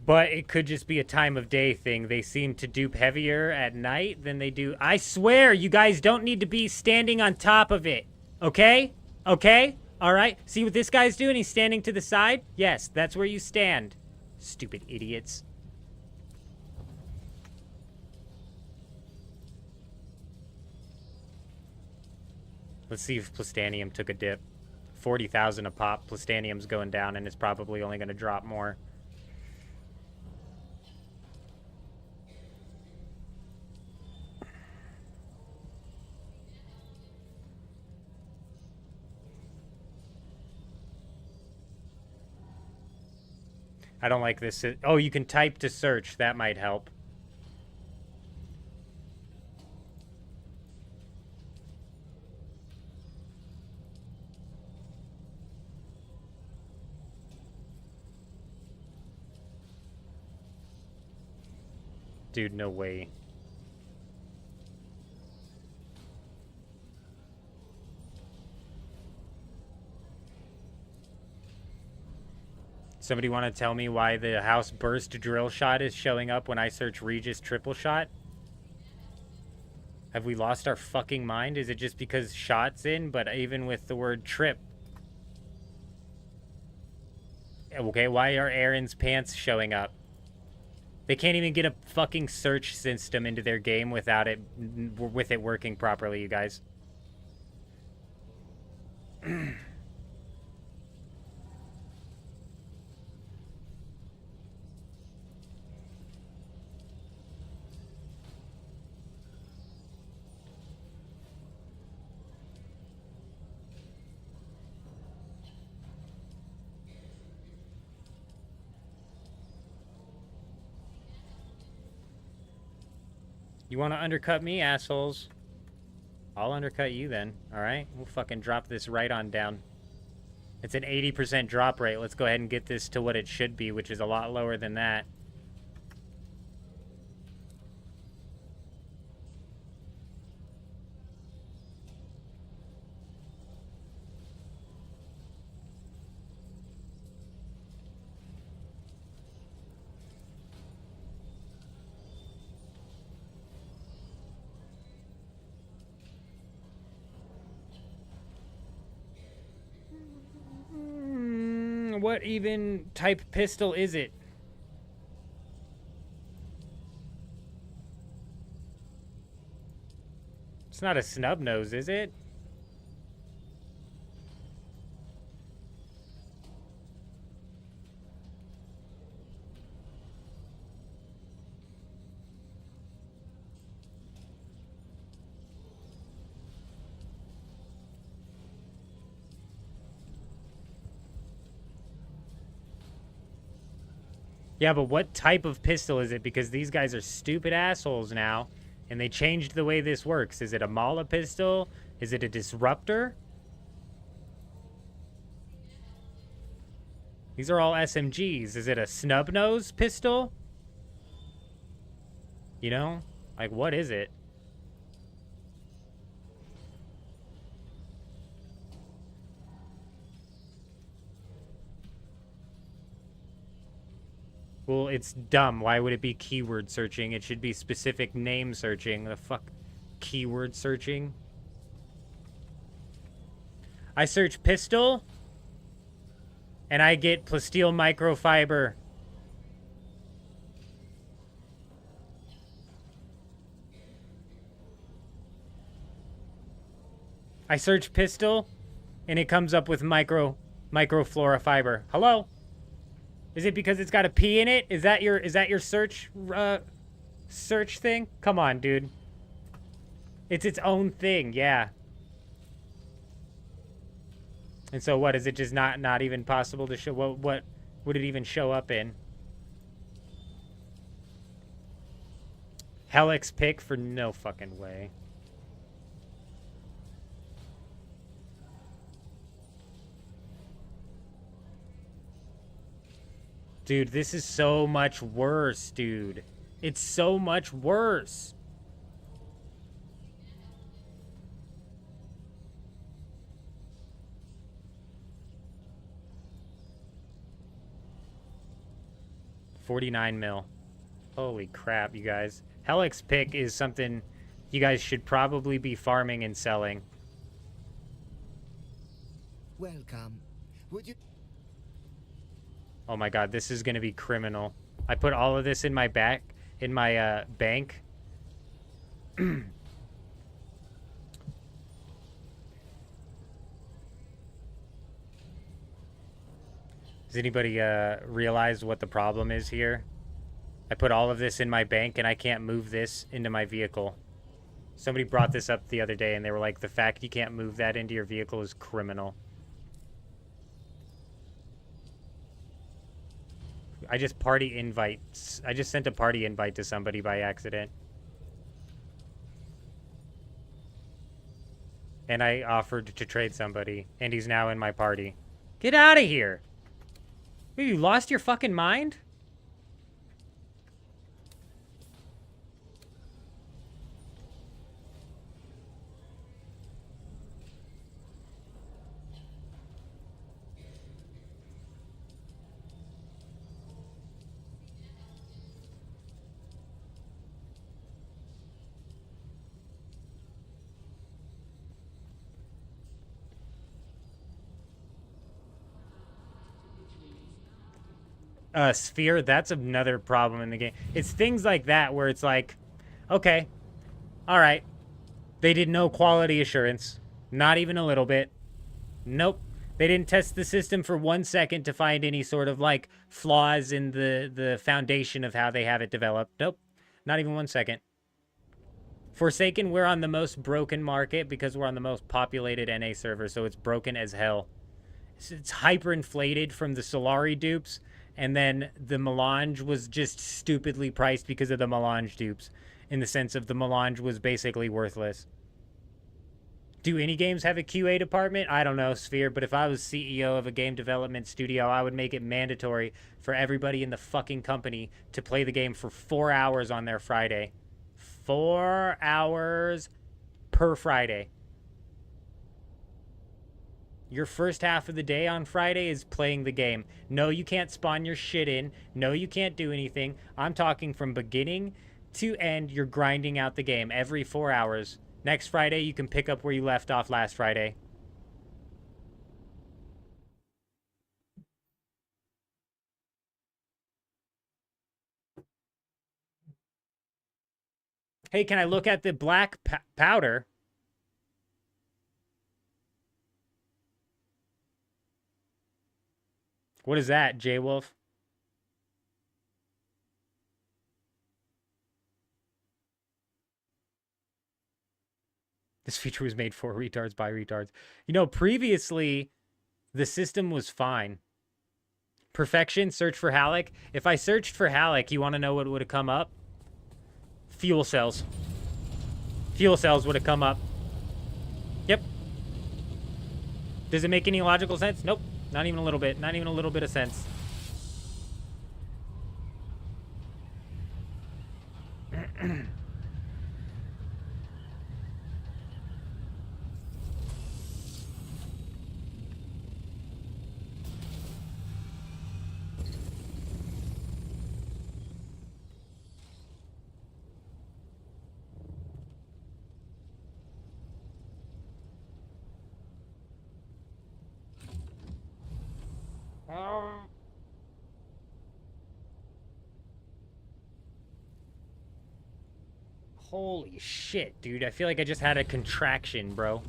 But it could just be a time of day thing. They seem to dupe heavier at night than they do. I swear, you guys don't need to be standing on top of it. Okay? Okay? All right? See what this guy's doing? He's standing to the side? Yes, that's where you stand. Stupid idiots. Let's see if Plastanium took a dip. 40,000 a pop. Plastanium's going down, and it's probably only going to drop more. I don't like this. Oh, you can type to search. That might help. Dude, no way. Somebody want to tell me why the house burst drill shot is showing up when I search Regis triple shot? Have we lost our fucking mind? Is it just because shot's in? But even with the word trip. Okay, why are Aaron's pants showing up? They can't even get a fucking search system into their game without it, with it working properly, you guys. You want to undercut me, assholes? I'll undercut you then, alright? We'll fucking drop this right on down. It's an 80% drop rate. Let's go ahead and get this to what it should be, which is a lot lower than that. what even type pistol is it? It's not a snub nose, is it? Yeah, but what type of pistol is it? Because these guys are stupid assholes now, and they changed the way this works. Is it a Mala pistol? Is it a disruptor? These are all SMGs. Is it a snub nose pistol? You know? Like, what is it? Well, it's dumb. Why would it be keyword searching? It should be specific name searching. The fuck? Keyword searching? I search pistol, and I get plasteel microfiber. I search pistol, and it comes up with microflora fiber. Hello? Is it because it's got a P in it? Is that your search search thing? Come on, dude. It's its own thing, yeah. And so what, is it just not even possible to show? What would it even show up in? Helix pick for no fucking way. Dude, this is so much worse, dude. It's so much worse. $49 mil. Holy crap, you guys. Helix pick is something you guys should probably be farming and selling. Welcome. Would you... Oh my god, this is gonna be criminal. I put all of this in my bank. Does anybody realize what the problem is here? I put all of this in my bank and I can't move this into my vehicle. Somebody brought this up the other day and they were like, the fact you can't move that into your vehicle is criminal. I just sent a party invite to somebody by accident. And I offered to trade somebody, and he's now in my party. Get out of here! Have you lost your fucking mind? Sphere, that's another problem in the game. It's things like that where it's like, okay, all right, they did no quality assurance, not even a little bit. Nope. They didn't test the system for 1 second to find any sort of like flaws in the foundation of how they have it developed. Nope. Not even 1 second. Forsaken, we're on the most broken market because we're on the most populated NA server, so it's broken as hell. It's hyperinflated from the Solari dupes. And then the Melange was just stupidly priced because of the Melange dupes. In the sense of the Melange was basically worthless. Do any games have a QA department? I don't know, Sphere. But if I was CEO of a game development studio, I would make it mandatory for everybody in the fucking company to play the game for 4 hours on their Friday. 4 hours per Friday. Your first half of the day on Friday is playing the game. No, you can't spawn your shit in. No, you can't do anything. I'm talking from beginning to end, you're grinding out the game every 4 hours. Next Friday, you can pick up where you left off last Friday. Hey, can I look at the black powder? What is that, J-Wolf? This feature was made for retards by retards. You know, previously, the system was fine. Perfection, search for Halleck. If I searched for Halleck, you want to know what would have come up? Fuel cells. Fuel cells would have come up. Yep. Does it make any logical sense? Nope. Not even a little bit. Not even a little bit of sense. Holy shit, dude. I feel like I just had a contraction, bro.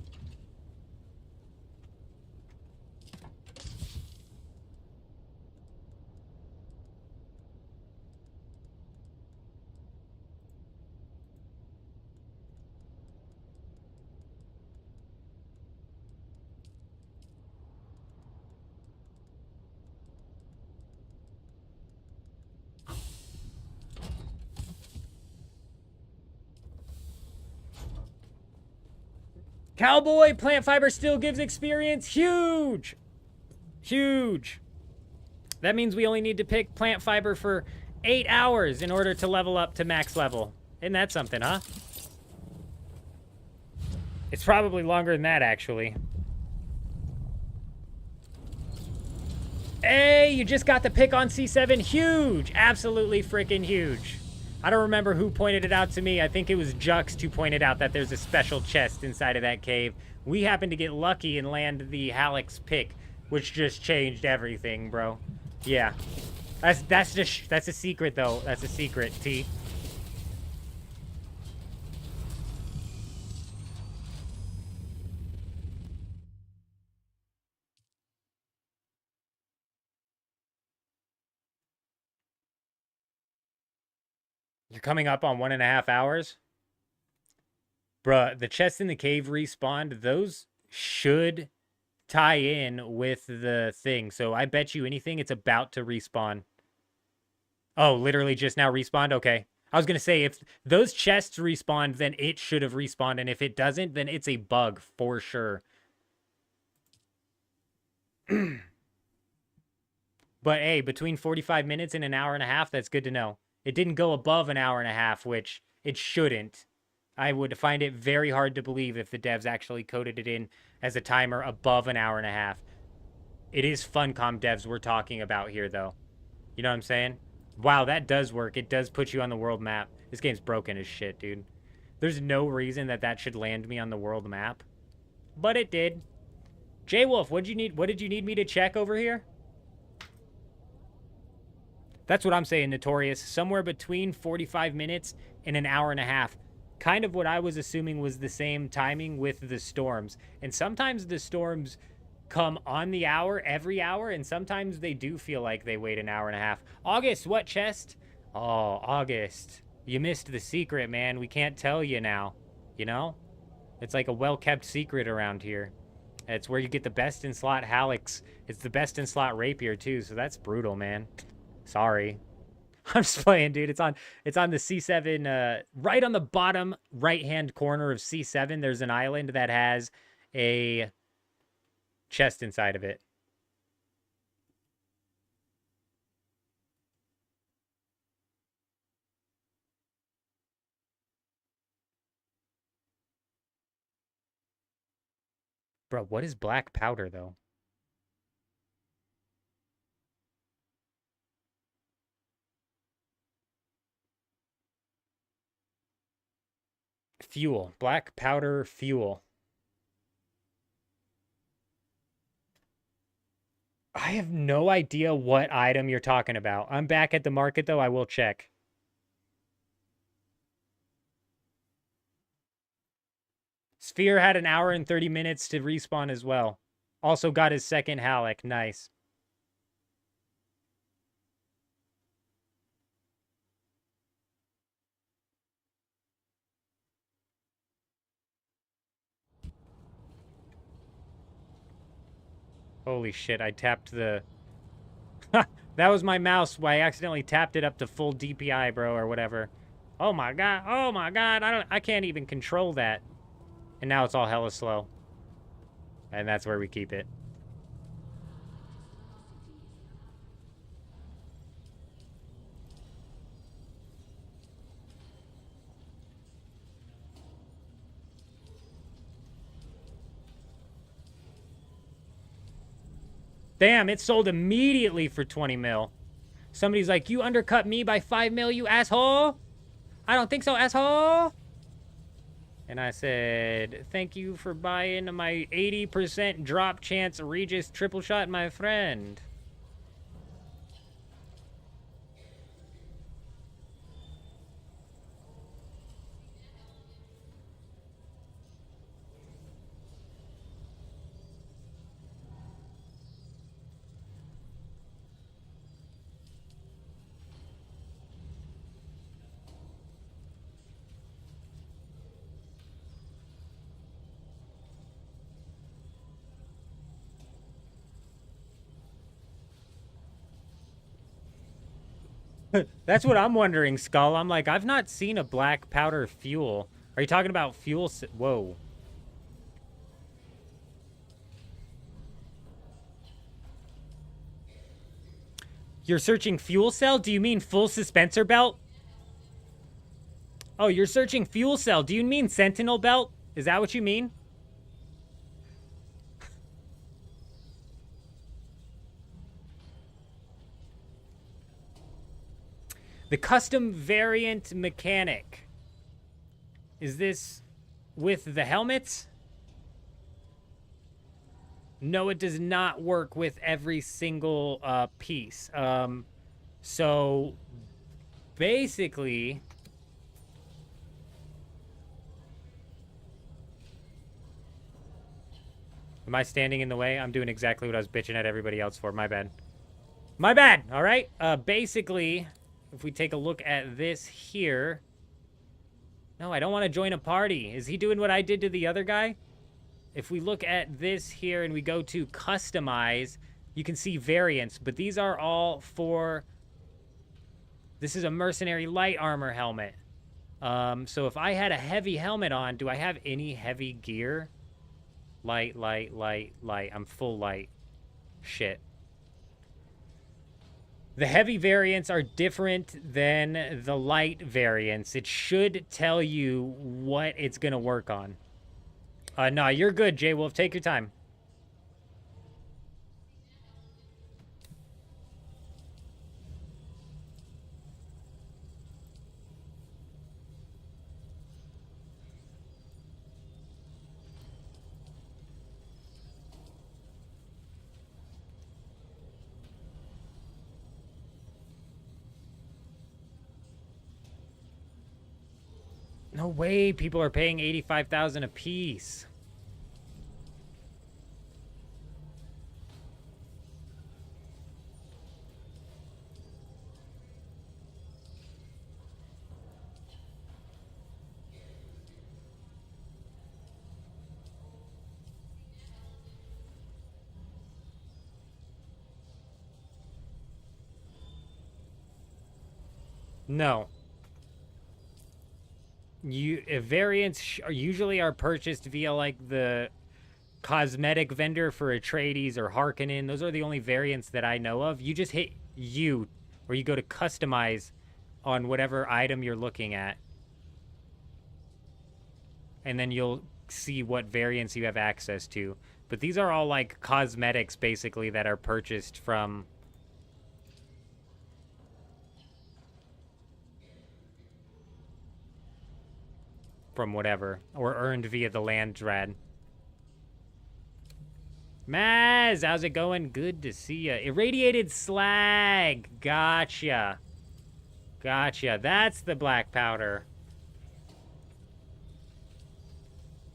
Cowboy, plant fiber still gives experience. Huge. Huge. That means we only need to pick plant fiber for 8 hours in order to level up to max level. Isn't that something, huh? It's probably longer than that, actually. Hey, you just got the pick on C7. Huge. Absolutely freaking huge. I don't remember who pointed it out to me. I think it was Juxt who pointed out that there's a special chest inside of that cave. We happened to get lucky and land the Halleck's pick, which just changed everything, bro. Yeah. That's a secret, though. That's a secret, T. You're coming up on 1.5 hours? Bruh, the chest in the cave respawned. Those should tie in with the thing. So I bet you anything it's about to respawn. Oh, literally just now respawned? Okay. I was going to say, if those chests respawned, then it should have respawned. And if it doesn't, then it's a bug for sure. But hey, between 45 minutes and an hour and a half, that's good to know. It didn't go above an hour and a half, which it shouldn't. I would find it very hard to believe if the devs actually coded it in as a timer above an hour and a half. It is Funcom devs we're talking about here, though. You know what I'm saying? Wow, that does work. It does put you on the world map. This game's broken as shit, dude. There's no reason that should land me on the world map. But it did. J-Wolf, what did you need me to check over here? That's what I'm saying, Notorious. Somewhere between 45 minutes and an hour and a half. Kind of what I was assuming was the same timing with the storms. And sometimes the storms come on the hour, every hour, and sometimes they do feel like they wait an hour and a half. August, what chest? Oh, August. You missed the secret, man. We can't tell you now. You know? It's like a well-kept secret around here. It's where you get the best in slot Halleck's. It's the best in slot Rapier, too, so that's brutal, man. Sorry. I'm just playing, dude. It's on the C7, right on the bottom right-hand corner of C7. There's an island that has a chest inside of it. Bro, what is black powder, though? Fuel. Black powder fuel. I have no idea what item you're talking about. I'm back at the market, though. I will check. Sphere had an hour and 30 minutes to respawn as well. Also got his second Halleck. Nice. Holy shit, I tapped the... That was my mouse. I accidentally tapped it up to full DPI, bro, or whatever. Oh my god. Oh my god. I can't even control that. And now it's all hella slow. And that's where we keep it. Damn, it sold immediately for 20 mil. Somebody's like, you undercut me by 5 mil, you asshole? I don't think so, asshole. And I said, thank you for buying my 80% drop chance Regis triple shot, my friend. That's what I'm wondering, Skull. I'm like, I've not seen a black powder fuel. Are you talking about fuel? Whoa. You're searching fuel cell? Do you mean full suspensor belt? Oh, you're searching fuel cell. Do you mean sentinel belt? Is that what you mean? The custom variant mechanic. Is this with the helmets? No, it does not work with every single piece. So basically, am I standing in the way? I'm doing exactly what I was bitching at everybody else for. My bad. My bad. All right. Basically, if we take a look at this here. No, I don't want to join a party. Is he doing what I did to the other guy? If we look at this here and we go to customize, you can see variants, but these are all for... This is a mercenary light armor helmet. So if I had a heavy helmet on, do I have any heavy gear? Light, light, light, light. I'm full light. Shit. The heavy variants are different than the light variants. It should tell you what it's going to work on. No, you're good, J Wolf. Take your time. No way people are paying $85,000 a piece. No. Variants usually are purchased via like the cosmetic vendor for Atreides or Harkonnen. Those are the only variants that I know of. You just hit U, or you go to customize on whatever item you're looking at, and then you'll see what variants you have access to. But these are all like cosmetics basically that are purchased from whatever, or earned via the Landrad. Maz, how's it going? Good to see ya. Irradiated slag. Gotcha. Gotcha. That's the black powder.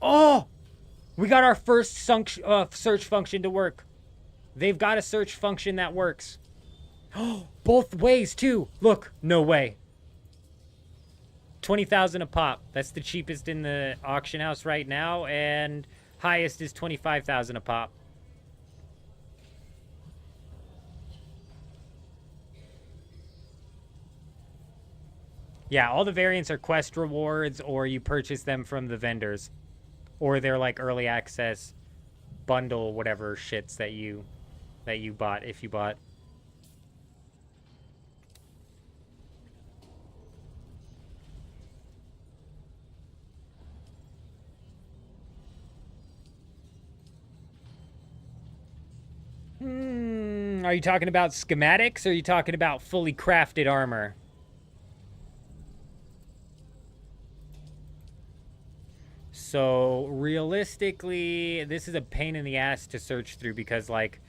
Oh! We got our first search function to work. They've got a search function that works. Oh, both ways too. Look, no way. 20,000 a pop. That's the cheapest in the auction house right now, and highest is 25,000 a pop. Yeah, all the variants are quest rewards, or you purchase them from the vendors, or they're like early access bundle whatever shits that you bought if you bought. Are you talking about schematics, or are you talking about fully crafted armor? So realistically, this is a pain in the ass to search through because like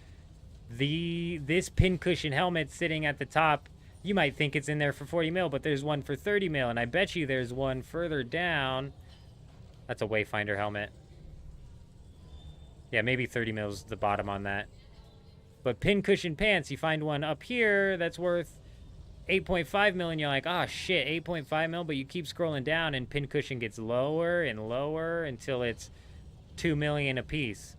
this pincushion helmet sitting at the top, you might think it's in there for 40 mil, but there's one for 30 mil, and I bet you there's one further down. That's a Wayfinder helmet. Yeah, maybe 30 mil's the bottom on that. But pincushion pants, you find one up here that's worth 8.5 mil, and you're like, oh shit, 8.5 mil, but you keep scrolling down and pincushion gets lower and lower until it's 2 million a piece.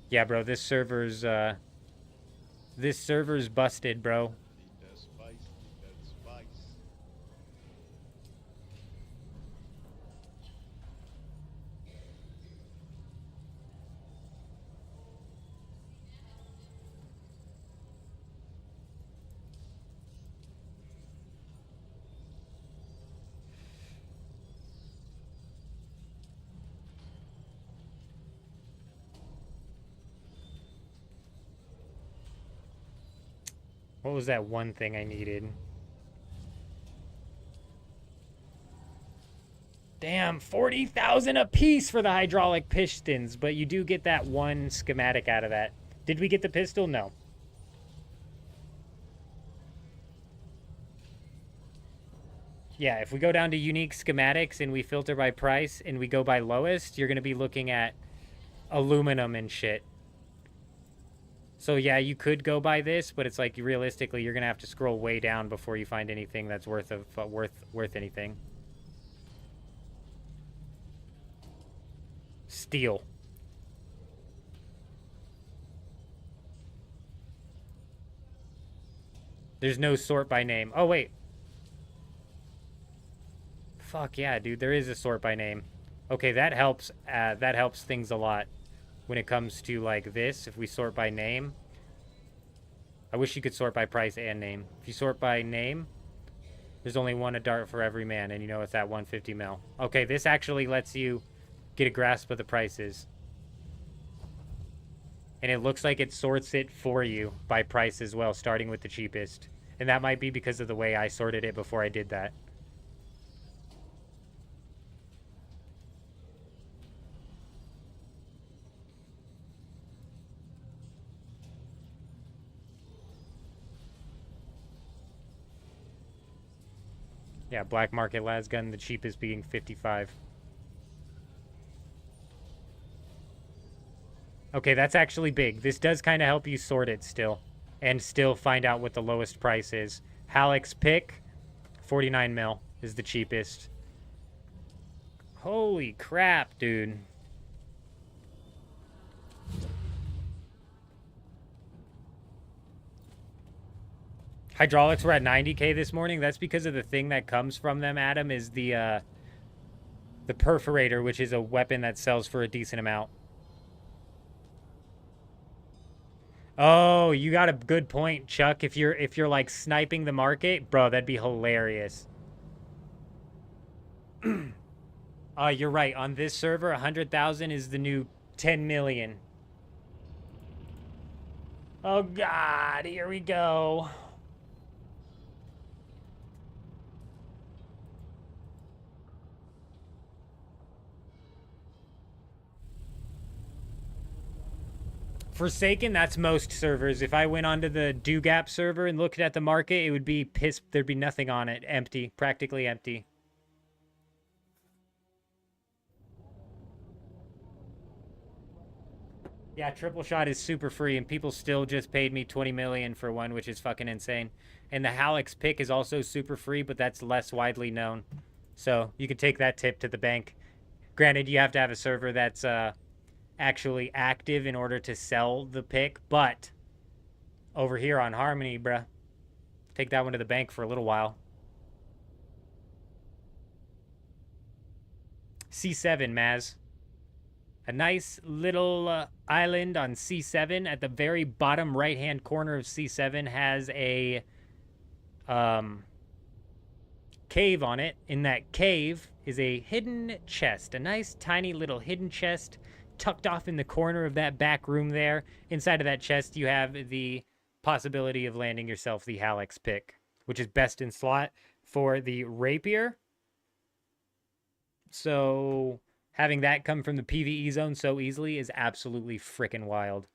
Yeah, bro, this server's busted, bro. What was that one thing I needed? Damn, 40,000 a piece for the hydraulic pistons, but you do get that one schematic out of that. Did we get the pistol? No. Yeah, if we go down to unique schematics and we filter by price and we go by lowest, you're going to be looking at aluminum and shit. So yeah, you could go by this, but it's like realistically you're going to have to scroll way down before you find anything that's worth anything. Steel. There's no sort by name. Oh wait. Fuck yeah, dude, there is a sort by name. Okay, that helps things a lot when it comes to like this. If we sort by name, I wish you could sort by price and name. If you sort by name, there's only one a dart for every man, and you know it's at 150 mil. Okay, this actually lets you get a grasp of the prices. And it looks like it sorts it for you by price as well, starting with the cheapest. And that might be because of the way I sorted it before I did that. Yeah, black market las gun, the cheapest being 55. Okay, that's actually big. This does kind of help you sort it still. And still find out what the lowest price is. Halleck's pick, 49 mil is the cheapest. Holy crap, dude. Hydraulics were at 90K this morning. That's because of the thing that comes from them, Adam, is the perforator, which is a weapon that sells for a decent amount. Oh, you got a good point, Chuck. If you're like sniping the market, bro, that'd be hilarious. You're right. On this server, 100,000 is the new 10 million. Oh God, here we go. Forsaken, that's most servers. If I went onto the DoGap server and looked at the market, it would be piss. There'd be nothing on it. Empty. Practically empty. Yeah, triple shot is super free, and people still just paid me 20 million for one, which is fucking insane. And the Hallex pick is also super free, but that's less widely known. So you can take that tip to the bank. Granted, you have to have a server that's actually active in order to sell the pick, but over here on Harmony, bruh, take that one to the bank for a little while. C7, Maz. A nice little island on C7. At the very bottom right-hand corner of C7 has a cave on it. In that cave is a hidden chest. A nice, tiny little hidden chest tucked off in the corner of that back room there. Inside of that chest, you have the possibility of landing yourself the Hallex pick, which is best in slot for the rapier. So having that come from the PvE zone so easily is absolutely freaking wild.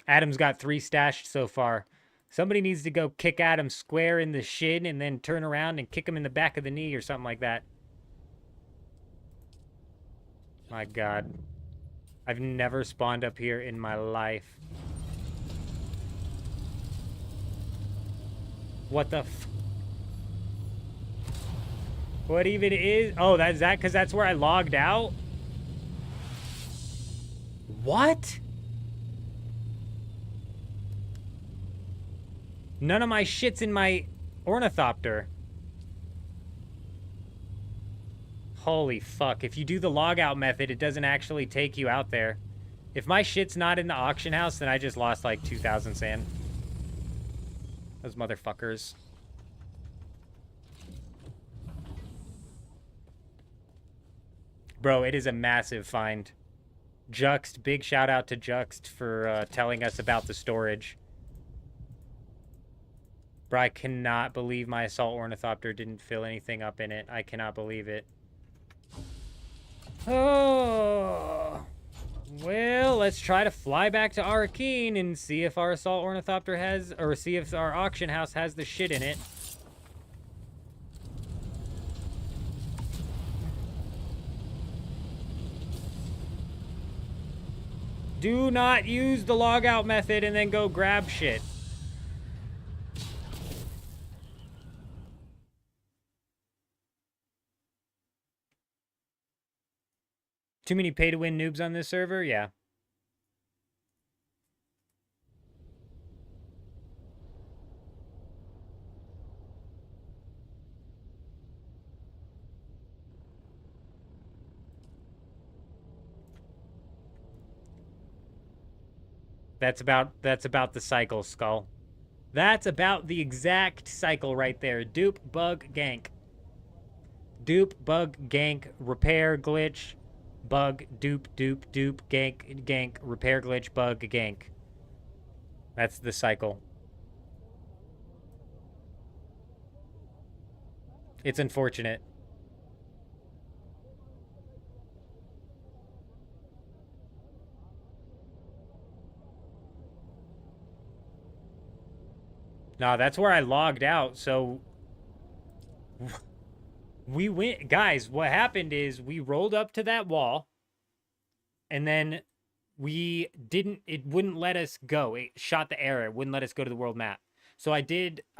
Adam's got 3 stashed so far. Somebody needs to go kick Adam square in the shin and then turn around and kick him in the back of the knee or something like that. My God. I've never spawned up here in my life. What the f... What even is... Oh, that's that because that's where I logged out? What? None of my shit's in my ornithopter. Holy fuck. If you do the logout method, it doesn't actually take you out there. If my shit's not in the auction house, then I just lost like 2,000 sand. Those motherfuckers. Bro, it is a massive find. Juxt, big shout out to Juxt for telling us about the storage. Bro, I cannot believe my assault ornithopter didn't fill anything up in it. I cannot believe it. Oh. Well, let's try to fly back to Awoken and see if our assault ornithopter has, or see if our auction house has the shit in it. Do not use the logout method and then go grab shit. Too many pay-to-win noobs on this server? Yeah. That's about the cycle, Skull. That's about the exact cycle right there. Dupe, bug, gank. Dupe, bug, gank, repair, glitch, bug, dupe, gank, gank, repair, glitch, bug, gank. That's the cycle. It's unfortunate. No, that's where I logged out, so... We went... Guys, what happened is we rolled up to that wall, and then we didn't... It wouldn't let us go. It shot the error. It wouldn't let us go to the world map. So I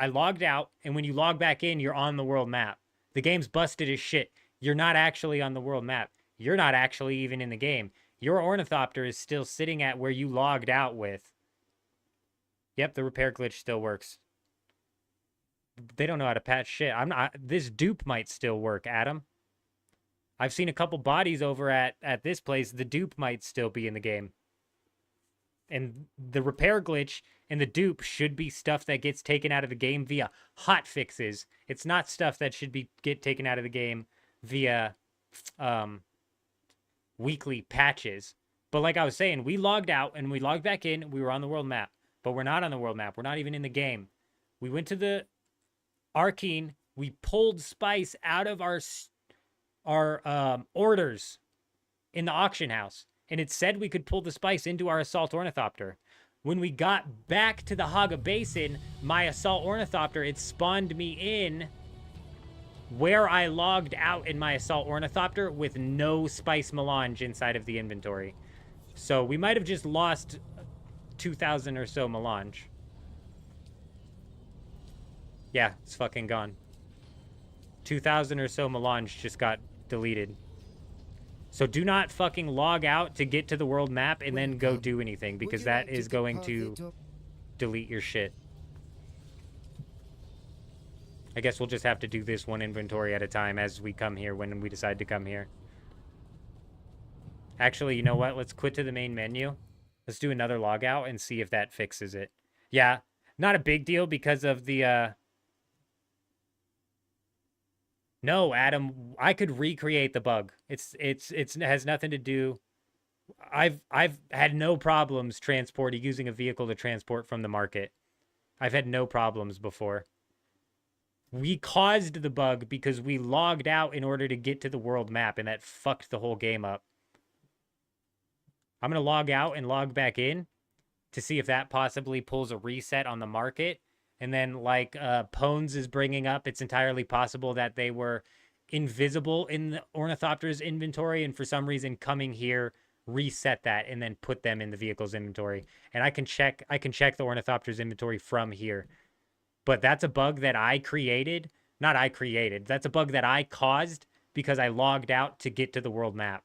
logged out, and when you log back in, you're on the world map. The game's busted as shit. You're not actually on the world map. You're not actually even in the game. Your ornithopter is still sitting at where you logged out with. Yep, the repair glitch still works. They don't know how to patch shit. This dupe might still work, Adam. I've seen a couple bodies over at this place. The dupe might still be in the game. And the repair glitch and the dupe should be stuff that gets taken out of the game via hot fixes. It's not stuff that should get taken out of the game via weekly patches. But like I was saying, we logged out and we logged back in. We were on the world map, but we're not on the world map. We're not even in the game. We went to the Arcane. We pulled spice out of our orders in the auction house, and it said we could pull the spice into our assault ornithopter. When we got back to the Haga Basin, my assault ornithopter, it spawned me in where I logged out in my assault ornithopter with no spice melange inside of the inventory. So we might have just lost 2,000 or so melange. Yeah, it's fucking gone. 2,000 or so melange just got deleted. So do not fucking log out to get to the world map and then go do anything, because that is going to delete your shit. I guess we'll just have to do this one inventory at a time as we come here when we decide to come here. Actually, you know what? Let's quit to the main menu. Let's do another log out and see if that fixes it. Yeah, not a big deal because of the... No, Adam, I could recreate the bug. It has nothing to do. I've had no problems using a vehicle to transport from the market. I've had no problems before. We caused the bug because we logged out in order to get to the world map, and that fucked the whole game up. I'm going to log out and log back in to see if that possibly pulls a reset on the market. And then, like Pones is bringing up, it's entirely possible that they were invisible in the Ornithopter's inventory, and for some reason coming here, reset that, and then put them in the vehicle's inventory. And I can check the Ornithopter's inventory from here. But that's a bug that I created. Not I created. That's a bug that I caused because I logged out to get to the world map.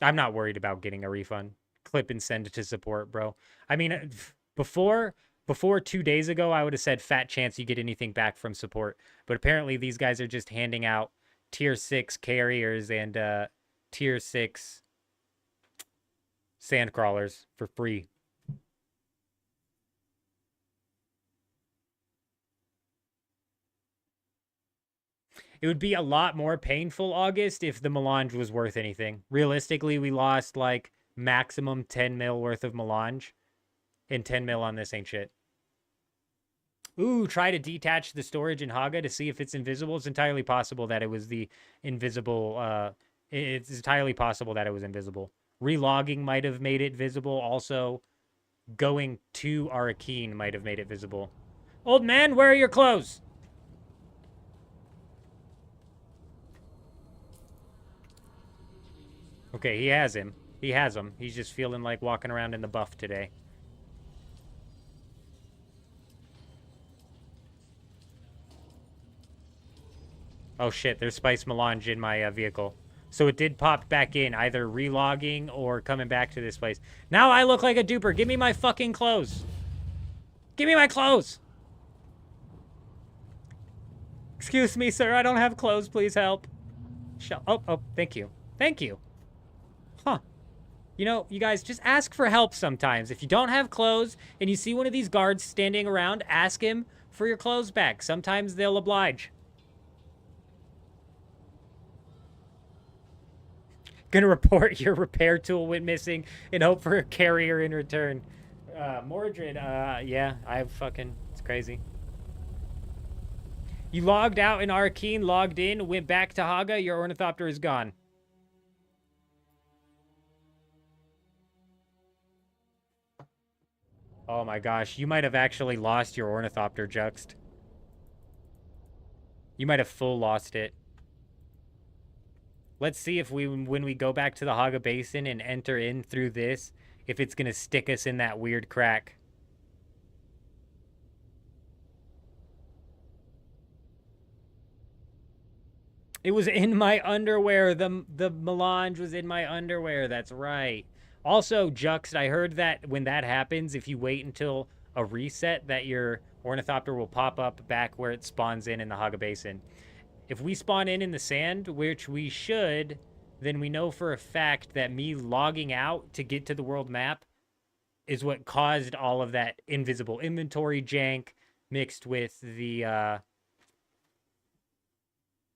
I'm not worried about getting a refund. Clip and send it to support, bro. I mean, before 2 days ago, I would have said fat chance you get anything back from support. But apparently these guys are just handing out tier 6 carriers and tier 6 sandcrawlers for free. It would be a lot more painful, August, if the melange was worth anything. Realistically, we lost like maximum 10 mil worth of melange, and 10 mil on this ain't shit. Ooh, try to detach the storage in Haga to see if it's invisible. It's entirely possible that it was the invisible. It's entirely possible that it was invisible. Relogging might have made it visible. Also, going to Arakeen might have made it visible. Old man, where are your clothes? Okay, he has him. He has him. He's just feeling like walking around in the buff today. Oh shit, there's spice melange in my vehicle. So it did pop back in, either relogging or coming back to this place. Now I look like a duper. Give me my fucking clothes. Give me my clothes. Excuse me, sir. I don't have clothes. Please help. Oh, thank you. Thank you. Huh. You know, you guys, just ask for help sometimes. If you don't have clothes and you see one of these guards standing around, ask him for your clothes back. Sometimes they'll oblige. Gonna report your repair tool went missing and hope for a carrier in return. Mordred, yeah, it's crazy. You logged out in Arakeen, logged in, went back to Haga, your Ornithopter is gone. Oh my gosh, you might have actually lost your Ornithopter, Juxt. You might have full lost it. Let's see if when we go back to the Haga Basin and enter in through this, if it's going to stick us in that weird crack. It was in my underwear. The melange was in my underwear. That's right. Also, Juxt, I heard that when that happens, if you wait until a reset, that your Ornithopter will pop up back where it spawns in the Haga Basin. If we spawn in the sand, which we should, then we know for a fact that me logging out to get to the world map is what caused all of that invisible inventory jank mixed with the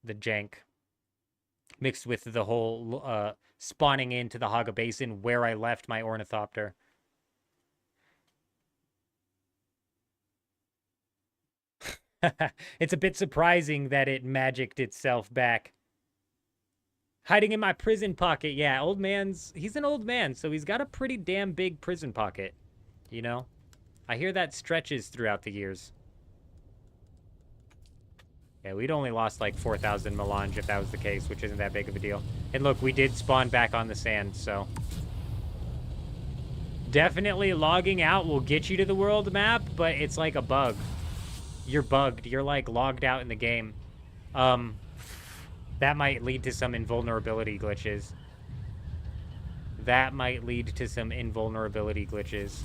the jank mixed with the whole spawning into the Haga Basin where I left my ornithopter. It's a bit surprising that it magicked itself back. Hiding in my prison pocket. Yeah, he's an old man, so he's got a pretty damn big prison pocket. You know? I hear that stretches throughout the years. Yeah, we'd only lost like 4,000 melange if that was the case, which isn't that big of a deal. And look, we did spawn back on the sand, so... Definitely logging out will get you to the world map, but it's like a bug. You're bugged. You're like logged out in the game. That might lead to some invulnerability glitches. That might lead to some invulnerability glitches.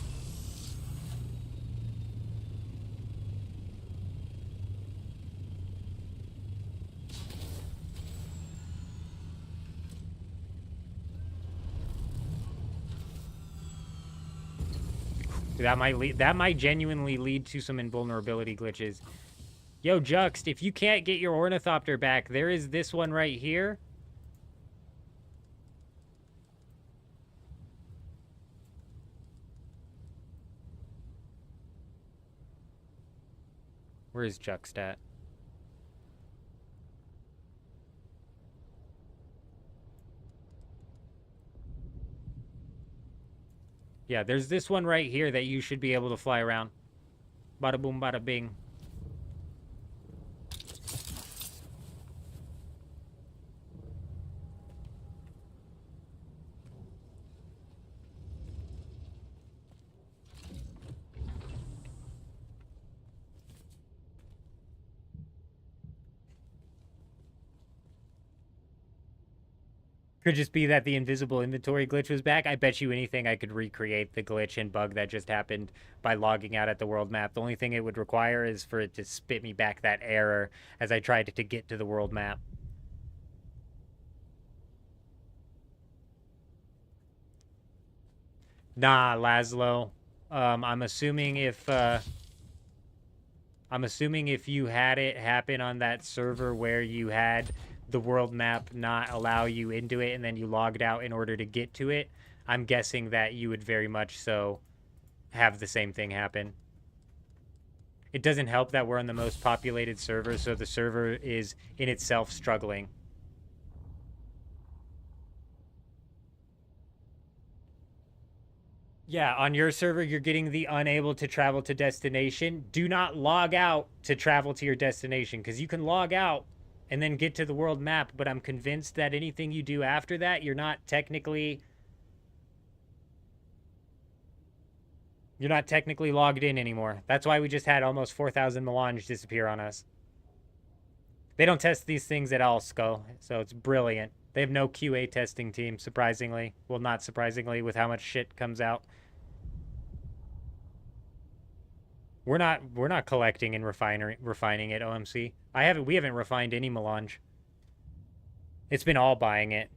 That might genuinely lead to some invulnerability glitches. Yo, Juxt, if you can't get your ornithopter back, there is this one right here. Where is Juxt at? Yeah, there's this one right here that you should be able to fly around. Bada boom, bada bing. Could just be that the invisible inventory glitch was back. I bet you anything I could recreate the glitch and bug that just happened by logging out at the world map. The only thing it would require is for it to spit me back that error as I tried to get to the world map. Nah, Laszlo. I'm assuming if you had it happen on that server where you had the world map not allow you into it and then you logged out in order to get to it, I'm guessing that you would very much so have the same thing happen. It doesn't help that we're on the most populated server, so the server is in itself struggling. Yeah, on your server, you're getting the unable to travel to destination. Do not log out to travel to your destination, because you can log out and then get to the world map, but I'm convinced that anything you do after that, you're not technically logged in anymore. That's why we just had almost 4,000 melange disappear on us. They don't test these things at all, Skull, so it's brilliant. They have no QA testing team, surprisingly. Well, not surprisingly, with how much shit comes out. We're not collecting and refining it, OMC. We haven't refined any melange. It's been all buying it.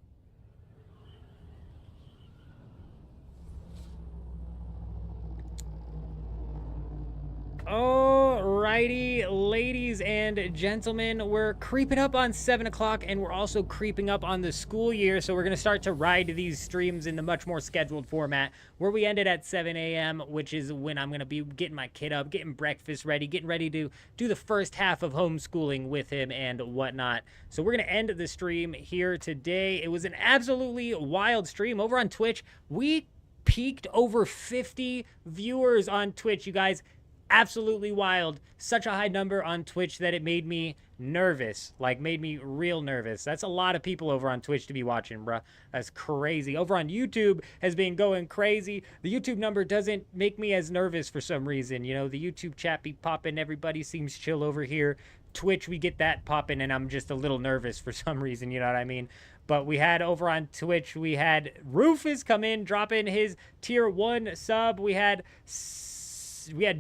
Alrighty, ladies and gentlemen, we're creeping up on 7 o'clock, and we're also creeping up on the school year, so we're going to start to ride these streams in the much more scheduled format, where we ended at 7 a.m., which is when I'm going to be getting my kid up, getting breakfast ready, getting ready to do the first half of homeschooling with him and whatnot. So we're going to end the stream here today. It was an absolutely wild stream. Over on Twitch, we peaked over 50 viewers on Twitch, you guys. Absolutely wild. Such a high number on Twitch that it made me nervous. Like, made me real nervous. That's a lot of people over on Twitch to be watching, bruh. That's crazy. Over on YouTube has been going crazy. The YouTube number doesn't make me as nervous for some reason. You know, the YouTube chat be popping. Everybody seems chill over here. Twitch, we get that popping, and I'm just a little nervous for some reason. You know what I mean? But we had over on Twitch, we had Rufus come in, drop in his tier 1 sub. We had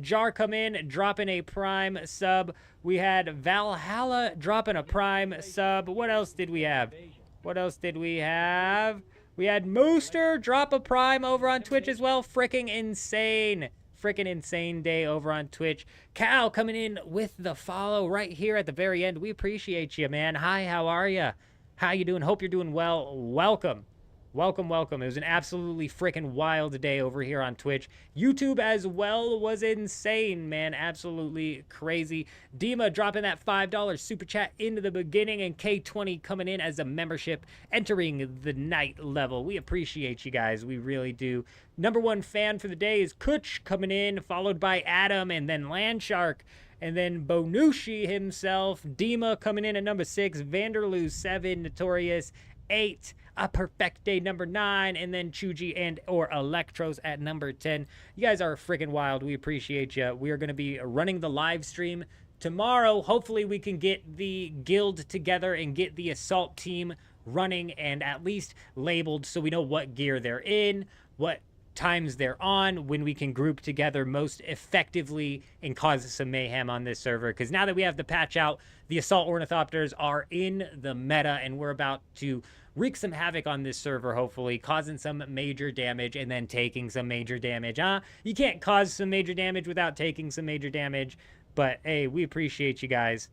Jar come in, dropping a prime sub. We had Valhalla dropping a prime sub. What else did we have? What else did we have? We had Mooster drop a prime over on Twitch as well. Freaking insane. freaking insane day over on Twitch. Cal coming in with the follow right here at the very end. We appreciate you, man. Hi, how are you? How you doing? Hope you're doing well. Welcome. Welcome, welcome. It was an absolutely freaking wild day over here on Twitch. YouTube as well was insane, man. Absolutely crazy. Dima dropping that $5 super chat into the beginning, and K20 coming in as a membership, entering the night level. We appreciate you guys. We really do. Number one fan for the day is Kutch coming in, followed by Adam, and then Landshark. And then Bonucci himself, Dima coming in at number 6, Vanderloo 7, Notorious 8, A Perfect Day number 9, and then Chuji and or Electros at number 10. You guys are freaking wild. We appreciate you. We are going to be running the live stream tomorrow. Hopefully we can get the guild together and get the assault team running and at least labeled so we know what gear they're in, what times they're on, when we can group together most effectively and cause some mayhem on this server. Because now that we have the patch out, the assault ornithopters are in the meta, and we're about to wreak some havoc on this server, hopefully, causing some major damage and then taking some major damage. You can't cause some major damage without taking some major damage, but hey, we appreciate you guys.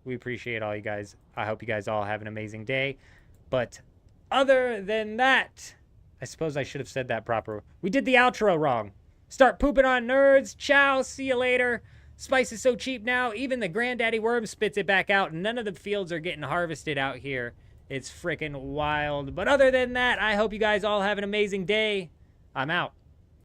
We appreciate all you guys. I hope you guys all have an amazing day. But other than that, I suppose I should have said that proper. We did the outro wrong. Start pooping on nerds. Ciao. See you later. Spice is so cheap now, even the granddaddy worm spits it back out. None of the fields are getting harvested out here. It's freaking wild. But other than that, I hope you guys all have an amazing day. I'm out.